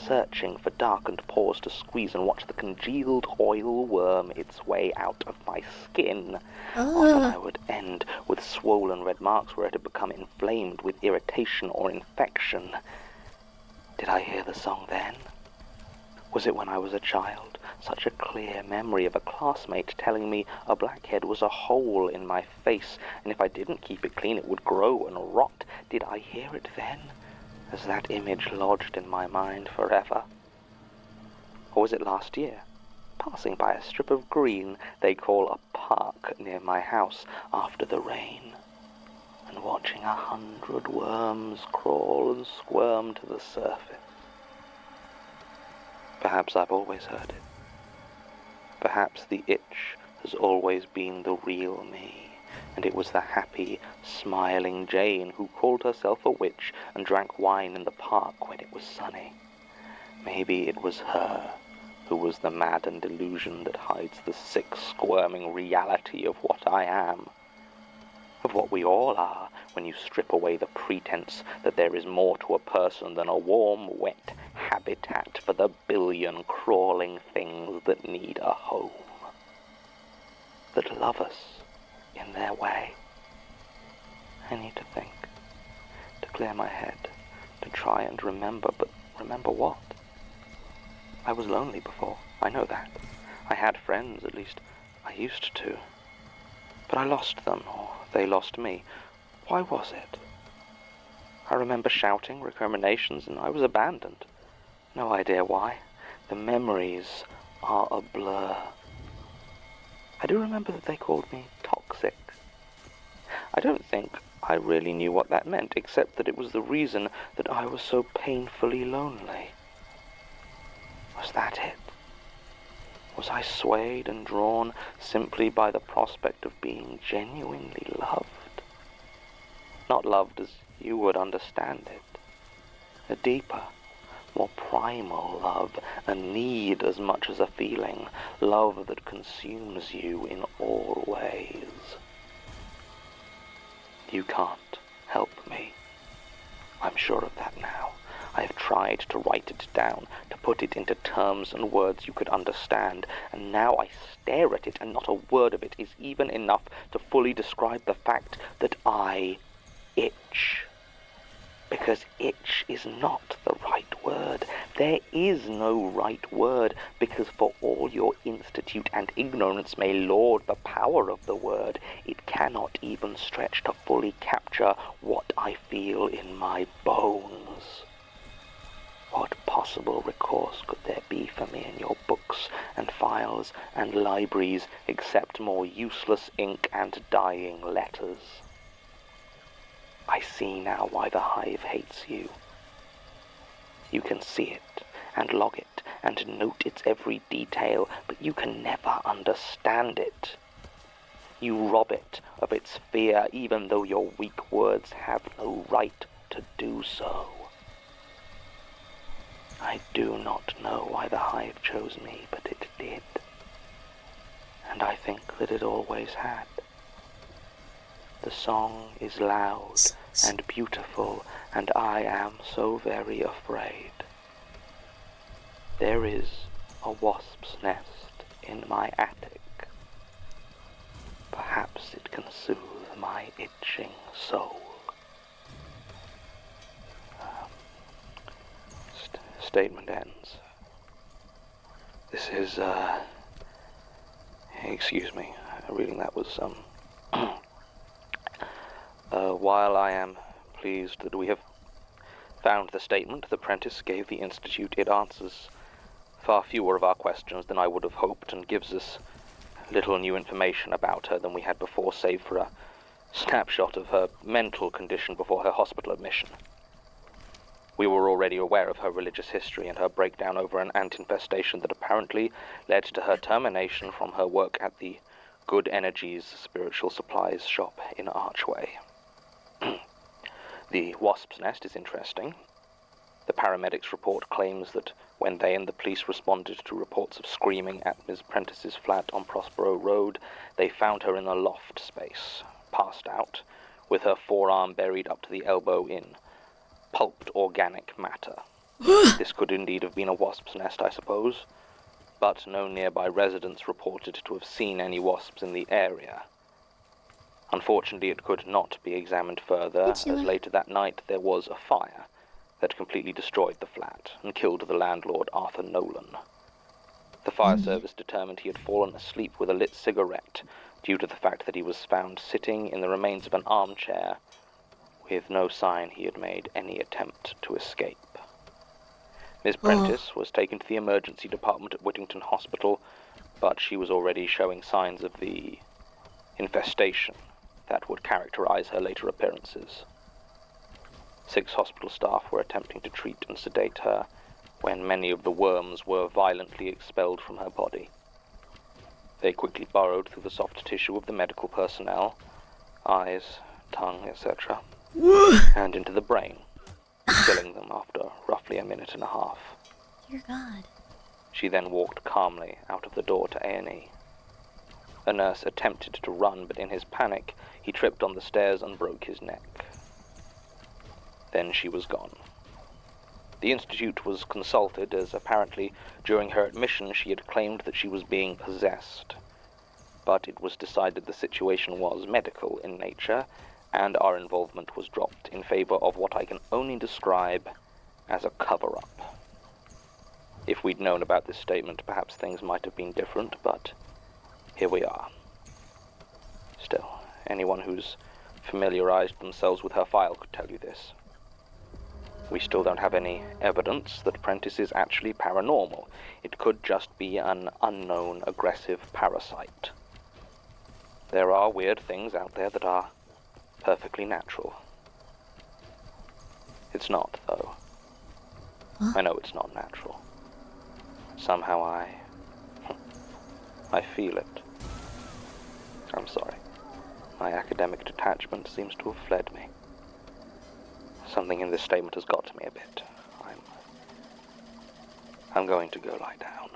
I: searching for darkened pores to squeeze and watch the congealed oil worm its way out of my skin. Often I would end with swollen red marks where it had become inflamed with irritation or infection. Did I hear the song then? Was it when I was a child? Such a clear memory of a classmate telling me a blackhead was a hole in my face, and if I didn't keep it clean it would grow and rot. Did I hear it then? Has that image lodged in my mind forever? Or was it last year, passing by a strip of green they call a park near my house after the rain, and watching 100 worms crawl and squirm to the surface? Perhaps I've always heard it. Perhaps the itch has always been the real me, and it was the happy, smiling Jane who called herself a witch and drank wine in the park when it was sunny. Maybe it was her who was the maddened delusion that hides the sick, squirming reality of what I am, of what we all are when you strip away the pretense that there is more to a person than a warm, wet habitat for the billion crawling things that need a home, that love us in their way. I need to think, to clear my head, to try and remember, but remember what? I was lonely before, I know that. I had friends, at least I used to. But I lost them, or they lost me. Why was it? I remember shouting, recriminations, and I was abandoned. No idea why. The memories are a blur. I do remember that they called me toxic. I don't think I really knew what that meant, except that it was the reason that I was so painfully lonely. Was that it? Was I swayed and drawn simply by the prospect of being genuinely loved? Not loved as you would understand it. A deeper, more primal love, a need as much as a feeling, love that consumes you in all ways. You can't help me. I'm sure of that now. I have tried to write it down, to put it into terms and words you could understand, and now I stare at it, and not a word of it is even enough to fully describe the fact that I itch. Because itch is not the right word. There is no right word, because for all your institute and ignorance may laud the power of the word, it cannot even stretch to fully capture what I feel in my bones. What possible recourse could there be for me in your books and files and libraries except more useless ink and dying letters? I see now why the Hive hates you. You can see it, and log it, and note its every detail, but you can never understand it. You rob it of its fear, even though your weak words have no right to do so. I do not know why the Hive chose me, but it did. And I think that it always had. The song is loud and beautiful, and I am so very afraid. There is a wasp's nest in my attic. Perhaps it can soothe my itching soul. Statement ends. This is, excuse me, reading that was, while I am pleased that we have found the statement the apprentice gave the Institute, it answers far fewer of our questions than I would have hoped and gives us little new information about her than we had before, save for a snapshot of her mental condition before her hospital admission. We were already aware of her religious history and her breakdown over an ant infestation that apparently led to her termination from her work at the Good Energies spiritual supplies shop in Archway. The wasp's nest is interesting. The paramedics' report claims that when they and the police responded to reports of screaming at Ms. Prentice's flat on Prospero Road, they found her in a loft space, passed out, with her forearm buried up to the elbow in pulped organic matter. This could indeed have been a wasp's nest, I suppose, but no nearby residents reported to have seen any wasps in the area. Unfortunately, it could not be examined further, as later that night there was a fire that completely destroyed the flat and killed the landlord, Arthur Nolan. The fire service determined he had fallen asleep with a lit cigarette due to the fact that he was found sitting in the remains of an armchair with no sign he had made any attempt to escape. Miss Prentice was taken to the emergency department at Whittington Hospital, but she was already showing signs of the infestation that would characterize her later appearances. 6 hospital staff were attempting to treat and sedate her when many of the worms were violently expelled from her body. They quickly burrowed through the soft tissue of the medical personnel, eyes, tongue, etc., and into the brain, killing them after roughly a minute and a half.
A: Dear God.
I: She then walked calmly out of the door to A&E. A nurse attempted to run, but in his panic, he tripped on the stairs and broke his neck. Then she was gone. The Institute was consulted, as apparently during her admission she had claimed that she was being possessed. But it was decided the situation was medical in nature, and our involvement was dropped in favor of what I can only describe as a cover-up. If we'd known about this statement, perhaps things might have been different, but here we are. Still, anyone who's familiarized themselves with her file could tell you this. We still don't have any evidence that Prentice is actually paranormal. It could just be an unknown aggressive parasite. There are weird things out there that are perfectly natural. It's not, though. I know it's not natural. Somehow I feel it. I'm sorry. My academic detachment seems to have fled me. Something in this statement has got to me a bit. I'm going to go lie down.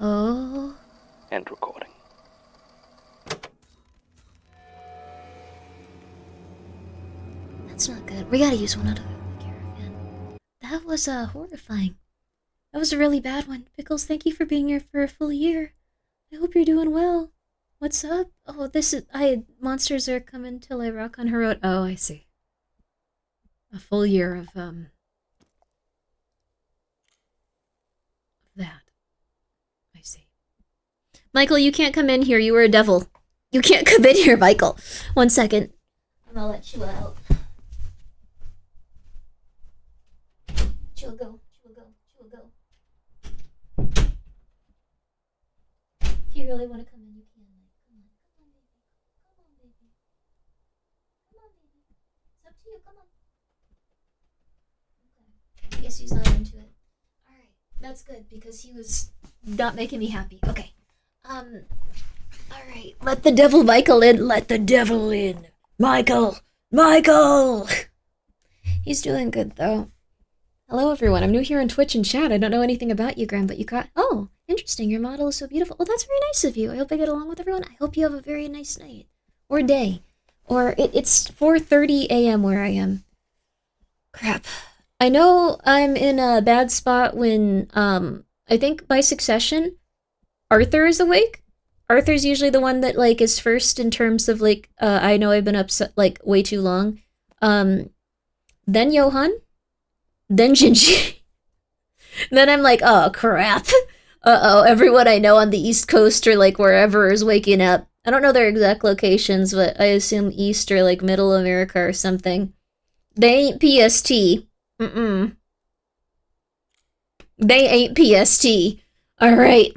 A: Oh.
I: End recording.
A: That's not good. We gotta use one out of the caravan. That was horrifying. That was a really bad one. Pickles, thank you for being here for a full year. I hope you're doing well. What's up? Oh, monsters are coming till I rock on her road. Oh, I see. a full year of that. I see. Michael, you can't come in here. You were a devil. You can't come in here, Michael. 1 second. I'm gonna let you out. She'll go. She'll go. She'll go. If you really want to come in, you can. Come on. Come on, baby. Come on, baby. Come on, baby. It's up to you. Come on. Okay. I guess he's not into it. Alright. That's good, because he was not making me happy. Okay. Alright. Let the devil Michael in. Let the devil in. Michael! Michael! He's doing good, though. Hello, everyone. I'm new here on Twitch and chat. I don't know anything about you, Graham, but you got... Oh, interesting. Your model is so beautiful. Oh, that's very nice of you. I hope I get along with everyone. I hope you have a very nice night. Or day. Or it's 4:30 a.m. where I am. Crap. I know I'm in a bad spot when, I think by succession, Arthur is awake. Arthur's usually the one that, like, is first in terms of, like, I know I've been upset, like, way too long. Then Johan. Then Gingy. Then I'm like, oh, crap. Uh-oh, everyone I know on the East Coast or, like, wherever is waking up. I don't know their exact locations, but I assume East or, like, Middle America or something. They ain't PST. Mm-mm. They ain't PST. Alright.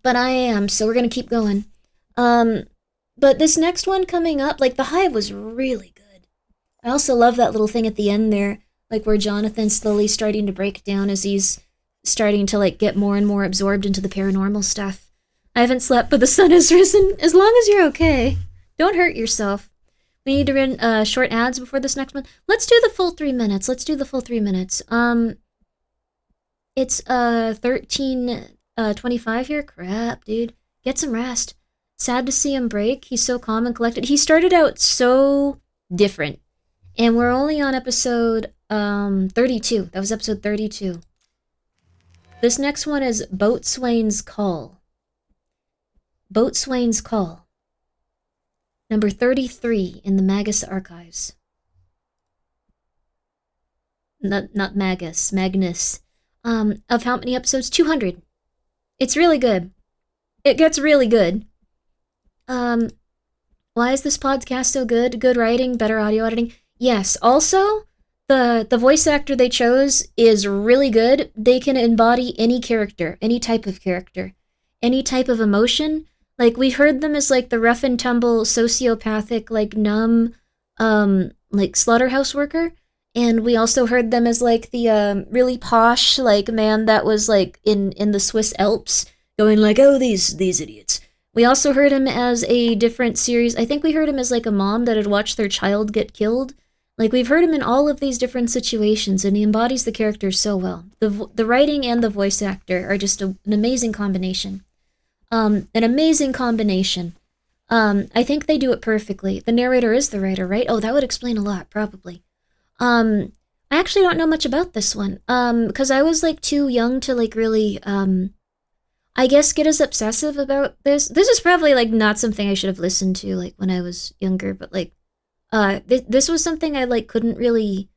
A: But I am, so we're gonna keep going. But this next one coming up, like, the Hive was really good. I also love that little thing at the end there, like, where Jonathan's slowly starting to break down as he's starting to, like, get more and more absorbed into the paranormal stuff. I haven't slept, but the sun has risen. As long as you're okay. Don't hurt yourself. We need to run short ads before this next one. Let's do the full 3 minutes. Let's do the full 3 minutes. It's 13:25 here. Crap, dude. Get some rest. Sad to see him break. He's so calm and collected. He started out so different. And we're only on episode 32. That was episode 32. This next one is Boatswain's Call. Boatswain's Call. Number 33 in the Magus archives. Not Magus, Magnus. Of how many episodes? 200. It's really good. It gets really good. Why is this podcast so good? Good writing, better audio editing. Yes, also, the voice actor they chose is really good. They can embody any character, any type of character, any type of emotion. Like, we heard them as, like, the rough and tumble, sociopathic, like, numb, like, slaughterhouse worker. And we also heard them as, like, the, really posh, like, man that was, like, in the Swiss Alps, going like, oh, these idiots. We also heard him as a different series. I think we heard him as, like, a mom that had watched their child get killed. Like, we've heard him in all of these different situations, and he embodies the character so well. The writing and the voice actor are just an amazing combination. An amazing combination. I think they do it perfectly. The narrator is the writer, right? Oh, that would explain a lot, probably. I actually don't know much about this one. Because I was, like, too young to, like, really, I guess get as obsessive about this. This is probably, like, not something I should have listened to, like, when I was younger, but, like, this was something I, like, couldn't really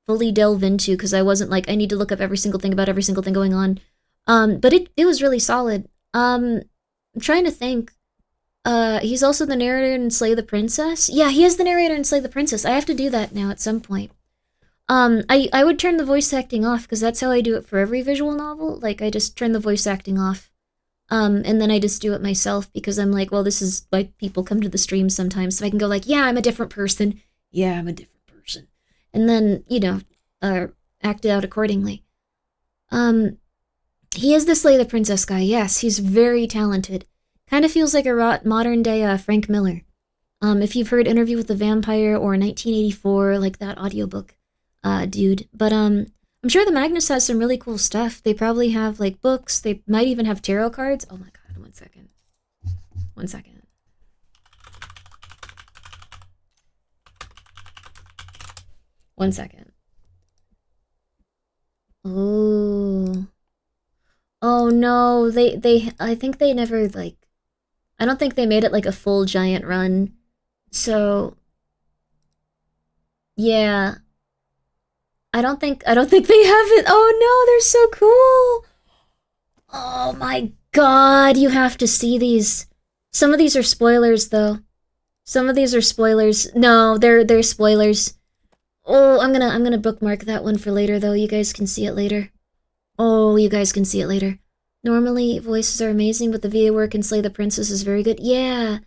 A: fully delve into, because I wasn't, like, I need to look up every single thing about every single thing going on. But it was really solid. I'm trying to think. He's also the narrator in Slay the Princess. Yeah, he is the narrator in Slay the Princess. I have to do that now at some point. I would turn the voice acting off, because that's how I do it for every visual novel. Like, I just turn the voice acting off. And then I just do it myself, because I'm like, well, this is why people come to the stream sometimes, so I can go like, yeah, I'm a different person. Yeah, I'm a different person. And then, you know, act it out accordingly. He is the Slay the Princess guy, yes, he's very talented. Kind of feels like a modern-day Frank Miller. If you've heard Interview with the Vampire or 1984, like that audiobook dude. But I'm sure the Magnus has some really cool stuff. They probably have, like, books. They might even have tarot cards. Oh my god, 1 second. 1 second. One second. Ooh. Oh no, I think they never, like, I don't think they made it, like, a full giant run. So, Yeah. I don't think they have it. Oh no, they're so cool. Oh my god, you have to see these. Some of these are spoilers though. Some of these are spoilers. No, they're spoilers. Oh, I'm gonna bookmark that one for later though. You guys can see it later. Oh, you guys can see it later. Normally voices are amazing, but the VA work in Slay the Princess is very good. Yeah.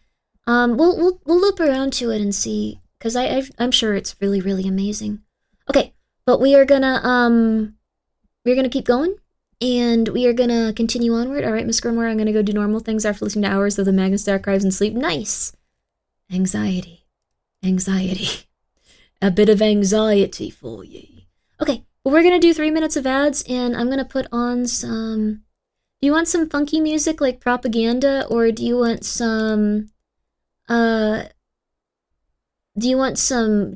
A: We'll loop around to it and see, cause I'm sure it's really, really amazing. Okay, but we're gonna keep going, and we are gonna continue onward. All right, Miss Grimoire, I'm gonna go do normal things after listening to hours of the Magnus Archives and sleep. Nice. Anxiety. A bit of anxiety for ye. Okay, well, we're gonna do 3 minutes of ads, and I'm gonna put on some. Do you want some funky music like Propaganda, or do you want some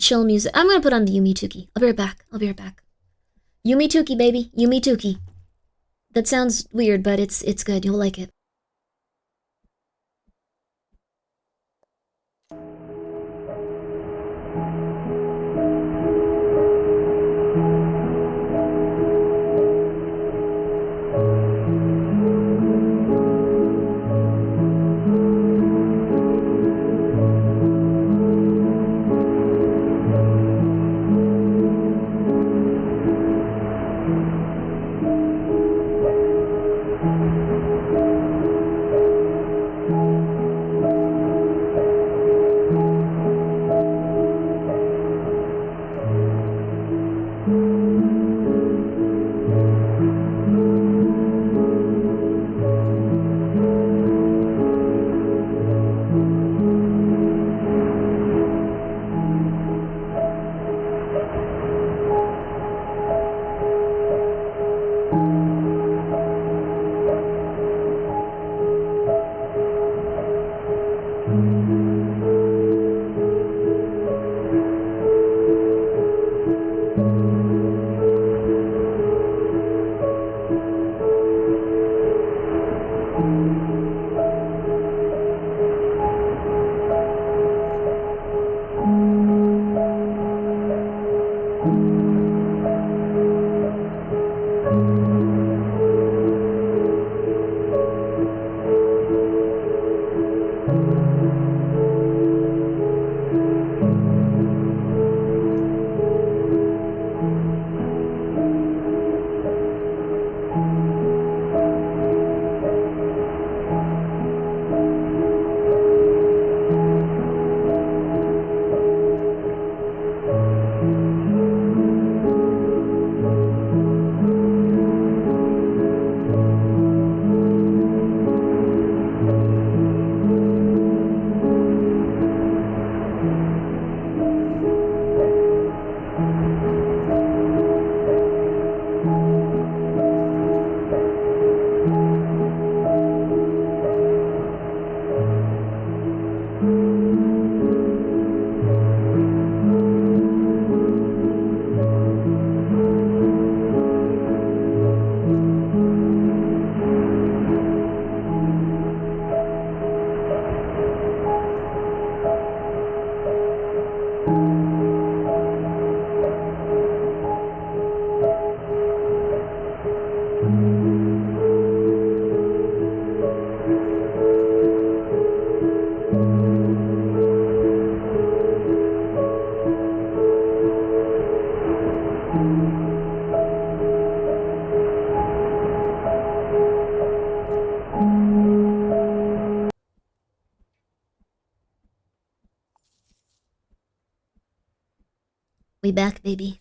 A: chill music? I'm gonna put on the Yumi Tuki. I'll be right back. Yumi Tuki, baby. Yumi Tuki. That sounds weird, but it's good. You'll like it. We back, baby.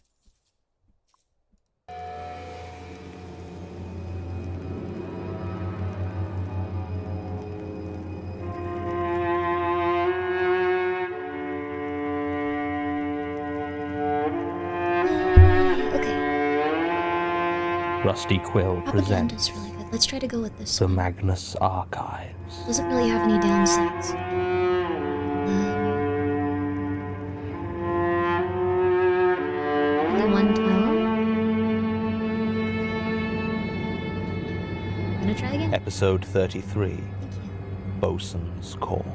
F: Rusty Quill presents
A: Really good. Let's try to go with this.
F: The Magnus Archives.
A: Doesn't really have any downsides. Only one tone. Gonna try again.
F: Episode 33. Bosun's Call.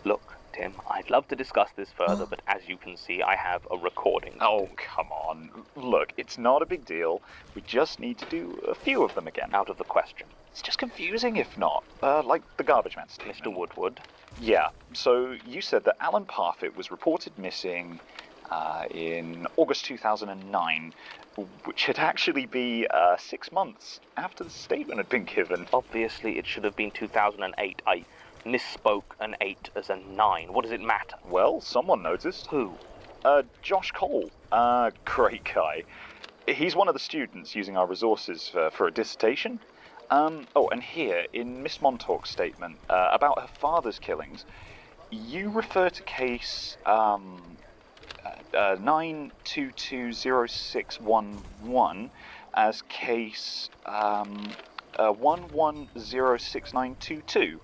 I: Look, Tim, I'd love to discuss this further, but as you can see, I have a recording.
M: Oh, come on. Look, it's not a big deal. We just need to do a few of them again.
I: Out of the question.
M: It's just confusing if not. Like the garbage man statement.
I: Mr. Woodward?
M: Yeah, so you said that Alan Parfit was reported missing in August 2009, which would actually be 6 months after the statement had been given.
I: Obviously, it should have been 2008. I misspoke an 8 as a 9. What does it matter?
M: Well, someone noticed.
I: Who?
M: Josh Cole. Great guy. He's one of the students using our resources for a dissertation. And here, in Miss Montauk's statement about her father's killings, you refer to case 9220611 as case 110692.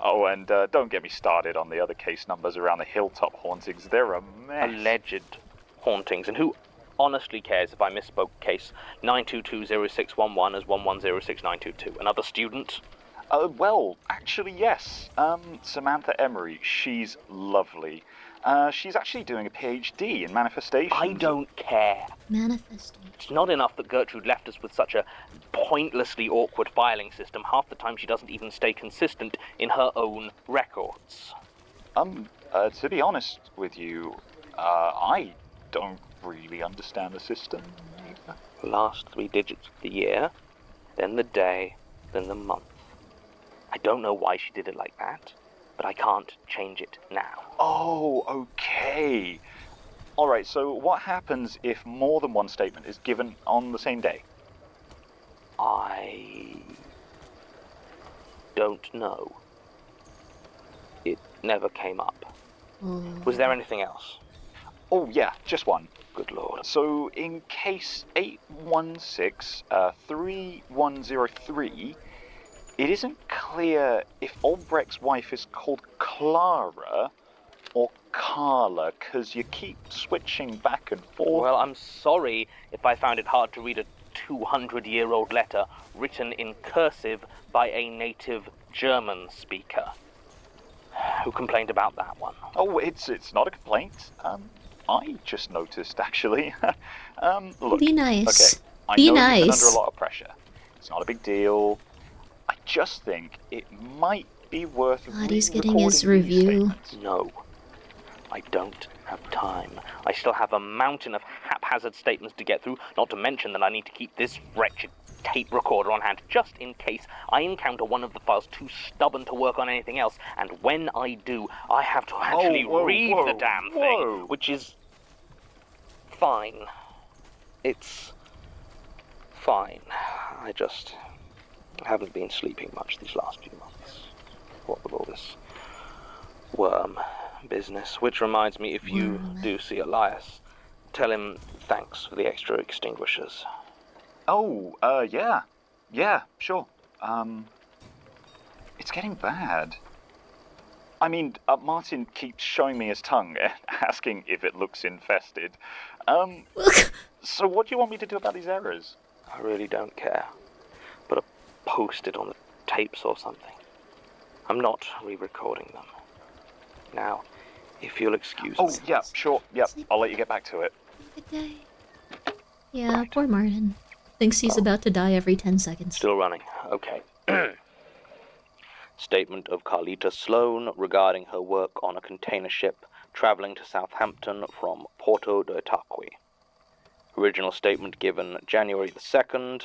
M: Oh, and don't get me started on the other case numbers around the hilltop hauntings. They're a mess.
I: Alleged hauntings, and who honestly cares if I misspoke case 9220611 as 110692? Another student?
M: Well, actually, yes. Samantha Emery, she's lovely. She's actually doing a PhD in manifestation.
I: I don't care.
A: Manifesting.
I: It's not enough that Gertrude left us with such a pointlessly awkward filing system. Half the time she doesn't even stay consistent in her own records.
M: To be honest with you, I don't really understand the system either.
I: Last 3 digits of the year, then the day, then the month. I don't know why she did it like that, but I can't change it now.
M: Oh, okay. Alright, so what happens if more than one statement is given on the same day?
I: I don't know. It never came up. Was there anything else?
M: Oh, yeah, just one.
I: Good lord.
M: So, in case 816-3103, it isn't clear if Albrecht's wife is called Clara or Carla, because you keep switching back and forth.
I: Well, I'm sorry if I found it hard to read a 200-year-old letter written in cursive by a native German speaker. Who complained about that one?
M: Oh, it's not a complaint. I just noticed, actually. Look,
A: Be nice.
M: Okay, I
A: Be
M: know
A: nice.
M: you've been under a lot of pressure. It's not a big deal. I just think it might be worth
A: God, he's getting his
M: re-recording these
A: review.
M: statements.
I: No. I don't have time. I still have a mountain of haphazard statements to get through, not to mention that I need to keep this wretched tape recorder on hand, just in case I encounter one of the files too stubborn to work on anything else, and when I do, I have to actually read the damn thing, which is fine. It's fine. I just haven't been sleeping much these last few months. What with all this worm business, which reminds me, if you do see Elias, tell him thanks for the extra extinguishers.
M: Oh, yeah. Yeah, sure. It's getting bad. I mean, Martin keeps showing me his tongue, asking if it looks infested. So what do you want me to do about these errors?
I: I really don't care. Put a post-it on the tapes or something. I'm not re-recording them. Now, if you'll excuse me.
M: Oh, yeah, sure. Yep, I'll let you get back to it.
A: Good day. Yeah, poor Martin. Thinks he's about to die every 10 seconds.
I: Still running. Okay. Statement of Carlita Sloan regarding her work on a container ship traveling to Southampton from Porto de Tarqui. Original statement given January the 2nd,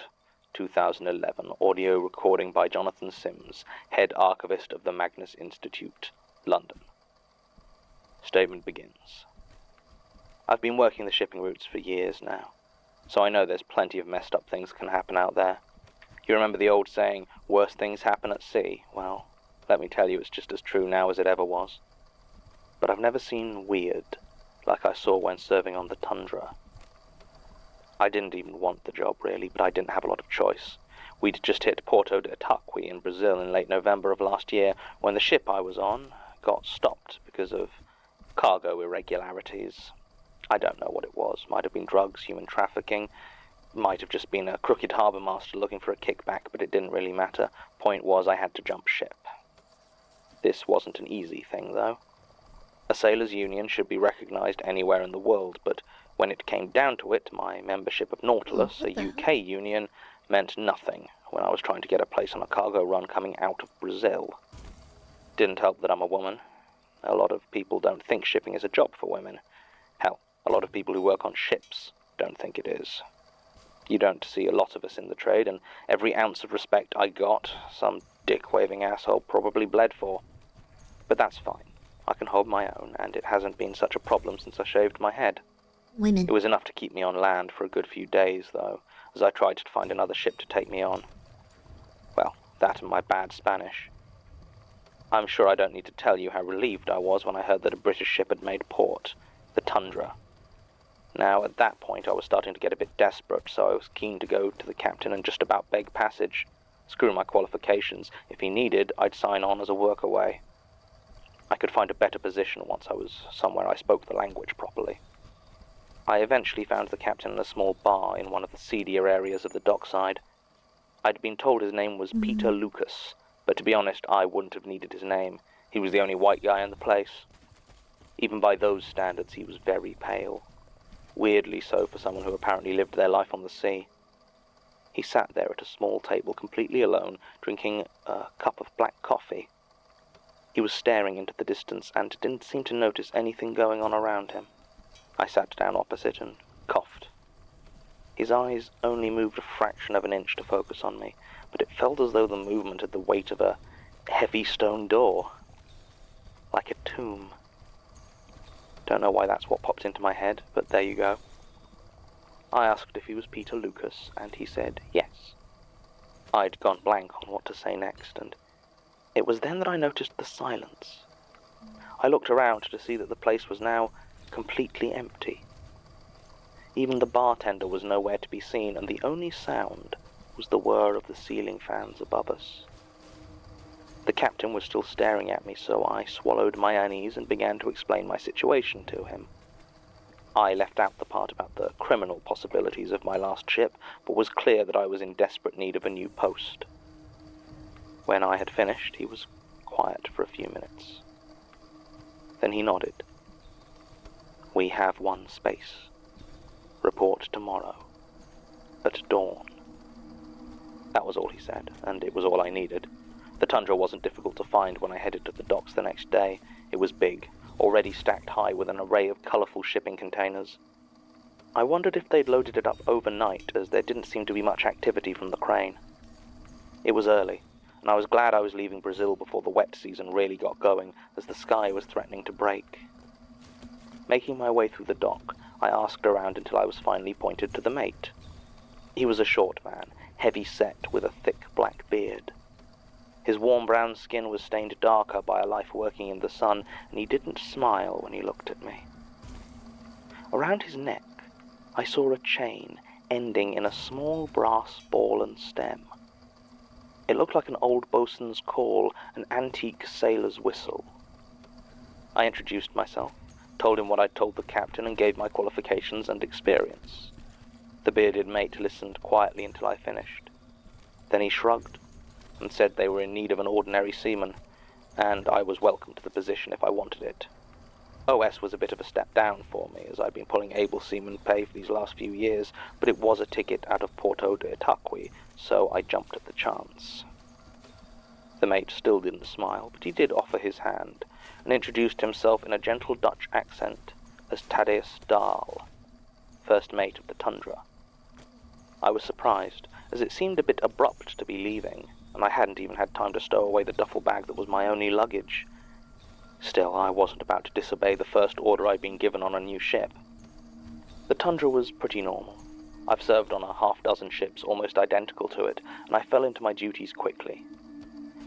I: 2011. Audio recording by Jonathan Sims, head archivist of the Magnus Institute, London. Statement begins. I've been working the shipping routes for years now, so I know there's plenty of messed up things can happen out there. You remember the old saying, worse things happen at sea? Well, let me tell you, it's just as true now as it ever was. But I've never seen weird like I saw when serving on the Tundra. I didn't even want the job, really, but I didn't have a lot of choice. We'd just hit Porto de Tarqui in Brazil in late November of last year when the ship I was on got stopped because of cargo irregularities. I don't know what it was. Might have been drugs, human trafficking. Might have just been a crooked harbour master looking for a kickback, but it didn't really matter. Point was, I had to jump ship. This wasn't an easy thing, though. A sailors' union should be recognized anywhere in the world, but when it came down to it, my membership of Nautilus, a UK union, meant nothing when I was trying to get a place on a cargo run coming out of Brazil. Didn't help that I'm a woman. A lot of people don't think shipping is a job for women. Hell, a lot of people who work on ships don't think it is. You don't see a lot of us in the trade, and every ounce of respect I got, some dick-waving asshole probably bled for. But that's fine. I can hold my own, and it hasn't been such a problem since I shaved my head.
A: Women.
I: It was enough to keep me on land for a good few days, though, as I tried to find another ship to take me on. Well, that and my bad Spanish. I'm sure I don't need to tell you how relieved I was when I heard that a British ship had made port, the Tundra. Now, at that point, I was starting to get a bit desperate, so I was keen to go to the captain and just about beg passage. Screw my qualifications. If he needed, I'd sign on as a workaway. I could find a better position once I was somewhere I spoke the language properly. I eventually found the captain in a small bar in one of the seedier areas of the dockside. I'd been told his name was Peter Lucas, but to be honest, I wouldn't have needed his name. He was the only white guy in the place. Even by those standards, he was very pale. Weirdly so for someone who apparently lived their life on the sea. He sat there at a small table completely alone, drinking a cup of black coffee. He was staring into the distance and didn't seem to notice anything going on around him. I sat down opposite and coughed. His eyes only moved a fraction of an inch to focus on me, but it felt as though the movement had the weight of a heavy stone door. Like a tomb. Don't know why that's what popped into my head, but there you go. I asked if he was Peter Lucas, and he said yes. I'd gone blank on what to say next, and it was then that I noticed the silence. I looked around to see that the place was now completely empty. Even the bartender was nowhere to be seen, and the only sound was the whir of the ceiling fans above us. The captain was still staring at me, so I swallowed my unease and began to explain my situation to him. I left out the part about the criminal possibilities of my last ship, but was clear that I was in desperate need of a new post. When I had finished, he was quiet for a few minutes. Then he nodded. "We have one space. Report tomorrow. At dawn." That was all he said, and it was all I needed. The Tundra wasn't difficult to find when I headed to the docks the next day. It was big, already stacked high with an array of colourful shipping containers. I wondered if they'd loaded it up overnight, as there didn't seem to be much activity from the crane. It was early, and I was glad I was leaving Brazil before the wet season really got going, as the sky was threatening to break. Making my way through the dock, I asked around until I was finally pointed to the mate. He was a short man, heavy-set with a thick black beard. His warm brown skin was stained darker by a life working in the sun, and he didn't smile when he looked at me. Around his neck, I saw a chain ending in a small brass ball and stem. It looked like an old bosun's call, an antique sailor's whistle. I introduced myself, told him what I'd told the captain, and gave my qualifications and experience. The bearded mate listened quietly until I finished. Then he shrugged and said they were in need of an ordinary seaman, and I was welcome to the position if I wanted it. OS was a bit of a step down for me, as I'd been pulling able seaman pay for these last few years, but it was a ticket out of Porto de Itaqui, so I jumped at the chance. The mate still didn't smile, but he did offer his hand, and introduced himself in a gentle Dutch accent as Thaddeus Dahl, first mate of the Tundra. I was surprised, as it seemed a bit abrupt to be leaving, and I hadn't even had time to stow away the duffel bag that was my only luggage. Still, I wasn't about to disobey the first order I'd been given on a new ship. The Tundra was pretty normal. I've served on a half-dozen ships almost identical to it, and I fell into my duties quickly.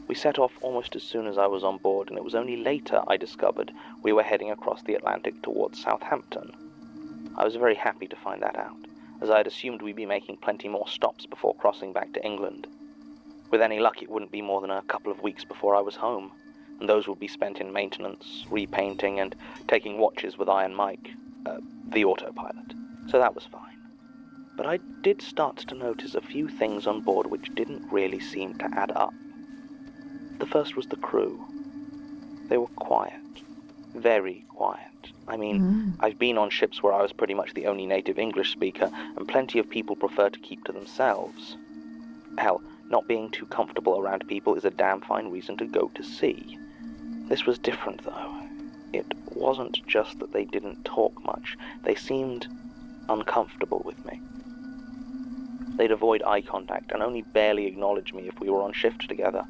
I: We set off almost as soon as I was on board, and it was only later I discovered we were heading across the Atlantic towards Southampton. I was very happy to find that out, as I had assumed we'd be making plenty more stops before crossing back to England. With any luck, it wouldn't be more than a couple of weeks before I was home, and those would be spent in maintenance, repainting, and taking watches with Iron Mike, the autopilot, so that was fine. But I did start to notice a few things on board which didn't really seem to add up. The first was the crew. They were quiet. Very quiet. I mean, I've been on ships where I was pretty much the only native English speaker, and plenty of people prefer to keep to themselves. Hell, not being too comfortable around people is a damn fine reason to go to sea. This was different, though. It wasn't just that they didn't talk much. They seemed uncomfortable with me. They'd avoid eye contact and only barely acknowledge me if we were on shift together.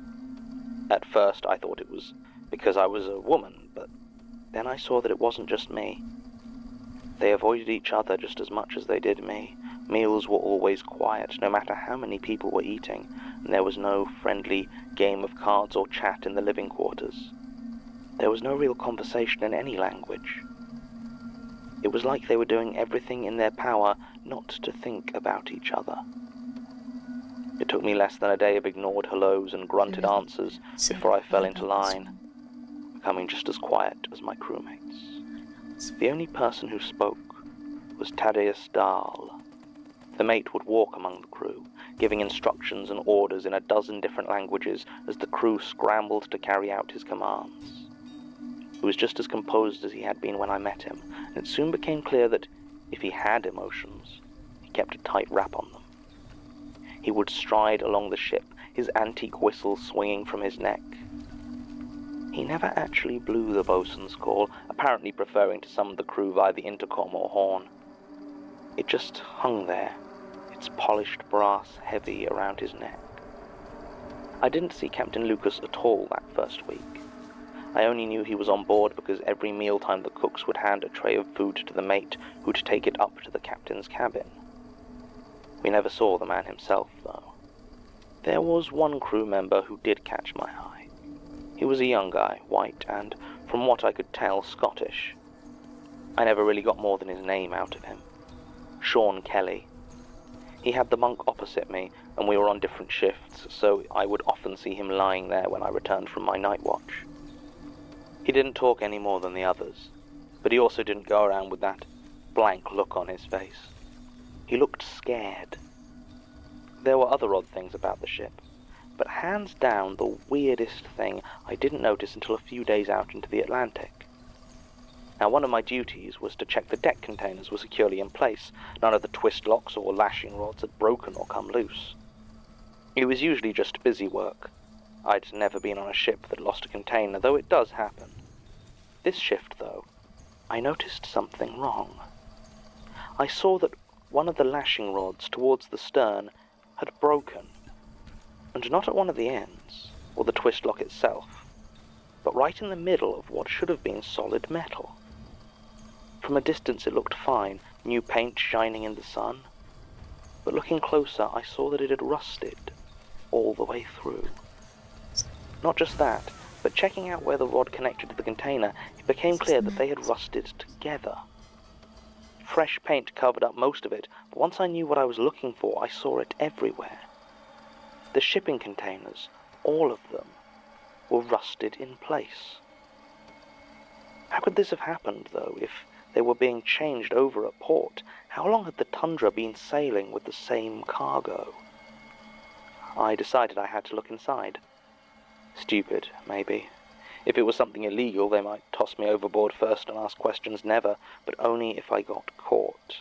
I: At first, I thought it was because I was a woman, but then I saw that it wasn't just me. They avoided each other just as much as they did me. Meals were always quiet, no matter how many people were eating, and there was no friendly game of cards or chat in the living quarters. There was no real conversation in any language. It was like they were doing everything in their power not to think about each other. It took me less than a day of ignored hellos and grunted answers before I fell into line, becoming just as quiet as my crewmates. The only person who spoke was Thaddeus Dahl. The mate would walk among the crew, giving instructions and orders in a dozen different languages as the crew scrambled to carry out his commands. He was just as composed as he had been when I met him, and it soon became clear that if he had emotions, he kept a tight wrap on them. He would stride along the ship, his antique whistle swinging from his neck. He never actually blew the bosun's call, apparently preferring to summon the crew via the intercom or horn. It just hung there, its polished brass heavy around his neck. I didn't see Captain Lucas at all that first week. I only knew he was on board because every mealtime the cooks would hand a tray of food to the mate, who'd take it up to the captain's cabin. We never saw the man himself, though. There was one crew member who did catch my eye. He was a young guy, white, and, from what I could tell, Scottish. I never really got more than his name out of him. Sean Kelly. He had the bunk opposite me, and we were on different shifts, so I would often see him lying there when I returned from my night watch. He didn't talk any more than the others, but he also didn't go around with that blank look on his face. He looked scared. There were other odd things about the ship, but hands down the weirdest thing I didn't notice until a few days out into the Atlantic. Now, one of my duties was to check the deck containers were securely in place. None of the twist locks or lashing rods had broken or come loose. It was usually just busy work. I'd never been on a ship that lost a container, though it does happen. This shift, though, I noticed something wrong. I saw that one of the lashing rods towards the stern had broken, and not at one of the ends, or the twist lock itself, but right in the middle of what should have been solid metal. From a distance it looked fine, new paint shining in the sun, but looking closer I saw that it had rusted all the way through. Not just that, but checking out where the rod connected to the container, it became clear that they had rusted together. Fresh paint covered up most of it, but once I knew what I was looking for, I saw it everywhere. The shipping containers, all of them, were rusted in place. How could this have happened, though, if they were being changed over at port? How long had the Tundra been sailing with the same cargo? I decided I had to look inside. Stupid, maybe. If it was something illegal, they might toss me overboard first and ask questions never, but only if I got caught.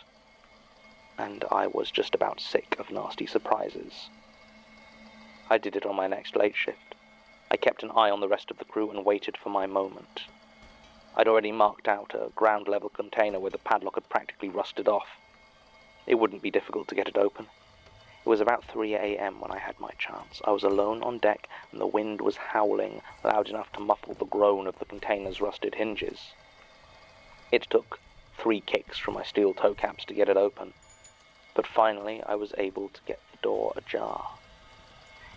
I: And I was just about sick of nasty surprises. I did it on my next late shift. I kept an eye on the rest of the crew and waited for my moment. I'd already marked out a ground-level container where the padlock had practically rusted off. It wouldn't be difficult to get it open. It was about 3 a.m. when I had my chance. I was alone on deck, and the wind was howling, loud enough to muffle the groan of the container's rusted hinges. It took 3 kicks from my steel toe caps to get it open, but finally I was able to get the door ajar.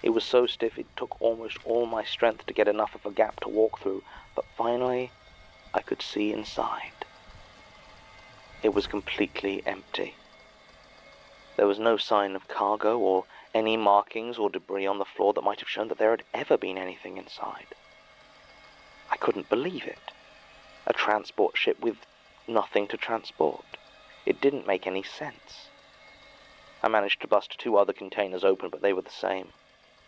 I: It was so stiff it took almost all my strength to get enough of a gap to walk through, but finally I could see inside. It was completely empty. There was no sign of cargo or any markings or debris on the floor that might have shown that there had ever been anything inside. I couldn't believe it. A transport ship with nothing to transport. It didn't make any sense. I managed to bust 2 other containers open, but they were the same.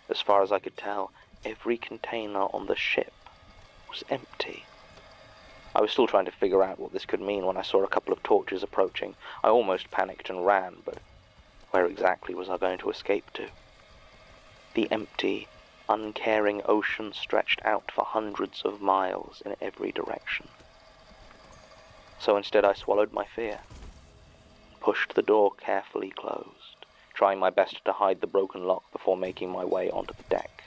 I: As far as I could tell, every container on the ship was empty. I was still trying to figure out what this could mean when I saw a couple of torches approaching. I almost panicked and ran, but where exactly was I going to escape to? The empty, uncaring ocean stretched out for hundreds of miles in every direction. So instead I swallowed my fear, pushed the door carefully closed, trying my best to hide the broken lock before making my way onto the deck.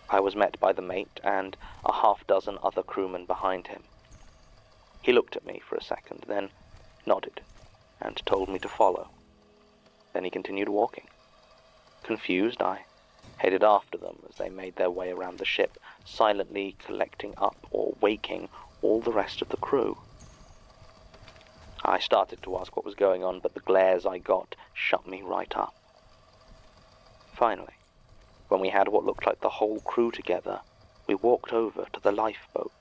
I: I was met by the mate and a half-dozen other crewmen behind him. He looked at me for a second, then nodded and told me to follow. Then he continued walking. Confused, I headed after them as they made their way around the ship, silently collecting up or waking all the rest of the crew. I started to ask what was going on, but the glares I got shut me right up. Finally, when we had what looked like the whole crew together, we walked over to the lifeboat.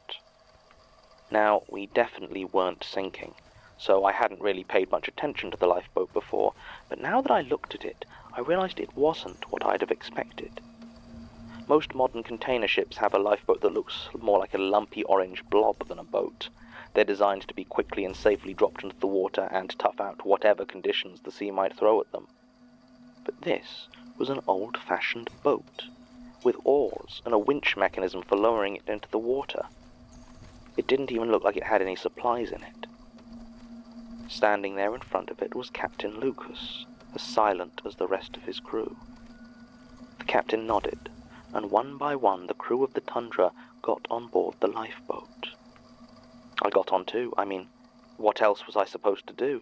I: Now, we definitely weren't sinking, so I hadn't really paid much attention to the lifeboat before, but now that I looked at it, I realized it wasn't what I'd have expected. Most modern container ships have a lifeboat that looks more like a lumpy orange blob than a boat. They're designed to be quickly and safely dropped into the water and tough out whatever conditions the sea might throw at them. But this was an old-fashioned boat, with oars and a winch mechanism for lowering it into the water. It didn't even look like it had any supplies in it. Standing there in front of it was Captain Lucas, as silent as the rest of his crew. The captain nodded, and one by one the crew of the Tundra got on board the lifeboat. I got on too. I mean, what else was I supposed to do?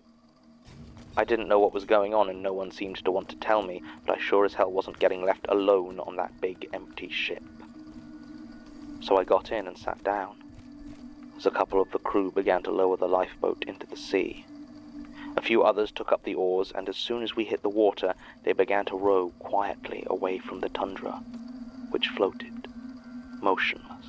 I: I didn't know what was going on and no one seemed to want to tell me, but I sure as hell wasn't getting left alone on that big empty ship. So I got in and sat down, as a couple of the crew began to lower the lifeboat into the sea. A few others took up the oars, and as soon as we hit the water, they began to row quietly away from the Tundra, which floated, motionless.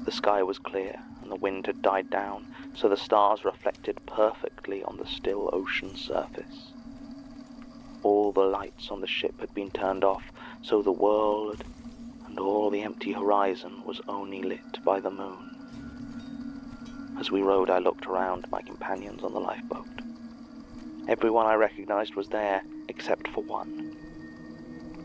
I: The sky was clear, and the wind had died down, so the stars reflected perfectly on the still ocean surface. All the lights on the ship had been turned off, so the world and all the empty horizon was only lit by the moon. As we rowed, I looked around my companions on the lifeboat. Everyone I recognized was there, except for one.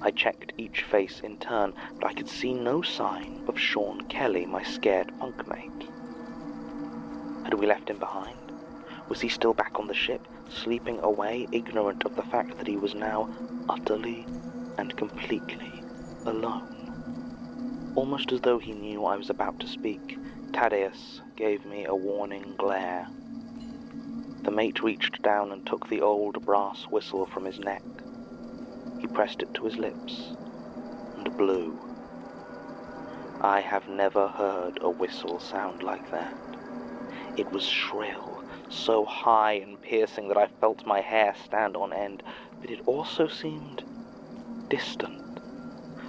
I: I checked each face in turn, but I could see no sign of Sean Kelly, my scared bunkmate. Had we left him behind? Was he still back on the ship, sleeping away, ignorant of the fact that he was now utterly and completely alone? Almost as though he knew I was about to speak, Thaddeus gave me a warning glare. The mate reached down and took the old brass whistle from his neck. He pressed it to his lips and blew. I have never heard a whistle sound like that. It was shrill, so high and piercing that I felt my hair stand on end, but it also seemed distant,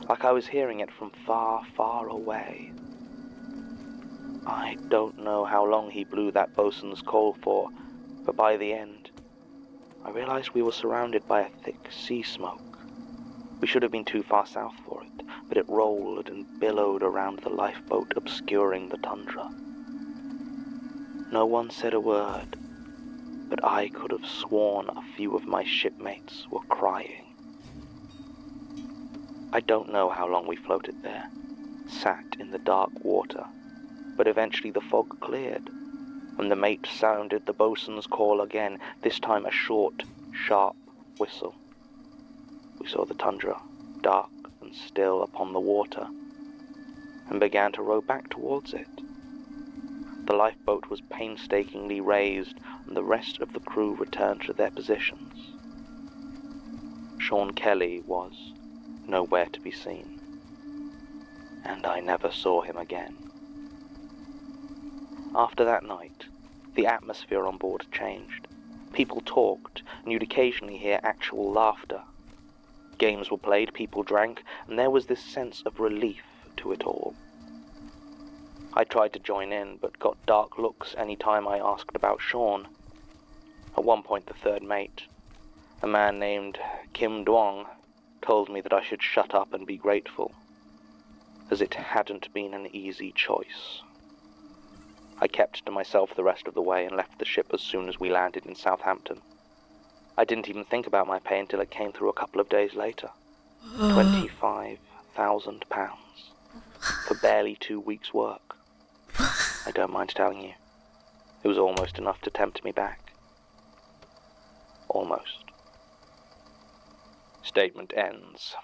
I: like I was hearing it from far, far away. I don't know how long he blew that bosun's call for, but by the end, I realized we were surrounded by a thick sea smoke. We should have been too far south for it, but it rolled and billowed around the lifeboat, obscuring the Tundra. No one said a word, but I could have sworn a few of my shipmates were crying. I don't know how long we floated there, sat in the dark water, but eventually the fog cleared, and the mate sounded the bosun's call again, this time a short, sharp whistle. We saw the Tundra, dark and still upon the water, and began to row back towards it. The lifeboat was painstakingly raised, and the rest of the crew returned to their positions. Sean Kelly was nowhere to be seen, and I never saw him again. After that night, the atmosphere on board changed. People talked, and you'd occasionally hear actual laughter. Games were played, people drank, and there was this sense of relief to it all. I tried to join in, but got dark looks any time I asked about Sean. At one point, the third mate, a man named Kim Duong, told me that I should shut up and be grateful. as it hadn't been an easy choice. I kept to myself the rest of the way and left the ship as soon as we landed in Southampton. I didn't even think about my pay until it came through a couple of days later. £25,000 for barely 2 weeks' work. I don't mind telling you, it was almost enough to tempt me back. Almost. Statement ends.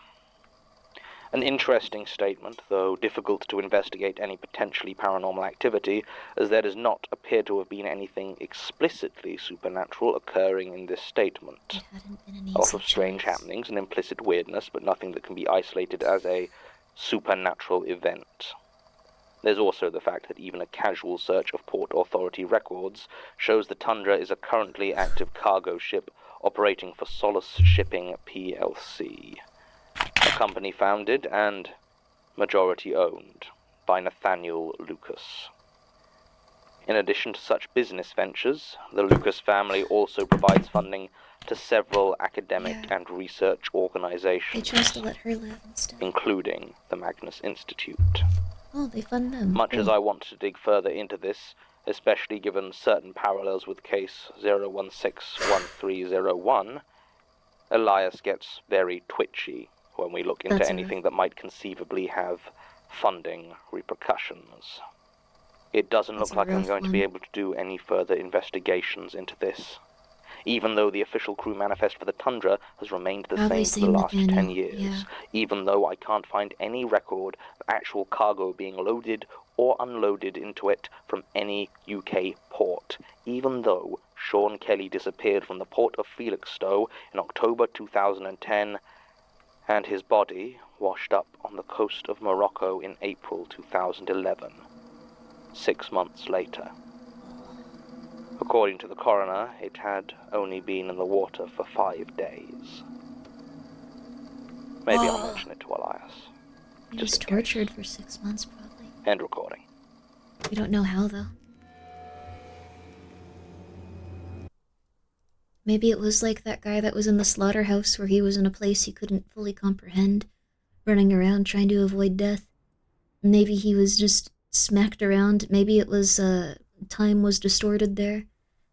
I: An interesting statement, though difficult to investigate any potentially paranormal activity, as there does not appear to have been anything explicitly supernatural occurring in this statement. A lot of strange happenings and implicit weirdness, but nothing that can be isolated as a supernatural event. There's also the fact that even a casual search of Port Authority records shows the Tundra is a currently active cargo ship operating for Solace Shipping plc, a company founded and majority owned by Nathaniel Lucas. In addition to such business ventures, the Lucas family also provides funding to several academic and research organizations,
A: They chose to let her live instead.
I: including the Magnus Institute.
A: Oh, they fund them.
I: Much as I want to dig further into this, especially given certain parallels with case 0161301, Elias gets very twitchy when we look into
A: That's
I: anything that might conceivably have funding repercussions. It doesn't
A: That's
I: look
A: a
I: like I'm
A: rough
I: going to be
A: one.
I: able to do any further investigations into this, even though the official crew manifest for the Tundra has remained the
A: Probably
I: same for the
A: same with
I: last 10
A: Daniel,
I: years,
A: yeah.
I: even though I can't find any record of actual cargo being loaded or unloaded into it from any UK port, even though Sean Kelly disappeared from the port of Felixstowe in October 2010, and his body washed up on the coast of Morocco in April 2011, 6 months later. According to the coroner, it had only been in the water for 5 days. Maybe I'll mention it to Elias.
A: He was tortured for 6 months, probably.
I: End recording.
A: We don't know how, though. Maybe it was like that guy that was in the slaughterhouse where he was in a place he couldn't fully comprehend, running around trying to avoid death. Maybe he was just smacked around. Maybe it was, time was distorted there.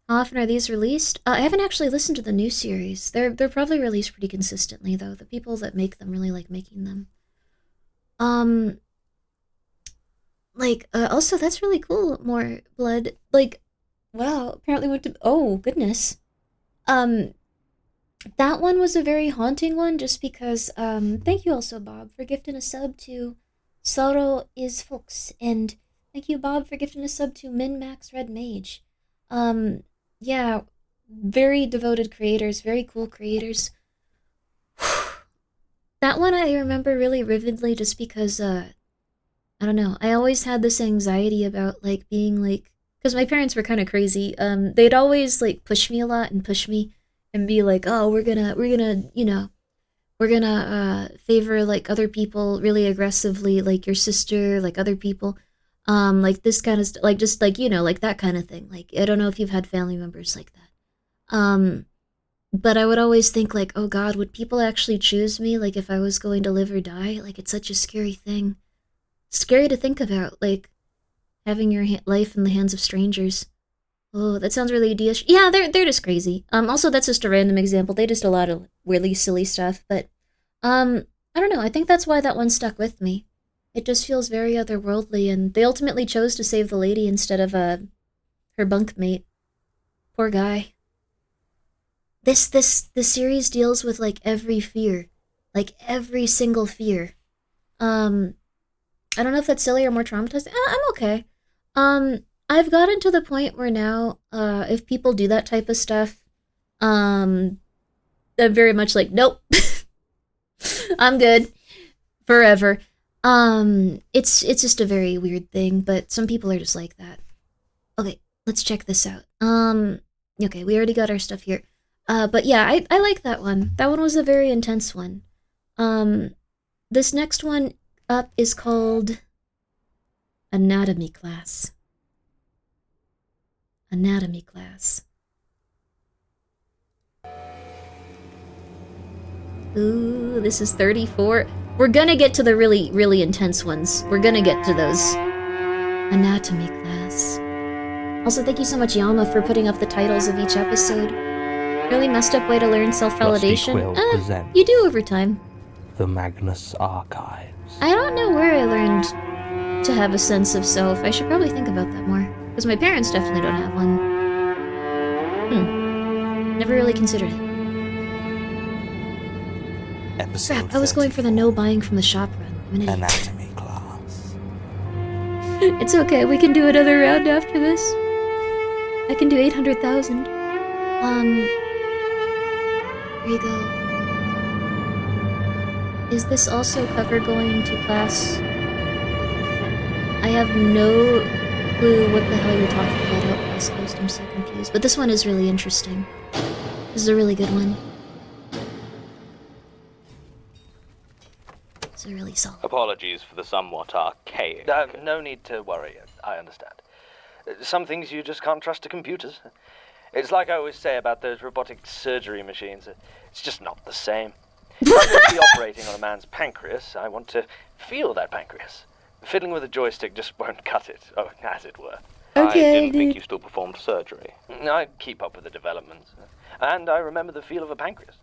A: How often are these released? I haven't actually listened to the new series. They're probably released pretty consistently, though. The people that make them really like making them. Also, that's really cool, More Blood. Like, wow, apparently went to... Oh, goodness. That one was a very haunting one, just because, thank you also, Bob, for gifting a sub to Sorrow is Fox, and thank you, Bob, for gifting a sub to Min-Max Red Mage. Yeah, very devoted creators, very cool creators. That one I remember really vividly just because, I don't know, I always had this anxiety about, like, being, like, because my parents were kind of crazy. They'd always, like, push me a lot and push me and be like, oh, we're gonna, you know, we're gonna, favor, like, other people really aggressively, like your sister, like other people. Like this kind of like, just like, you know, like that kind of thing. Like, I don't know if you've had family members like that. But I would always think, like, oh God, would people actually choose me? Like, if I was going to live or die? Like, it's such a scary thing. Scary to think about, like, having your life in the hands of strangers. Oh, that sounds really idiotic. Yeah, they're just crazy. Also, that's just a random example. They just a lot of really silly stuff, but, I don't know. I think that's why that one stuck with me. It just feels very otherworldly, and they ultimately chose to save the lady instead of, her bunkmate. Poor guy. This series deals with, like, every fear. Like, every single fear. I don't know if that's silly or more traumatizing. I'm okay. I've gotten to the point where now, if people do that type of stuff, I'm very much like, nope. I'm good. Forever. It's just a very weird thing, but some people are just like that. Okay, let's check this out. Okay, we already got our stuff here. But yeah, I like that one. That one was a very intense one. This next one up is called Anatomy Class. Anatomy Class. Ooh, this is 34. We're gonna get to the really, really intense ones. We're gonna get to those. Anatomy class. Also, thank you so much, Yama, for putting up the titles of each episode. Really messed up way to learn self-validation. You do over time.
F: The Magnus Archives.
A: I don't know where I learned to have a sense of self. I should probably think about that more. Because my parents definitely don't have one. Never really considered it.
F: Episode
A: Crap, I was going for the no buying from the shop run. I'm an idiot.
F: Anatomy class.
A: It's okay, we can do another round after this. I can do 800,000. Here you go. Is this also cover going to class? I have no clue what the hell you're talking about, Outcast Coast. I'm so confused. But this one is really interesting. This is a really good one. It's a really solid.
N: Apologies for the somewhat archaic.
O: No need to worry. I understand. Some things you just can't trust to computers. It's like I always say about those robotic surgery machines. It's just not the same. If I'm going to be operating on a man's pancreas, I want to feel that pancreas. Fiddling with a joystick just won't cut it, as it were.
A: Okay,
N: I didn't think you still performed surgery.
O: I keep up with the developments. And I remember the feel of a pancreas.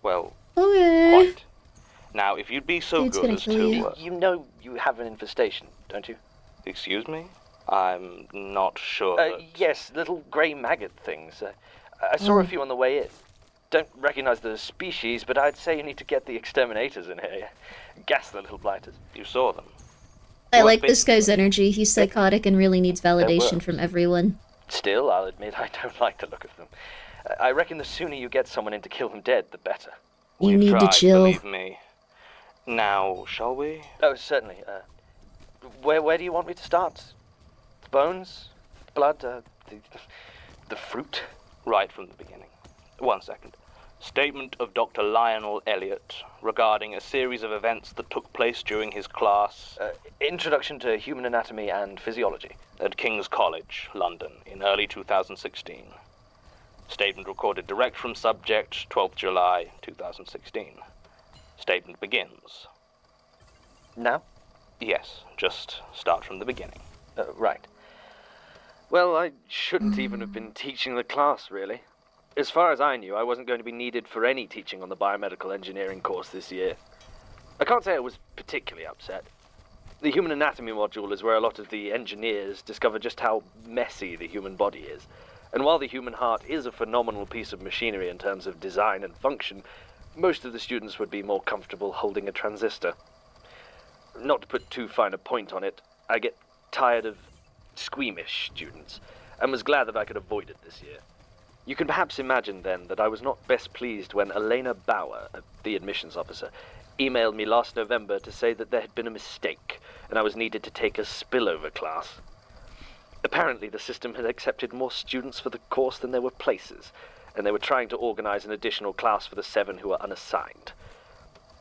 N: Well,
A: okay.
N: quite. Now, if you'd be so
A: Dude's
N: good
A: gonna
N: as
A: kill
N: to...
A: you.
O: You know you have an infestation, don't you?
N: Excuse me? I'm not sure.
O: Yes, little grey maggot things. I saw a few on the way in. Don't recognize the species, but I'd say you need to get the exterminators in here. Gas the little blighters.
N: You saw them?
A: I like this guy's energy. He's psychotic and really needs validation from everyone.
O: Still, I'll admit I don't like the look of them. I reckon the sooner you get someone in to kill them dead, the better.
A: You need to chill.
N: Believe me. Now, shall we?
O: Oh, certainly. Where do you want me to start? The bones? Blood? The fruit?
N: Right from the beginning. 1 second. Statement of Dr. Lionel Elliot regarding a series of events that took place during his class...
O: Introduction to Human Anatomy and Physiology.
N: At King's College, London, in early 2016. Statement recorded direct from subject, 12th July 2016. Statement begins.
O: Now?
N: Yes, just start from the beginning.
O: Right. Well, I shouldn't even have been teaching the class, really. As far as I knew, I wasn't going to be needed for any teaching on the biomedical engineering course this year. I can't say I was particularly upset. The human anatomy module is where a lot of the engineers discover just how messy the human body is. And while the human heart is a phenomenal piece of machinery in terms of design and function, most of the students would be more comfortable holding a transistor. Not to put too fine a point on it, I get tired of squeamish students, and was glad that I could avoid it this year. You can perhaps imagine, then, that I was not best pleased when Elena Bauer, the admissions officer, emailed me last November to say that there had been a mistake, and I was needed to take a spillover class. Apparently, the system had accepted more students for the course than there were places, and they were trying to organize an additional class for the 7 who were unassigned.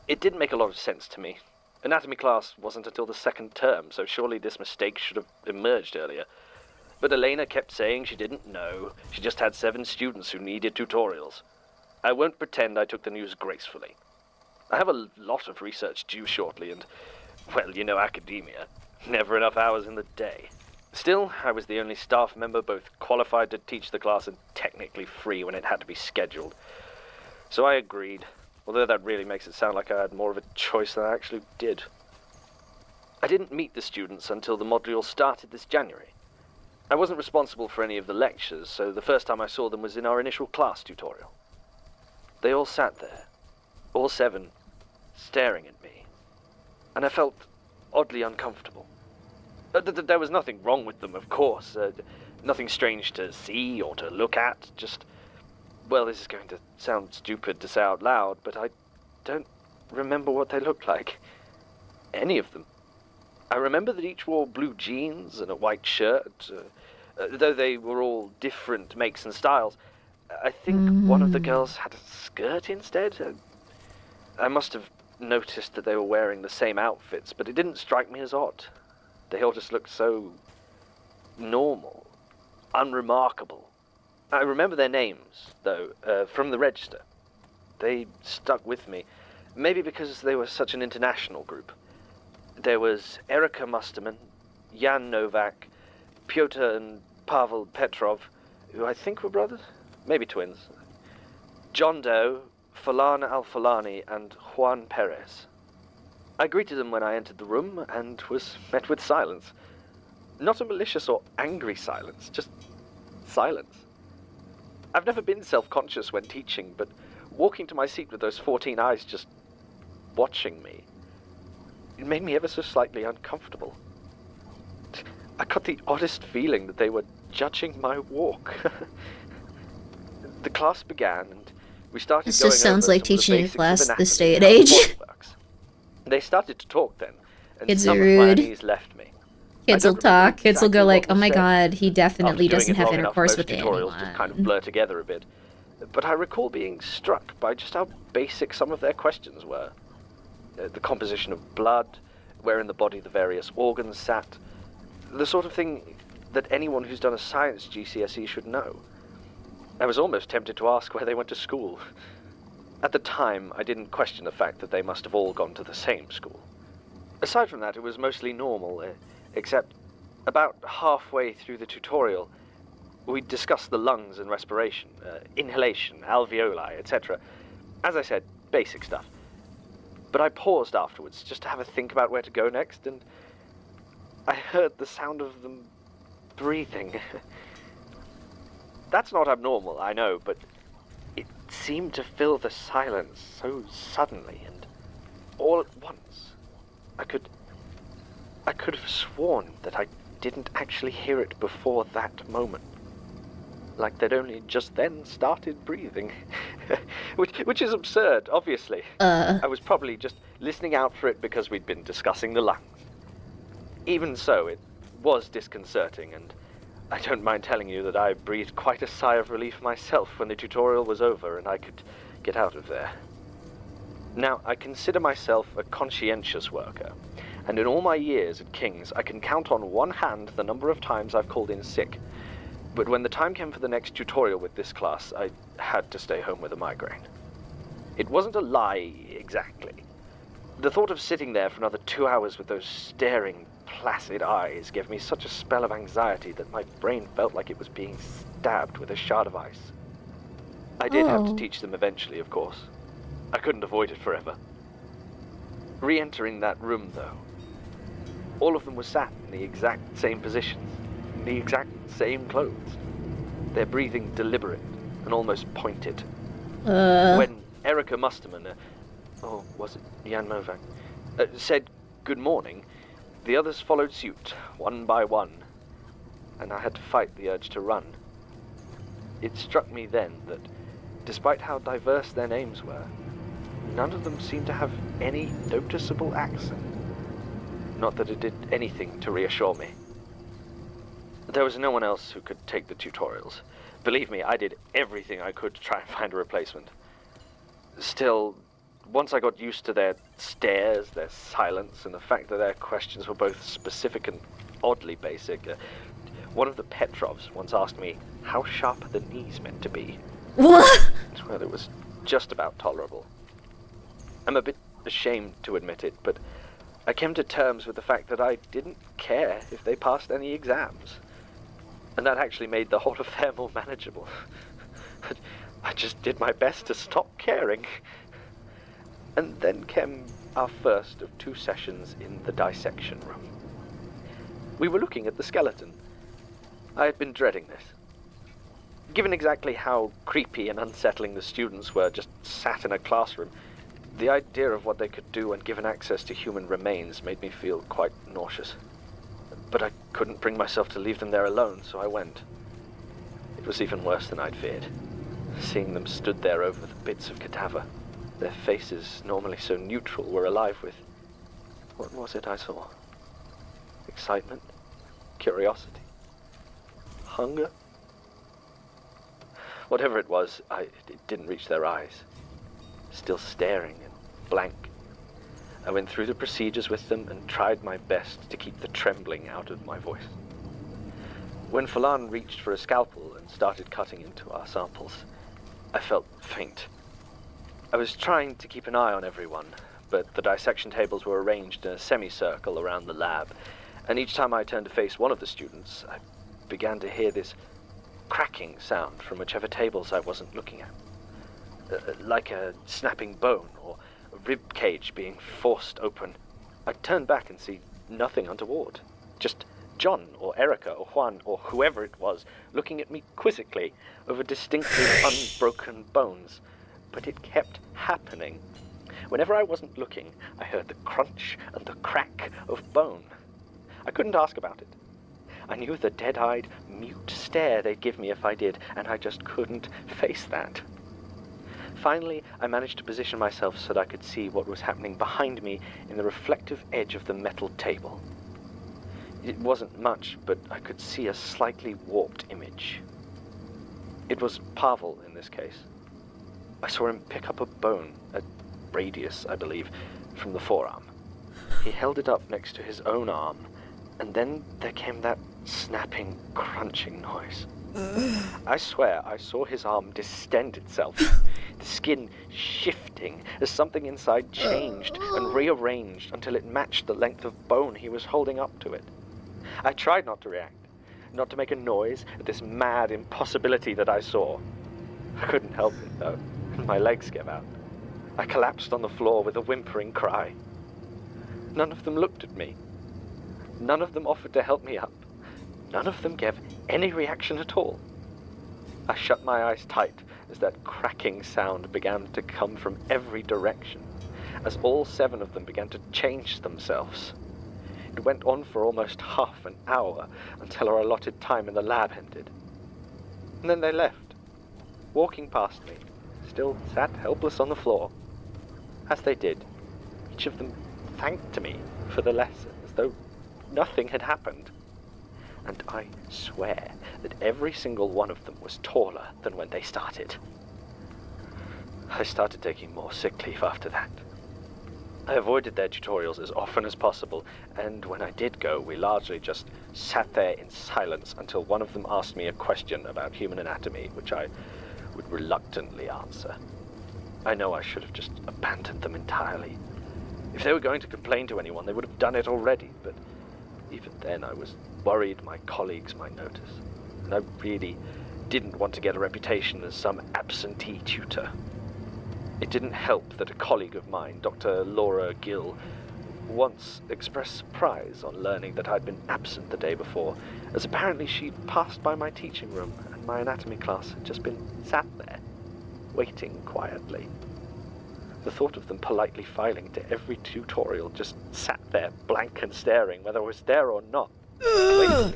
O: It didn't make a lot of sense to me. Anatomy class wasn't until the 2nd term, so surely this mistake should have emerged earlier. But Elena kept saying she didn't know. She just had 7 students who needed tutorials. I won't pretend I took the news gracefully. I have a lot of research due shortly, and, well, you know academia. Never enough hours in the day. Still, I was the only staff member both qualified to teach the class and technically free when it had to be scheduled. So I agreed, although that really makes it sound like I had more of a choice than I actually did. I didn't meet the students until the module started this January. I wasn't responsible for any of the lectures, so the first time I saw them was in our initial class tutorial. They all sat there, all 7, staring at me, and I felt oddly uncomfortable. There was nothing wrong with them, of course, nothing strange to see or to look at, just, well, this is going to sound stupid to say out loud, but I don't remember what they looked like. Any of them. I remember that each wore blue jeans and a white shirt, though they were all different makes and styles. I think one of the girls had a skirt instead. I must have noticed that they were wearing the same outfits, but it didn't strike me as odd. They all just looked so normal, unremarkable. I remember their names, though, from the register. They stuck with me. Maybe because they were such an international group. There was Erika Musterman, Jan Novak, Pyotr and Pavel Petrov, who I think were brothers, maybe twins, John Doe, Falan Al-Falani, and Juan Perez. I greeted them when I entered the room and was met with silence. Not a malicious or angry silence, just silence. I've never been self-conscious when teaching, but walking to my seat with those 14 eyes just watching me, it made me ever so slightly uncomfortable. I got the oddest feeling that they were judging my walk. The class began, and we started
A: This
O: going
A: just sounds
O: over
A: like
O: some of the
A: teaching a
O: basics
A: class
O: of
A: this
O: anatomy
A: day and
O: how the
A: age.
O: body works. They started to talk then, and
A: Kids
O: some
A: are
O: of my
A: rude.
O: unease left me.
A: Kids
O: I
A: will
O: don't remember
A: talk. Kids will go
O: exactly
A: like,
O: what
A: "Oh
O: was
A: my
O: said.
A: god, he
O: After
A: definitely
O: doing
A: doesn't
O: it
A: have
O: long enough,
A: intercourse
O: most
A: with
O: tutorials
A: anyone."
O: just kind of blur together a bit. But I recall being struck by just how basic some of their questions were. The composition of blood, where in the body the various organs sat, the sort of thing that anyone who's done a science GCSE should know. I was almost tempted to ask where they went to school. At the time, I didn't question the fact that they must have all gone to the same school. Aside from that, it was mostly normal, except about halfway through the tutorial, we discussed the lungs and respiration, inhalation, alveoli, etc. As I said, basic stuff. But I paused afterwards just to have a think about where to go next, and I heard the sound of them breathing. That's not abnormal, I know, but it seemed to fill the silence so suddenly and all at once. I could have sworn that I didn't actually hear it before that moment. Like they'd only just then started breathing. which is absurd, obviously. I was probably just listening out for it because we'd been discussing the lungs. Even so, it was disconcerting, and I don't mind telling you that I breathed quite a sigh of relief myself when the tutorial was over and I could get out of there. Now, I consider myself a conscientious worker, and in all my years at King's, I can count on one hand the number of times I've called in sick. But when the time came for the next tutorial with this class, I had to stay home with a migraine. It wasn't a lie, exactly. The thought of sitting there for another 2 hours with those staring, placid eyes gave me such a spell of anxiety that my brain felt like it was being stabbed with a shard of ice. I did have to teach them eventually, of course. I couldn't avoid it forever. Re-entering that room, though, all of them were sat in the exact same positions, in the exact same clothes. Their breathing deliberate and almost pointed. When Erika Musterman, or was it Jan Novak, said good morning, the others followed suit, one by one, and I had to fight the urge to run. It struck me then that, despite how diverse their names were, none of them seemed to have any noticeable accent. Not that it did anything to reassure me. There was no one else who could take the tutorials. Believe me, I did everything I could to try and find a replacement. Still, once I got used to their stares, their silence, and the fact that their questions were both specific and oddly basic, one of the Petrovs once asked me how sharp the knees meant to be.
A: What?
O: Well, it was just about tolerable. I'm a bit ashamed to admit it, but I came to terms with the fact that I didn't care if they passed any exams. And that actually made the whole affair more manageable. But I just did my best to stop caring. And then came our first of 2 sessions in the dissection room. We were looking at the skeleton. I had been dreading this. Given exactly how creepy and unsettling the students were just sat in a classroom, the idea of what they could do when given access to human remains made me feel quite nauseous. But I couldn't bring myself to leave them there alone, so I went. It was even worse than I'd feared. Seeing them stood there over the bits of cadaver, their faces, normally so neutral, were alive with... what was it I saw? Excitement? Curiosity? Hunger? Whatever it was, it didn't reach their eyes. Still staring and blank. I went through the procedures with them and tried my best to keep the trembling out of my voice. When Falan reached for a scalpel and started cutting into our samples, I felt faint. I was trying to keep an eye on everyone, but the dissection tables were arranged in a semicircle around the lab, and each time I turned to face one of the students, I began to hear this cracking sound from whichever tables I wasn't looking at. Like a snapping bone or a rib cage being forced open. I'd turn back and see nothing untoward. Just John or Erica or Juan or whoever it was looking at me quizzically over distinctly unbroken bones. But it kept happening. Whenever I wasn't looking, I heard the crunch and the crack of bone. I couldn't ask about it. I knew the dead-eyed, mute stare they'd give me if I did, and I just couldn't face that. Finally, I managed to position myself so that I could see what was happening behind me in the reflective edge of the metal table. It wasn't much, but I could see a slightly warped image. It was Pavel in this case. I saw him pick up a bone, a radius, I believe, from the forearm. He held it up next to his own arm, and then there came that snapping, crunching noise. I swear I saw his arm distend itself, the skin shifting as something inside changed and rearranged until it matched the length of bone he was holding up to it. I tried not to react, not to make a noise at this mad impossibility that I saw. I couldn't help it, though, and my legs gave out. I collapsed on the floor with a whimpering cry. None of them looked at me. None of them offered to help me up. None of them gave any reaction at all. I shut my eyes tight as that cracking sound began to come from every direction, as all 7 of them began to change themselves. It went on for almost half an hour until our allotted time in the lab ended. And then they left, walking past me, still sat helpless on the floor. As they did, each of them thanked me for the lesson as though nothing had happened. And I swear that every single one of them was taller than when they started. I started taking more sick leave after that. I avoided their tutorials as often as possible, and when I did go, we largely just sat there in silence until one of them asked me a question about human anatomy, which I would reluctantly answer. I know I should have just abandoned them entirely. If they were going to complain to anyone, they would have done it already, but even then I was worried my colleagues might notice, and I really didn't want to get a reputation as some absentee tutor. It didn't help that a colleague of mine, Dr. Laura Gill, once expressed surprise on learning that I'd been absent the day before, as apparently she'd passed by my teaching room and my anatomy class had just been sat there, waiting quietly. The thought of them politely filing to every tutorial just sat there, blank and staring, whether I was there or not. To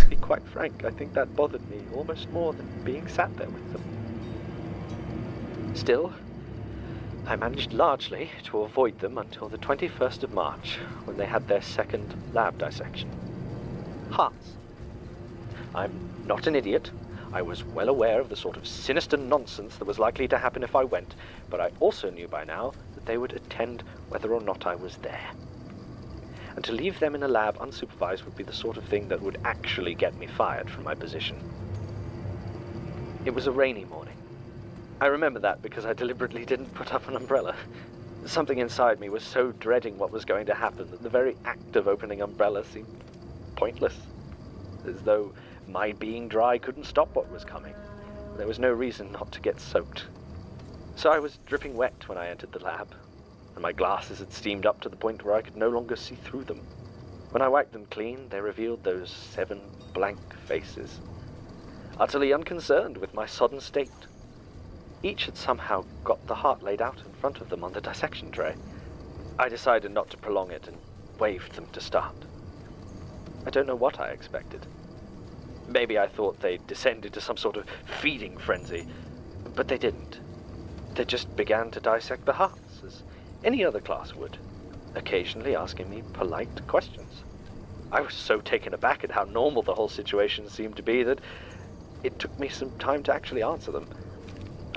O: be quite frank, I think that bothered me almost more than being sat there with them. Still, I managed largely to avoid them until the 21st of March, when they had their second lab dissection. Hearts. I'm not an idiot. I was well aware of the sort of sinister nonsense that was likely to happen if I went, but I also knew by now that they would attend whether or not I was there. And to leave them in a lab unsupervised would be the sort of thing that would actually get me fired from my position. It was a rainy morning. I remember that because I deliberately didn't put up an umbrella. Something inside me was so dreading what was going to happen that the very act of opening umbrella seemed pointless, as though my being dry couldn't stop what was coming. There was no reason not to get soaked. So I was dripping wet when I entered the lab, and my glasses had steamed up to the point where I could no longer see through them. When I wiped them clean, they revealed those 7 blank faces, utterly unconcerned with my sodden state. Each had somehow got the heart laid out in front of them on the dissection tray. I decided not to prolong it and waved them to start. I don't know what I expected. Maybe I thought they'd descend into some sort of feeding frenzy, but they didn't. They just began to dissect the hearts, as any other class would, occasionally asking me polite questions. I was so taken aback at how normal the whole situation seemed to be that it took me some time to actually answer them.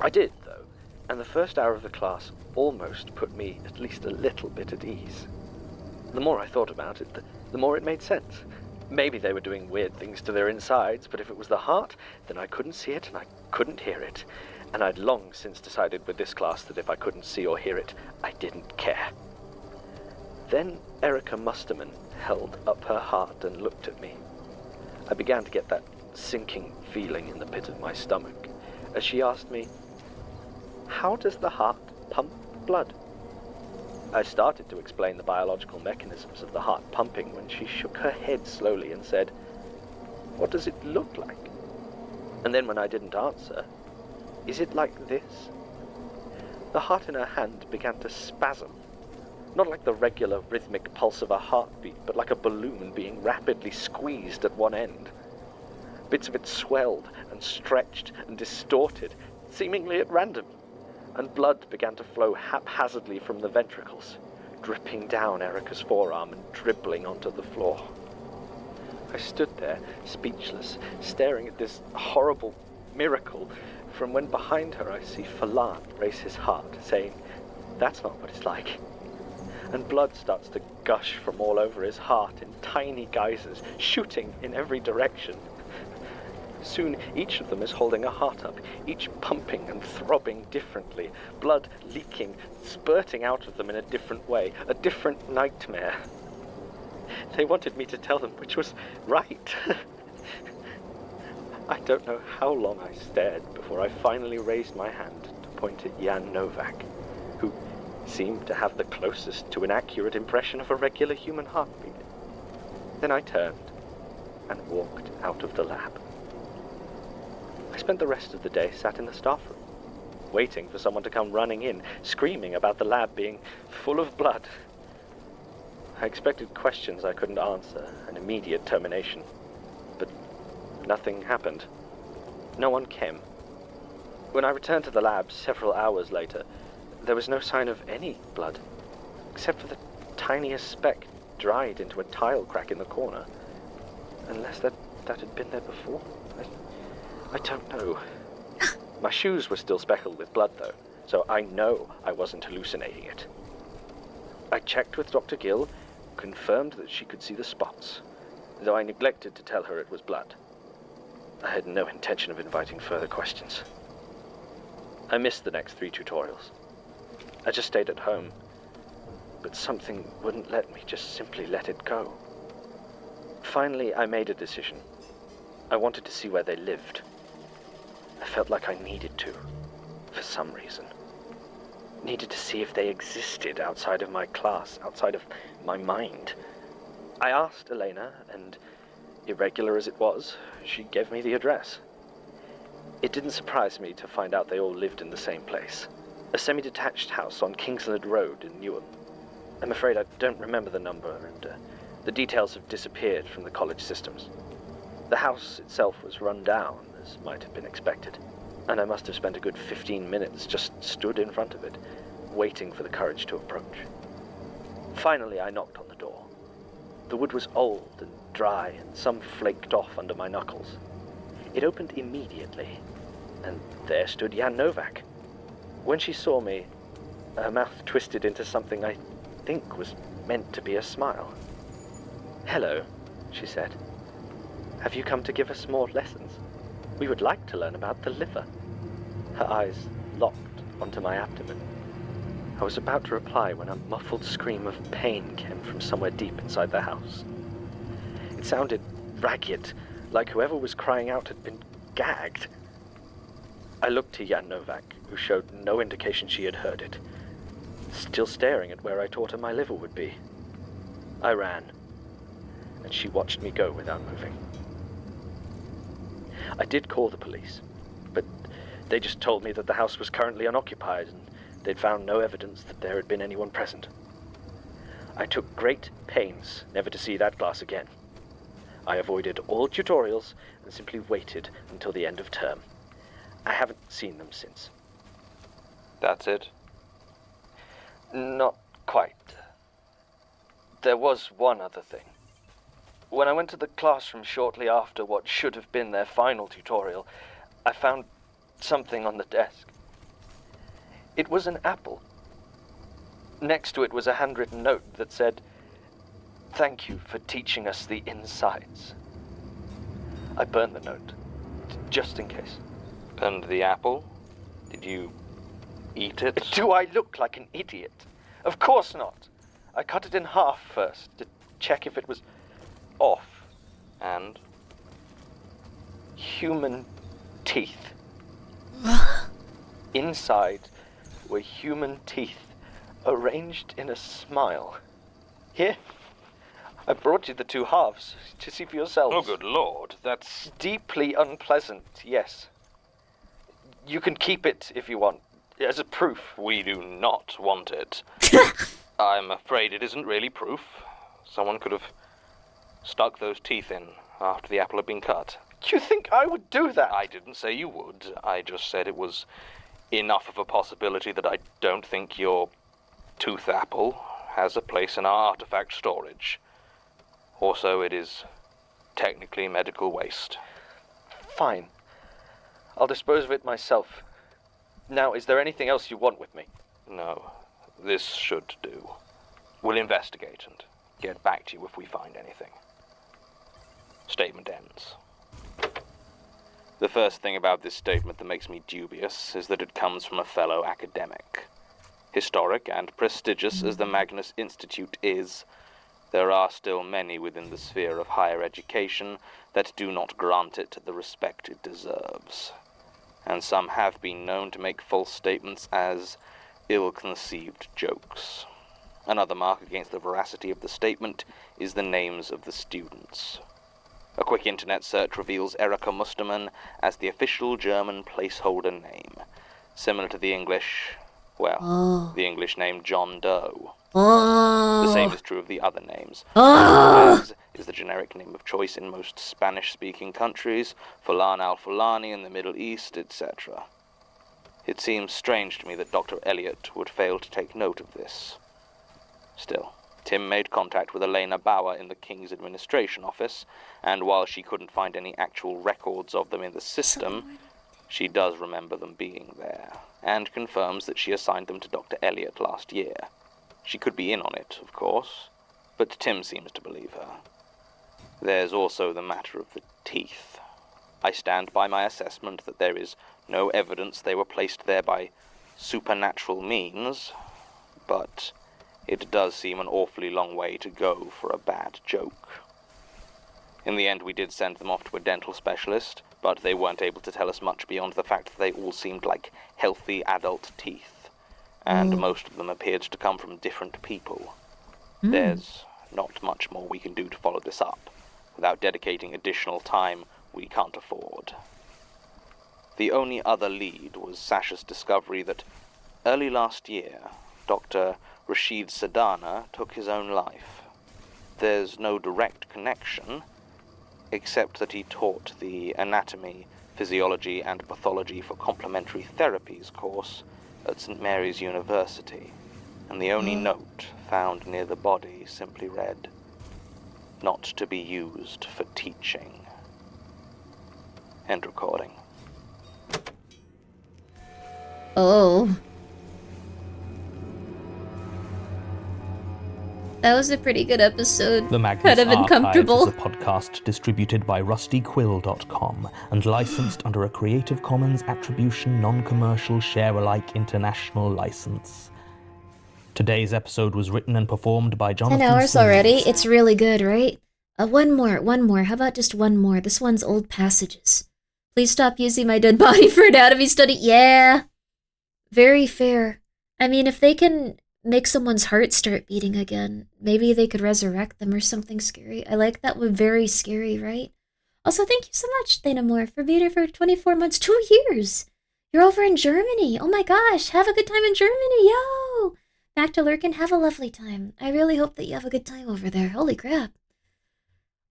O: I did, though, and the first hour of the class almost put me at least a little bit at ease. The more I thought about it, the more it made sense. Maybe they were doing weird things to their insides, but if it was the heart, then I couldn't see it and I couldn't hear it. and I'd long since decided with this class that if I couldn't see or hear it, I didn't care. Then Erica Musterman held up her heart and looked at me. I began to get that sinking feeling in the pit of my stomach as she asked me, "How does the heart pump blood?" I started to explain the biological mechanisms of the heart pumping when she shook her head slowly and said, "What does it look like?" And then when I didn't answer, "Is it like this?" The heart in her hand began to spasm. Not like the regular rhythmic pulse of a heartbeat, but like a balloon being rapidly squeezed at one end. Bits of it swelled and stretched and distorted, seemingly at random, and blood began to flow haphazardly from the ventricles, dripping down Erica's forearm and dribbling onto the floor. I stood there, speechless, staring at this horrible miracle, from when behind her I see Falan raise his heart, saying, "That's not what it's like." And blood starts to gush from all over his heart in tiny geysers, shooting in every direction. Soon each of them is holding a heart up, each pumping and throbbing differently, blood leaking, spurting out of them in a different way, a different nightmare. They wanted me to tell them which was right. I don't know how long I stared before I finally raised my hand to point at Jan Novak, who seemed to have the closest to an accurate impression of a regular human heartbeat. Then I turned and walked out of the lab. I spent the rest of the day sat in the staff room, waiting for someone to come running in, screaming about the lab being full of blood. I expected questions I couldn't answer, and immediate termination, but nothing happened. No one came. When I returned to the lab several hours later, there was no sign of any blood, except for the tiniest speck dried into a tile crack in the corner. Unless that had been there before. I don't know. My shoes were still speckled with blood, though, so I know I wasn't hallucinating it. I checked with Dr. Gill, confirmed that she could see the spots, though I neglected to tell her it was blood. I had no intention of inviting further questions. I missed the next 3 tutorials. I just stayed at home, but something wouldn't let me just simply let it go. Finally, I made a decision. I wanted to see where they lived. I felt like I needed to, for some reason. Needed to see if they existed outside of my class, outside of my mind. I asked Elena, and irregular as it was, she gave me the address. It didn't surprise me to find out they all lived in the same place. A semi-detached house on Kingsland Road in Newham. I'm afraid I don't remember the number, and the details have disappeared from the college systems. The house itself was run down, as might have been expected, and I must have spent a good 15 minutes just stood in front of it, waiting for the courage to approach. Finally, I knocked on the door. The wood was old and dry, and some flaked off under my knuckles. It opened immediately, and there stood Jan Novak. When she saw me, her mouth twisted into something I think was meant to be a smile. "Hello," she said. "Have you come to give us more lessons? We would like to learn about the liver." Her eyes locked onto my abdomen. I was about to reply when a muffled scream of pain came from somewhere deep inside the house. It sounded ragged, like whoever was crying out had been gagged. I looked to Jan Novak, who showed no indication she had heard it, still staring at where I taught her my liver would be. I ran, and she watched me go without moving. I did call the police, but they just told me that the house was currently unoccupied and they'd found no evidence that there had been anyone present. I took great pains never to see that class again. I avoided all tutorials and simply waited until the end of term. I haven't seen them since.
N: That's it?
O: Not quite. There was one other thing. When I went to the classroom shortly after what should have been their final tutorial, I found something on the desk. It was an apple. Next to it was a handwritten note that said, "Thank you for teaching us the insides." I burned the note, just in case.
N: And the apple? Did you eat it?
O: Do I look like an idiot? Of course not. I cut it in half first to check if it was off.
N: And?
O: Human teeth. Inside were human teeth, arranged in a smile. Here, I brought you the two halves to see for yourselves.
N: Oh, good lord, that's
O: deeply unpleasant, yes. You can keep it if you want, as a proof.
N: We do not want it. I'm afraid it isn't really proof. Someone could have stuck those teeth in after the apple had been cut.
O: You think I would do that?
N: I didn't say you would. I just said it was enough of a possibility that I don't think your tooth apple has a place in our artifact storage. Also, it is technically medical waste.
O: Fine. I'll dispose of it myself. Now, is there anything else you want with me?
N: No. This should do. We'll investigate and get back to you if we find anything. Statement ends. The first thing about this statement that makes me dubious is that it comes from a fellow academic. Historic and prestigious as the Magnus Institute is, there are still many within the sphere of higher education that do not grant it the respect it deserves. And some have been known to make false statements as ill-conceived jokes. Another mark against the veracity of the statement is the names of the students. A quick internet search reveals Erika Mustermann as the official German placeholder name, similar to the English, the English name John Doe. The same is true of the other names. As is the generic name of choice in most Spanish-speaking countries, Fulan al-Fulani in the Middle East, etc. It seems strange to me that Dr. Elliot would fail to take note of this. Still, Tim made contact with Elena Bauer in the King's Administration Office, and while she couldn't find any actual records of them in the system, she does remember them being there, and confirms that she assigned them to Dr. Elliot last year. She could be in on it, of course, but Tim seems to believe her. There's also the matter of the teeth. I stand by my assessment that there is no evidence they were placed there by supernatural means, but it does seem an awfully long way to go for a bad joke. In the end, we did send them off to a dental specialist, but they weren't able to tell us much beyond the fact that they all seemed like healthy adult teeth, and most of them appeared to come from different people. There's not much more we can do to follow this up, without dedicating additional time we can't afford. The only other lead was Sasha's discovery that early last year, Dr. Rashid Sadana took his own life. There's no direct connection, except that he taught the Anatomy, Physiology and Pathology for Complementary Therapies course at St. Mary's University, and the only note found near the body simply read, "Not to be used for teaching." End recording.
A: Oh. That was a pretty good episode.
F: The Magnus
A: Kind of
F: Archives
A: uncomfortable.
F: is a podcast distributed by rustyquill.com and licensed under a Creative Commons Attribution Non-Commercial Share-alike International License. Today's episode was written and performed by Jonathan
A: 10 hours
F: Simmons.
A: already? It's really good, right? One more. How about just one more? This one's Old Passages. Please stop using my dead body for anatomy study. Yeah. Very fair. I mean, if they can make someone's heart start beating again, maybe they could resurrect them or something scary. I like that one. Very scary, right? Also, thank you so much, Thanamore, for being here for 24 months, 2 years. You're over in Germany. Oh my gosh, have a good time in Germany, yo! Back to Lurkin, have a lovely time. I really hope that you have a good time over there. Holy crap.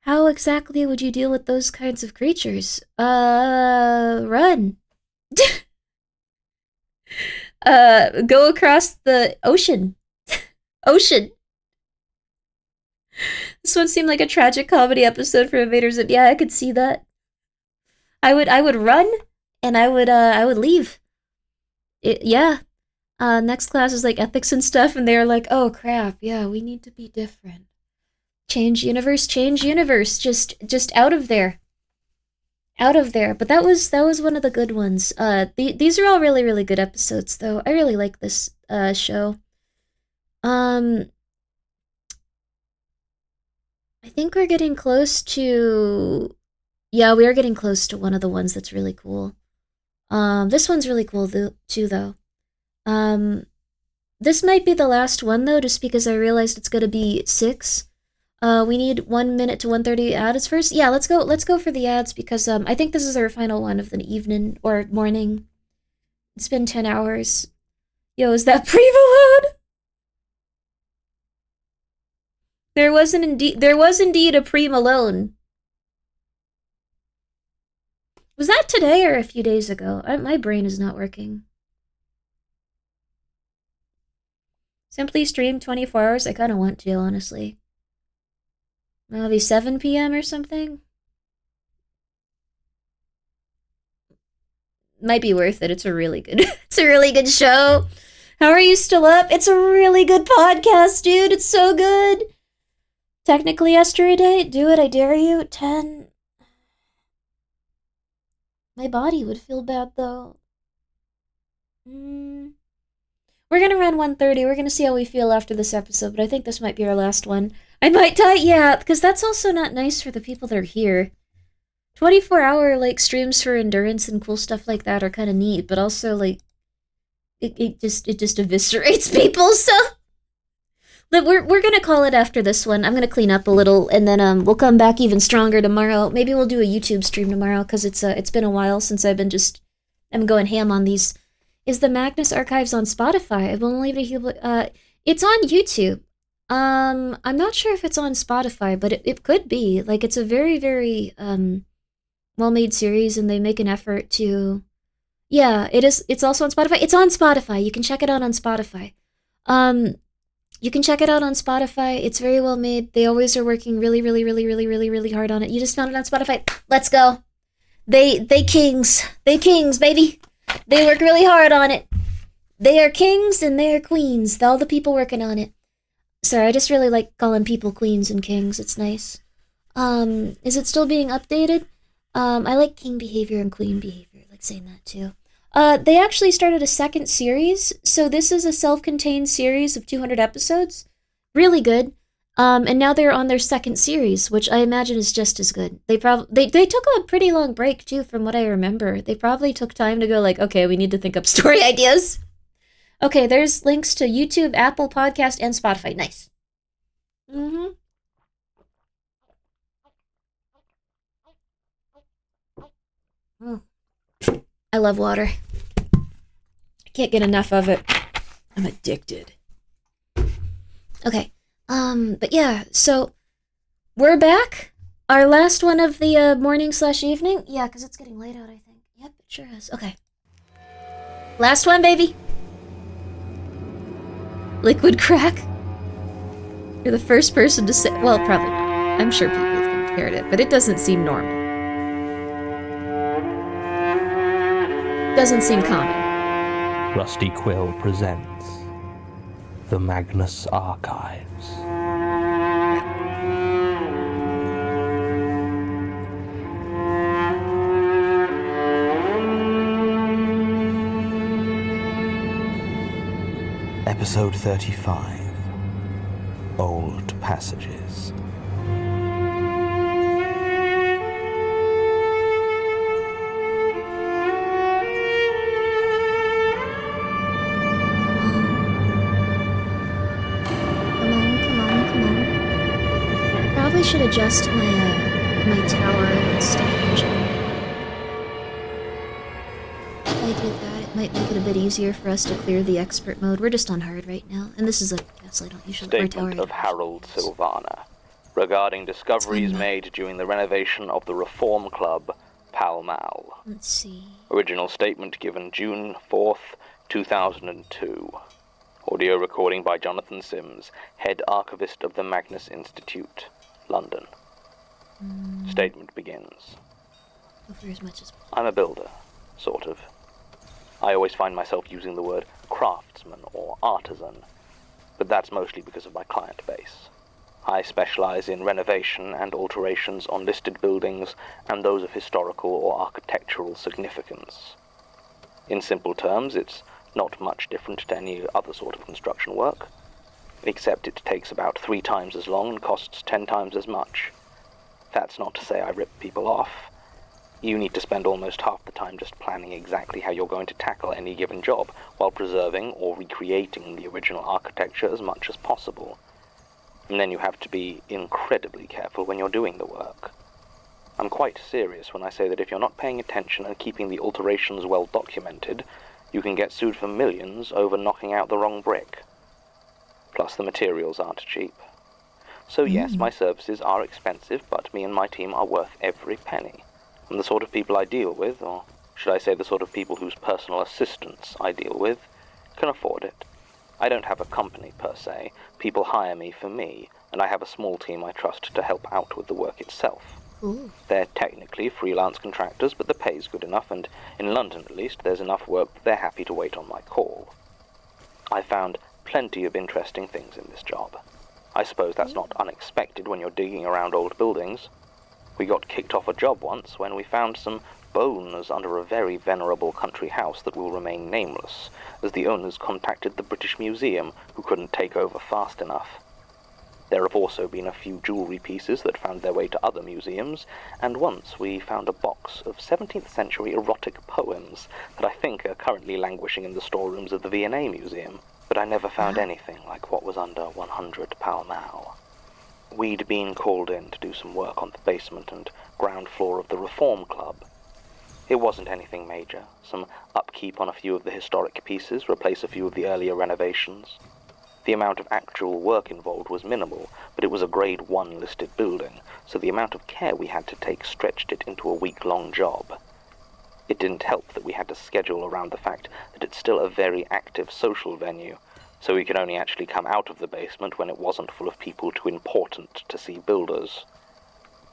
A: How exactly would you deal with those kinds of creatures? Run. Go across the ocean. Ocean. This one seemed like a tragic comedy episode for Invaders. Yeah, I could see that. I would run, and I would leave. Yeah. Next class is like ethics and stuff, and they're like, oh crap, yeah, we need to be different. Change universe, just out of there. out of there. But that was one of the good ones. These are all really, really good episodes, though. I really like this show. I think we're getting close to... Yeah, we are getting close to one of the ones that's really cool. This one's really cool, too, though. This might be the last one, though, just because I realized it's going to be 6. We need 1 minute to 1:30 ads first. Yeah, let's go for the ads, because I think this is our final one of the evening or morning. It's been 10 hours. Yo, is that Prevalone? There was indeed a Pre-Malone. Was that today or a few days ago? My brain is not working. Simply stream 24 hours? I kind of want to, honestly. Maybe 7 p.m. or something? Might be worth it. It's a really good show. How are you still up? It's a really good podcast, dude. It's so good. Technically yesterday. Do it, I dare you. 10. My body would feel bad, though. We're gonna run 1:30. We're gonna see how we feel after this episode, but I think this might be our last one. I might die, yeah, because that's also not nice for the people that are here. 24-hour, like, streams for endurance and cool stuff like that are kind of neat, but also, like, it just eviscerates people, so... But we're gonna call it after this one. I'm gonna clean up a little, and then we'll come back even stronger tomorrow. Maybe we'll do a YouTube stream tomorrow, because it's been a while since I'm going ham on these. Is the Magnus Archives on Spotify? I will only leave it. It's on YouTube. I'm not sure if it's on Spotify, but it could be. Like, it's a very, very well-made series, and they make an effort to... Yeah, it is. It's also on Spotify. It's on Spotify. You can check it out on Spotify. You can check it out on Spotify. It's very well made. They always are working really, really, really, really, really, really hard on it. You just found it on Spotify. Let's go. They kings. They kings, baby. They work really hard on it. They are kings and they are queens. All the people working on it. Sorry, I just really like calling people queens and kings. It's nice. Is it still being updated? I like king behavior and queen behavior. I like saying that too. They actually started a second series, so this is a self-contained series of 200 episodes. Really good. And now they're on their second series, which I imagine is just as good. They took a pretty long break too, from what I remember. They probably took time to go like, okay, we need to think up story ideas. Okay, there's links to YouTube, Apple Podcast, and Spotify. Nice. I love water. I can't get enough of it. I'm addicted. Okay. But yeah, so we're back. Our last one of the morning/evening. Yeah, because it's getting late out, I think. Yep, it sure is. Okay. Last one, baby. Liquid crack. You're the first person to say... Well, probably not. I'm sure people have compared it, but it doesn't seem normal. Doesn't seem common.
F: Rusty Quill presents The Magnus Archives. Episode 35. Old Passages.
A: I should adjust my tower and stuff in general. If I do that, it might make it a bit easier for us to clear the expert mode. We're just on hard right now, and this is a castle I don't usually...
N: Statement of Harold Silvana regarding discoveries made during the renovation of the Reform Club, Pall Mall.
A: Let's see.
N: Original statement given June 4th, 2002. Audio recording by Jonathan Sims, head archivist of the Magnus Institute, London. Statement begins.
A: As much as
N: I'm a builder, sort of. I always find myself using the word craftsman or artisan, but that's mostly because of my client base. I specialize in renovation and alterations on listed buildings and those of historical or architectural significance. In simple terms, it's not much different to any other sort of construction work, except it takes about 3 times as long and costs 10 times as much. That's not to say I rip people off. You need to spend almost half the time just planning exactly how you're going to tackle any given job, while preserving or recreating the original architecture as much as possible. And then you have to be incredibly careful when you're doing the work. I'm quite serious when I say that if you're not paying attention and keeping the alterations well documented, you can get sued for millions over knocking out the wrong brick. Plus the materials aren't cheap. So yes, my services are expensive, but me and my team are worth every penny. And the sort of people I deal with, or should I say the sort of people whose personal assistants I deal with, can afford it. I don't have a company per se. People hire me for me, and I have a small team I trust to help out with the work itself.
A: Ooh.
N: They're technically freelance contractors, but the pay's good enough, and in London at least, there's enough work that they're happy to wait on my call. I found plenty of interesting things in this job. I suppose that's not unexpected when you're digging around old buildings. We got kicked off a job once when we found some bones under a very venerable country house that will remain nameless, as the owners contacted the British Museum, who couldn't take over fast enough. There have also been a few jewellery pieces that found their way to other museums, and once we found a box of 17th century erotic poems that I think are currently languishing in the storerooms of the V&A Museum, but I never found anything like what was under 100 Pall Mall. We'd been called in to do some work on the basement and ground floor of the Reform Club. It wasn't anything major, some upkeep on a few of the historic pieces, replace a few of the earlier renovations. The amount of actual work involved was minimal, but it was a Grade 1 listed building, so the amount of care we had to take stretched it into a week-long job. It didn't help that we had to schedule around the fact that it's still a very active social venue, so we could only actually come out of the basement when it wasn't full of people too important to see builders.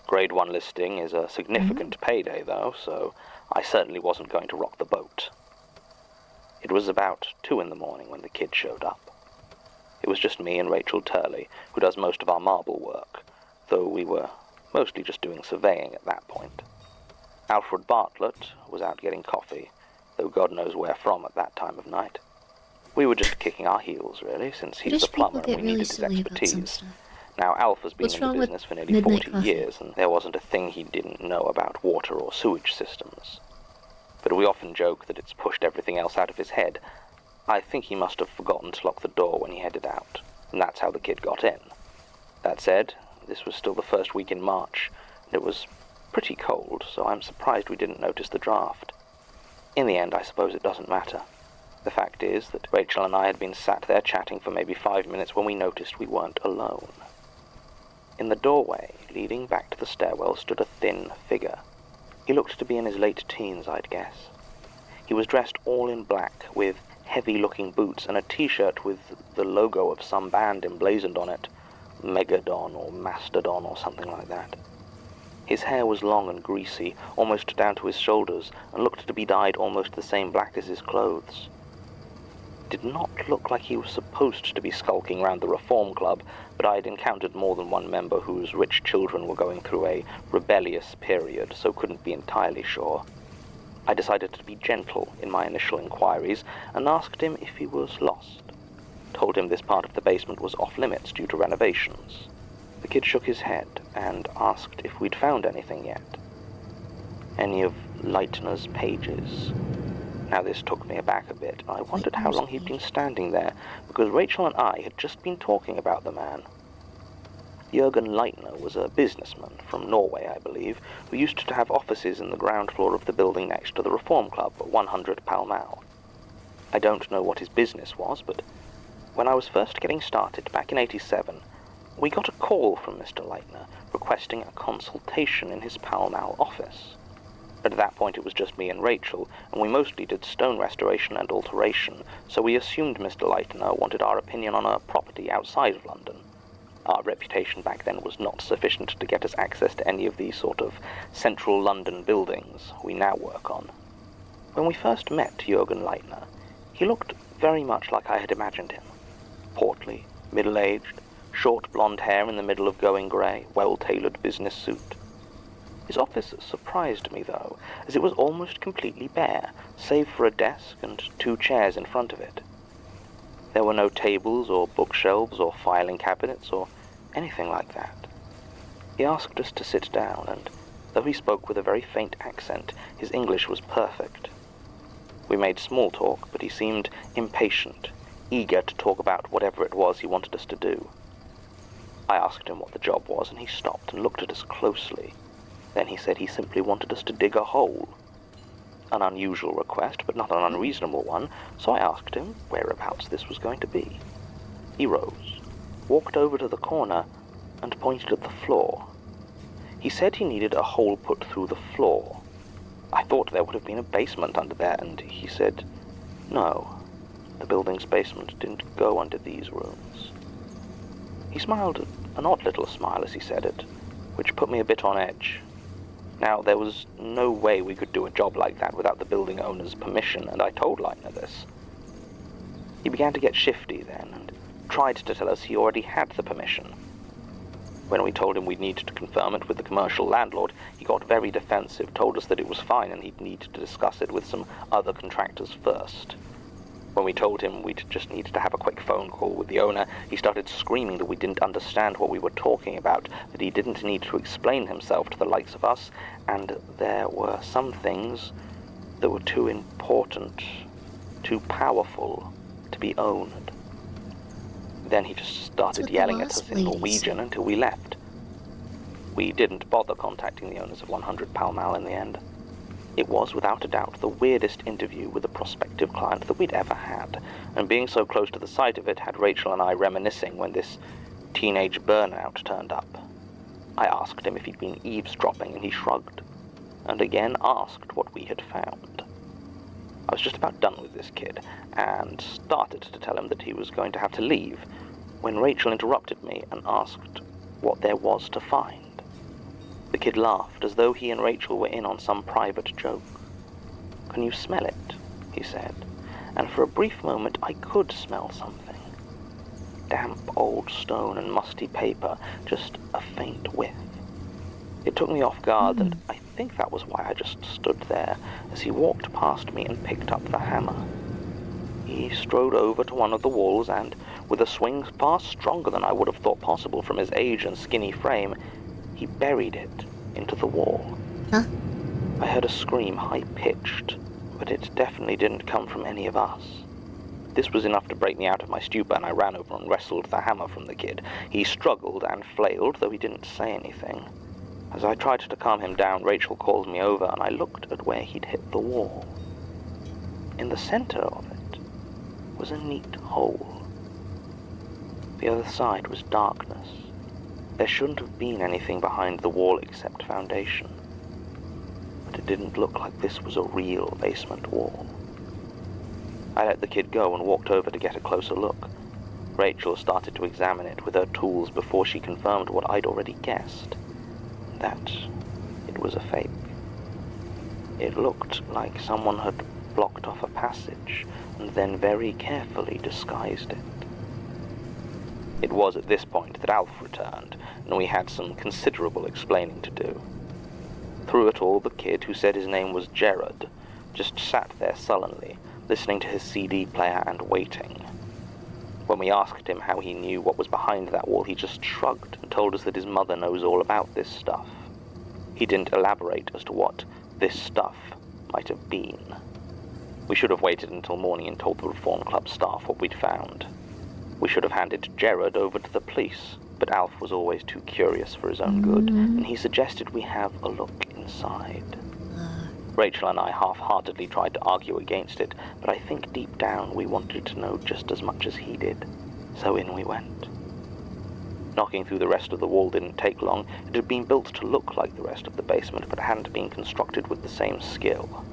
N: Grade 1 listing is a significant payday, though, so I certainly wasn't going to rock the boat. It was about 2 in the morning when the kid showed up. It was just me and Rachel Turley, who does most of our marble work, though we were mostly just doing surveying at that point. Alfred Bartlett was out getting coffee, though God knows where from at that time of night. We were just kicking our heels, really, since he's a plumber and we needed his expertise. Now, Alf has been in the business for nearly 40 years, and there wasn't a thing he didn't know about water or sewage systems. But we often joke that it's pushed everything else out of his head. I think he must have forgotten to lock the door when he headed out, and that's how the kid got in. That said, this was still the first week in March, and it was pretty cold, so I'm surprised we didn't notice the draft. In the end, I suppose it doesn't matter. The fact is that Rachel and I had been sat there chatting for maybe 5 minutes when we noticed we weren't alone. In the doorway, leading back to the stairwell, stood a thin figure. He looked to be in his late teens, I'd guess. He was dressed all in black, with heavy-looking boots and a t-shirt with the logo of some band emblazoned on it, Megadon or Mastodon or something like that. His hair was long and greasy, almost down to his shoulders, and looked to be dyed almost the same black as his clothes. It did not look like he was supposed to be skulking around the Reform Club, but I had encountered more than one member whose rich children were going through a rebellious period, so couldn't be entirely sure. I decided to be gentle in my initial inquiries and asked him if he was lost. Told him this part of the basement was off-limits due to renovations. The kid shook his head and asked if we'd found anything yet. Any of Leitner's pages. Now this took me aback a bit. I wondered how long he'd been standing there, because Rachel and I had just been talking about the man. Jürgen Leitner was a businessman from Norway, I believe, who used to have offices in the ground floor of the building next to the Reform Club at 100 Pall Mall. I don't know what his business was, but when I was first getting started back in '87, we got a call from Mr. Leitner requesting a consultation in his Pall Mall office. At that point it was just me and Rachel, and we mostly did stone restoration and alteration, so we assumed Mr. Leitner wanted our opinion on a property outside of London. Our reputation back then was not sufficient to get us access to any of these sort of central London buildings we now work on. When we first met Jürgen Leitner, he looked very much like I had imagined him. Portly, middle-aged,
I: Short blonde hair in the middle of going grey, well-tailored business suit. His office surprised me, though, as it was almost completely bare, save for a desk and 2 chairs in front of it. There were no tables or bookshelves or filing cabinets or anything like that. He asked us to sit down, and though he spoke with a very faint accent, his English was perfect. We made small talk, but he seemed impatient, eager to talk about whatever it was he wanted us to do. I asked him what the job was, and he stopped and looked at us closely. Then he said he simply wanted us to dig a hole. An unusual request, but not an unreasonable one, so I asked him whereabouts this was going to be. He rose, walked over to the corner, and pointed at the floor. He said he needed a hole put through the floor. I thought there would have been a basement under there, and he said, no, the building's basement didn't go under these rooms. He smiled an odd little smile as he said it, which put me a bit on edge. Now, there was no way we could do a job like that without the building owner's permission, and I told Leitner this. He began to get shifty then, and tried to tell us he already had the permission. When we told him we'd need to confirm it with the commercial landlord, he got very defensive, told us that it was fine and he'd need to discuss it with some other contractors first. When we told him we'd just needed to have a quick phone call with the owner, he started screaming that we didn't understand what we were talking about, that he didn't need to explain himself to the likes of us, and there were some things that were too important, too powerful to be owned. Then he just started yelling at us in Norwegian until we left. We didn't bother contacting the owners of 100 Pall Mall in the end. It was, without a doubt, the weirdest interview with a prospective client that we'd ever had, and being so close to the site of it had Rachel and I reminiscing when this teenage burnout turned up. I asked him if he'd been eavesdropping, and he shrugged, and again asked what we had found. I was just about done with this kid, and started to tell him that he was going to have to leave, when Rachel interrupted me and asked what there was to find. The kid laughed, as though he and Rachel were in on some private joke. "Can you smell it?" he said, and for a brief moment I could smell something. Damp old stone and musty paper, just a faint whiff. It took me off guard, and I think that was why I just stood there, as he walked past me and picked up the hammer. He strode over to one of the walls, and, with a swing far stronger than I would have thought possible from his age and skinny frame, he buried it into the wall.
A: Huh?
I: I heard a scream, high-pitched, but it definitely didn't come from any of us. This was enough to break me out of my stupor, and I ran over and wrestled the hammer from the kid. He struggled and flailed, though he didn't say anything. As I tried to calm him down, Rachel called me over, and I looked at where he'd hit the wall. In the center of it was a neat hole. The other side was darkness. There shouldn't have been anything behind the wall except foundation. But it didn't look like this was a real basement wall. I let the kid go and walked over to get a closer look. Rachel started to examine it with her tools before she confirmed what I'd already guessed, that it was a fake. It looked like someone had blocked off a passage and then very carefully disguised it. It was at this point that Alf returned, and we had some considerable explaining to do. Through it all, the kid, who said his name was Jared, just sat there sullenly, listening to his CD player and waiting. When we asked him how he knew what was behind that wall, he just shrugged and told us that his mother knows all about this stuff. He didn't elaborate as to what this stuff might have been. We should have waited until morning and told the Reform Club staff what we'd found. We should have handed Jared over to the police, but Alf was always too curious for his own good, and he suggested we have a look inside. Rachel and I half-heartedly tried to argue against it, but I think deep down we wanted to know just as much as he did, so in we went. Knocking through the rest of the wall didn't take long. It had been built to look like the rest of the basement, but hadn't been constructed with the same skill.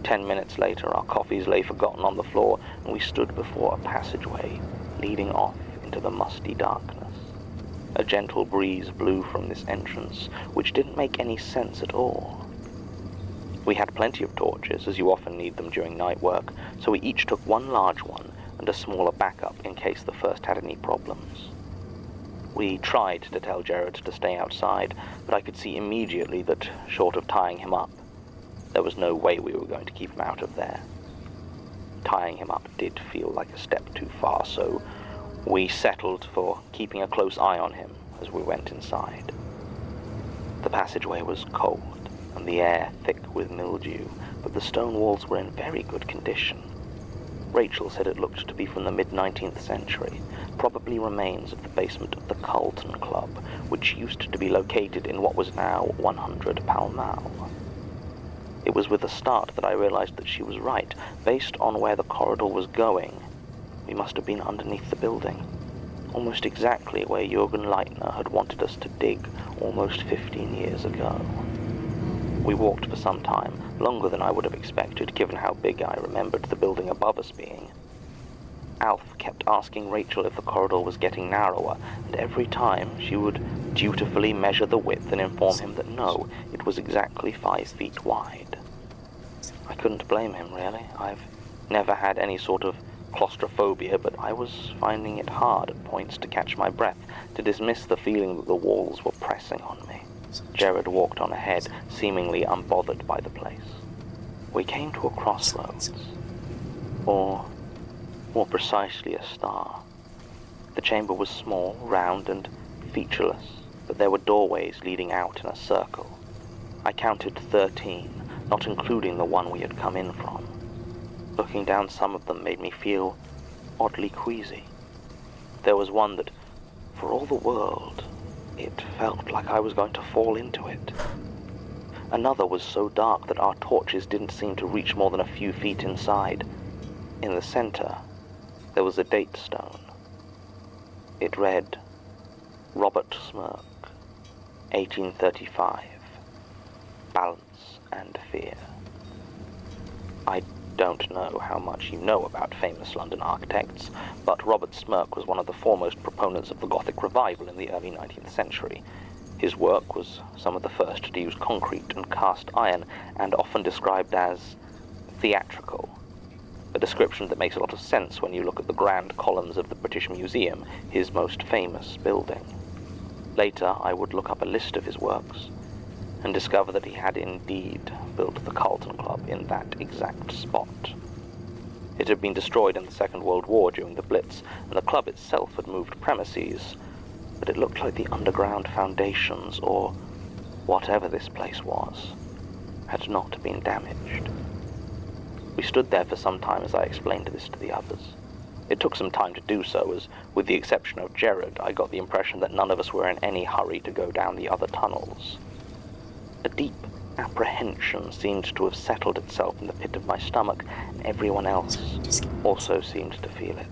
I: 10 minutes later, our coffees lay forgotten on the floor, and we stood before a passageway leading off into the musty darkness. A gentle breeze blew from this entrance, which didn't make any sense at all. We had plenty of torches, as you often need them during night work, so we each took one large one and a smaller backup in case the first had any problems. We tried to tell Jared to stay outside, but I could see immediately that, short of tying him up, there was no way we were going to keep him out of there. Tying him up did feel like a step too far, so we settled for keeping a close eye on him as we went inside. The passageway was cold, and the air thick with mildew, but the stone walls were in very good condition. Rachel said it looked to be from the mid-19th century, probably remains of the basement of the Carlton Club, which used to be located in what was now 100 Pall Mall. It was with a start that I realized that she was right. Based on where the corridor was going, we must have been underneath the building, almost exactly where Jürgen Leitner had wanted us to dig almost 15 years ago. We walked for some time, longer than I would have expected, given how big I remembered the building above us being. Alf kept asking Rachel if the corridor was getting narrower, and every time she would dutifully measure the width and inform him that no, it was exactly 5 feet wide. I couldn't blame him, really. I've never had any sort of claustrophobia, but I was finding it hard at points to catch my breath, to dismiss the feeling that the walls were pressing on me. Jared walked on ahead, seemingly unbothered by the place. We came to a crossroads, or more precisely a star. The chamber was small, round, and featureless, but there were doorways leading out in a circle. I counted 13, not including the one we had come in from. Looking down some of them made me feel oddly queasy. There was one that, for all the world, it felt like I was going to fall into it. Another was so dark that our torches didn't seem to reach more than a few feet inside. In the center, there was a date stone. It read, Robert Smirk, 1835, Balance and Fear. I don't know how much you know about famous London architects, but Robert Smirk was one of the foremost proponents of the Gothic revival in the early 19th century. His work was some of the first to use concrete and cast iron, and often described as theatrical, a description that makes a lot of sense when you look at the grand columns of the British Museum, his most famous building. Later, I would look up a list of his works, and discover that he had indeed built the Carlton Club in that exact spot. It had been destroyed in the Second World War during the Blitz, and the club itself had moved premises, but it looked like the underground foundations, or whatever this place was, had not been damaged. We stood there for some time as I explained this to the others. It took some time to do so, as, with the exception of Jared, I got the impression that none of us were in any hurry to go down the other tunnels. A deep apprehension seemed to have settled itself in the pit of my stomach, and everyone else also seemed to feel it.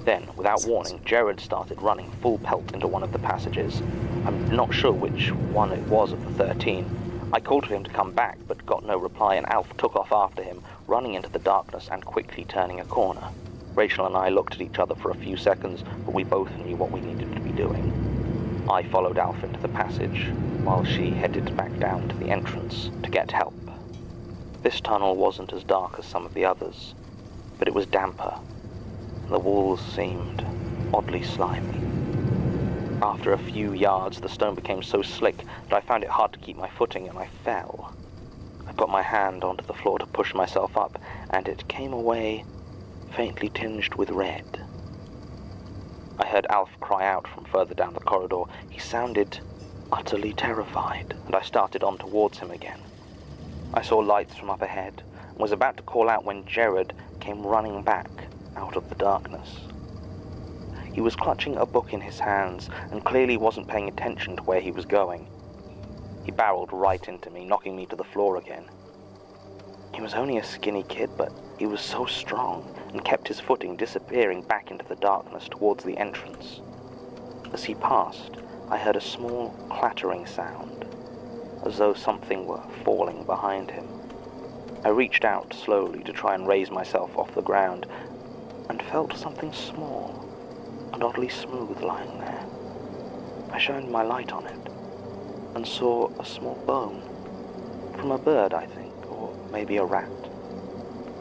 I: Then, without warning, Jared started running full pelt into one of the passages. I'm not sure which one it was of the 13. I called to him to come back, but got no reply, and Alf took off after him, running into the darkness and quickly turning a corner. Rachel and I looked at each other for a few seconds, but we both knew what we needed to be doing. I followed Alf into the passage, while she headed back down to the entrance to get help. This tunnel wasn't as dark as some of the others, but it was damper, and the walls seemed oddly slimy. After a few yards, the stone became so slick that I found it hard to keep my footing, and I fell. I put my hand onto the floor to push myself up, and it came away faintly tinged with red. I heard Alf cry out from further down the corridor. He sounded utterly terrified, and I started on towards him again. I saw lights from up ahead, and was about to call out when Jared came running back out of the darkness. He was clutching a book in his hands, and clearly wasn't paying attention to where he was going. He barreled right into me, knocking me to the floor again. He was only a skinny kid, but he was so strong, and kept his footing, disappearing back into the darkness towards the entrance. As he passed, I heard a small clattering sound, as though something were falling behind him. I reached out slowly to try and raise myself off the ground, and felt something small and oddly smooth lying there. I shined my light on it, and saw a small bone, from a bird, I think, or maybe a rat.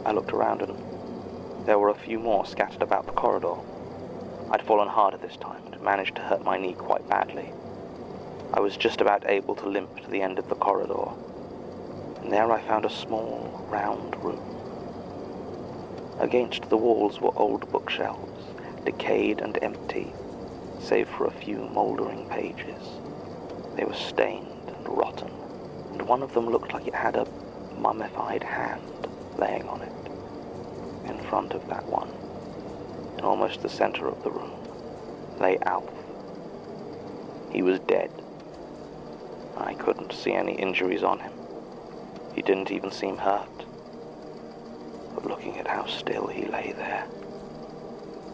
I: I looked around, and there were a few more scattered about the corridor. I'd fallen harder this time and managed to hurt my knee quite badly. I was just about able to limp to the end of the corridor, and there I found a small, round room. Against the walls were old bookshelves, decayed and empty, save for a few mouldering pages. They were stained and rotten, and one of them looked like it had a mummified hand laying on it. In front of that one, in almost the center of the room, lay Alf. He was dead. I couldn't see any injuries on him. He didn't even seem hurt. But looking at how still he lay there,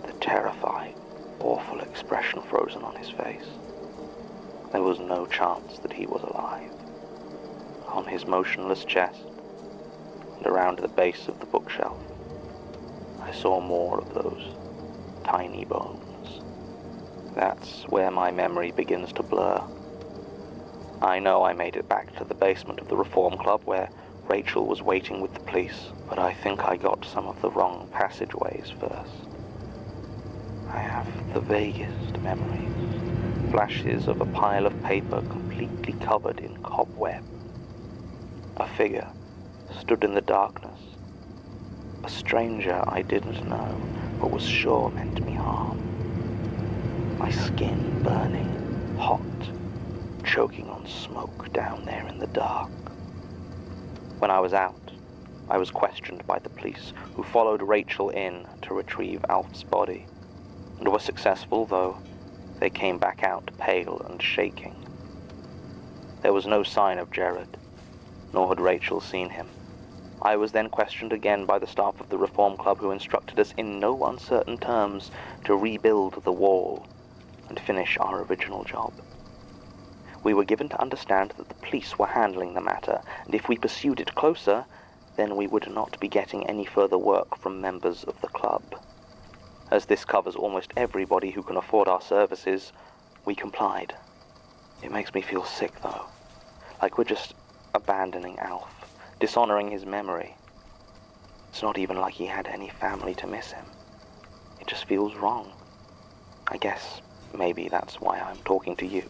I: the terrified, awful expression frozen on his face, there was no chance that he was alive. On his motionless chest, and around the base of the bookshelf, I saw more of those tiny bones. That's where my memory begins to blur. I know I made it back to the basement of the Reform Club where Rachel was waiting with the police, but I think I got some of the wrong passageways first. I have the vaguest memories, flashes of a pile of paper completely covered in cobweb. A figure stood in the darkness, a stranger I didn't know, but was sure meant me harm. My skin burning, hot, choking on smoke down there in the dark. When I was out, I was questioned by the police, who followed Rachel in to retrieve Alf's body, and were successful, though they came back out pale and shaking. There was no sign of Jared, nor had Rachel seen him. I was then questioned again by the staff of the Reform Club, who instructed us in no uncertain terms to rebuild the wall and finish our original job. We were given to understand that the police were handling the matter, and if we pursued it closer, then we would not be getting any further work from members of the club. As this covers almost everybody who can afford our services, we complied. It makes me feel sick, though, like we're just abandoning Alf, dishonoring his memory. It's not even like he had any family to miss him. It just feels wrong. I guess maybe that's why I'm talking to you.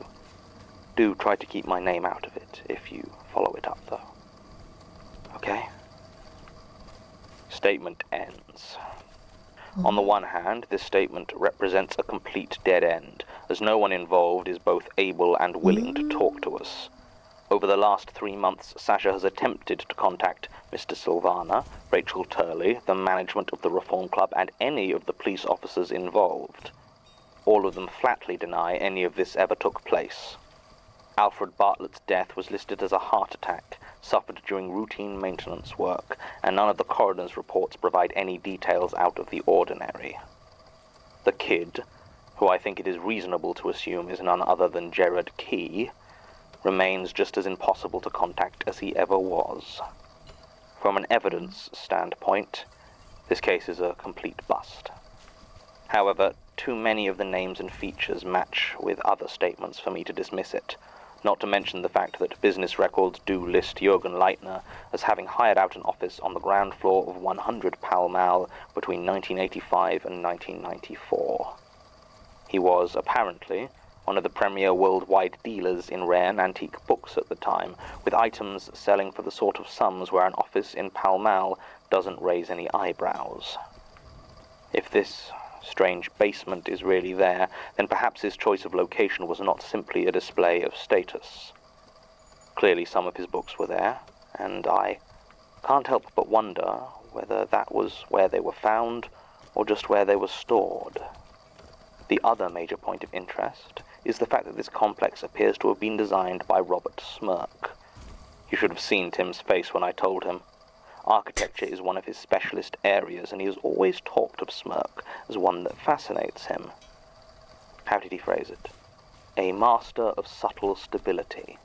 I: Do try to keep my name out of it if you follow it up, though. Okay? Statement ends. On the one hand, this statement represents a complete dead end, as no one involved is both able and willing to talk to us. Over the last 3 months, Sasha has attempted to contact Mr. Silvana, Rachel Turley, the management of the Reform Club, and any of the police officers involved. All of them flatly deny any of this ever took place. Alfred Bartlett's death was listed as a heart attack, suffered during routine maintenance work, and none of the coroner's reports provide any details out of the ordinary. The kid, who I think it is reasonable to assume is none other than Jared Key, remains just as impossible to contact as he ever was. From an evidence standpoint, this case is a complete bust. However, too many of the names and features match with other statements for me to dismiss it, not to mention the fact that business records do list Jürgen Leitner as having hired out an office on the ground floor of 100 Pall Mall between 1985 and 1994. He was, apparently, one of the premier worldwide dealers in rare and antique books at the time, with items selling for the sort of sums where an office in Pall Mall doesn't raise any eyebrows. If this strange basement is really there, then perhaps his choice of location was not simply a display of status. Clearly some of his books were there, and I can't help but wonder whether that was where they were found or just where they were stored. The other major point of interest is the fact that this complex appears to have been designed by Robert Smirk. You should have seen Tim's face when I told him. Architecture is one of his specialist areas, and he has always talked of Smirk as one that fascinates him. How did he phrase it? A master of subtle stability.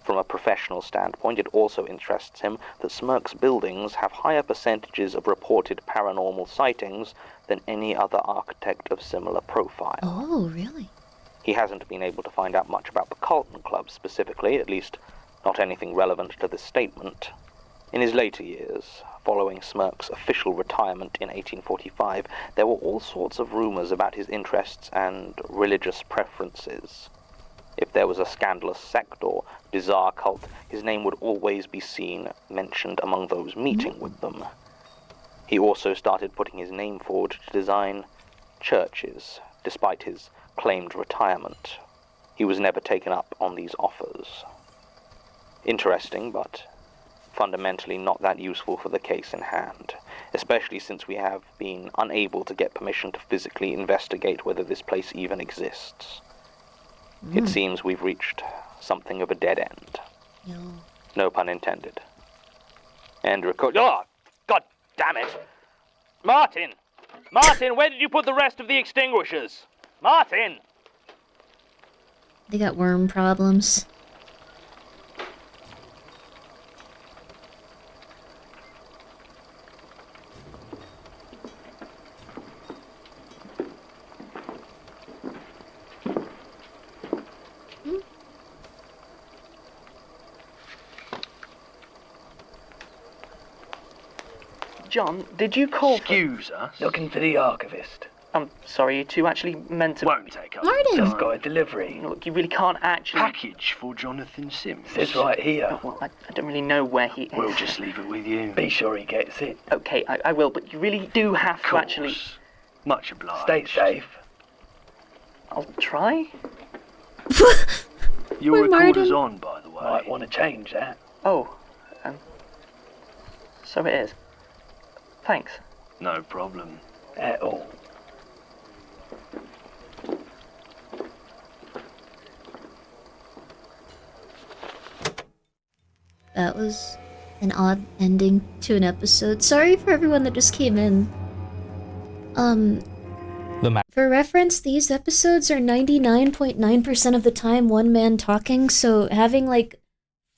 I: From a professional standpoint, it also interests him that Smirk's buildings have higher percentages of reported paranormal sightings than any other architect of similar profile.
A: Oh, really?
I: He hasn't been able to find out much about the Carlton Club specifically, at least not anything relevant to this statement.
N: In his later years, following Smirk's official retirement in 1845, there were all sorts of rumors about his interests and religious preferences. If there was a scandalous sect or bizarre cult, his name would always be seen mentioned among those meeting with them. He also started putting his name forward to design churches, despite his claimed retirement. He was never taken up on these offers. Interesting, but fundamentally not that useful for the case in hand, especially since we have been unable to get permission to physically investigate whether this place even exists. It seems we've reached something of a dead end. No pun intended. And record. Oh, God damn it! Martin! Martin, where did you put the rest of the extinguishers? Martin!
A: They got worm problems.
H: John, did you call
O: Excuse us? Looking for the archivist.
H: I'm sorry, you two actually meant to...
O: Won't take up.
A: Martin!
O: Just got a delivery.
H: Look, you really can't actually...
O: Package for Jonathan Sims. It's right here.
H: Oh, well, I don't really know where he is.
O: We'll just leave it with you. Be sure he gets it.
H: Okay, I will, but you really do have to actually...
O: Much obliged. Stay safe.
H: I'll try.
O: Your recorder's
A: Martin.
O: on, by the way. Might want to change that.
H: Oh, so it is. Thanks.
O: No problem. At all.
A: That was an odd ending to an episode. Sorry for everyone that just came in. For reference, these episodes are 99.9% of the time one man talking, so having like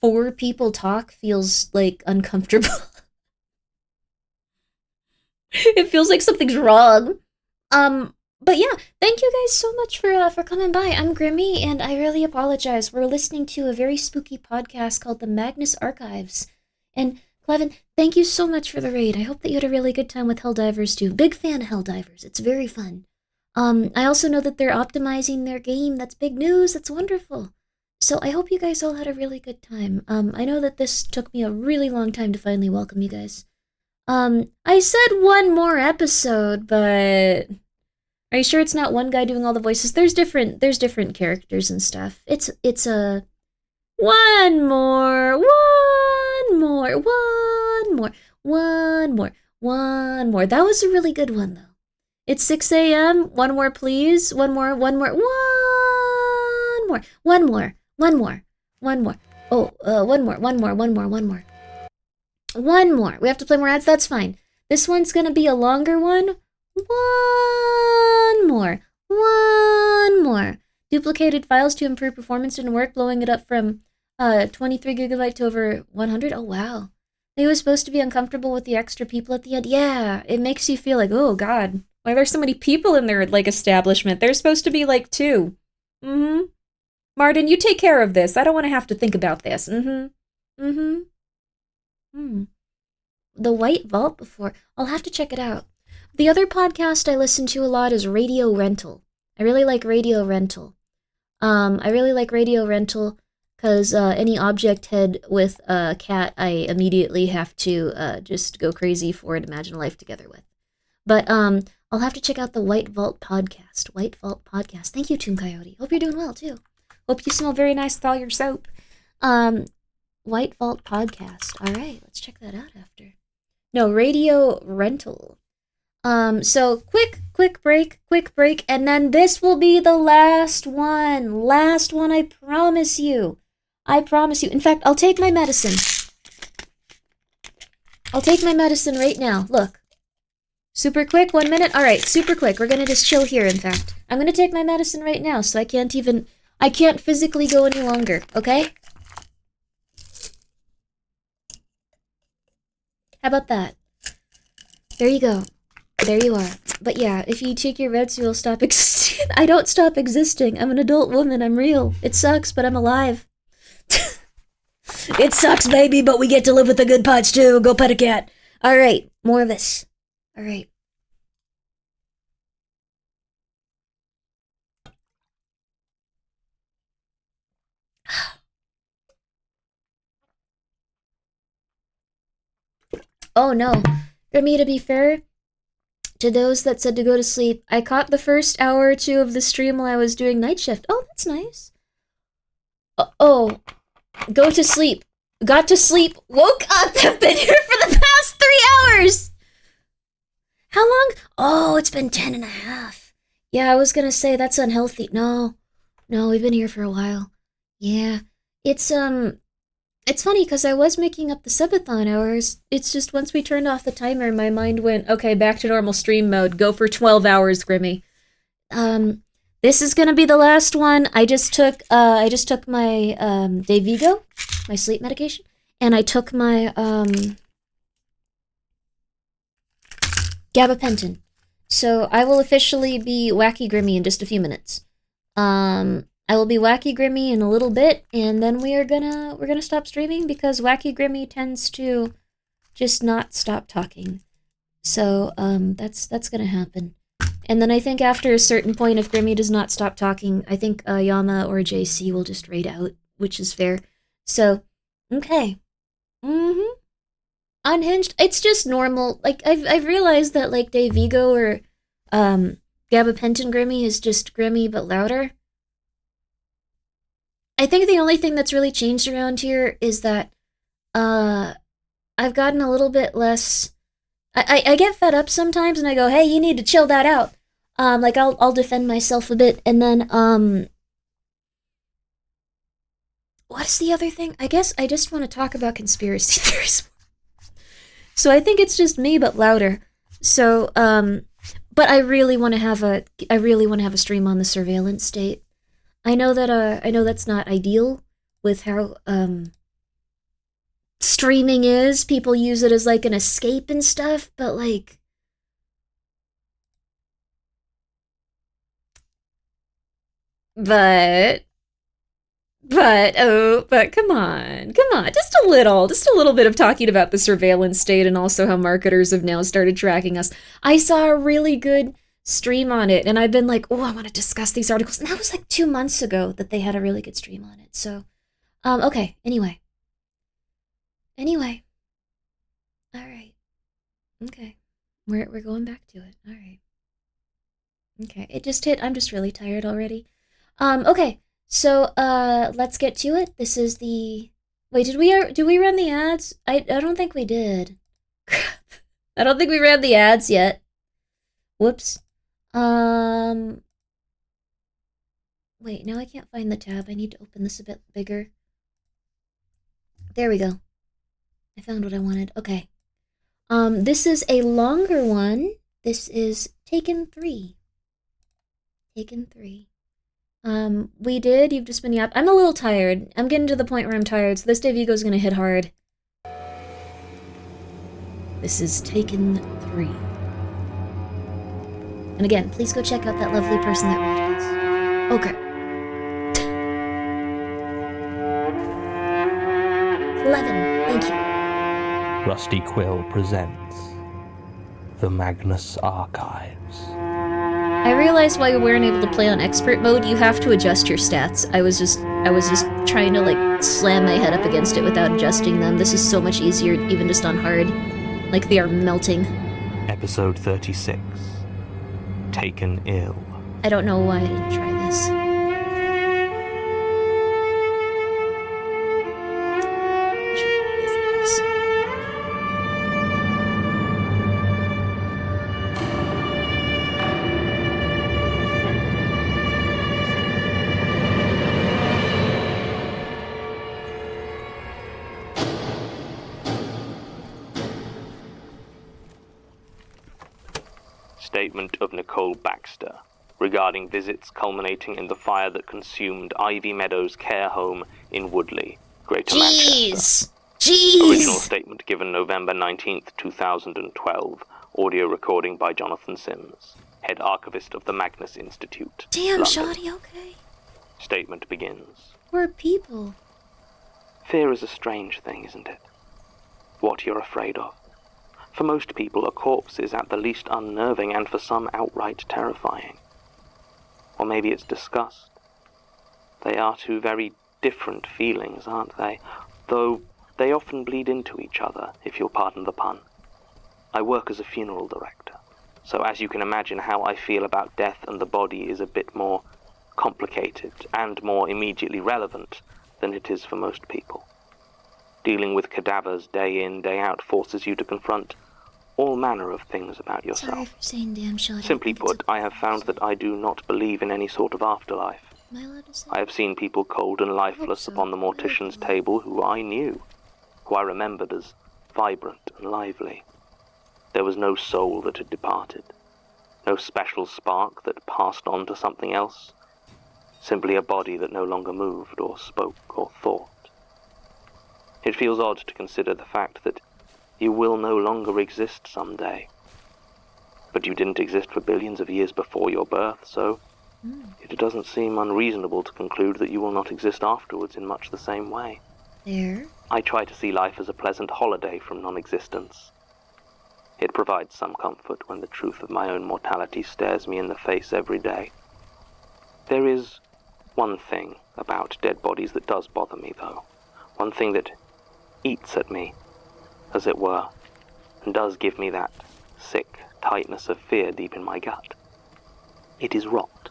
A: 4 people talk feels like uncomfortable. It feels like something's wrong. But yeah, thank you guys so much for coming by. I'm Grimmi, and I really apologize. We're listening to a very spooky podcast called The Magnus Archives. And Clevin, thank you so much for the raid. I hope that you had a really good time with Helldivers too. Big fan of Helldivers. It's very fun. I also know that they're optimizing their game. That's big news. That's wonderful. So I hope you guys all had a really good time. I know that this took me a really long time to finally welcome you guys. I said one more episode, but are you sure it's not one guy doing all the voices? There's different characters and stuff. It's a one more. That was a really good one though. It's 6 a.m. One more, please. One more. Oh, one more. One more. We have to play more ads? That's fine. This one's gonna be a longer one. One more. Duplicated files to improve performance didn't work, blowing it up from 23 gigabyte to over 100. Oh, wow. They were supposed to be uncomfortable with the extra people at the end. Yeah, it makes you feel like, oh, God. Why are there so many people in their, like, establishment? There's supposed to be, like, 2. Martin, you take care of this. I don't want to have to think about this. The White Vault before. I'll have to check it out. The other podcast I listen to a lot is Radio Rental. I really like Radio Rental. Because any object head with a cat, I immediately have to just go crazy for and imagine a life together with. But I'll have to check out the White Vault podcast. White Vault podcast. Thank you, Toon Coyote. Hope you're doing well, too. Hope you smell very nice with all your soap. White Vault podcast. All right, let's check that out after. No, Radio Rental. So quick break, and then this will be the last one. Last one, I promise you. In fact, I'll take my medicine. Right now. Look. Super quick, 1 minute? Alright, super quick. We're gonna just chill here, in fact. I'm gonna take my medicine right now, so I can't physically go any longer, okay? How about that? There you go. There you are. But yeah, if you take your meds, you'll stop existing. I don't stop existing. I'm an adult woman. I'm real. It sucks, but I'm alive. It sucks, baby, but we get to live with the good parts too. Go pet a cat. All right, more of this. All right. Oh no. Grimmy, to be fair, to those that said to go to sleep, I caught the first hour or two of the stream while I was doing night shift. Oh, that's nice. Oh, go to sleep. Got to sleep. Woke up. Have been here for the past 3 hours. How long? Oh, it's been 10 and a half. Yeah, I was gonna say that's unhealthy. No, we've been here for a while. Yeah, it's funny because I was making up the subathon hours. It's just once we turned off the timer, my mind went, okay, back to normal stream mode. Go for 12 hours, Grimmy. This is gonna be the last one. I just took my Dayvigo, my sleep medication, and I took my gabapentin. So I will officially be Wacky Grimmy in just a few minutes. I will be Wacky Grimmy in a little bit, and then we're gonna stop streaming because Wacky Grimmy tends to just not stop talking. So that's gonna happen. And then I think after a certain point, if Grimmy does not stop talking, I think Yama or JC will just raid out, which is fair. So, okay. Unhinged. It's just normal. Like I've realized that like Dayvigo or gabapentin Grimmy is just Grimmy but louder. I think the only thing that's really changed around here is that I've gotten a little bit less. I get fed up sometimes and I go, hey, you need to chill that out. Like I'll defend myself a bit, and then what's the other thing? I guess I just want to talk about conspiracy theories. So I think it's just me but louder. So but I really want to have a stream on the surveillance state. I know that's not ideal with how streaming is. People use it as like an escape and stuff, but like but come on, just a little bit of talking about the surveillance state and also how marketers have now started tracking us. I saw a really good stream on it, and I've been like, oh, I want to discuss these articles. And that was like 2 months ago that they had a really good stream on it. So, okay. Anyway. All right. Okay. We're going back to it. All right. Okay. It just hit. I'm just really tired already. Okay. So, let's get to it. This is the. Wait, did we run the ads? I don't think we did. Crap. I don't think we ran the ads yet. Whoops. Wait, now I can't find the tab. I need to open this a bit bigger. There we go. I found what I wanted. Okay. This is a longer one. This is Taken 3. Taken 3. You've just been I'm a little tired. I'm getting to the point where I'm tired, so this Dayvigo's gonna hit hard. This is Taken 3. And again, please go check out that lovely person that rated us. Okay. 11. Thank you.
F: Rusty Quill presents The Magnus Archives.
A: I realized while you weren't able to play on expert mode, you have to adjust your stats. I was just trying to like slam my head up against it without adjusting them. This is so much easier, even just on hard. Like they are melting.
F: Episode 36. Taken Ill.
A: I don't know why I didn't try this.
N: Statement of Nicole Baxter regarding visits culminating in the fire that consumed Ivy Meadows Care Home in Woodley, Greater Manchester. Original statement given November 19th, 2012. Audio recording by Jonathan Sims, head archivist of the Magnus Institute.
A: Damn,
N: London.
A: Shoddy, okay.
N: Statement begins.
A: Poor people.
I: Fear is a strange thing, isn't it? What you're afraid of. For most people, a corpse is at the least unnerving, and for some outright terrifying. Or maybe it's disgust. They are two very different feelings, aren't they? Though they often bleed into each other, if you'll pardon the pun. I work as a funeral director, so as you can imagine, how I feel about death and the body is a bit more complicated and more immediately relevant than it is for most people. Dealing with cadavers day in, day out forces you to confront all manner of things about yourself.
A: Sorry for saying damn shoddy.
I: Simply put, I have found that I do not believe in any sort of afterlife.
A: Am I allowed to say?
I: I have seen people cold and lifeless upon the mortician's table who I knew, who I remembered as vibrant and lively. There was no soul that had departed, no special spark that passed on to something else, simply a body that no longer moved or spoke or thought. It feels odd to consider the fact that you will no longer exist someday. But you didn't exist for billions of years before your birth, so it doesn't seem unreasonable to conclude that you will not exist afterwards in much the same way.
A: There.
I: I try to see life as a pleasant holiday from non-existence. It provides some comfort when the truth of my own mortality stares me in the face every day. There is one thing about dead bodies that does bother me, though. One thing that eats at me, as it were, and does give me that sick tightness of fear deep in my gut. It is rot.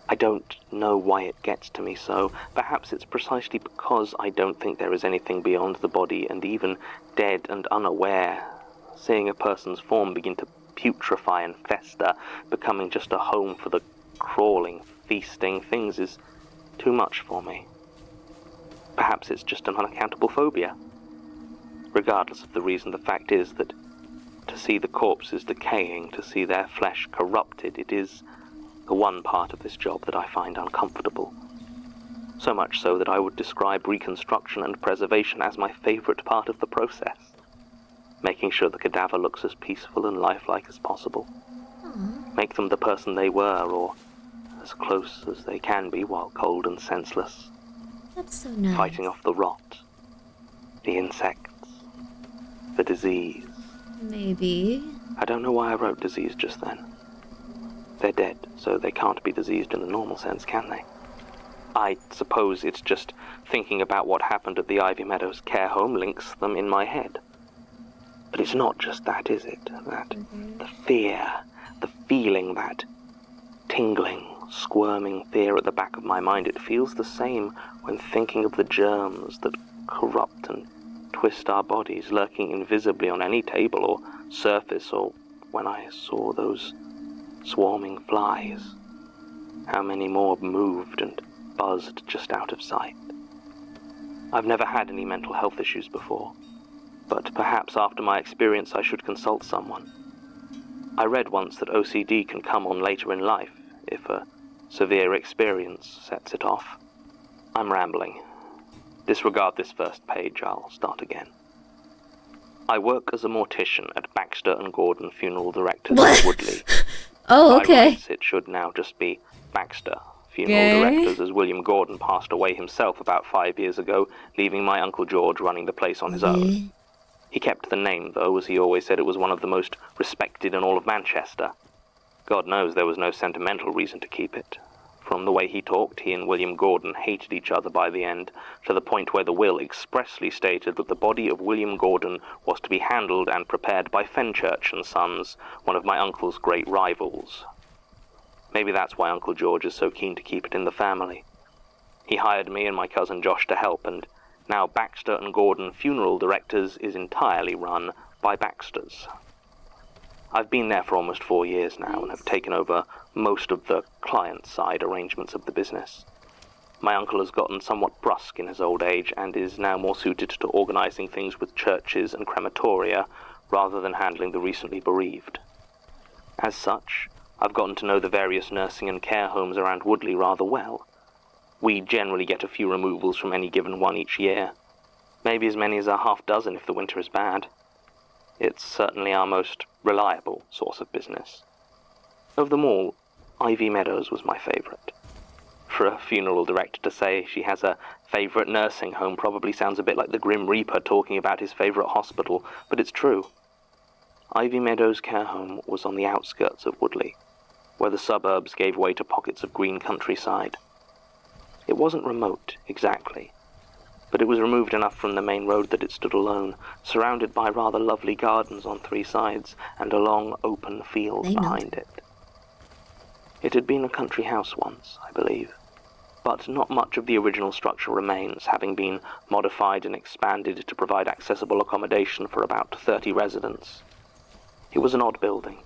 I: I don't know why it gets to me so. Perhaps it's precisely because I don't think there is anything beyond the body, and even dead and unaware, seeing a person's form begin to putrefy and fester, becoming just a home for the crawling, feasting things, is too much for me. Perhaps it's just an unaccountable phobia. Regardless of the reason, the fact is that to see the corpses decaying, to see their flesh corrupted, it is the one part of this job that I find uncomfortable. So much so that I would describe reconstruction and preservation as my favorite part of the process. Making sure the cadaver looks as peaceful and lifelike as possible. Make them the person they were, or as close as they can be while cold and senseless.
A: That's so nice.
I: Fighting off the rot, the insects, the disease.
A: Maybe.
I: I don't know why I wrote disease just then. They're dead, so they can't be diseased in the normal sense, can they? I suppose it's just thinking about what happened at the Ivy Meadows care home links them in my head. But it's not just that, is it? The fear, the feeling, that tingling, squirming fear at the back of my mind, it feels the same when thinking of the germs that corrupt and twist our bodies, lurking invisibly on any table or surface, or when I saw those swarming flies. How many more moved and buzzed just out of sight. I've never had any mental health issues before, but perhaps after my experience I should consult someone. I read once that OCD can come on later in life if a severe experience sets it off. I'm rambling. Disregard this first page, I'll start again. I work as a mortician at Baxter and Gordon Funeral Directors in Woodley.
A: Oh, okay.
I: By rights, it should now just be Baxter Funeral Directors, as William Gordon passed away himself about 5 years ago, leaving my Uncle George running the place on his own. He kept the name, though, as he always said it was one of the most respected in all of Manchester. God knows there was no sentimental reason to keep it. From the way he talked, he and William Gordon hated each other by the end, to the point where the will expressly stated that the body of William Gordon was to be handled and prepared by Fenchurch and Sons, one of my uncle's great rivals. Maybe that's why Uncle George is so keen to keep it in the family. He hired me and my cousin Josh to help, and now Baxter and Gordon Funeral Directors is entirely run by Baxters. I've been there for almost 4 years now and have taken over most of the client-side arrangements of the business. My uncle has gotten somewhat brusque in his old age and is now more suited to organizing things with churches and crematoria rather than handling the recently bereaved. As such, I've gotten to know the various nursing and care homes around Woodley rather well. We generally get a few removals from any given one each year, maybe as many as a half dozen if the winter is bad. It's certainly our most reliable source of business. Of them all, Ivy Meadows was my favorite.
N: For a funeral director to say she has a favourite nursing home probably sounds a bit like the Grim Reaper talking about his favourite hospital, but it's true. Ivy Meadows Care Home was on the outskirts of Woodley, where the suburbs gave way to pockets of green countryside. It wasn't remote, exactly, but it was removed enough from the main road that it stood alone, surrounded by rather lovely gardens on 3 sides and a long open field behind it. It had been a country house once, I believe, but not much of the original structure remains, having been modified and expanded to provide accessible accommodation for about 30 residents. It was an odd building,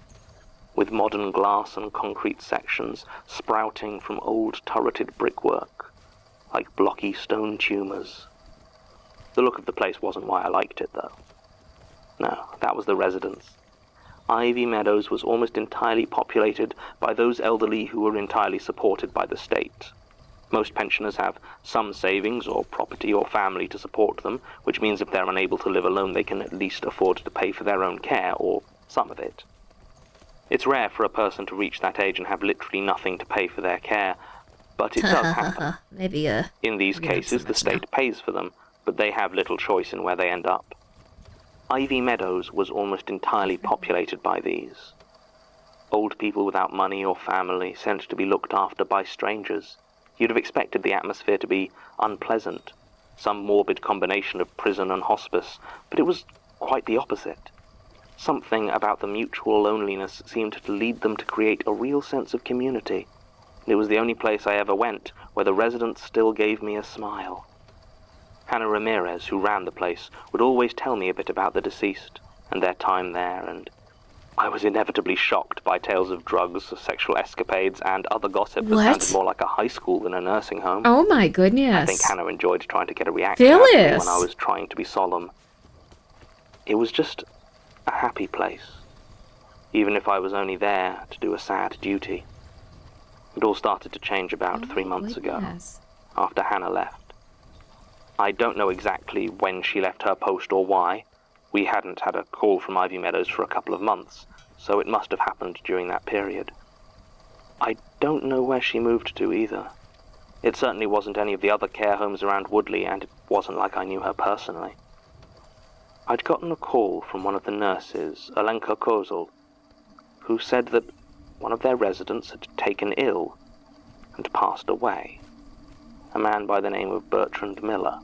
N: with modern glass and concrete sections sprouting from old turreted brickwork, like blocky stone tumours. The look of the place wasn't why I liked it, though. No, that was the residents. Ivy Meadows was almost entirely populated by those elderly who were entirely supported by the state. Most pensioners have some savings or property or family to support them, which means if they're unable to live alone, they can at least afford to pay for their own care, or some of it. It's rare for a person to reach that age and have literally nothing to pay for their care, but it does happen. In these cases, the state pays for them, but they have little choice in where they end up. Ivy Meadows was almost entirely populated by these. Old people without money or family sent to be looked after by strangers. You'd have expected the atmosphere to be unpleasant, some morbid combination of prison and hospice, but it was quite the opposite. Something about the mutual loneliness seemed to lead them to create a real sense of community. It was the only place I ever went where the residents still gave me a smile. Hannah Ramirez, who ran the place, would always tell me a bit about the deceased and their time there, and I was inevitably shocked by tales of drugs, sexual escapades, and other gossip that sounded more like a high school than a nursing home.
B: Oh my goodness.
N: I think Hannah enjoyed trying to get a reaction out of me when I was trying to be solemn. It was just a happy place, even if I was only there to do a sad duty. It all started to change about 3 months ago, after Hannah left. I don't know exactly when she left her post or why. We hadn't had a call from Ivy Meadows for a couple of months, so it must have happened during that period. I don't know where she moved to either. It certainly wasn't any of the other care homes around Woodley, and it wasn't like I knew her personally. I'd gotten a call from one of the nurses, Alenka Kozel, who said that one of their residents had taken ill and passed away, a man by the name of Bertrand Miller.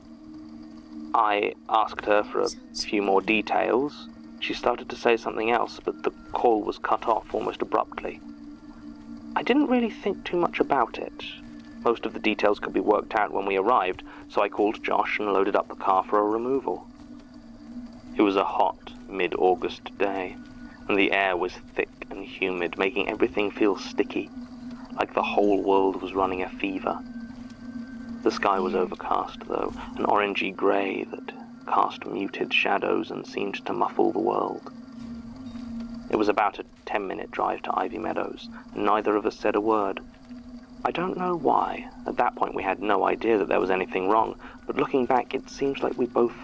N: I asked her for a few more details. She started to say something else, but the call was cut off almost abruptly. I didn't really think too much about it. Most of the details could be worked out when we arrived, so I called Josh and loaded up the car for a removal. It was a hot, mid-August day, and the air was thick and humid, making everything feel sticky, like the whole world was running a fever. The sky was overcast, though, an orangey grey that cast muted shadows and seemed to muffle the world. It was about a 10-minute drive to Ivy Meadows, and neither of us said a word. I don't know why. At that point we had no idea that there was anything wrong, but looking back it seems like we both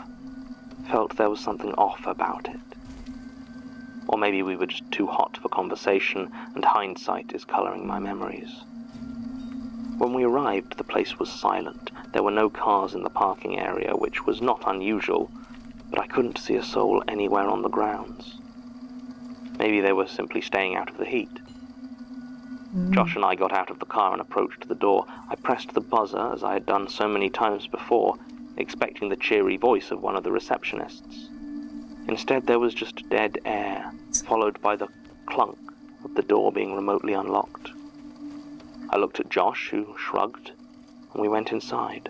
N: felt there was something off about it. Or maybe we were just too hot for conversation, and hindsight is colouring my memories. When we arrived, the place was silent. There were no cars in the parking area, which was not unusual, but I couldn't see a soul anywhere on the grounds. Maybe they were simply staying out of the heat. Josh and I got out of the car and approached the door. I pressed the buzzer, as I had done so many times before, expecting the cheery voice of one of the receptionists. Instead, there was just dead air, followed by the clunk of the door being remotely unlocked. I looked at Josh, who shrugged, and we went inside.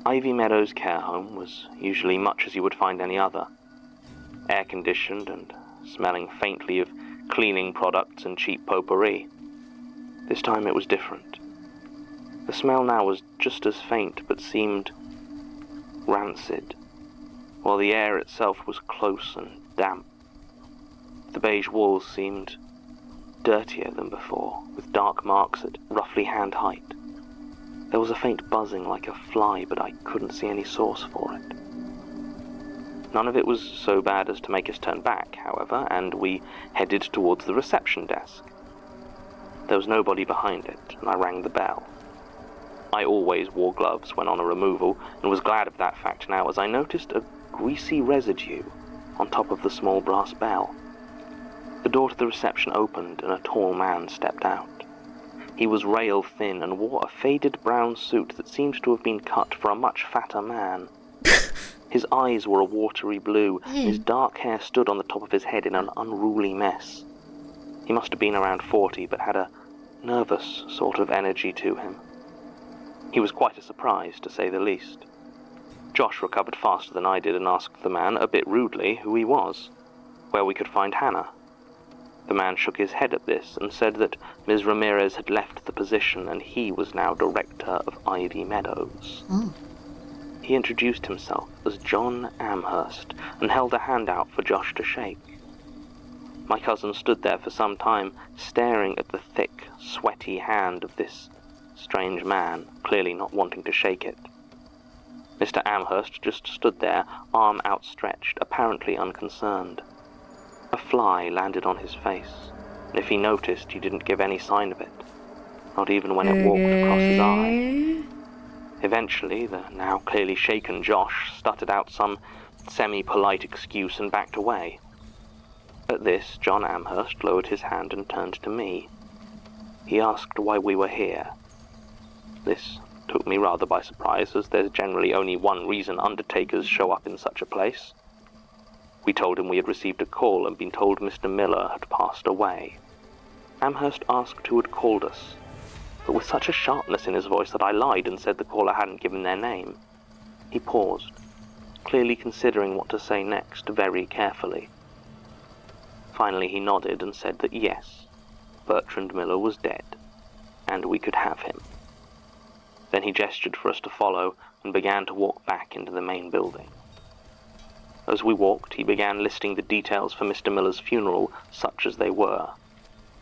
N: Ivy Meadows Care Home was usually much as you would find any other. Air-conditioned and smelling faintly of cleaning products and cheap potpourri. This time it was different. The smell now was just as faint, but seemed rancid, while the air itself was close and damp. The beige walls seemed dirtier than before, with dark marks at roughly hand height. There was a faint buzzing like a fly, but I couldn't see any source for it. None of it was so bad as to make us turn back, however, and we headed towards the reception desk. There was nobody behind it, and I rang the bell. I always wore gloves when on a removal, and was glad of that fact now as I noticed a greasy residue on top of the small brass bell. The door to the reception opened and a tall man stepped out. He was rail thin and wore a faded brown suit that seemed to have been cut for a much fatter man. His eyes were a watery blue, and his dark hair stood on the top of his head in an unruly mess. He must have been around 40, but had a nervous sort of energy to him. He was quite a surprise, to say the least. Josh recovered faster than I did and asked the man, a bit rudely, who he was, where we could find Hannah. The man shook his head at this and said that Ms. Ramirez had left the position and he was now director of Ivy Meadows. He introduced himself as John Amherst and held a hand out for Josh to shake. My cousin stood there for some time, staring at the thick, sweaty hand of this strange man, clearly not wanting to shake it. Mr. Amherst just stood there, arm outstretched, apparently unconcerned. A fly landed on his face, and if he noticed, he didn't give any sign of it, not even when it walked across his eye. Eventually, the now clearly shaken Josh stuttered out some semi-polite excuse and backed away. At this, John Amherst lowered his hand and turned to me. He asked why we were here. This took me rather by surprise, as there's generally only one reason undertakers show up in such a place. We told him we had received a call and been told Mr. Miller had passed away. Amherst asked who had called us, but with such a sharpness in his voice that I lied and said the caller hadn't given their name. He paused, clearly considering what to say next very carefully. Finally he nodded and said that yes, Bertrand Miller was dead, and we could have him. Then he gestured for us to follow and began to walk back into the main building. As we walked, he began listing the details for Mr. Miller's funeral, such as they were.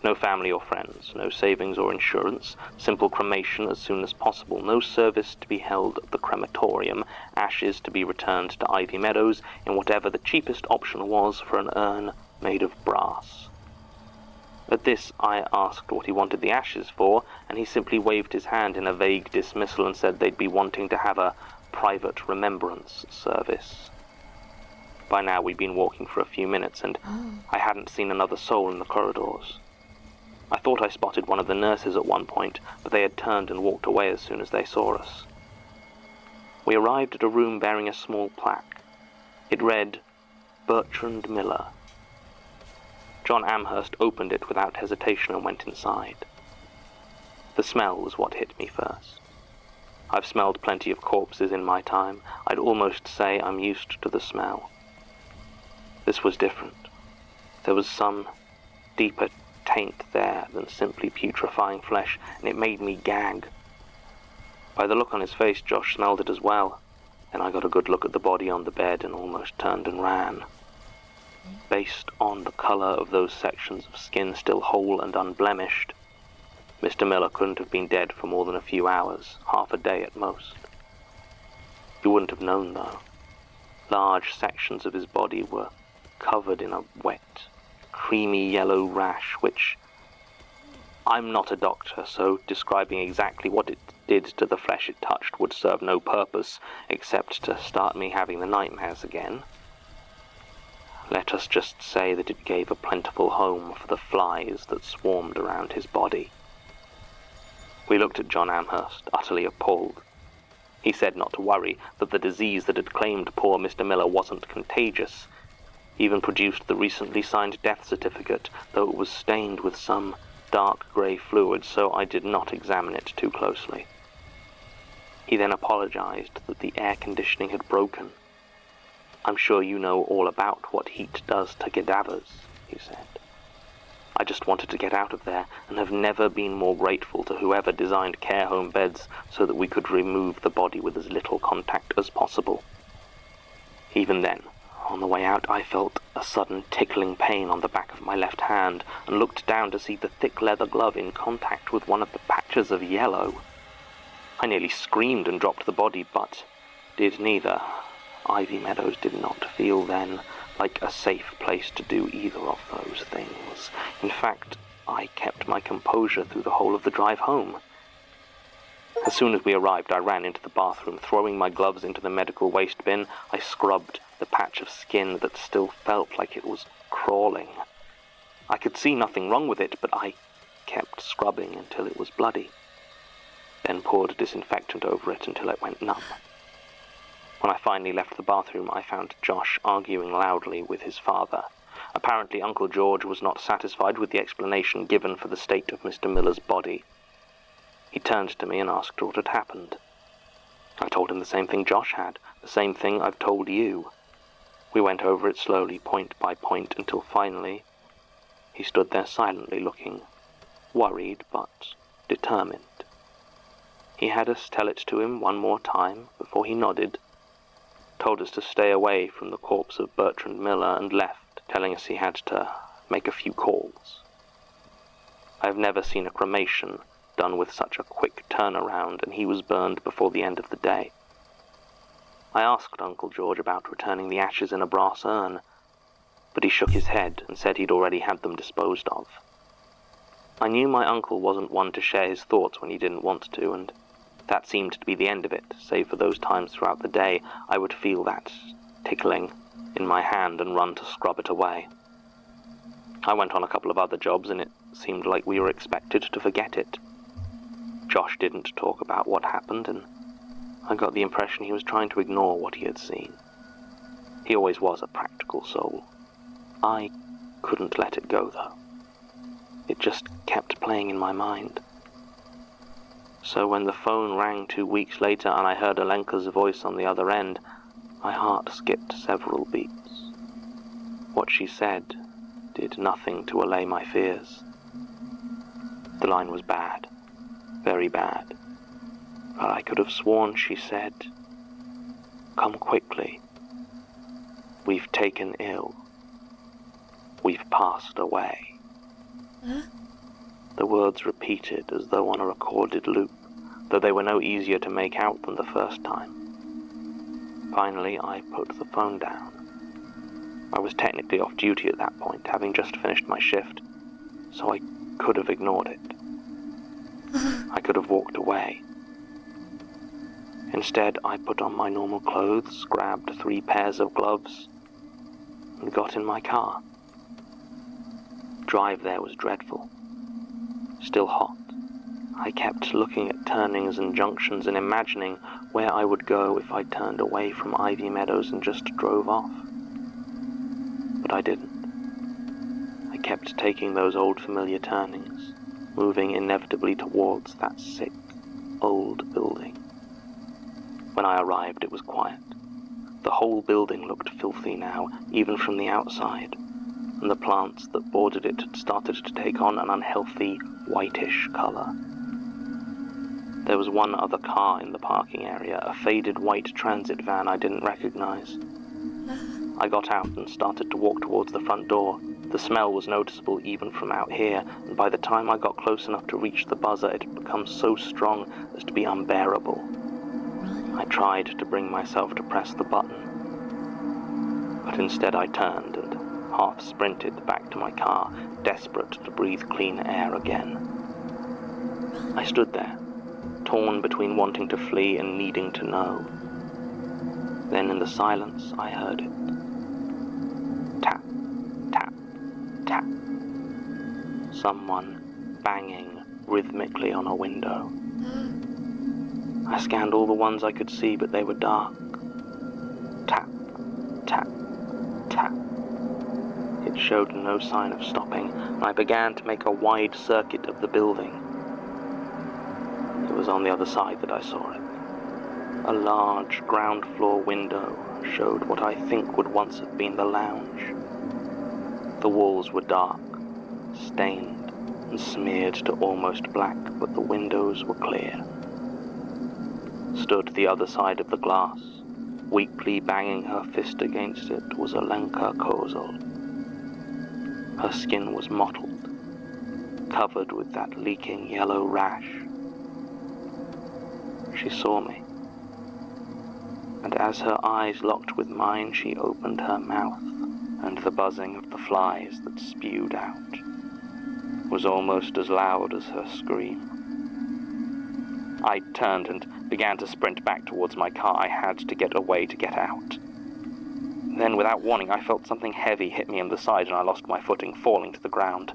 N: No family or friends, no savings or insurance, simple cremation as soon as possible, no service to be held at the crematorium, ashes to be returned to Ivy Meadows in whatever the cheapest option was for an urn made of brass. At this, I asked what he wanted the ashes for, and he simply waved his hand in a vague dismissal and said they'd be wanting to have a private remembrance service. By now we'd been walking for a few minutes, and I hadn't seen another soul in the corridors. I thought I spotted one of the nurses at one point, but they had turned and walked away as soon as they saw us. We arrived at a room bearing a small plaque. It read, Bertrand Miller. John Amherst opened it without hesitation and went inside. The smell was what hit me first. I've smelled plenty of corpses in my time. I'd almost say I'm used to the smell. This was different. There was some deeper taint there than simply putrefying flesh, and it made me gag. By the look on his face, Josh smelled it as well. Then I got a good look at the body on the bed and almost turned and ran. Based on the colour of those sections of skin still whole and unblemished, Mr. Miller couldn't have been dead for more than a few hours, half a day at most. You wouldn't have known, though. Large sections of his body were covered in a wet, creamy yellow rash, which... I'm not a doctor, so describing exactly what it did to the flesh it touched would serve no purpose, except to start me having the nightmares again. Let us just say that it gave a plentiful home for the flies that swarmed around his body. We looked at John Amherst, utterly appalled. He said not to worry, that the disease that had claimed poor Mr. Miller wasn't contagious. He even produced the recently signed death certificate, though it was stained with some dark grey fluid, so I did not examine it too closely. He then apologized that the air conditioning had broken. I'm sure you know all about what heat does to cadavers, he said. I just wanted to get out of there, and have never been more grateful to whoever designed care home beds so that we could remove the body with as little contact as possible. Even then, on the way out, I felt a sudden tickling pain on the back of my left hand and looked down to see the thick leather glove in contact with one of the patches of yellow. I nearly screamed and dropped the body, but did neither. Ivy Meadows did not feel then like a safe place to do either of those things. In fact, I kept my composure through the whole of the drive home. As soon as we arrived, I ran into the bathroom. Throwing my gloves into the medical waste bin, I scrubbed the patch of skin that still felt like it was crawling. I could see nothing wrong with it, but I kept scrubbing until it was bloody, then poured disinfectant over it until it went numb. When I finally left the bathroom, I found Josh arguing loudly with his father. Apparently, Uncle George was not satisfied with the explanation given for the state of Mr. Miller's body. He turned to me and asked what had happened. I told him the same thing Josh had, the same thing I've told you. We went over it slowly, point by point, until finally he stood there silently looking worried but determined. He had us tell it to him one more time before he nodded, told us to stay away from the corpse of Bertrand Miller, and left, telling us he had to make a few calls. I've never seen a cremation done with such a quick turnaround, and he was burned before the end of the day. I asked Uncle George about returning the ashes in a brass urn, but he shook his head and said he'd already had them disposed of. I knew my uncle wasn't one to share his thoughts when he didn't want to, and that seemed to be the end of it, save for those times throughout the day I would feel that tickling in my hand and run to scrub it away. I went on a couple of other jobs, and it seemed like we were expected to forget it. Josh didn't talk about what happened, and I got the impression he was trying to ignore what he had seen. He always was a practical soul. I couldn't let it go, though. It just kept playing in my mind. So when the phone rang 2 weeks later and I heard Alenka's voice on the other end, my heart skipped several beats. What she said did nothing to allay my fears. The line was bad, very bad, but I could have sworn she said, "Come quickly. We've taken ill. We've passed away." The words repeated as though on a recorded loop, though they were no easier to make out than the first time. Finally, I put the phone down. I was technically off duty at that point, having just finished my shift, so I could have ignored it. I could have walked away. Instead, I put on my normal clothes, grabbed 3 pairs of gloves, and got in my car. Drive there was dreadful. Still hot. I kept looking at turnings and junctions and imagining where I would go if I turned away from Ivy Meadows and just drove off. But I didn't. I kept taking those old familiar turnings, moving inevitably towards that sick, old building. When I arrived, it was quiet. The whole building looked filthy now, even from the outside, and the plants that bordered it had started to take on an unhealthy, whitish color. There was one other car in the parking area, a faded white transit van I didn't recognize. I got out and started to walk towards the front door. The smell was noticeable even from out here, and by the time I got close enough to reach the buzzer, it had become so strong as to be unbearable. I tried to bring myself to press the button, but instead I turned and half sprinted back to my car, desperate to breathe clean air again. I stood there, torn between wanting to flee and needing to know. Then in the silence, I heard it. Tap, tap, tap. Someone banging rhythmically on a window. I scanned all the ones I could see, but they were dark. Tap, tap, tap. It showed no sign of stopping, and I began to make a wide circuit of the building. It was on the other side that I saw it. A large ground floor window showed what I think would once have been the lounge. The walls were dark, stained, and smeared to almost black, but the windows were clear. Stood the other side of the glass, weakly banging her fist against it, was Alenka Kozel. Her skin was mottled, covered with that leaking yellow rash. She saw me, and as her eyes locked with mine, she opened her mouth, and the buzzing of the flies that spewed out was almost as loud as her scream.
I: I turned and began to sprint back towards my car. I had to get away to get out. Then, without warning, I felt something heavy hit me in the side and I lost my footing, falling to the ground.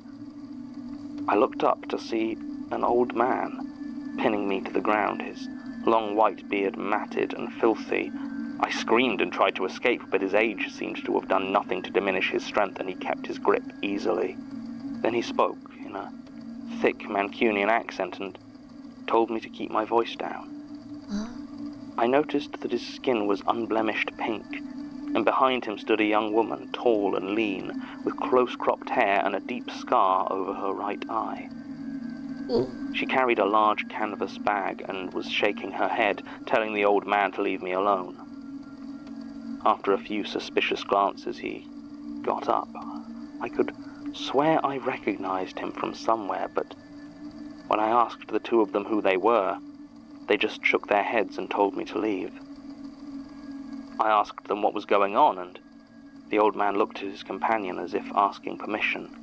I: I looked up to see an old man pinning me to the ground, his long white beard matted and filthy. I screamed and tried to escape, but his age seemed to have done nothing to diminish his strength, and he kept his grip easily. Then he spoke in a thick Mancunian accent and told me to keep my voice down. I noticed that his skin was unblemished pink, and behind him stood a young woman, tall and lean, with close-cropped hair and a deep scar over her right eye. She carried a large canvas bag and was shaking her head, telling the old man to leave me alone. After a few suspicious glances, he got up. I could swear I recognized him from somewhere, but when I asked the two of them who they were, they just shook their heads and told me to leave. I asked them what was going on, and the old man looked at his companion as if asking permission,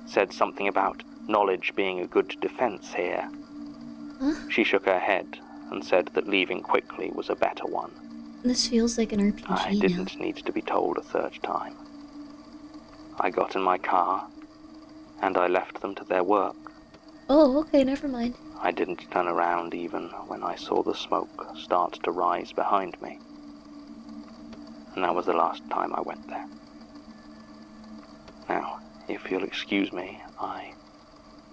I: said something about knowledge being a good defense here. She shook her head and said that leaving quickly was a better one.
A: This feels like an RPG
I: I didn't need to be told a third time. I got in my car, and I left them to their work.
A: Oh, okay, never mind.
I: I didn't turn around even when I saw the smoke start to rise behind me. And that was the last time I went there. Now, if you'll excuse me, I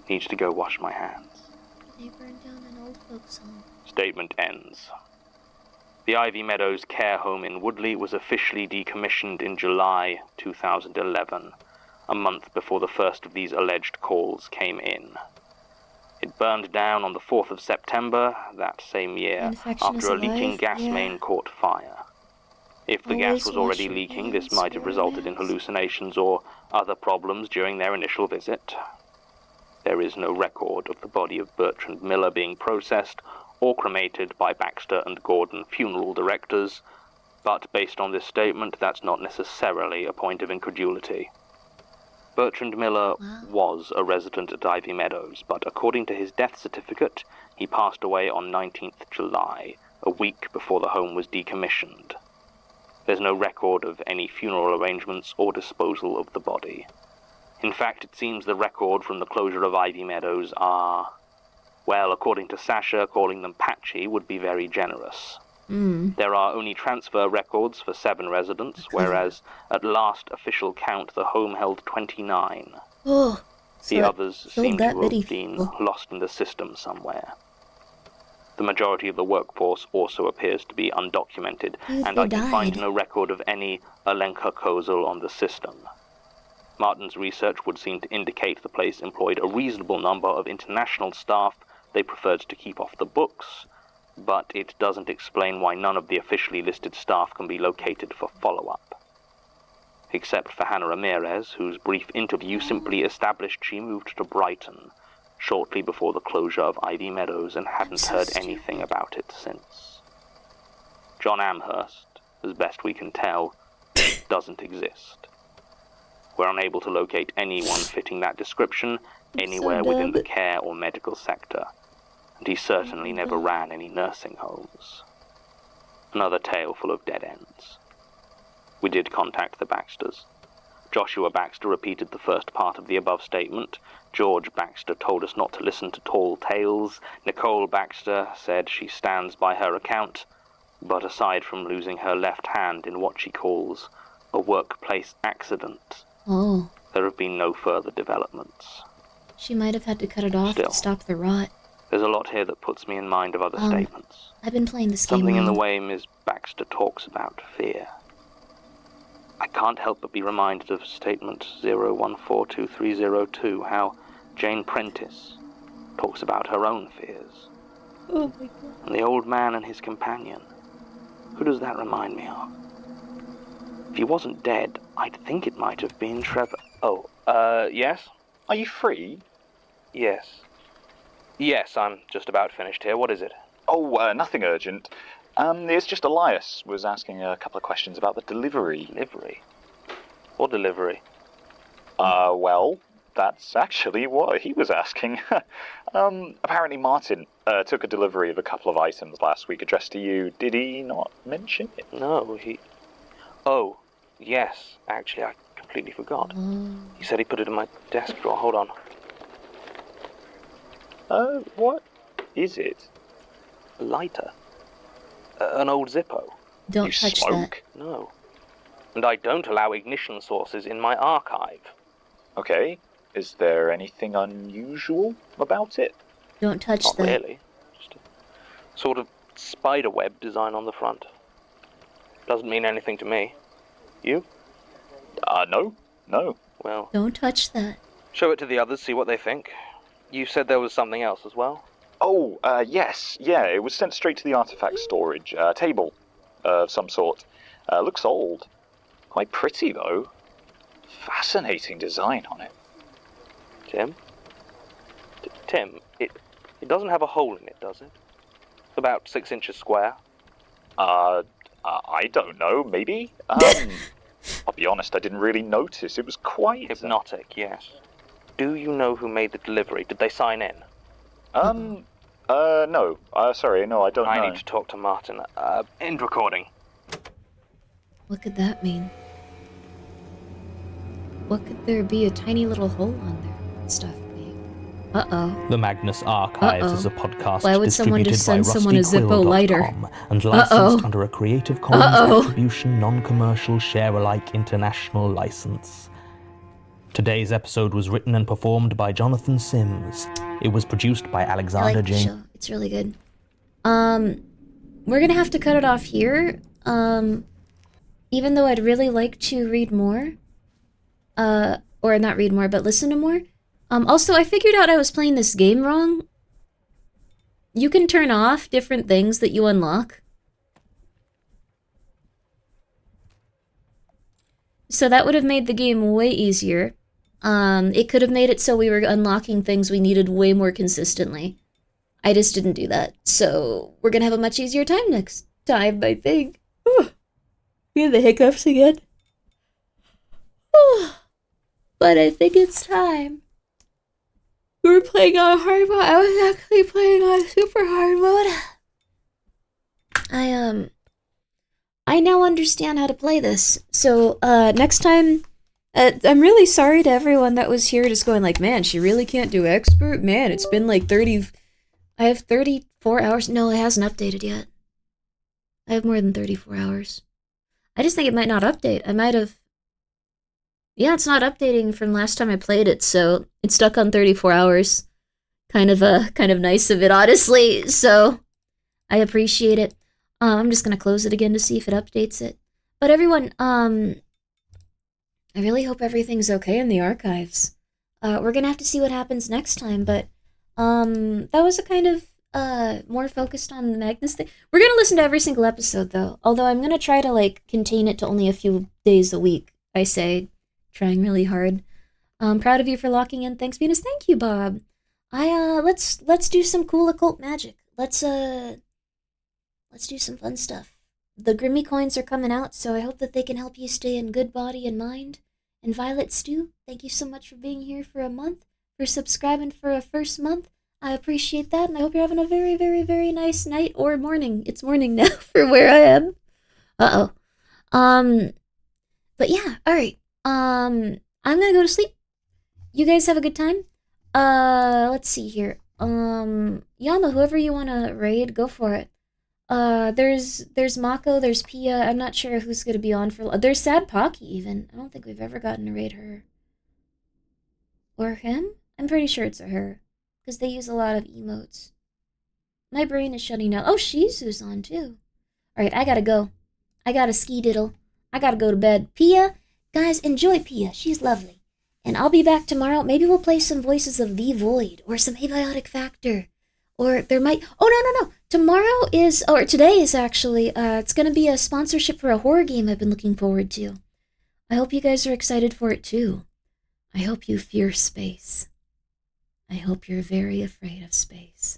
I: need to go wash my hands.
A: They burned down an old folks' home.
I: Statement ends. The Ivy Meadows care home in Woodley was officially decommissioned in July 2011, a month before the first of these alleged calls came in. It burned down on the 4th of September that same year after a leaking gas main caught fire. If the gas was already leaking, this might have resulted in hallucinations or other problems during their initial visit. There is no record of the body of Bertrand Miller being processed or cremated by Baxter and Gordon funeral directors, but based on this statement, that's not necessarily a point of incredulity. Bertrand Miller was a resident at Ivy Meadows, but according to his death certificate, he passed away on 19th July, a week before the home was decommissioned. There's no record of any funeral arrangements or disposal of the body. In fact, it seems the record from the closure of Ivy Meadows are, well, according to Sasha, calling them patchy would be very generous. There are only transfer records for 7 residents, whereas at last official count the home held 29. The others seem to have been lost in the system somewhere. The majority of the workforce also appears to be undocumented, and I can find no record of any Alenka Kozel on the system. Martin's research would seem to indicate the place employed a reasonable number of international staff they preferred to keep off the books, but it doesn't explain why none of the officially listed staff can be located for follow-up. Except for Hannah Ramirez, whose brief interview simply established she moved to Brighton shortly before the closure of Ivy Meadows and hadn't heard anything about it since. John Amherst, as best we can tell, doesn't exist. We're unable to locate anyone fitting that description anywhere within the care or medical sector, and he certainly never ran any nursing homes. Another tale full of dead ends. We did contact the Baxters. Joshua Baxter repeated the first part of the above statement. George Baxter told us not to listen to tall tales. Nicole Baxter said she stands by her account, but aside from losing her left hand in what she calls a workplace accident, there have been no further developments.
A: She might have had to cut it off to stop the rot.
I: There's a lot here that puts me in mind of other statements.
A: I've been playing this game
I: Something in the way Ms. Baxter talks about fear. I can't help but be reminded of statement 01423002, how Jane Prentice talks about her own fears.
A: Oh my god.
I: And the old man and his companion. Who does that remind me of? If he wasn't dead, I'd think it might have been Trevor. Oh, yes?
M: Are you free?
I: Yes. Yes, I'm just about finished here. What is it?
M: Oh, nothing urgent. It's just Elias was asking a couple of questions about the delivery.
I: Delivery? What delivery?
M: Well, that's actually what he was asking. Apparently Martin took a delivery of a couple of items last week addressed to you. Did he not mention it?
N: No, he... Oh, yes, actually, I completely forgot. He said he put it in my desk drawer. Hold on.
M: What is it?
N: A lighter. An old Zippo.
A: Don't
M: You
A: touch
M: smoke?
N: No. And I don't allow ignition sources in my archive.
M: Okay. Is there anything unusual about it?
A: that. Don't touch
N: Not
A: that.
N: really. Just a sort of spider web design on the front. Doesn't mean anything to me. You?
M: No.
N: Well,
A: Don't touch that.
N: show it to the others, see what they think. You said there was something else as well?
M: Oh, yes. Yeah, it was sent straight to the artifact storage. Table of some sort. Looks old. Quite pretty, though. Fascinating design on it.
N: Tim? Tim, it doesn't have a hole in it, does it? About 6 inches square?
M: I don't know, maybe? I'll be honest, I didn't really notice. It was quite...
N: Hypnotic, yes. Do you know who made the delivery? Did they sign in?
M: No. Sorry, no, I don't know.
N: I need to talk to Martin. End recording.
A: What could that mean? What could there be a tiny little hole on there and stuff mean? Uh-oh.
F: The Magnus Archives is a podcast
A: Why would someone just
F: distributed by
A: send someone a Zippo lighter?
F: rustyquill.com and licensed under a Creative Commons Attribution Non-Commercial Share-alike International License. Today's episode was written and performed by Jonathan Sims. It was produced by
A: I
F: Alexander
A: like the
F: James.
A: show. It's really good. We're gonna have to cut it off here. Even though I'd really like to read more. Or not read more, but listen to more. Also, I figured out I was playing this game wrong. You can turn off different things that you unlock. So that would have made the game way easier. It could have made it so we were unlocking things we needed way more consistently. I just didn't do that. So we're gonna have a much easier time next time, I think. Hear the hiccups again? But I think it's time. We were playing on hard mode. I was actually playing on super hard mode. I now understand how to play this. So, next time, I'm really sorry to everyone that was here just going like, man, she really can't do expert? Man, it's been like I have 34 hours. No, it hasn't updated yet. I have more than 34 hours. I just think it might not update. I might have... Yeah, it's not updating from last time I played it, so it's stuck on 34 hours. Kind of nice of it, honestly. So, I appreciate it. I'm just gonna close it again to see if it updates it. But everyone, I really hope everything's okay in the archives. We're gonna have to see what happens next time, but, that was a kind of, more focused on the Magnus thing. We're gonna listen to every single episode, though. Although I'm gonna try to, like, contain it to only a few days a week, I say. Trying really hard. I'm proud of you for locking in. Thanks, Venus. Thank you, Bob. Let's do some cool occult magic. Let's do some fun stuff. The Grimmi coins are coming out, so I hope that they can help you stay in good body and mind. And Violet Stew, thank you so much for being here for a month, for subscribing for a first month. I appreciate that, and I hope you're having a very, very, very nice night or morning. It's morning now for where I am. But yeah, alright. I'm gonna go to sleep. You guys have a good time. Let's see here. Yama, whoever you wanna raid, go for it. There's Mako, there's Pia. I'm not sure who's gonna be on for... There's Sad Pocky, even. I don't think we've ever gotten to raid her. Or him? I'm pretty sure it's a her. Because they use a lot of emotes. My brain is shutting down. Oh, Shizu's on, too. Alright, I gotta go. I gotta ski-diddle. I gotta go to bed. Pia... Guys, enjoy Pia. She's lovely. And I'll be back tomorrow. Maybe we'll play some Voices of the Void or some Abiotic Factor. Or there might... Oh, no. Tomorrow is... Or today is actually... it's going to be a sponsorship for a horror game I've been looking forward to. I hope you guys are excited for it too. I hope you fear space. I hope you're very afraid of space.